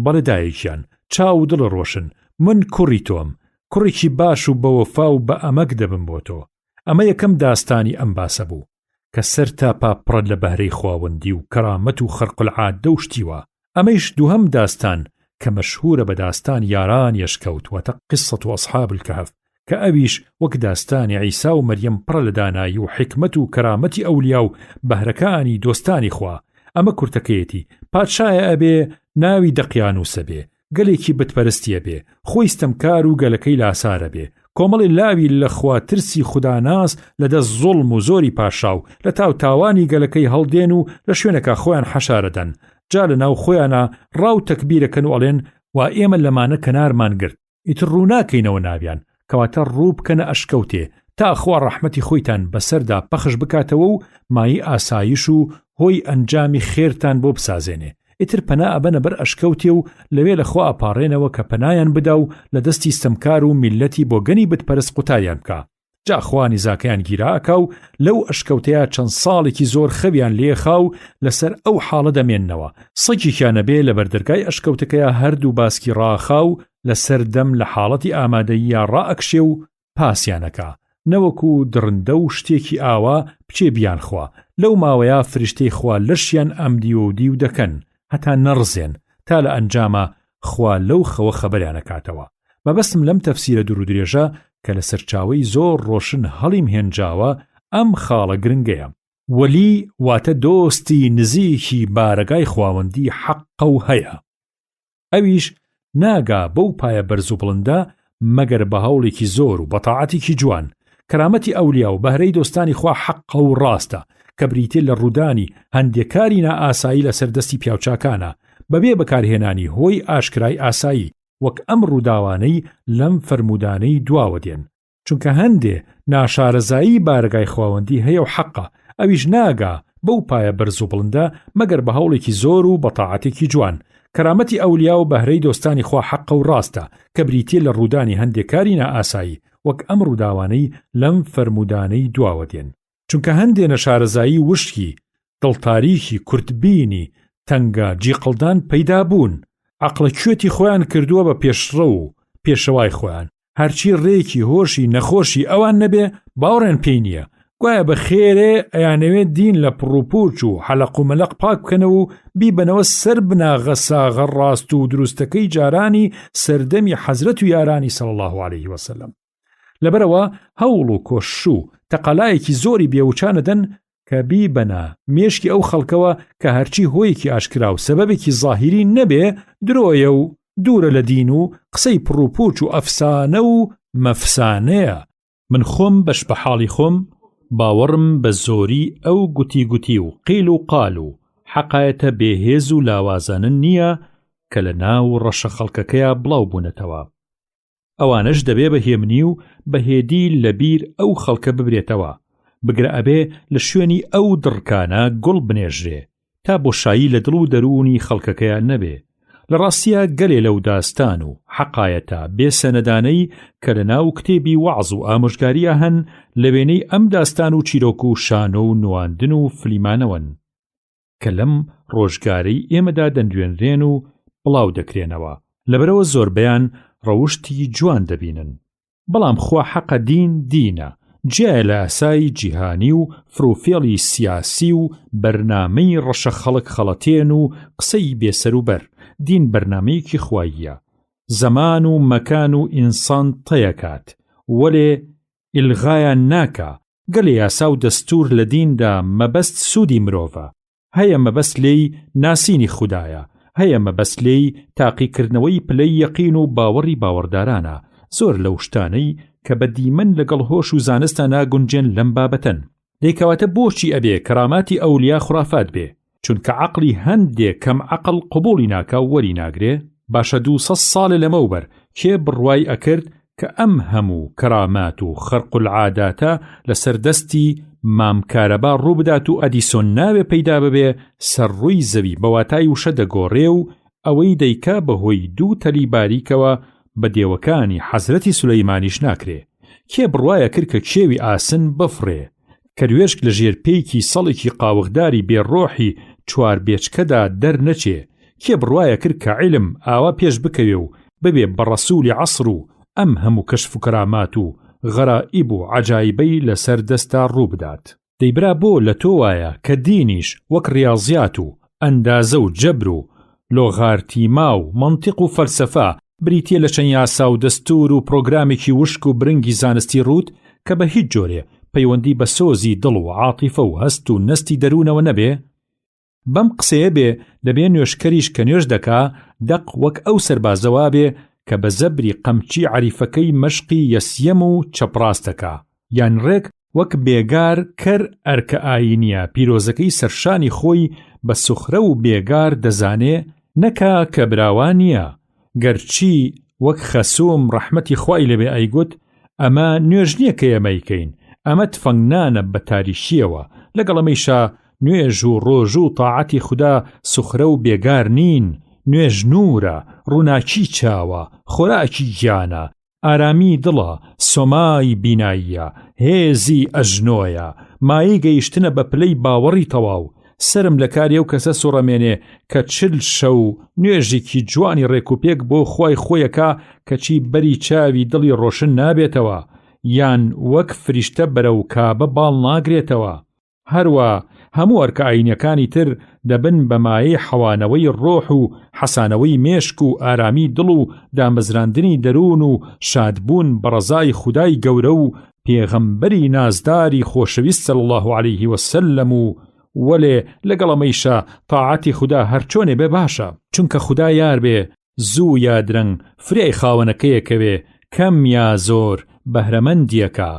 بەڵێ دایکیان چاو و دڵ ڕۆشن، من کوڕی تۆم، کوڕێکی باش و بەوەفا و بە ئەمەک دەبم بۆ تۆ. ئەمە یەکەم داستانی ئەم باسە بوو کە سەر تا پاپڕە لە بەهرەی خواوەندی و کەرامەت و خەرقولعادە و شتیوە. ئەمەیش دووهەم داستان کە مەشهورە بە داستان یاران یەشکەوتوەتە قسەت و ئەصحاب الکەهف، کە ئەویش وەک داستانی عیسا و مەریەم پڕە لە دانایی و حکمت و کەرامەتی ئەولیا و بەهرەکانی دۆستانی خوا. ئەمە کورتەکەیەتی پادشایە ئەبێ ناوی دەقیانوسە بێ، گەلێکی بتپەرستیە بێ، خۆی ستەمکار و گەلەکەی لاسارە بێ، کۆمەڵی لاوی لە خوا ترسی خوداناس لەدەست زوڵم و زۆری پاشاو لە تاو تاوانی گەلەکەی هەڵدێن و لە شوێنەکە خۆیان حەشارەدەن، جا لە ناو خۆیانە ڕاو تەکبیرەکەن و ئەڵێن وا ئێمە لەمانە کەنارمان گرت، ئیتر ڕووناکەینەوە ناویان، کەواتە ڕوو بکەنە ئەشکەوتێ تا خوا ڕەحمەتی خۆیتان بەسەردا پەخش بکاتەوە و مایی ئاسایش و هۆی ئەنجامی خێرتان بۆ بسازێنێ. ئیتر پەنا ئەبەنە بەر ئەشکەوتێ و لەوێ لەخوا ئەپاڕێنەوە کە پەنایان بدا و لە دەستی ستەمکار و میلەتی بۆ گەنی بتپەرست قوتاریان بکە. جا خوانی زاکەیان گیراکە و لەو ئەشکەوتەیە چەند ساڵێکی زۆر خەویان لێخا و لەسەر ئەو حاڵە دەمێننەوە. سەگێکیانە بێ لە بەردەرگای ئەشکەوتەکەیە هەردوو باسکی ڕاخا و لەسەر دەم لە حاڵەتی ئامادەییە ڕائەکشێ و پاسیانەکە، نەوەکو درندە و شتێکی ئاوا بچێ بیان خوا. لەو ماوەیە فریشتەی خوا لەشیان ئەمدی و دیو دەکەن هەتا نەڕزێن تا لە ئەنجامە خوا لەو خەوە خەبەریانەکاتەوە. مەبەستم لەم تەفسیرە دوور و درێژە کە لە سەرچاوەی زۆر ڕۆشن هەڵیم هێنجاوە ئەم خاڵە گرنگەیە. وەلی واتە دۆستی نزیکی بارگای خواوەندی حەقە و هەیە. ئەویش ناگا بەو پایە بەرز و بڵندە مەگەر بە هەوڵێکی زۆر و بەتاعەتێکی جوان. کەرامەتی ئەولیا و بەهرەی دۆستانی خوا حەقە و ڕاستە کە بریتێ لە ڕوودانی هەندێکاری نائاسایی لە سەردەستی پیاوچاکانە بەبێ بەکارهێنانی هۆی ئاشکرای ئاسایی وەک ئەم ڕووداوانەی لەم فەرمودانەی دواوە دێن. چونکە هەندێ ناشارەزایی بارگای خواوەندی هەیە و حەقە، ئەویش ناگا بەو پایە بەرز و بڵندە مەگەر بە هەوڵێکی زۆر و بەتاعەتێکی جوان. کەرامەتی ئەولیا و بەهرەی دۆستانی خوا حەقە و ڕاستە کە بریتێ لە ڕوودانی هەندێکاری نائاسایی وەک ئەم ڕووداوانەی لەم فەرمودانەی دواوە دێن. چونکە هەندێ نەشارەزایی وشکی، دڵتاریکی، کورتبینی، تەنگە، جیقڵدان پەیدا بوون. عەقڵەکوێتی خۆیان کردووە بە پێشڕە و پێشەوای خۆیان. هەرچی ڕێکی هۆشی نەخۆشی ئەوان نەبێ باوەڕێن پێی نییە. گوایە بە خێرێ ئەیانەوێت دین لە پڕوپوچ و حەلەق و مەلەق پاک بکەنەوە و بیبنەوە سەر بناغە ساغە ڕاست و دروستەکەی جارانی سەردەمی حەزرەت و یارانی صلی الله عليه وسلم. لەبەرەوە هەوڵ و کۆش و تەقەلایەکی زۆری بێوچانەدەن کە بیبەنە مێشکی ئەو خەڵکەوە کە هەرچی هۆیەکی ئاشکرا و سەبەبێکی زاهیری نەبێ درۆیە و دوورە لە دین و قسەی پڕوپوچ و ئەفسانە و مەفسانەیە. من خۆم بەش بە حاڵی خۆم باوەڕم بە زۆری ئەو گوتی و قیل و قال و حەقایەتە بێهێز و لاوازانن نییە کە لە ناو ڕەشە خەڵکەکەیە بڵاو بوونەتەوە. ئەوانش دەبێ بەهێمنی و بەهێدی لەبیر ئەو خەڵکە ببرێتەوە، بگرە ئەبێ لە شوێنی ئەو دڕکانە گوڵ بنێژرێ تا بۆشایی لە دڵ و دەروونی خەڵکەکەیە نەبێ. لە ڕاستیە گەلێ لەو داستان و حەقایەتە بێسەنەدانەی کە لە ناو کتێبی وەعز و ئامۆژگاریە هەن لە وێنەی ئەم داستان و چیرۆک و شانۆ و نواندن و فلیمانەوەن کە لەم ڕۆژگارەی ئێمەدا دەنجوێنرێن و بڵاو دەکرێنەوە. لەبەرەوە زۆربەیان ڕەوشتی جوان دەبینن. بەڵام خوا حەقە دینە، جێ لە ئاسایی جیهانی و فرۆفێڵی سیاسی و بەرنامەی ڕەشە خەڵک خەڵەتێن و قسەی بێسەر و بەر. دین بەرنامەیەکی خواییە، زەمان و مەکان و ئینسان تەیەکات وەلێ ئیلغایان ناکا. گەلێ یاسا و دەستور لە دیندا مەبەست سوودی مرۆڤە، هەیە مەبەست لێی ناسینی خودایە، هەیە مەبەست لێی تاقیکردنەوەی پلەی یەقین و باوەڕی باوەڕدارانە. زۆر لەو شتانەی کە بە دیمەن لەگەڵ هۆش و زانستە ناگونجێن لەم بابەتەن. دەیکەواتە بۆچی ئەبێ کەراماتی ئەولیا خوڕافات بێ؟ چونکە عەقڵی هەندێک کەم عەقڵ قبوڵی ناکا و وەری ناگرێ. باشە 200 ساڵە لەمەوبەر کێ بڕوای ئەکرد کە ئەم هەموو کەرامات و خەرق العاداتە لەسەر دەستی مامکارەبا ڕووبدات و ئەدیسۆن ناوێ پەیدا ببێ سەرڕووی زەوی بەواتای وشە دەگۆڕێ و ئەوەی دەیکا بەهۆی 2 تەلی باریکەوە بە دێوەکانی حەزرەتی سولەیمانیش ناکرێ. کێ بڕوایە کرد کە کێوی ئاسن بفڕێ، کە دوێشک لە ژێر پێیکی سەڵێکی قاوغداری بێڕۆحی چوار بێچکەدا دەرنەچێ؟ کێ بڕوایە کرد کە عیلم ئاوا پێش بکەوێ و ببێ بە ڕەسوولی عەسڕ و ئەم هەموو کەشف و کەرامات و غەرائیب و عەجایبەی لەسەر دەستا ڕوو بدات؟ دەیبرا بۆ لە تۆ وایە کە دینیش وەک ڕیاضیات و ئەندازە و جەبر و لۆغارتیما و مەنتیق و فەلسەفە بریتیە لە چەند یاسا و دەستور و پرۆگرامێکی وشک و برنگی زانستی ڕوود کە بە هیچ جۆرێ پەیوەندی بە سۆزی دڵ و عاتیفە و هەست و نەستی دەروونەوە نەبێ. بەم قسەیە بێ دەبێ نوێشکەریش کە نوێش دەکا دەق وەک ئەو سەربازەوا بێ کە بە زەبری قەمچی عەریفەکەی مەشقی یەسیەم و چەپڕاستەکە، یان ڕێک وەک بێگار کەر ئەرکە ئاینیە پیرۆزەکەی سەرشانی خۆی بە سوخرە و بێگار دەزانێ نەکا کە براوان نییە. گەرچی وەک خەسوم ڕەحمەتی خوای لەبێ ئەیگوت ئەمە نوێژ نییە کە ئێمەیکەین، ئەمە تفەنگنانە بە تاریشیەوە. لەگەڵ ئەمەیشا نوێژ و ڕۆژ و تاعەتی خوددا سوخرە و بێگار نین. نوێژ نورە، ڕووناکی چاوە، خۆراکی گیانە، ئارامی دڵە، سۆمای بیناییە، هێزی ئەژنۆیە، مایی گەیشتنە بە پلەی باوەڕی تەواو. سرم لە کاری ئەو کەسە سوڕەمێنێ کە 40 شەو نوێژێکی جوانی ڕێکوپێک بۆ خوای خۆیەکە کەچی بەری چاوی دڵی ڕۆشن نابێتەوە، یان وەک فریشتە بەرەو کابە باڵ ناگرێتەوە. هەروە هەموو ئەرکە ئاینیەکانی تر دەبن بە مایەی حەوانەوەی ڕۆح و حەسانەوەی مێشک و ئارامی دڵ و دامەزراندنی دەروون و شادبوون بە ڕەزای خودای گەورە و پێغەمبەری نازداری خۆشەویست صلی الله عليه وسلم و وەلێ لەگەڵەمەیشە تاعەتی خوددا هەرچۆنێ بێ باشە، چونکە خوددا یار بێ زوو یا درەنگ فرێی خاوەنەکەیەکەوێ کەم یا زۆر بەهرەمەندیەکە.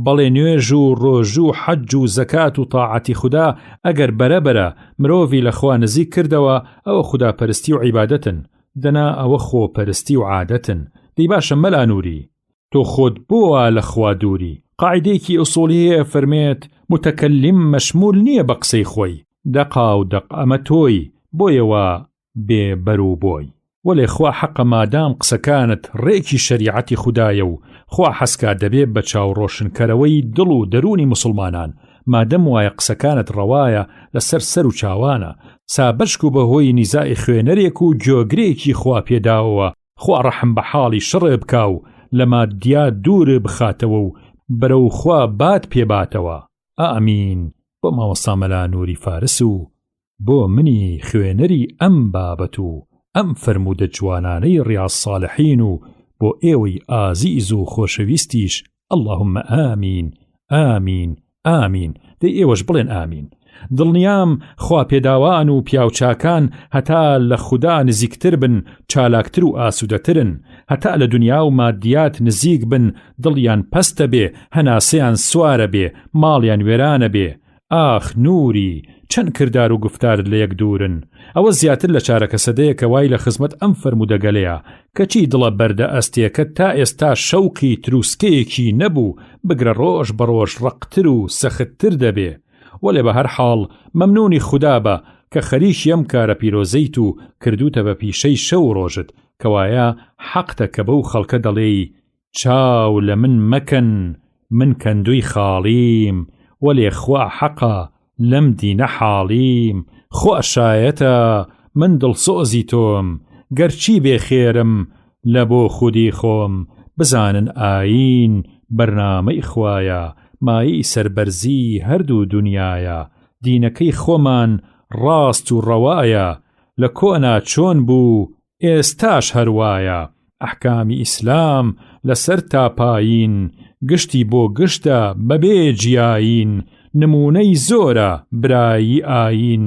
بەڵێ نوێژ و ڕۆژ و حەج و زەکات و تاعەتی خوددا ئەگەر بەرەبەرە مرۆڤی لە خوا نزیک کردەوە ئەوە خوداپەرستی و عیبادەتن، دەنا ئەوە خۆپەرستی و عادەتن. دەی باشە مەلا نووری، تۆ خۆت بۆوە لە خوا دووری. قاعدەیەکی ئوسوڵی هەیە فەرمێت متەکەلیم مەشمول نییە بە قسەی خۆی، دەقا و دەق ئەمە تۆی، بۆیەوە بێ بەر و بۆی. وەلێ خوا حەقە مادام قسەکانت ڕێکی شەریعەتی خوددایە و خوا حەسکات دەبێت بە چاوڕۆشنکەرەوەی دڵ و دەرونی مسلمانان، مادەم وایە قسەکانت ڕەوایە لەسەر سەر و چاوانە، سابەشک و بەهۆی نیزای خوێنەرێک و گوێگرێکی خوا پێداوە، خوا ڕەحم بە حاڵی شڕێ بکا و لە مادیا دوور بخاتەوە و بەرەو خوا بات پێباتەوە. ئامین. بۆ مامۆستا مەلا نووری فارس و بۆ منی خوێنەری ئەم بابەت و ئەم فەرموودە جوانانەی ڕیاض ساڵحین و بۆ ئێوەی ئازیز و خۆشەویستیش اللهم ئامین ئامین ئامین. دەی ئێوەش بڵێن ئامین. دڵنیام خوا پێداوان و پیاوچاکان هەتا لە خوددا نزیکتر بن، چالاکتر و ئاسوودەترن، هەتا لە دنیا و مادیات نزیک بن، دڵیان پەستە بێ، هەناسەیان سوارە بێ، ماڵیان وێرانە بێ. ئاخ نووری، چەند کردار و گفتارت لە یەک دوورن. ئەوە زیاتر لە چارەکە سەدەیەکە وای لە خزمەت ئەم فەرموودەگەلەیە کەچی دڵە بەردە ئەستێکە تا ئێستا شەوقی تروسکەیەکی نەبوو، بگرە ڕۆژ بە ڕۆژ ڕقتر و سەختتر دەبێ. وەلێ بە هەر حاڵ مەمنونی خوددا بە کە خەریکی ئەم کارە پیرۆزەیت و کردوتە بە پیشەی شەو ڕۆژت، کەوایە حەقتە کە بەو خەڵکە دەڵێی چاو لە من مەکەن، من کەندووی خاڵیم، وەلێ خوا حەقە لەم دینە حاڵیم، خۆشایەتە من دڵسۆزی تۆم، گەرچی بێخێرم لە بۆ خودی خۆم. بزانن ئاین بەرنامەی خوایە، مایی سەربەرزی هەردوو دنیایە، دینەکەی خۆمان ڕاست و ڕەوایە، لە کۆنا چۆن بوو ئێستاش هەروایە، ئەحکامی ئیسلام لەسەر تاپاین، گشتی بۆ گشتە بەبێ جیاین، نمونەی زۆرە برایی ئاین،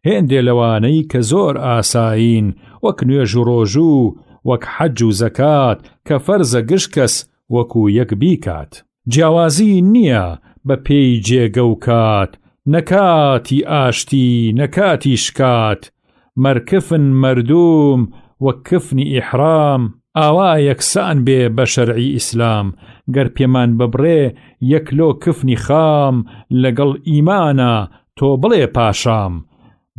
هێندێ لەوانەی کە زۆر ئاساین، وەک نوێژ و ڕۆژوو، وەک حەج و زەکات، کە فەرزە گشت کەس وەکو یەک بیکات. جیاوازی نییە بە پێی جێگە و کات، نەکاتی ئاشتی نەکاتی شکات، مەرکفن مەردوم وەک کفنی ئیحرام، ئاوا یەکسان بێ بە شەرعی ئیسلام، گەر پێمان ببڕێ یەکلۆ کفنی خام، لەگەڵ ئیمانە تۆ بڵێ پاشام،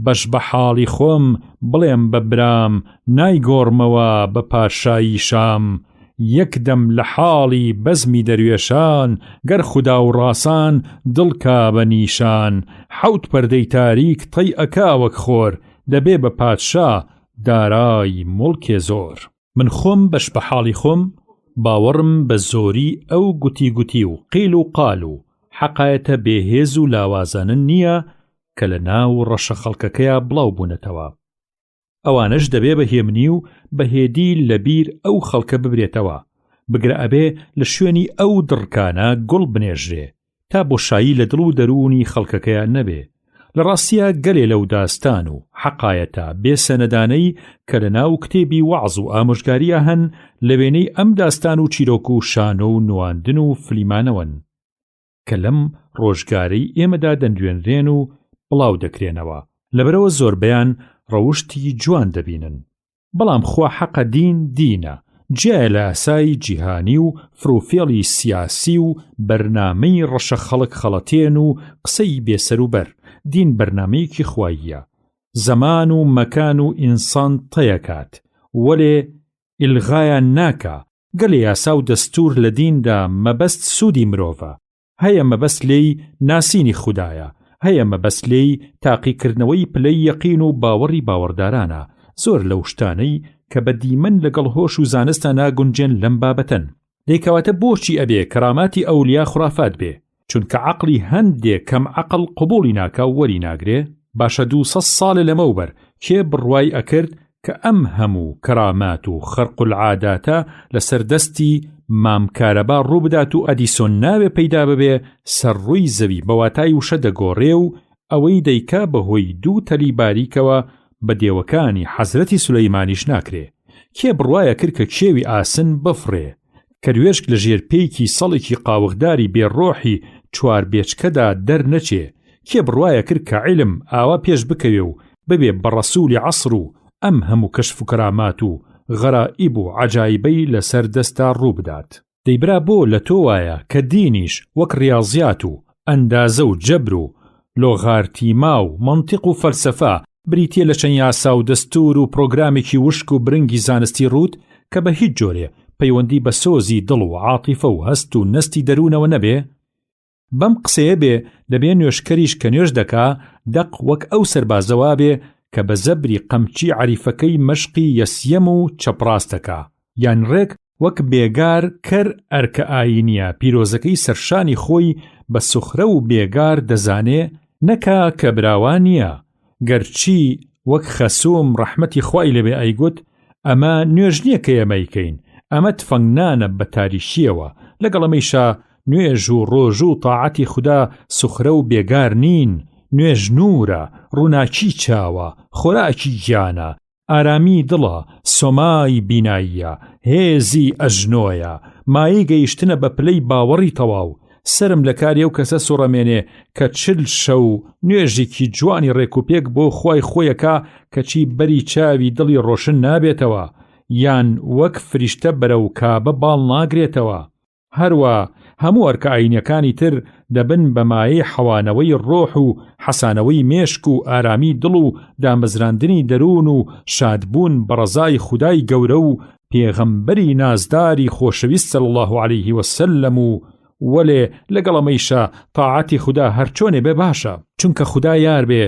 بەش بە حاڵی خۆم بڵێم بە برام، نایگۆڕمەوە بە پاشایی شام، یەکدەم لە حاڵی بەزمی دەروێشان، گەر خوددا و ڕاسان دڵکا بە نیشان، حەوت پەردەی تاریک تەی ئەکا وەک خۆر، دەبێ بە پادشا دارای موڵکێ زۆر. من خۆم بەش بە حاڵی خۆم باوەڕم بە زۆری ئەو گوتی گوتی و قیل و قال و حەقایەتە بێهێز و لاوازانن نییە کە لە ناو ڕەشە خەڵکەکەیە بڵاو بوونەتەوە. ئەوانش دەبێ بە هێمنی و بەهێدی لەبیر ئەو خەڵکە ببرێتەوە، بگرە ئەبێ لە شوێنی ئەو دڕکانە گوڵ بنێژرێ تا بۆشایی لە دڵ و دەرونی خەڵکەکەیە نەبێ. لە ڕاستیە گەلێ لەو داستان و حەقایەتە بێسەنەدانەی کە لە ناو کتێبی وەعز و ئامۆژگاریە هەن لە وێنەی ئەم داستان و چیرۆک و شانۆ و نواندن و فلیمانەوەن کە لەم ڕۆژگارەی ئێمەدا دەنجوێنرێن و بڵاو دەکرێنەوە. لەبەرەوە زۆربەیان ڕەوشتی جوان دەبینن، بەڵام خوا حەقە دین دینە، جیایە لە ئاسایی جیهانی و فرۆفێڵی سیاسی و بەرنامەی ڕەشە خەڵک خەڵەتێن و قسەی بێسەر و بەر. دین بەرنامەیەکی خواییە، زەمان و مەکان و ئینسان تەیەکات، وەلێ ئیلغایان ناکا. گەلێ یاسا و دەستور لە دیندا مەبەست سوودی مرۆڤە، هەیە مەبەست لێی ناسینی خودایە، هەیە مەبەست لێی تاقیکردنەوەی پلەی یەقین و باوەڕی باوەڕدارانە. زۆر لەو شتانەی کە بە دیمەن لەگەڵ هۆش و زانستە ناگونجێن لەم بابەتەن. دەیکەواتە بۆچی ئەبێ کەراماتی ئەولیا خوڕافات بێ؟ چونکە عەقڵی هەندێک کەم عەقڵ قبوڵی ناکا و وەری ناگرێ. باشە 200 ساڵە لەمەوبەر کێ بڕوای ئەکرد کە ئەم هەموو کەرامات و خەرق العاداتە لەسەر دەستی مامکارەبا ڕووبدات و ئەدیسۆن ناوێ پەیدا ببێ سەرڕووی زەوی بەواتای وشە دەگۆڕێ و ئەوەی دەیکا بەهۆی 2 تەلی باریکەوە بە دێوەکانی حەزرەتی سولەیمانیش ناکرێ. کێ بڕوایە کرد کە کێوی ئاسن بفڕێ، کە دوێشک لە ژێر پێیکی سەڵێکی قاوغداری بێڕۆحی چوار بێچکەدا دەرنەچێ کێ بڕوایە کرد کە عیلم ئاوا پێش بکەوێ و ببێ بە ڕەسوولی عەسڕ و ئەم هەموو کەشف و کەرامات و غەرائیب و عەجایبەی لەسەر دەستا ڕوو بدات. دەیبرا بۆ لە تۆ وایە کە دینیش وەک ڕیاضیات و ئەندازە و جەبر و لۆغارتیما و مەنتیق و فەلسەفە بریتیە لە چەند یاسا و دەستور و پرۆگرامێکی وشک و برنگی زانستی ڕوود کە بە هیچ جۆرێ پەیوەندی بە سۆزی دڵ و عاتیفە و هەست و نەستی دەروونەوە نەبێ. بەم قسەیە بێ دەبێ نوێشکەریش کە نوێش دەکا دەق وەک ئەو سەربازەوا بێ کە بە زەبری قەمچی عەریفەکەی مەشقی یەسیەم و چەپڕاستەکە یان ڕێک وەک بێگار کەر ئەرکە ئاینیە پیرۆزەکەی سەرشانی خۆی بە سوخرە و بێگار دەزانێ نەکا کە براوان نییە. گەرچی وەک خەسوم ڕەحمەتی خوای لەبێ ئەیگوت ئەمە نوێژ نییە کە ئێمەیکەین، ئەمە تفەنگنانە بە تاریشیەوە، لەگەڵ ئەمەیشا نوێژ و ڕۆژ و تاعەتی خوددا سوخرە و بێگار نین. نوێژ نورە، ڕووناکی چاوە، خۆراکی گیانە، ئارامی دڵە، سۆمای بیناییە، هێزی ئەژنۆیە، مایی گەیشتنە بە پلەی باوەڕی تەواو. سرم لە کاری ئەو کەسە سوڕەمێنێ کە 40 شەو نوێژێکی جوانی ڕێکوپێک بۆ خوای خۆیەکە کەچی بەری چاوی دڵی ڕۆشن نابێتەوە یان وەک فریشتە بەرەو کابە باڵ ناگرێتەوە. هەروە هەموو ئەرکە ئاینیەکانی تر دەبن بە مایەی حەوانەوەی ڕۆح و حەسانەوەی مێشک و ئارامی دڵ و دامەزراندنی دەروون و شادبوون بە ڕەزای خودای گەورە و پێغەمبەری نازداری خۆشەویست صلی الله علیه وسلم و وەلێ لەگەڵەمەیشە تاعاتی خوددا هەرچۆنێ بێ باشە، چونکە خوددا یار بێ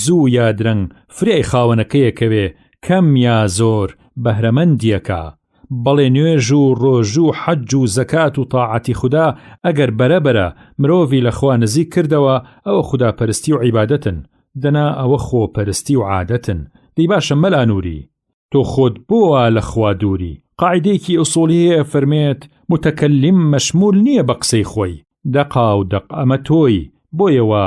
زوو یا درەنگ فرێی خاوەنەکەیەکەوێ کەم یا زۆر بەهرەمەندیەکە. بەڵێ نوێژ و ڕۆژ و حەج و زەکات و تاعاتی خوددا ئەگەر بەرەبەرە مرۆڤی لە خوا نزیک کردەوە ئەوە خوداپەرستی و عیبادەتن، دەنا ئەوە خۆپەرستی و عادەتن. دەی باشە مەلا نووری تۆ خۆت بۆوە لە خوا دووری. قاعدەیەکی ئوسوڵیە فەرمێت متەکەلیم مەشمول نییە بە قسەی خۆی، دەقا و دەق ئەمە تۆی بۆیەوە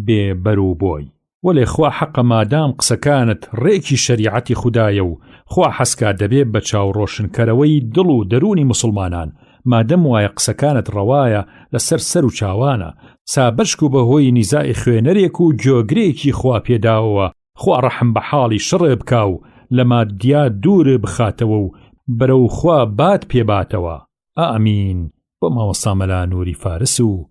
بێ بەرو بۆی. وەلێ خوا حەقە مادام قسەکانت ڕێکی شەریعەتی خوددایە و خوا حەسکا دەبێت بە چاوڕۆشنکەرەوەی دڵ و دەرونی مسلمانان، مادەم وایە قسەکانت ڕەوایە لەسەر سەر و چاوانە، سابەشک و بەهۆی نیزای خوێنەرێک و گۆگرێکی خوا پێداوە خوا ڕەحم بە حاڵی شڕێ بکا و لە مادیا دوور بخاتەوە و بەرەو خوا بات پێباتەوە. ئامین. بۆ ماوەستا مەلا نووری فارس و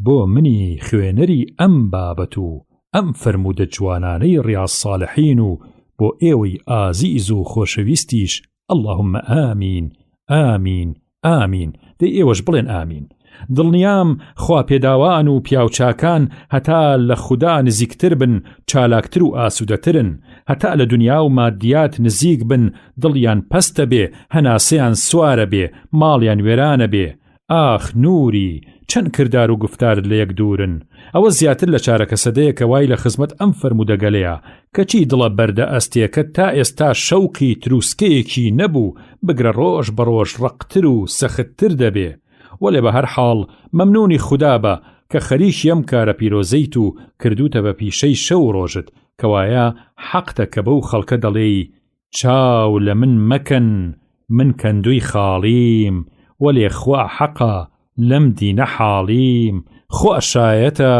بۆ منی خوێنەری ئەم بابەت و ئەم فەرموودە جوانانەی ڕیاض ساڵحین و بۆ ئێوەی ئازیز و خۆشەویستیش اللهم ئامین ئامین ئامین. دەی ئێوەش بڵێن ئامین. دڵنیام خوا پێداوان و پیاوچاکان هەتا لە خوددا نزیکتر بن، چالاکتر و ئاسوودەترن، هەتا لە دنیا و مادیات نزیک بن، دڵیان پەستە بێ، هەناسەیان سوارە بێ، ماڵیان وێرانە بێ. ئاخ نووری چەند کردار و گفتارت لە یەک دوورن. ئەوە زیاتر لە چارەکە سەدەیەکە وای لە خزمەت ئەم فەرموودەگەلەیە کەچی دڵە بەردە ئەستێکە تا ئێستا شەوقی تروسکەیەکی نەبوو بگرە ڕۆژ بە ڕۆژ ڕقتر و سەختتر دەبێ. وەلێ بە هەر حاڵ مەمنونی خوددا بە کە خەریکی ئەم کارە پیرۆزەیت و کردوتە بە پیشەی شەو ڕۆژت کەوایە حەقتە کە بەو خەڵکە دەڵێی چاو لە من مەکەن من کەندووی خاڵیم، وەلێ خوا حەقە لەم دینە حاڵیم، خوا شایەتە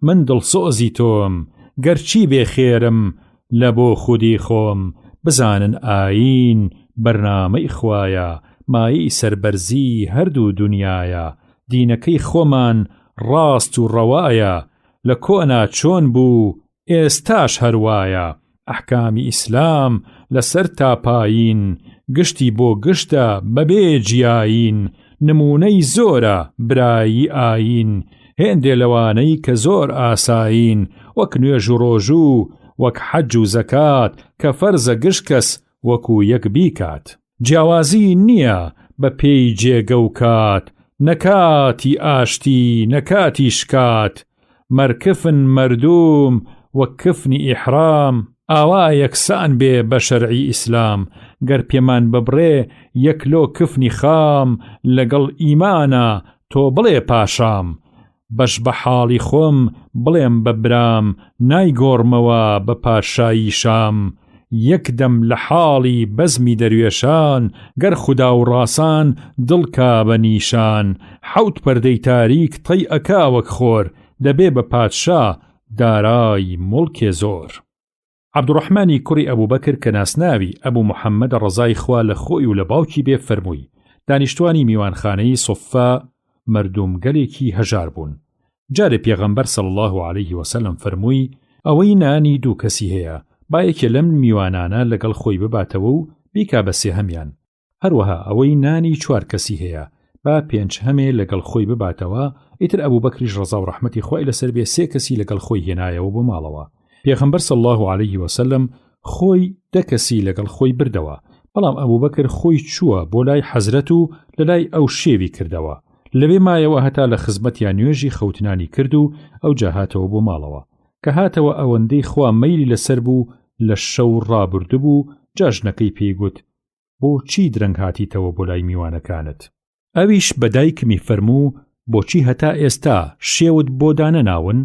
من دڵسۆزی تۆم، گەرچی بێخێرم لە بۆ خودی خۆم. بزانن ئاین بەرنامەی خوایە، مایی سەربەرزی هەردوو دنیایە، دینەکەی خۆمان ڕاست و ڕەوایە، لە کۆنا چۆن بوو ئێستاش هەروایە. ئەحکامی ئیسلام لەسەر تاپاین، گشتی بۆ گشتە بەبێ جیاین، نمونەی زۆرە برایی ئاین، هێندێ لەوانەی کە زۆر ئاساین، وەک نوێژ و ڕۆژوو وەک حەج و زەکات کە فەرزە گشت کەس وەکو یەک بیکات. جیاوازی نییە بە پێی جێگە و کات، نەکاتی ئاشتی نەکاتی شکات، مەرکفن مەردوم وەک کفنی ئیحرام، ئاوا یەکسان بێ بە شەرعی ئیسلام. گەر پێمان ببڕێ یەکلۆ کفنی خام لەگەڵ ئیمانە تۆ بڵێ پاشام، بەش بە حاڵی خۆم بڵێم بە برام نایگۆڕمەوە بە پاشایی شام. یەکدەم لە حاڵی بەزمی دەروێشان گەر خودا و ڕاسان دڵکا بە نیشان حەوت پەردەی تاریک تەی ئەکا وەک خۆر دەبێ بە پادشا دارای موڵکێ زۆر. عەبدوڕەحمانی کوڕی ئەبوبەکر کە ناسناوی ئەبوو محەممەد ڕەزای خوا لە خۆی و لە باوکی بێ فەرمووی دانیشتوانی میوانخانەی سوفا مردم گەلێکی هەژار بوون. جارێ پێغەمبەر صلی الله عليه وسلم فەرمووی ئەوەی نانی دوو کەسی هەیە با یەکێ لەم میوانانە لەگەڵ خۆی بباتەوە و بیکا بە سێ هەمیان، هەروەها ئەوەی نانی چوار کەسی هەیە با پێنج هەمێ لەگەڵ خۆی بباتەوە. ئیتر ئەبوبەکریش ڕەزا و ڕەحمەتی خوای لەسەر بێ سێ کەسی لەگەڵ خۆی هێنایەوە بۆ ماڵەوە. پێغەمبەر صلی الله عليه وسلم خۆی دە کەسی لەگەڵ خۆی بردەوە، بەڵام ئەبوبەکر خۆی چووە بۆ لای حەزرەت و لە لای ئەو شێوی کردەوە. لەبێ مایەوە هەتا لە خزمەتیان نوێژی خەوتنانی کرد و ئەو جا هاتەوە بۆ ماڵەوە. کە هاتەوە ئەوەندەی خوا مەیلی لەسەر بوو لە شەو ڕابردبوو جاژنەکەی پێیگوت بۆچی درەنگ هاتیتەوە بۆ لای میوانەکانت؟ ئەویش بە دایکمی فەرموو بۆچی هەتا ئێستا شێوت بۆ دانەناون؟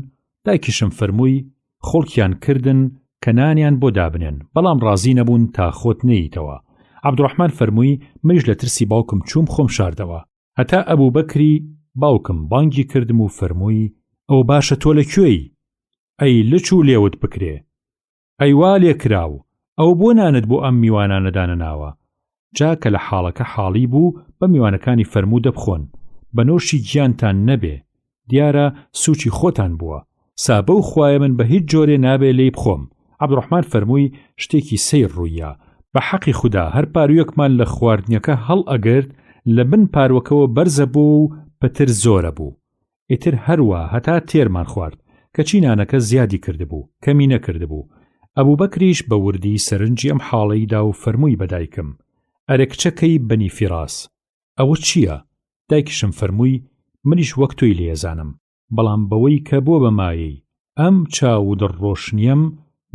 دایکیشم فەرمووی خۆڵکیان کردن کە نانیان بۆ دابنێن بەڵام ڕازی نەبوون تا خۆت نەیتەوە. عەبدوڕەحمان فەرمووی منیش لە ترسی باوکم چووم خۆم شاردەوە هەتا ئەبوبەکری باوکم بانگی کردم و فەرمووی ئەو باشە تۆ لەکوێی؟ ئەی لچ و لێوت بکرێ، ئەی وا لێکراو ئەو بۆ نانت بۆ ئەم میوانانە دانەناوە. جا کە لە حاڵەکە حاڵی بوو بە میوانەکانی فەرموو دەبخۆن بەنۆشی گیانتان نەبێ، دیارە سوچی خۆتان بووە، سابە و خوایە من بە هیچ جۆرێ نابێ لێی بخۆم. عەبدوڕەحمان فەرمووی شتێکی سەیر ڕوویە، بە حەقی خوددا هەر پارویەکمان لە خواردنیەکە هەڵ ئەگرت لە بن پاروەکەوە بەرزە بوو و پتر زۆرە بوو. ئیتر هەروە هەتا تێرمان خوارد کەچی نانەکە زیادی کردبوو کەمی نەکردبوو. ئەبوبەکریش بە وردی سەرنجی ئەم حاڵەیدا و فەرمووی بە دایکم ئەرێ کچەکەی بەنی فیراس ئەوە چییە؟ دایکیشم فەرمووی منیش وەک تۆی لێزانم، بەڵام بەوەی کە بۆ بەمایەی ئەم چاو دڕۆشنیم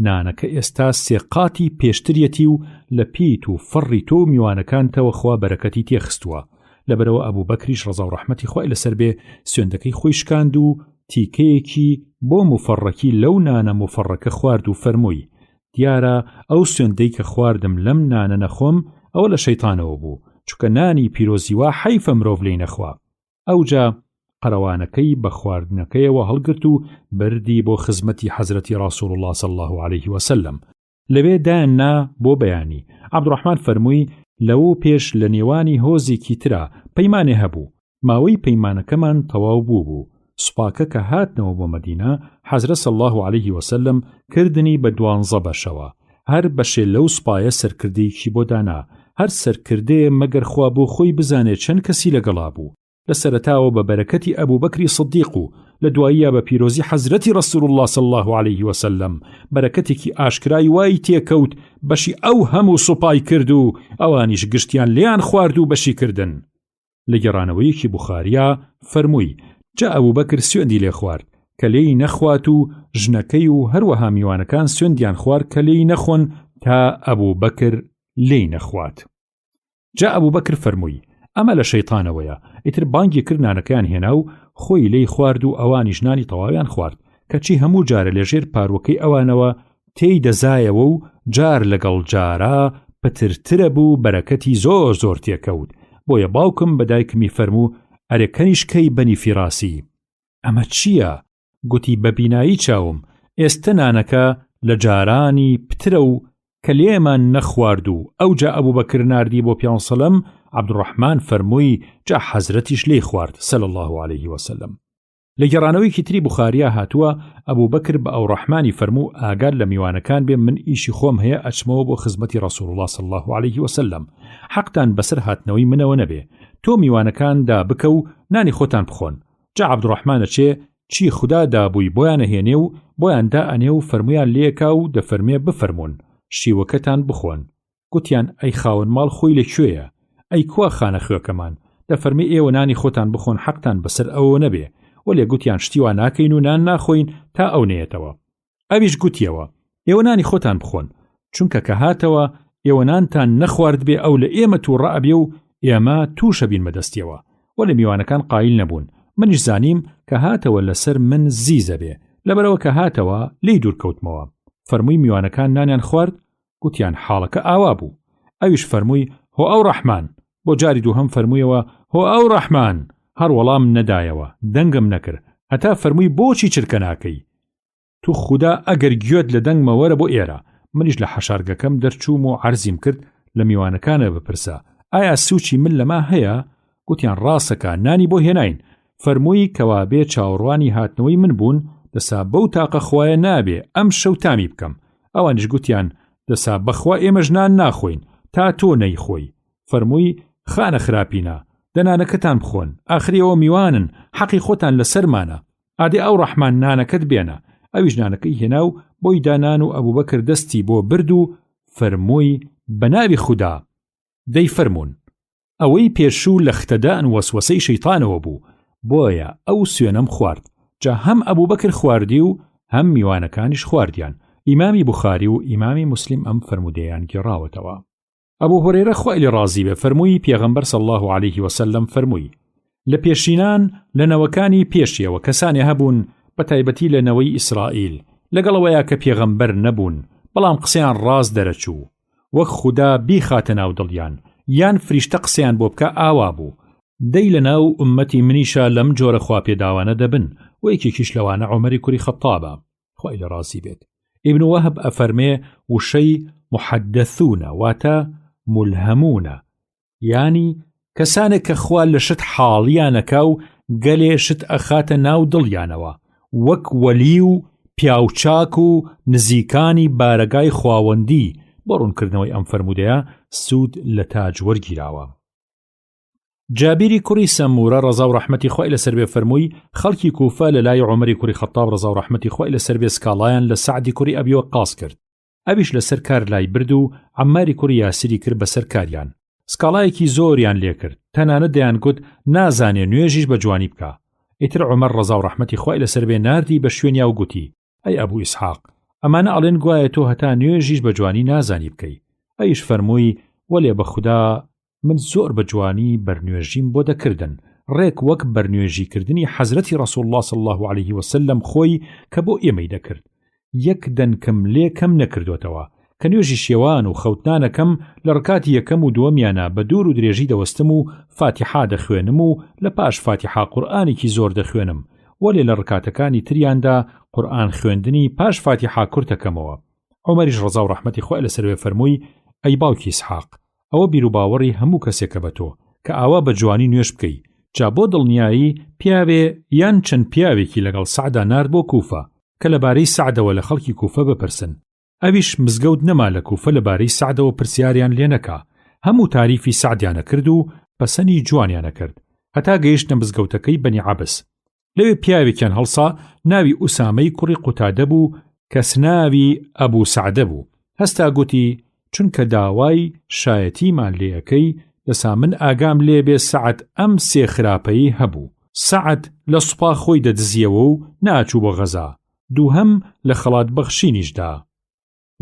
نانەکە ئێستا سێقاتی پێشتریەتی و لە پیت و فەڕی تۆ میوانەکانتەوە خوا بەرەکەتی تێخستووە. لەبەرەوە ئەبوبەکریش ڕەزا و ڕەحمەتی خوای لەسەر بێ سوێندەکەی خۆی شکاند و تیکەیەکی بۆ مفەڕەکی لەو نانە مفەڕەکە خوارد و فەرمووی دیارە ئەو سوێندەی کە خواردم لەم نانە نەخۆم ئەوە لە شەیتانەوە بوو، چونکە نانی پیرۆزیوا حەیفە مرۆڤ لێی نەخوا. ئەوجا قەرەوانەکەی بە خواردنەکەیەوە هەڵگرت و بردی بۆ خزمەتی حەزرەتی ڕاسوول الله صلی الله عليه وسلم. لەوێ دایاننا بۆ بەیانی عەبدوڕەحمان فەرمووی لەوە پێش لە نێوانی هۆزێکی ترا پەیمانێ هەبوو، ماوەی پەیمانەکەمان تەواو بوو. سوپاکە کە هاتنەوە بۆ مەدینە حەزرەت صلی الله عليه وسلم کردنی بە 12 بەشەوە، هەر بەشێ لەو سوپایە سەرکردەیەکی بۆ دانا، هەر سەرکردەیە مەگەر خوا بۆ خۆی بزانێت چەند کەسی لەگەڵا بوو. لە سەرەتاوە بە بەرەکەتی ئەبوبەکری سدیق و لە دواییە بە پیرۆزی حەزرەتی ڕەسوول الله صلی الله عليه وسلم بەرەکەتێکی ئاشکرای وای تێکەوت بەشی ئەو هەموو سوپای کرد و ئەوانیش گشتیان لیان خوارد و بەشی کردن. لە گەڕانەوەیەکی بوخاریا فەرمووی جا ئەبوبەکر سوێندی لێ خوارد کە لێی نەخوات و ژنەکەی و هەروەها میوانەکان سوێندیان خوارد کە لێی نەخۆن تا ئەبوبەکر لێی نەخوات. جا ئەبوبەکر فەرمووی ئەمە لە شەیتانەوەیە. ئیتر بانگی کردنانەکەیان هێنا و خۆی لێی خوارد و ئەوانی ژنانی تەواویان خوارد کەچی هەموو جارە لەژێر پاروەکەی ئەوانەوە تێی دەزایەوە و جار لەگەڵ جارە پترترە بوو بەرەکەتی زۆر زۆر تێکەوت. بۆیە باوکم بە دایکمی فەرموو ئەرێکەنیشکەی بەنی فیراسی ئەمە چییە؟ گوتی بە بینایی چاوم ئێستا نانەکە لە جارانی پترە و کە لێمان نەخوارد و ئەوجا ئەبوبەکر ناردی بۆ پیان سەلەم. عەبدوڕەحمان فەرمووی جا حەزرەتیش لێی خوارد صلی الله عليه وسلم. لە گەڕانەوەیەکی تری بوخاریا هاتووە ئەبوبەکر بە ئەو ڕەحمانی فەرموو ئاگار لە میوانەکان بێ من ئیشی خۆم هەیە ئەچمەوە بۆ خزمەتی ڕەسوول الله صلی الله عليه وسلم. حەقتان بەسەر هاتنەوەی منەوە نەبێ، تۆ میوانەکاندا بکە و نانی خۆتان بخۆن. جا عەبدوڕەحمانە چی خوددا دابووی بۆیان هێنێ و بۆیان دائەنێ و فەرمویان لێکا و دەفەرمێ بفەرمونون شیوەکەتان بخۆن. گوتیان ئەی خاوەن ماڵ خۆی لەکوێیە؟ ئەی کوا خانە خوێکەمان؟ دەفەرمێ ئێوە نانی خۆتان بخۆن حەقتان بەسەر ئەوە نەبێ. وەلێ گوتیان شتیوان ناکەین و نان ناخۆین تا ئەو نێتەوە. ئەویش گوتیەوە ئێوە نانی خۆتان بخۆن چونکە کە هاتەوە ئێوە نانتان نەخوارد بێ ئەو لە ئێمە تووڕە ئەبێ و ئێمە تووشە بین بەدەستیەوە. وەلە میوانەکان قایل نەبوون، منیش زانیم کە هاتەوە لەسەر من زیزە بێ، لەبەرەوە کە هاتەوە لی دوور کەوتمەوە. فەرمووی میوانەکان نانیان خوارد؟ گوتیان حاڵەکە ئاوا بوو. ئەویش فەرمووی هۆ ئەو ڕەحمان. بۆ جاری دووهەم فەرموویەوە هۆ ئەو ڕەحمان. هەر وەڵام نەدایەوە، دەنگم نەکرد، هەتا فەرمووی بۆچی چرکە ناکەی؟ تو خوددا ئەگەر گوێت لە دەنگمە وەرە بۆ ئێرە. منیش لە حەشارگەکەم دەرچووم و عەرزیم کرد لە میوانەکانە بپرسە ئایا سوچی من لەما هەیە؟ گوتیان ڕاستەکە، نانی بۆ هێناین. فەرمووی کەوا بێ چاوەڕوانی هاتنەوەی من بوون، دەسا بەو تاقە خوایە نابێ ئەم شەو تامی بکەم. ئەوانش گوتیان دەسا بەخوا ئێمەش نان ناخۆین تا تۆ نەیخۆی. فەرمووی خانە خراپینە، دەنانەکەتان بخۆن، ئاخریەوە میوانن، حەقی خۆتان لەسەرمانە. ئادێ ئەو ڕەحمان نانەکەت بێنە. ئەویش نانەکەی هێنا و بۆی دانان و ئەبوبەکر دەستی بۆ برد و فەرمووی بەناوی خودا دەی فەرموون. ئەوەی پێشوو لە ختەدان وەسوەسەی شەیتانەوە بوو، بۆیە ئەو سوێنەم خوارد. جا هەم ئەبوبەکر خواردی و هەم میوانەکانیش خواردیان. ئیمامی بوخاری و ئیمامی موسلیم ئەم فەرمودەیان گێڕاوەتەوە. ئەبوو هورەیرە خوای لێ ڕازی بێ فەرمووی پێغەمبەر صلی الله علیه وسلم فەرمووی لە پێشینان لە نەوەکانی پێشیەوە کەسانی هەبوون بە تایبەتی لە نەوەی ئیسرائیل لەگەڵەوەیە کە پێغەمبەر نەبوون بەڵام قسەیان ڕاست دەرەچوو وەک خوددا بیخاتە ناو دڵیان یان فریشتە قسەیان بۆ بکە ئاوا بوو. دەی لە ناو ئومەتی منیشە لەم جۆرە خواپێداوانە دەبن و یەکێکیش لەوانە عومەری کوڕی خەتابە خوای لێ ڕازی بێت. ئیبن وەهب ئەفەرمێ وشەی محەدەثونە واتە ملهەمونە، یانی کەسانێک کە خوا لە شت حاڵیانەکە و گەلێ شت ئەخاتە ناو دڵیانەوە وەک وەلی و پیاوچاک و نزیکانی بارەگای خواوەندی. بۆ ڕوونکردنەوەی ئەم فەرمودەیە سوود لە تاج وەرگیراوە. جابیری کوڕی سەمورە ڕەزا و ڕەحمەتی خوای لەسەر بێ فەرمووی خەڵکی کوفە لە لای عومەری کوڕی خەتاب ڕەزا و ڕەحمەتی خوای لەسەر بێ سکاڵایان لە سەعدی کوڕی ئەبی وەقاص کرد. ئەویش لەسەر کار لای برد و عەماری کوڕی یاسیری کرد بەسەر کاریان. سکاڵایەکی زۆریان لێ کرد، تەنانەت دەیانگوت نازانێ نوێژیش بە جوانی بکە. ئیتر عومەر ڕەزا و ڕەحمەتی خوای لەسەر بێ ناردی بە شوێنیا و گوتی ئەی ئەبوو ئیسحاق ئەمانە ئەڵێن گوایە تۆ هەتا نوێژیش بە جوانی نازانی بکەی. ئەیش فەرمووی وەلێ بە خودا من زۆر بە جوانی بەرنوێژیم بۆ دەکردن ڕێک وەک بەرنوێژیکردنی حەزرەتی ڕەسوڵ الله صلی الله علیه وسلم خۆی کە بۆ ئێمەی دەکرد. یەک دەنکم لێ کەم نەکردوێتەوە کە نوێژی شێوان و خەوتنانەکەم لە ڕکاتی یەکەم و دووەمیانە بە دوور و درێژی دەوەستم و فاتیحا دەخوێنم و لە پاش فاتیحا قورئانێکی زۆر دەخوێنم وەلێ لە ڕکاتەکانی تریاندا قورئان خوێندنی پاش فاتیحا کورتەکەمەوە. عومەریش ڕەزا و ڕەحمەتی خوای لەسەر بێ فەرمووی ئەی باوکی ئیسحاق ئەوە بیر و باوەڕی هەموو کەسێکە بە تۆ کە ئاوا بە جوانی نوێژ بکەی. جا بۆ دڵنیایی پیاوێ یان چەند پیاوێکی لەگەڵ سەعدا نارد بۆ کوفە کە لەبارەی سەعدەوە لە خەڵکی کوفە بپرسن. ئەویش مزگەوت نەما لە کوفە لەبارەی سەعدەوە پرسیاریان لێ نەکا. هەموو تاریفی سەعدیانە کرد و پەسەنی جوانیانە کرد هەتا گەیشتە مزگەوتەکەی بەنی عەبس. لەوێ پیاوێکیان هەڵسا ناوی ئوسامەی کوڕی قوتادە بوو کەس ناوی ئەبوو سەعدە بوو. هەستا گوتی چونکە داوای شایەتیمان لێەکەی دەسا من ئاگام لێ بێ سەعد ئەم سێ خراپەیی هەبوو. سەعد لە سوپا خۆی دەدزیەوە و ناچوو بۆ غەزا. دووهەم لە خەڵات بەخشینیشدا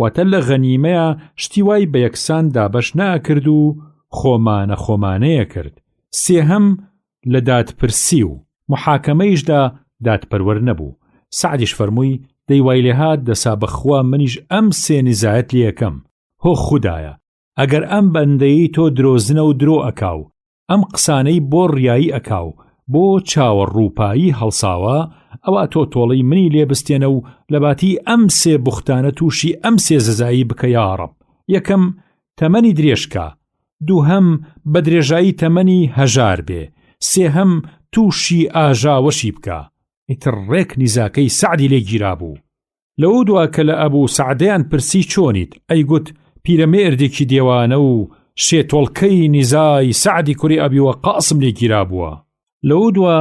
واتە لە غەنیمەیە شتی وای بە یەکسان دابەش ناکرد و خۆمانەیە کرد. سێهەم لە دادپرسی و محاکەمەیشدا دادپەروەر نەبوو. سەعدیش فەرمووی دەی وای لێهات دەسا بەخوا منیش ئەم سێ نزایەت لێ یەکەم. هۆ خودایە ئەگەر ئەم بەندەیی تۆ درۆزنە و درۆ ئەکاو ئەم قسانەی بۆ ڕیایی ئەکاو بۆ چاوەڕووپایی هەڵساوە ئەوە تۆ تۆڵەی منی لێبستێنە و لەباتی ئەم سێ بوختانە تووشی ئەم سێ زەزایی بکە یا ڕەب. یەکەم تەمەنی درێژکە، دووهەم بە درێژایی تەمەنی هەژار بێ، سێهەم تووشی ئاژاوەشی بکە. ئیتر ڕێک نیزاکەی سەعدی لێ گیرا بوو. لەوە دوا کە لە ئەبوو سەعدەیان پرسی چۆنیت ئەیگوت پیرەمێردێکی دێوانە و شێتۆڵکەی نیزای سەعدی کوڕی ئەبی وەقاسم لێ گیرا بووە. لەوە دوا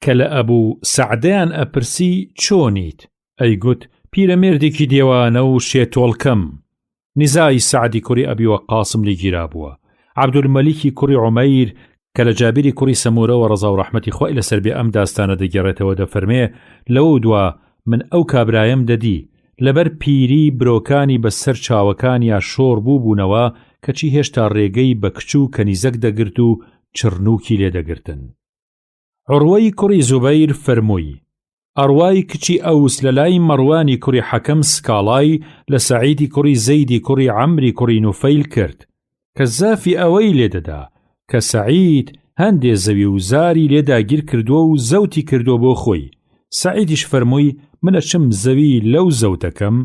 کە لە ئەبوو سەعدەیان ئەپرسی چۆنیت ئەیگوت پیرەمێردێکی دێوانە و شێتۆڵکەم نیزای سەعدی کوڕی ئەبی وەقاسم لێ گیرا بووە. عەبدولمەلیکی کوڕی عومەیر کە لە جابیری کوڕی سەمورەوە ڕەزا و ڕەحمەتی خوای لەسەر بێ ئەم داستانە دەگەڕێتەوە دەفەرمێ لەوە دوا من ئەو کابرایم دەدی لەبەر پیری برۆکانی بەسەر چاوەکانیا شۆڕ بووبوونەوە کەچی هێشتا ڕێگەی بە کچوو کەنیزەک دەگرت و چڕنووکی لێ دەگرتن. عوڕوەی کوڕی زوبەیر فەرمووی ئەڕوای کچی ئەوس لە لای مەڕوانی کوڕی حەکەم سکاڵای لە سەعیدی کوڕی زەیدی کوڕی عەمری کوڕی نوفەیل کرد کە زافی ئەوەی لێدەدا کە سەعید هەندێ زەوی و زاری لێداگیر کردووە و زەوتی کردووە بۆ خۆی. سەعیدیش فەرمووی منە چم زەوی لەو زەوتەکەم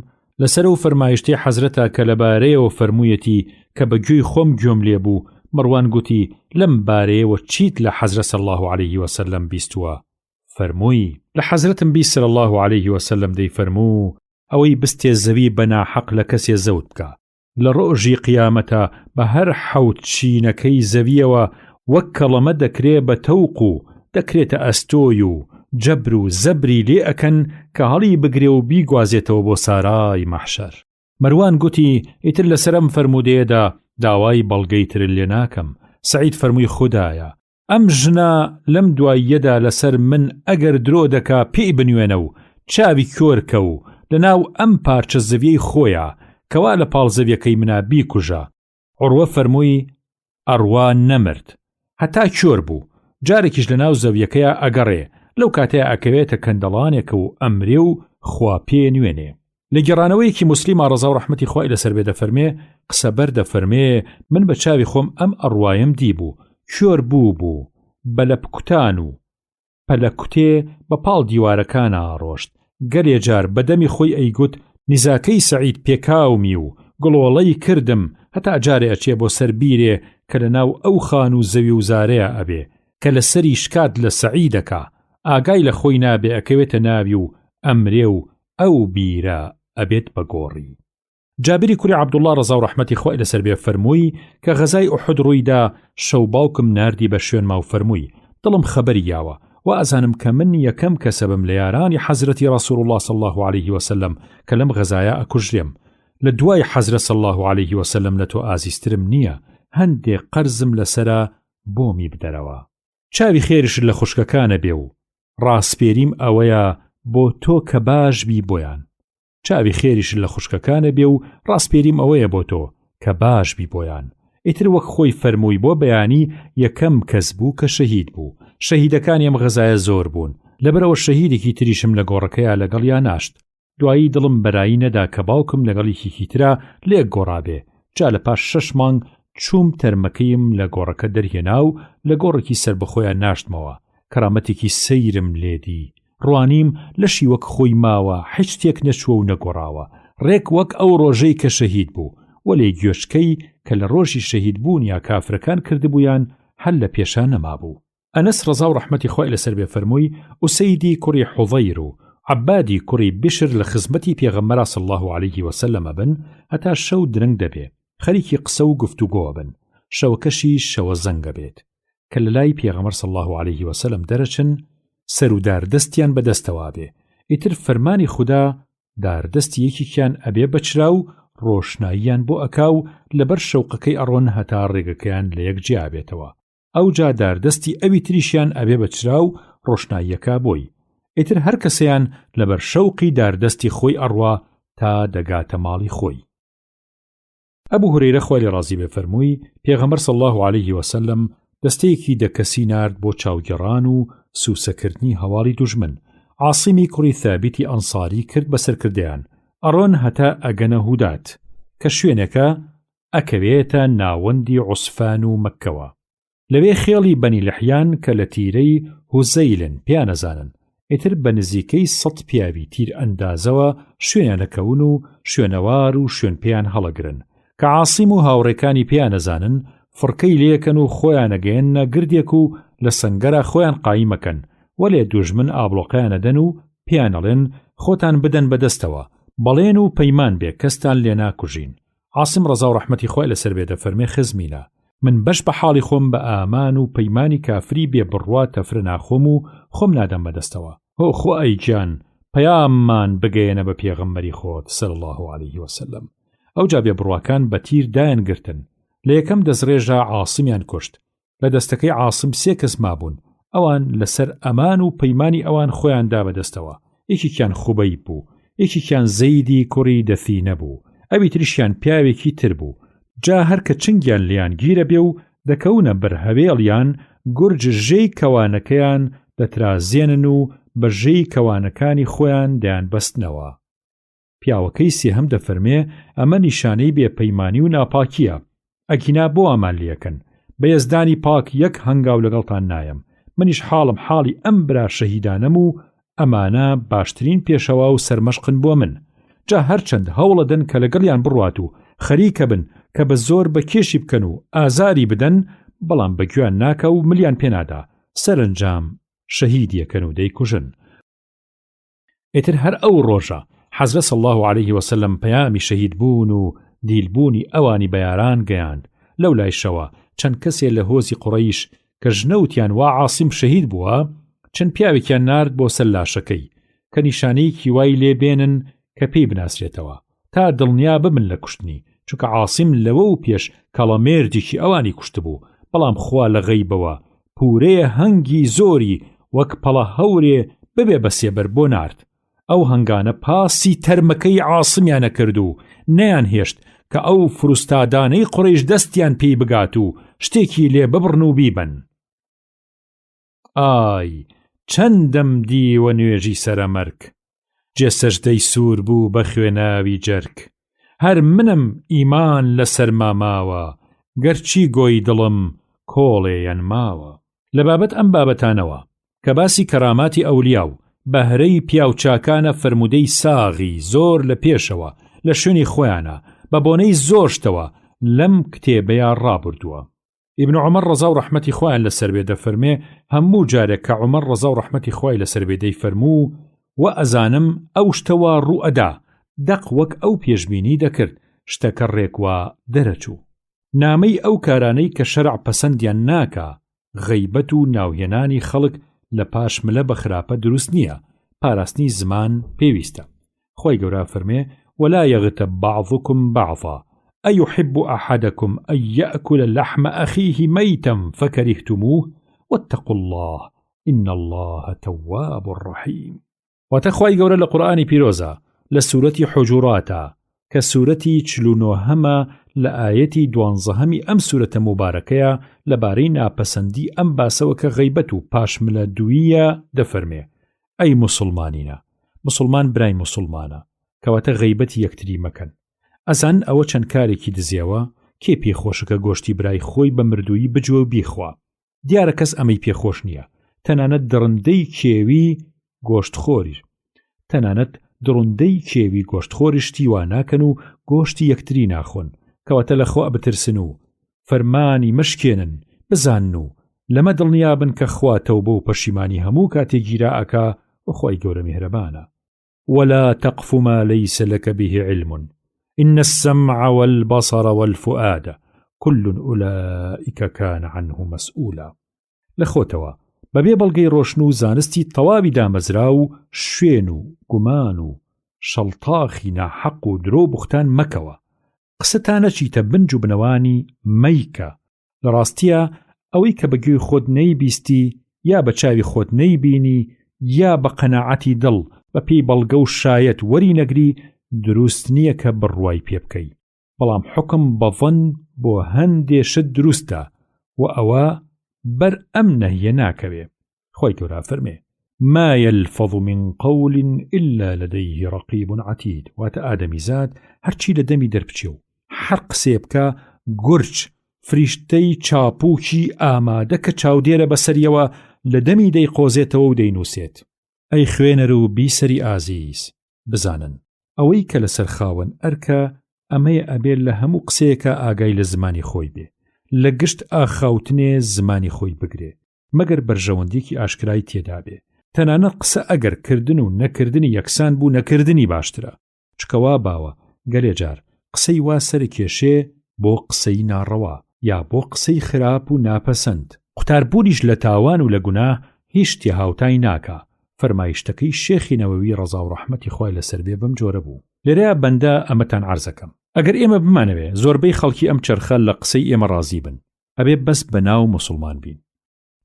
لەسەر و فەرمایشتەی حەزرەتا کە لەبارەیەوە فەرموویەتی کە بەگوێی خۆم گوێم لێبوو. مەڕوان گوتی لەم بارەیەوە چیت لە حەزرەت صلی الله عليه وسلم بیستووە؟ فەرمووی لە حەزرەتم بیست صلی الله عليه وسلم دەی فەرموو ئەوەی بستێ زەوی بەناحەق لە کەسێ زەوت بکە لە ڕۆژی قیامەتە بە هەر حەوت چینەکەی زەویەوە وەک کەڵەمە دەکرێ بە تەوق و دەکرێتە ئەستۆی و جەبر و زەبری لێ ئەکەن کە هەڵی بگرێ و بیگوازێتەوە بۆ سارای مەحشەر. مەروان گوتی ئیتر لەسەرم فەرمودەیەدا داوای بەڵگەی تر لێ ناکەم. سەعید فەرمووی خودایە ئەم ژنە لەم دواییەدا لەسەر من ئەگەر درۆ دەکا پێی بنوێنە و چاوی کۆرکە و لەناو ئەم پارچە زەویەی خۆیە کەوا لە پاڵ زەویەکەی منە بیکوژە. عوڕوە فەرمووی ئەڕوا نەمرد هەتا کۆر بوو جارێکیش لەناو زەویەکەیە ئەگەڕێ لەو کاتەیە ئەکەوێتە کەندەڵانێکە و ئەمرێ و خوا پێ نوێنێ. لە گێڕانەوەیەکی موسلیمە ڕەزا و ڕەحمەتی خوای لەسەر بێ دەفەرمێ قسەبەر دەفەرمێ من بە چاوی خۆم ئەم ئەڕوایم دیبوو کۆر بوو بەلە پکوتان و پەلە کوتێ بە پاڵ دیوارەکانە ڕۆشت. گەلێ جار بەدەمی خۆی ئەیگوت نیزاکەی سەعید پێکاومی و گڵۆڵەی کردم هەتا جارێ ئەچێ بۆ سەر بیرێ کە لەناو ئەو خان و زەوی و زارەیە ئەبێ کە لە سەری شکات لە سەعیدەکە ئاگای لە خۆی نابێ ئەکەوێتە ناوی و ئەمرێ و ئەو بیرە ئەبێت بە گۆڕی. جابری کوڕی عەبدوڵڵا ڕەزا و ڕەحمەتی خوای لەسەر بێ فەرمووی کە غەزای ئوحود ڕوویدا شەو باوکم ناردی بە شوێنما و فەرمووی دڵم خەبەری یاوە و ئەزانم کە من یەکەم کەسەبم لە یارانی حەزرەتی ڕەسوول الله صلی الله عليه وسلم کە لەم غەزایە ئەکوژرێم. لە دوای حەزرەت صلی الله عليه وسلم لە تۆ ئازیزترم نییە هەندێک قەرزم لەسرە بۆمی بدەرەوە. چاوی خێرش لە خوشکەکانە بێ و ڕاستپێریم ئەوەیە بۆ تۆ کە باش بی بۆیان. چاوی خێریش لە خوشکەکانە بێ و ڕاستپێریم ئەوەیە بۆ تۆ کە باش بی بۆیان. ئیتر وەک خۆی فەرمووی بۆ بەیانی یەکەم کەس بوو کە شەهید بوو. شەهیدەکانی ئەم غەزایە زۆر بوون لەبەرەوە شەهیدێکی تریشم لە گۆڕەکەیە لەگەڵیان ناشت. دوایی دڵم بەرایی نەدا کە باوکم لەگەڵێکی ترا لێک گۆڕابێ. جا لە پاش 6 مانگ چووم تەرمەکەیم لە گۆڕەکە دەرهێنا و لە گۆڕێکی سەر بەخۆیان ناشتمەوە. کەرامەتێکی سەیرم لێدی ڕوانیم لەشی وەک خۆی ماوە هیچ شتێک نەچووە و نەگۆڕاوە ڕێک وەک ئەو ڕۆژەی کە شەهید بوو وەلێ گوێشکەی کە لە ڕۆژی شەهید بوون یا کافرەکان کردبوویان هەل لە پێشان نەمابوو. ئەنەس ڕەزا و ڕەحمەتی خوای لەسەر بێ فەرمووی ئوسەیدی کوڕی حوضەیر و عەبادی کوڕی بشر لە خزمەتی پێغەمبەر صلی الله عليه وسلم بن هەتا شەو درنگ دەبێ خەریکی قسە و گفتوگۆ بن شەوەکەشی شەوە زەنگە بێت کە لە لای پێغەمبەر صلی الله عليه وسلم دەرەچن سەرودار دەستیان بەدەستەوە بێ. ئیتر فەرمانی خوددا داردەستی یەکێکیان ئەبێ بەچرا و ڕۆشناییان بۆ ئەکا و لەبەر شەوقەکەی ئەڕۆن هەتا ڕێگەکەیان لە یەک جیا بێتەوە. ئەو جا داردەستی ئەوی تریشیان ئەبێ بەچرا و ڕۆشناییەکە بۆی. ئیتر هەر کەسەیان لەبەر شەوقی داردەستی خۆی ئەڕوا تا دەگاتە ماڵی خۆی. ئەبوو هورەیرە خوای لێ ڕازی بێ فەرمووی پێغەمبەر صلی الله عليه وسلم دەستەیەکی دەکەسی نارد بۆ چاوگەڕان و سووسەکردنی هەواڵی دوژمن. عاصیمی کوڕی ثابتی ئەنساری کرد بەسەرکردیان ئەڕۆن هەتا ئەگەنە هودات کە شوێنەکە ئەکەوێتە ناوەندی عوسفان و مەککەوە. لەوێ خێڵی بەنی لەحیان کە لە تیرەی هوزەیلن پیانەزانن ئیتر بە نزیکەی 100 پیاوی تیر ئەندازەوە شوێنەکەون و شوێنەوار و شوێن پێیان هەڵەگرن کە عاسیم و هاوڕێکانی پیانەزانن فڕکەی لێکەن و خۆیانەگەێنە گردێک و لە سنگەرە خۆیان قایمەکەن وەلێ دوژمن ئابڵۆقیانەدەن و پیانەڵێن خۆتان بدەن بەدەستەوە بەڵێن و پەیمان بێ کەستان لێ ناکوژین. عاسم ڕەزا و ڕەحمەتی خوای لەسەر بێ دەفەرمێ خزمینە من بەش بە حاڵی خۆم بە ئامان و پەیمانی کافری بێ بڕوا تەفرە ناخۆم و خۆم نادەم بەدەستەوە. هۆ خوای گیان پەیاممان بگەێنە بە پێغەمبەری خۆت صلی الله عليه وسلم. ئەو جا بێ بڕواکان بە تیر دایان گرتن لە یەکەم دەستڕێژە عاسمیان کوشت. لە دەستەکەی عاسم 3 کەس مابوون ئەوان لەسەر ئەمان و پەیمانی ئەوان خۆیان دا بەدەستەوە. یەکێکیان خوبەی بوو یەکێکیان زەیدی کوڕی دەثینە بوو ئەوی تریشیان پیاوێکی تر بوو. جا هەر کە چنگیان لیان گیرە بێ و دەکەونە بەر هەوێڵیان گورج ژێی کەوانەکەیان دەترازێنن و بەژەی کەوانەکانی خۆیان دەیان بەستنەوە. پیاوەکەی سێهەم دەفەرمێ ئەمە نیشانەی بێپەیمانی و ناپاکیە. ئەگینا بۆ ئامان لێکن بە یەزدانی پاک یەک هەنگاو لەگەڵتان نایم. منیش حاڵم حاڵی ئەم برا شەهیدانەم و ئەمانە باشترین پێشەوا و سەرمەشقن بۆ من. جا هەرچەند هەوڵەدەن کە لەگەڵیان بڕوات و خەریکە بن کە بە زۆر بە کێشی بکەن و ئازاری بدەن، بەڵام بەگویان ناکە و ملیان پێنادا، سەرنجام شەهیدیەکەن و دەیکوژن. ئێتر هەر ئەو ڕۆژە حەزرەت صلی الله عليه وسلم پەیامی شەهید بوون و دیلبوونی ئەوانی بەیاران گەیاند. لەو لایشەوە چەند کەسێ لە هۆزی قوڕەیش کە ژنەوتیان وا عاسیم شەهید بووە، چەند پیاوێکیان نارد بۆ سەر لاشەکەی کە نیشانەیەکی وای لێ بێنن کە پێی بناسرێتەوە تا دڵنیا ببن لە کوشتنی، چونکە عاسیم لەوە و پێش کەڵەمێردێکی ئەوانی کوشت بوو، بەڵام خوا لە غەیبەوە پورەیە هەنگی زۆری وەک پەڵە هەورێ ببێ بە سێبەر بۆ نارد. ئەو هەنگانە پاسی تەرمەکەی عاسمیانە کرد و نەیان هێشت کە ئەو فروستادانەی قوڕیش دەستیان پێی بگات و شتێکی لێ ببڕن و بیبن. ئای چەندەم دیوە نوێژی سەرەمەرگ، جێ سەجدەی سوور بوو بە خوێناوی جەرگ. هەر منم ئیمان لەسەر ماماوە، گەرچی گۆی دڵم کۆڵێیان ماوە. لە بابەت ئەم بابەتانەوە کە باسی کەراماتی ئەولیا و بەهرەی پیاوچاکانە فرمودەی ساغی زۆر لە پێشەوە لە شوێنی خۆیانە بە بۆنەی زۆر شتەوە لەم کتێبەیە ڕابردووە. ئیبن عومەر ڕەزا و ڕەحمەتی خوایان لەسەر بێ دەفەرمێ هەموو جارێک کە عومەر ڕەزا و ڕەحمەتی خوای لەسەر بێ دەیفەرموو و ئەزانم ئەو شتەوە ڕوئەدا، دەق وەک ئەو پێشبینی دەکرد شتەکە ڕێکوا دەرەچوو. نامەی ئەو کارانەی کە شەرع پەسەندیان ناکا، غەیبەت و ناوهێنانی خەڵک لە پاشملە بە خراپە دروست نییە، پاراستنی زمان پێویستە. خۆی گەورە فەرمێ ولا يغتب بعضكم بعضا أيحب أحدكم أن يأكل لحم أخيه ميتا فكرهتموه واتقوا الله إن الله تواب رحيم. وتخوي قول القرآن بيروزا لسورة حجراتا كسورة چلونوهما لآية دوانزهمي أم سورة مباركة لبارين پسندي أم باسوك غيبتو پاشملة دوية دفرمي أي مسلمانين مسلمان براي مسلمانا كواتا غيبتي يكتري مكان ئەزان ئەوە چەند کارێکی دزیەوە کێ پێخۆشەکە گۆشتی برای خۆی بە مردووی بجوە و بیخوا. دیارە کەس ئەمەی پێخۆش نییە، تەنانەت دڕندەی کێوی گۆشتخۆریشتی وا ناکەن و گۆشتی یەکتری ناخۆن، کەواتە لەخوا بترسن و فەرمانی مشکێنن، بزانن و لەمە دڵنیابن کە خوا تەوبە و پەشیمانی هەموو کاتێک گیرا ئەکا و خۆی گەورە میهرەبانە. ولا تقف ما ليس لك به علم إن السمع والبصر والفؤاد كل أولئك كان عنه مسؤولا. لخوتوا بەبێ بەڵگەی ڕۆشن و زانستی تەواوی دامەزرا و شوێن و گومان و شەڵتاخی ناحەق و درۆ بوختان مەکەوە. قسەتانە چیتە بنج و بنەوانی مەیکە. لە ڕاستیە ئەوەی کە بەگوێی خۆت نەیبیستی یا بە چاوی خۆت نەیبینی یا بە قەناعەتی دڵ بە پێی بەڵگە و شایەت وەری نەگری دروست نییە کە بڕوای پێ بکەی، بەڵام حکم بەظن بۆ هەندێشت دروستە و ئەوە بەر ئەم نەهیە ناکەوێ. خۆی گەورە فەرمێ ما يلفظ من قول إلا لديه رقيب عتيد. واتە ئادەمیزاد هەرچی لە دەمی دەربچێ و هەر قسێ بکە گورج فریشتەی چاپوکی ئامادە کە چاودێرە بەسەریەوە لە دەمی دەیقۆزێتەوە و دەینووسێت. ئەی خوێنەر و بیسەری ئازیز، بزانن ئەوەی کە لەسەر خاوەن ئەرکە ئەمەیە ئەبێت لە هەموو قسەیەکە ئاگای لە زمانی خۆی بێ، لە گشت ئاخاوتنێ زمانی خۆی بگرێ مەگەر بەرژەوەندێکی ئاشکرای تێدا بێ. تەنانەت قسە ئەگەر کردن و نەکردنی یەکسان بوو نەکردنی باشترە، چکەوا باوە گەلێ جار قسەی وا سەر کێشێ بۆ قسەی ناڕەوا یا بۆ قسەی خراپ و ناپەسەند. قوتاربوونیش لە تاوان و لە گوناه هیچ شتێ هاوتای ناکا. فەرمایشتەکەی شێخی نەوەوی ڕەزا و ڕەحمەتی خوای لەسەر بێ بەم جۆرە بوو. لێرەیە بەندە ئەمەتان عەرزەکەم، ئەگەر ئێمە بمانەوێ زۆربەی خەڵکی ئەم چەرخە لە قسەی ئێمە ڕازی بن، ئەبێ بەس بەناو مسلمان بین.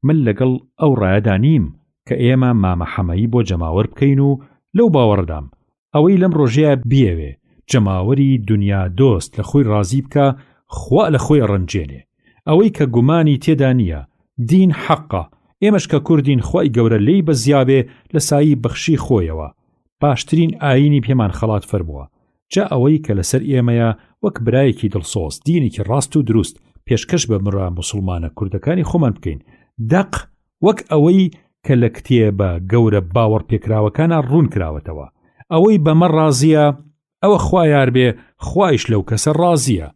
من لەگەڵ ئەو ڕایەدا نیم کە ئێمە مامەحەمەیی بۆ جەماوەر بکەین و لەو باوەڕدام ئەوەی لەم ڕۆژەیە بیەوێ جەماوەری دنیا دۆست لە خۆی ڕازی بکە خوا لە خۆی ڕەنجێنێ. ئەوەی کە گومانی تێدا نییە دین حەقە، ئێمەش کە کوردین خۆی گەورە لێی بەزیابێ لە سایی بەخشی خۆیەوە باشترین ئاینی پێمان خەڵات فەرمووە جا ئەوەی کە لەسەر ئێمەیە وەک برایەکی دڵسۆز دینێکی ڕاست و دروست پێشکەش بە مرا موسڵمانە کوردەکانی خۆمان بکەین دەق وەک ئەوەی کە لە کتێبە گەورە باوەڕ پێکراوەکانە ڕوون کراوەتەوە ئەوەی بەمە ڕازیە ئەوە خوا یار بێ خوایش لەو کەسە ڕازیە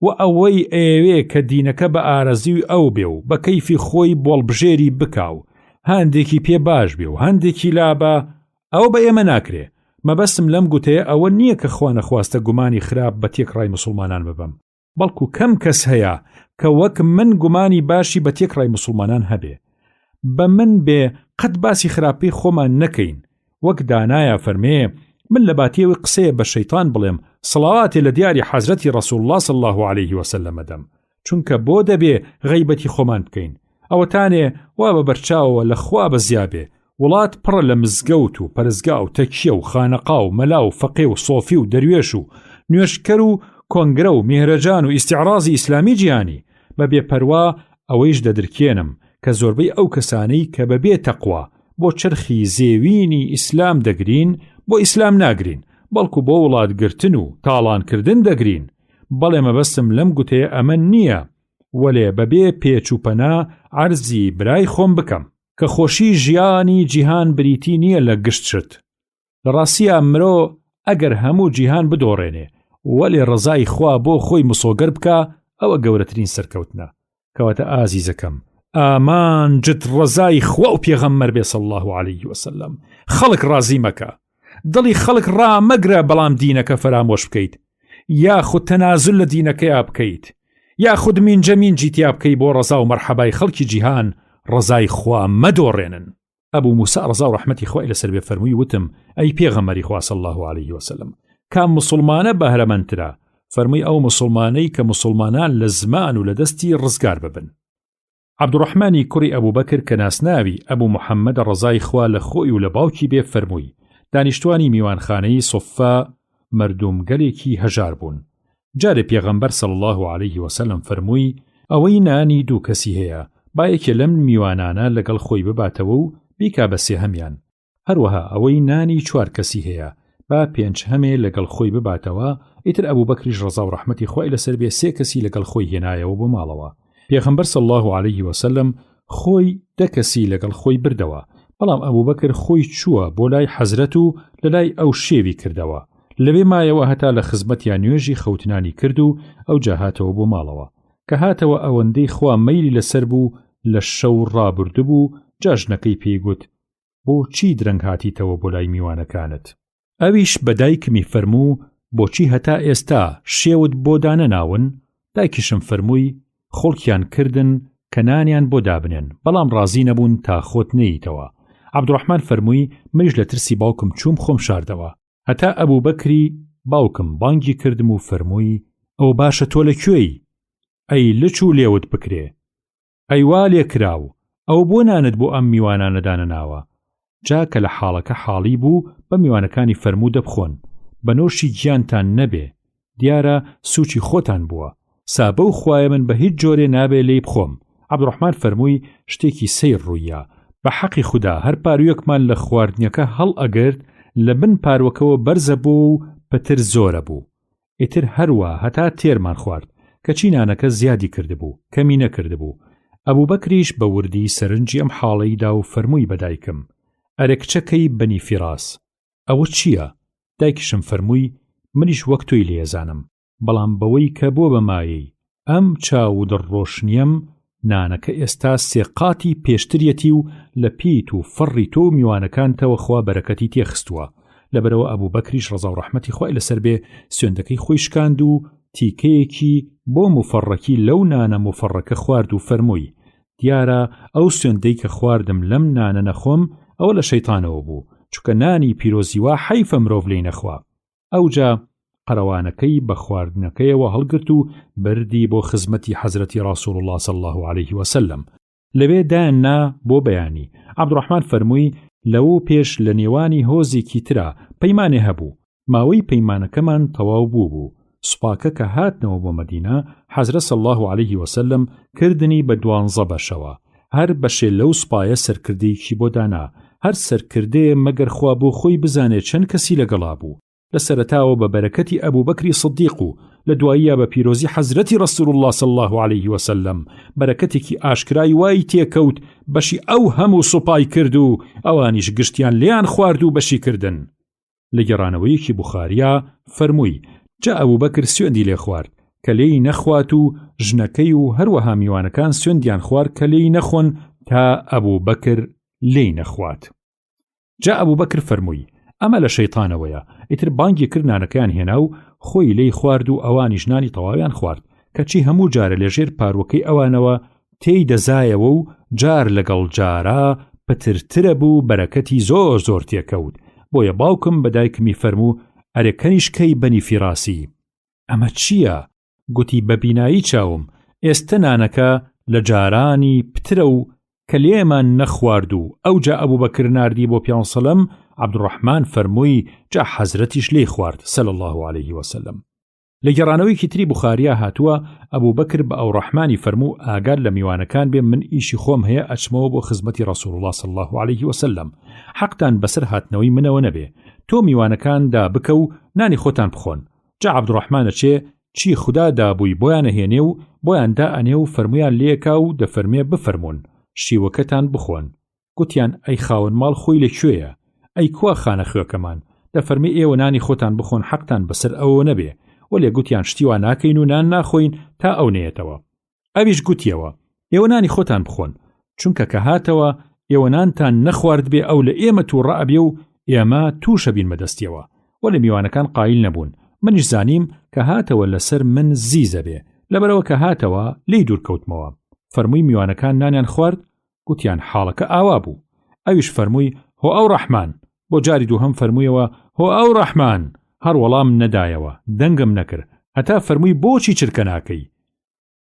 و ئەوەی ئێوێ کە دینەکە بە ئارەزی ئەو بێ و بە کەیفی خۆی بۆڵبژێری بکاو هەندێکی پێ باش بێ و هەندێکی لابە ئەو بە ئێمە ناکرێ مەبەستم لەم گوتەیە ئەوە نییە کە خوا نەخواستە گومانی خراپ بە تێکڕای موسڵمانان ببەم بەڵکو کەم کەس هەیە کە وەک من گومانی باشی بە تێکڕای موسڵمانان هەبێ بە من بێ قەت باسی خراپی خۆمان نەکەین وەک دانایە فەرمێ من لە باتیەوەی قسەیە بە شەیطان بڵێم سڵاواتێ لە دیاری حەزرەتی ڕەسوول الله صلی الله عليه وسلم دەم چونکە بۆ دەبێ غەیبەتی خۆمان بکەین ئەوەتانێ وا بە بەرچاوەوە لە خوا بەزیابێ وڵات پڕە لە مزگەوت و پەرزگا و تەکیە و خانەقا و مەلا و فەقێ و سۆفی و دەروێش و نوێشکەر و کۆنگرە و میهرەجان و ئیستیعرازی ئیسلامی جیهانی بە بێپەروا ئەوەیش دەدرکێنم کە زۆربەی ئەو کەسانەی کە بەبێ تەقوا بۆ چرخی زێوینی ئیسلام دەگرین بۆ ئیسلام ناگرین بەڵکو بۆ وڵاتگرتن و تاڵانکردن دەگرین بەڵێ مەبەستم لەم گوتەیە ئەمە نییە وەلێ بەبێ پێچ و پەنا عەرزی برای خۆم بکەم کە خۆشی ژیانی جیهان بریتی نییە لە گشتشت لە ڕاستیە مرۆ ئەگەر هەموو جیهان بدۆڕێنێ وەلێ ڕزای خوا بۆ خۆی مسۆگەر بکە ئەوە گەورەترین سەرکەوتنە کەواتە ئازیزەکەم ئامان جت ڕزای خوا و پێغەمبەر بێ صلی الله عليه وسلم خەڵک ڕازی مەکە دڵی خەڵک ڕامەگرە بەڵام دینەکە فرامۆش بکەیت یاخود تەنازل لە دینەکەیا بکەیت یاخود مینجەمینجی تیا بکەی بۆ ڕزا و مەرحەبای خەڵکی جیهان ڕزای خوا مەدۆڕێنن ئەبوو موسا ڕزا و ڕەحمەتی خوای لەسەر بێ فەرمووی وتم ئەی پێغەمبەری خوا صلی الله عليه وسلم کام مسلمانە بەهرەمەندترە فەرمووی ئەو مسلمانەی کە مسلمانان لە زمان و لە دەستی ڕزگار ببن عەبدوڕەحمانی کوڕی ئەبوو بەکر کە ناسناوی ئەبوو محەممەد ڕزای خوا لە خۆی و لە باوکی بێ فەرمووی دانیشتوانی میوانخانەی سۆفا مردم گەلێکی هەژار بوون جارێ پێغەمبەر صلی الله عليه وسلم فەرمووی ئەوەی نانی دوو کەسی هەیە با یەکێ لەم میوانانە لەگەڵ خۆی بباتەوە و بیکا بە سێهەمیان هەروەها ئەوەی نانی چوار کەسی هەیە با پێنج هەمێ لەگەڵ خۆی بباتەوە ئیتر ئەبوو بەکریش ڕزا و ڕەحمەتی خوای لەسەر بێ سێ کەسی لەگەڵ خۆی هێنایەوە بۆ ماڵەوە پێغەمبەر صلی الله عليه وسلم خۆی دە کەسی لەگەڵ خۆی بردەوە بەڵام ئەبوو بەکر خۆی چووە بۆ لای حەزرەت و لە لای ئەو شێوی کردەوە لەوێ مایەوە هەتا لە خزمەتیان نوێژی خەوتنانی کرد و ئەو جا هاتەوە بۆ ماڵەوە کە هاتەوە ئەوەندەی خوا مەیلی لەسەر بوو لە شەو ڕابردبوو جاژنەکەی پێیگوت بۆچی درەنگ هاتیتەوە بۆ لای میوانەکانت ئەویش بە دایکمی فەرموو بۆچی هەتا ئێستا شێوت بۆ دانەناون دایکیشم فەرمووی خۆڵکیان کردن کە نانیان بۆ دابنێن بەڵام ڕازی نەبوون تا خۆت نەیتەوە عەبدوڕەحمان فەرمووی منیش لە ترسی باوکم چووم خۆم شاردەوە هەتا ئەبوو بەکری باوکم بانگی کردم و فەرمووی ئەو باشە تۆ لەکوێی ئەی لچ و لێوت بکرێ ئەی وا لێکراو ئەو بۆ نانت بۆ ئەم میوانانە دانەناوە جا کە لە حاڵەکە حاڵی بوو بە میوانەکانی فەرموو دەبخۆن بەنۆشی گیانتان نەبێ دیارە سوچی خۆتان بووە سابە و خوایە من بە هیچ جۆرێ نابێ لێی بخۆم عەبدوڕەحمان فەرمووی شتێکی سەیر ڕوویە بە حەقی خوددا هەر پارویەکمان لە خواردنیەکە هەڵ ئەگرت لە بن پاروەکەوە بەرزە بوو و پتر زۆرە بوو ئیتر هەروە هەتا تێرمان خوارد کە چینانەکە زیادی کردبوو کەمی نەکردبوو ئەبوو بەکریش بە وردی سەرنجی ئەم حاڵەیدا و فەرمووی بە دایکم ئەرێ کچەکەی بەنی فیراس ئەوە چییە دایکیشم فەرمووی منیش وەک تۆی لێزانم بەڵام بەوەی کە بۆ بەمایەی ئەم چاو دڕۆشنیم نانەکە ئێستا سێقاتی پێشتریەتی و لە پیت و فەڕی تۆ میوانەکانتەوە خوا بەرەکەتی تێخستووە لەبەرەوە ئەبوو بەکریش ڕزا و ڕەحمەتی خوای لەسەر بێ سوێندەکەی خۆی شکاند و تیکەیەکی بۆ مفەڕەکی لەو نانە مفەڕەکە خوارد و فەرمووی دیارە ئەو سوێندەی کە خواردم لەم نانە نەخۆم ئەوە لە شەیتانەوە بوو چونکە نانی پیرۆزیوا حەیفە مرۆڤ لێی نەخوا ئەوجا قەرەوانەکەی بە خواردنەکەیەوە هەڵگرت و بردی بۆ خزمەتی حەزرەتی ڕاسوول الله صلی الله عليه وسلم لەوێ دایاننا بۆ بەیانی عەبدوڕەحمان فەرمووی لەو پێش لە نێوانی هۆزێکی ترا پەیمانێ هەبوو ماوەی پەیمانەکەمان تەواو بوو سوپاکە کە هاتنەوە بۆ مەدینە حەزرەت صلی الله عليه وسلم کردنی بە 12 بەشەوە هەر بەشێ لەو سوپایە سەرکردەیەکی بۆ دانا، هەر سەرکردەیە مەگەر خوا بۆ خۆی بزانێت چەند کەسی لەگەڵا بوو. لە سەرەتاوە بە بەرەکەتی ئەبوبەکری سدیق و لە دواییە بە پیرۆزی حەزرەتی ڕەسوول الله صلی الله عليه وسلم بەرەکەتێکی ئاشکرای وای تێکەوت بەشی ئەو هەموو سوپای کرد و ئەوانیش گشتیان لێیان خوارد و بەشی کردن. لە گەڕانەوەیەکی بوخاریە فەرمووی جا ئەبوبەکر سوێندی لێ خوارد کە لێی نەخوات و ژنەکەی و هەروەها میوانەکان سوێندیان خوارد کە لێی نەخۆن تا ئەبوبەکر لێی نەخوات. جا ئەبوبەکر فەرمووی ئەمە لە شەیطانەوەیە. ئیتر بانگی کرد نانەکەیان هێنا و خۆی لێی خوارد و ئەوانی ژنانی تەواویان خوارد کەچی هەموو جارە لەژێر پاروەکەی ئەوانەوە تێی دەزایەوە و جار لەگەڵ جارە پترترە بوو بەرەکەتی زۆر زۆر تێکەوت. بۆیە باوکم بە دایکمی فەرموو ئەرێ کەنیشکەی بەنی فیراسی ئەمە چییە؟ گوتی بە بینایی چاوم ئێستا نانەکە لە جارانی پترە و کە لێمان نەخوارد و ئەوجا ئەبوبەکر ناردی بۆ پیان سەلەم. عەبدوڕەحمان فەرمووی جا حەزرەتیش لێی خوارد صلی الله عليه وسلم. لە گەڕانەوەیکی تری بوخاریە هاتووە ئەبوبەکر بە ئەو ڕەحمانی فەرموو ئاگار لە میوانەکان بێ من ئیشی خۆم هەیە ئەچمەوە بۆ خزمەتی ڕەسوول الله صلی الله عليه وسلم. حەقتان بەسەر هاتنەوەی منەوە نەبێ، تۆ میوانەکان دا بکە و نانی خۆتان بخۆن. جا عەبدوڕەحمانە چی خوددا دابووی بۆیان هێنێ و بۆیان دا ئەنێ و فەرمویان لێکا و دەفەرمێ بفەرمونون شیوەکەتان بخۆن. گوتیان ئەی خاوەن ماڵ خۆی لەکوێیە؟ ئەی کوا خانە خوێکەمان؟ دەفەرمی ئێوە نانی خۆتان بخۆن حەقتان بەسەر ئەوە نەبێ. وەلێ گوتیان شتیوان ناکەین و نان ناخۆین تا ئەو نێتەوە. ئەویش گوتیەوە ئێوە نانی خۆتان بخۆن چونکە کە هاتەوە ئێوە نانتان نەخوارد بێ ئەو لە ئێمە تووڕە ئەبێ و ئێمە تووشە بین بەدەستیەوە. وەلە میوانەکان قایل نەبوون. منیش زانیم کە هاتەوە لەسەر من زیزە بێ، لەبەرەوە کە هاتەوە لی دوورکەوتمەوە. فەرمووی میوانەکان نانیان خوارد؟ گوتیان حاڵەکە ئاوا بوو. ئەویش فەرمووی هۆ ئەو ڕەحمان. بۆ جاری دووهەم فەرموویەوە هۆ ئەو ڕەحمان. هەر وەڵام نەدایەوە، دەنگم نەکرد. هەتا فەرمووی بۆچی چرکە ناکەی؟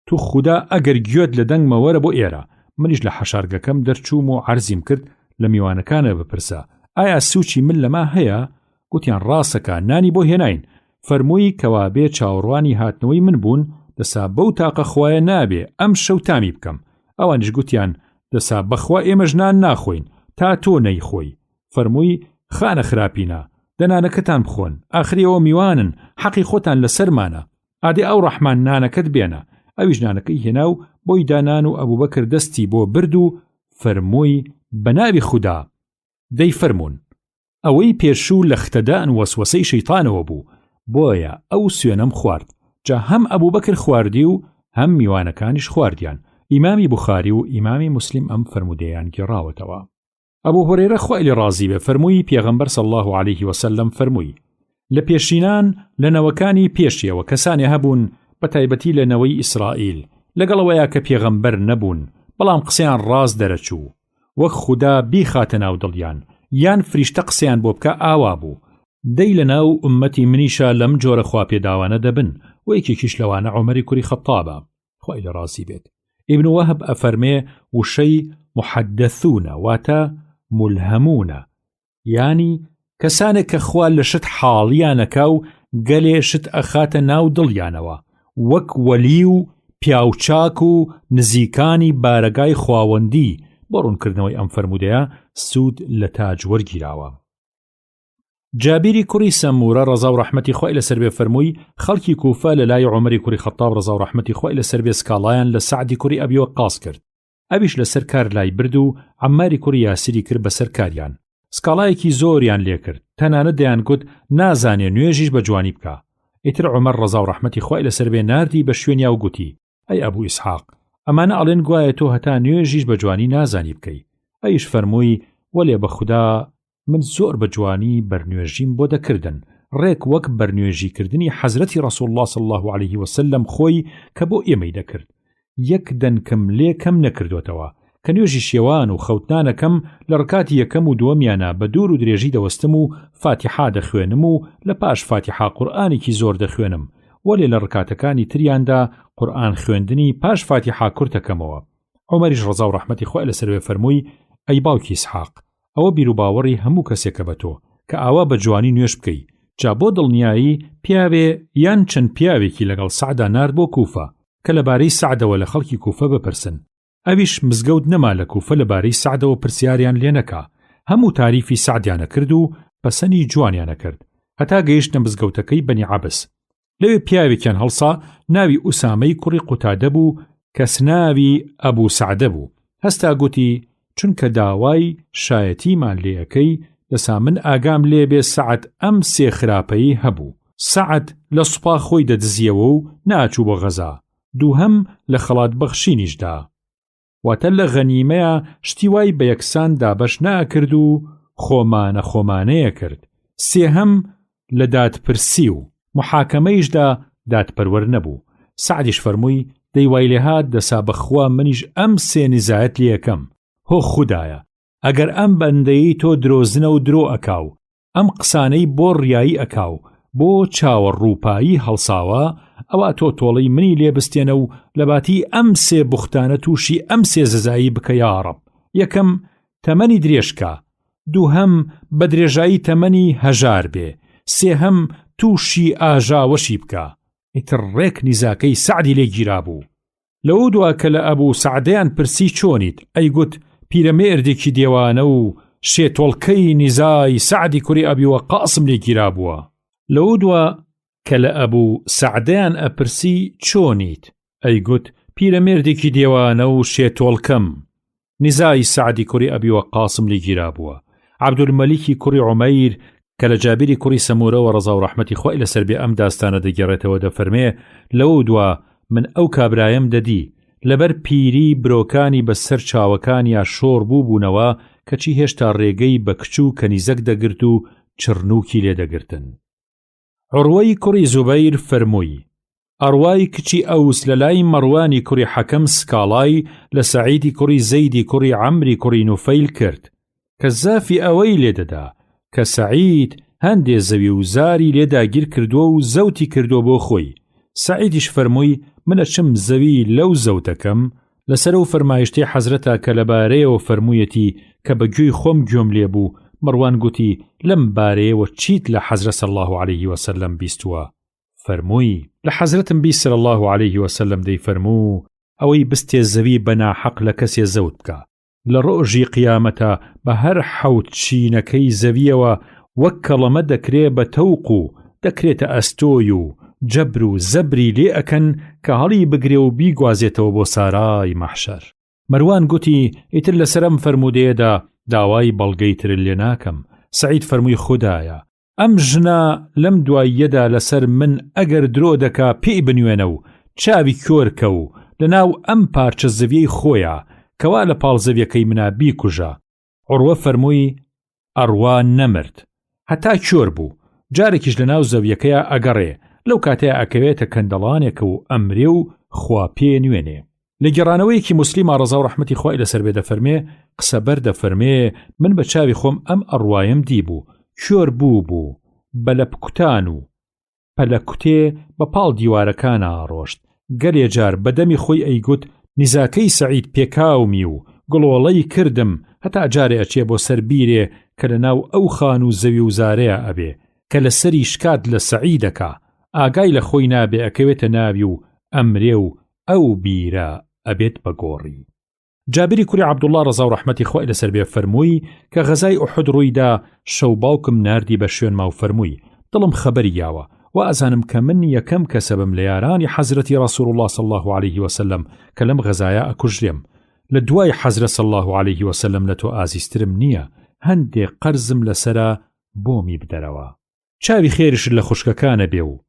تو خوددا ئەگەر گوێت لە دەنگمە وەرە بۆ ئێرە. منیش لە حەشارگەکەم دەرچووم و عەرزیم کرد لە میوانەکانە بپرسە ئایا سوچی من لەما هەیە؟ گوتیان ڕاستەکە نانی بۆ هێناین. فەرمووی کەوا بێ چاوەڕوانی هاتنەوەی من بوون دەسا بەو تاقە خوایە نابێ ئەم شەو تامی بکەم. ئەوانیش گوتیان دەسا بەخوا ئێمە ژنان ناخۆین تا تۆ نەیخۆی. فەرمووی خانە خراپینە، دەنانەکەتان بخۆن، ئاخریەوە میوانن، حەقی خۆتان لەسەرمانە. ئادێ ئەو ڕەحمان نانەکەت بێنە. ئەویش نانەکەی هێنا و بۆی دانان و ئەبوبەکر دەستی بۆ برد و فەرمووی بەناوی خوددا دەی فەرمونون. ئەوەی پێشوو لە ختەدان وەسوەسەی شەیطانەوە بوو، بۆیە ئەو سوێنەم خوارد. جا هەم ئەبوبەکر خواردی و هەم میوانەکانیش خواردیان. ئیمامی بوخاری و ئیمامی موسلیم ئەم فەرمودەیان گێڕاوەتەوە. ئەبوو هورەیرە خوای لێ ڕازی بێ فەرمووی پێغەمبەر صلی الله عليه وسلم فەرمووی لە پێشینان لە نەوەکانی پێشیەوە کەسانی هەبوون بە تایبەتی لە نەوەی ئیسرائیل لەگەڵەوەیە کە پێغەمبەر نەبوون بەڵام قسەیان ڕاز دەرەچوو وەک خوددا بیخاتە ناو دڵیان یان فریشتە قسەیان بۆ بکە ئاوا بوو. دەی لە ناو ئومەتی منیشە لەم جۆرە خواپێداوانە دەبن و یەکێکیش لەوانە عومەری کوڕی خەتابە خوای لێ ڕازی بێت. ئیبن وەهب ئەفەرمێ وشەی محەدەثونە واتە ملهەمونە، یانی کەسانێک کە خوا لە شت حاڵیانەکە و گەلێ شت ئەخاتە ناو دڵیانەوە وەک وەلی و پیاوچاک و نزیکانی بارەگای خواوەندی. بۆ ڕوونکردنەوەی ئەم فەرمودەیە سوود لە تاج وەرگیراوە. جابیری کوڕی سەمورە ڕەزا و ڕەحمەتی خوای لەسەر بێ فەرمووی خەڵکی کوفە لە لای عومەری کوڕی خەتاب ڕەزا و ڕەحمەتی خوای لەسەر بێ سکاڵایان لە سەعدی کوڕی ئەبی وەقاص کرد. ئەویش لەسەر کار لای برد و عەماری کوڕی یاسیری کرد بەسەر کاریان. سکاڵایەکی زۆریان لێ کرد، تەنانەت دەیانگوت نازانێ نوێژیش بە جوانی بکە. ئیتر عومەر ڕەزا و ڕەحمەتی خوای لەسەر بێ ناردی بە شوێنیا و گوتی ئەی ئەبوو ئیسحاق ئەمانە ئەڵێن گوایە تۆ هەتا نوێژیش بە جوانی نازانی بکەی. ئەیش فەرمووی وەلێ بە خوددا من زۆر بە جوانی بەرنوێژیم بۆ دەکردن ڕێک وەک بەرنوێژیکردنی حەزرەتی ڕەسوول الله صلی الله عليه وسلم خۆی کە بۆ ئێمەی دەکرد. یەک دەنکم لێ کەم نەکردوێتەوە کە نوێژی شێوان و خەوتنانەکەم لە ڕکاتی یەکەم و دووەمیانە بە دوور و درێژی دەوەستم و فاتیحا دەخوێنم و لە پاش فاتیحا قورئانێکی زۆر دەخوێنم وەلێ لە ڕکاتەکانی تریاندا قورئان خوێندنی پاش فاتیحا کورتەکەمەوە. عومەریش ڕەزا و ڕەحمەتی خوای لەسەر بێ فەرمووی ئەی باوکی ئیسحاق ئەوە بیر و باوەڕی هەموو کەسێکە بە تۆ کە ئاوا بە جوانی نوێش بکەی. جا بۆ دڵنیایی پیاوێ یان چەند پیاوێکی لەگەڵ سەعدا نارد بۆ کوفە کە لەبارەی سەعدەوە لە خەڵکی کوفە بپرسن. ئەویش مزگەوت نەما لە کوفە لەبارەی سعدەوە پرسیاریان لێ نەکا، هەموو تاریفی سعدیانە کرد و پەسەنی جوانیانە کرد هەتا گەیشتە مزگەوتەکەی بەنی عەبس. لەوێ پیاوێکیان هەڵسا ناوی ئوسامەی کوڕی قوتادە بوو کە سناوی ئەبوو سعدە بوو. هەستا گوتی چونکە داوای شایەتیمان لێەکەی دەسا من ئاگام لێ بێ سعد ئەم سێ خراپەی هەبوو. سعد لە سوپا خۆی دەدزیەوە و ناچوو بۆ غەزا، دووهەم لە خەڵات بەخشینیشدا، واتە لە غەنیمەیە شتی وای بە یەکسان دابەش ناکرد و خۆمانەیە کرد. سێهەم لە دادپرسی و محاکەمەیشدا دادپەروەر نەبوو. سعدیش فەرمووی دەیوای لێهات دەسا بەخوا منیش ئەم سێ نزایەت لێ یەکەم. هۆ خودایە ئەگەر ئەم بەندەیی تۆ درۆزنە و درۆ ئەکاو، ئەم قسانەی بۆ ڕیایی ئەکاو، بۆ چاوەڕووپایی هەڵساوە، ئەوە تۆ تۆڵەی منی لێبستێنە و لەباتی ئەم سێ بوختانە تووشی ئەم سێ زەزایی بکە یا ڕەب. یەکەم تەمەنی درێژکە، دووهەم بە درێژایی تەمەنی هەژار بێ، سێهەم تووشی ئاژاوەشی بکە. ئیتر ڕێک نیزاکەی سعدی لێ گیرا بوو. لەو دوا کە لە ئەبوو سعدەیان پرسی چۆنیت، ئەیگوت پیرەمێردێکی دێوانە و شێتۆڵکەی نیزای سعدی کوڕی ئەبی وەقاسم لێ گیرا بووە. لەو دوا کە لە ئەبوو سعدەیان ئەپرسی چۆنیت، ئەیگوت پیرەمێردێکی دێوانە و شێتۆڵکەم نیزای سعدی کوڕی ئەبی وەقاسم لێ گیرا بووە. عەبدولمەلیکی کوڕی عومەیر کە لە جابیری کوڕی سەمورەوە ڕەزا و ڕەحمەتی خۆی لەسەر بێ ئەم داستانە دەگەڕێتەوە دەفەرمێ لەو دوا من ئەو کابرایم دەدی لەبەر پیری برۆکانی بەسەر چاوەکانیا شۆڕ بووبوونەوە کەچی هێشتا ڕێگەی بە کچ و کەنیزەک دەگرت و چڕنووکی لێ دەگرتن. عوروەی کوڕی زوبەیر فەرمووی ئەڕوای کچی ئەوس لە لای مەڕوانی کوڕی حەکەم سکاڵای لە سەعیدی کوڕی زەیدی کوڕی عەمری کوڕی نوفەیل کرد کە زافی ئەوەی لێدەدا کە سەعید هەندێ زەوی و زاری لێداگیر کردووە و زەوتی کردووە بۆ خۆی. سەعیدیش فەرمووی منە چم زەوی لەو زەوتەکەم لەسەر و فەرمایشتەی حەزرەتە کە لەبارەیەوە فەرموویەتی کە بەگوێی خۆم گوێم لێبوو. مەڕوان گوتی لەم بارەیەوە چیت لە حەزرەت صلی الله عليه وسلم بیستووە؟ فەرمووی لە حەزرەتم بیست صلی الله عليه وسلم دەی فەرموو ئەوەی بستێ زەوی بەناحەق لە کەسێ زەوت بکە لە ڕۆژی قیامەتە بە هەر حەوت چینەکەی زەویەوە وەک کەڵەمە دەکرێ بە تەوق و دەکرێتە ئەستۆی و جەبر و زەبری لێ ئەکەن کە هەڵی بگرێ و بیگوازێتەوە بۆ سارای مەحشەر. مەروان گوتی ئیتر لەسەرم فەرمودەیەدا داوای بەڵگەی تر لێ ناکەم. سەعید فەرمووی خودایە ئەم ژنە لەم دواییەدا لەسەر من ئەگەر درۆ دەکا پێی بنوێنە و چاوی کۆرکە و لەناو ئەم پارچە زەویەی خۆیە کەوا لە پاڵ زەویەکەی منە بیکوژە. عوروە فەرمووی ئەڕوا نەمرد هەتا کۆر بوو، جارێکیش لەناو زەویەکەیە ئەگەڕێ، لەو کاتەیە ئەکەوێتە کەندەڵانێکە و ئەمرێ و خوا پێ نوێنێ. لە گێڕانەوەیەکی موسلیمە ڕەزا و ڕەحمەتی خۆی لەسەر بێ دەفەرمێ قسەبەر دەفەرمێ من بە چاوی خۆم ئەم ئەڕوایم دیبوو، کۆر بوو بەلە پکوتان و پەلە کوتێ بە پاڵ دیوارەکانە ڕۆشت. گەلێ جار بەدەمی خۆی ئەیگوت نیزاکەی سەعید پێکاومی و گڵۆڵەی کردم هەتا جارێ ئەچێ بۆ سەر بیرێ کە لە ناو ئەو خان و زەوی و زارەیە ئەبێ کە لە سەری شکات لە سەعیدەکە ئاگای لە خۆی نابێ ئەکەوێتە ناوی و ئەمرێ و ئەو بیرە ئەبێت بە گۆڕی. جابری کوڕی عەبدوڵڵا ڕەزا و ڕەحمەتی خۆی لەسەر بێ فەرمووی کە غەزای ئوحود ڕوویدا شەو باوکم ناردی بە شوێن ما و فەرمووی دڵم خەبەری یاوە و ئەزانم کە من یەکەم کەسەبم لە یارانی حەزرەتی ڕەسوول الله صلی الله عليه وسلم کە لەم غەزایە ئەکوژرێم. لە دوای حەزرەت صلی الله عليه وسلم لە تۆ ئازیزترم نییە، هەندێک قەرزم لەسرە بۆمی بدەرەوە. چاوی خێرش لە خوشکەکانە بێ و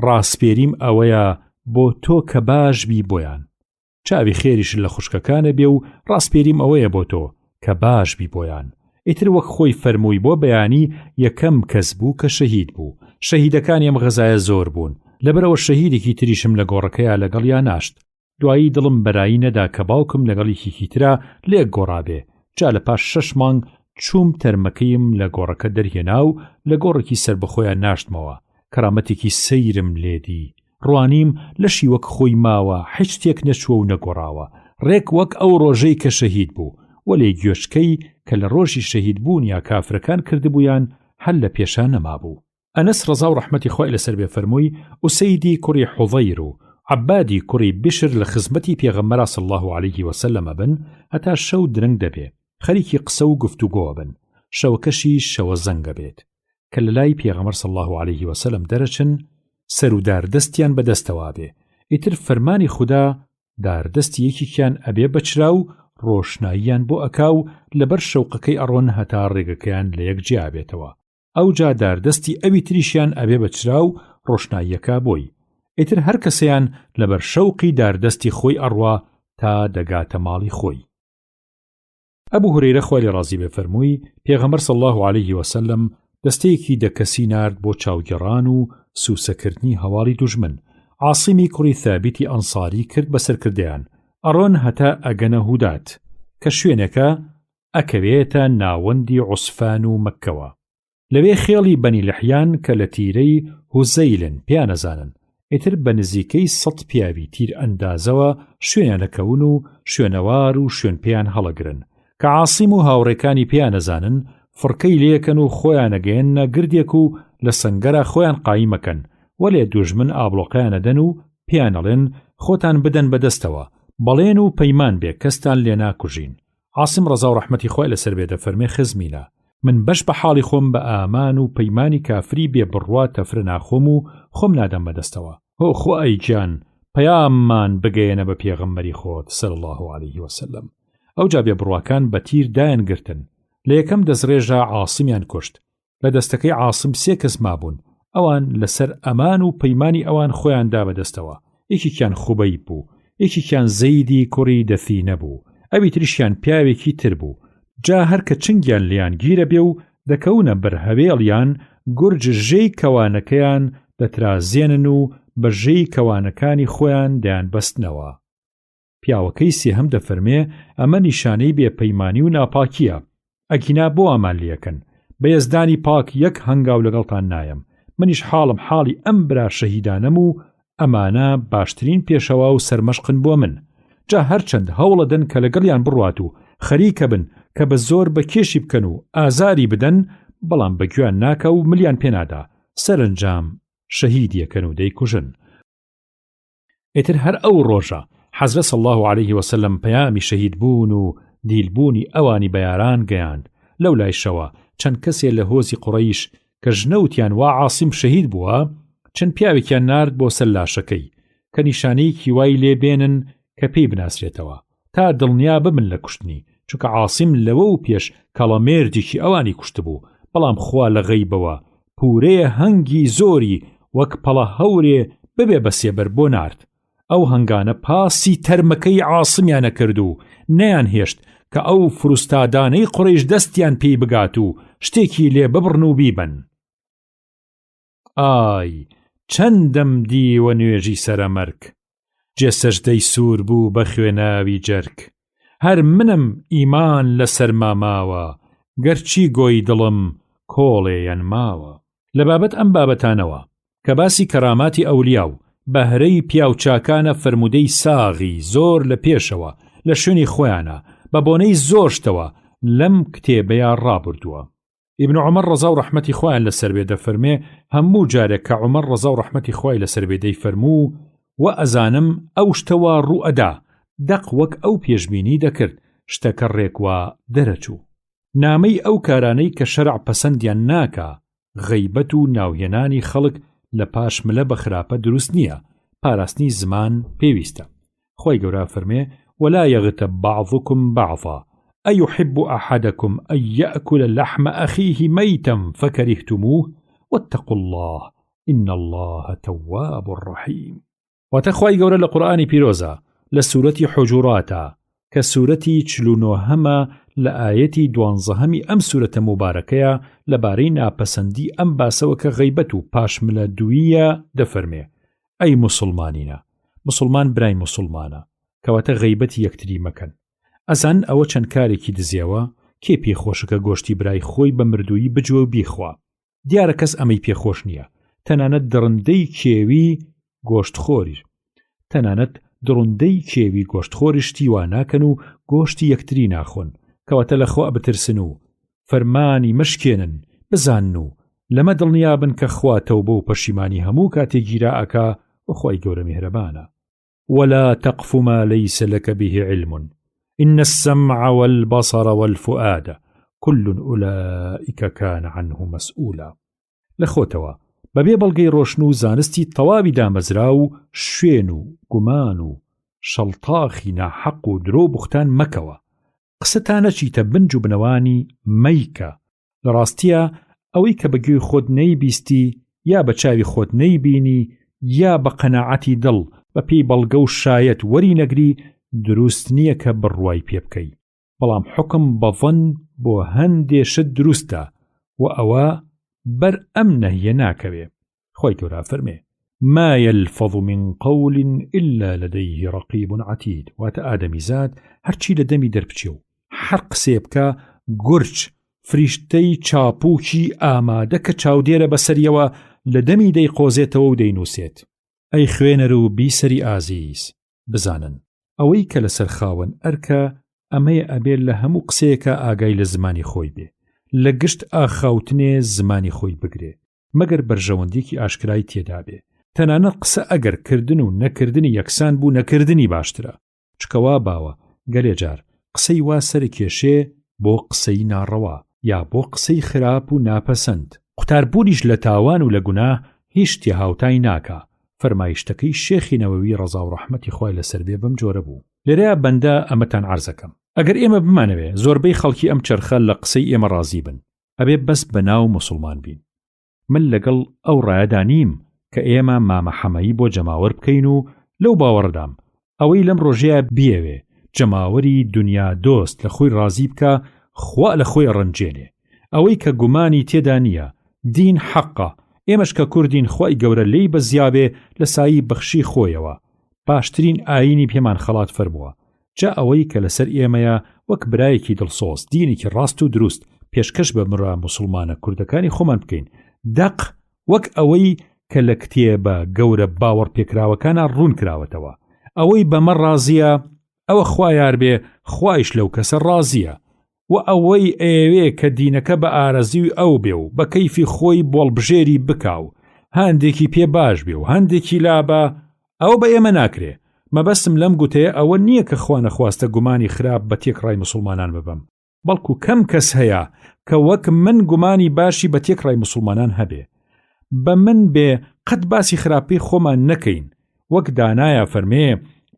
ڕاستپێریم ئەوەیە بۆ تۆ کە باش بی بۆیان. چاوی خێریش لە خوشکەکانە بێ و ڕاستپێریم ئەوەیە بۆ تۆ کە باش بی بۆیان. ئیتر وەک خۆی فەرمووی بۆ بەیانی یەکەم کەس بوو کە شەهید بوو. شەهیدەکانی ئەم غەزایە زۆر بوون، لەبەرەوە شەهیدێکی تریشم لە گۆڕەکەیە لەگەڵیان ناشت. دوایی دڵم بەرایی نەدا کە باوکم لەگەڵێکی ترا لێک گۆڕابێ. جا لە پاش 6 مانگ چووم تەرمەکەیم لە گۆڕەکە دەرهێنا و لە گۆڕێکی سەر بەخۆیان ناشتمەوە. کەرامەتێکی سەیرم لێدی، ڕوانیم لەشی وەک خۆی ماوە، هیچ شتێک نەچووە و نەگۆڕاوە، ڕێک وەک ئەو ڕۆژەی کە شەهید بوو. وەلێ گوێشکەی کە لە ڕۆژی شەهید بوون یا کافرەکان کردبوویان هەل لە پێشان نەمابوو. ئەنەس ڕەزا و ڕەحمەتی خۆی لەسەر بێ فەرمووی ئوسەیدی کوڕی حوضەیر و عبادی کوڕی بشر لە خزمەتی پێغەمبەر صلی الله عليه وسلم بن هەتا شەو درنگ دەبێ، خەریکی قسە و گفتوگۆ بن، شەوەکەشی شەوە زەنگە بێت کە لە لای پێغەمبەر صلی الله عليه وسلم دەرەچن سەرودار دەستیان بەدەستەوە بێ، ئیتر فەرمانی خوددا داردەستی یەکێکیان ئەبێ بەچرا و ڕۆشناییان بۆ ئەکا و لەبەر شەوقەکەی ئەڕۆن هەتا ڕێگەکەیان لە یەک جیا بێتەوە، ئەو جا داردەستی ئەوی تریشیان ئەبێ بەچرا و ڕۆشناییەکە بۆی، ئیتر هەر کەسەیان لەبەر شەوقی داردەستی خۆی ئەڕوا تا دەگاتە ماڵی خۆی. ئەبوو هورەیرە خوای لێ ڕازی بێ فەرمووی پێغەمبەر صلی الله عليه وسلم دەستەیەکی دەکەسی نارد بۆ چاوگەڕان و سووسەکردنی هەواڵی دوژمن، عاصیمی کوڕی ثابتی ئەنساری کرد بەسەرکردیان، ئەڕۆن هەتا ئەگەنە هودات کە شوێنەکە ئەکەوێتە ناوەندی عوسفان و مەککەوە. لەوێ خێڵی بەنی لەحیان کە لە تیرەی هوزەیلن پیانەزانن، ئیتر بە نزیکەی 100 پیاوی تیر ئەندازەوە شوێنیانەکەون و شوێنەوار و شوێن پێیان هەڵەگرن کە عاسیم و هاوڕێکانی پیانەزانن فڕکەی لێکەن و خۆیانەگەیەنە گردێک و لە سەنگەرە خۆیان قایمەکەن وەلێ دوژمن ئابڵۆقیانەدەن و پیانەڵێن خۆتان بدەن بەدەستەوە، بەڵێن و پەیمان بێ کەستان لێ ناکوژین. عاسیم ڕەزا و ڕەحمەتی خوای لەسەر بێ دەفەرمێ خزمینە، من بەش بە حاڵی خۆم بە ئامان و پەیمانی کافری بێ بڕوا تەفرە ناخۆم و خۆم نادەم بەدەستەوە. هۆ خوای گیان پەیاممان بگەیەنە بە پێغەمبەری خۆت صلی الله عليه وسلم. ئەو جا بێ بڕواکان بە تیر دایان گرتن، لە یەکەم دەستڕێژە عاسیمیان کوشت، لە دەستەکەی عاسم 3 کەس مابوون، ئەوان لەسەر ئەمان و پەیمانی ئەوان خۆیان دا بەدەستەوە، یەکێکیان خوبەی بوو، یەکێکیان زەیدی کوڕی دەفینە بوو، ئەوی تریشیان پیاوێکی تر بوو، جا هەر کە چنگیان لیان گیرە بێ و دەکەونە بەر هەوێڵیان گورج ژێی کەوانەکەیان دەترازێنن و بە ژێی کەوانەکانی خۆیان دەیان بەستنەوە. پیاوەکەی سێهەم دەفەرمێ ئەمە نیشانەی بێپەیمانی و ناپاکیە، ئەگینا بۆ ئەمان لێکن، بە یەزدانی پاک یەک هەنگاو لەگەڵتان نایم، منیش حاڵم حاڵی ئەم برا شەهیدانەم و ئەمانە باشترین پێشەوا و سەرمەشقن بۆ من، جا هەرچەند هەوڵەدەن کە لەگەڵیان بڕوات و خەریکە بن کە بە زۆر بە کێشی بکەن و ئازاری بدەن، بەڵام بەگویان ناکە و ملیان پێنادا، سەرنجام شەهیدیەکەن و دەیکوژن. ئیتر هەر ئەو ڕۆژە حەزرەت صلی الله عليه وسلم پەیامی شەهید بوون و دیلبوونی ئەوانی بەیاران گەیاند. لەو لایشەوە چەند کەسێ لە هۆزی قوڕەیش کە ژنەوتیان وا عاسیم شەهید بووە، چەند پیاوێکیان نارد بۆ سەر لاشەکەی کە نیشانەیەکی وای لێبێنن کە پێی بناسرێتەوە تا دڵنیا ببن لە کوشتنی، چونکە عاسیم لەوە و پێش کەڵەمێردێکی ئەوانی کوشت بوو، بەڵام خوا لە غەیبەوە پورەیە هەنگی زۆری وەک پەڵە هەورێ ببێ بە سێبەر بۆ نارد. ئەو هەنگانە پاسی تەرمەکەی عاسمیانە کرد و نەیان هێشت کە ئەو فروستادانەی قوڕیش دەستیان پێی بگات و شتێکی لێ ببڕن و بیبن. ئای چەندەم دیوە نوێژی سەرەمەرگ، جێسەژدەی سوور بوو بە خوێناوی جەرگ، هەر منم ئیمان لەسەر ماماوە، گەرچی گۆی دڵم کۆڵێیان ماوە. لە بابەت ئەم بابەتانەوە کە باسی کەراماتی ئەولیا و بەهرەی پیاوچاکانە فرمودەی ساغی زۆر لە پێشەوە لە شوێنی خۆیانە بە بۆنەی زۆرشتەوە لەم کتێبەیە ڕابردووە. ئیبن عومەر ڕەزا و ڕەحمەتی خوایان لەسەر بێ دەفەرمێ هەموو جارێک کە عومەر ڕەزا و ڕەحمەتی خوای لەسەر بێ دەیفەرموو و ئەزانم ئەو شتەوە ڕوئەدا دەق وەک ئەو پێشبینی دەکرد شتەکە ڕێکوا دەرەچوو. نامەی ئەو کارانەی کە شەرع پەسەندیان ناکا، غەیبەت و ناوهێنانی خەڵک لە پاشملە بە خراپە دروست نییە، پاراستنی زمان پێویستە. خۆی گەورە فەرمێ ولا يغتب بعضكم بعضا أيحب أحدكم أن يأكل لحم أخيه ميتا فكرهتموه واتقوا الله إن الله تواب رحيم. وتخوي قول القرآن بيروزا لسورة حجراتا كسورة چلونوهما لآية دوانزهمي أم سورة مباركة لبارين پسندي أم باسوك غيبتو پاشملة دوية دفرمي أي مسلمانين مسلمان براي مسلمانا كواتا غيبتي يكتري مكان ئەزان ئەوە چەند کارێکی دزیەوە کێ پێخۆشەکە گۆشتی برای خۆی بە مردووی بجوە و بیخوا. دیارە کەس ئەمەی پێخۆش نییە، تەنانەت دڕندەی کێوی گۆشتخۆریش تیوا ناکەن و گۆشتی یەکتری ناخۆن، کەواتە لەخوا بترسن و فەرمانی مشکێنن، بزانن و لەمە دڵنیابن کە خوا تەوبە و پەشیمانی هەموو کاتێک گیرا ئەکا و خوای گەورە میهرەبانە. ولا تقف ما ليس لك به علم إن السمع والبصر والفؤاد كل أولئك كان عنه مسؤولا. لخوتوا بەبێ بەڵگەی ڕۆشن و زانستی تەواوی دامەزرا و شوێن و گومان و شەڵتاخی ناحەق و درۆ بوختان مەکەوە. قسەتانە چیتە بنج و بنەوانی مەیکە. لە ڕاستیە ئەوەی کە بەگوێی خۆت نەیبیستی یا بە چاوی خۆت نەیبینی یا بە قەناعەتی دڵ بە پێی بەڵگە و شایەت وەری نەگری دروست نییە کە بڕوای پێ بکەی. بەڵام حکم بە ظن بۆ هەندێشت دروستە و ئەوە بەر ئەم نەهیە ناکەوێ. خۆی گەورە فەرمێ ما يلفظ من قول إلا لديه رقيب عتيد. واتە ئادەمیزاد هەرچی لە دەمی دەربچێ و هەر قسێ بکە گورج فریشتەی چاپووکی ئامادە کە چاودێرە بەسەریەوە لە دەمی دەیقۆزێتەوە و دەینووسێت. ئەی خوێنەر و بیسەری ئازیز بزانن ئەوەی کە لەسەر خاوەن ئەرکە ئەمەیە ئەبێت لە هەموو قسەیەکە ئاگای لە زمانی خۆی بێ، لە گشت ئاخاوتنێ زمانی خۆی بگرێ مەگەر بەرژەوەندێکی ئاشکرای تێدا بێ. تەنانەت قسە ئەگەر کردن و نەکردنی یەکسان بوو نەکردنی باشترە، چکەوا باوە گەلێ جار قسەی وا سەرکێشێ بۆ قسەی ناڕەوا یا بۆ قسەی خراپ و ناپەسەند. قوتاربوونیش لە تاوان و لە گوناه هیچ تێ هاوتای ناکا. فەرمایشتەکەی شێخی نەوەوی ڕەزا و ڕەحمەتی خوای لەسەر بێ بەم جۆرە بوو. لێرەیە بەندە ئەمەتان عەرزەکەم ئەگەر ئێمە بمانەوێ زۆربەی خەڵکی ئەم چەرخە لە قسەی ئێمە ڕازی بن، ئەبێ بەس بەناو موسڵمان بین. من لەگەڵ ئەو ڕایەدا نیم کە ئێمە مامەحەمەیی بۆ جەماوەر بکەین و لەو باوەڕدام ئەوەی لەم ڕۆژەیە بیەوێ جەماوەری دنیا دۆست لە خۆی ڕازی بکە خوا لە خۆی ڕەنجێنێ. ئەوەی کە گومانی تێدا نییە دین حەقە، ئێمەش کە کوردین خوای گەورە لێی بەزیابێ لە سایی بەخشی خۆیەوە. باشترین ئاینی پێمان خەڵات فەرمووە جا ئەوەی کە لەسەر ئێمەیە وەک برایەکی دڵسۆز دینێکی ڕاست و دروست پێشکەش بە مرا موسڵمانە کوردەکانی خۆمان بکەین. دەق وەک ئەوەی کە لە کتێبە گەورە باوەڕ پێکراوەکانە ڕوون کراوەتەوە. ئەوەی بەمە ڕازیە ئەوە خوا یار بێ خوایش لەو کەسە ڕازیە و ئەوەی ئێوێ کە دینەکە بە ئارەزی ئەو بێ و بە کەیفی خۆی بۆڵبژێری بکاو هەندێکی پێ باش بێ و هەندێکی لابە ئەوە بە ئێمە ناکرێ. مەبەستم لەم گوتەیە ئەوە نییە کە خوا نەخواستە گومانی خراپ بە تێکڕای موسڵمانان ببەم، بەڵکو کەم کەس هەیە کە وەک من گومانی باشی بە تێکڕای موسڵمانان هەبێ. بە من بێ قەت باسی خراپی خۆمان نەکەین. وەک دانایە فەرمێ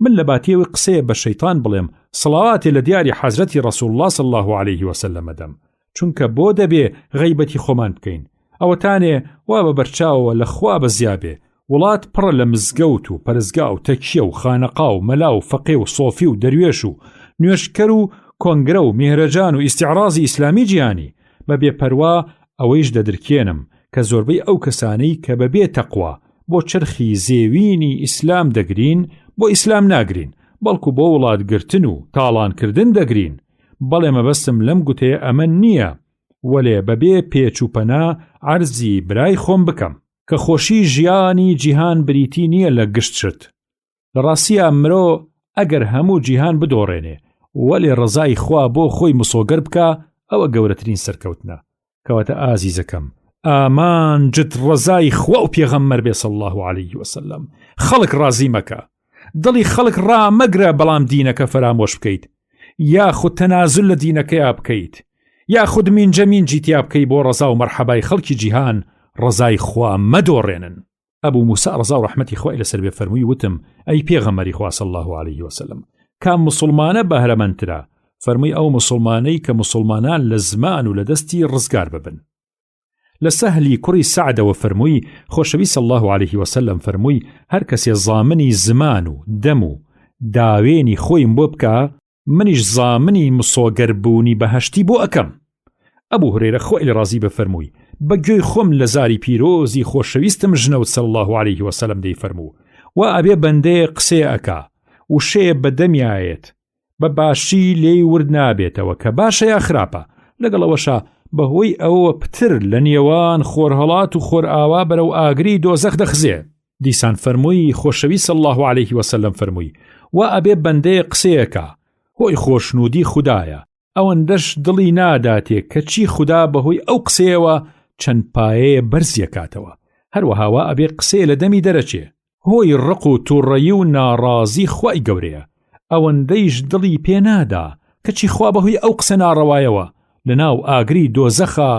من لە باتیەوەی قسەیە بە شەیطان بڵێم سڵاواتی لە دیاری حەزرەتی ڕەسوول الله صلی الله عليه وسلم دەم، چونکە بۆ دەبێ غەیبەتی خۆمان بکەین. ئەوەتانێ وا بە بەرچاوەوە لە خوا بەزیابێ وڵات پڕە لە مزگەوت و پەرزگا و تەکیە و خانەقا و مەلا و فەقێ و سۆفی و دەروێش و نوێشکەر و کۆنگرە و میهرەجان و ئیستیعرازی ئیسلامی جیهانی. بەبێ پەروا ئەوەیش دەدرکێنم کە زۆربەی ئەو کەسانەی کە بەبێ تەقوا بۆ چرخی زێوینی ئیسلام دەگرین بۆ ئیسلام ناگرین، بەڵکو بۆ وڵاتگرتن و تاڵانکردن دەگرین. بەڵێ مەبەستم لەم گوتەیە ئەمە نییە، وەلێ بەبێ پێچ و پەنا عەرزی برای خۆم بکەم کە خۆشی ژیانی جیهان بریتی نییە لە گشتشت. لە ڕاستیە مرۆ ئەگەر هەموو جیهان بدۆڕێنێ وەلێ ڕزای خوا بۆ خۆی مسۆگەر بکە ئەوە گەورەترین سەرکەوتنە. کەواتە ئازیزەکەم ئامان جت ڕزای خوا و پێغەمبەر بێ صلی الله عليه وسلم. خەڵک ڕازی مەکە، دڵی خەڵک ڕامەگرە بەڵام دینەکە فرامۆش بکەیت، یاخود تەنازل لە دینەکەیا بکەیت، یاخود مینجە مینجی تیا بکەی بۆ ڕەزا و مەرحەبای خەڵکی جیهان. ڕزای خوا مەدۆڕێنن. ئەبوو موسا ڕەزا و ڕەحمەتی خوای لەسەر بێ فەرمووی وتم ئەی پێغەمبەری خوا صلی الله عليه وسلم کام مسلمانە بەهرەمەندترە؟ فەرمووی ئەو مسلمانەی کە مسلمانان لە زمان و لە دەستی ڕزگار ببن. لە سەهلی کوڕی سەعدەوە فەرمووی خۆشەوی صلی الله عليه وسلم فەرمووی هەر کەسێ زامنی زمان و دەم و داوێنی خۆیم بۆ بکە منیش زامنی مسۆگەربوونی بەهەشتی بۆ ئەکەم. ئەبوو هورێرە خۆی لە ڕازی بە فەرمووی بەگوێی خۆم لە زاری پیرۆزی خۆشەویستم ژنەوت صلی الله عليه وسلم دەی فەرموو و ئەبێ بەندەیە قسێ ئەکا وشەیە بەدەمیایەت بە باشی لێی ورد نابێتەوە کە باشە یا خراپە، لەگەڵەوەشە بەهۆی ئەوە پتر لە نێوان خۆرهەڵات و خۆر ئاوا بەرەو ئاگری دۆزەخ دەخزێ. دیسان فەرمووی خۆشەوی صلی الله عليه وسلم فەرمووی و ئەبێ بەندەیە قسەیەکە هۆی خۆشنودی خودایە ئەوەندەش دڵی ناداتێ کە چی خوددا بەهۆی ئەو قسەیەوە چەند پایەیە بەرزیەکاتەوە. هەروەهاوە ئەبێ قسەیە لە دەمی دەرەچێ هۆی ڕق و تووڕەیی و ناڕازی خوای گەورەیە، ئەوەندەیش دڵی پێنادا کەچی خوا بەهۆی ئەو قسە ناڕەوایەوە لەناو ئاگری دۆزەخە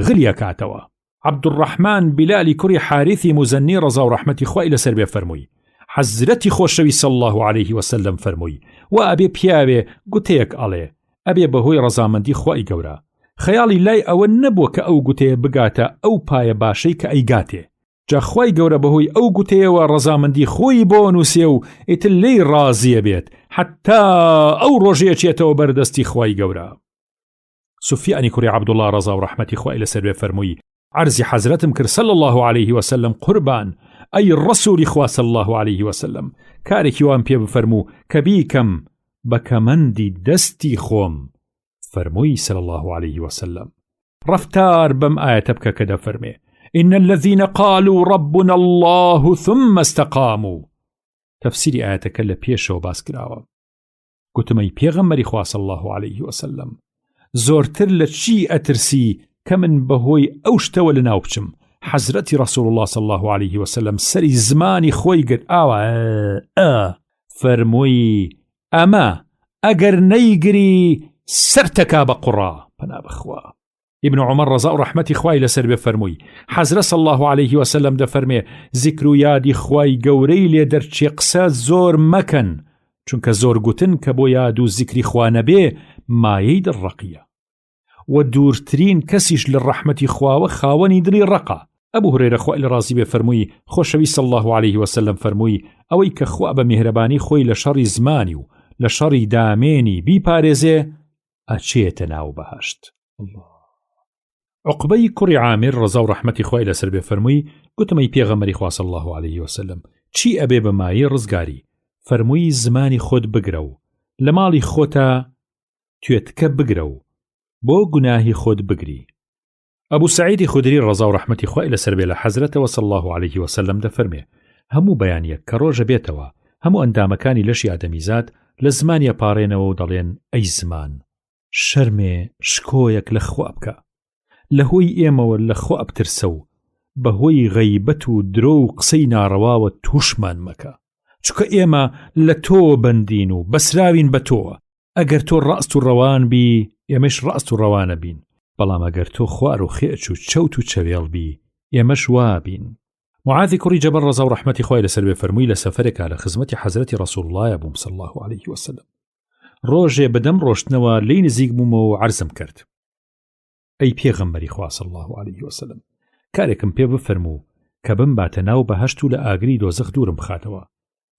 غلیە کاتەوە. عەبدوڕەحمان بیلالی کوڕی حارثی موزەنی ڕەزا و ڕەحمەتی خوای لەسەر بێ فەرمووی حەزرەتی خۆشەوی صلی الله عليه وسلم فەرمووی و ئەبێ پیاوێ گوتەیەک ئەڵێ ئەبێ بەهۆی ڕەزامەندی خوای گەورە خەیاڵی لای ئەوە نەبووە کە ئەو گوتەیە بگاتە ئەو پایە باشەی کە ئەیگاتێ. جا خوای گەورە بەهۆی ئەو گوتەیەوە ڕەزامەندی خۆی بۆ نووسێ و ئیتر لێی ڕازیە بێت حتا ئەو ڕۆژەیە چێتەوە بەردەستی خوای گەورە. سوفیانی کوڕی عەبدوڵڵا ڕەزا و ڕەحمەتی خوای لەسەر بێ فەرمووی عەرزی حەزرەتم کرد صلی الله عليه وسلم قوربان ئەی ڕەسوولی خوا صلی الله عليه وسلم کارێکی وام پێ بفەرموو کە بیکەم بە کەمەندی دەستی خۆم. فەرمووی صلی الله عليه وسلم ڕەفتار بەم ئایەتە بکە کە دەفەرمێ إن الذين قالوا ربنا الله ثم استقاموا. تفسيري آياتك اللي بيشو باس كراوة قلتمي بيغمري خوا صلى الله عليه وسلم زورتر لشي أترسي كمن بهوي أوشتوى لناوبشم حزرتي رسول الله صلى الله عليه وسلم سري زماني خوي قد فرموي أما أجر نيجري سرتكا بقرا بنا بخوا. ابن عمر رضا رحمتي خوای لەسەر بێ فەرمووی حەزرە صلی الله عليه وسلم دەفەرمێ زیکر و یادی خوای گەورەی لێ دەرچێ قسە زۆر مەکەن چونکە زۆر گوتن کە بۆ یاد و زیکری خوا نەبێ مایەی دڵڕەقیە و دوورترین کەسیش لە ڕەحمەتی خواوە خاوەنی دڵی ڕەقە. ئەبوو هورەیرە خوای لە ڕازی بێ فەرمووی خۆشەوی صلی الله عليه وسلم فەرمووی ئەوەی کە خوا بە میهرەبانی خۆی لە شەڕی زمانی و لە شەڕی دامێنی بیپارێزێ ئەچێتە ناو بەهەشت. عقبەی کوڕی عامر ڕەزا و ڕەحمەتی خوای لەسەر بێ فەرمووی گوتمەی پێغەمبەری خوا صلی الله عليه وسلم چی ئەبێ بە مایەی ڕزگاری؟ فەرمووی زمانی خۆت بگرە و لە ماڵی خۆتە توێتکە بگرە و بۆ گوناهی خۆت بگری. ئەبوو سەعیدی خودری ڕەزا و ڕەحمەتی خوای لەسەر بێ لە حەزرەتەوە صلی الله عليه وسلم دەفەرمێ هەموو بەیانیەک کە ڕۆژە بێتەوە هەموو ئەندامەکانی لەشی ئادەمیزاد لە زمانیە پاڕێنەوە و دەڵێن ئەی زمان شەرمێ شکۆیەک لە خوا بکە لەهۆی ئێمەوە لە خوا بترسە و بەهۆی غەیبەت و درۆ و قسەی ناڕەواوە تووشمان مەکە چونکە ئێمە لە تۆ بەندین و بەسراوین بە تۆوە ئەگەر تۆ ڕاست و ڕەوان بی ئێمەش ڕاست و ڕەوانە بین بەڵام ئەگەر تۆ خوار و خێچ و چەوت و چەوێڵ بی ئێمەش وا بین. معاذی کوڕی جەبەل ڕەزا و ڕەحمەتی خوای لەسەر بێ فەرمووی لە سەفەرێکا لە خزمەتی حەزرەتی ڕەسوول اللهە بووم صلی الله عليه وسلم ڕۆژێ بەدەم ڕۆشتنەوە لی نزیک بوومەوە و عەرزم کرد ئەی پێغەمبەری خوا صلی الله عليه وسلم کارێکم پێ بفەرموو کە بم باتە ناو بەهەشت و لە ئاگری دۆزەخ دوورم بخاتەوە.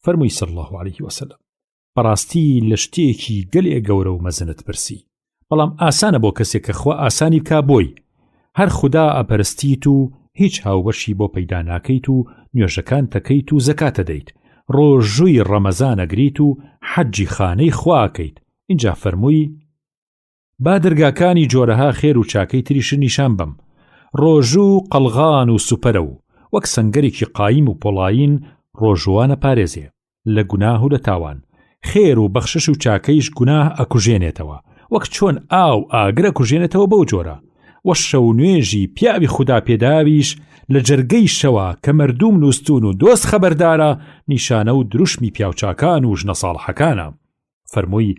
فەرمووی صلی الله عليه وسلم بەڕاستی لە شتێکی گەلێ گەورە و مەزنت پرسی بەڵام ئاسانە بۆ کەسێک کە خوا ئاسانی بکا بۆی هەر خوددا ئەپەرستیت و هیچ هاوبەشی بۆ پەیدا ناکەیت و نوێژەکان تەکەیت و زەکاتە دەیت ڕۆژووی ڕەمەزان ئەگریت و حەجی خانەی خواکەیت. اینجا فەرمووی با دەرگاکانی جۆرەها خێر و چاکەی تریش نیشان بم ڕۆژوو قەڵغان و سوپەرە و وەک سەنگەرێکی قایم و پۆڵاین ڕۆژوانە پارێزێ لە گوناه و لە تاوان خێر و بەخشش و چاکەیش گوناه ئەکوژێنێتەوە وەک چۆن ئاو ئاگرە کوژێنێتەوە بەو جۆرە وە شەو نوێژی پیاوی خوددا پێداویش لە جەرگەی شەوە کە مەردوم نووسون و دۆست خەبەردارە نیشانە و دروشمی پیاوچاکان و ژنە ساڵحەکانە. فەرمووی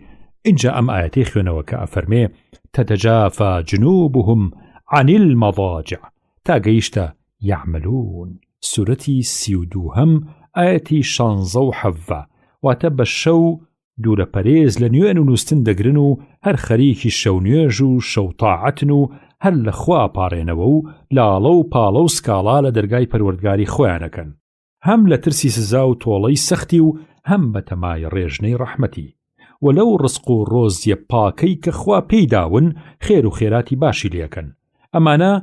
اینجا ئەم ئاەتەی خوێنەوە کە ئەفەرمێ تەتەجافا جنوبهم عن المضاجع تا گەیشتە یعملون سورەتی 32 ئاەتی 16 واتە بە شەو دوورە پەرێز لە نوێن و نووسن دەگرن و هەر خەریکی شەو نوێژ و شەو تاعەتن و هەر لە خوا پاڕێنەوە و لاڵە و پاڵە و سکاڵا لە دەرگای پەروەردگاری خۆیانەکەن هەم لە ترسی سزا و تۆڵەی سەختی و هەم بە تەمای ڕێژنەی ڕەحمەتی وەلەو ڕزق و ڕۆزیە پاکەی کە خوا پێیداون خێر و خێراتی باشی لێکەن ئەمانە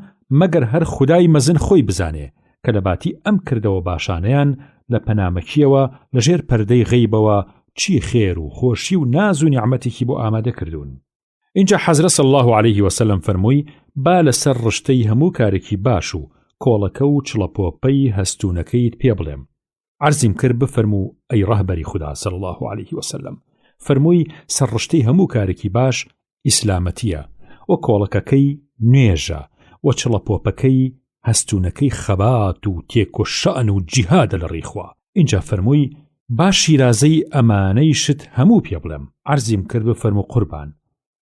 مەگەر هەر خودای مەزن خۆی بزانێ کە لە باتی ئەم کردەوە باشانەیان لە پەنامەکیەوە لەژێر پەردەی غەیبەوە چی خێر و خۆشی و ناز و نیعمەتێکی بۆ ئامادە کردوون. اینجا حەزرە صلی الله عليه وسلم فەرمووی با لەسەر ڕشتەی هەموو کارێکی باش و کۆڵەکە و چڵەپۆپەی هەستوونەکەیت پێ بڵێم. عەرزیم کرد بفەرموو ئەی ڕەهبەری خوددا صلی الله عليه وسلم فەرمووی سەرڕشتەی هەموو کارێکی باش ئیسلامەتیە و کۆڵەکەکەی نوێژە و چڵەپۆپەکەی هەستوونەکەی خەبات و تێک و شەئن و جیهادە لە ڕێی خوا اینجا فەرمووی باش شیرازەی ئەمانەی شت هەموو پێ بڵێم. عەرزیم کرد بفەرموو قوربان.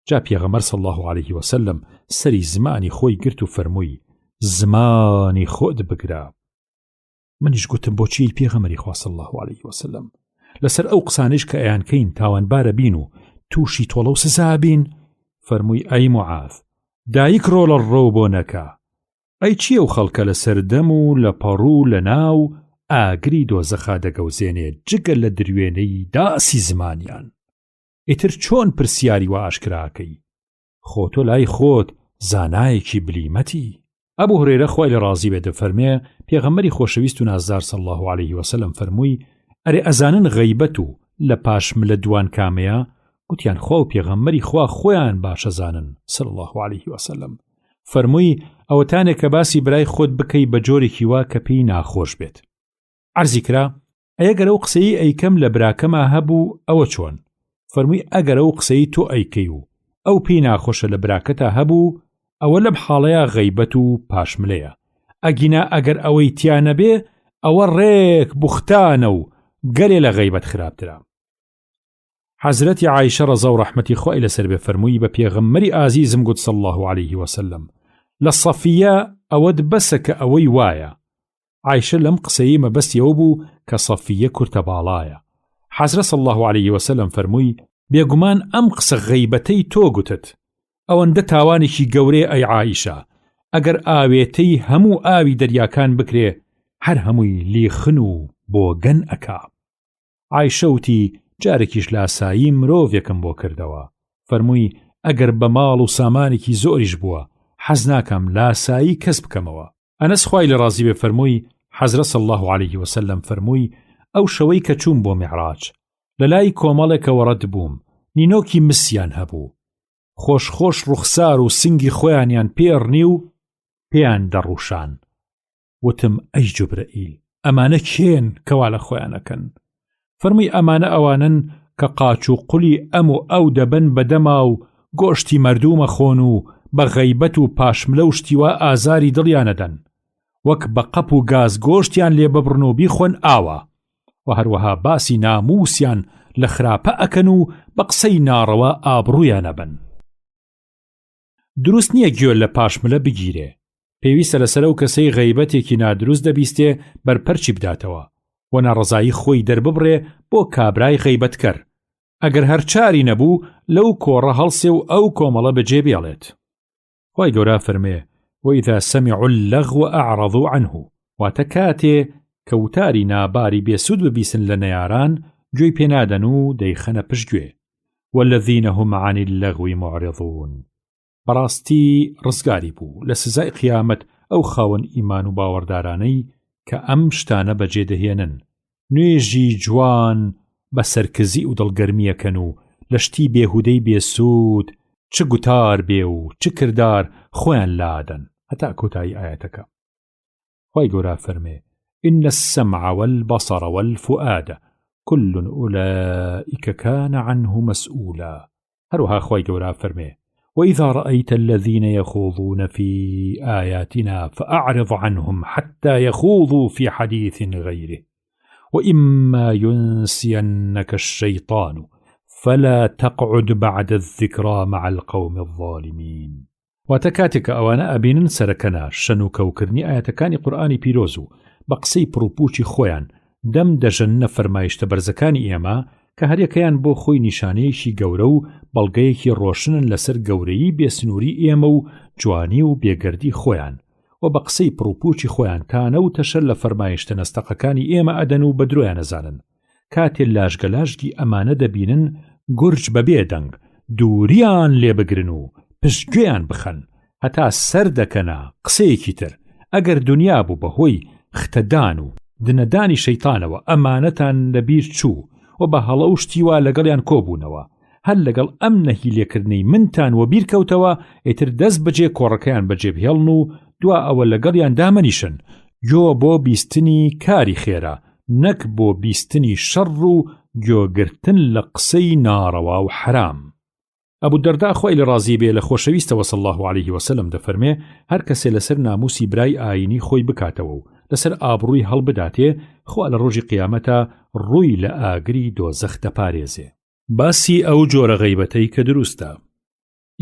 جا پێغەمبەر صلی الله عليه وسلم سەری زمانی خۆی گرت و فەرمووی زمانی خۆت بگرە. منیش گوتم بۆچی پێغەمبەری خوا صلی الله عليه وسلم لەسەر ئەو قسانش کە ئەیانکەین تاوانبارە بین و تووشی تۆڵە و سزا بین؟ فەرمووی ئەی موعاذ دایک ڕۆڵە ڕۆ بۆ نەکە. ئەی چییە و خەڵکە لە سەردەم و لە پەڕوو لە ناو ئاگری دۆزەخا دەگەوزێنێ جگە لە دروێنەی داسی زمانیان. ئیتر چۆن پرسیاری و ئاشکراکەی؟ خۆتۆ لای خۆت زانایەکی بلیمەتی. ئەبوو هورێرە خوای لە ڕازی بێ دەفەرمێ پێغەمبەری خۆشەویست و نازدار صلی الله عليه وسلم فەرمووی ئەرێ ئەزانن غەیبەت و لە پاشملە دوان کامەیە؟ گوتیان خوا و پێغەمبەری خوا خۆیان باشە زانن صلی الله عليه وسلم. فەرمووی ئەوەتانێک کە باسی برای خۆت بکەی بە جۆرێکی وا کە پێی ناخۆش بێت. عەرزی کرا ئەگەر ئەو قسەی ئەیکەم لە براکەما هەبوو ئەوە چۆن؟ فەرمووی ئەگەر ئەو قسەی تۆ ئەیکەی و ئەو پێی ناخۆشە لە براکەتا هەبوو ئەوە لەم حاڵەیە غەیبەت و پاشملەیە. ئەگینا ئەگەر ئەوەی تیانە بێ ئەوە ڕێک بوختانە و گەلێ لە غەیبەت خراپترە. حەزرەتی عایشە ڕەزا و ڕەحمەتی خوای لەسەر بێ فەرمووی بە پێغەمبەری ئازیزم گوت صلی الله عليه وسلم لە سەفیە ئەوەت بەسە کە ئەوەی وایە. عایشە لەم قسەی مەبەستیەوە بوو کە سەفیە کورتە باڵایە. حەزرەت صلی الله عليه وسلم فەرمووی بێگومان ئەم قسە غەیبەتەی تۆ گوتت ئەوەندە تاوانێکی گەورەیە ئەی عایشە ئەگەر ئاوێتەی هەموو ئاوی دەریاکان بکرێ هەر هەمووی لیخن و بۆگەن ئەکا. عایشە وتی جارێکیش لە ئاسایی مرۆڤێکم بۆ کردەوە. فەرمووی ئەگەر بە ماڵ و سامانێکی زۆریش بووە حەز ناکەم لە ئاسایی کەس بکەمەوە. ئەنەس خوای لە ڕازی بێ فەرمووی حەزرەت صلی الله عليه وسلم فەرمووی ئەو شەوەی کە چووم بۆ میعراج لە لای کۆمەڵێکەوە ڕەت بووم نینۆکی مسیان هەبوو خۆش ڕوخسار و سنگی خۆیانیان پێڕنی و پێیان دەڕوشان. وتم ئەی جوبرەئیل ئەمانە کێن کەوا لە خۆیانەکەن؟ فەرمووی ئەمانە ئەوانن کە قاچ و قولی ئەم و ئەو دەبن بەدەما و گۆشتی مەردوومە خۆن و بە غەیبەت و پاشملە و شتیوا ئازاری دڵیانەدەن وەک بە قەپ و گاز گۆشتیان لێ ببڕن و بیخۆن ئاوە و هەروەها باسی ناموسیان لە خراپە ئەکەن و بە قسەی ناڕەوە ئابڕوویانە بن. دروست نییە گوێ لە پاشملە بگیرێ. پێویستە لەسەر ئەو کەسەی غەیبەتێکی نادروست دەبیستێ بەرپەرچی بداتەوە و ناڕەزایی خۆی دەرببڕێ بۆ کابرای غەیبەتکەر. ئەگەر هەرچاری نەبوو لەو کۆڕە هەڵسێ و ئەو کۆمەڵە بەجێ بێڵێت. خوای گەورە فەرمێ وإذا سمعوا اللغو أعرضوا عنه واتە کاتێ کەوتاری ناباری بێسوود ببیسن لە نەیاران گوێی پێنادەن و دەیخەنە پشتگوێ والذین هم عن اللغو معرضون. بەڕاستی ڕزگاری بوو لە سزای قیامەت ئەو خاوەن ئیمان و باوەڕدارانەی کە ئەم شتانە بەجێ دەهێنن نوێژی جوان بە سەرکەزی و دڵگەرمیەکەن و لە شتی بێهودەی بێسوود چ گوتار بێ و چ کردار خۆیان لادەن هەتا کۆتایی ئاەتەکە. خوای گەورە فەرمێ إن السمع والبصر والفؤاد كل أولئك كان عنه مسؤولا. هروها خوای گەورە فەرمێ وإذا رأيت الذين يخوضون في آياتنا فأعرض عنهم حتى يخوضوا في حديث غيره وإما ينسينك الشيطان فلا تقعد بعد الذكرى مع القوم الظالمين. واتكاتك أوانا أبين سركنا شنوك وكرني آياتكاني قرآني بيروزو بقسي پروپوچی خۆیان دەم دەژەنە فەرمایشتە بەرزەکانی ئێمە کە هەریەکەیان بۆ خۆی نیشانەیەکی گەورە و بەڵگەیەکی ڕۆشنن لەسەر گەورەی بێسنووری ئێمە و جوانی و بێگەردی خۆیان و بە قسەی پروپوچی خۆیان تانە و تەشەر لە فەرمایشتە نەستەقەکانی ئێمە ئەدەن و بە درۆیان ئەزانن. کاتێ لاشگەلاشگی ئەمانە دەبینن گورج بەبێ دەنگ دووریان لێ بگرن و پشتگوێیان بخەن هەتا سەر دەکەنە قسەیەکی تر ئەگەر دنیا بوو بەهۆی ختەدان و دنەدانی شەیتانەوە ئەمانەتان لەبیر چوو و بە هەڵە و شتیوا لەگەڵیان کۆبوونەوە هەر لەگەڵ ئەم نەهیلێکردنەی منتان و بیرکەوتەوە ئیتر دەست بەجێ کۆڕەکەیان بەجێ بهێڵن و دوا ئەوە لەگەڵیان دامەنیشن گوێ بۆ بیستنی کاری خێرا نەک بۆ بیستنی شەڕ و گوێگرتن لە قسەی ناڕەوا و حرام. ئەبوو دەردا خوای لە ڕازی بێ لە خۆشەویستەوە صلی الله عليه وسلم دەفەرمێ هەر کەسێ لەسەر ناموسی برای ئاینی خۆی بکاتەوە و لەسەر ئابڕووی هەڵبداتێ خوا لە ڕۆژی قیامەتە ڕووی لە ئاگری دۆزەخ دەپارێزێ. باسی ئەو جۆرە غەیبەتەی کە دروستە.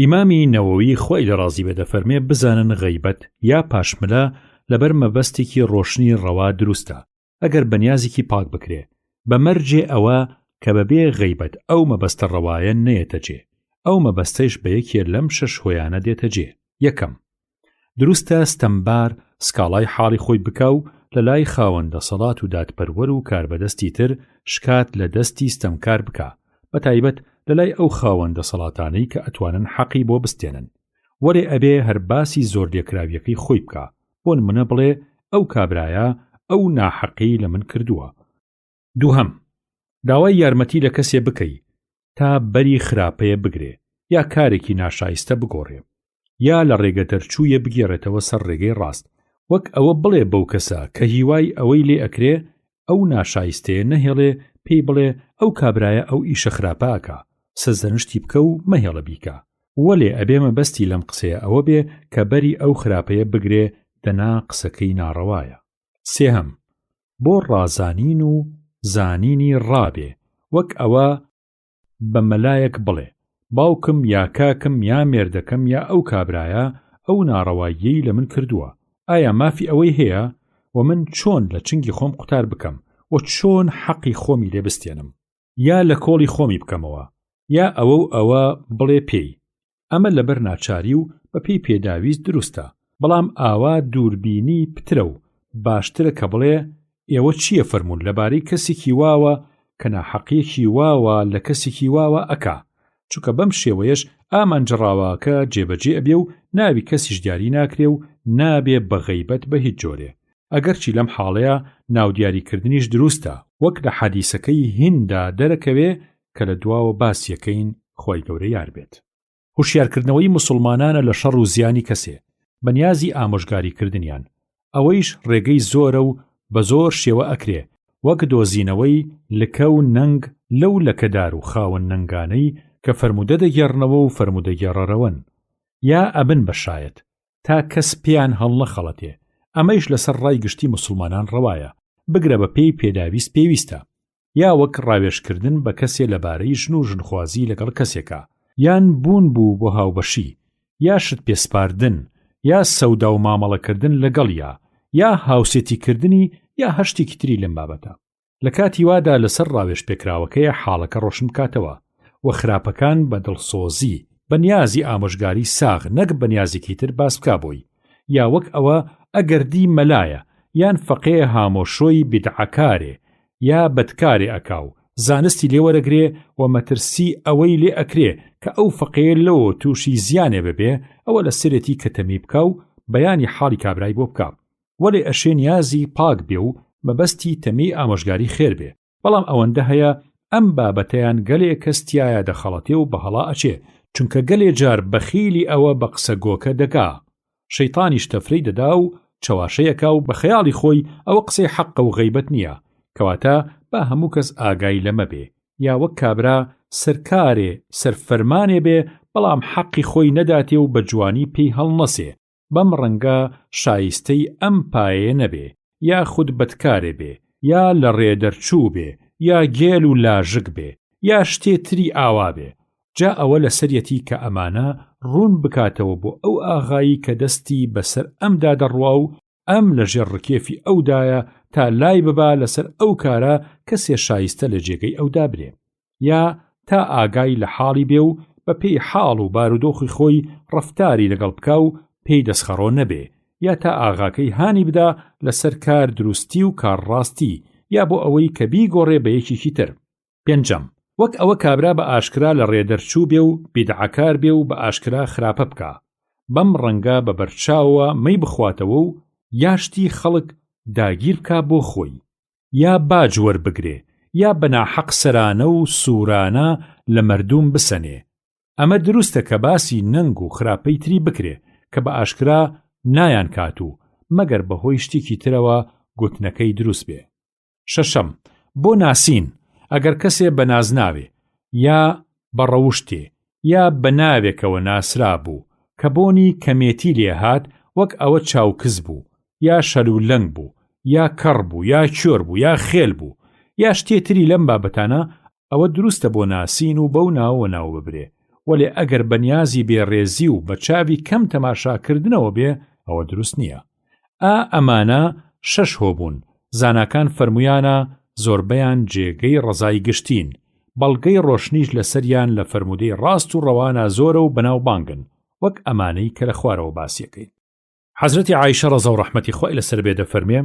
ئیمامی نەوەوی خۆی لە ڕازی بە دەفەرمێ بزانن غەیبەت یا پاشملە لەبەر مەبەستێکی ڕۆشنی ڕەوا دروستە ئەگەر بەنیازێکی پاک بکرێ بە مەرجێ ئەوە کە بەبێ غەیبەت ئەو مەبەستە ڕەوایە نەیەتە جێ ئەو مەبەستەیش بە یەکێ لەم شەش هۆیانە دێتە جێ. یەکەم، دروستە ستەمبار سکاڵای حاڵی خۆی بکە و لە لای خاوەندە سەڵات و دادپەروەر و کاربەدەستی تر شکات لە دەستی ستەمکار بکە، بە تایبەت لە لای ئەو خاوەندە سەڵاتانەی کە ئەتوانن حەقی بۆ بستێنن. وەرێ ئەبێ هەر باسی زۆر لێکراویەکەی خۆی بکە، بۆ نمونە بڵێ ئەو کابرایە ئەو ناحەقی لە من کردووە. دووهەم، داوای یارمەتی لە کەسێ بکەی تا بەری خراپەیە بگرێ یا کارێکی ناشایستە بگۆڕێ یا لە ڕێگە دەرچوویە بگێڕێتەوە سەر ڕێگەی ڕاست، وەک ئەوە بڵێ بەو کەسە کە هیوای ئەوەی لێ ئەکرێ ئەو ناشایستەیە نەهێڵێ، پێی بڵێ ئەو کابرایە ئەو ئیشە خراپەکە، سەرزەنشتی بکە و مەهێڵە بیکە. وەلێ ئەبێ مەبەستی لەم قسەیە ئەوە بێ کە بەری ئەو خراپەیە بگرێ دەنا قسەکەی ناڕەوایە. سێهەم، بۆ ڕازانین و زانینی ڕابێ وەک ئەوە بە مەلایەک بڵێ باوکم یا کاکم یا مێردەکەم یا ئەو کابرایە ئەو ناڕەواییەی لە من کردووە، ئایا مافی ئەوەی هەیە و من چۆن لە چنگی خۆم قوتار بکەم و چۆن حەقی خۆمی لێ بستێنم، یا لە کۆڵی خۆمی بکەمەوە، یا ئەوە بڵێ پێی. ئەمە لەبەر ناچاری و بە پێی پێداویست دروستە، بەڵام ئاوا دووربینی پترە و باشترە کە بڵێ ئێوە چییە فەرمون لەبارەی کەسێکی واوە کە ناحەقیەکی واوە لە کەسێکی واوە ئەکا، چونکە بەم شێوەیەش ئامانجڕاواکە جێبەجێ ئەبێ و ناوی کەسیش دیاری ناکرێ و نابێ بە غەیبەت بە هیچ جۆرێ. ئەگەرچی لەم حاڵەیە ناودیاریکردنیش دروستە، وەک لە حەدیسەکەی هیندا دەرەکەوێ کە لە دواوە باسیەکەین خۆی گەورە یار بێت. هوشیارکردنەوەی موسڵمانانە لە شەڕ و زیانی کەسێ بەنیازی ئامۆژگاریکردنیان، ئەوەیش ڕێگەی زۆرە و بە زۆر شێوە ئەکرێ، وەک دۆزینەوەی لکە و نەنگ لەو لەکەدار و خاوەن نەنگانەی کە فەرمودە دەگێڕنەوە و فەرمودە گێڕەرەوەن، یا ئەبن بەشایەت تا کەس پێیان هەڵ نەخەڵەتێ. ئەمەیش لەسەر ڕای گشتی موسڵمانان ڕەوایە، بگرە بە پێی پێداویست پێویستە، یا وەک ڕاوێژکردن بە کەسێ لەبارەی ژن و ژنخوازی لەگەڵ کەسێکە، یان بوون بوو بۆ هاوبەشی، یا شت پێسپاردن، یا سەودا و مامەڵەکردن لەگەڵیا، یا هاوسێتیکردنی یا هەشتێکی تری لەم بابەتە. لە کاتی وادا لەسەر ڕاوێژ پێکراوەکەیە حاڵەکە ڕۆشن بکاتەوە و خراپەکان بە دڵسۆزی بەنیازی ئامۆژگاری ساغ نەک بەنیازێکی تر باس بکا بۆی، یا وەک ئەوە ئەگەردی مەلایە یان فەقێ هامۆشۆی بیدعەکارێ یا بەدکارێ ئەکاو زانستی لێوەرەگرێ و مەترسی ئەوەی لێ ئەکرێ کە ئەو فەقێ لەوە تووشی زیانێ ببێ، ئەوە لە سرێتی کەتەمی بکە و بەیانی حاڵی کابرای بۆ بکە، وەلێ ئەشێ نیازی پاک بێ و مەبەستی تەمەی ئامۆژگاری خێر بێ. بەڵام ئەوەندە هەیە ئەم بابەتەیان گەلێ کەستیایە دەخەڵەتێ و بەهەڵا ئەچێ، چونکە گەلێ جار بەخیلی ئەوە بە قسە گۆکە دەگا، شەیتانیش تەفرەی دەدا و چەواشەیەکا و بە خەیاڵی خۆی ئەوە قسەی حەقە و غەیبەت نییە، کەواتە با هەموو کەس ئاگای لەمە بێ، یا وەک کابرا سەرکارێ سەرفەرمانێ بێ بەڵام حەقی خۆی نەداتێ و بە جوانی پێی هەڵنەسێ، بەم ڕەنگە شایستەی ئەم پایەیە نەبێ، یا خود بەدکارێ بێ، یا لە ڕێدەرچوو بێ، یا گێل و لاژک بێ، یا شتێتری ئاوا بێ. جا ئەوە لە سەرەتی کە ئەمانە ڕوون بکاتەوە بۆ ئەو ئاغایی کە دەستی بەسەر ئەمدا دەڕوا و ئەم لە ژێر ڕکێفی ئەودایە تا لای ببا لەسەر ئەو کارە کەسێ شایستە لە جێگەی ئەودا برێ، یا تا ئاگای لە حاڵی بێ و بە پێی حاڵ و بارودۆخی خۆی ڕەفتاری لەگەڵ بکا و پێی دەسخەڕۆ نەبێ، یا تا ئاغاکەی هانی بدا لەسەر کار دروستی و کارڕاستی، یا بۆ ئەوەی کە بیگۆڕێ بە یەکێکی تر. پێنجەم، وەک ئەوە کابرا بە ئاشکرا لە ڕێدەرچوو بێ و بیدعەکار بێ و بە ئاشکرا خراپە بکە، بەم ڕەنگە بە بەرچاوە مەی بخواتەوە و یاشتی خەڵک داگیر بکا بۆ خۆی، یا باج وەربگرێ، یا بەناحەق سەرانە و سوورانە لە مەردوم بسەنێ. ئەمە دروستە کە باسی نەنگ و خراپەی تری بکرێ کە بە ئاشکرا نایان کات و مەگەر بەهۆی شتێکی ترەوە گوتنەکەی دروست بێ. شەشەم، بۆ ناسین ئەگەر کەسێ بە ناز ناوێ یا بە ڕەوشتێ یا بە ناوێکەوە ناسرا بوو کە بۆنی کەمێتی لێهات، وەک ئەوە چاوکز بوو یا شەلولەنگ بوو یا کەڕ بوو یا کێر بوو یا خێل بوو یا شتێتری لەم بابەتانە ئەوە دروستە بۆ ناسین و بەو ناوە ناو ببرێ وەلێ ئەگەر بەنیازی بێڕێزی و بە چاوی کەم تەماشاکردنەوە بێ ئەوە دروست نییە. ئەمانە 6 هۆبوون. زاناکان فەرمویانە زۆربەیان جێگەی ڕزای گشتین، بەڵگەی ڕۆشنیش لەسەریان لە فەرمودەی ڕاست و ڕەوانە زۆرە و بەناوبانگن وەک ئەمانەی کە لە خوارەوە باسیەکەین. حەزرەتی عایشە ڕەزا و ڕەحمەتی خوای لەسەر بێ دەفەرمێ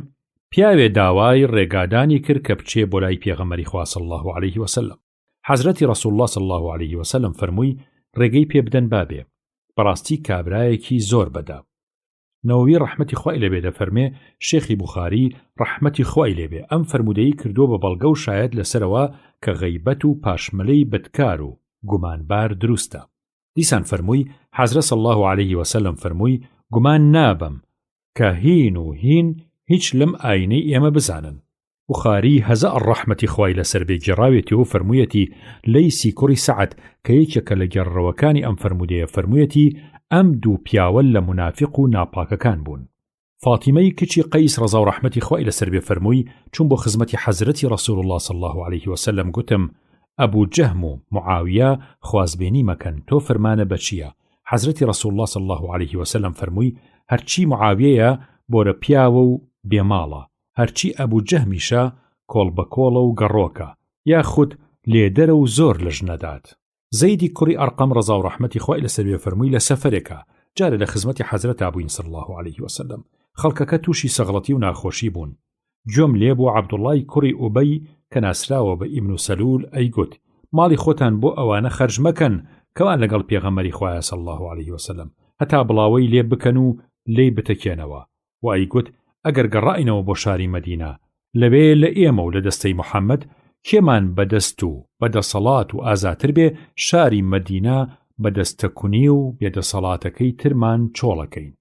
پیاوێ داوای ڕێگادانی کرد کە بچێ بۆ لای پێغەمبەری خوا صلی الله علیه وسلم. حەزرەتی ڕەسوڵ الله صلی الله علیه وسلم فەرمووی ڕێگەی پێ بدەن بابێ، بەڕاستی کابرایەکی زۆر بەدا. نەوەوی ڕەحمەتی خوای لێبێ دەفەرمێ شێخی بوخاری ڕەحمەتی خوای لێبێ ئەم فەرمودەی کردووە بە بەڵگە و شایەت لەسەرەوە کە غەیبەت و پاشمەلەی بەدکار و گومانبار دروستە. دیسان فەرمووی حەزرە صلی الله علیه وسلم فەرمووی گومان نابم کە هین و هین هیچ لەم ئاینەی ئێمە بزانن. بوخاری هەزە ڕەحمەتی خوای لەسەر بێ گێڕاوێتی و فەرموویەتی لەیسی کوڕی سەعەد کە یەکێکە لە گێڕەوەکانی ئەم فەرمودەیە فەرموویەتی ئەم دوو پیاوە لە منافق و ناپاکەکان بوون. فاتیمەی کچی قەیس ڕەزا و ڕەحمەتی خوای لەسەر بێ فەرمووی چوون بۆ خزمەتی حەزرەتی ڕەسوڵ الله صلی الله علیه وسلم گوتم ئەبوو جەهم و معاویە خوازبێنی مەکەن تۆ فەرمانە بەچییە؟ حەزرەتی ڕەسوڵ الله صلی الله علیه وسلم فەرمووی هەرچی معاویەیە بۆرە پیاوە و بێماڵە، هەرچی ئەبوو جەهمیشە کۆڵ بە کۆڵە و گەڕۆکە یاخود لێدەرە و زۆر لە ژنەدات. زەیدی کوڕی ئەرقەم ڕەزا و ڕەحمەتی خوای لەسەر بێ فەرمووی لە سەفەرێکە جارە لە خزمەتی حەزرەت بووین صلی الله علیه وسلم خەڵکەکە تووشی سەغڵەتی و ناخۆشی بوون. گوێم لێ بۆ عەبدوڵای کوڕی ئوبەی کە ناسراوە بە ئیبن سەلول ئەیگوت ماڵی خۆتان بۆ ئەوانە خەرج مەکەن کەوان لەگەڵ پێغەمبەری خوایە صلی الله علیه وسلم هەتا بڵاوەی لێ بکەن و لێی بتەکێنەوە و ئەیگوت ئەگەر گەڕائینەوە بۆ شاری مەدینە لەوێ لە ئێمە و لە دەستەی محەممەد کێمان بەدەست و بەدەسەڵات و ئازاتر بێ شاری مەدینە بەدەستەکونی و بێدەسەڵاتەکەی ترمان چۆڵەکەین.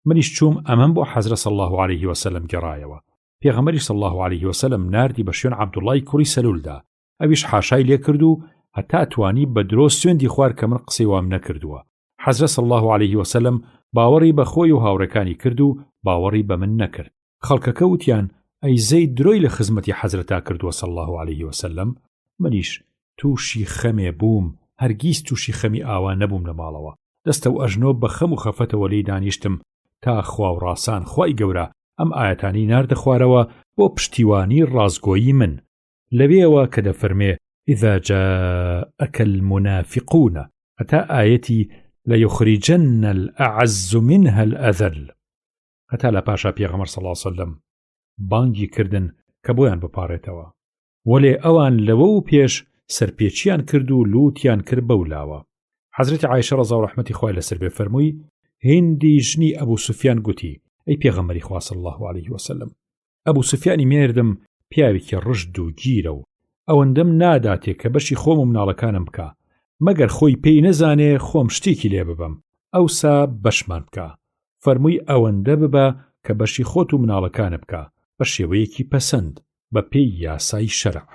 منیش چووم ئەمەم بۆ حەزرە صلی الله علیه وسلم گەڕایەوە. پێغەمبەری صلی الله علیه وسلم ناردی بە شوێن عەبدوڵای کوڕی سەلولدا ئەویش حاشای لێ کرد و هەتا توانی بە درۆ سوێندی خوار کە من قسەی وام نەکردووە. حەزرە صلی الله علیه وسلم باوەڕی بە خۆی و هاوڕەکانی کرد و باوەڕی بە من نەکرد. خەڵکەکە وتیان ئەی زەید درۆی لە خزمەتی حەزرەتا کردووە صلی الله علیه وسلم. منیش تووشی خەمێ بووم، هەرگیز تووشی خەمی ئاوا نەبووم لە ماڵەوە. دەستە و ئەژنۆ بە خەم و خەفەتەوە لێی دانیشتم تا خوا و ڕاسان خوای گەورە ئەم ئاەتانی ناردە خوارەوە بۆ پشتیوانی ڕازگۆیی من لەوێەوە کە دەفەرمێ إذا جاءك المنافقون هەتا ئاەتی ليخرجن الأعز منها الأذل هەتا لە پاشا پێغەمبەر صلی الله علیه وسلم بانگی کردن کە بۆیان بپارێتەوە وەلێ ئەوان لەوە و پێش سەرپێچیان کرد و لوتیان کرد بەولاوە. حەزرەتی عایشە ڕەزا و ڕەحمەتی خوای لەسەر بێ فەرمووی هێندی ژنی ئەبوو سوفیان گوتی ئەی پێغەمبەری خوا صلی الله علیه وسلم ئەبوو سوفیانی مێردم پیاوێکی ڕژد و گیرە و ئەوەندەم ناداتێ کە بەشی خۆم و مناڵەکانم بکە مەگەر خۆی پێی نەزانێ خۆم شتێکی لێ ببەم ئەوسا بەشمان بکە. فەرمووی ئەوەندە ببە کە بەشی خۆت و مناڵەکانت بکە بە شێوەیەکی پەسەند بە پێی یاسای شەرع.